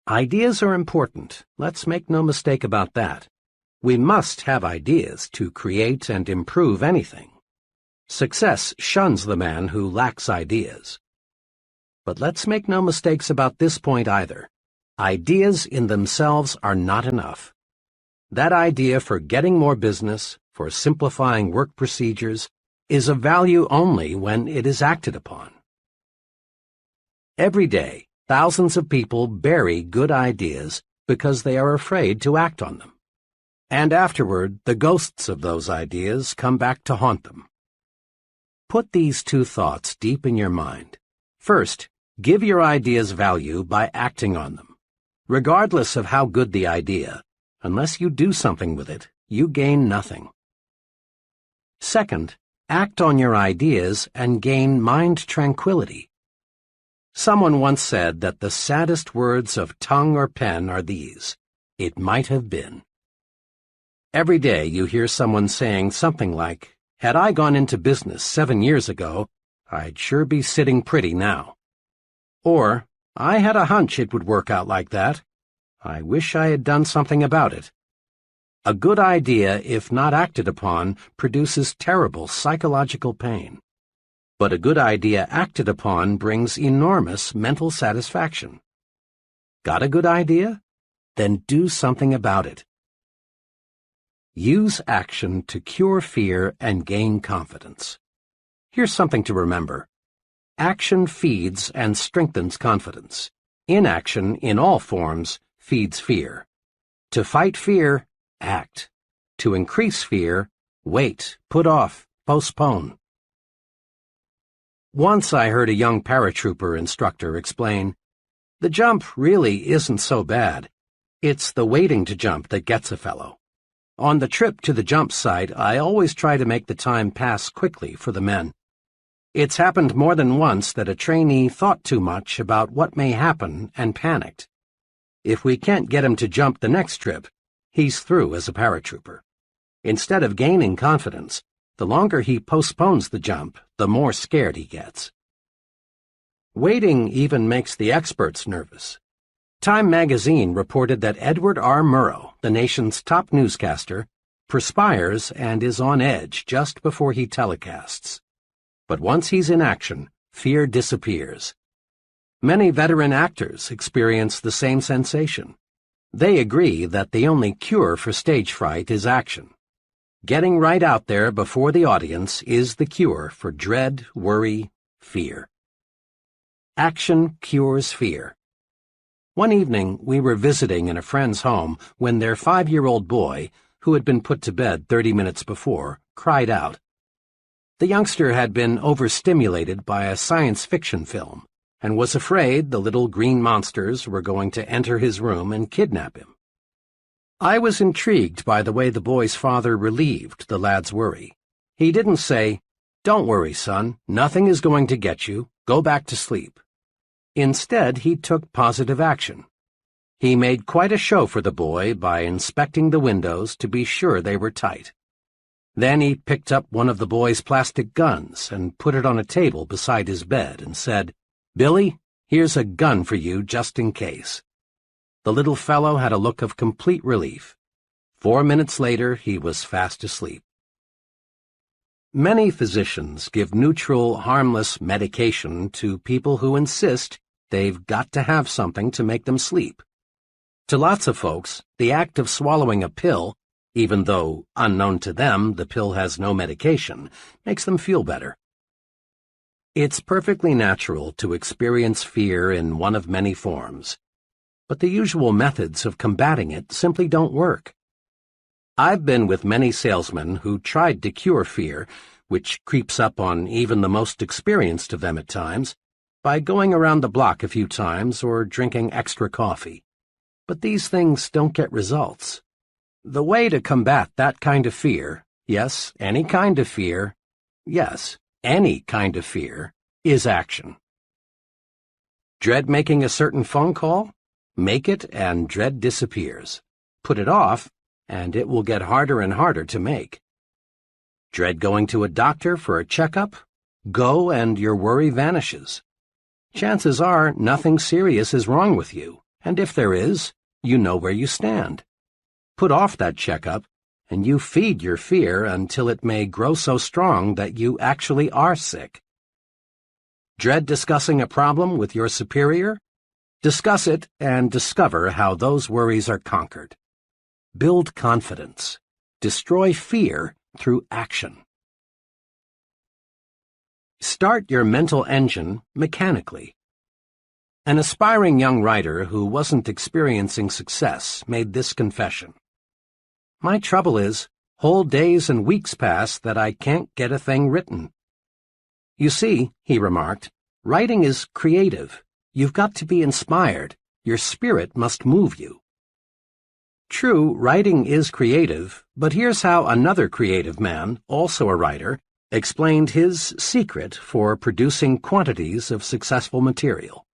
Ideas are important. Let's make no mistake about that. We must have ideas to create and improve anything. Success shuns the man who lacks ideas. But let's make no mistakes about this point either. Ideas in themselves are not enough. That idea for getting more business, for simplifying work procedures, is of value only when it is acted upon. Every day, thousands of people bury good ideas because they are afraid to act on them. And afterward, the ghosts of those ideas come back to haunt them. Put these 2 thoughts deep in your mind. First, give your ideas value by acting on them. Regardless of how good the idea, unless you do something with it, you gain nothing. Second, act on your ideas and gain mind tranquility. Someone once said that the saddest words of tongue or pen are these: "It might have been." Every day you hear someone saying something like, "Had I gone into business 7 years ago, I'd sure be sitting pretty now." Or, "I had a hunch it would work out like that. I wish I had done something about it." A good idea, if not acted upon, produces terrible psychological pain. But a good idea acted upon brings enormous mental satisfaction. Got a good idea? Then do something about it. Use action to cure fear and gain confidence. Here's something to remember. Action feeds and strengthens confidence. Inaction, in all forms, feeds fear. To fight fear, act. To increase fear, wait, put off, postpone. Once I heard a young paratrooper instructor explain, "The jump really isn't so bad. It's the waiting to jump that gets a fellow." On the trip to the jump site, I always try to make the time pass quickly for the men. It's happened more than once that a trainee thought too much about what may happen and panicked. If we can't get him to jump the next trip, he's through as a paratrooper. Instead of gaining confidence, the longer he postpones the jump, the more scared he gets. Waiting even makes the experts nervous. Time magazine reported that Edward R. Murrow, the nation's top newscaster, perspires and is on edge just before he telecasts. But once he's in action, fear disappears. Many veteran actors experience the same sensation. They agree that the only cure for stage fright is action. Getting right out there before the audience is the cure for dread, worry, fear. Action cures fear. One evening, we were visiting in a friend's home when their 5-year-old boy, who had been put to bed 30 minutes before, cried out. The youngster had been overstimulated by a science fiction film and was afraid the little green monsters were going to enter his room and kidnap him. I was intrigued by the way the boy's father relieved the lad's worry. He didn't say, "Don't worry, son, nothing is going to get you, go back to sleep." Instead, he took positive action. He made quite a show for the boy by inspecting the windows to be sure they were tight. Then he picked up one of the boy's plastic guns and put it on a table beside his bed and said, "Billy, here's a gun for you just in case." The little fellow had a look of complete relief. 4 minutes later, he was fast asleep. Many physicians give neutral, harmless medication to people who insist they've got to have something to make them sleep. To lots of folks, the act of swallowing a pill, even though, unknown to them, the pill has no medication, makes them feel better. It's perfectly natural to experience fear in one of many forms, but the usual methods of combating it simply don't work. I've been with many salesmen who tried to cure fear, which creeps up on even the most experienced of them at times, by going around the block a few times or drinking extra coffee. But these things don't get results. The way to combat that kind of fear, yes, any kind of fear, yes, any kind of fear, is action. Dread making a certain phone call? Make it and dread disappears. Put it off, and it will get harder and harder to make. Dread going to a doctor for a checkup? Go and your worry vanishes. Chances are nothing serious is wrong with you, and if there is, you know where you stand. Put off that checkup, and you feed your fear until it may grow so strong that you actually are sick. Dread discussing a problem with your superior? Discuss it and discover how those worries are conquered. Build confidence. Destroy fear through action. Start your mental engine mechanically. An aspiring young writer who wasn't experiencing success made this confession. My trouble is, whole days and weeks pass that I can't get a thing written. You see, he remarked, writing is creative. You've got to be inspired. Your spirit must move you. True, writing is creative, but here's how another creative man, also a writer, explained his secret for producing quantities of successful material.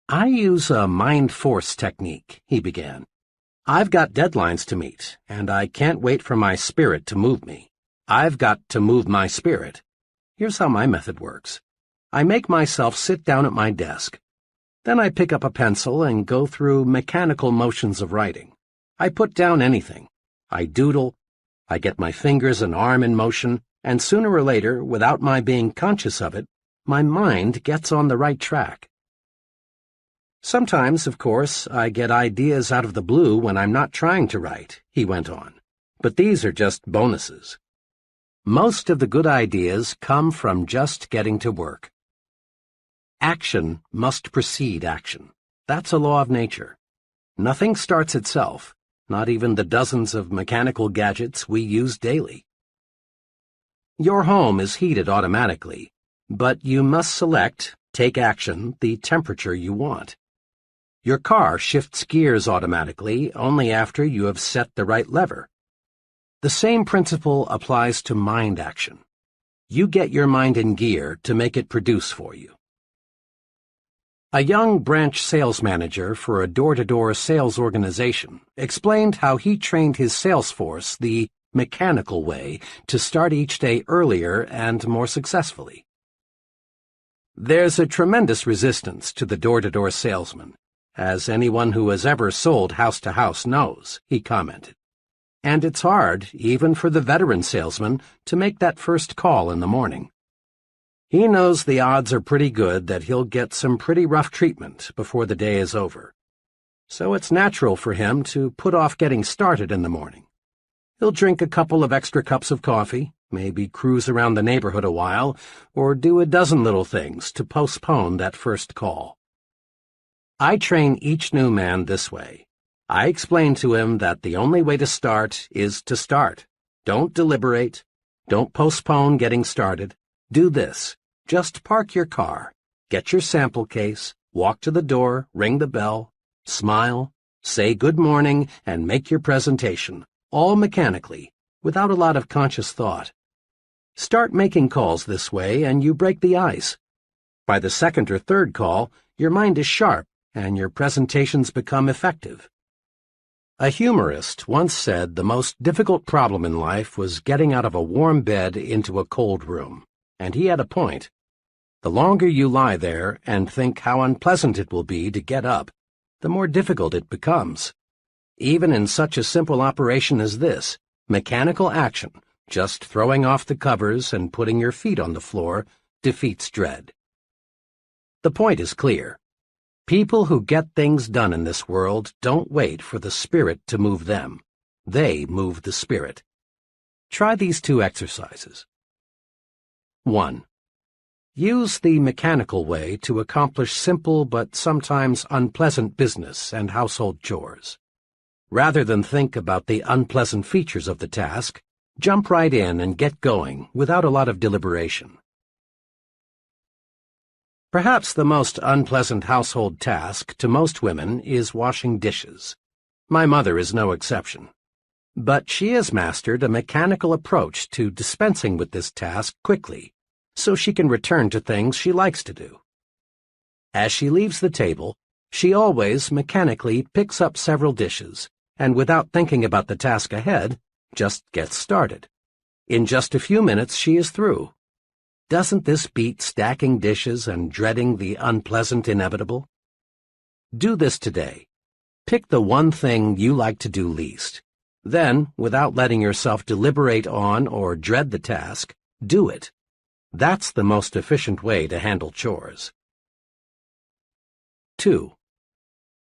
I use a mind force technique, he began. I've got deadlines to meet, and I can't wait for my spirit to move me. I've got to move my spirit. Here's how my method works. I make myself sit down at my desk. Then I pick up a pencil and go through mechanical motions of writing. I put down anything. I doodle. I get my fingers and arm in motion, and sooner or later, without my being conscious of it, my mind gets on the right track. Sometimes, of course, I get ideas out of the blue when I'm not trying to write, he went on, but these are just bonuses. Most of the good ideas come from just getting to work. Action must precede action. That's a law of nature. Nothing starts itself, not even the dozens of mechanical gadgets we use daily. Your home is heated automatically, but you must select, take action, the temperature you want. Your car shifts gears automatically only after you have set the right lever. The same principle applies to mind action. You get your mind in gear to make it produce for you. A young branch sales manager for a door-to-door sales organization explained how he trained his sales force the mechanical way to start each day earlier and more successfully. There's a tremendous resistance to the door-to-door salesman, as anyone who has ever sold house to house knows, he commented. And it's hard, even for the veteran salesman, to make that first call in the morning. He knows the odds are pretty good that he'll get some pretty rough treatment before the day is over. So it's natural for him to put off getting started in the morning. He'll drink a couple of extra cups of coffee, maybe cruise around the neighborhood a while, or do a dozen little things to postpone that first call. I train each new man this way. I explain to him that the only way to start is to start. Don't deliberate. Don't postpone getting started. Do this. Just park your car, get your sample case, walk to the door, ring the bell, smile, say good morning, and make your presentation, all mechanically, without a lot of conscious thought. Start making calls this way and you break the ice. By the second or third call, your mind is sharp and your presentations become effective. A humorist once said the most difficult problem in life was getting out of a warm bed into a cold room. And he had a point. The longer you lie there and think how unpleasant it will be to get up, the more difficult it becomes. Even in such a simple operation as this, mechanical action, just throwing off the covers and putting your feet on the floor, defeats dread. The point is clear. People who get things done in this world don't wait for the spirit to move them. They move the spirit. Try these two exercises. 1. Use the mechanical way to accomplish simple but sometimes unpleasant business and household chores. Rather than think about the unpleasant features of the task, jump right in and get going without a lot of deliberation. Perhaps the most unpleasant household task to most women is washing dishes. My mother is no exception. But she has mastered a mechanical approach to dispensing with this task quickly, so she can return to things she likes to do. As she leaves the table, she always mechanically picks up several dishes, and without thinking about the task ahead, just gets started. In just a few minutes she is through. Doesn't this beat stacking dishes and dreading the unpleasant inevitable? Do this today. Pick the one thing you like to do least. Then, without letting yourself deliberate on or dread the task, do it. That's the most efficient way to handle chores. 2.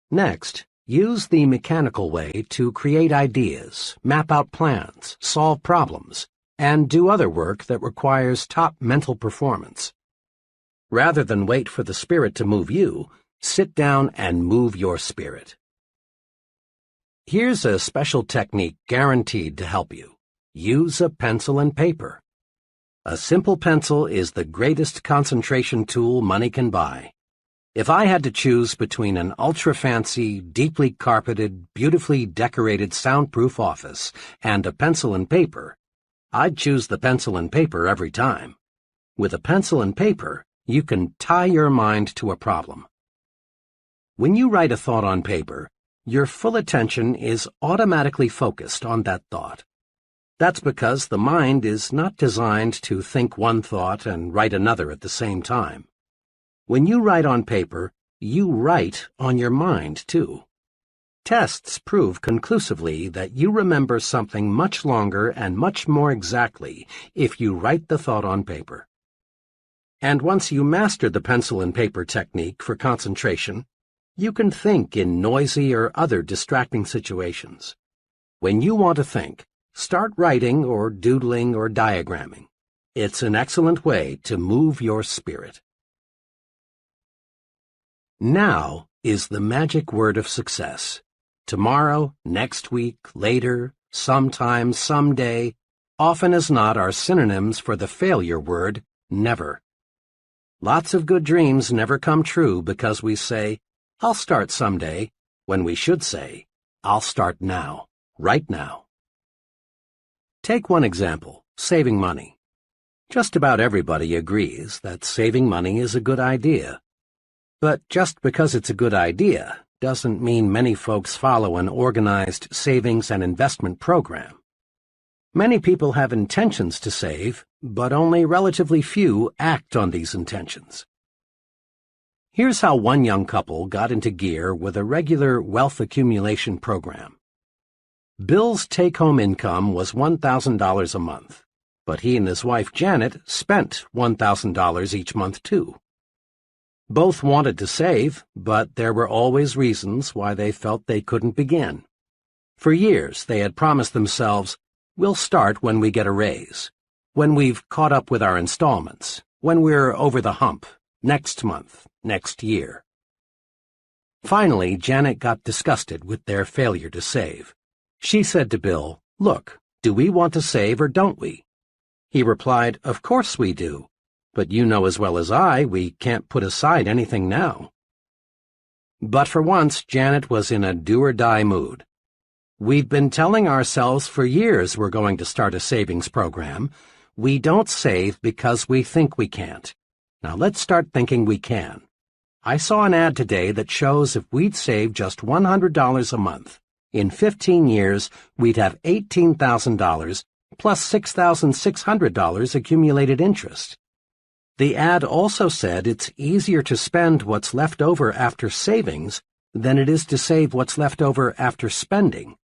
Next, use the mechanical way to create ideas, map out plans, solve problems, and do other work that requires top mental performance. Rather than wait for the spirit to move you, sit down and move your spirit. Here's a special technique guaranteed to help you. Use a pencil and paper. A simple pencil is the greatest concentration tool money can buy. If I had to choose between an ultra-fancy, deeply carpeted, beautifully decorated soundproof office and a pencil and paper, I'd choose the pencil and paper every time. With a pencil and paper, you can tie your mind to a problem. When you write a thought on paper, your full attention is automatically focused on that thought. That's because the mind is not designed to think one thought and write another at the same time. When you write on paper, you write on your mind, too. Tests prove conclusively that you remember something much longer and much more exactly if you write the thought on paper. And once you master the pencil and paper technique for concentration, you can think in noisy or other distracting situations. When you want to think, start writing or doodling or diagramming. It's an excellent way to move your spirit. Now is the magic word of success. Tomorrow, next week, later, sometime, someday, often as not are synonyms for the failure word, never. Lots of good dreams never come true because we say, I'll start someday, when we should say, I'll start now, right now. Take one example, saving money. Just about everybody agrees that saving money is a good idea. But just because it's a good idea doesn't mean many folks follow an organized savings and investment program. Many people have intentions to save, but only relatively few act on these intentions. Here's how one young couple got into gear with a regular wealth accumulation program. Bill's take-home income was $1,000 a month, but he and his wife Janet spent $1,000 each month too. Both wanted to save, but there were always reasons why they felt they couldn't begin. For years they had promised themselves, "We'll start when we get a raise, when we've caught up with our installments, when we're over the hump, next month, next year." Finally, Janet got disgusted with their failure to save. She said to Bill, "Look, do we want to save or don't we?" He replied, "Of course we do, but you know as well as I we can't put aside anything now." But for once, Janet was in a do-or-die mood. "We've been telling ourselves for years we're going to start a savings program. We don't save because we think we can't. Now let's start thinking we can. I saw an ad today that shows if we'd save just $100 a month, in 15 years we'd have $18,000 plus $6,600 accumulated interest." The ad also said it's easier to spend what's left over after savings than it is to save what's left over after spending.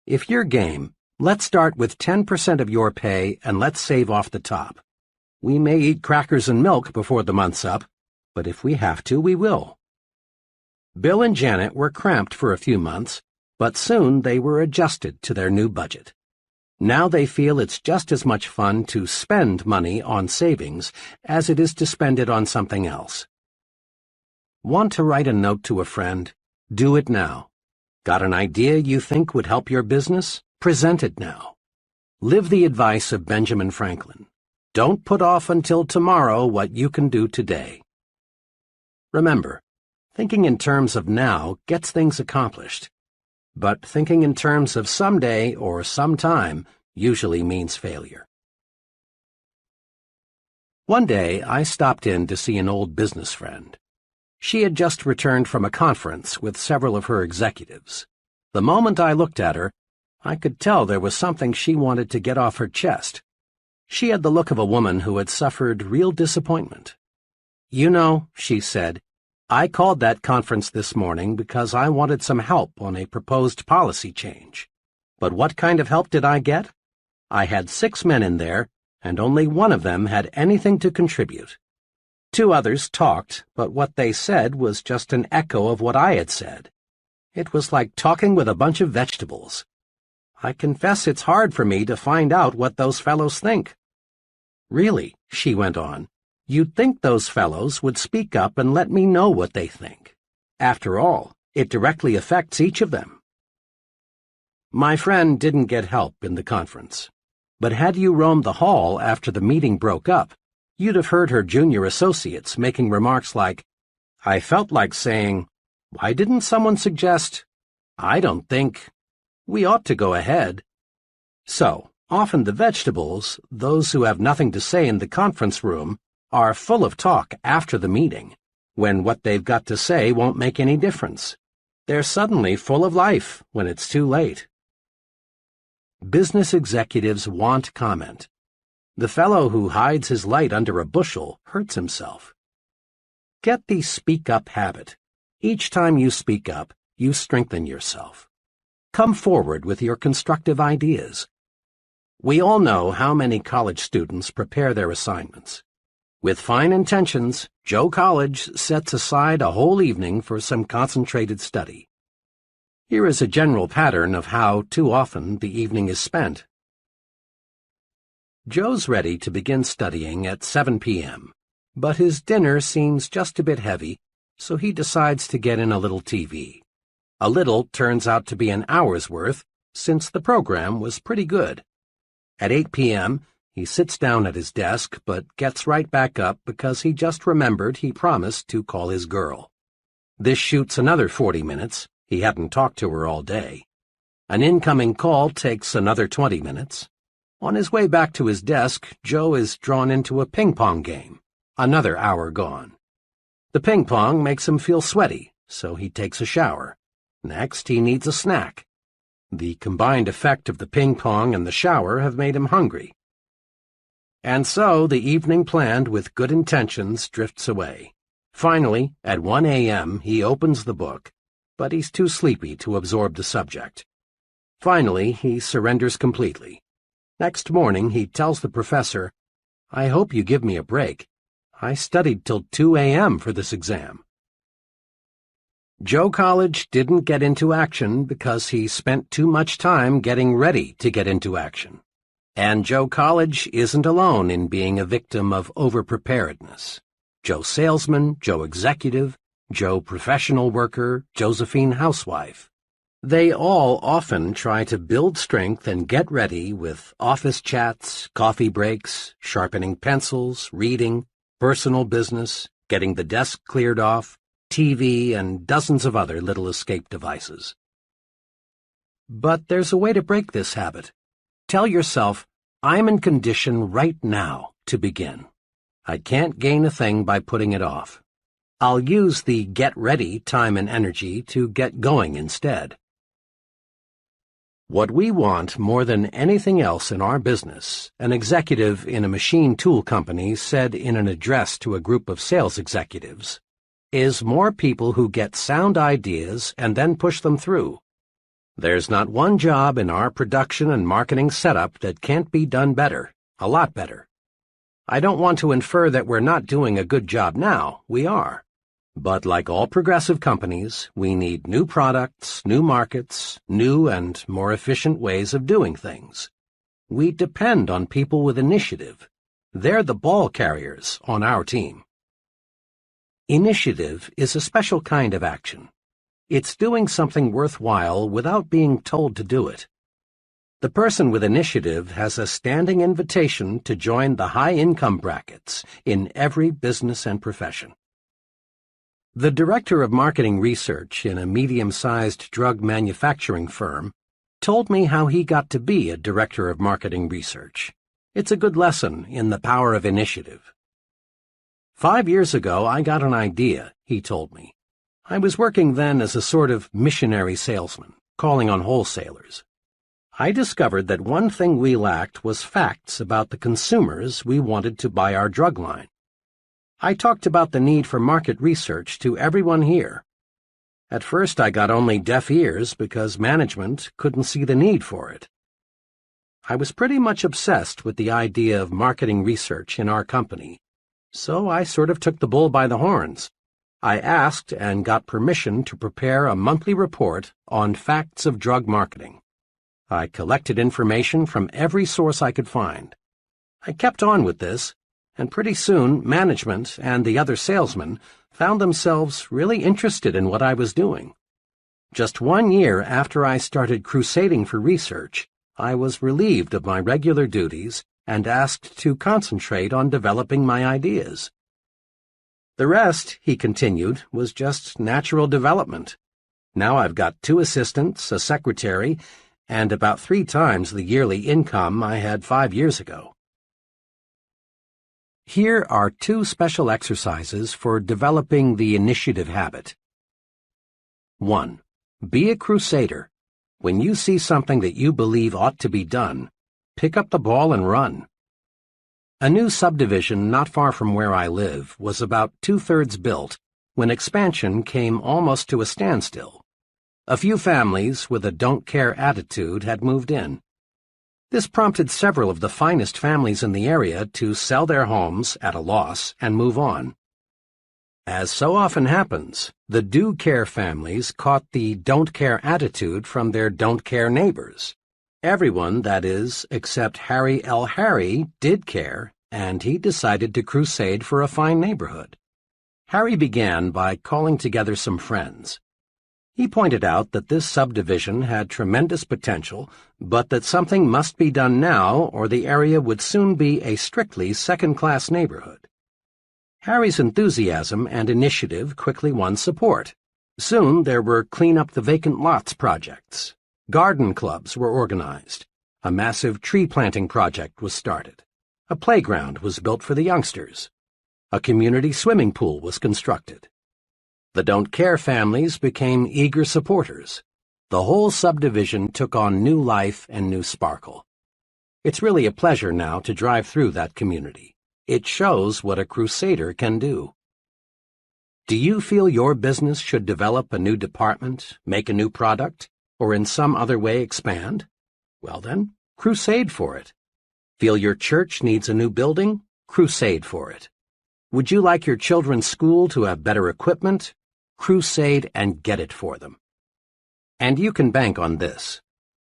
If you're game, let's start with 10% of your pay and let's save off the top. We may eat crackers and milk before the month's up, but if we have to, we will. Bill and Janet were cramped for a few months, but soon they were adjusted to their new budget. Now they feel it's just as much fun to spend money on savings as it is to spend it on something else. Want to write a note to a friend? Do it now. Got an idea you think would help your business? Present it now. Live the advice of Benjamin Franklin. Don't put off until tomorrow what you can do today. Remember, thinking in terms of now gets things accomplished. But thinking in terms of someday or sometime usually means failure. One day, I stopped in to see an old business friend. She had just returned from a conference with several of her executives. The moment I looked at her, I could tell there was something she wanted to get off her chest. She had the look of a woman who had suffered real disappointment. "You know," she said, "I called that conference this morning because I wanted some help on a proposed policy change. But what kind of help did I get? I had 6 men in there, and only one of them had anything to contribute. 2 others talked, but what they said was just an echo of what I had said. It was like talking with a bunch of vegetables. I confess it's hard for me to find out what those fellows think." "Really," she went on, "you'd think those fellows would speak up and let me know what they think. After all, it directly affects each of them." My friend didn't get help in the conference. But had you roamed the hall after the meeting broke up, you'd have heard her junior associates making remarks like, "I felt like saying, why didn't someone suggest, I don't think, we ought to go ahead." So, often the vegetables, those who have nothing to say in the conference room, are full of talk after the meeting, when what they've got to say won't make any difference. They're suddenly full of life when it's too late. Business executives want comment. The fellow who hides his light under a bushel hurts himself. Get the speak-up habit. Each time you speak up, you strengthen yourself. Come forward with your constructive ideas. We all know how many college students prepare their assignments. With fine intentions, Joe College sets aside a whole evening for some concentrated study. Here is a general pattern of how, too often, the evening is spent. Joe's ready to begin studying at 7 p.m., but his dinner seems just a bit heavy, so he decides to get in a little TV. A little turns out to be an hour's worth, since the program was pretty good. At 8 p.m., he sits down at his desk, but gets right back up because he just remembered he promised to call his girl. This shoots another 40 minutes. He hadn't talked to her all day. An incoming call takes another 20 minutes. On his way back to his desk, Joe is drawn into a ping-pong game. Another hour gone. The ping pong makes him feel sweaty, so he takes a shower. Next, he needs a snack. The combined effect of the ping pong and the shower have made him hungry. And so the evening planned with good intentions drifts away. Finally, at 1 a.m., he opens the book, but he's too sleepy to absorb the subject. Finally, he surrenders completely. Next morning, he tells the professor, "I hope you give me a break. I studied till 2 a.m. for this exam." Joe College didn't get into action because he spent too much time getting ready to get into action. And Joe College isn't alone in being a victim of overpreparedness. Joe Salesman, Joe Executive, Joe Professional Worker, Josephine Housewife. They all often try to build strength and get ready with office chats, coffee breaks, sharpening pencils, reading, personal business, getting the desk cleared off, TV, and dozens of other little escape devices. But there's a way to break this habit. Tell yourself, "I'm in condition right now to begin. I can't gain a thing by putting it off. I'll use the get ready time and energy to get going instead." What we want more than anything else in our business, an executive in a machine tool company said in an address to a group of sales executives, is more people who get sound ideas and then push them through. There's not one job in our production and marketing setup that can't be done better, a lot better. I don't want to infer that we're not doing a good job now. We are. But like all progressive companies, we need new products, new markets, new and more efficient ways of doing things. We depend on people with initiative. They're the ball carriers on our team. Initiative is a special kind of action. It's doing something worthwhile without being told to do it. The person with initiative has a standing invitation to join the high-income brackets in every business and profession. The director of marketing research in a medium-sized drug manufacturing firm told me how he got to be a director of marketing research. It's a good lesson in the power of initiative. 5 years ago, I got an idea, he told me. I was working then as a sort of missionary salesman, calling on wholesalers. I discovered that one thing we lacked was facts about the consumers we wanted to buy our drug line. I talked about the need for market research to everyone here. At first I got only deaf ears because management couldn't see the need for it. I was pretty much obsessed with the idea of marketing research in our company, so I sort of took the bull by the horns. I asked and got permission to prepare a monthly report on facts of drug marketing. I collected information from every source I could find. I kept on with this, and pretty soon management and the other salesmen found themselves really interested in what I was doing. Just 1 year after I started crusading for research, I was relieved of my regular duties and asked to concentrate on developing my ideas. The rest, he continued, was just natural development. Now I've got 2 assistants, a secretary, and about 3 times the yearly income I had 5 years ago. Here are 2 special exercises for developing the initiative habit. 1. Be a crusader. When you see something that you believe ought to be done, pick up the ball and run. A new subdivision not far from where I live was about 2/3 built when expansion came almost to a standstill. A few families with a don't-care attitude had moved in. This prompted several of the finest families in the area to sell their homes at a loss and move on. As so often happens, the do-care families caught the don't-care attitude from their don't-care neighbors. Everyone, that is, except Harry L. Harry, did care, and he decided to crusade for a fine neighborhood. Harry began by calling together some friends. He pointed out that this subdivision had tremendous potential, but that something must be done now or the area would soon be a strictly second-class neighborhood. Harry's enthusiasm and initiative quickly won support. Soon there were clean-up-the-vacant lots projects. Garden clubs were organized. A massive tree-planting project was started. A playground was built for the youngsters. A community swimming pool was constructed. The Don't Care families became eager supporters. The whole subdivision took on new life and new sparkle. It's really a pleasure now to drive through that community. It shows what a crusader can do. Do you feel your business should develop a new department, make a new product, or in some other way expand? Well then, crusade for it. Feel your church needs a new building? Crusade for it. Would you like your children's school to have better equipment? Crusade and get it for them. And you can bank on this.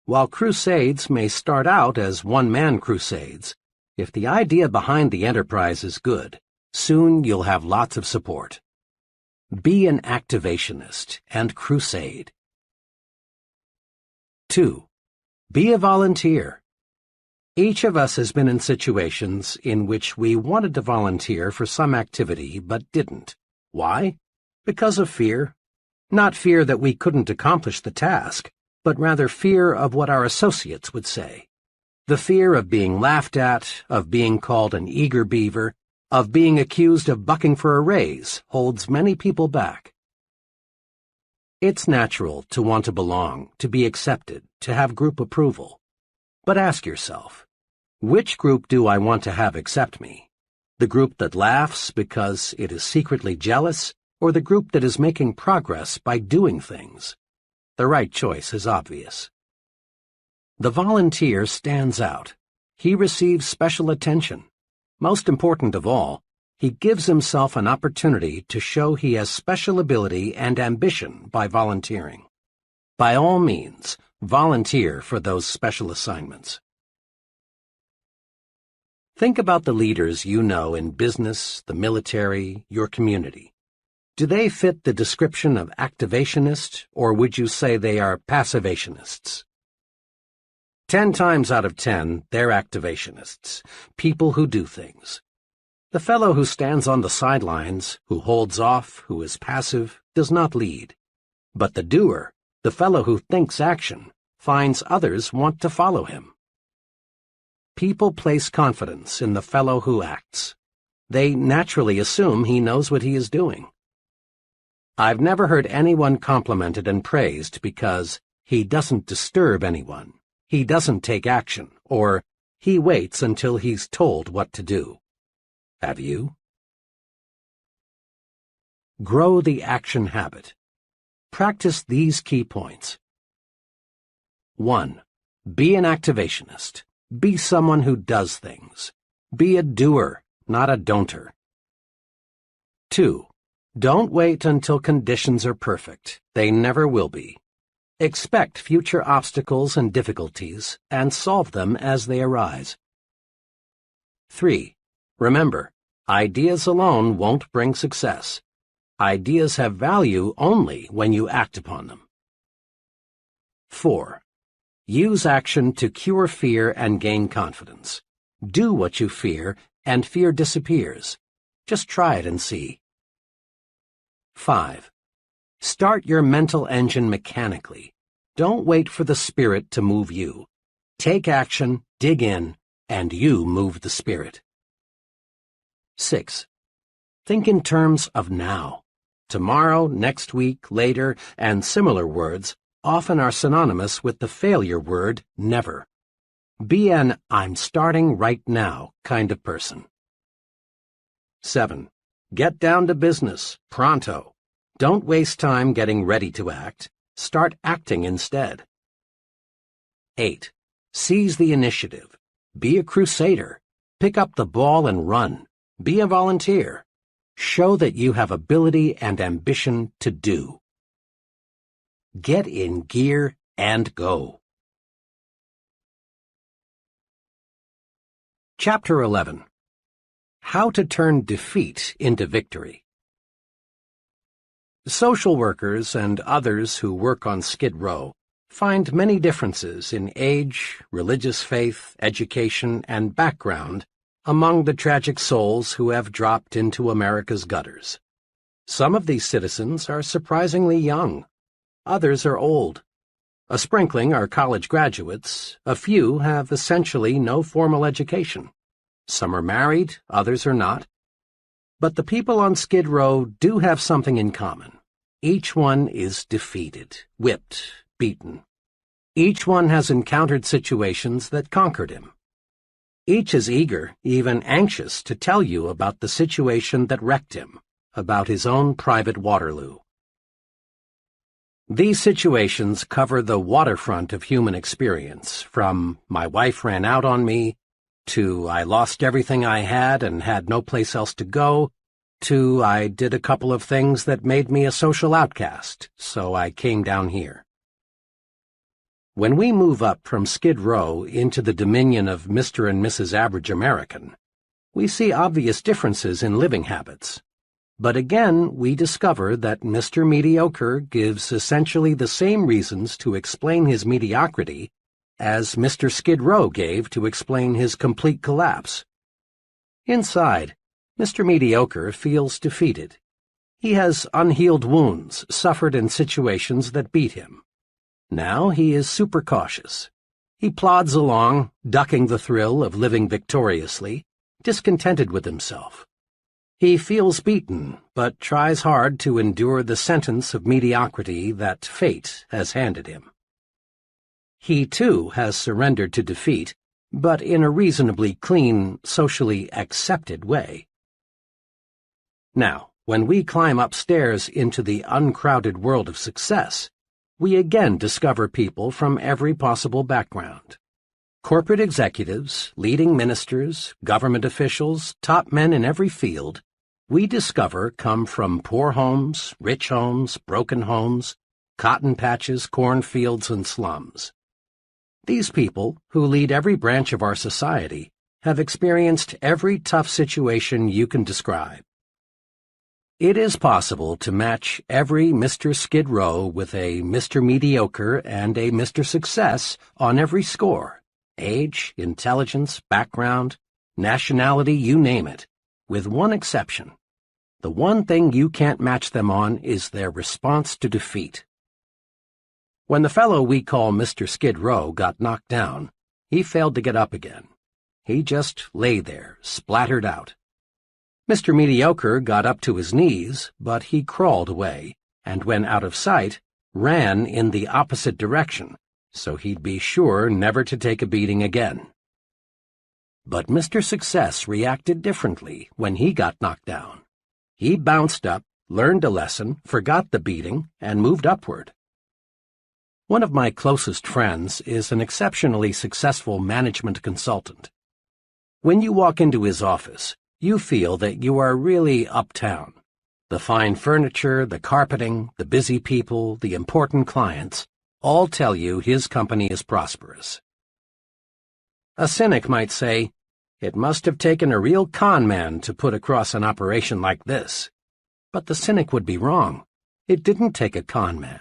While crusades may start out as one-man crusades, if the idea behind the enterprise is good, soon you'll have lots of support. Be an activationist and crusade. 2. Be a volunteer. Each of us has been in situations in which we wanted to volunteer for some activity but didn't. Why? Because of fear. Not fear that we couldn't accomplish the task, but rather fear of what our associates would say. The fear of being laughed at, of being called an eager beaver, of being accused of bucking for a raise holds many people back. It's natural to want to belong, to be accepted, to have group approval. But ask yourself, which group do I want to have accept me? The group that laughs because it is secretly jealous, or the group that is making progress by doing things? The right choice is obvious. The volunteer stands out. He receives special attention. Most important of all, he gives himself an opportunity to show he has special ability and ambition by volunteering. By all means, volunteer for those special assignments. Think about the leaders you know in business, the military, your community. Do they fit the description of activationist, or would you say they are passivationists? 10 times out of 10, they're activationists, people who do things. The fellow who stands on the sidelines, who holds off, who is passive, does not lead. But the doer, the fellow who thinks action, finds others want to follow him. People place confidence in the fellow who acts. They naturally assume he knows what he is doing. I've never heard anyone complimented and praised because he doesn't disturb anyone, he doesn't take action, or he waits until he's told what to do. Have you? Grow the action habit. Practice these key points. 1. Be an activationist. Be someone who does things. Be a doer, not a don'ter. 2. Don't wait until conditions are perfect. They never will be. Expect future obstacles and difficulties and solve them as they arise. 3. Remember, ideas alone won't bring success. Ideas have value only when you act upon them. 4. Use action to cure fear and gain confidence. Do what you fear, and fear disappears. Just try it and see. 5. Start your mental engine mechanically. Don't wait for the spirit to move you. Take action, dig in, and you move the spirit. 6. Think in terms of now. Tomorrow, next week, later, and similar words often are synonymous with the failure word never. Be an I'm starting right now kind of person. 7. Get down to business, pronto. Don't waste time getting ready to act. Start acting instead. 8. Seize the initiative. Be a crusader. Pick up the ball and run. Be a volunteer. Show that you have ability and ambition to do. Get in gear and go. Chapter 11. How to turn defeat into victory. Social workers and others who work on Skid Row find many differences in age, religious faith, education, and background among the tragic souls who have dropped into America's gutters. Some of these citizens are surprisingly young. Others are old. A sprinkling are college graduates. A few have essentially no formal education. Some are married, others are not. But the people on Skid Row do have something in common. Each one is defeated, whipped, beaten. Each one has encountered situations that conquered him. Each is eager, even anxious, to tell you about the situation that wrecked him, about his own private Waterloo. These situations cover the waterfront of human experience, from "my wife ran out on me," to "I lost everything I had and had no place else to go," to "I did a couple of things that made me a social outcast, so I came down here." When we move up from Skid Row into the dominion of Mr. and Mrs. Average American, we see obvious differences in living habits. But again, we discover that Mr. Mediocre gives essentially the same reasons to explain his mediocrity as Mr. Skid Row gave to explain his complete collapse. Inside, Mr. Mediocre feels defeated. He has unhealed wounds suffered in situations that beat him. Now he is super cautious. He plods along, ducking the thrill of living victoriously, discontented with himself. He feels beaten, but tries hard to endure the sentence of mediocrity that fate has handed him. He, too, has surrendered to defeat, but in a reasonably clean, socially accepted way. Now, when we climb upstairs into the uncrowded world of success, we again discover people from every possible background. Corporate executives, leading ministers, government officials, top men in every field, we discover come from poor homes, rich homes, broken homes, cotton patches, cornfields, and slums. These people, who lead every branch of our society, have experienced every tough situation you can describe. It is possible to match every Mr. Skid Row with a Mr. Mediocre and a Mr. Success on every score: age, intelligence, background, nationality, you name it, with one exception. The one thing you can't match them on is their response to defeat. When the fellow we call Mr. Skid Row got knocked down, he failed to get up again. He just lay there, splattered out. Mr. Mediocre got up to his knees, but he crawled away, and when out of sight, ran in the opposite direction, so he'd be sure never to take a beating again. But Mr. Success reacted differently when he got knocked down. He bounced up, learned a lesson, forgot the beating, and moved upward. One of my closest friends is an exceptionally successful management consultant. When you walk into his office, you feel that you are really uptown. The fine furniture, the carpeting, the busy people, the important clients, all tell you his company is prosperous. A cynic might say, "It must have taken a real con man to put across an operation like this." But the cynic would be wrong. It didn't take a con man.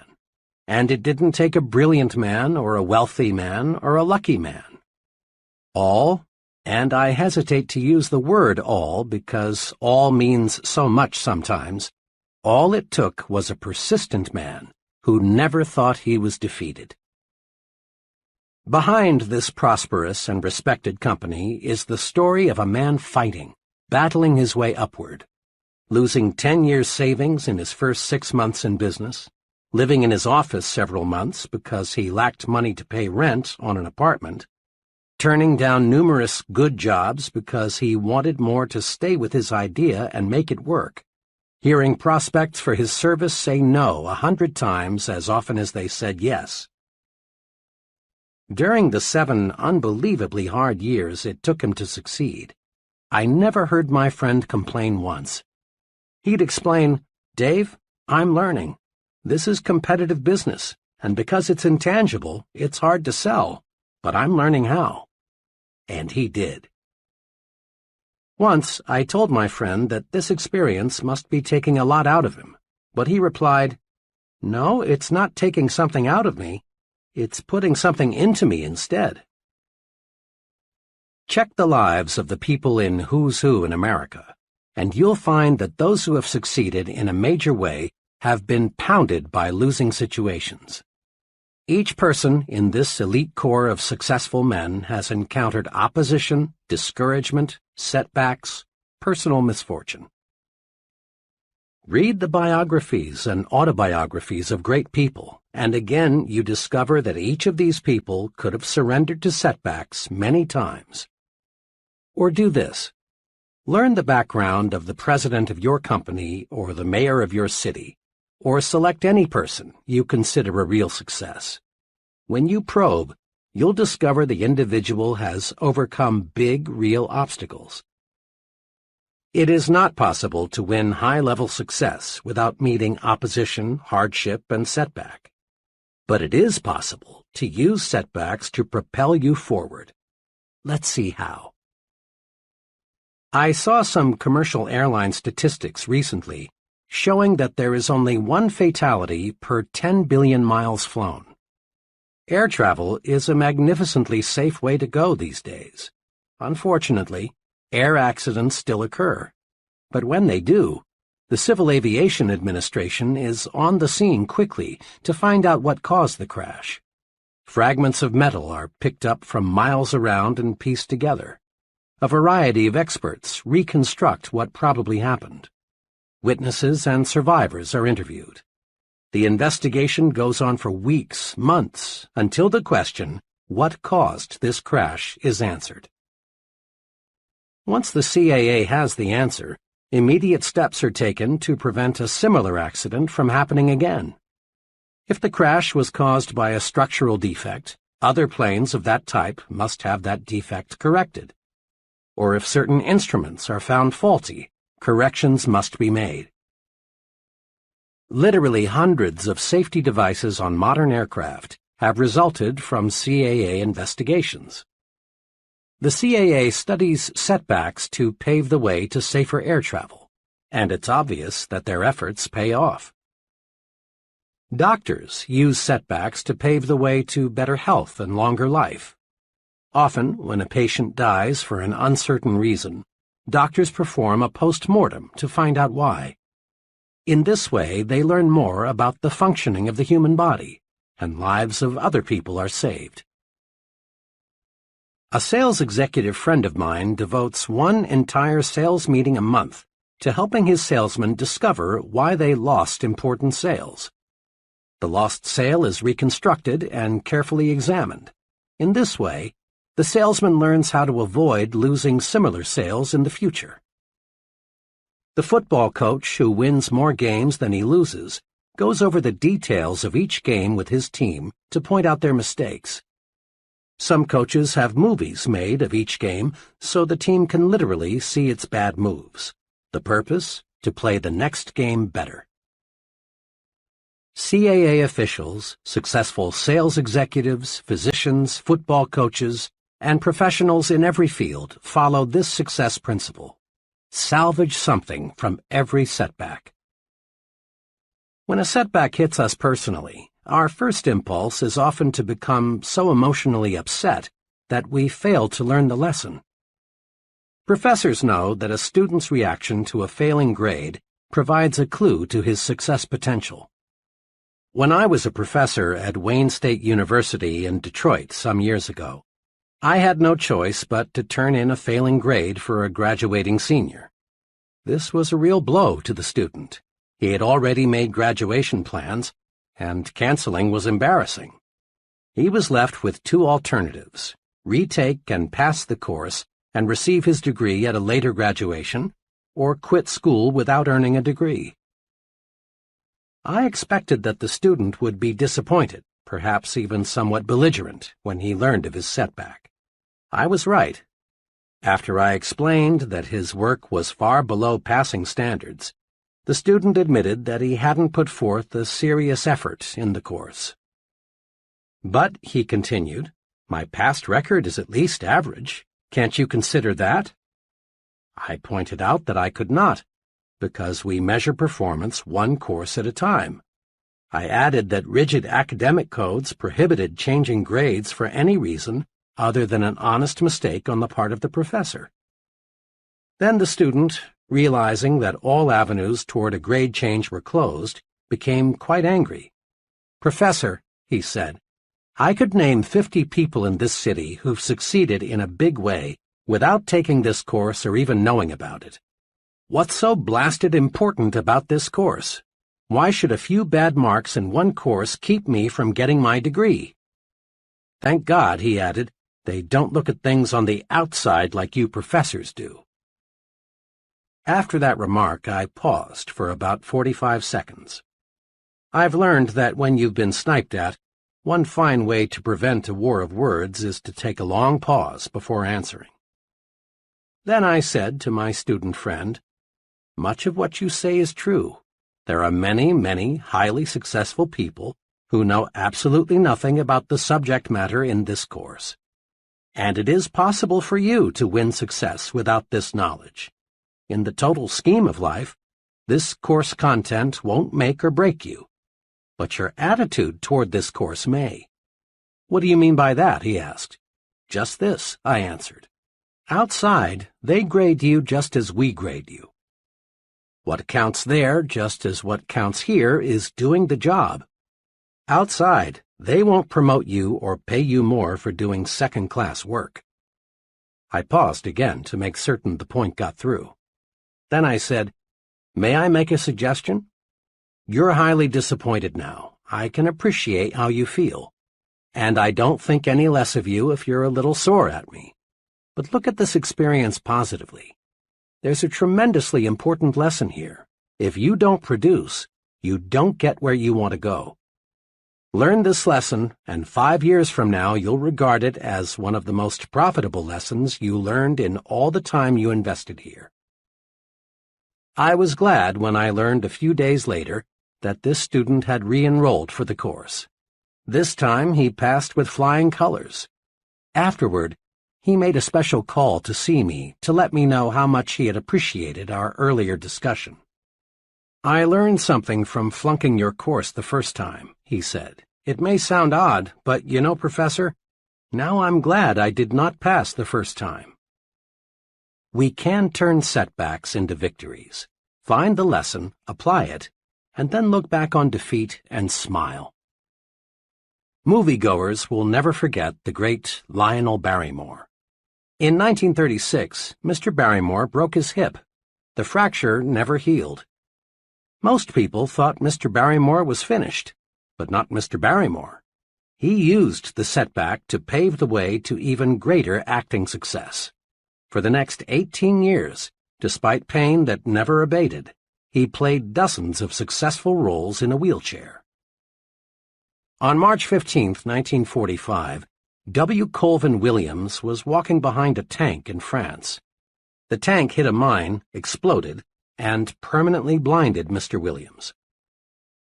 And it didn't take a brilliant man or a wealthy man or a lucky man. All, and I hesitate to use the word all because all means so much sometimes, all it took was a persistent man who never thought he was defeated. Behind this prosperous and respected company is the story of a man fighting, battling his way upward, losing 10 years' savings in his first 6 months in business, living in his office several months because he lacked money to pay rent on an apartment, turning down numerous good jobs because he wanted more to stay with his idea and make it work, hearing prospects for his service say no 100 times as often as they said yes. During the 7 unbelievably hard years it took him to succeed, I never heard my friend complain once. He'd explain, "Dave, I'm learning. This is competitive business, and because it's intangible, it's hard to sell, but I'm learning how." And he did. Once I told my friend that this experience must be taking a lot out of him, but he replied, "No, it's not taking something out of me. It's putting something into me instead." Check the lives of the people in Who's Who in America, and you'll find that those who have succeeded in a major way have been pounded by losing situations. Each person in this elite core of successful men has encountered opposition, discouragement, setbacks, personal misfortune. Read the biographies and autobiographies of great people, and again you discover that each of these people could have surrendered to setbacks many times. Or do this. Learn the background of the president of your company or the mayor of your city, or select any person you consider a real success. When you probe, you'll discover the individual has overcome big, real obstacles. It is not possible to win high-level success without meeting opposition, hardship, and setback. But it is possible to use setbacks to propel you forward. Let's see how. I saw some commercial airline statistics recently showing that there is only one fatality per 10 billion miles flown. Air travel is a magnificently safe way to go these days. Unfortunately, air accidents still occur, but when they do, the Civil Aviation Administration is on the scene quickly to find out what caused the crash. Fragments of metal are picked up from miles around and pieced together. A variety of experts reconstruct what probably happened. Witnesses and survivors are interviewed. The investigation goes on for weeks, months, until the question, what caused this crash, is answered. Once the CAA has the answer, immediate steps are taken to prevent a similar accident from happening again. If the crash was caused by a structural defect, other planes of that type must have that defect corrected. Or if certain instruments are found faulty, corrections must be made. Literally hundreds of safety devices on modern aircraft have resulted from CAA investigations. The CAA studies setbacks to pave the way to safer air travel, and it's obvious that their efforts pay off. Doctors use setbacks to pave the way to better health and longer life. Often, when a patient dies for an uncertain reason, doctors perform a post-mortem to find out why. In this way, they learn more about the functioning of the human body, and lives of other people are saved. A sales executive friend of mine devotes one entire sales meeting a month to helping his salesmen discover why they lost important sales. The lost sale is reconstructed and carefully examined. In this way, the salesman learns how to avoid losing similar sales in the future. The football coach who wins more games than he loses goes over the details of each game with his team to point out their mistakes. Some coaches have movies made of each game so the team can literally see its bad moves. The purpose? To play the next game better. CAA officials, successful sales executives, physicians, football coaches, and professionals in every field follow this success principle. Salvage something from every setback. When a setback hits us personally, our first impulse is often to become so emotionally upset that we fail to learn the lesson. Professors know that a student's reaction to a failing grade provides a clue to his success potential. When I was a professor at Wayne State University in Detroit some years ago, I had no choice but to turn in a failing grade for a graduating senior. This was a real blow to the student. He had already made graduation plans, and canceling was embarrassing. He was left with two alternatives: retake and pass the course and receive his degree at a later graduation, or quit school without earning a degree. I expected that the student would be disappointed, perhaps even somewhat belligerent, when he learned of his setback. I was right. After I explained that his work was far below passing standards, the student admitted that he hadn't put forth a serious effort in the course. But, he continued, my past record is at least average. Can't you consider that? I pointed out that I could not, because we measure performance one course at a time. I added that rigid academic codes prohibited changing grades for any reason other than an honest mistake on the part of the professor. Then the student, realizing that all avenues toward a grade change were closed, became quite angry. Professor, he said, I could name 50 people in this city who've succeeded in a big way without taking this course or even knowing about it. What's so blasted important about this course? Why should a few bad marks in one course keep me from getting my degree? Thank God, he added, they don't look at things on the outside like you professors do. After that remark, I paused for about 45 seconds. I've learned that when you've been sniped at, one fine way to prevent a war of words is to take a long pause before answering. Then I said to my student friend, "Much of what you say is true. There are many, many highly successful people who know absolutely nothing about the subject matter in this course. And it is possible for you to win success without this knowledge. In the total scheme of life, this course content won't make or break you. But your attitude toward this course may." "What do you mean by that?" he asked. "Just this," I answered. "Outside, they grade you just as we grade you. What counts there, just as what counts here, is doing the job. Outside, they won't promote you or pay you more for doing second-class work." I paused again to make certain the point got through. Then I said, "May I make a suggestion? You're highly disappointed now. I can appreciate how you feel. And I don't think any less of you if you're a little sore at me. But look at this experience positively. There's a tremendously important lesson here. If you don't produce, you don't get where you want to go. Learn this lesson, and 5 years from now you'll regard it as one of the most profitable lessons you learned in all the time you invested here." I was glad when I learned a few days later that this student had re-enrolled for the course. This time he passed with flying colors. Afterward, he made a special call to see me to let me know how much he had appreciated our earlier discussion. "I learned something from flunking your course the first time," he said. "It may sound odd, but you know, Professor, now I'm glad I did not pass the first time." We can turn setbacks into victories, find the lesson, apply it, and then look back on defeat and smile. Moviegoers will never forget the great Lionel Barrymore. In 1936, Mr. Barrymore broke his hip. The fracture never healed. Most people thought Mr. Barrymore was finished, but not Mr. Barrymore. He used the setback to pave the way to even greater acting success. For the next 18 years, despite pain that never abated, he played dozens of successful roles in a wheelchair. On March 15, 1945, W. Colvin Williams was walking behind a tank in France. The tank hit a mine, exploded, and permanently blinded Mr. Williams.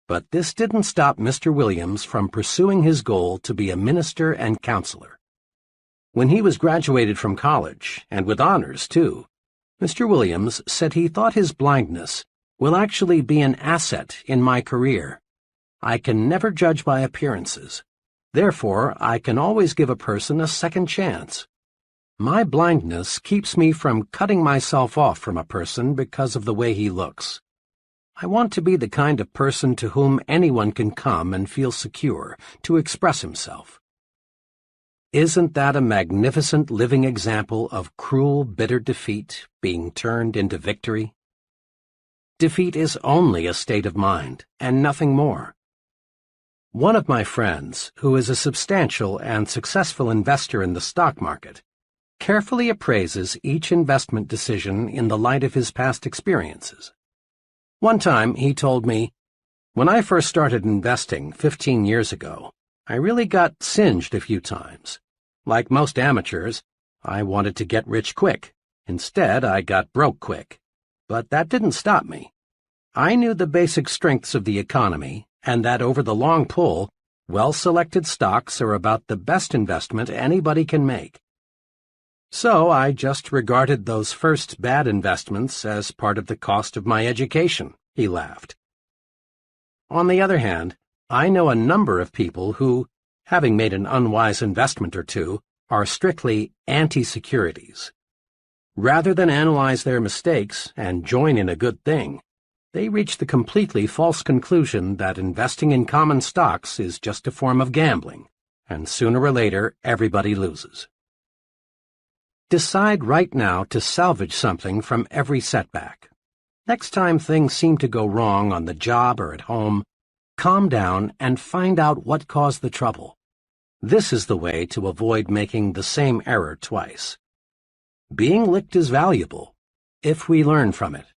But this didn't stop Mr. Williams from pursuing his goal to be a minister and counselor. When he was graduated from college, and with honors, too, Mr. Williams said he thought his blindness will actually be an asset in my career. I can never judge by appearances. Therefore, I can always give a person a second chance. My blindness keeps me from cutting myself off from a person because of the way he looks. I want to be the kind of person to whom anyone can come and feel secure to express himself. Isn't that a magnificent living example of cruel, bitter defeat being turned into victory? Defeat is only a state of mind, and nothing more. One of my friends, who is a substantial and successful investor in the stock market, carefully appraises each investment decision in the light of his past experiences. One time he told me, "When I first started investing 15 years ago, I really got singed a few times. Like most amateurs, I wanted to get rich quick. Instead, I got broke quick. But that didn't stop me. I knew the basic strengths of the economy, and that over the long pull, well-selected stocks are about the best investment anybody can make. So I just regarded those first bad investments as part of the cost of my education," he laughed. On the other hand, I know a number of people who, having made an unwise investment or two, are strictly anti-securities. Rather than analyze their mistakes and join in a good thing, they reach the completely false conclusion that investing in common stocks is just a form of gambling, and sooner or later everybody loses. Decide right now to salvage something from every setback. Next time things seem to go wrong on the job or at home, calm down and find out what caused the trouble. This is the way to avoid making the same error twice. Being licked is valuable, if we learn from it.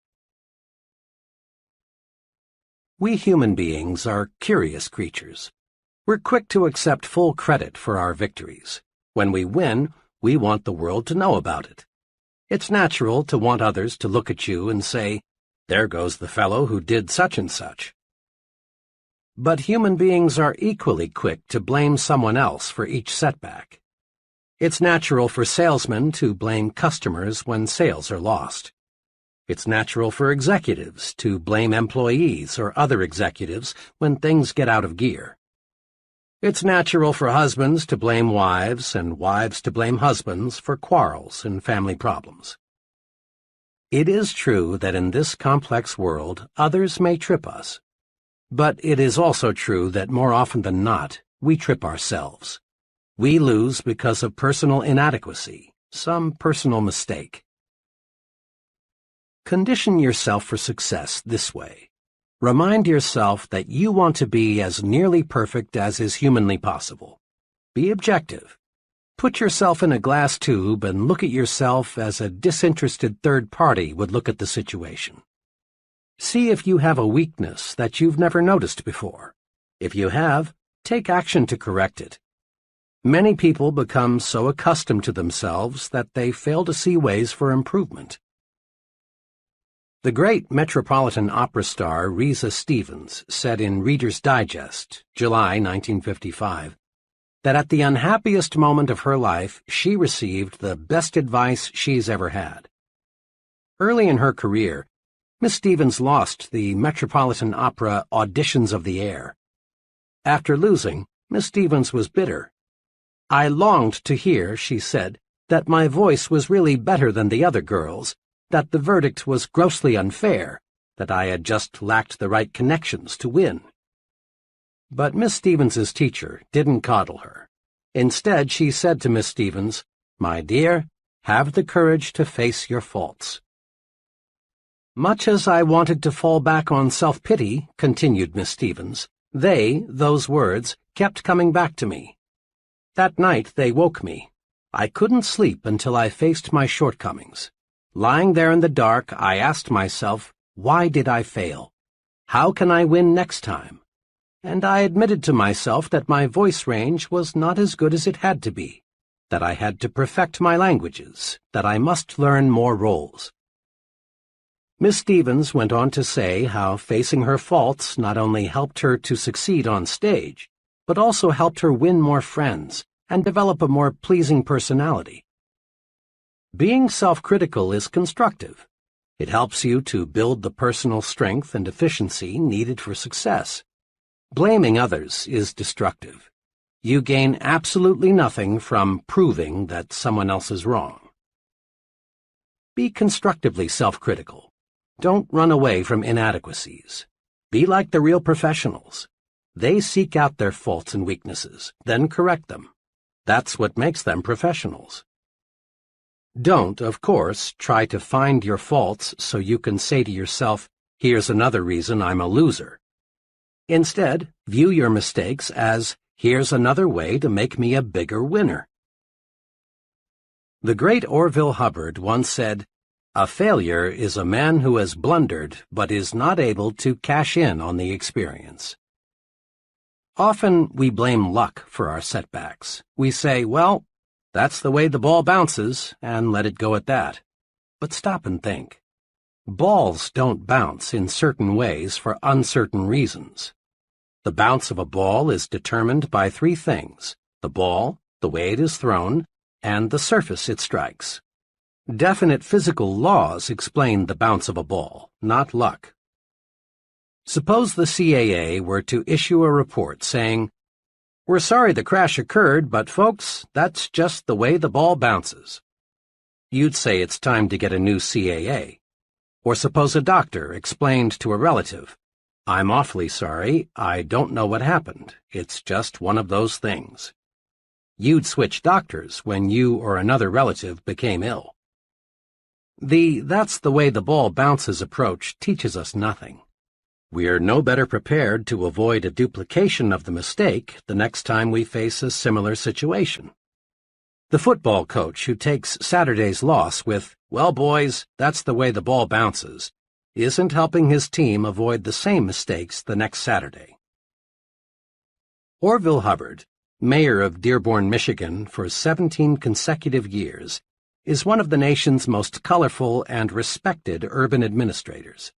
We human beings are curious creatures. We're quick to accept full credit for our victories. When we win, we want the world to know about it. It's natural to want others to look at you and say, "There goes the fellow who did such and such." But human beings are equally quick to blame someone else for each setback. It's natural for salesmen to blame customers when sales are lost. It's natural for executives to blame employees or other executives when things get out of gear. It's natural for husbands to blame wives and wives to blame husbands for quarrels and family problems. It is true that in this complex world, others may trip us. But it is also true that more often than not, we trip ourselves. We lose because of personal inadequacy, some personal mistake. Condition yourself for success this way. Remind yourself that you want to be as nearly perfect as is humanly possible. Be objective. Put yourself in a glass tube and look at yourself as a disinterested third party would look at the situation. See if you have a weakness that you've never noticed before. If you have, take action to correct it. Many people become so accustomed to themselves that they fail to see ways for improvement. The great Metropolitan Opera star Risa Stevens said in Reader's Digest, July 1955, that at the unhappiest moment of her life, she received the best advice she's ever had. Early in her career, Miss Stevens lost the Metropolitan Opera Auditions of the Air. After losing, Miss Stevens was bitter. "I longed to hear," she said, "that my voice was really better than the other girls', that the verdict was grossly unfair, that I had just lacked the right connections to win." But Miss Stevens's teacher didn't coddle her. Instead, she said to Miss Stevens, "My dear, have the courage to face your faults." Much as I wanted to fall back on self-pity, continued Miss Stevens, those words, kept coming back to me. That night they woke me. I couldn't sleep until I faced my shortcomings. Lying there in the dark, I asked myself, why did I fail? How can I win next time? And I admitted to myself that my voice range was not as good as it had to be, that I had to perfect my languages, that I must learn more roles. Miss Stevens went on to say how facing her faults not only helped her to succeed on stage, but also helped her win more friends and develop a more pleasing personality. Being self-critical is constructive. It helps you to build the personal strength and efficiency needed for success. Blaming others is destructive. You gain absolutely nothing from proving that someone else is wrong. Be constructively self-critical. Don't run away from inadequacies. Be like the real professionals. They seek out their faults and weaknesses, then correct them. That's what makes them professionals. Don't, of course, try to find your faults so you can say to yourself, "Here's another reason I'm a loser." Instead, view your mistakes as, "Here's another way to make me a bigger winner." The great Orville Hubbard once said, "A failure is a man who has blundered but is not able to cash in on the experience." Often we blame luck for our setbacks. We say, "Well, that's the way the ball bounces," and let it go at that. But stop and think. Balls don't bounce in certain ways for uncertain reasons. The bounce of a ball is determined by three things: the ball, the way it is thrown, and the surface it strikes. Definite physical laws explain the bounce of a ball, not luck. Suppose the CAA were to issue a report saying, "We're sorry the crash occurred, but folks, that's just the way the ball bounces." You'd say it's time to get a new CAA. Or suppose a doctor explained to a relative, "I'm awfully sorry, I don't know what happened. It's just one of those things." You'd switch doctors when you or another relative became ill. The "that's the way the ball bounces" approach teaches us nothing. We're no better prepared to avoid a duplication of the mistake the next time we face a similar situation. The football coach who takes Saturday's loss with, "Well, boys, that's the way the ball bounces," isn't helping his team avoid the same mistakes the next Saturday. Orville Hubbard, mayor of Dearborn, Michigan for 17 consecutive years, is one of the nation's most colorful and respected urban administrators.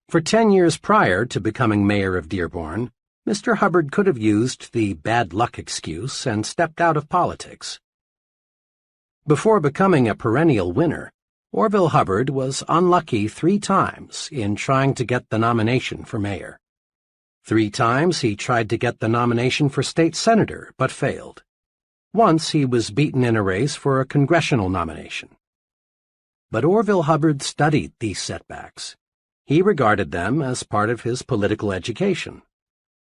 For 10 years prior to becoming mayor of Dearborn, Mr. Hubbard could have used the bad luck excuse and stepped out of politics. Before becoming a perennial winner, Orville Hubbard was unlucky 3 times in trying to get the nomination for mayor. 3 times he tried to get the nomination for state senator, but failed. Once he was beaten in a race for a congressional nomination. But Orville Hubbard studied these setbacks. He regarded them as part of his political education.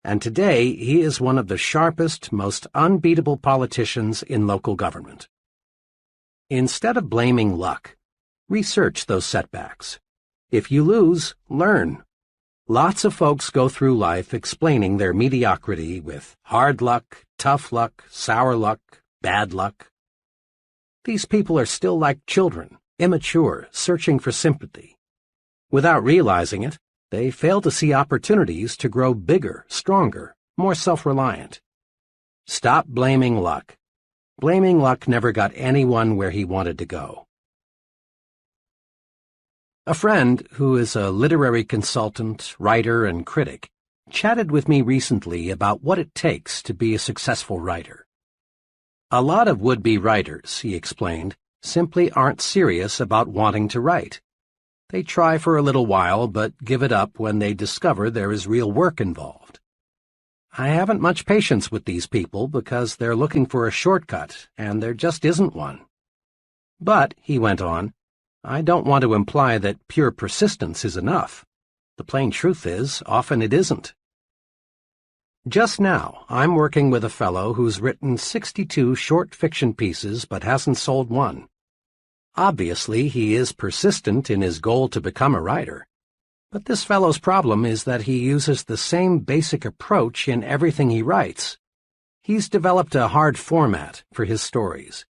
And today he is one of the sharpest, most unbeatable politicians in local government. Instead of blaming luck, research those setbacks. If you lose, learn. Lots of folks go through life explaining their mediocrity with hard luck, tough luck, sour luck, bad luck. These people are still like children, immature, searching for sympathy. Without realizing it, they fail to see opportunities to grow bigger, stronger, more self-reliant. Stop blaming luck. Blaming luck never got anyone where he wanted to go. A friend, who is a literary consultant, writer, and critic, chatted with me recently about what it takes to be a successful writer. A lot of would-be writers, he explained, simply aren't serious about wanting to write. They try for a little while, but give it up when they discover there is real work involved. I haven't much patience with these people because they're looking for a shortcut, and there just isn't one. But, he went on, I don't want to imply that pure persistence is enough. The plain truth is, often it isn't. Just now, I'm working with a fellow who's written 62 short fiction pieces but hasn't sold one. Obviously, he is persistent in his goal to become a writer. But this fellow's problem is that he uses the same basic approach in everything he writes. He's developed a hard format for his stories.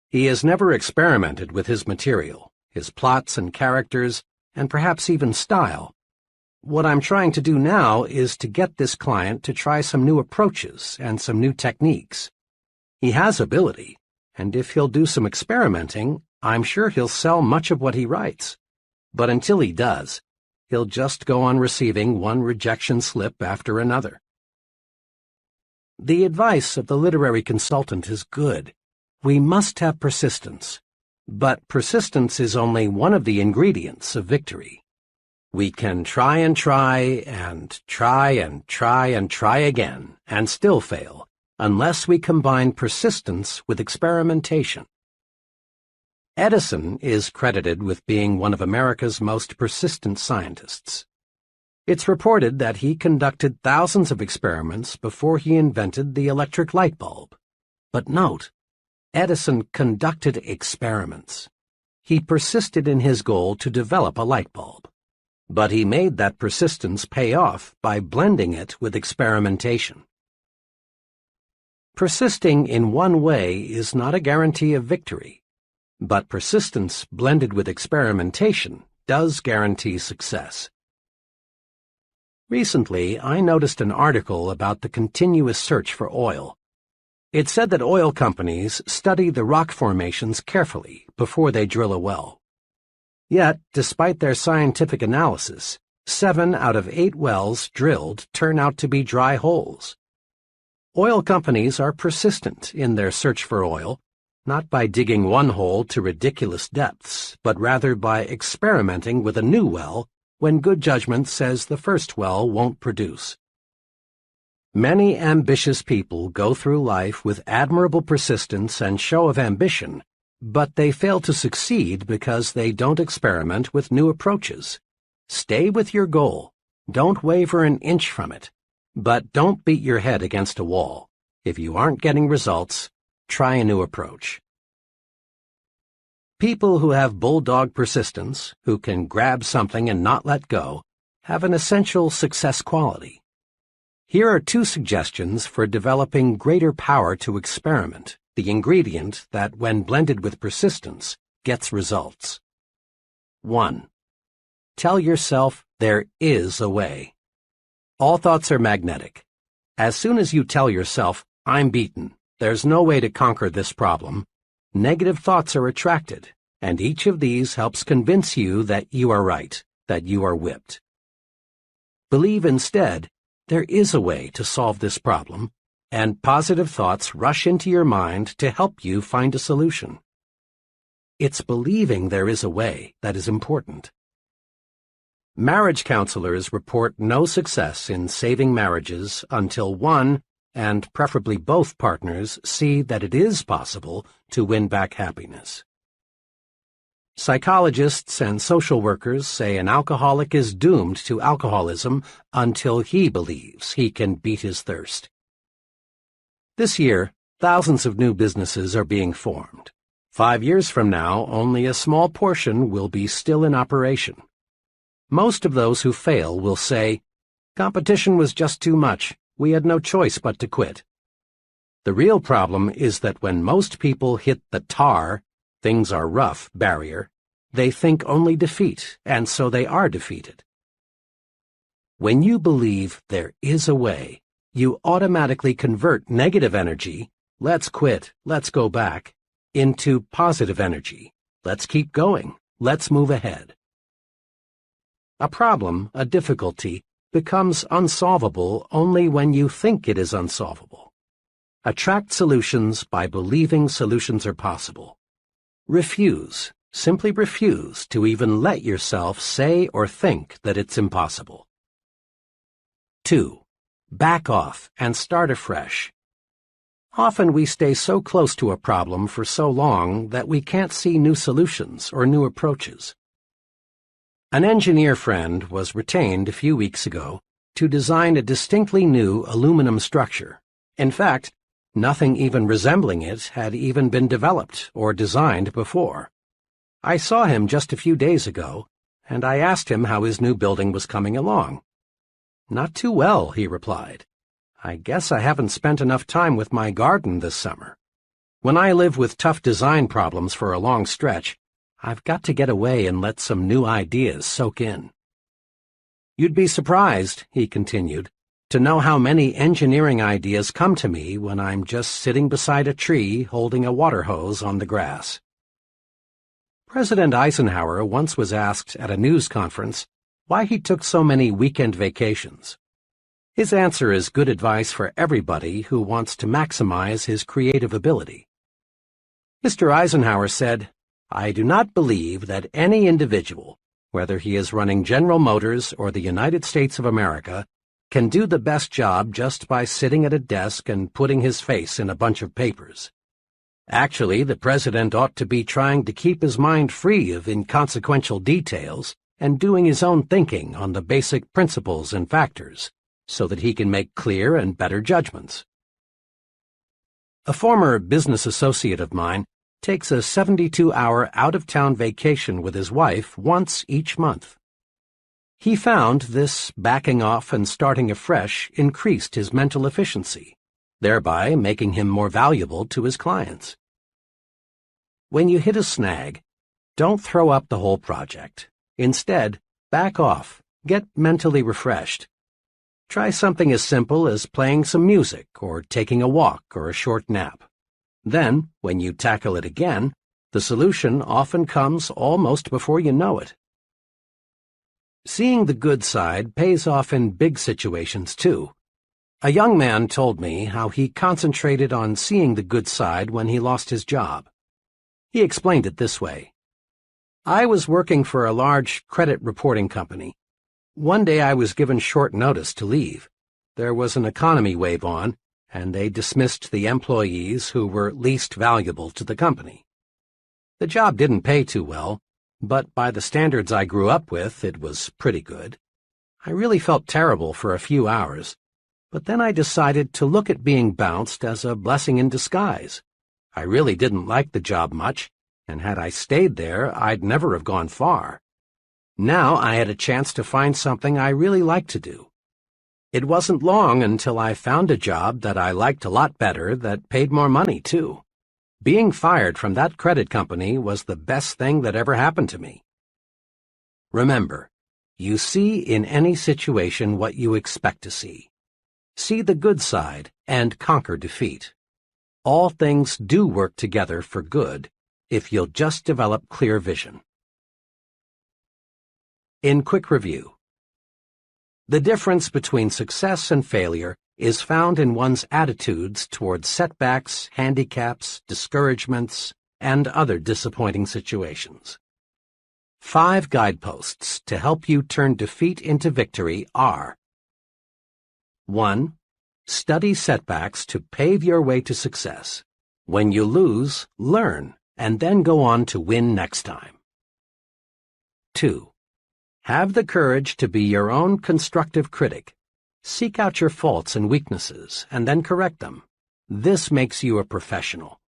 He has never experimented with his material, his plots and characters, and perhaps even style. What I'm trying to do now is to get this client to try some new approaches and some new techniques. He has ability, and if he'll do some experimenting, I'm sure he'll sell much of what he writes. But until he does, he'll just go on receiving one rejection slip after another. The advice of the literary consultant is good. We must have persistence. But persistence is only one of the ingredients of victory. We can try and try and try and try and try again and still fail, unless we combine persistence with experimentation. Edison is credited with being one of America's most persistent scientists. It's reported that he conducted thousands of experiments before he invented the electric light bulb. But note, Edison conducted experiments. He persisted in his goal to develop a light bulb. But he made that persistence pay off by blending it with experimentation. Persisting in one way is not a guarantee of victory, but persistence blended with experimentation does guarantee success. Recently, I noticed an article about the continuous search for oil. It said that oil companies study the rock formations carefully before they drill a well. Yet, despite their scientific analysis, 7 out of 8 wells drilled turn out to be dry holes. Oil companies are persistent in their search for oil, not by digging one hole to ridiculous depths, but rather by experimenting with a new well when good judgment says the first well won't produce. Many ambitious people go through life with admirable persistence and show of ambition, but they fail to succeed because they don't experiment with new approaches. Stay with your goal. Don't waver an inch from it. But don't beat your head against a wall. If you aren't getting results, try a new approach. People who have bulldog persistence, who can grab something and not let go, have an essential success quality. Here are 2 suggestions for developing greater power to experiment, the ingredient that, when blended with persistence, gets results. 1. Tell yourself there is a way. All thoughts are magnetic. As soon as you tell yourself, I'm beaten, there's no way to conquer this problem, negative thoughts are attracted, and each of these helps convince you that you are right, that you are whipped. Believe instead, there is a way to solve this problem, and positive thoughts rush into your mind to help you find a solution. It's believing there is a way that is important. Marriage counselors report no success in saving marriages until one, and preferably both partners, see that it is possible to win back happiness. Psychologists and social workers say an alcoholic is doomed to alcoholism until he believes he can beat his thirst. This year, thousands of new businesses are being formed. 5 years from now, only a small portion will be still in operation. Most of those who fail will say, "Competition was just too much. We had no choice but to quit." The real problem is that when most people hit the tar, things are rough barrier, they think only defeat, and so they are defeated. When you believe there is a way, you automatically convert negative energy, let's quit, let's go back, into positive energy, let's keep going, let's move ahead. A problem, a difficulty, becomes unsolvable only when you think it is unsolvable. Attract solutions by believing solutions are possible. Simply refuse to even let yourself say or think that it's impossible. 2. Back off and start afresh. Often we stay so close to a problem for so long that we can't see new solutions or new approaches. An engineer friend was retained a few weeks ago to design a distinctly new aluminum structure. In fact, nothing even resembling it had even been developed or designed before. I saw him just a few days ago, and I asked him how his new building was coming along. "Not too well," he replied. "I guess I haven't spent enough time with my garden this summer. When I live with tough design problems for a long stretch, I've got to get away and let some new ideas soak in." "You'd be surprised," he continued, "to know how many engineering ideas come to me when I'm just sitting beside a tree holding a water hose on the grass." President Eisenhower once was asked at a news conference why he took so many weekend vacations. His answer is good advice for everybody who wants to maximize his creative ability. Mr. Eisenhower said, "I do not believe that any individual, whether he is running General Motors or the United States of America, can do the best job just by sitting at a desk and putting his face in a bunch of papers. Actually, the president ought to be trying to keep his mind free of inconsequential details and doing his own thinking on the basic principles and factors, so that he can make clear and better judgments." A former business associate of mine takes a 72-hour out-of-town vacation with his wife once each month. He found this backing off and starting afresh increased his mental efficiency, thereby making him more valuable to his clients. When you hit a snag, don't throw up the whole project. Instead, back off, get mentally refreshed. Try something as simple as playing some music or taking a walk or a short nap. Then, when you tackle it again, the solution often comes almost before you know it. Seeing the good side pays off in big situations, too. A young man told me how he concentrated on seeing the good side when he lost his job. He explained it this way. "I was working for a large credit reporting company. One day I was given short notice to leave. There was an economy wave on, and they dismissed the employees who were least valuable to the company. The job didn't pay too well, but by the standards I grew up with, it was pretty good. I really felt terrible for a few hours, but then I decided to look at being bounced as a blessing in disguise. I really didn't like the job much, and had I stayed there, I'd never have gone far. Now I had a chance to find something I really liked to do. It wasn't long until I found a job that I liked a lot better that paid more money, too. Being fired from that credit company was the best thing that ever happened to me. Remember, you see in any situation what you expect to see. See the good side and conquer defeat. All things do work together for good if you'll just develop clear vision. In quick review, the difference between success and failure is found in one's attitudes towards setbacks, handicaps, discouragements, and other disappointing situations. 5 guideposts to help you turn defeat into victory are: 1. Study setbacks to pave your way to success. When you lose, learn, and then go on to win next time. 2. Have the courage to be your own constructive critic. Seek out your faults and weaknesses, and then correct them. This makes you a professional.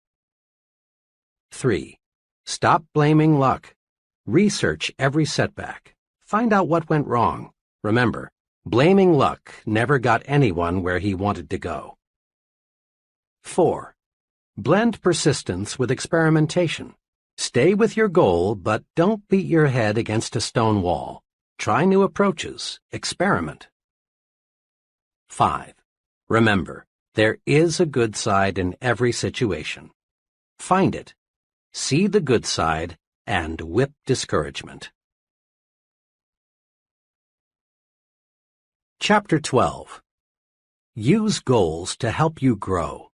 3. Stop blaming luck. Research every setback. Find out what went wrong. Remember, blaming luck never got anyone where he wanted to go. 4. Blend persistence with experimentation. Stay with your goal, but don't beat your head against a stone wall. Try new approaches. Experiment. 5. Remember, there is a good side in every situation. Find it. See the good side and whip discouragement. Chapter 12. Use goals to help you grow.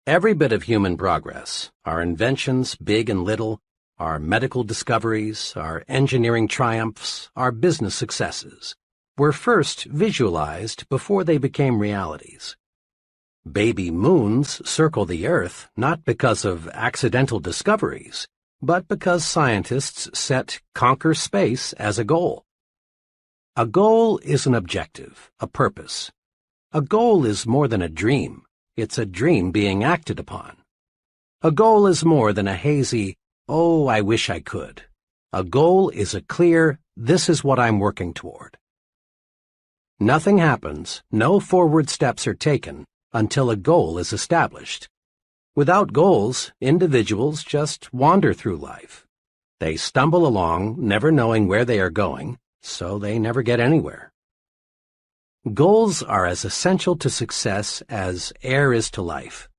Every bit of human progress, our inventions, big and little, our medical discoveries, our engineering triumphs, our business successes, were first visualized before they became realities. Baby moons circle the Earth not because of accidental discoveries, but because scientists set conquer space as a goal. A goal is an objective, a purpose. A goal is more than a dream. It's a dream being acted upon. A goal is more than a hazy, "Oh, I wish I could." A goal is a clear, "This is what I'm working toward." Nothing happens, no forward steps are taken, until a goal is established. Without goals, individuals just wander through life. They stumble along, never knowing where they are going, so they never get anywhere. Goals are as essential to success as air is to life.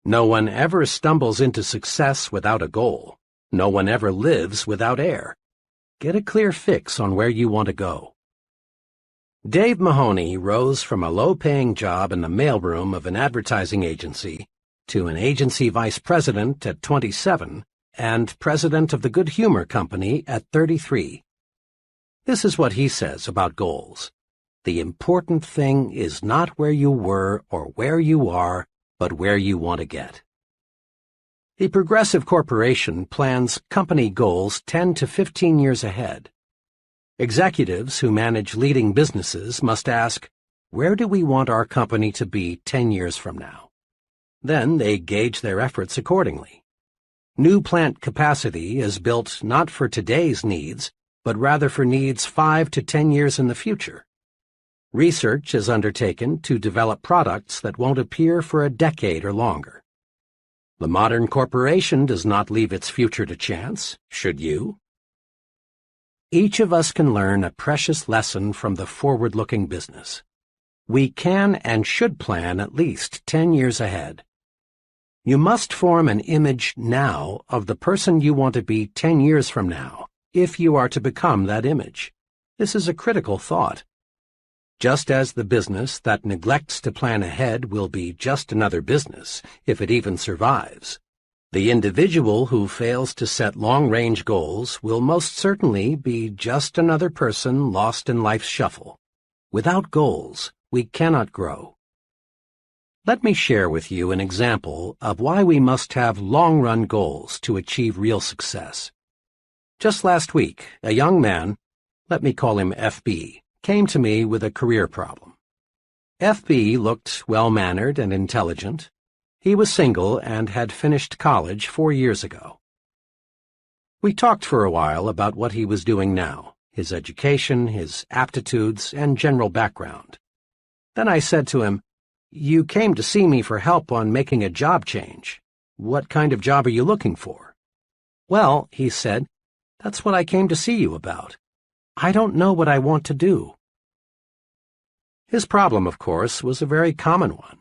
No one ever stumbles into success without a goal. No one ever lives without air. Get a clear fix on where you want to go. Dave Mahoney rose from a low-paying job in the mailroom of an advertising agency to an agency vice president at 27 and president of the Good Humor Company at 33. This is what he says about goals. The important thing is not where you were or where you are, but where you want to get. The Progressive Corporation plans company goals 10 to 15 years ahead. Executives who manage leading businesses must ask, where do we want our company to be 10 years from now? Then they gauge their efforts accordingly. New plant capacity is built not for today's needs, but rather for needs 5 to 10 years in the future. Research is undertaken to develop products that won't appear for a decade or longer. The modern corporation does not leave its future to chance, should you? Each of us can learn a precious lesson from the forward-looking business. We can and should plan at least 10 years ahead. You must form an image now of the person you want to be 10 years from now, if you are to become that image. This is a critical thought. Just as the business that neglects to plan ahead will be just another business, if it even survives, the individual who fails to set long-range goals will most certainly be just another person lost in life's shuffle. Without goals, we cannot grow. Let me share with you an example of why we must have long-run goals to achieve real success. Just last week, a young man, let me call him FB, came to me with a career problem. FB looked well-mannered and intelligent. He was single and had finished college 4 years ago. We talked for a while about what he was doing now, his education, his aptitudes, and general background. Then I said to him, "You came to see me for help on making a job change. What kind of job are you looking for?" "Well," he said, "that's what I came to see you about. I don't know what I want to do." His problem, of course, was a very common one,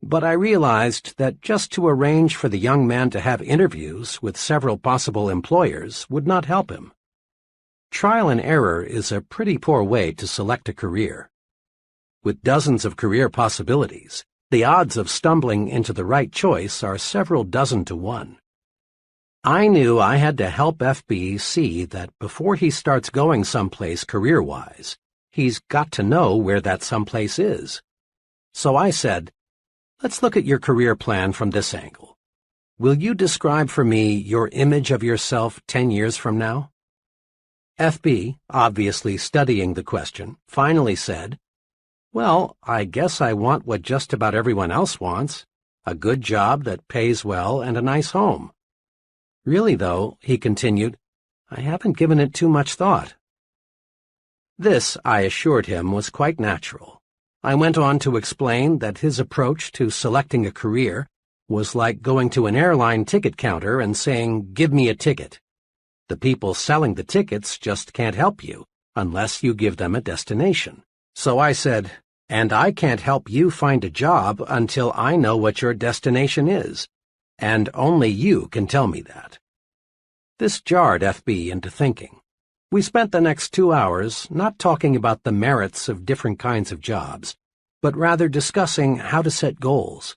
but I realized that just to arrange for the young man to have interviews with several possible employers would not help him. Trial and error is a pretty poor way to select a career. With dozens of career possibilities, the odds of stumbling into the right choice are several dozen to 1. I knew I had to help FB see that before he starts going someplace career-wise, he's got to know where that someplace is. So I said, "Let's look at your career plan from this angle. Will you describe for me your image of yourself 10 years from now?" FB, obviously studying the question, finally said, "Well, I guess I want what just about everyone else wants, a good job that pays well and a nice home. Really, though," he continued, "I haven't given it too much thought." This, I assured him, was quite natural. I went on to explain that his approach to selecting a career was like going to an airline ticket counter and saying, "Give me a ticket." The people selling the tickets just can't help you unless you give them a destination. So I said, "And I can't help you find a job until I know what your destination is, and only you can tell me that." This jarred FB into thinking. We spent the next 2 hours not talking about the merits of different kinds of jobs, but rather discussing how to set goals.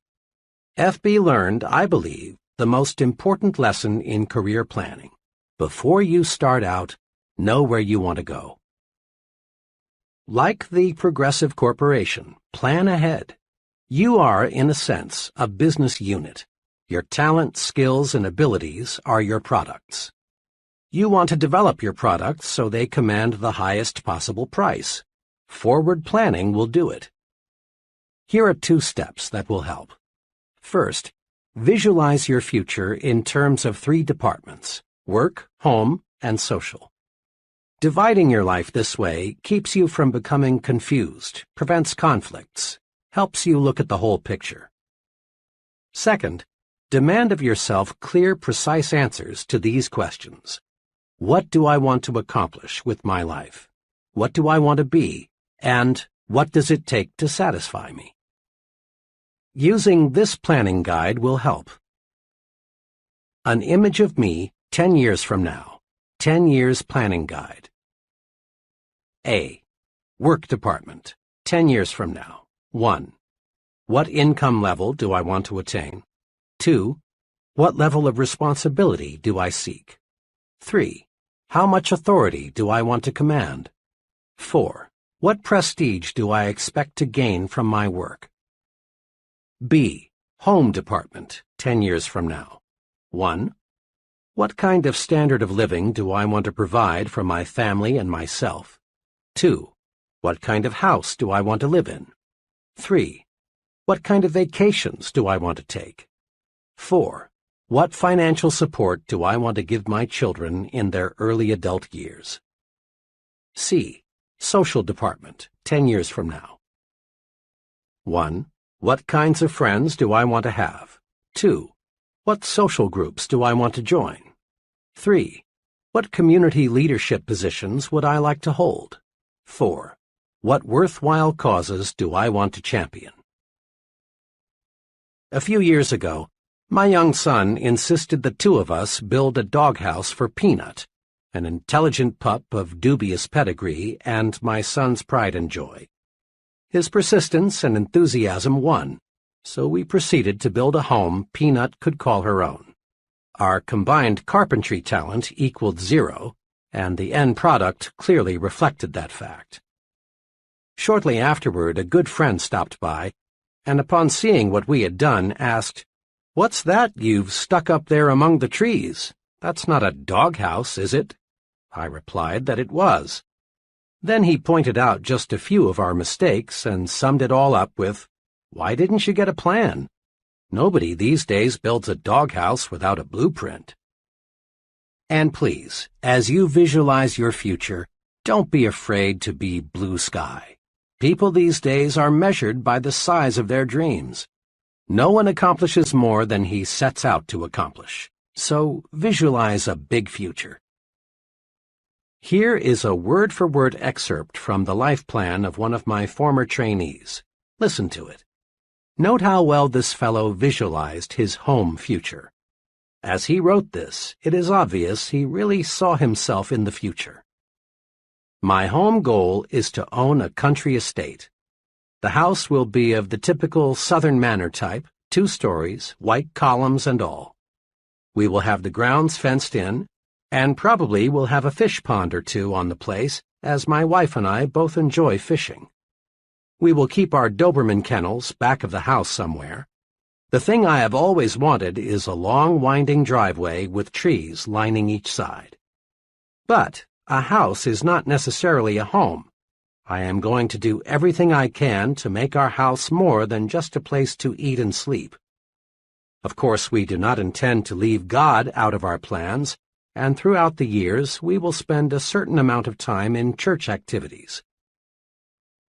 FB learned, I believe, the most important lesson in career planning. Before you start out, know where you want to go. Like the Progressive Corporation, plan ahead. You are, in a sense, a business unit. Your talent, skills, and abilities are your products. You want to develop your products so they command the highest possible price. Forward planning will do it. Here are 2 steps that will help. First, visualize your future in terms of 3 departments: work, home, and social. Dividing your life this way keeps you from becoming confused, prevents conflicts, helps you look at the whole picture. Second, demand of yourself clear, precise answers to these questions. What do I want to accomplish with my life? What do I want to be? And what does it take to satisfy me? Using this planning guide will help. An image of me 10 years from now. 10 years planning guide. A. Work department. 10 years from now. 1. What income level do I want to attain? 2. What level of responsibility do I seek? 3. How much authority do I want to command? 4. What prestige do I expect to gain from my work? B. Home department, 10 years from now. 1. What kind of standard of living do I want to provide for my family and myself? 2. What kind of house do I want to live in? 3. What kind of vacations do I want to take? 4. What financial support do I want to give my children in their early adult years? C. Social department, 10 years from now. 1. What kinds of friends do I want to have? 2. What social groups do I want to join? 3. What community leadership positions would I like to hold? 4. What worthwhile causes do I want to champion? A few years ago, my young son insisted the 2 of us build a doghouse for Peanut, an intelligent pup of dubious pedigree and my son's pride and joy. His persistence and enthusiasm won, so we proceeded to build a home Peanut could call her own. Our combined carpentry talent equaled 0, and the end product clearly reflected that fact. Shortly afterward, a good friend stopped by, and upon seeing what we had done, asked, "What's that you've stuck up there among the trees? That's not a doghouse, is it?" I replied that it was. Then he pointed out just a few of our mistakes and summed it all up with, "Why didn't you get a plan?" Nobody these days builds a doghouse without a blueprint. And please, as you visualize your future, don't be afraid to be blue sky. People these days are measured by the size of their dreams. No one accomplishes more than he sets out to accomplish. So visualize a big future. Here is a word-for-word excerpt from the life plan of one of my former trainees. Listen to it. Note how well this fellow visualized his home future. As he wrote this, it is obvious he really saw himself in the future. My home goal is to own a country estate. The house will be of the typical Southern manor type, 2 stories, white columns and all. We will have the grounds fenced in, and probably we'll have a fish pond or 2 on the place, as my wife and I both enjoy fishing. We will keep our Doberman kennels back of the house somewhere. The thing I have always wanted is a long winding driveway with trees lining each side. But a house is not necessarily a home. I am going to do everything I can to make our house more than just a place to eat and sleep. Of course, we do not intend to leave God out of our plans, and throughout the years we will spend a certain amount of time in church activities.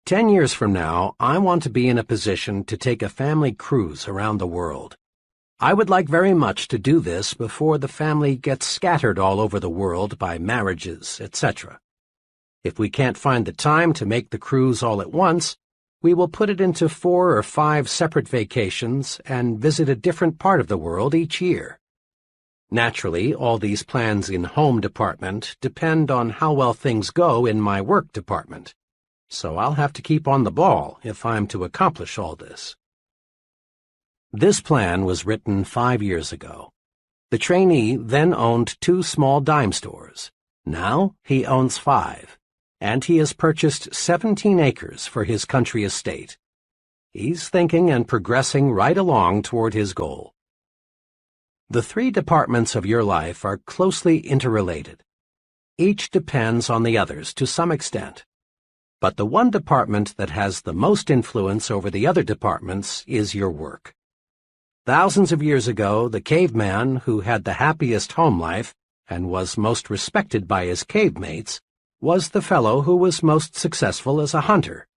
10 years from now, I want to be in a position to take a family cruise around the world. I would like very much to do this before the family gets scattered all over the world by marriages, etc. If we can't find the time to make the cruise all at once, we will put it into 4 or 5 separate vacations and visit a different part of the world each year. Naturally, all these plans in home department depend on how well things go in my work department. So I'll have to keep on the ball if I'm to accomplish all this. This plan was written 5 years ago. The trainee then owned 2 small dime stores. Now he owns 5, and he has purchased 17 acres for his country estate. He's thinking and progressing right along toward his goal. The 3 departments of your life are closely interrelated. Each depends on the others to some extent. But the one department that has the most influence over the other departments is your work. Thousands of years ago, the caveman who had the happiest home life and was most respected by his cave mates was the fellow who was most successful as a hunter.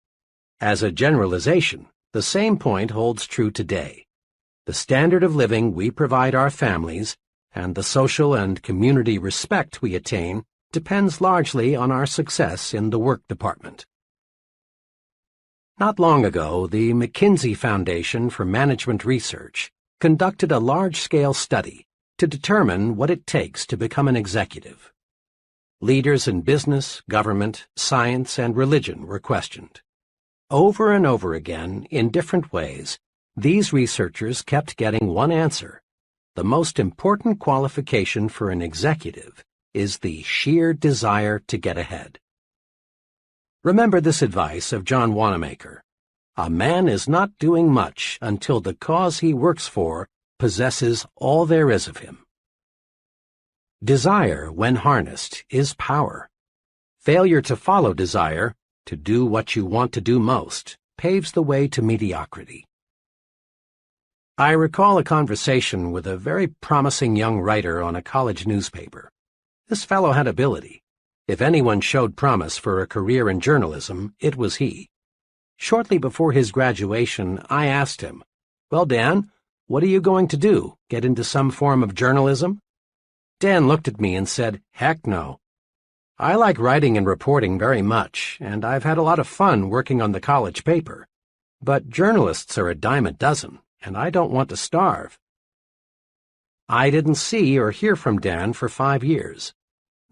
As a generalization, the same point holds true today. The standard of living we provide our families and the social and community respect we attain depends largely on our success in the work department. Not long ago, the McKinsey Foundation for Management Research conducted a large-scale study to determine what it takes to become an executive. Leaders in business, government, science, and religion were questioned. Over and over again, in different ways, these researchers kept getting one answer. The most important qualification for an executive is the sheer desire to get ahead. Remember this advice of John Wanamaker. A man is not doing much until the cause he works for possesses all there is of him. Desire, when harnessed, is power. Failure to follow desire, to do what you want to do most, paves the way to mediocrity. I recall a conversation with a very promising young writer on a college newspaper. This fellow had ability. If anyone showed promise for a career in journalism, it was he. Shortly before his graduation, I asked him, "Well, Dan, what are you going to do? Get into some form of journalism?" Dan looked at me and said, "Heck no. I like writing and reporting very much, and I've had a lot of fun working on the college paper. But journalists are a dime a dozen, and I don't want to starve." I didn't see or hear from Dan for 5 years.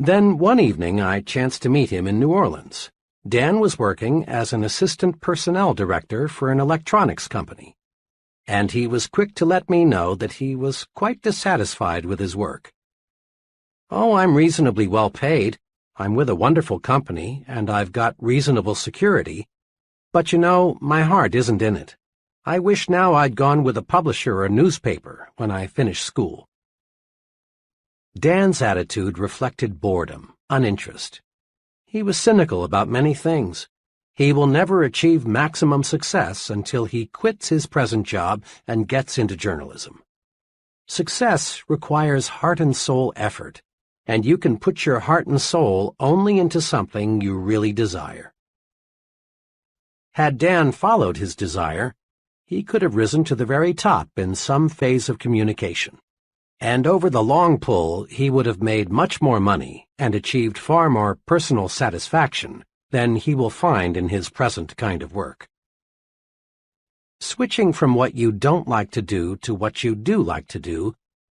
Then one evening I chanced to meet him in New Orleans. Dan was working as an assistant personnel director for an electronics company, and he was quick to let me know that he was quite dissatisfied with his work. "Oh, I'm reasonably well paid. I'm with a wonderful company, and I've got reasonable security. But you know, my heart isn't in it. I wish now I'd gone with a publisher or a newspaper when I finished school." Dan's attitude reflected boredom, uninterest. He was cynical about many things. He will never achieve maximum success until he quits his present job and gets into journalism. Success requires heart and soul effort, and you can put your heart and soul only into something you really desire. Had Dan followed his desire, he could have risen to the very top in some phase of communication. And over the long pull, he would have made much more money and achieved far more personal satisfaction than he will find in his present kind of work. Switching from what you don't like to do to what you do like to do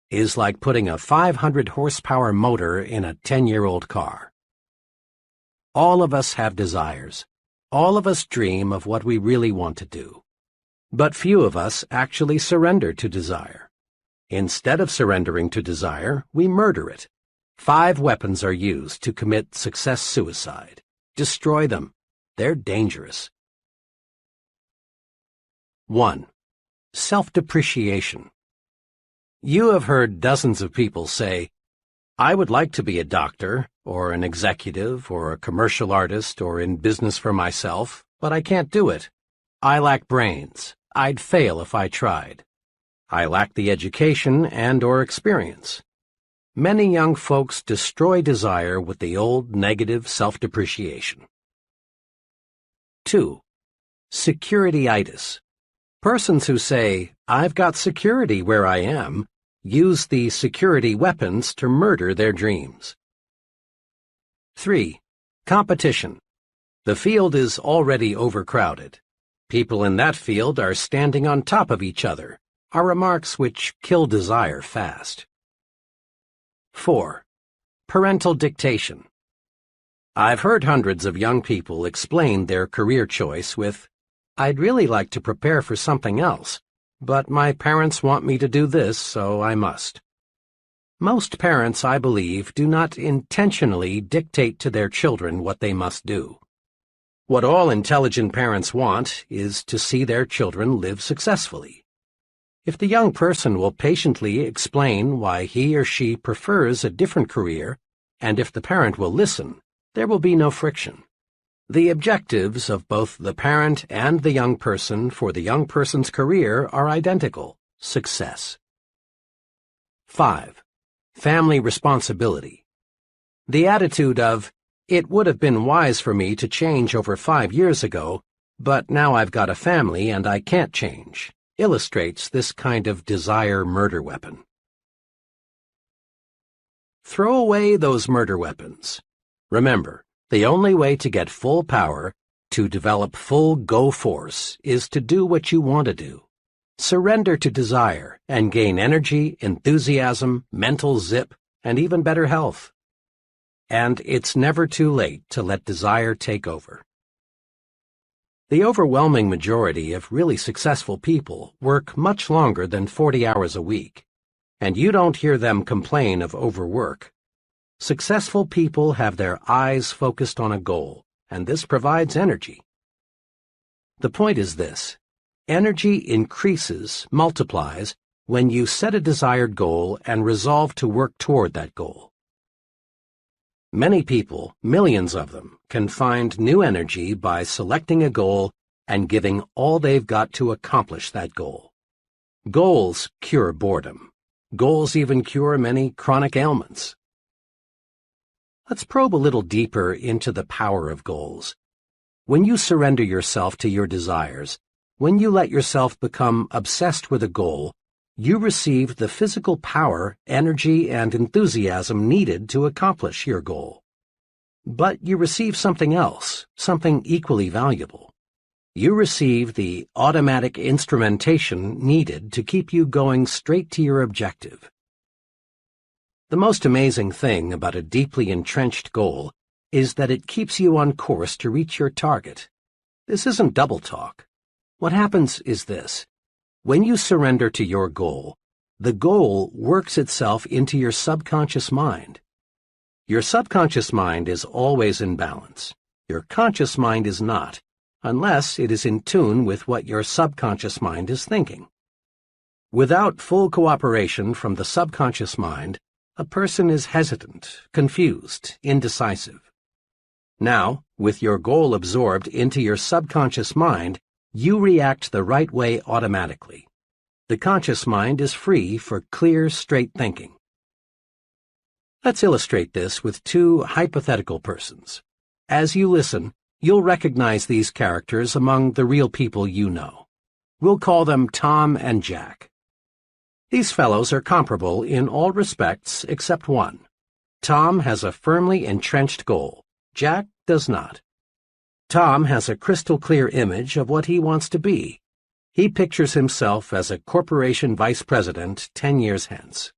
is like putting a 500-horsepower motor in a 10-year-old car. All of us have desires. All of us dream of what we really want to do. But few of us actually surrender to desire. Instead of surrendering to desire, we murder it. 5 weapons are used to commit success suicide. Destroy them. They're dangerous. 1. Self-depreciation. You have heard dozens of people say, "I would like to be a doctor, or an executive, or a commercial artist, or in business for myself, but I can't do it. I lack brains. I'd fail if I tried. I lack the education and/or experience." Many young folks destroy desire with the old negative self-depreciation. 2. Security-itis. Persons who say, "I've got security where I am," use the security weapons to murder their dreams. 3. Competition. The field is already overcrowded. People in that field are standing on top of each other, are remarks which kill desire fast. 4. Parental dictation. I've heard hundreds of young people explain their career choice with, "I'd really like to prepare for something else, but my parents want me to do this, so I must." Most parents, I believe, do not intentionally dictate to their children what they must do. What all intelligent parents want is to see their children live successfully. If the young person will patiently explain why he or she prefers a different career, and if the parent will listen, there will be no friction. The objectives of both the parent and the young person for the young person's career are identical: success. 5. Family responsibility. The attitude of, "It would have been wise for me to change over 5 years ago, but now I've got a family and I can't change," illustrates this kind of desire murder weapon. Throw away those murder weapons. Remember, the only way to get full power, to develop full go force, is to do what you want to do. Surrender to desire and gain energy, enthusiasm, mental zip, and even better health. And it's never too late to let desire take over. The overwhelming majority of really successful people work much longer than 40 hours a week, and you don't hear them complain of overwork. Successful people have their eyes focused on a goal, and this provides energy. The point is this: energy increases, multiplies, when you set a desired goal and resolve to work toward that goal. Many people, millions of them, can find new energy by selecting a goal and giving all they've got to accomplish that goal. Goals cure boredom. Goals even cure many chronic ailments. Let's probe a little deeper into the power of goals. When you surrender yourself to your desires, when you let yourself become obsessed with a goal, you receive the physical power, energy, and enthusiasm needed to accomplish your goal. But you receive something else, something equally valuable. You receive the automatic instrumentation needed to keep you going straight to your objective. The most amazing thing about a deeply entrenched goal is that it keeps you on course to reach your target. This isn't double talk. What happens is this: when you surrender to your goal, the goal works itself into your subconscious mind. Your subconscious mind is always in balance. Your conscious mind is not, unless it is in tune with what your subconscious mind is thinking. Without full cooperation from the subconscious mind, a person is hesitant, confused, indecisive. Now, with your goal absorbed into your subconscious mind, you react the right way automatically. The conscious mind is free for clear, straight thinking. Let's illustrate this with two hypothetical persons. As you listen, you'll recognize these characters among the real people you know. We'll call them Tom and Jack. These fellows are comparable in all respects except one. Tom has a firmly entrenched goal. Jack does not. Tom has a crystal-clear image of what he wants to be. He pictures himself as a corporation vice president 10 years hence.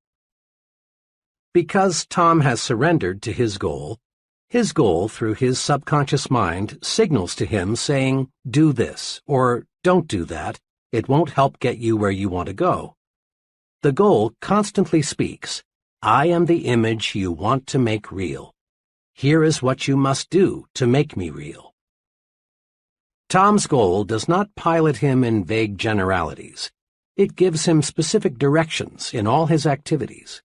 Because Tom has surrendered to his goal through his subconscious mind signals to him saying, "Do this," or "Don't do that. It won't help get you where you want to go." The goal constantly speaks, "I am the image you want to make real. Here is what you must do to make me real." Tom's goal does not pilot him in vague generalities. It gives him specific directions in all his activities.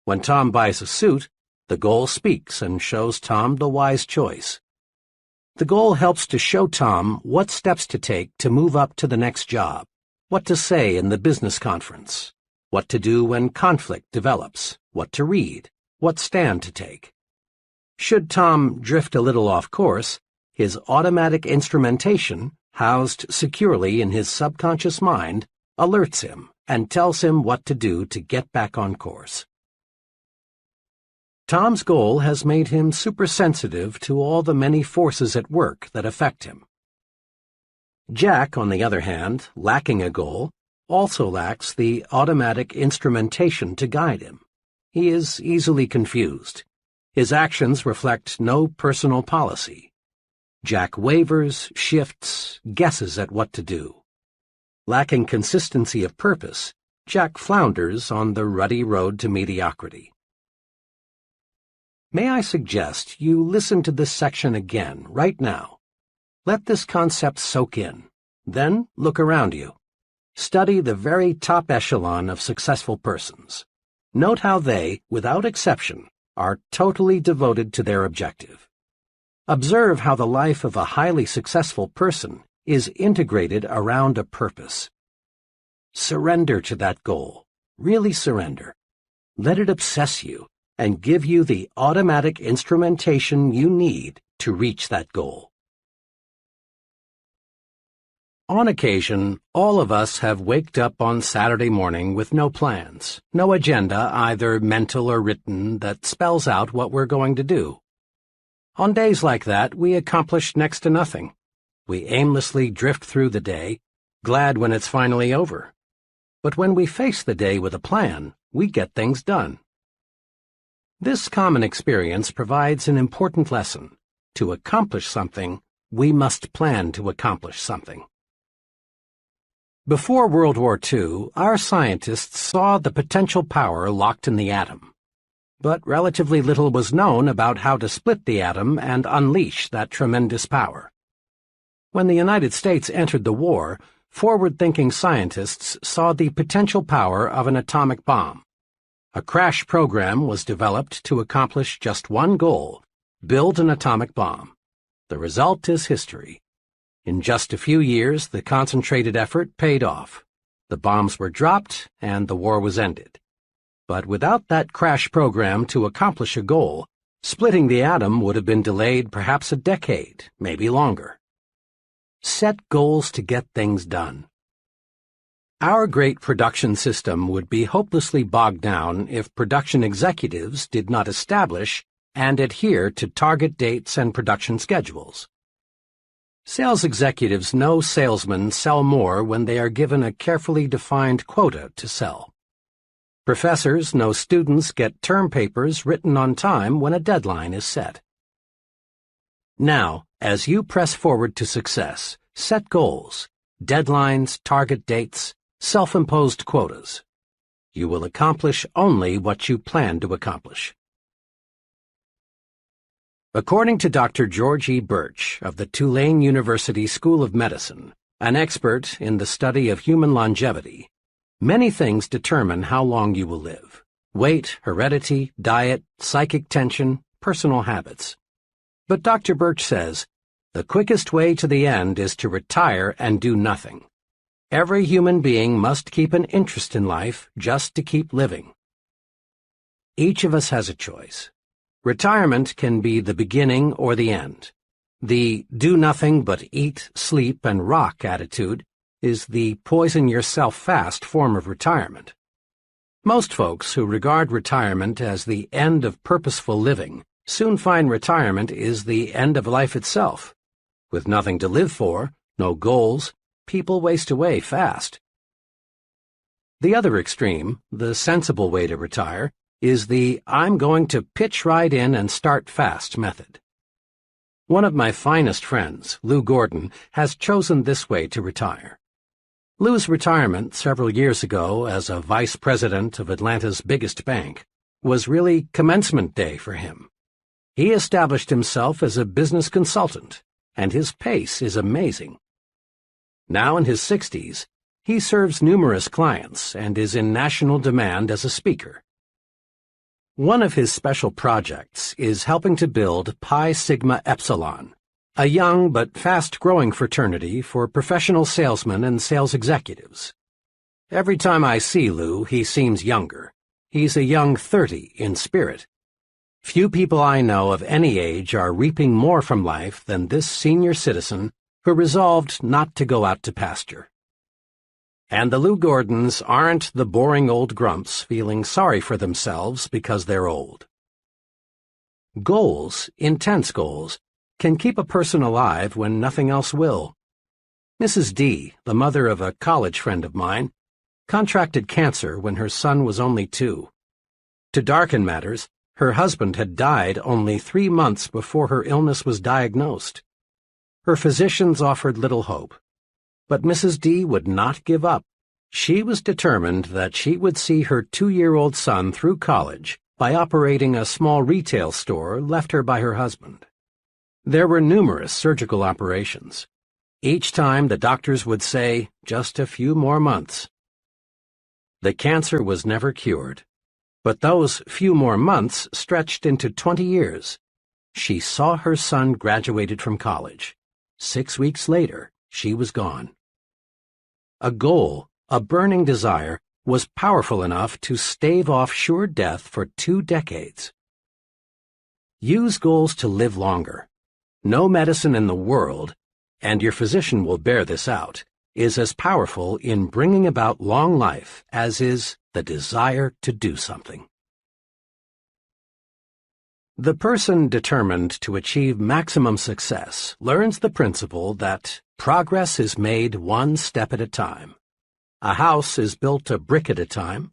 When Tom buys a suit, the goal speaks and shows Tom the wise choice. The goal helps to show Tom what steps to take to move up to the next job, what to say in the business conference, what to do when conflict develops, what to read, what stand to take. Should Tom drift a little off course, his automatic instrumentation, housed securely in his subconscious mind, alerts him and tells him what to do to get back on course. Tom's goal has made him supersensitive to all the many forces at work that affect him. Jack, on the other hand, lacking a goal, also lacks the automatic instrumentation to guide him. He is easily confused. His actions reflect no personal policy. Jack wavers, shifts, guesses at what to do. Lacking consistency of purpose, Jack flounders on the ruddy road to mediocrity. May I suggest you listen to this section again, right now. Let this concept soak in. Then look around you. Study the very top echelon of successful persons. Note how they, without exception, are totally devoted to their objective. Observe how the life of a highly successful person is integrated around a purpose. Surrender to that goal. Really surrender. Let it obsess you and give you the automatic instrumentation you need to reach that goal. On occasion, all of us have waked up on Saturday morning with no plans, no agenda, either mental or written, that spells out what we're going to do. On days like that, we accomplish next to nothing. We aimlessly drift through the day, glad when it's finally over. But when we face the day with a plan, we get things done. This common experience provides an important lesson. To accomplish something, we must plan to accomplish something. Before World War II, our scientists saw the potential power locked in the atom. But relatively little was known about how to split the atom and unleash that tremendous power. When the United States entered the war, forward-thinking scientists saw the potential power of an atomic bomb. A crash program was developed to accomplish just one goal: build an atomic bomb. The result is history. In just a few years, the concentrated effort paid off. The bombs were dropped, and the war was ended. But without that crash program to accomplish a goal, splitting the atom would have been delayed perhaps a decade, maybe longer. Set goals to get things done. Our great production system would be hopelessly bogged down if production executives did not establish and adhere to target dates and production schedules. Sales executives know salesmen sell more when they are given a carefully defined quota to sell. Professors know students get term papers written on time when a deadline is set. Now, as you press forward to success, set goals, deadlines, target dates, self-imposed quotas. You will accomplish only what you plan to accomplish. According to Dr. George E. Birch of the Tulane University School of Medicine, an expert in the study of human longevity, many things determine how long you will live: weight, heredity, diet, psychic tension, personal habits. But Dr. Birch says, the quickest way to the end is to retire and do nothing. Every human being must keep an interest in life just to keep living. Each of us has a choice. Retirement can be the beginning or the end. The do nothing but eat, sleep, and rock attitude is the poison yourself fast form of retirement. Most folks who regard retirement as the end of purposeful living soon find retirement is the end of life itself. With nothing to live for, no goals, people waste away fast. The other extreme, the sensible way to retire, is the I'm going to pitch right in and start fast method. One of my finest friends, Lou Gordon, has chosen this way to retire. Lou's retirement several years ago as a vice president of Atlanta's biggest bank was really commencement day for him. He established himself as a business consultant, and his pace is amazing. Now in his 60s, he serves numerous clients and is in national demand as a speaker. One of his special projects is helping to build Pi Sigma Epsilon, a young but fast-growing fraternity for professional salesmen and sales executives. Every time I see Lou, he seems younger. He's a young 30 in spirit. Few people I know of any age are reaping more from life than this senior citizen who resolved not to go out to pasture. And the Lou Gordons aren't the boring old grumps feeling sorry for themselves because they're old. Goals, intense goals, can keep a person alive when nothing else will. Mrs. D, the mother of a college friend of mine, contracted cancer when her son was only 2. To darken matters, her husband had died only 3 months before her illness was diagnosed. Her physicians offered little hope. But Mrs. D would not give up. She was determined that she would see her 2-year-old son through college by operating a small retail store left her by her husband. There were numerous surgical operations. Each time the doctors would say, just a few more months. The cancer was never cured, but those few more months stretched into 20 years. She saw her son graduated from college. 6 weeks later, she was gone. A goal, a burning desire, was powerful enough to stave off sure death for 2 decades. Use goals to live longer. No medicine in the world, and your physician will bear this out, is as powerful in bringing about long life as is the desire to do something. The person determined to achieve maximum success learns the principle that progress is made one step at a time. A house is built a brick at a time.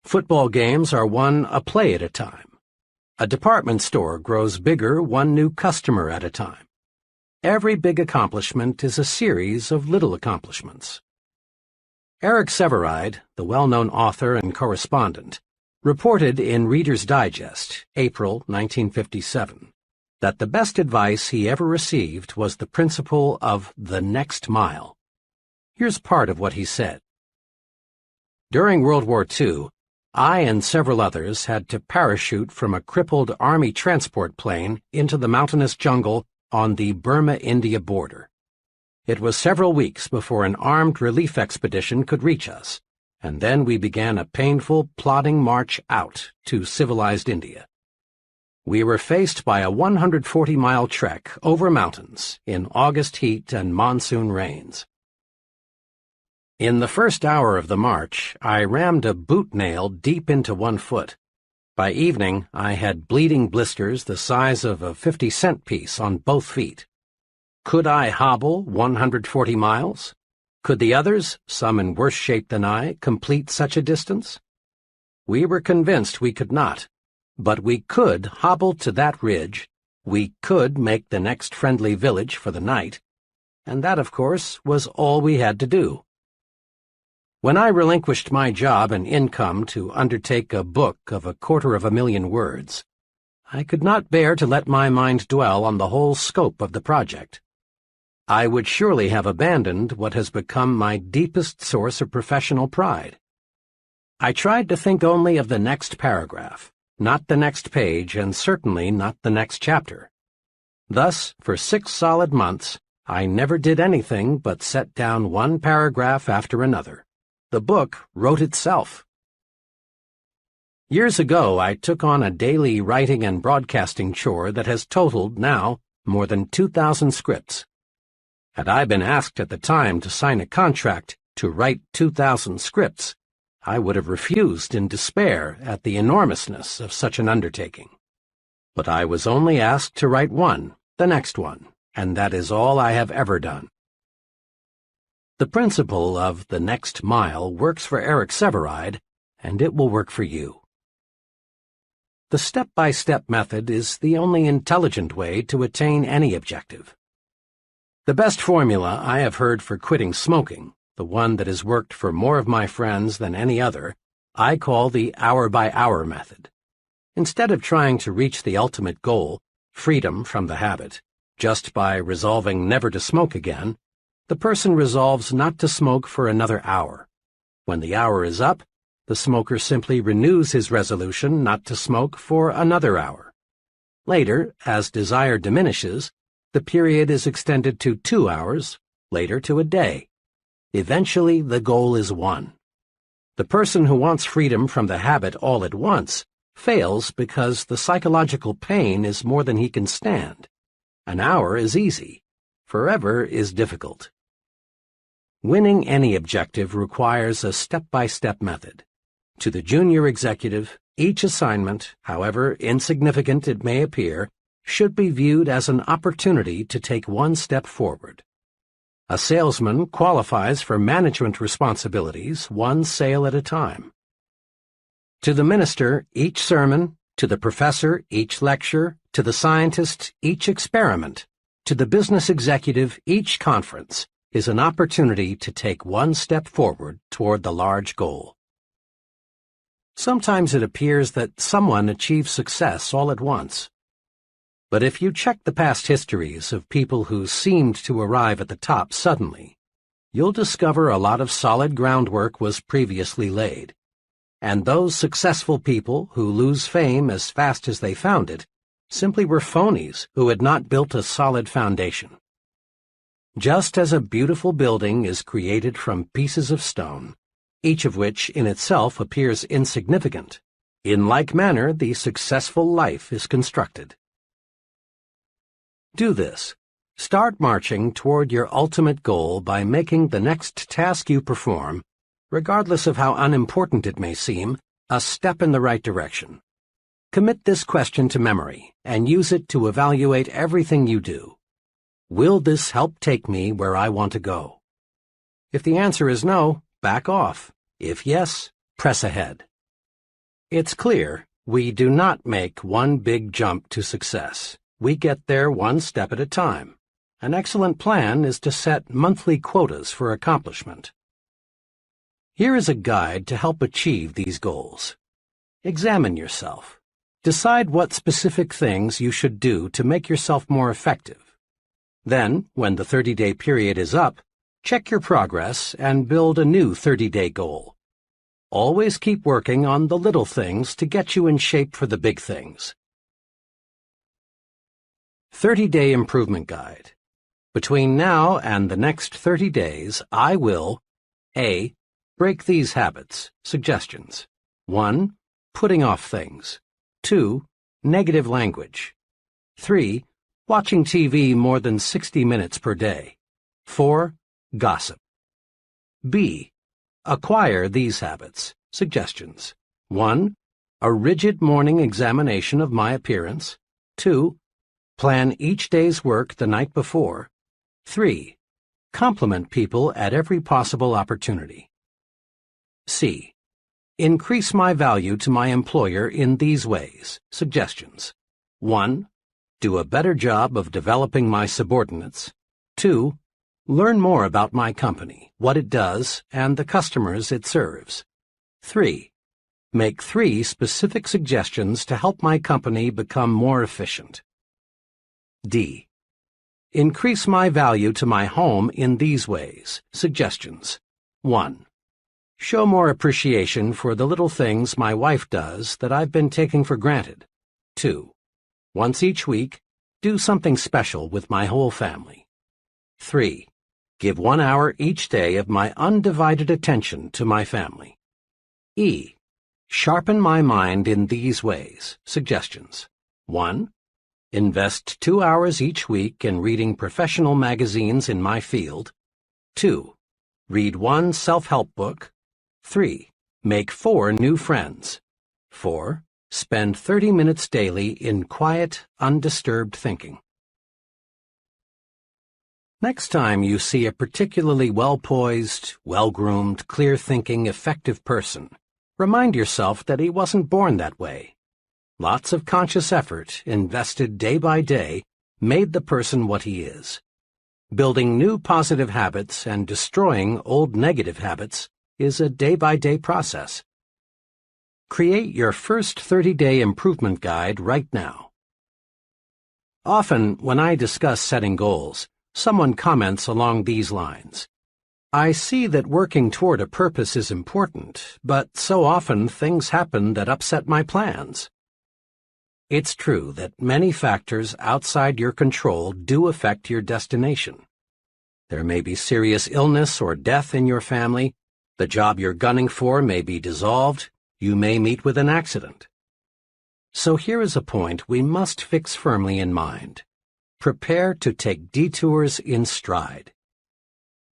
Football games are won a play at a time. A department store grows bigger one new customer at a time. Every big accomplishment is a series of little accomplishments. Eric Sevareid, the well-known author and correspondent, reported in Reader's Digest, April 1957, that the best advice he ever received was the principle of the next mile. Here's part of what he said. During World War II, I and several others had to parachute from a crippled Army transport plane into the mountainous jungle on the Burma-India border. It was several weeks before an armed relief expedition could reach us, and then we began a painful, plodding march out to civilized India. We were faced by a 140-mile trek over mountains in August heat and monsoon rains. In the first hour of the march, I rammed a boot nail deep into one foot. By evening, I had bleeding blisters the size of a 50-cent piece on both feet. Could I hobble 140 miles? Could the others, some in worse shape than I, complete such a distance? We were convinced we could not, but we could hobble to that ridge, we could make the next friendly village for the night, and that, of course, was all we had to do. When I relinquished my job and income to undertake a book of 250,000 words, I could not bear to let my mind dwell on the whole scope of the project. I would surely have abandoned what has become my deepest source of professional pride. I tried to think only of the next paragraph, not the next page, and certainly not the next chapter. Thus, for 6 solid months, I never did anything but set down one paragraph after another. The book wrote itself. Years ago, I took on a daily writing and broadcasting chore that has totaled, now, more than 2,000 scripts. Had I been asked at the time to sign a contract to write 2,000 scripts, I would have refused in despair at the enormousness of such an undertaking. But I was only asked to write one, the next one, and that is all I have ever done. The principle of the next mile works for Eric Sevareid, and it will work for you. The step-by-step method is the only intelligent way to attain any objective. The best formula I have heard for quitting smoking, the one that has worked for more of my friends than any other, I call the hour-by-hour method. Instead of trying to reach the ultimate goal, freedom from the habit, just by resolving never to smoke again, the person resolves not to smoke for another hour. When the hour is up, the smoker simply renews his resolution not to smoke for another hour. Later, as desire diminishes, the period is extended to 2 hours, later to a day. Eventually, the goal is won. The person who wants freedom from the habit all at once fails because the psychological pain is more than he can stand. An hour is easy. Forever is difficult. Winning any objective requires a step-by-step method. To the junior executive, each assignment, however insignificant it may appear, should be viewed as an opportunity to take one step forward. A salesman qualifies for management responsibilities one sale at a time. To the minister, each sermon; to the professor, each lecture; to the scientist, each experiment; to the business executive, each conference is an opportunity to take one step forward toward the large goal. Sometimes it appears that someone achieves success all at once. But if you check the past histories of people who seemed to arrive at the top suddenly, you'll discover a lot of solid groundwork was previously laid. And those successful people who lose fame as fast as they found it simply were phonies who had not built a solid foundation. Just as a beautiful building is created from pieces of stone, each of which in itself appears insignificant, in like manner the successful life is constructed. Do this. Start marching toward your ultimate goal by making the next task you perform, regardless of how unimportant it may seem, a step in the right direction. Commit this question to memory and use it to evaluate everything you do. Will this help take me where I want to go? If the answer is no, back off. If yes, press ahead. It's clear we do not make one big jump to success. We get there one step at a time. An excellent plan is to set monthly quotas for accomplishment. Here is a guide to help achieve these goals. Examine yourself. Decide what specific things you should do to make yourself more effective. Then, when the 30-day period is up, check your progress and build a new 30-day goal. Always keep working on the little things to get you in shape for the big things. 30-Day Improvement Guide. Between now and the next 30 days, I will A. Break these habits. Suggestions. 1. Putting off things. 2. Negative language. 3. Watching TV more than 60 minutes per day. 4. Gossip. B. Acquire these habits. Suggestions. 1. A rigid morning examination of my appearance. 2. Plan each day's work the night before. 3. Compliment people at every possible opportunity. C. Increase my value to my employer in these ways. Suggestions. 1. Do a better job of developing my subordinates. 2. Learn more about my company, what it does, and the customers it serves. 3. Make 3 specific suggestions to help my company become more efficient. D. Increase my value to my home in these ways. Suggestions. 1. Show more appreciation for the little things my wife does that I've been taking for granted. 2. Once each week, Do something special with my whole family. 3. Give 1 hour each day of my undivided attention to my family. E. Sharpen my mind in these ways. Suggestions. 1. Invest 2 hours each week in reading professional magazines in my field. 2. Read 1 self-help book. 3. Make 4 new friends. 4. Spend 30 minutes daily in quiet, undisturbed thinking. Next time you see a particularly well-poised, well-groomed, clear-thinking, effective person, remind yourself that he wasn't born that way. Lots of conscious effort, invested day by day, made the person what he is. Building new positive habits and destroying old negative habits is a day-by-day process. Create your first 30-day improvement guide right now. Often, when I discuss setting goals, someone comments along these lines. I see that working toward a purpose is important, but so often things happen that upset my plans. It's true that many factors outside your control do affect your destination. There may be serious illness or death in your family, the job you're gunning for may be dissolved, you may meet with an accident. So here is a point we must fix firmly in mind. Prepare to take detours in stride.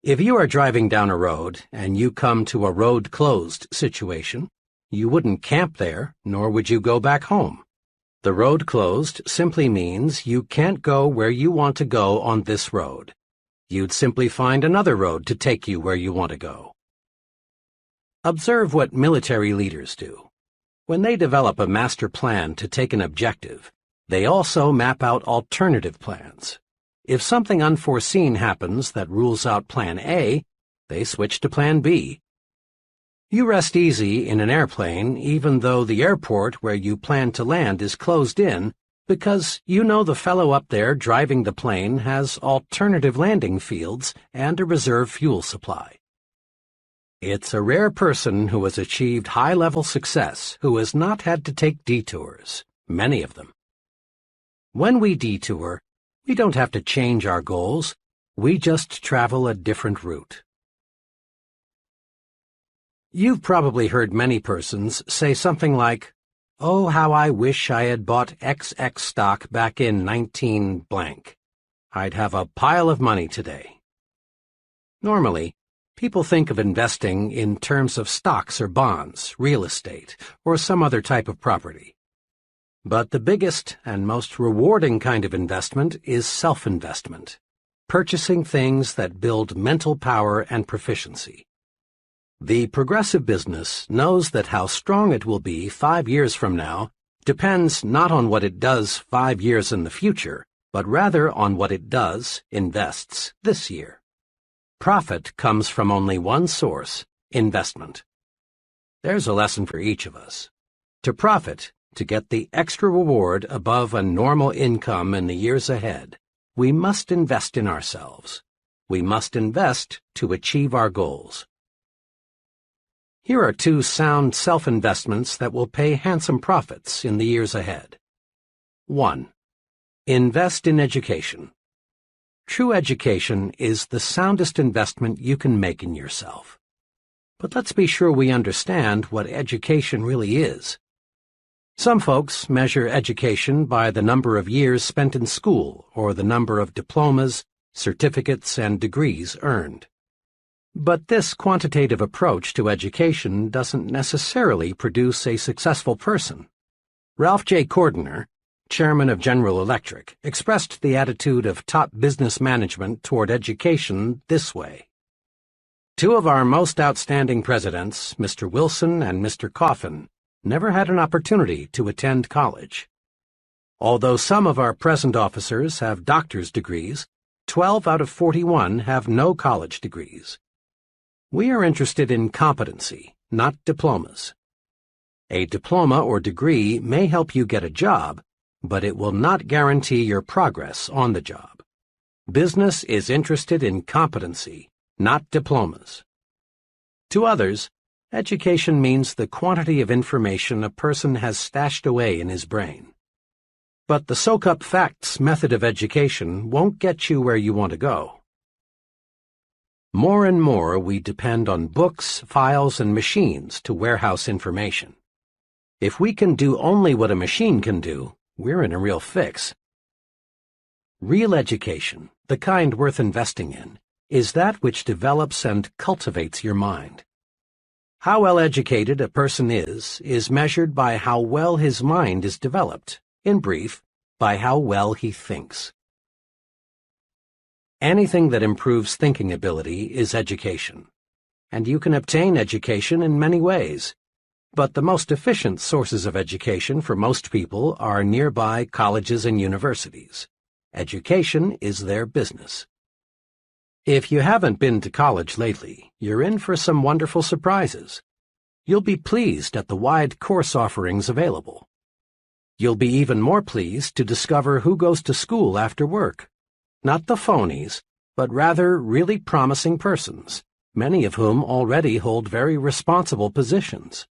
If you are driving down a road and you come to a road closed situation, you wouldn't camp there, nor would you go back home. The road closed simply means you can't go where you want to go on this road. You'd simply find another road to take you where you want to go. Observe what military leaders do. When they develop a master plan to take an objective, they also map out alternative plans. If something unforeseen happens that rules out Plan A, they switch to Plan B. You rest easy in an airplane even though the airport where you plan to land is closed in because you know the fellow up there driving the plane has alternative landing fields and a reserve fuel supply. It's a rare person who has achieved high-level success who has not had to take detours, many of them. When we detour, we don't have to change our goals, we just travel a different route. You've probably heard many persons say something like, "Oh, how I wish I had bought XX stock back in 19 blank. I'd have a pile of money today." Normally, people think of investing in terms of stocks or bonds, real estate, or some other type of property. But the biggest and most rewarding kind of investment is self-investment, purchasing things that build mental power and proficiency. The progressive business knows that how strong it will be 5 years from now depends not on what it does 5 years in the future, but rather on what it does, invests, this year. Profit comes from only one source, investment. There's a lesson for each of us. To profit, to get the extra reward above a normal income in the years ahead, we must invest in ourselves. We must invest to achieve our goals. Here are 2 sound self-investments that will pay handsome profits in the years ahead. 1. Invest in education. True education is the soundest investment you can make in yourself. But let's be sure we understand what education really is. Some folks measure education by the number of years spent in school or the number of diplomas, certificates, and degrees earned. But this quantitative approach to education doesn't necessarily produce a successful person. Ralph J. Cordiner, chairman of General Electric, expressed the attitude of top business management toward education this way. 2 of our most outstanding presidents, Mr. Wilson and Mr. Coffin, never had an opportunity to attend college. Although some of our present officers have doctor's degrees, 12 out of 41 have no college degrees. We are interested in competency, not diplomas. A diploma or degree may help you get a job, but it will not guarantee your progress on the job. Business is interested in competency, not diplomas. To others, education means the quantity of information a person has stashed away in his brain. But the soak-up facts method of education won't get you where you want to go. More and more we depend on books, files, and machines to warehouse information. If we can do only what a machine can do, we're in a real fix. Real education, the kind worth investing in, is that which develops and cultivates your mind. How well educated a person is measured by how well his mind is developed, in brief, by how well he thinks. Anything that improves thinking ability is education, and you can obtain education in many ways. But the most efficient sources of education for most people are nearby colleges and universities. Education is their business. If you haven't been to college lately, you're in for some wonderful surprises. You'll be pleased at the wide course offerings available. You'll be even more pleased to discover who goes to school after work. Not the phonies, but rather really promising persons, many of whom already hold very responsible positions.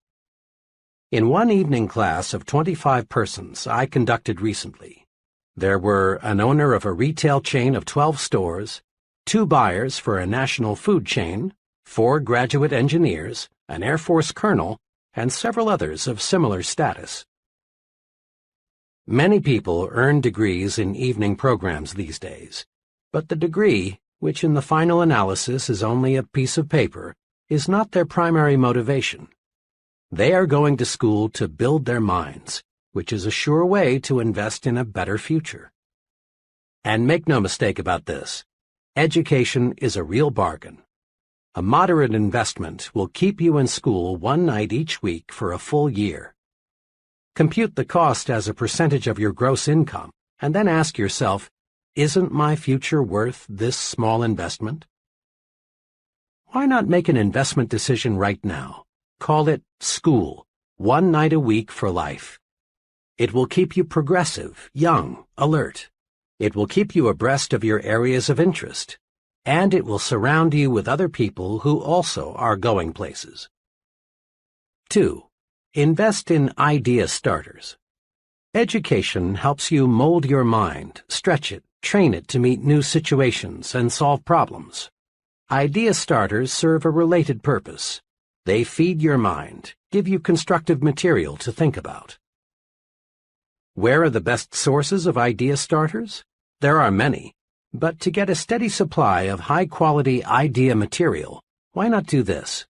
In one evening class of 25 persons I conducted recently, there were an owner of a retail chain of 12 stores, 2 buyers for a national food chain, 4 graduate engineers, an Air Force colonel, and several others of similar status. Many people earn degrees in evening programs these days, but the degree, which in the final analysis is only a piece of paper, is not their primary motivation. They are going to school to build their minds, which is a sure way to invest in a better future. And make no mistake about this, education is a real bargain. A moderate investment will keep you in school one night each week for a full year. Compute the cost as a percentage of your gross income, and then ask yourself, isn't my future worth this small investment? Why not make an investment decision right now? Call it school, one night a week for life. It will keep you progressive, young, alert. It will keep you abreast of your areas of interest, and it will surround you with other people who also are going places. 2. Invest in idea starters. Education helps you mold your mind, stretch it, train it to meet new situations and solve problems. Idea starters serve a related purpose. They feed your mind, give you constructive material to think about. Where are the best sources of idea starters? There are many, but to get a steady supply of high-quality idea material, why not do this?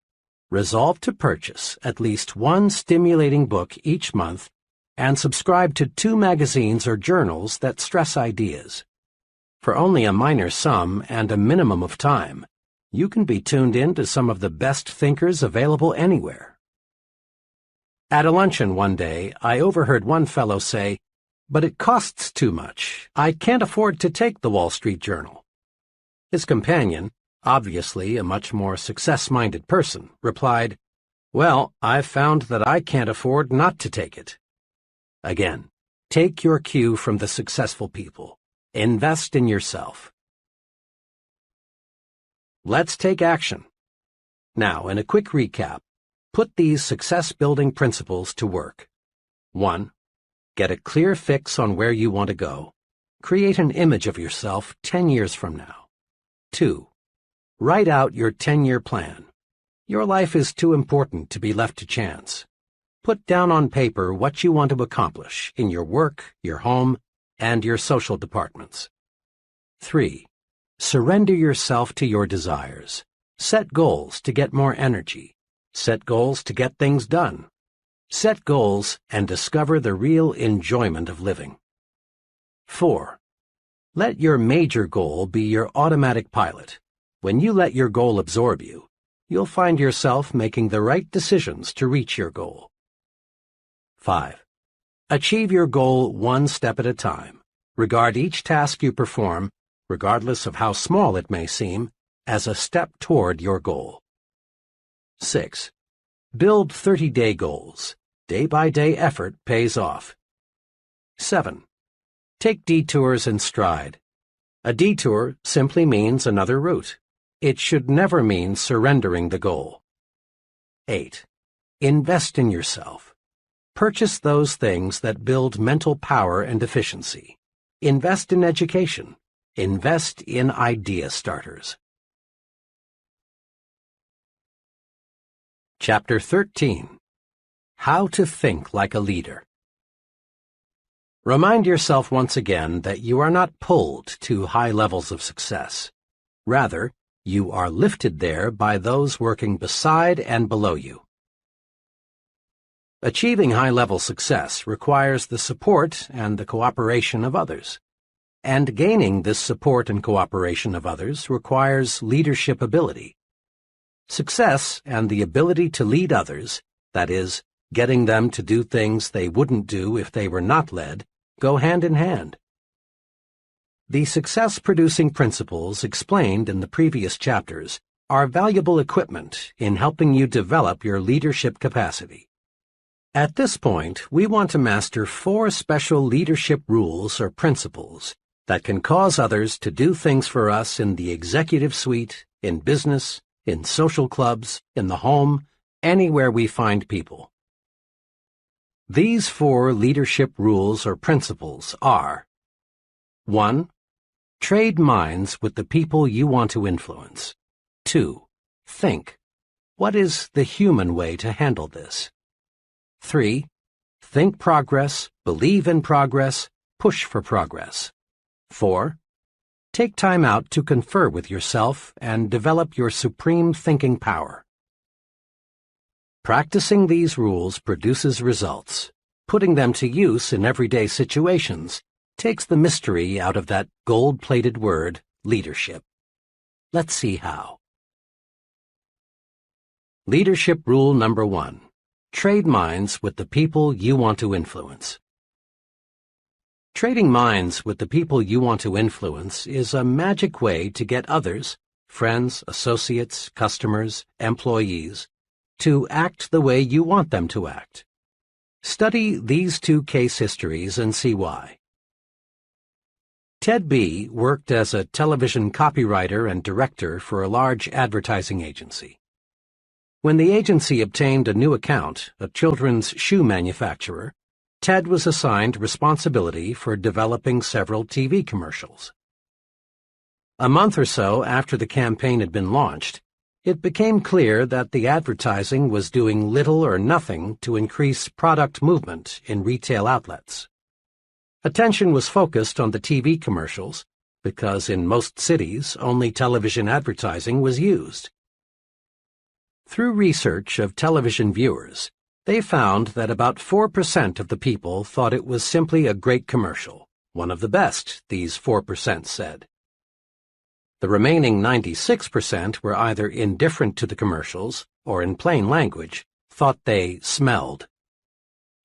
Resolve to purchase at least one stimulating book each month and subscribe to 2 magazines or journals that stress ideas. For only a minor sum and a minimum of time, you can be tuned in to some of the best thinkers available anywhere. At a luncheon one day, I overheard one fellow say, "But it costs too much. I can't afford to take the Wall Street Journal." His companion, obviously a much more success-minded person, replied, "Well, I've found that I can't afford not to take it." Again, take your cue from the successful people. Invest in yourself. Let's take action. Now, in a quick recap, put these success-building principles to work. 1. Get a clear fix on where you want to go. Create an image of yourself 10 years from now. 2. Write out your 10-year plan. Your life is too important to be left to chance. Put down on paper what you want to accomplish in your work, your home, and your social departments. 3. Surrender yourself to your desires. Set goals to get more energy. Set goals to get things done. Set goals and discover the real enjoyment of living. 4. Let your major goal be your automatic pilot. When you let your goal absorb you, you'll find yourself making the right decisions to reach your goal. 5. Achieve your goal one step at a time. Regard each task you perform, regardless of how small it may seem, as a step toward your goal. 6. Build 30-day goals. Day-by-day effort pays off. 7. Take detours in stride. A detour simply means another route. It should never mean surrendering the goal. 8. Invest in yourself. Purchase those things that build mental power and efficiency. Invest in education. Invest in idea starters. Chapter 13. How to Think Like a Leader. Remind yourself once again that you are not pulled to high levels of success. Rather, you are lifted there by those working beside and below you. Achieving high-level success requires the support and the cooperation of others. And gaining this support and cooperation of others requires leadership ability. Success and the ability to lead others, that is, getting them to do things they wouldn't do if they were not led, go hand in hand. The success-producing principles explained in the previous chapters are valuable equipment in helping you develop your leadership capacity. At this point, we want to master 4 special leadership rules or principles that can cause others to do things for us in the executive suite, in business, in social clubs, in the home, anywhere we find people. These 4 leadership rules or principles are: 1. Trade minds with the people you want to influence. 2. Think. What is the human way to handle this? 3. Think progress, believe in progress, push for progress. 4. Take time out to confer with yourself and develop your supreme thinking power. Practicing these rules produces results. Putting them to use in everyday situations takes the mystery out of that gold-plated word, leadership. Let's see how. Leadership rule number 1. Trade minds with the people you want to influence. Trading minds with the people you want to influence is a magic way to get others, friends, associates, customers, employees, to act the way you want them to act. Study these 2 case histories and see why. Ted B. worked as a television copywriter and director for a large advertising agency. When the agency obtained a new account, a children's shoe manufacturer, Ted was assigned responsibility for developing several TV commercials. A month or so after the campaign had been launched, it became clear that the advertising was doing little or nothing to increase product movement in retail outlets. Attention was focused on the TV commercials because in most cities only television advertising was used. Through research of television viewers, they found that about 4% of the people thought it was simply a great commercial, one of the best, these 4% said. The remaining 96% were either indifferent to the commercials or, in plain language, thought they smelled.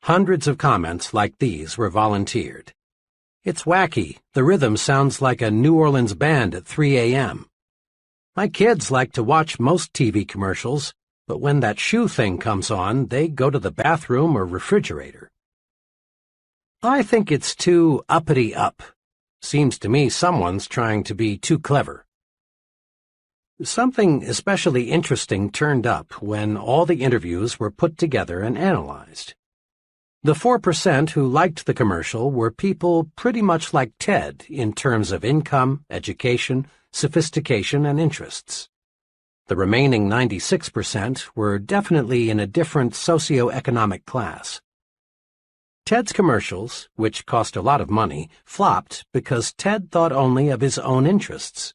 Hundreds of comments like these were volunteered. It's wacky. The rhythm sounds like a New Orleans band at 3 a.m. My kids like to watch most TV commercials, but when that shoe thing comes on, they go to the bathroom or refrigerator. I think it's too uppity up. Seems to me someone's trying to be too clever. Something especially interesting turned up when all the interviews were put together and analyzed. The 4% who liked the commercial were people pretty much like Ted in terms of income, education, sophistication, and interests. The remaining 96% were definitely in a different socioeconomic class. Ted's commercials, which cost a lot of money, flopped because Ted thought only of his own interests.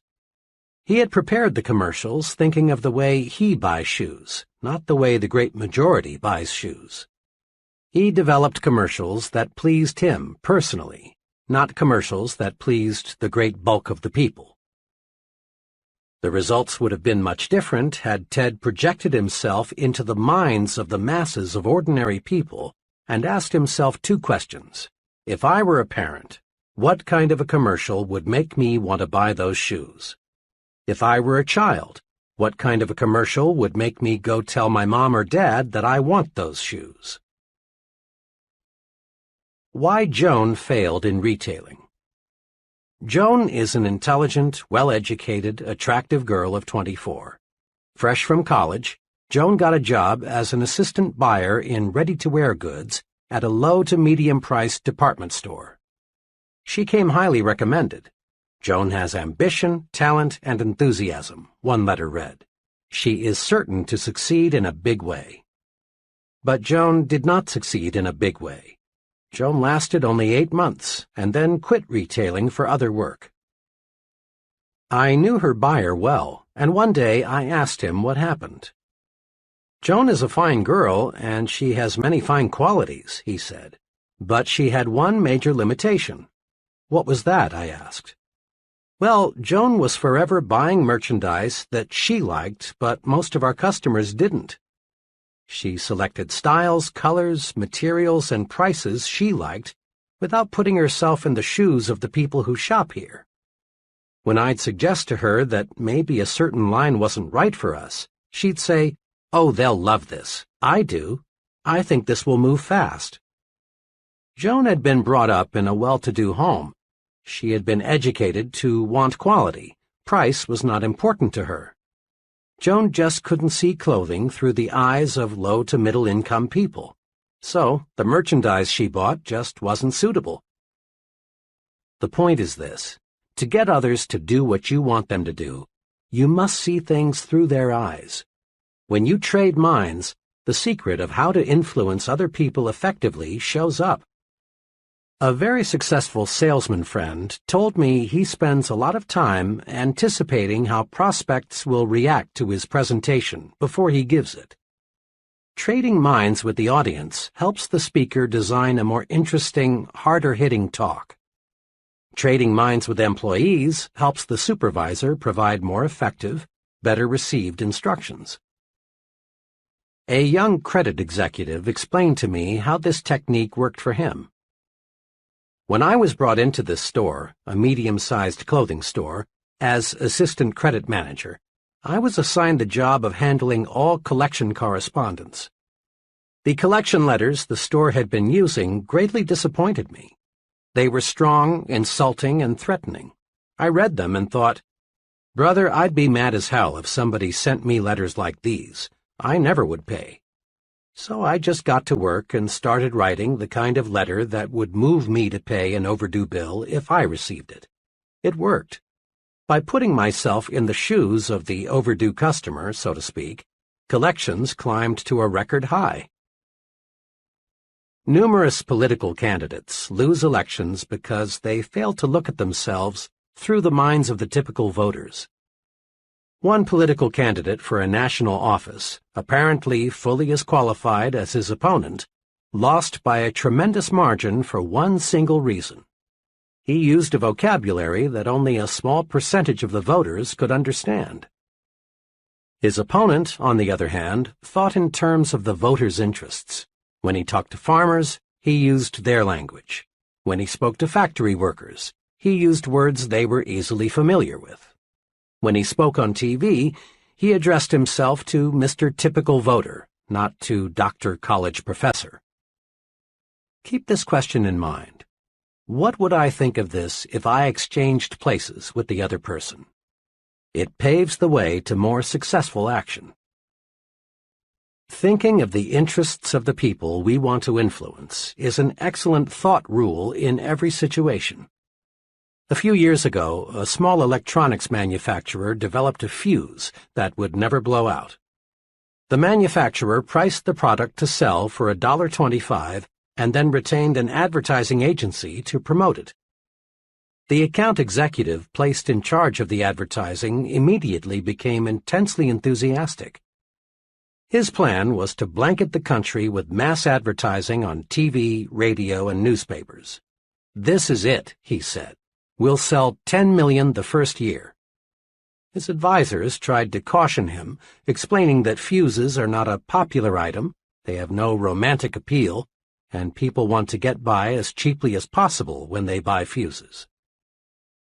He had prepared the commercials thinking of the way he buys shoes, not the way the great majority buys shoes. He developed commercials that pleased him personally, not commercials that pleased the great bulk of the people. The results would have been much different had Ted projected himself into the minds of the masses of ordinary people and asked himself 2 questions. If I were a parent, what kind of a commercial would make me want to buy those shoes? If I were a child, what kind of a commercial would make me go tell my mom or dad that I want those shoes? Why Joan failed in retailing. Joan is an intelligent, well-educated, attractive girl of 24. Fresh from college, Joan got a job as an assistant buyer in ready-to-wear goods at a low to medium-priced department store. She came highly recommended. Joan has ambition, talent, and enthusiasm, one letter read. She is certain to succeed in a big way. But Joan did not succeed in a big way. Joan lasted only 8 months and then quit retailing for other work. I knew her buyer well, and one day I asked him what happened. "Joan is a fine girl, and she has many fine qualities," he said. "But she had one major limitation." "What was that?" I asked. "Well, Joan was forever buying merchandise that she liked, but most of our customers didn't. She selected styles, colors, materials, and prices she liked without putting herself in the shoes of the people who shop here. When I'd suggest to her that maybe a certain line wasn't right for us, she'd say, 'Oh, they'll love this. I do. I think this will move fast.'" Joan had been brought up in a well-to-do home. She had been educated to want quality. Price was not important to her. Joan just couldn't see clothing through the eyes of low to middle-income people. So the merchandise she bought just wasn't suitable. The point is this: to get others to do what you want them to do, you must see things through their eyes. When you trade minds, the secret of how to influence other people effectively shows up. A very successful salesman friend told me he spends a lot of time anticipating how prospects will react to his presentation before he gives it. Trading minds with the audience helps the speaker design a more interesting, harder-hitting talk. Trading minds with employees helps the supervisor provide more effective, better received instructions. A young credit executive explained to me how this technique worked for him. "When I was brought into this store, a medium-sized clothing store, as assistant credit manager, I was assigned the job of handling all collection correspondence. The collection letters the store had been using greatly disappointed me. They were strong, insulting, and threatening. I read them and thought, 'Brother, I'd be mad as hell if somebody sent me letters like these. I never would pay.' So I just got to work and started writing the kind of letter that would move me to pay an overdue bill if I received it. It worked. By putting myself in the shoes of the overdue customer, so to speak, collections climbed to a record high." Numerous political candidates lose elections because they fail to look at themselves through the minds of the typical voters. One political candidate for a national office, apparently fully as qualified as his opponent, lost by a tremendous margin for one single reason. He used a vocabulary that only a small percentage of the voters could understand. His opponent, on the other hand, thought in terms of the voters' interests. When he talked to farmers, he used their language. When he spoke to factory workers, he used words they were easily familiar with. When he spoke on TV, he addressed himself to Mr. Typical Voter, not to Dr. College Professor. Keep this question in mind. What would I think of this if I exchanged places with the other person? It paves the way to more successful action. Thinking of the interests of the people we want to influence is an excellent thought rule in every situation. A few years ago, a small electronics manufacturer developed a fuse that would never blow out. The manufacturer priced the product to sell for $1.25 and then retained an advertising agency to promote it. The account executive placed in charge of the advertising immediately became intensely enthusiastic. His plan was to blanket the country with mass advertising on TV, radio, and newspapers. "This is it," he said. "We'll sell 10 million the first year." His advisors tried to caution him, explaining that fuses are not a popular item, they have no romantic appeal, and people want to get by as cheaply as possible when they buy fuses.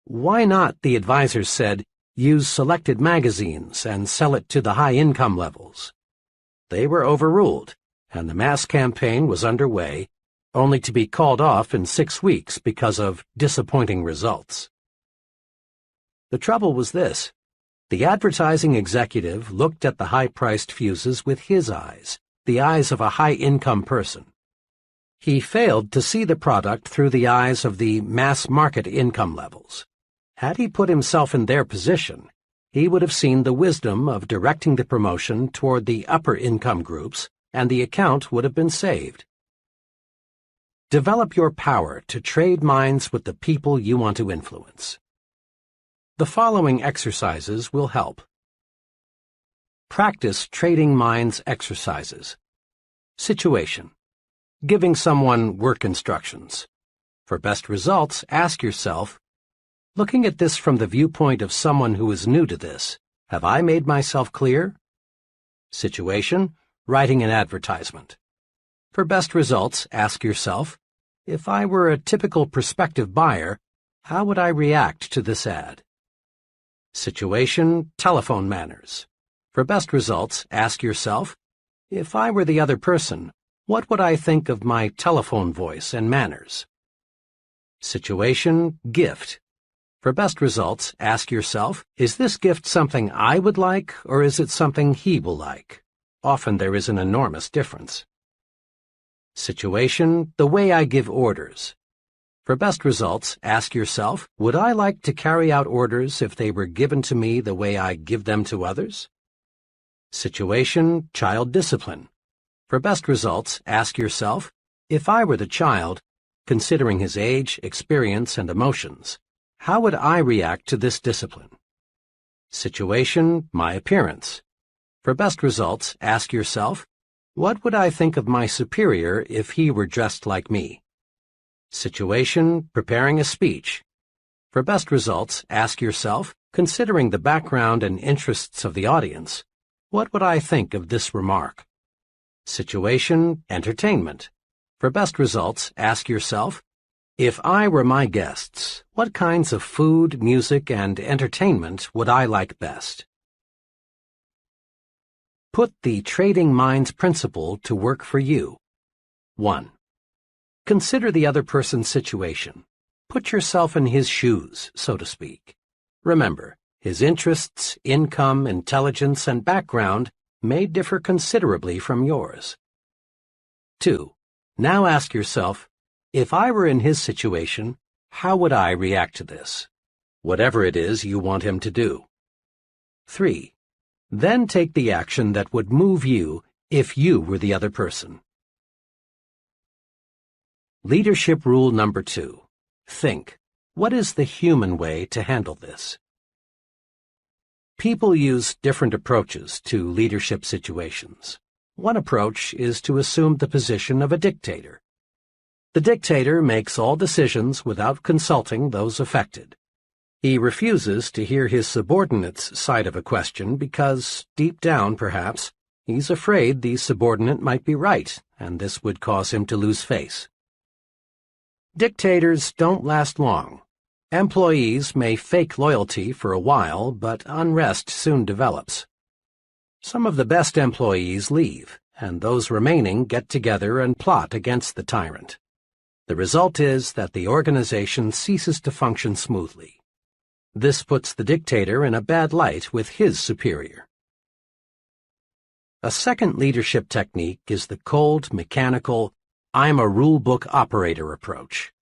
"Why not," the advisors said, "use selected magazines and sell it to the high income levels?" They were overruled, and the mass campaign was underway, only to be called off in 6 weeks because of disappointing results. The trouble was this: the advertising executive looked at the high-priced fuses with his eyes, the eyes of a high-income person. He failed to see the product through the eyes of the mass market income levels. Had he put himself in their position, he would have seen the wisdom of directing the promotion toward the upper income groups, and the account would have been saved. Develop your power to trade minds with the people you want to influence. The following exercises will help. Practice trading minds exercises. Situation: giving someone work instructions. For best results, ask yourself, looking at this from the viewpoint of someone who is new to this, have I made myself clear? Situation: writing an advertisement. For best results, ask yourself, if I were a typical prospective buyer, how would I react to this ad? Situation: telephone manners. For best results, ask yourself, if I were the other person, what would I think of my telephone voice and manners? Situation: gift. For best results, ask yourself, is this gift something I would like, or is it something he will like? Often there is an enormous difference. Situation: the way I give orders. For best results, ask yourself, would I like to carry out orders if they were given to me the way I give them to others? Situation: child discipline. For best results, ask yourself, if I were the child, considering his age, experience, and emotions, how would I react to this discipline? Situation: my appearance. For best results, ask yourself, what would I think of my superior if he were dressed like me? Situation: preparing a speech. For best results, ask yourself, considering the background and interests of the audience, what would I think of this remark? Situation: entertainment. For best results, ask yourself, if I were my guests, what kinds of food, music, and entertainment would I like best? Put the trading minds principle to work for you. 1. Consider the other person's situation. Put yourself in his shoes, so to speak. Remember, his interests, income, intelligence, and background may differ considerably from yours. 2. Now ask yourself, if I were in his situation, how would I react to this? Whatever it is you want him to do. 3. Then take the action that would move you if you were the other person. Leadership rule number 2. Think, what is the human way to handle this? People use different approaches to leadership situations. One approach is to assume the position of a dictator. The dictator makes all decisions without consulting those affected. He refuses to hear his subordinate's side of a question because, deep down perhaps, he's afraid the subordinate might be right, and this would cause him to lose face. Dictators don't last long. Employees may fake loyalty for a while, but unrest soon develops. Some of the best employees leave, and those remaining get together and plot against the tyrant. The result is that the organization ceases to function smoothly. This puts the dictator in a bad light with his superior. A second leadership technique is the cold, mechanical, I'm a rule-book operator approach.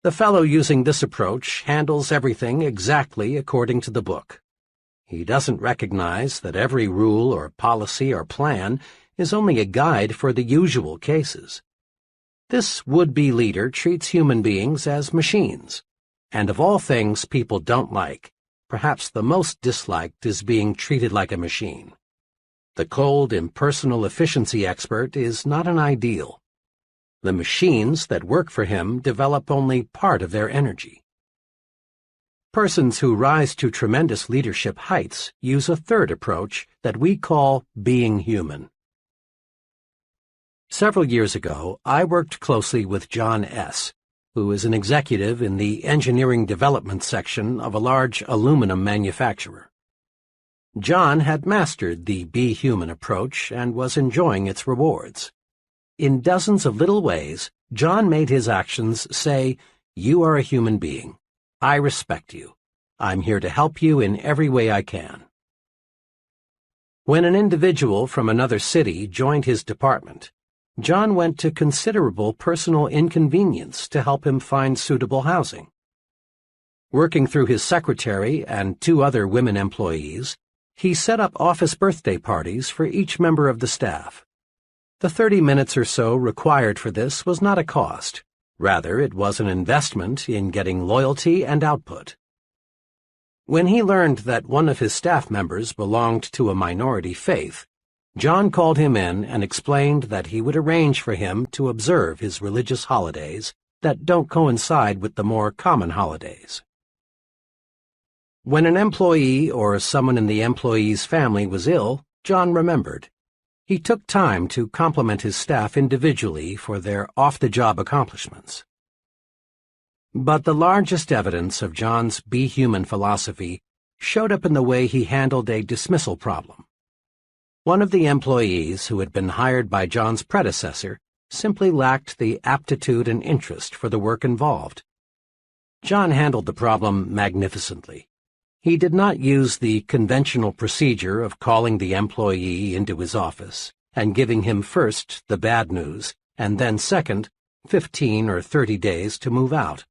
The fellow using this approach handles everything exactly according to the book. He doesn't recognize that every rule or policy or plan is only a guide for the usual cases. This would-be leader treats human beings as machines. And of all things people don't like, perhaps the most disliked is being treated like a machine. The cold, impersonal efficiency expert is not an ideal. The machines that work for him develop only part of their energy. Persons who rise to tremendous leadership heights use a third approach that we call being human. Several years ago, I worked closely with John S., who is an executive in the engineering development section of a large aluminum manufacturer. John had mastered the Be Human approach and was enjoying its rewards. In dozens of little ways, John made his actions say, "You are a human being. I respect you. I'm here to help you in every way I can." When an individual from another city joined his department, John went to considerable personal inconvenience to help him find suitable housing. Working through his secretary and 2 other women employees, he set up office birthday parties for each member of the staff. The 30 minutes or so required for this was not a cost. Rather, it was an investment in getting loyalty and output. When he learned that one of his staff members belonged to a minority faith, John called him in and explained that he would arrange for him to observe his religious holidays that don't coincide with the more common holidays. When an employee or someone in the employee's family was ill, John remembered. He took time to compliment his staff individually for their off-the-job accomplishments. But the largest evidence of John's Be Human philosophy showed up in the way he handled a dismissal problem. One of the employees who had been hired by John's predecessor simply lacked the aptitude and interest for the work involved. John handled the problem magnificently. He did not use the conventional procedure of calling the employee into his office and giving him first the bad news and then second 15 or 30 days to move out.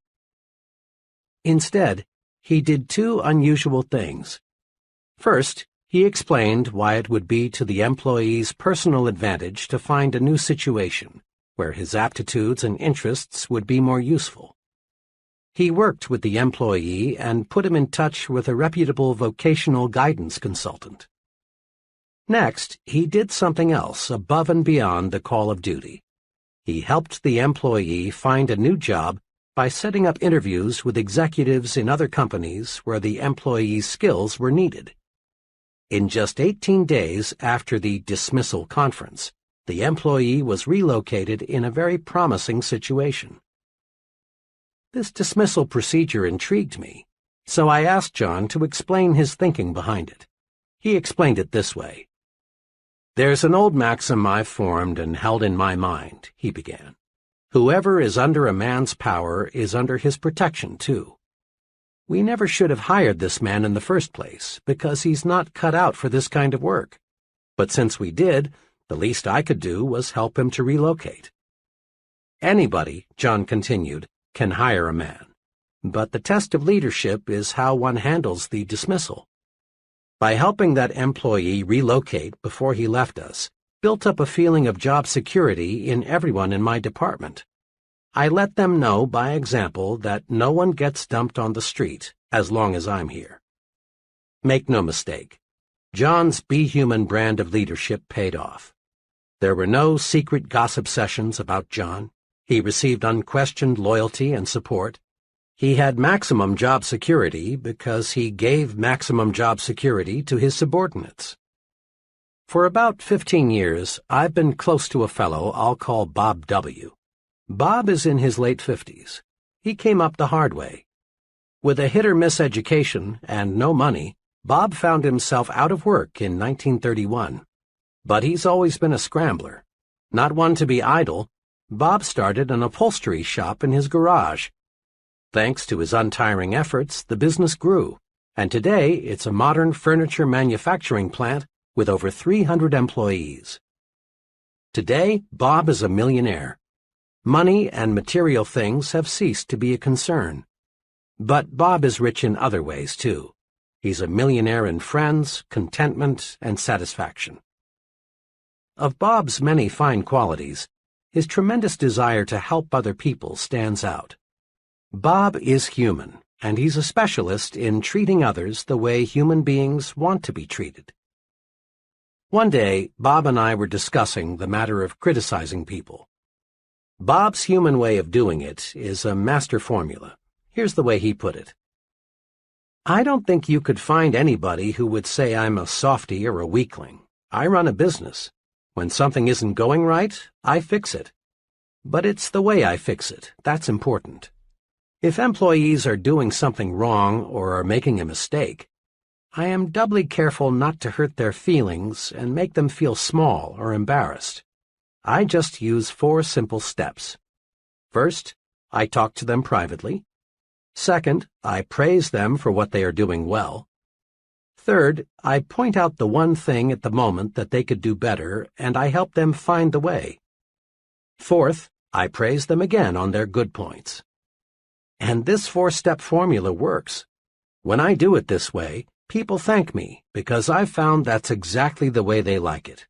Instead, he did 2 unusual things. First, he explained why it would be to the employee's personal advantage to find a new situation where his aptitudes and interests would be more useful. He worked with the employee and put him in touch with a reputable vocational guidance consultant. Next, he did something else above and beyond the call of duty. He helped the employee find a new job by setting up interviews with executives in other companies where the employee's skills were needed. In just 18 days after the dismissal conference, the employee was relocated in a very promising situation. This dismissal procedure intrigued me, so I asked John to explain his thinking behind it. He explained it this way. "There's an old maxim I've formed and held in my mind," he began. "Whoever is under a man's power is under his protection, too. We never should have hired this man in the first place, because he's not cut out for this kind of work. But since we did, the least I could do was help him to relocate." Anybody, John continued, can hire a man, but the test of leadership is how one handles the dismissal. By helping that employee relocate before he left us, built up a feeling of job security in everyone in my department. I let them know by example that no one gets dumped on the street as long as I'm here. Make no mistake, John's Be Human brand of leadership paid off. There were no secret gossip sessions about John. He received unquestioned loyalty and support. He had maximum job security because he gave maximum job security to his subordinates. For about 15 years, I've been close to a fellow I'll call Bob W. Bob is in his late 50s. He came up the hard way. With a hit-or-miss education and no money, Bob found himself out of work in 1931. But he's always been a scrambler. Not one to be idle, Bob started an upholstery shop in his garage. Thanks to his untiring efforts, the business grew, and today it's a modern furniture manufacturing plant with over 300 employees. Today, Bob is a millionaire. Money and material things have ceased to be a concern. But Bob is rich in other ways, too. He's a millionaire in friends, contentment, and satisfaction. Of Bob's many fine qualities, his tremendous desire to help other people stands out. Bob is human, and he's a specialist in treating others the way human beings want to be treated. One day, Bob and I were discussing the matter of criticizing people. Bob's human way of doing it is a master formula. Here's the way he put it. "I don't think you could find anybody who would say I'm a softy or a weakling. I run a business. When something isn't going right, I fix it. But it's the way I fix it that's important. If employees are doing something wrong or are making a mistake, I am doubly careful not to hurt their feelings and make them feel small or embarrassed. I just use 4 simple steps. First, I talk to them privately. Second, I praise them for what they are doing well. Third, I point out the one thing at the moment that they could do better, and I help them find the way. Fourth, I praise them again on their good points. And this four-step formula works. When I do it this way, people thank me because I've found that's exactly the way they like it.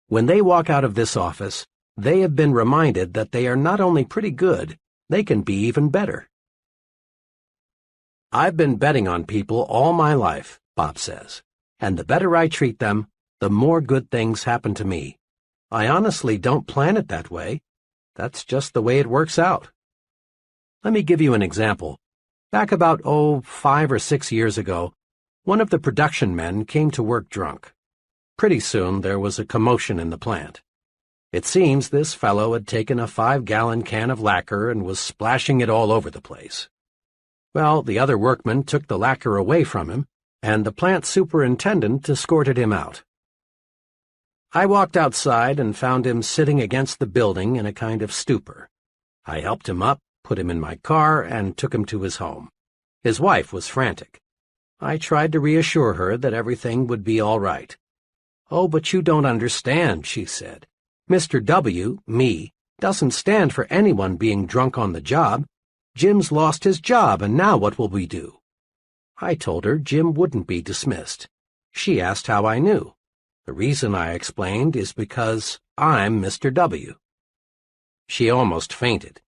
When they walk out of this office, they have been reminded that they are not only pretty good, they can be even better. I've been betting on people all my life, Bob says, and the better I treat them, the more good things happen to me. I honestly don't plan it that way. That's just the way it works out. Let me give you an example. Back about, 5 or 6 years ago, one of the production men came to work drunk. Pretty soon there was a commotion in the plant. It seems this fellow had taken a 5-gallon can of lacquer and was splashing it all over the place. Well, the other workmen took the lacquer away from him, and the plant superintendent escorted him out. I walked outside and found him sitting against the building in a kind of stupor. I helped him up, put him in my car, and took him to his home. His wife was frantic. I tried to reassure her that everything would be all right. "Oh, but you don't understand," she said. "Mr. W, me, doesn't stand for anyone being drunk on the job. Jim's lost his job, and now what will we do?" I told her Jim wouldn't be dismissed. She asked how I knew. The reason, I explained, is because I'm Mr. W. She almost fainted.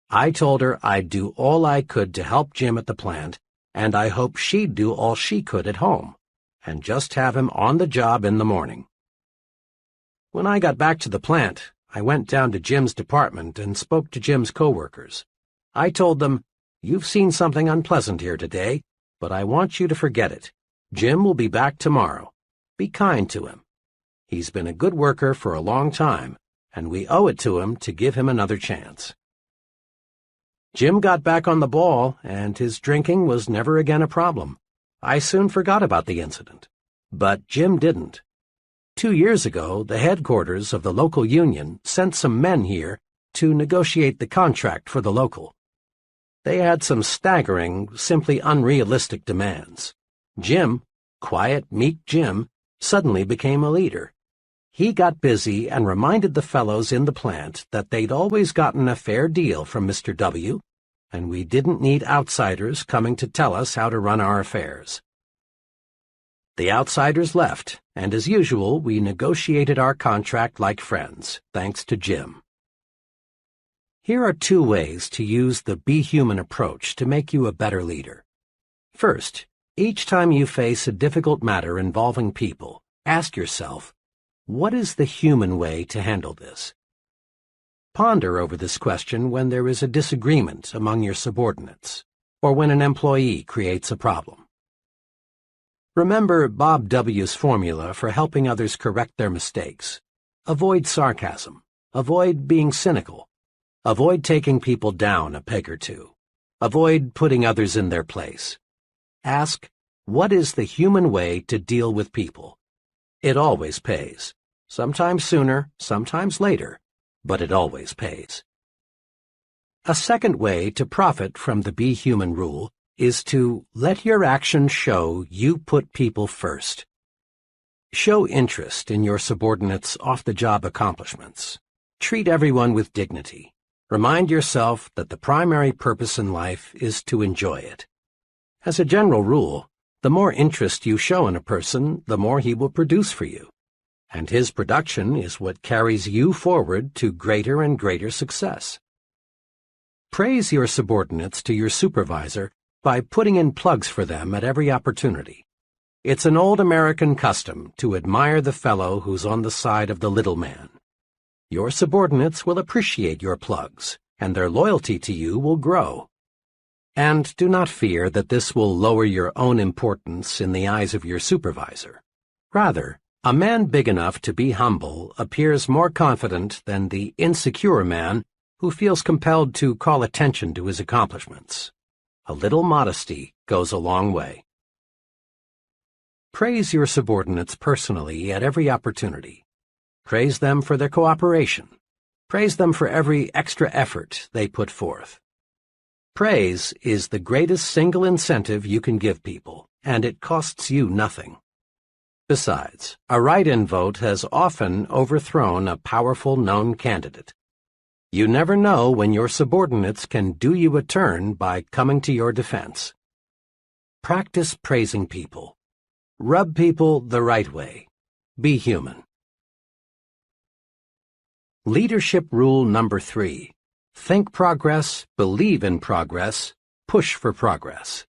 I told her I'd do all I could to help Jim at the plant, and I hoped she'd do all she could at home, and just have him on the job in the morning. When I got back to the plant, I went down to Jim's department and spoke to Jim's coworkers. I told them, "You've seen something unpleasant here today, but I want you to forget it. Jim will be back tomorrow. Be kind to him. He's been a good worker for a long time, and we owe it to him to give him another chance." Jim got back on the ball, and his drinking was never again a problem. I soon forgot about the incident. But Jim didn't. 2 years ago, the headquarters of the local union sent some men here to negotiate the contract for the local. They had some staggering, simply unrealistic demands. Jim, quiet, meek Jim, suddenly became a leader. He got busy and reminded the fellows in the plant that they'd always gotten a fair deal from Mr. W, and we didn't need outsiders coming to tell us how to run our affairs. The outsiders left, and as usual, we negotiated our contract like friends, thanks to Jim. Here are 2 ways to use the Be Human approach to make you a better leader. First, each time you face a difficult matter involving people, ask yourself, what is the human way to handle this? Ponder over this question when there is a disagreement among your subordinates, or when an employee creates a problem. Remember Bob W.'s formula for helping others correct their mistakes. Avoid sarcasm. Avoid being cynical. Avoid taking people down a peg or two. Avoid putting others in their place. Ask, what is the human way to deal with people? It always pays. Sometimes sooner, sometimes later, but it always pays. A second way to profit from the Be Human rule is to let your actions show you put people first. Show interest in your subordinates' off-the-job accomplishments. Treat everyone with dignity. Remind yourself that the primary purpose in life is to enjoy it. As a general rule, the more interest you show in a person, the more he will produce for you. And his production is what carries you forward to greater and greater success. Praise your subordinates to your supervisor by putting in plugs for them at every opportunity. It's an old American custom to admire the fellow who's on the side of the little man. Your subordinates will appreciate your plugs, and their loyalty to you will grow. And do not fear that this will lower your own importance in the eyes of your supervisor. Rather, a man big enough to be humble appears more confident than the insecure man who feels compelled to call attention to his accomplishments. A little modesty goes a long way. Praise your subordinates personally at every opportunity. Praise them for their cooperation. Praise them for every extra effort they put forth. Praise is the greatest single incentive you can give people, and it costs you nothing. Besides, a write-in vote has often overthrown a powerful known candidate. You never know when your subordinates can do you a turn by coming to your defense. Practice praising people. Rub people the right way. Be human. Leadership rule number 3. Think progress, believe in progress, push for progress.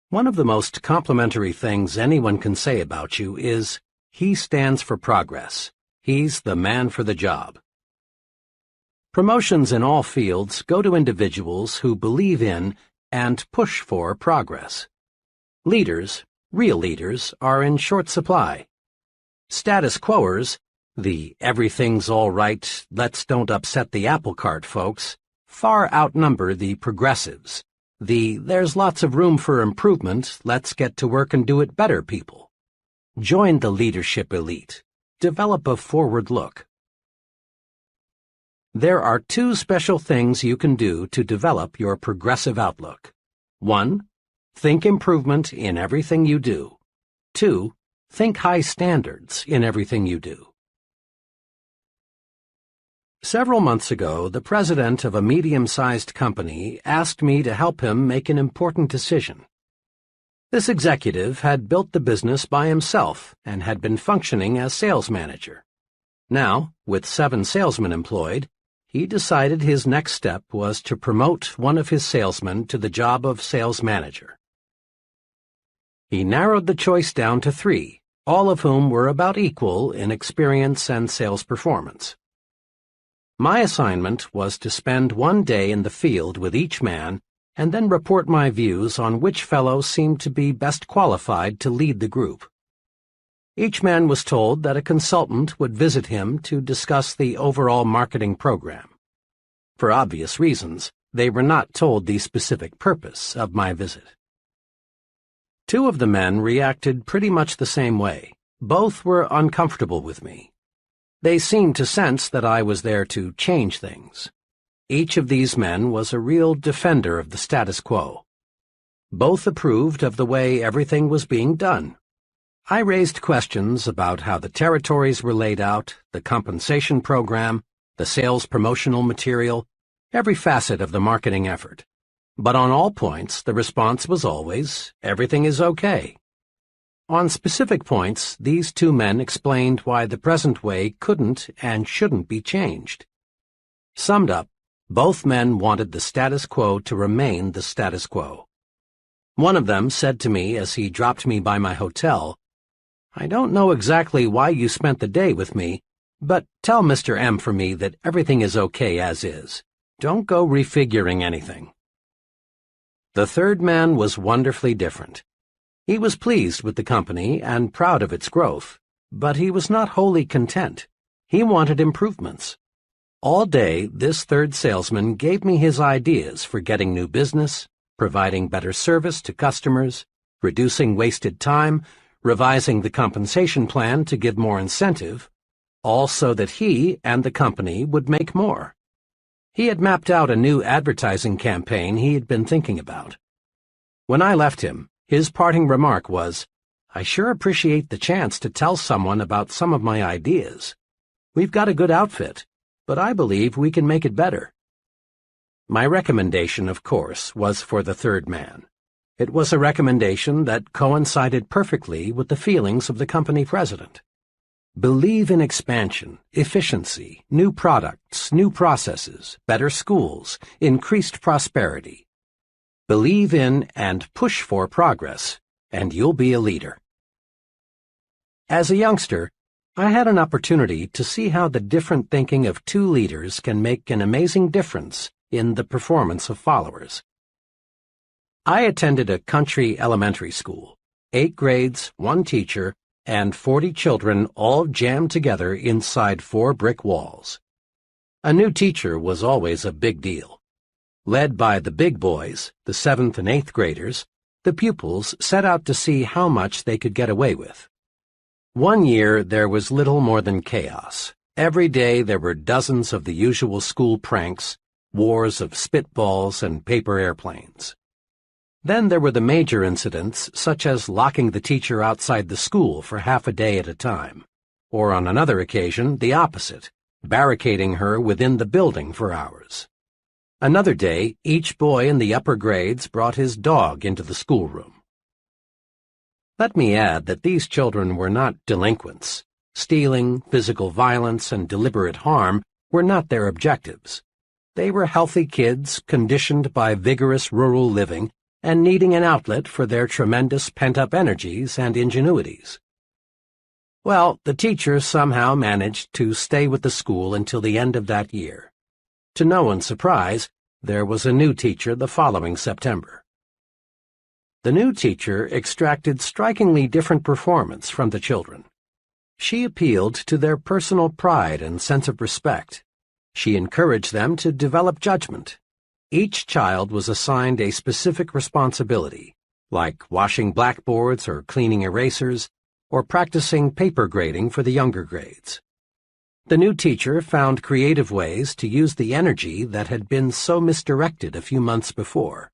One of the most complimentary things anyone can say about you is, he stands for progress. He's the man for the job. Promotions in all fields go to individuals who believe in and push for progress. Leaders, real leaders, are in short supply. Status quoers, the everything's all right, let's don't upset the apple cart folks, far outnumber the progressives, the there's lots of room for improvement, let's get to work and do it better people. Join the leadership elite. Develop a forward look. There are 2 special things you can do to develop your progressive outlook. 1. Think improvement in everything you do. 2. Think high standards in everything you do. Several months ago, the president of a medium-sized company asked me to help him make an important decision. This executive had built the business by himself and had been functioning as sales manager. Now, with 7 salesmen employed, he decided his next step was to promote one of his salesmen to the job of sales manager. He narrowed the choice down to 3, all of whom were about equal in experience and sales performance. My assignment was to spend 1 day in the field with each man and then report my views on which fellow seemed to be best qualified to lead the group. Each man was told that a consultant would visit him to discuss the overall marketing program. For obvious reasons, they were not told the specific purpose of my visit. 2 of the men reacted pretty much the same way. Both were uncomfortable with me. They seemed to sense that I was there to change things. Each of these men was a real defender of the status quo. Both approved of the way everything was being done. I raised questions about how the territories were laid out, the compensation program, the sales promotional material, every facet of the marketing effort. But on all points, the response was always, everything is okay. On specific points, these 2 men explained why the present way couldn't and shouldn't be changed. Summed up, both men wanted the status quo to remain the status quo. One of them said to me as he dropped me by my hotel, I don't know exactly why you spent the day with me, but tell Mr. M for me that everything is okay as is. Don't go refiguring anything. The 3rd man was wonderfully different. He was pleased with the company and proud of its growth, but he was not wholly content. He wanted improvements. All day, this 3rd salesman gave me his ideas for getting new business, providing better service to customers, reducing wasted time, revising the compensation plan to give more incentive, all so that he and the company would make more. He had mapped out a new advertising campaign he had been thinking about. When I left him, his parting remark was, I sure appreciate the chance to tell someone about some of my ideas. We've got a good outfit, but I believe we can make it better. My recommendation, of course, was for the 3rd man. It was a recommendation that coincided perfectly with the feelings of the company president. Believe in expansion, efficiency, new products, new processes, better schools, increased prosperity. Believe in and push for progress, and you'll be a leader. As a youngster, I had an opportunity to see how the different thinking of 2 leaders can make an amazing difference in the performance of followers. I attended a country elementary school, 8 grades, 1 teacher, and 40 children all jammed together inside 4 brick walls. A new teacher was always a big deal. Led by the big boys, the 7th and 8th graders, the pupils set out to see how much they could get away with. One year there was little more than chaos. Every day there were dozens of the usual school pranks, wars of spitballs and paper airplanes. Then there were the major incidents, such as locking the teacher outside the school for half a day at a time, or on another occasion, the opposite, barricading her within the building for hours. Another day, each boy in the upper grades brought his dog into the schoolroom. Let me add that these children were not delinquents. Stealing, physical violence, and deliberate harm were not their objectives. They were healthy kids conditioned by vigorous rural living and needing an outlet for their tremendous pent-up energies and ingenuities. Well, the teacher somehow managed to stay with the school until the end of that year. To no one's surprise, there was a new teacher the following September. The new teacher extracted strikingly different performance from the children. She appealed to their personal pride and sense of respect. She encouraged them to develop judgment. Each child was assigned a specific responsibility, like washing blackboards or cleaning erasers, or practicing paper grading for the younger grades. The new teacher found creative ways to use the energy that had been so misdirected a few months before.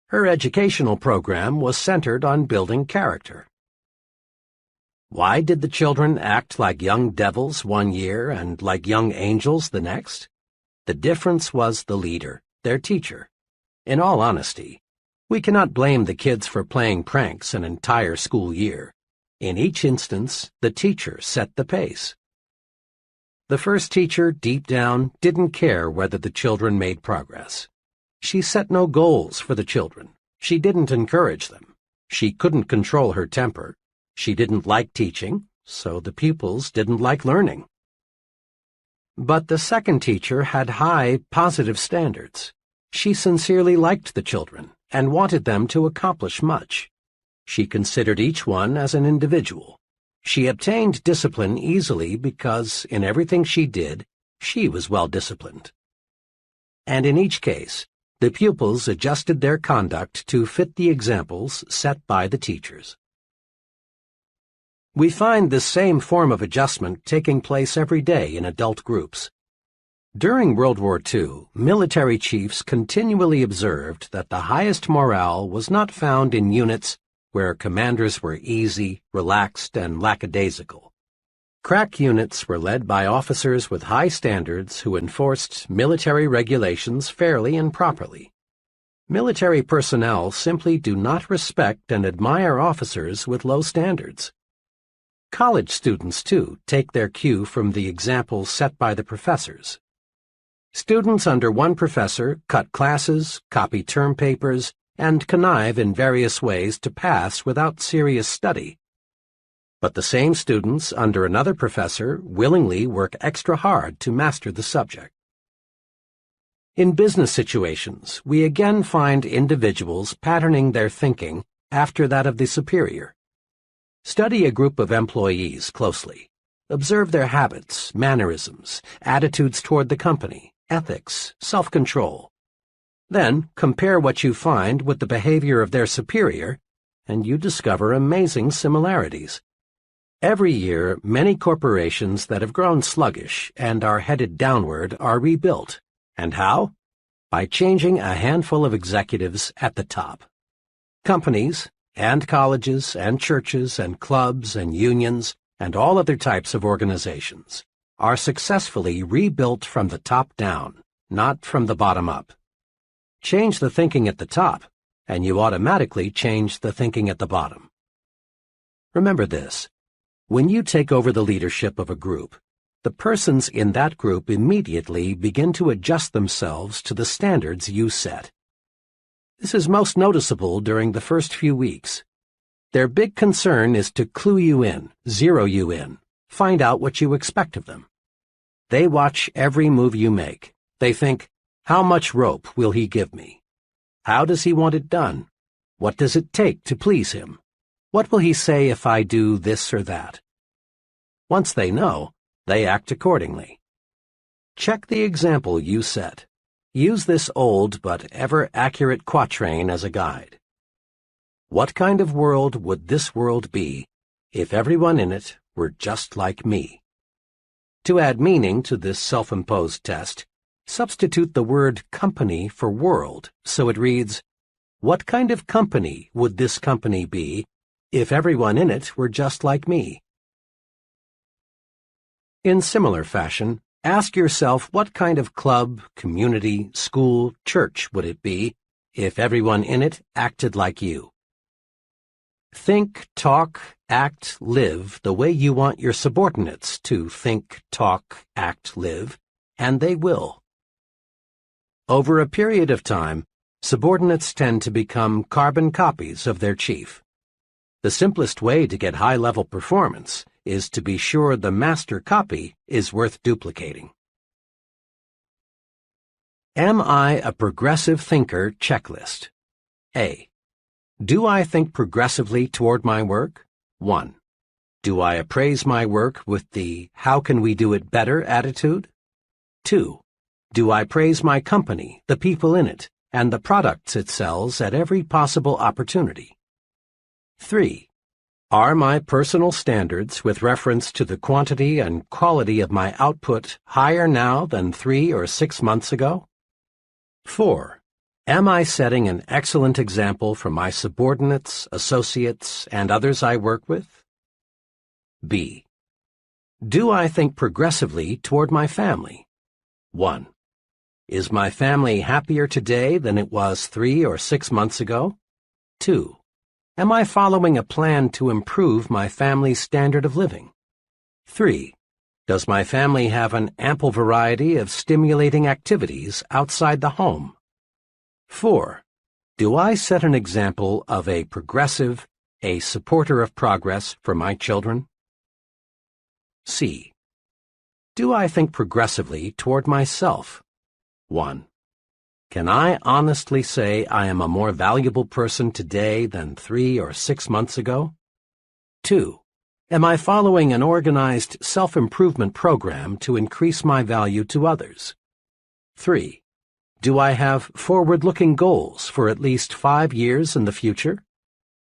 Her educational program was centered on building character. Why did the children act like young devils one year and like young angels the next? The difference was the leader, their teacher. In all honesty, we cannot blame the kids for playing pranks an entire school year. In each instance, the teacher set the pace. The first teacher, deep down, didn't care whether the children made progress. She set no goals for the children. She didn't encourage them. She couldn't control her temper. She didn't like teaching, so the pupils didn't like learning. But the second teacher had high, positive standards. She sincerely liked the children and wanted them to accomplish much. She considered each one as an individual. She obtained discipline easily because, in everything she did, she was well disciplined. And in each case, the pupils adjusted their conduct to fit the examples set by the teachers. We find this same form of adjustment taking place every day in adult groups. During World War II, military chiefs continually observed that the highest morale was not found in units where commanders were easy, relaxed, and lackadaisical. Crack units were led by officers with high standards who enforced military regulations fairly and properly. Military personnel simply do not respect and admire officers with low standards. College students, too, take their cue from the examples set by the professors. Students under one professor cut classes, copy term papers, and connive in various ways to pass without serious study. But the same students under another professor willingly work extra hard to master the subject. In business situations, we again find individuals patterning their thinking after that of the superior. Study a group of employees closely. Observe their habits, mannerisms, attitudes toward the company, ethics, self-control. Then compare what you find with the behavior of their superior, and you discover amazing similarities. Every year, many corporations that have grown sluggish and are headed downward are rebuilt. And how? By changing a handful of executives at the top. Companies, and colleges, and churches, and clubs, and unions, and all other types of organizations are successfully rebuilt from the top down, not from the bottom up. Change the thinking at the top, and you automatically change the thinking at the bottom. Remember this. When you take over the leadership of a group, the persons in that group immediately begin to adjust themselves to the standards you set. This is most noticeable during the first few weeks. Their big concern is to clue you in, zero you in, find out what you expect of them. They watch every move you make. They think, how much rope will he give me? How does he want it done? What does it take to please him? What will he say if I do this or that? Once they know, they act accordingly. Check the example you set. Use this old but ever-accurate quatrain as a guide. What kind of world would this world be if everyone in it were just like me? To add meaning to this self-imposed test, substitute the word company for world, so it reads, what kind of company would this company be if everyone in it were just like me? In similar fashion, Ask yourself what kind of club, community, school, church would it be if everyone in it acted like you. Think, talk, act, live the way you want your subordinates to think, talk, act, live, and they will. Over a period of time, subordinates tend to become carbon copies of their chief. The simplest way to get high-level performance is to be sure the master copy is worth duplicating. Am I a progressive thinker? Checklist. A. Do I think progressively toward my work? 1. Do I appraise my work with the "how can we do it better" attitude? 2. Do I praise my company, the people in it, and the products it sells at every possible opportunity? 3. Are my personal standards with reference to the quantity and quality of my output higher now than 3 or 6 months ago? 4. Am I setting an excellent example for my subordinates, associates, and others I work with? B. Do I think progressively toward my family? 1. Is my family happier today than it was 3 or 6 months ago? 2. Am I following a plan to improve my family's standard of living? 3. Does my family have an ample variety of stimulating activities outside the home? 4. Do I set an example of a progressive, a supporter of progress for my children? C. Do I think progressively toward myself? 1. Can I honestly say I am a more valuable person today than 3 or 6 months ago? 2. Am I following an organized self-improvement program to increase my value to others? 3. Do I have forward-looking goals for at least 5 years in the future?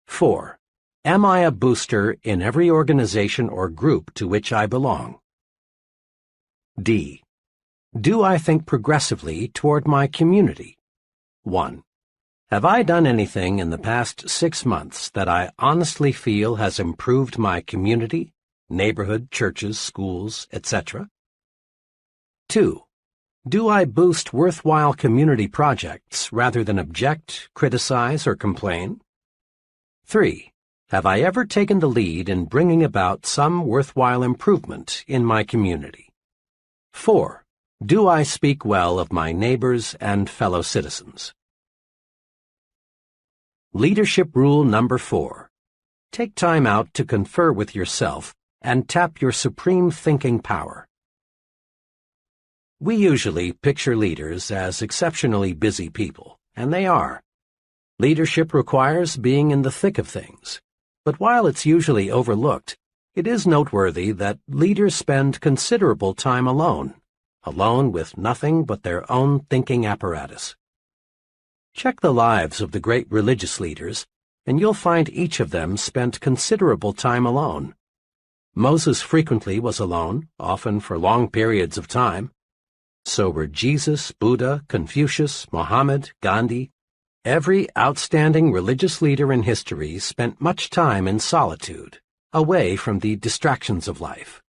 4. Am I a booster in every organization or group to which I belong? D. Do I think progressively toward my community? 1. Have I done anything in the past 6 months that I honestly feel has improved my community, neighborhood, churches, schools, etc.? 2. Do I boost worthwhile community projects rather than object, criticize, or complain? 3. Have I ever taken the lead in bringing about some worthwhile improvement in my community? 4. Do I speak well of my neighbors and fellow citizens? Leadership rule number 4. Take time out to confer with yourself and tap your supreme thinking power. We usually picture leaders as exceptionally busy people, and they are. Leadership requires being in the thick of things, but while it's usually overlooked, it is noteworthy that leaders spend considerable time alone with nothing but their own thinking apparatus. Check the lives of the great religious leaders, and you'll find each of them spent considerable time alone. Moses frequently was alone, often for long periods of time. So were Jesus, Buddha, Confucius, Mohammed, Gandhi. Every outstanding religious leader in history spent much time in solitude, away from the distractions of life.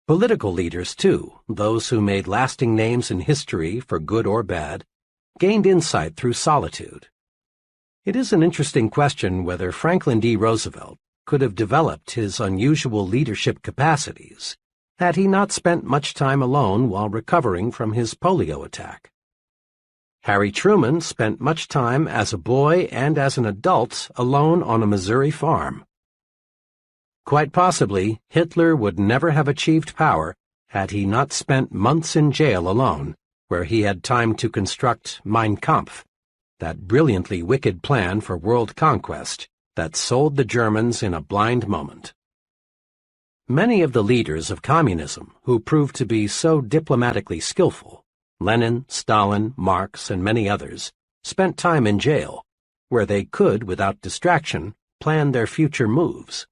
Political leaders, too, those who made lasting names in history for good or bad, gained insight through solitude. It is an interesting question whether Franklin D. Roosevelt could have developed his unusual leadership capacities had he not spent much time alone while recovering from his polio attack. Harry Truman spent much time as a boy and as an adult alone on a Missouri farm. Quite possibly, Hitler would never have achieved power had he not spent months in jail alone, where he had time to construct Mein Kampf, that brilliantly wicked plan for world conquest that sold the Germans in a blind moment. Many of the leaders of communism who proved to be so diplomatically skillful, Lenin, Stalin, Marx, and many others, spent time in jail, where they could, without distraction, plan their future moves.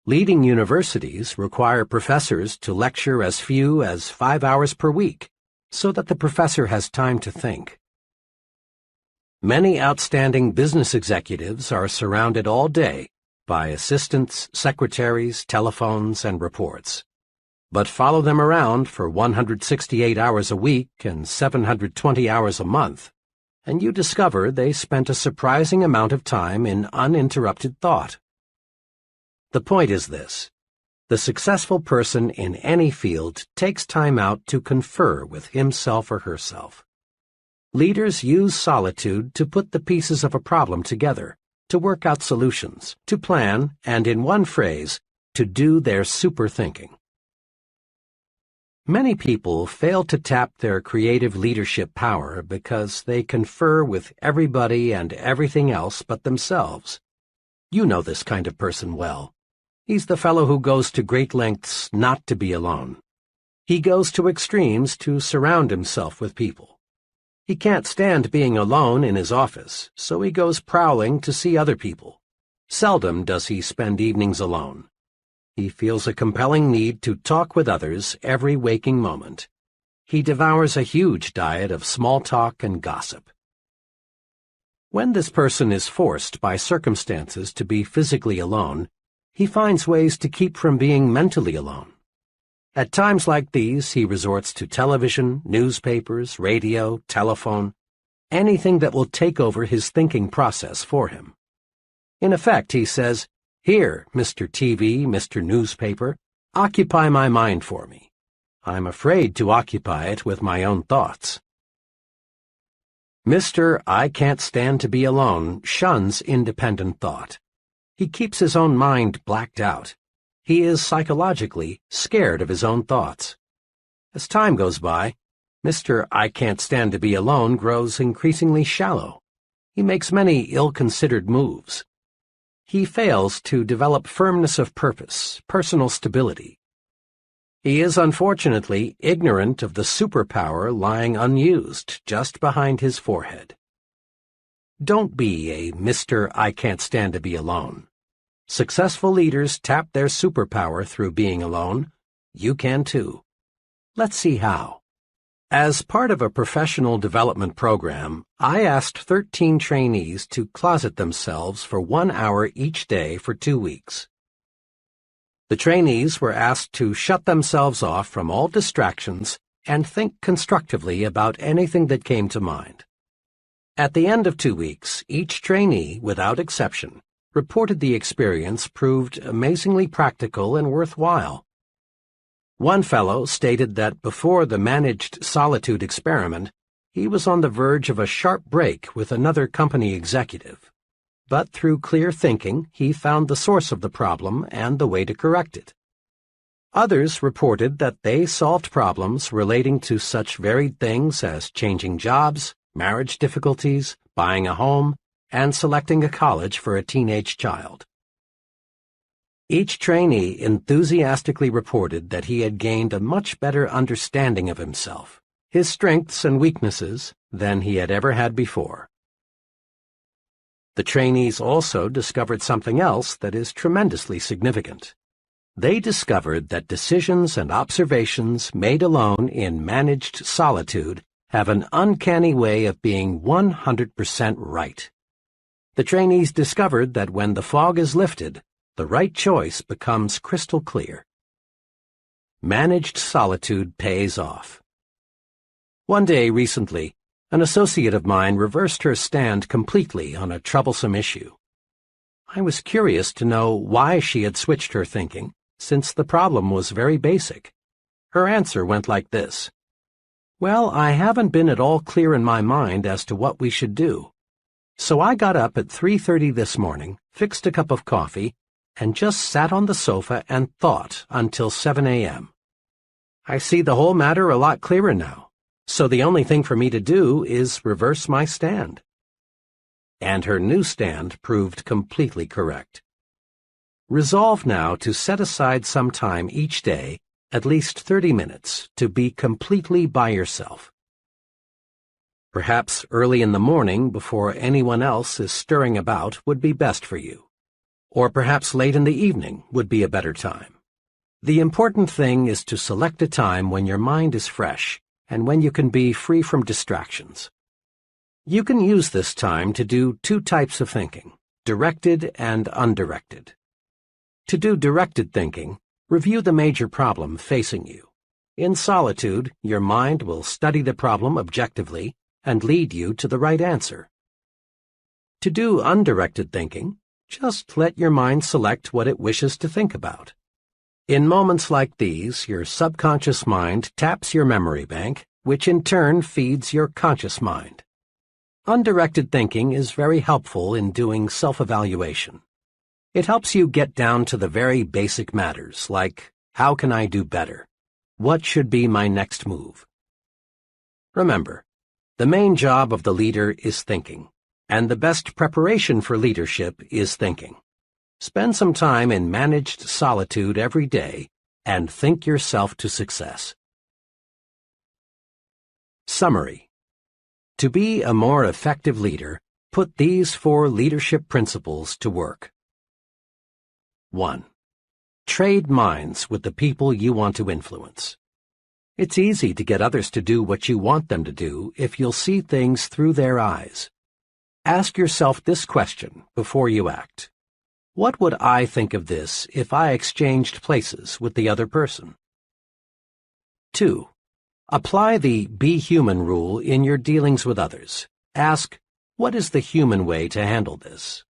Leading universities require professors to lecture as few as 5 hours per week, so that the professor has time to think. Many outstanding business executives are surrounded all day by assistants, secretaries, telephones, and reports. but follow them around for 168 hours a week and 720 hours a month, and you discover they spent a surprising amount of time in uninterrupted thought. The point is this: the successful person in any field takes time out to confer with himself or herself. Leaders use solitude to put the pieces of a problem together, to work out solutions, to plan, and in one phrase, to do their super thinking. Many people fail to tap their creative leadership power because they confer with everybody and everything else but themselves. You know this kind of person well. He's the fellow who goes to great lengths not to be alone. He goes to extremes to surround himself with people. He can't stand being alone in his office, so he goes prowling to see other people. Seldom does he spend evenings alone. He feels a compelling need to talk with others every waking moment. He devours a huge diet of small talk and gossip. When this person is forced by circumstances to be physically alone, he finds ways to keep from being mentally alone. At times like these, he resorts to television, newspapers, radio, telephone, anything that will take over his thinking process for him. In effect, he says, "Here, Mr. TV, Mr. Newspaper, occupy my mind for me. I'm afraid to occupy it with my own thoughts." Mr. I Can't Stand to Be Alone shuns independent thought. He keeps his own mind blacked out. He is psychologically scared of his own thoughts. As time goes by, Mr. I Can't Stand to Be Alone grows increasingly shallow. He makes many ill-considered moves. He fails to develop firmness of purpose, personal stability. He is unfortunately ignorant of the superpower lying unused just behind his forehead. Don't be a Mr. I Can't Stand to Be Alone. Successful leaders tap their superpower through being alone. You can too. Let's see how. As part of a professional development program, I asked 13 trainees to closet themselves for 1 hour each day for 2 weeks. The trainees were asked to shut themselves off from all distractions and think constructively about anything that came to mind. At the end of 2 weeks, each trainee, without exception, reported the experience proved amazingly practical and worthwhile. One fellow stated that before the managed solitude experiment, he was on the verge of a sharp break with another company executive. But through clear thinking, he found the source of the problem and the way to correct it. Others reported that they solved problems relating to such varied things as changing jobs, marriage difficulties, buying a home, and selecting a college for a teenage child. Each trainee enthusiastically reported that he had gained a much better understanding of himself, his strengths and weaknesses, than he had ever had before. The trainees also discovered something else that is tremendously significant. They discovered that decisions and observations made alone in managed solitude have an uncanny way of being 100% right. The trainees discovered that when the fog is lifted, the right choice becomes crystal clear. Managed solitude pays off. One day recently, an associate of mine reversed her stand completely on a troublesome issue. I was curious to know why she had switched her thinking, since the problem was very basic. Her answer went like this: "Well, I haven't been at all clear in my mind as to what we should do. So I got up at 3:30 this morning, fixed a cup of coffee, and just sat on the sofa and thought until 7 a.m. I see the whole matter a lot clearer now, so the only thing for me to do is reverse my stand." And her new stand proved completely correct. Resolve now to set aside some time each day, at least 30 minutes, to be completely by yourself. Perhaps early in the morning before anyone else is stirring about would be best for you. Or perhaps late in the evening would be a better time. The important thing is to select a time when your mind is fresh and when you can be free from distractions. You can use this time to do 2 types of thinking, directed and undirected. To do directed thinking, Review the major problem facing you. In solitude, your mind will study the problem objectively and lead you to the right answer. To do undirected thinking, just let your mind select what it wishes to think about. In moments like these, your subconscious mind taps your memory bank, which in turn feeds your conscious mind. Undirected thinking is very helpful in doing self-evaluation. It helps you get down to the very basic matters like, how can I do better? What should be my next move? Remember, the main job of the leader is thinking, and the best preparation for leadership is thinking. Spend some time in managed solitude every day and think yourself to success. Summary. To be a more effective leader, put these 4 leadership principles to work. 1. Trade minds with the people you want to influence. It's easy to get others to do what you want them to do if you'll see things through their eyes. Ask yourself this question before you act. What would I think of this if I exchanged places with the other person? 2. Apply the Be Human rule in your dealings with others. Ask, what is the human way to handle this?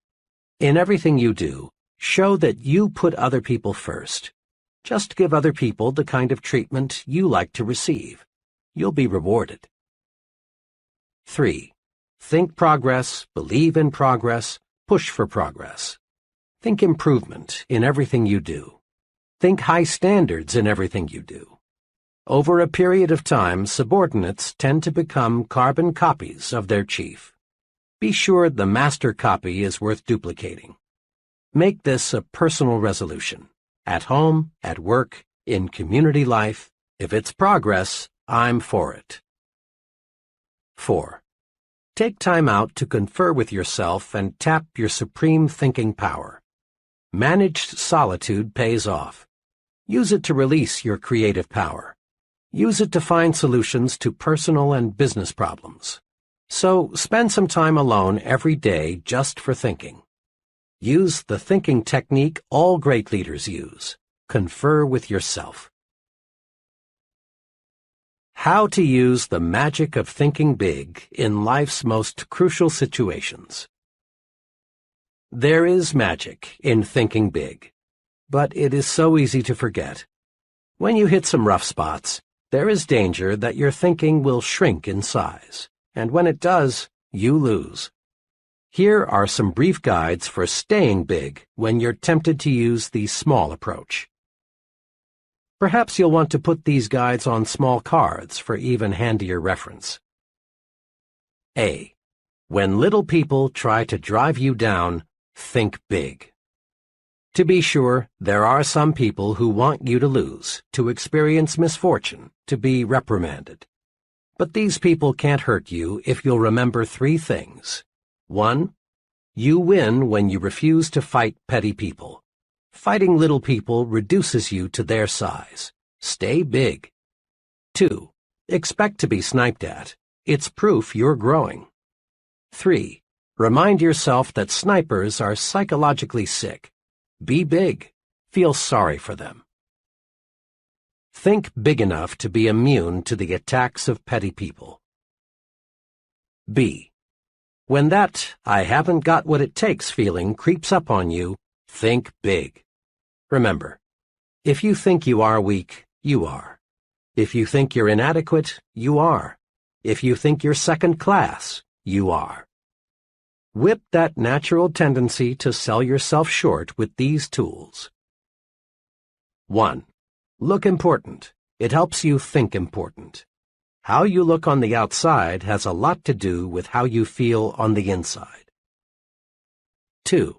In everything you do, show that you put other people first. Just give other people the kind of treatment you like to receive. You'll be rewarded. 3. Think progress, believe in progress, push for progress. Think improvement in everything you do. Think high standards in everything you do. Over a period of time, subordinates tend to become carbon copies of their chief. Be sure the master copy is worth duplicating. Make this a personal resolution. At home, at work, in community life, if it's progress, I'm for it. 4. Take time out to confer with yourself and tap your supreme thinking power. Managed solitude pays off. Use it to release your creative power. Use it to find solutions to personal and business problems. So spend some time alone every day just for thinking. Use the thinking technique all great leaders use. Confer with yourself. How to use the magic of thinking big in life's most crucial situations. There is magic in thinking big, but it is so easy to forget. When you hit some rough spots, there is danger that your thinking will shrink in size, and when it does, you lose. Here are some brief guides for staying big when you're tempted to use the small approach. Perhaps you'll want to put these guides on small cards for even handier reference. A. When little people try to drive you down, think big. To be sure, there are some people who want you to lose, to experience misfortune, to be reprimanded. But these people can't hurt you if you'll remember 3 things. 1. You win when you refuse to fight petty people. Fighting little people reduces you to their size. Stay big. 2. Expect to be sniped at. It's proof you're growing. 3. Remind yourself that snipers are psychologically sick. Be big. Feel sorry for them. Think big enough to be immune to the attacks of petty people. B. When that I haven't got what it takes feeling creeps up on you, think big. Remember, if you think you are weak, you are. If you think you're inadequate, you are. If you think you're second class, you are. Whip that natural tendency to sell yourself short with these tools. 1. Look important. It helps you think important. How you look on the outside has a lot to do with how you feel on the inside. 2.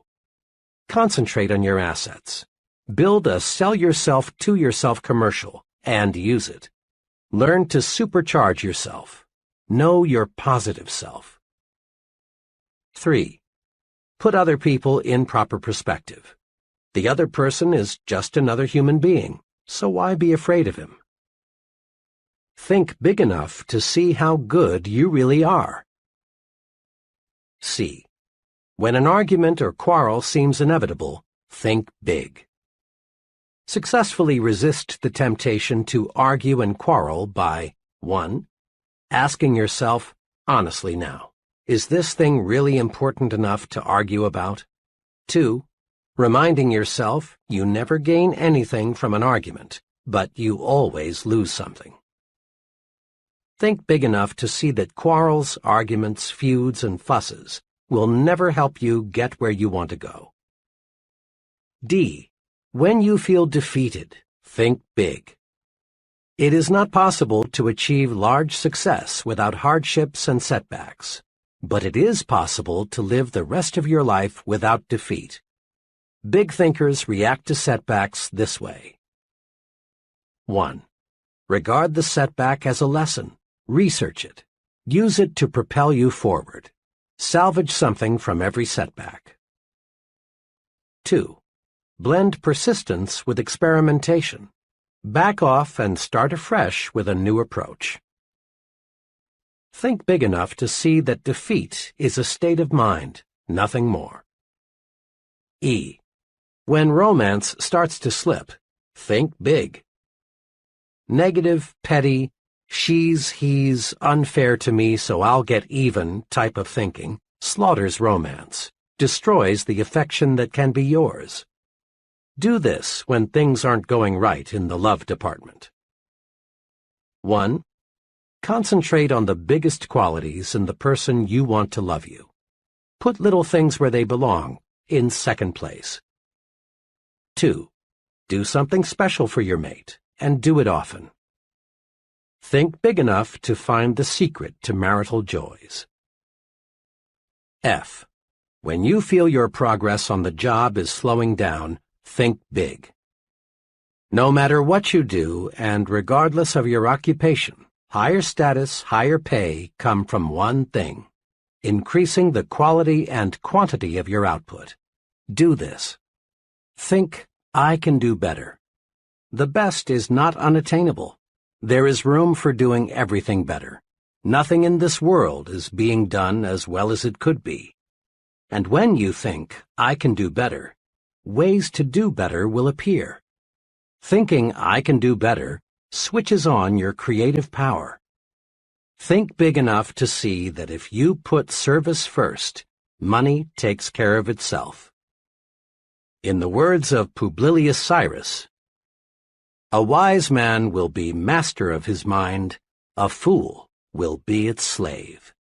Concentrate on your assets. Build a sell yourself to yourself commercial and use it. Learn to supercharge yourself. Know your positive self. 3. Put other people in proper perspective. The other person is just another human being, so why be afraid of him? Think big enough to see how good you really are. C. When an argument or quarrel seems inevitable, think big. Successfully resist the temptation to argue and quarrel by 1. Asking yourself, honestly now, is this thing really important enough to argue about? 2. Reminding yourself you never gain anything from an argument, but you always lose something. Think big enough to see that quarrels, arguments, feuds, and fusses will never help you get where you want to go. D. When you feel defeated, think big. It is not possible to achieve large success without hardships and setbacks, but it is possible to live the rest of your life without defeat. Big thinkers react to setbacks this way. 1. Regard the setback as a lesson. Research it. Use it to propel you forward. Salvage something from every setback. 2. Blend persistence with experimentation. Back off and start afresh with a new approach. Think big enough to see that defeat is a state of mind, nothing more. E. When romance starts to slip, think big. Negative, petty, she's, he's, unfair to me so I'll get even type of thinking slaughters romance, destroys the affection that can be yours. Do this when things aren't going right in the love department. 1. Concentrate on the biggest qualities in the person you want to love you. Put little things where they belong, in second place. 2. Do something special for your mate, and do it often. Think big enough to find the secret to marital joys. F. When you feel your progress on the job is slowing down, think big. No matter what you do, and regardless of your occupation, higher status, higher pay come from one thing: increasing the quality and quantity of your output. Do this. Think, I can do better. The best is not unattainable. There is room for doing everything better. Nothing in this world is being done as well as it could be. And when you think, I can do better, ways to do better will appear. Thinking I can do better switches on your creative power. Think big enough to see that if you put service first, money takes care of itself. In the words of Publilius Cyrus, a wise man will be master of his mind, a fool will be its slave.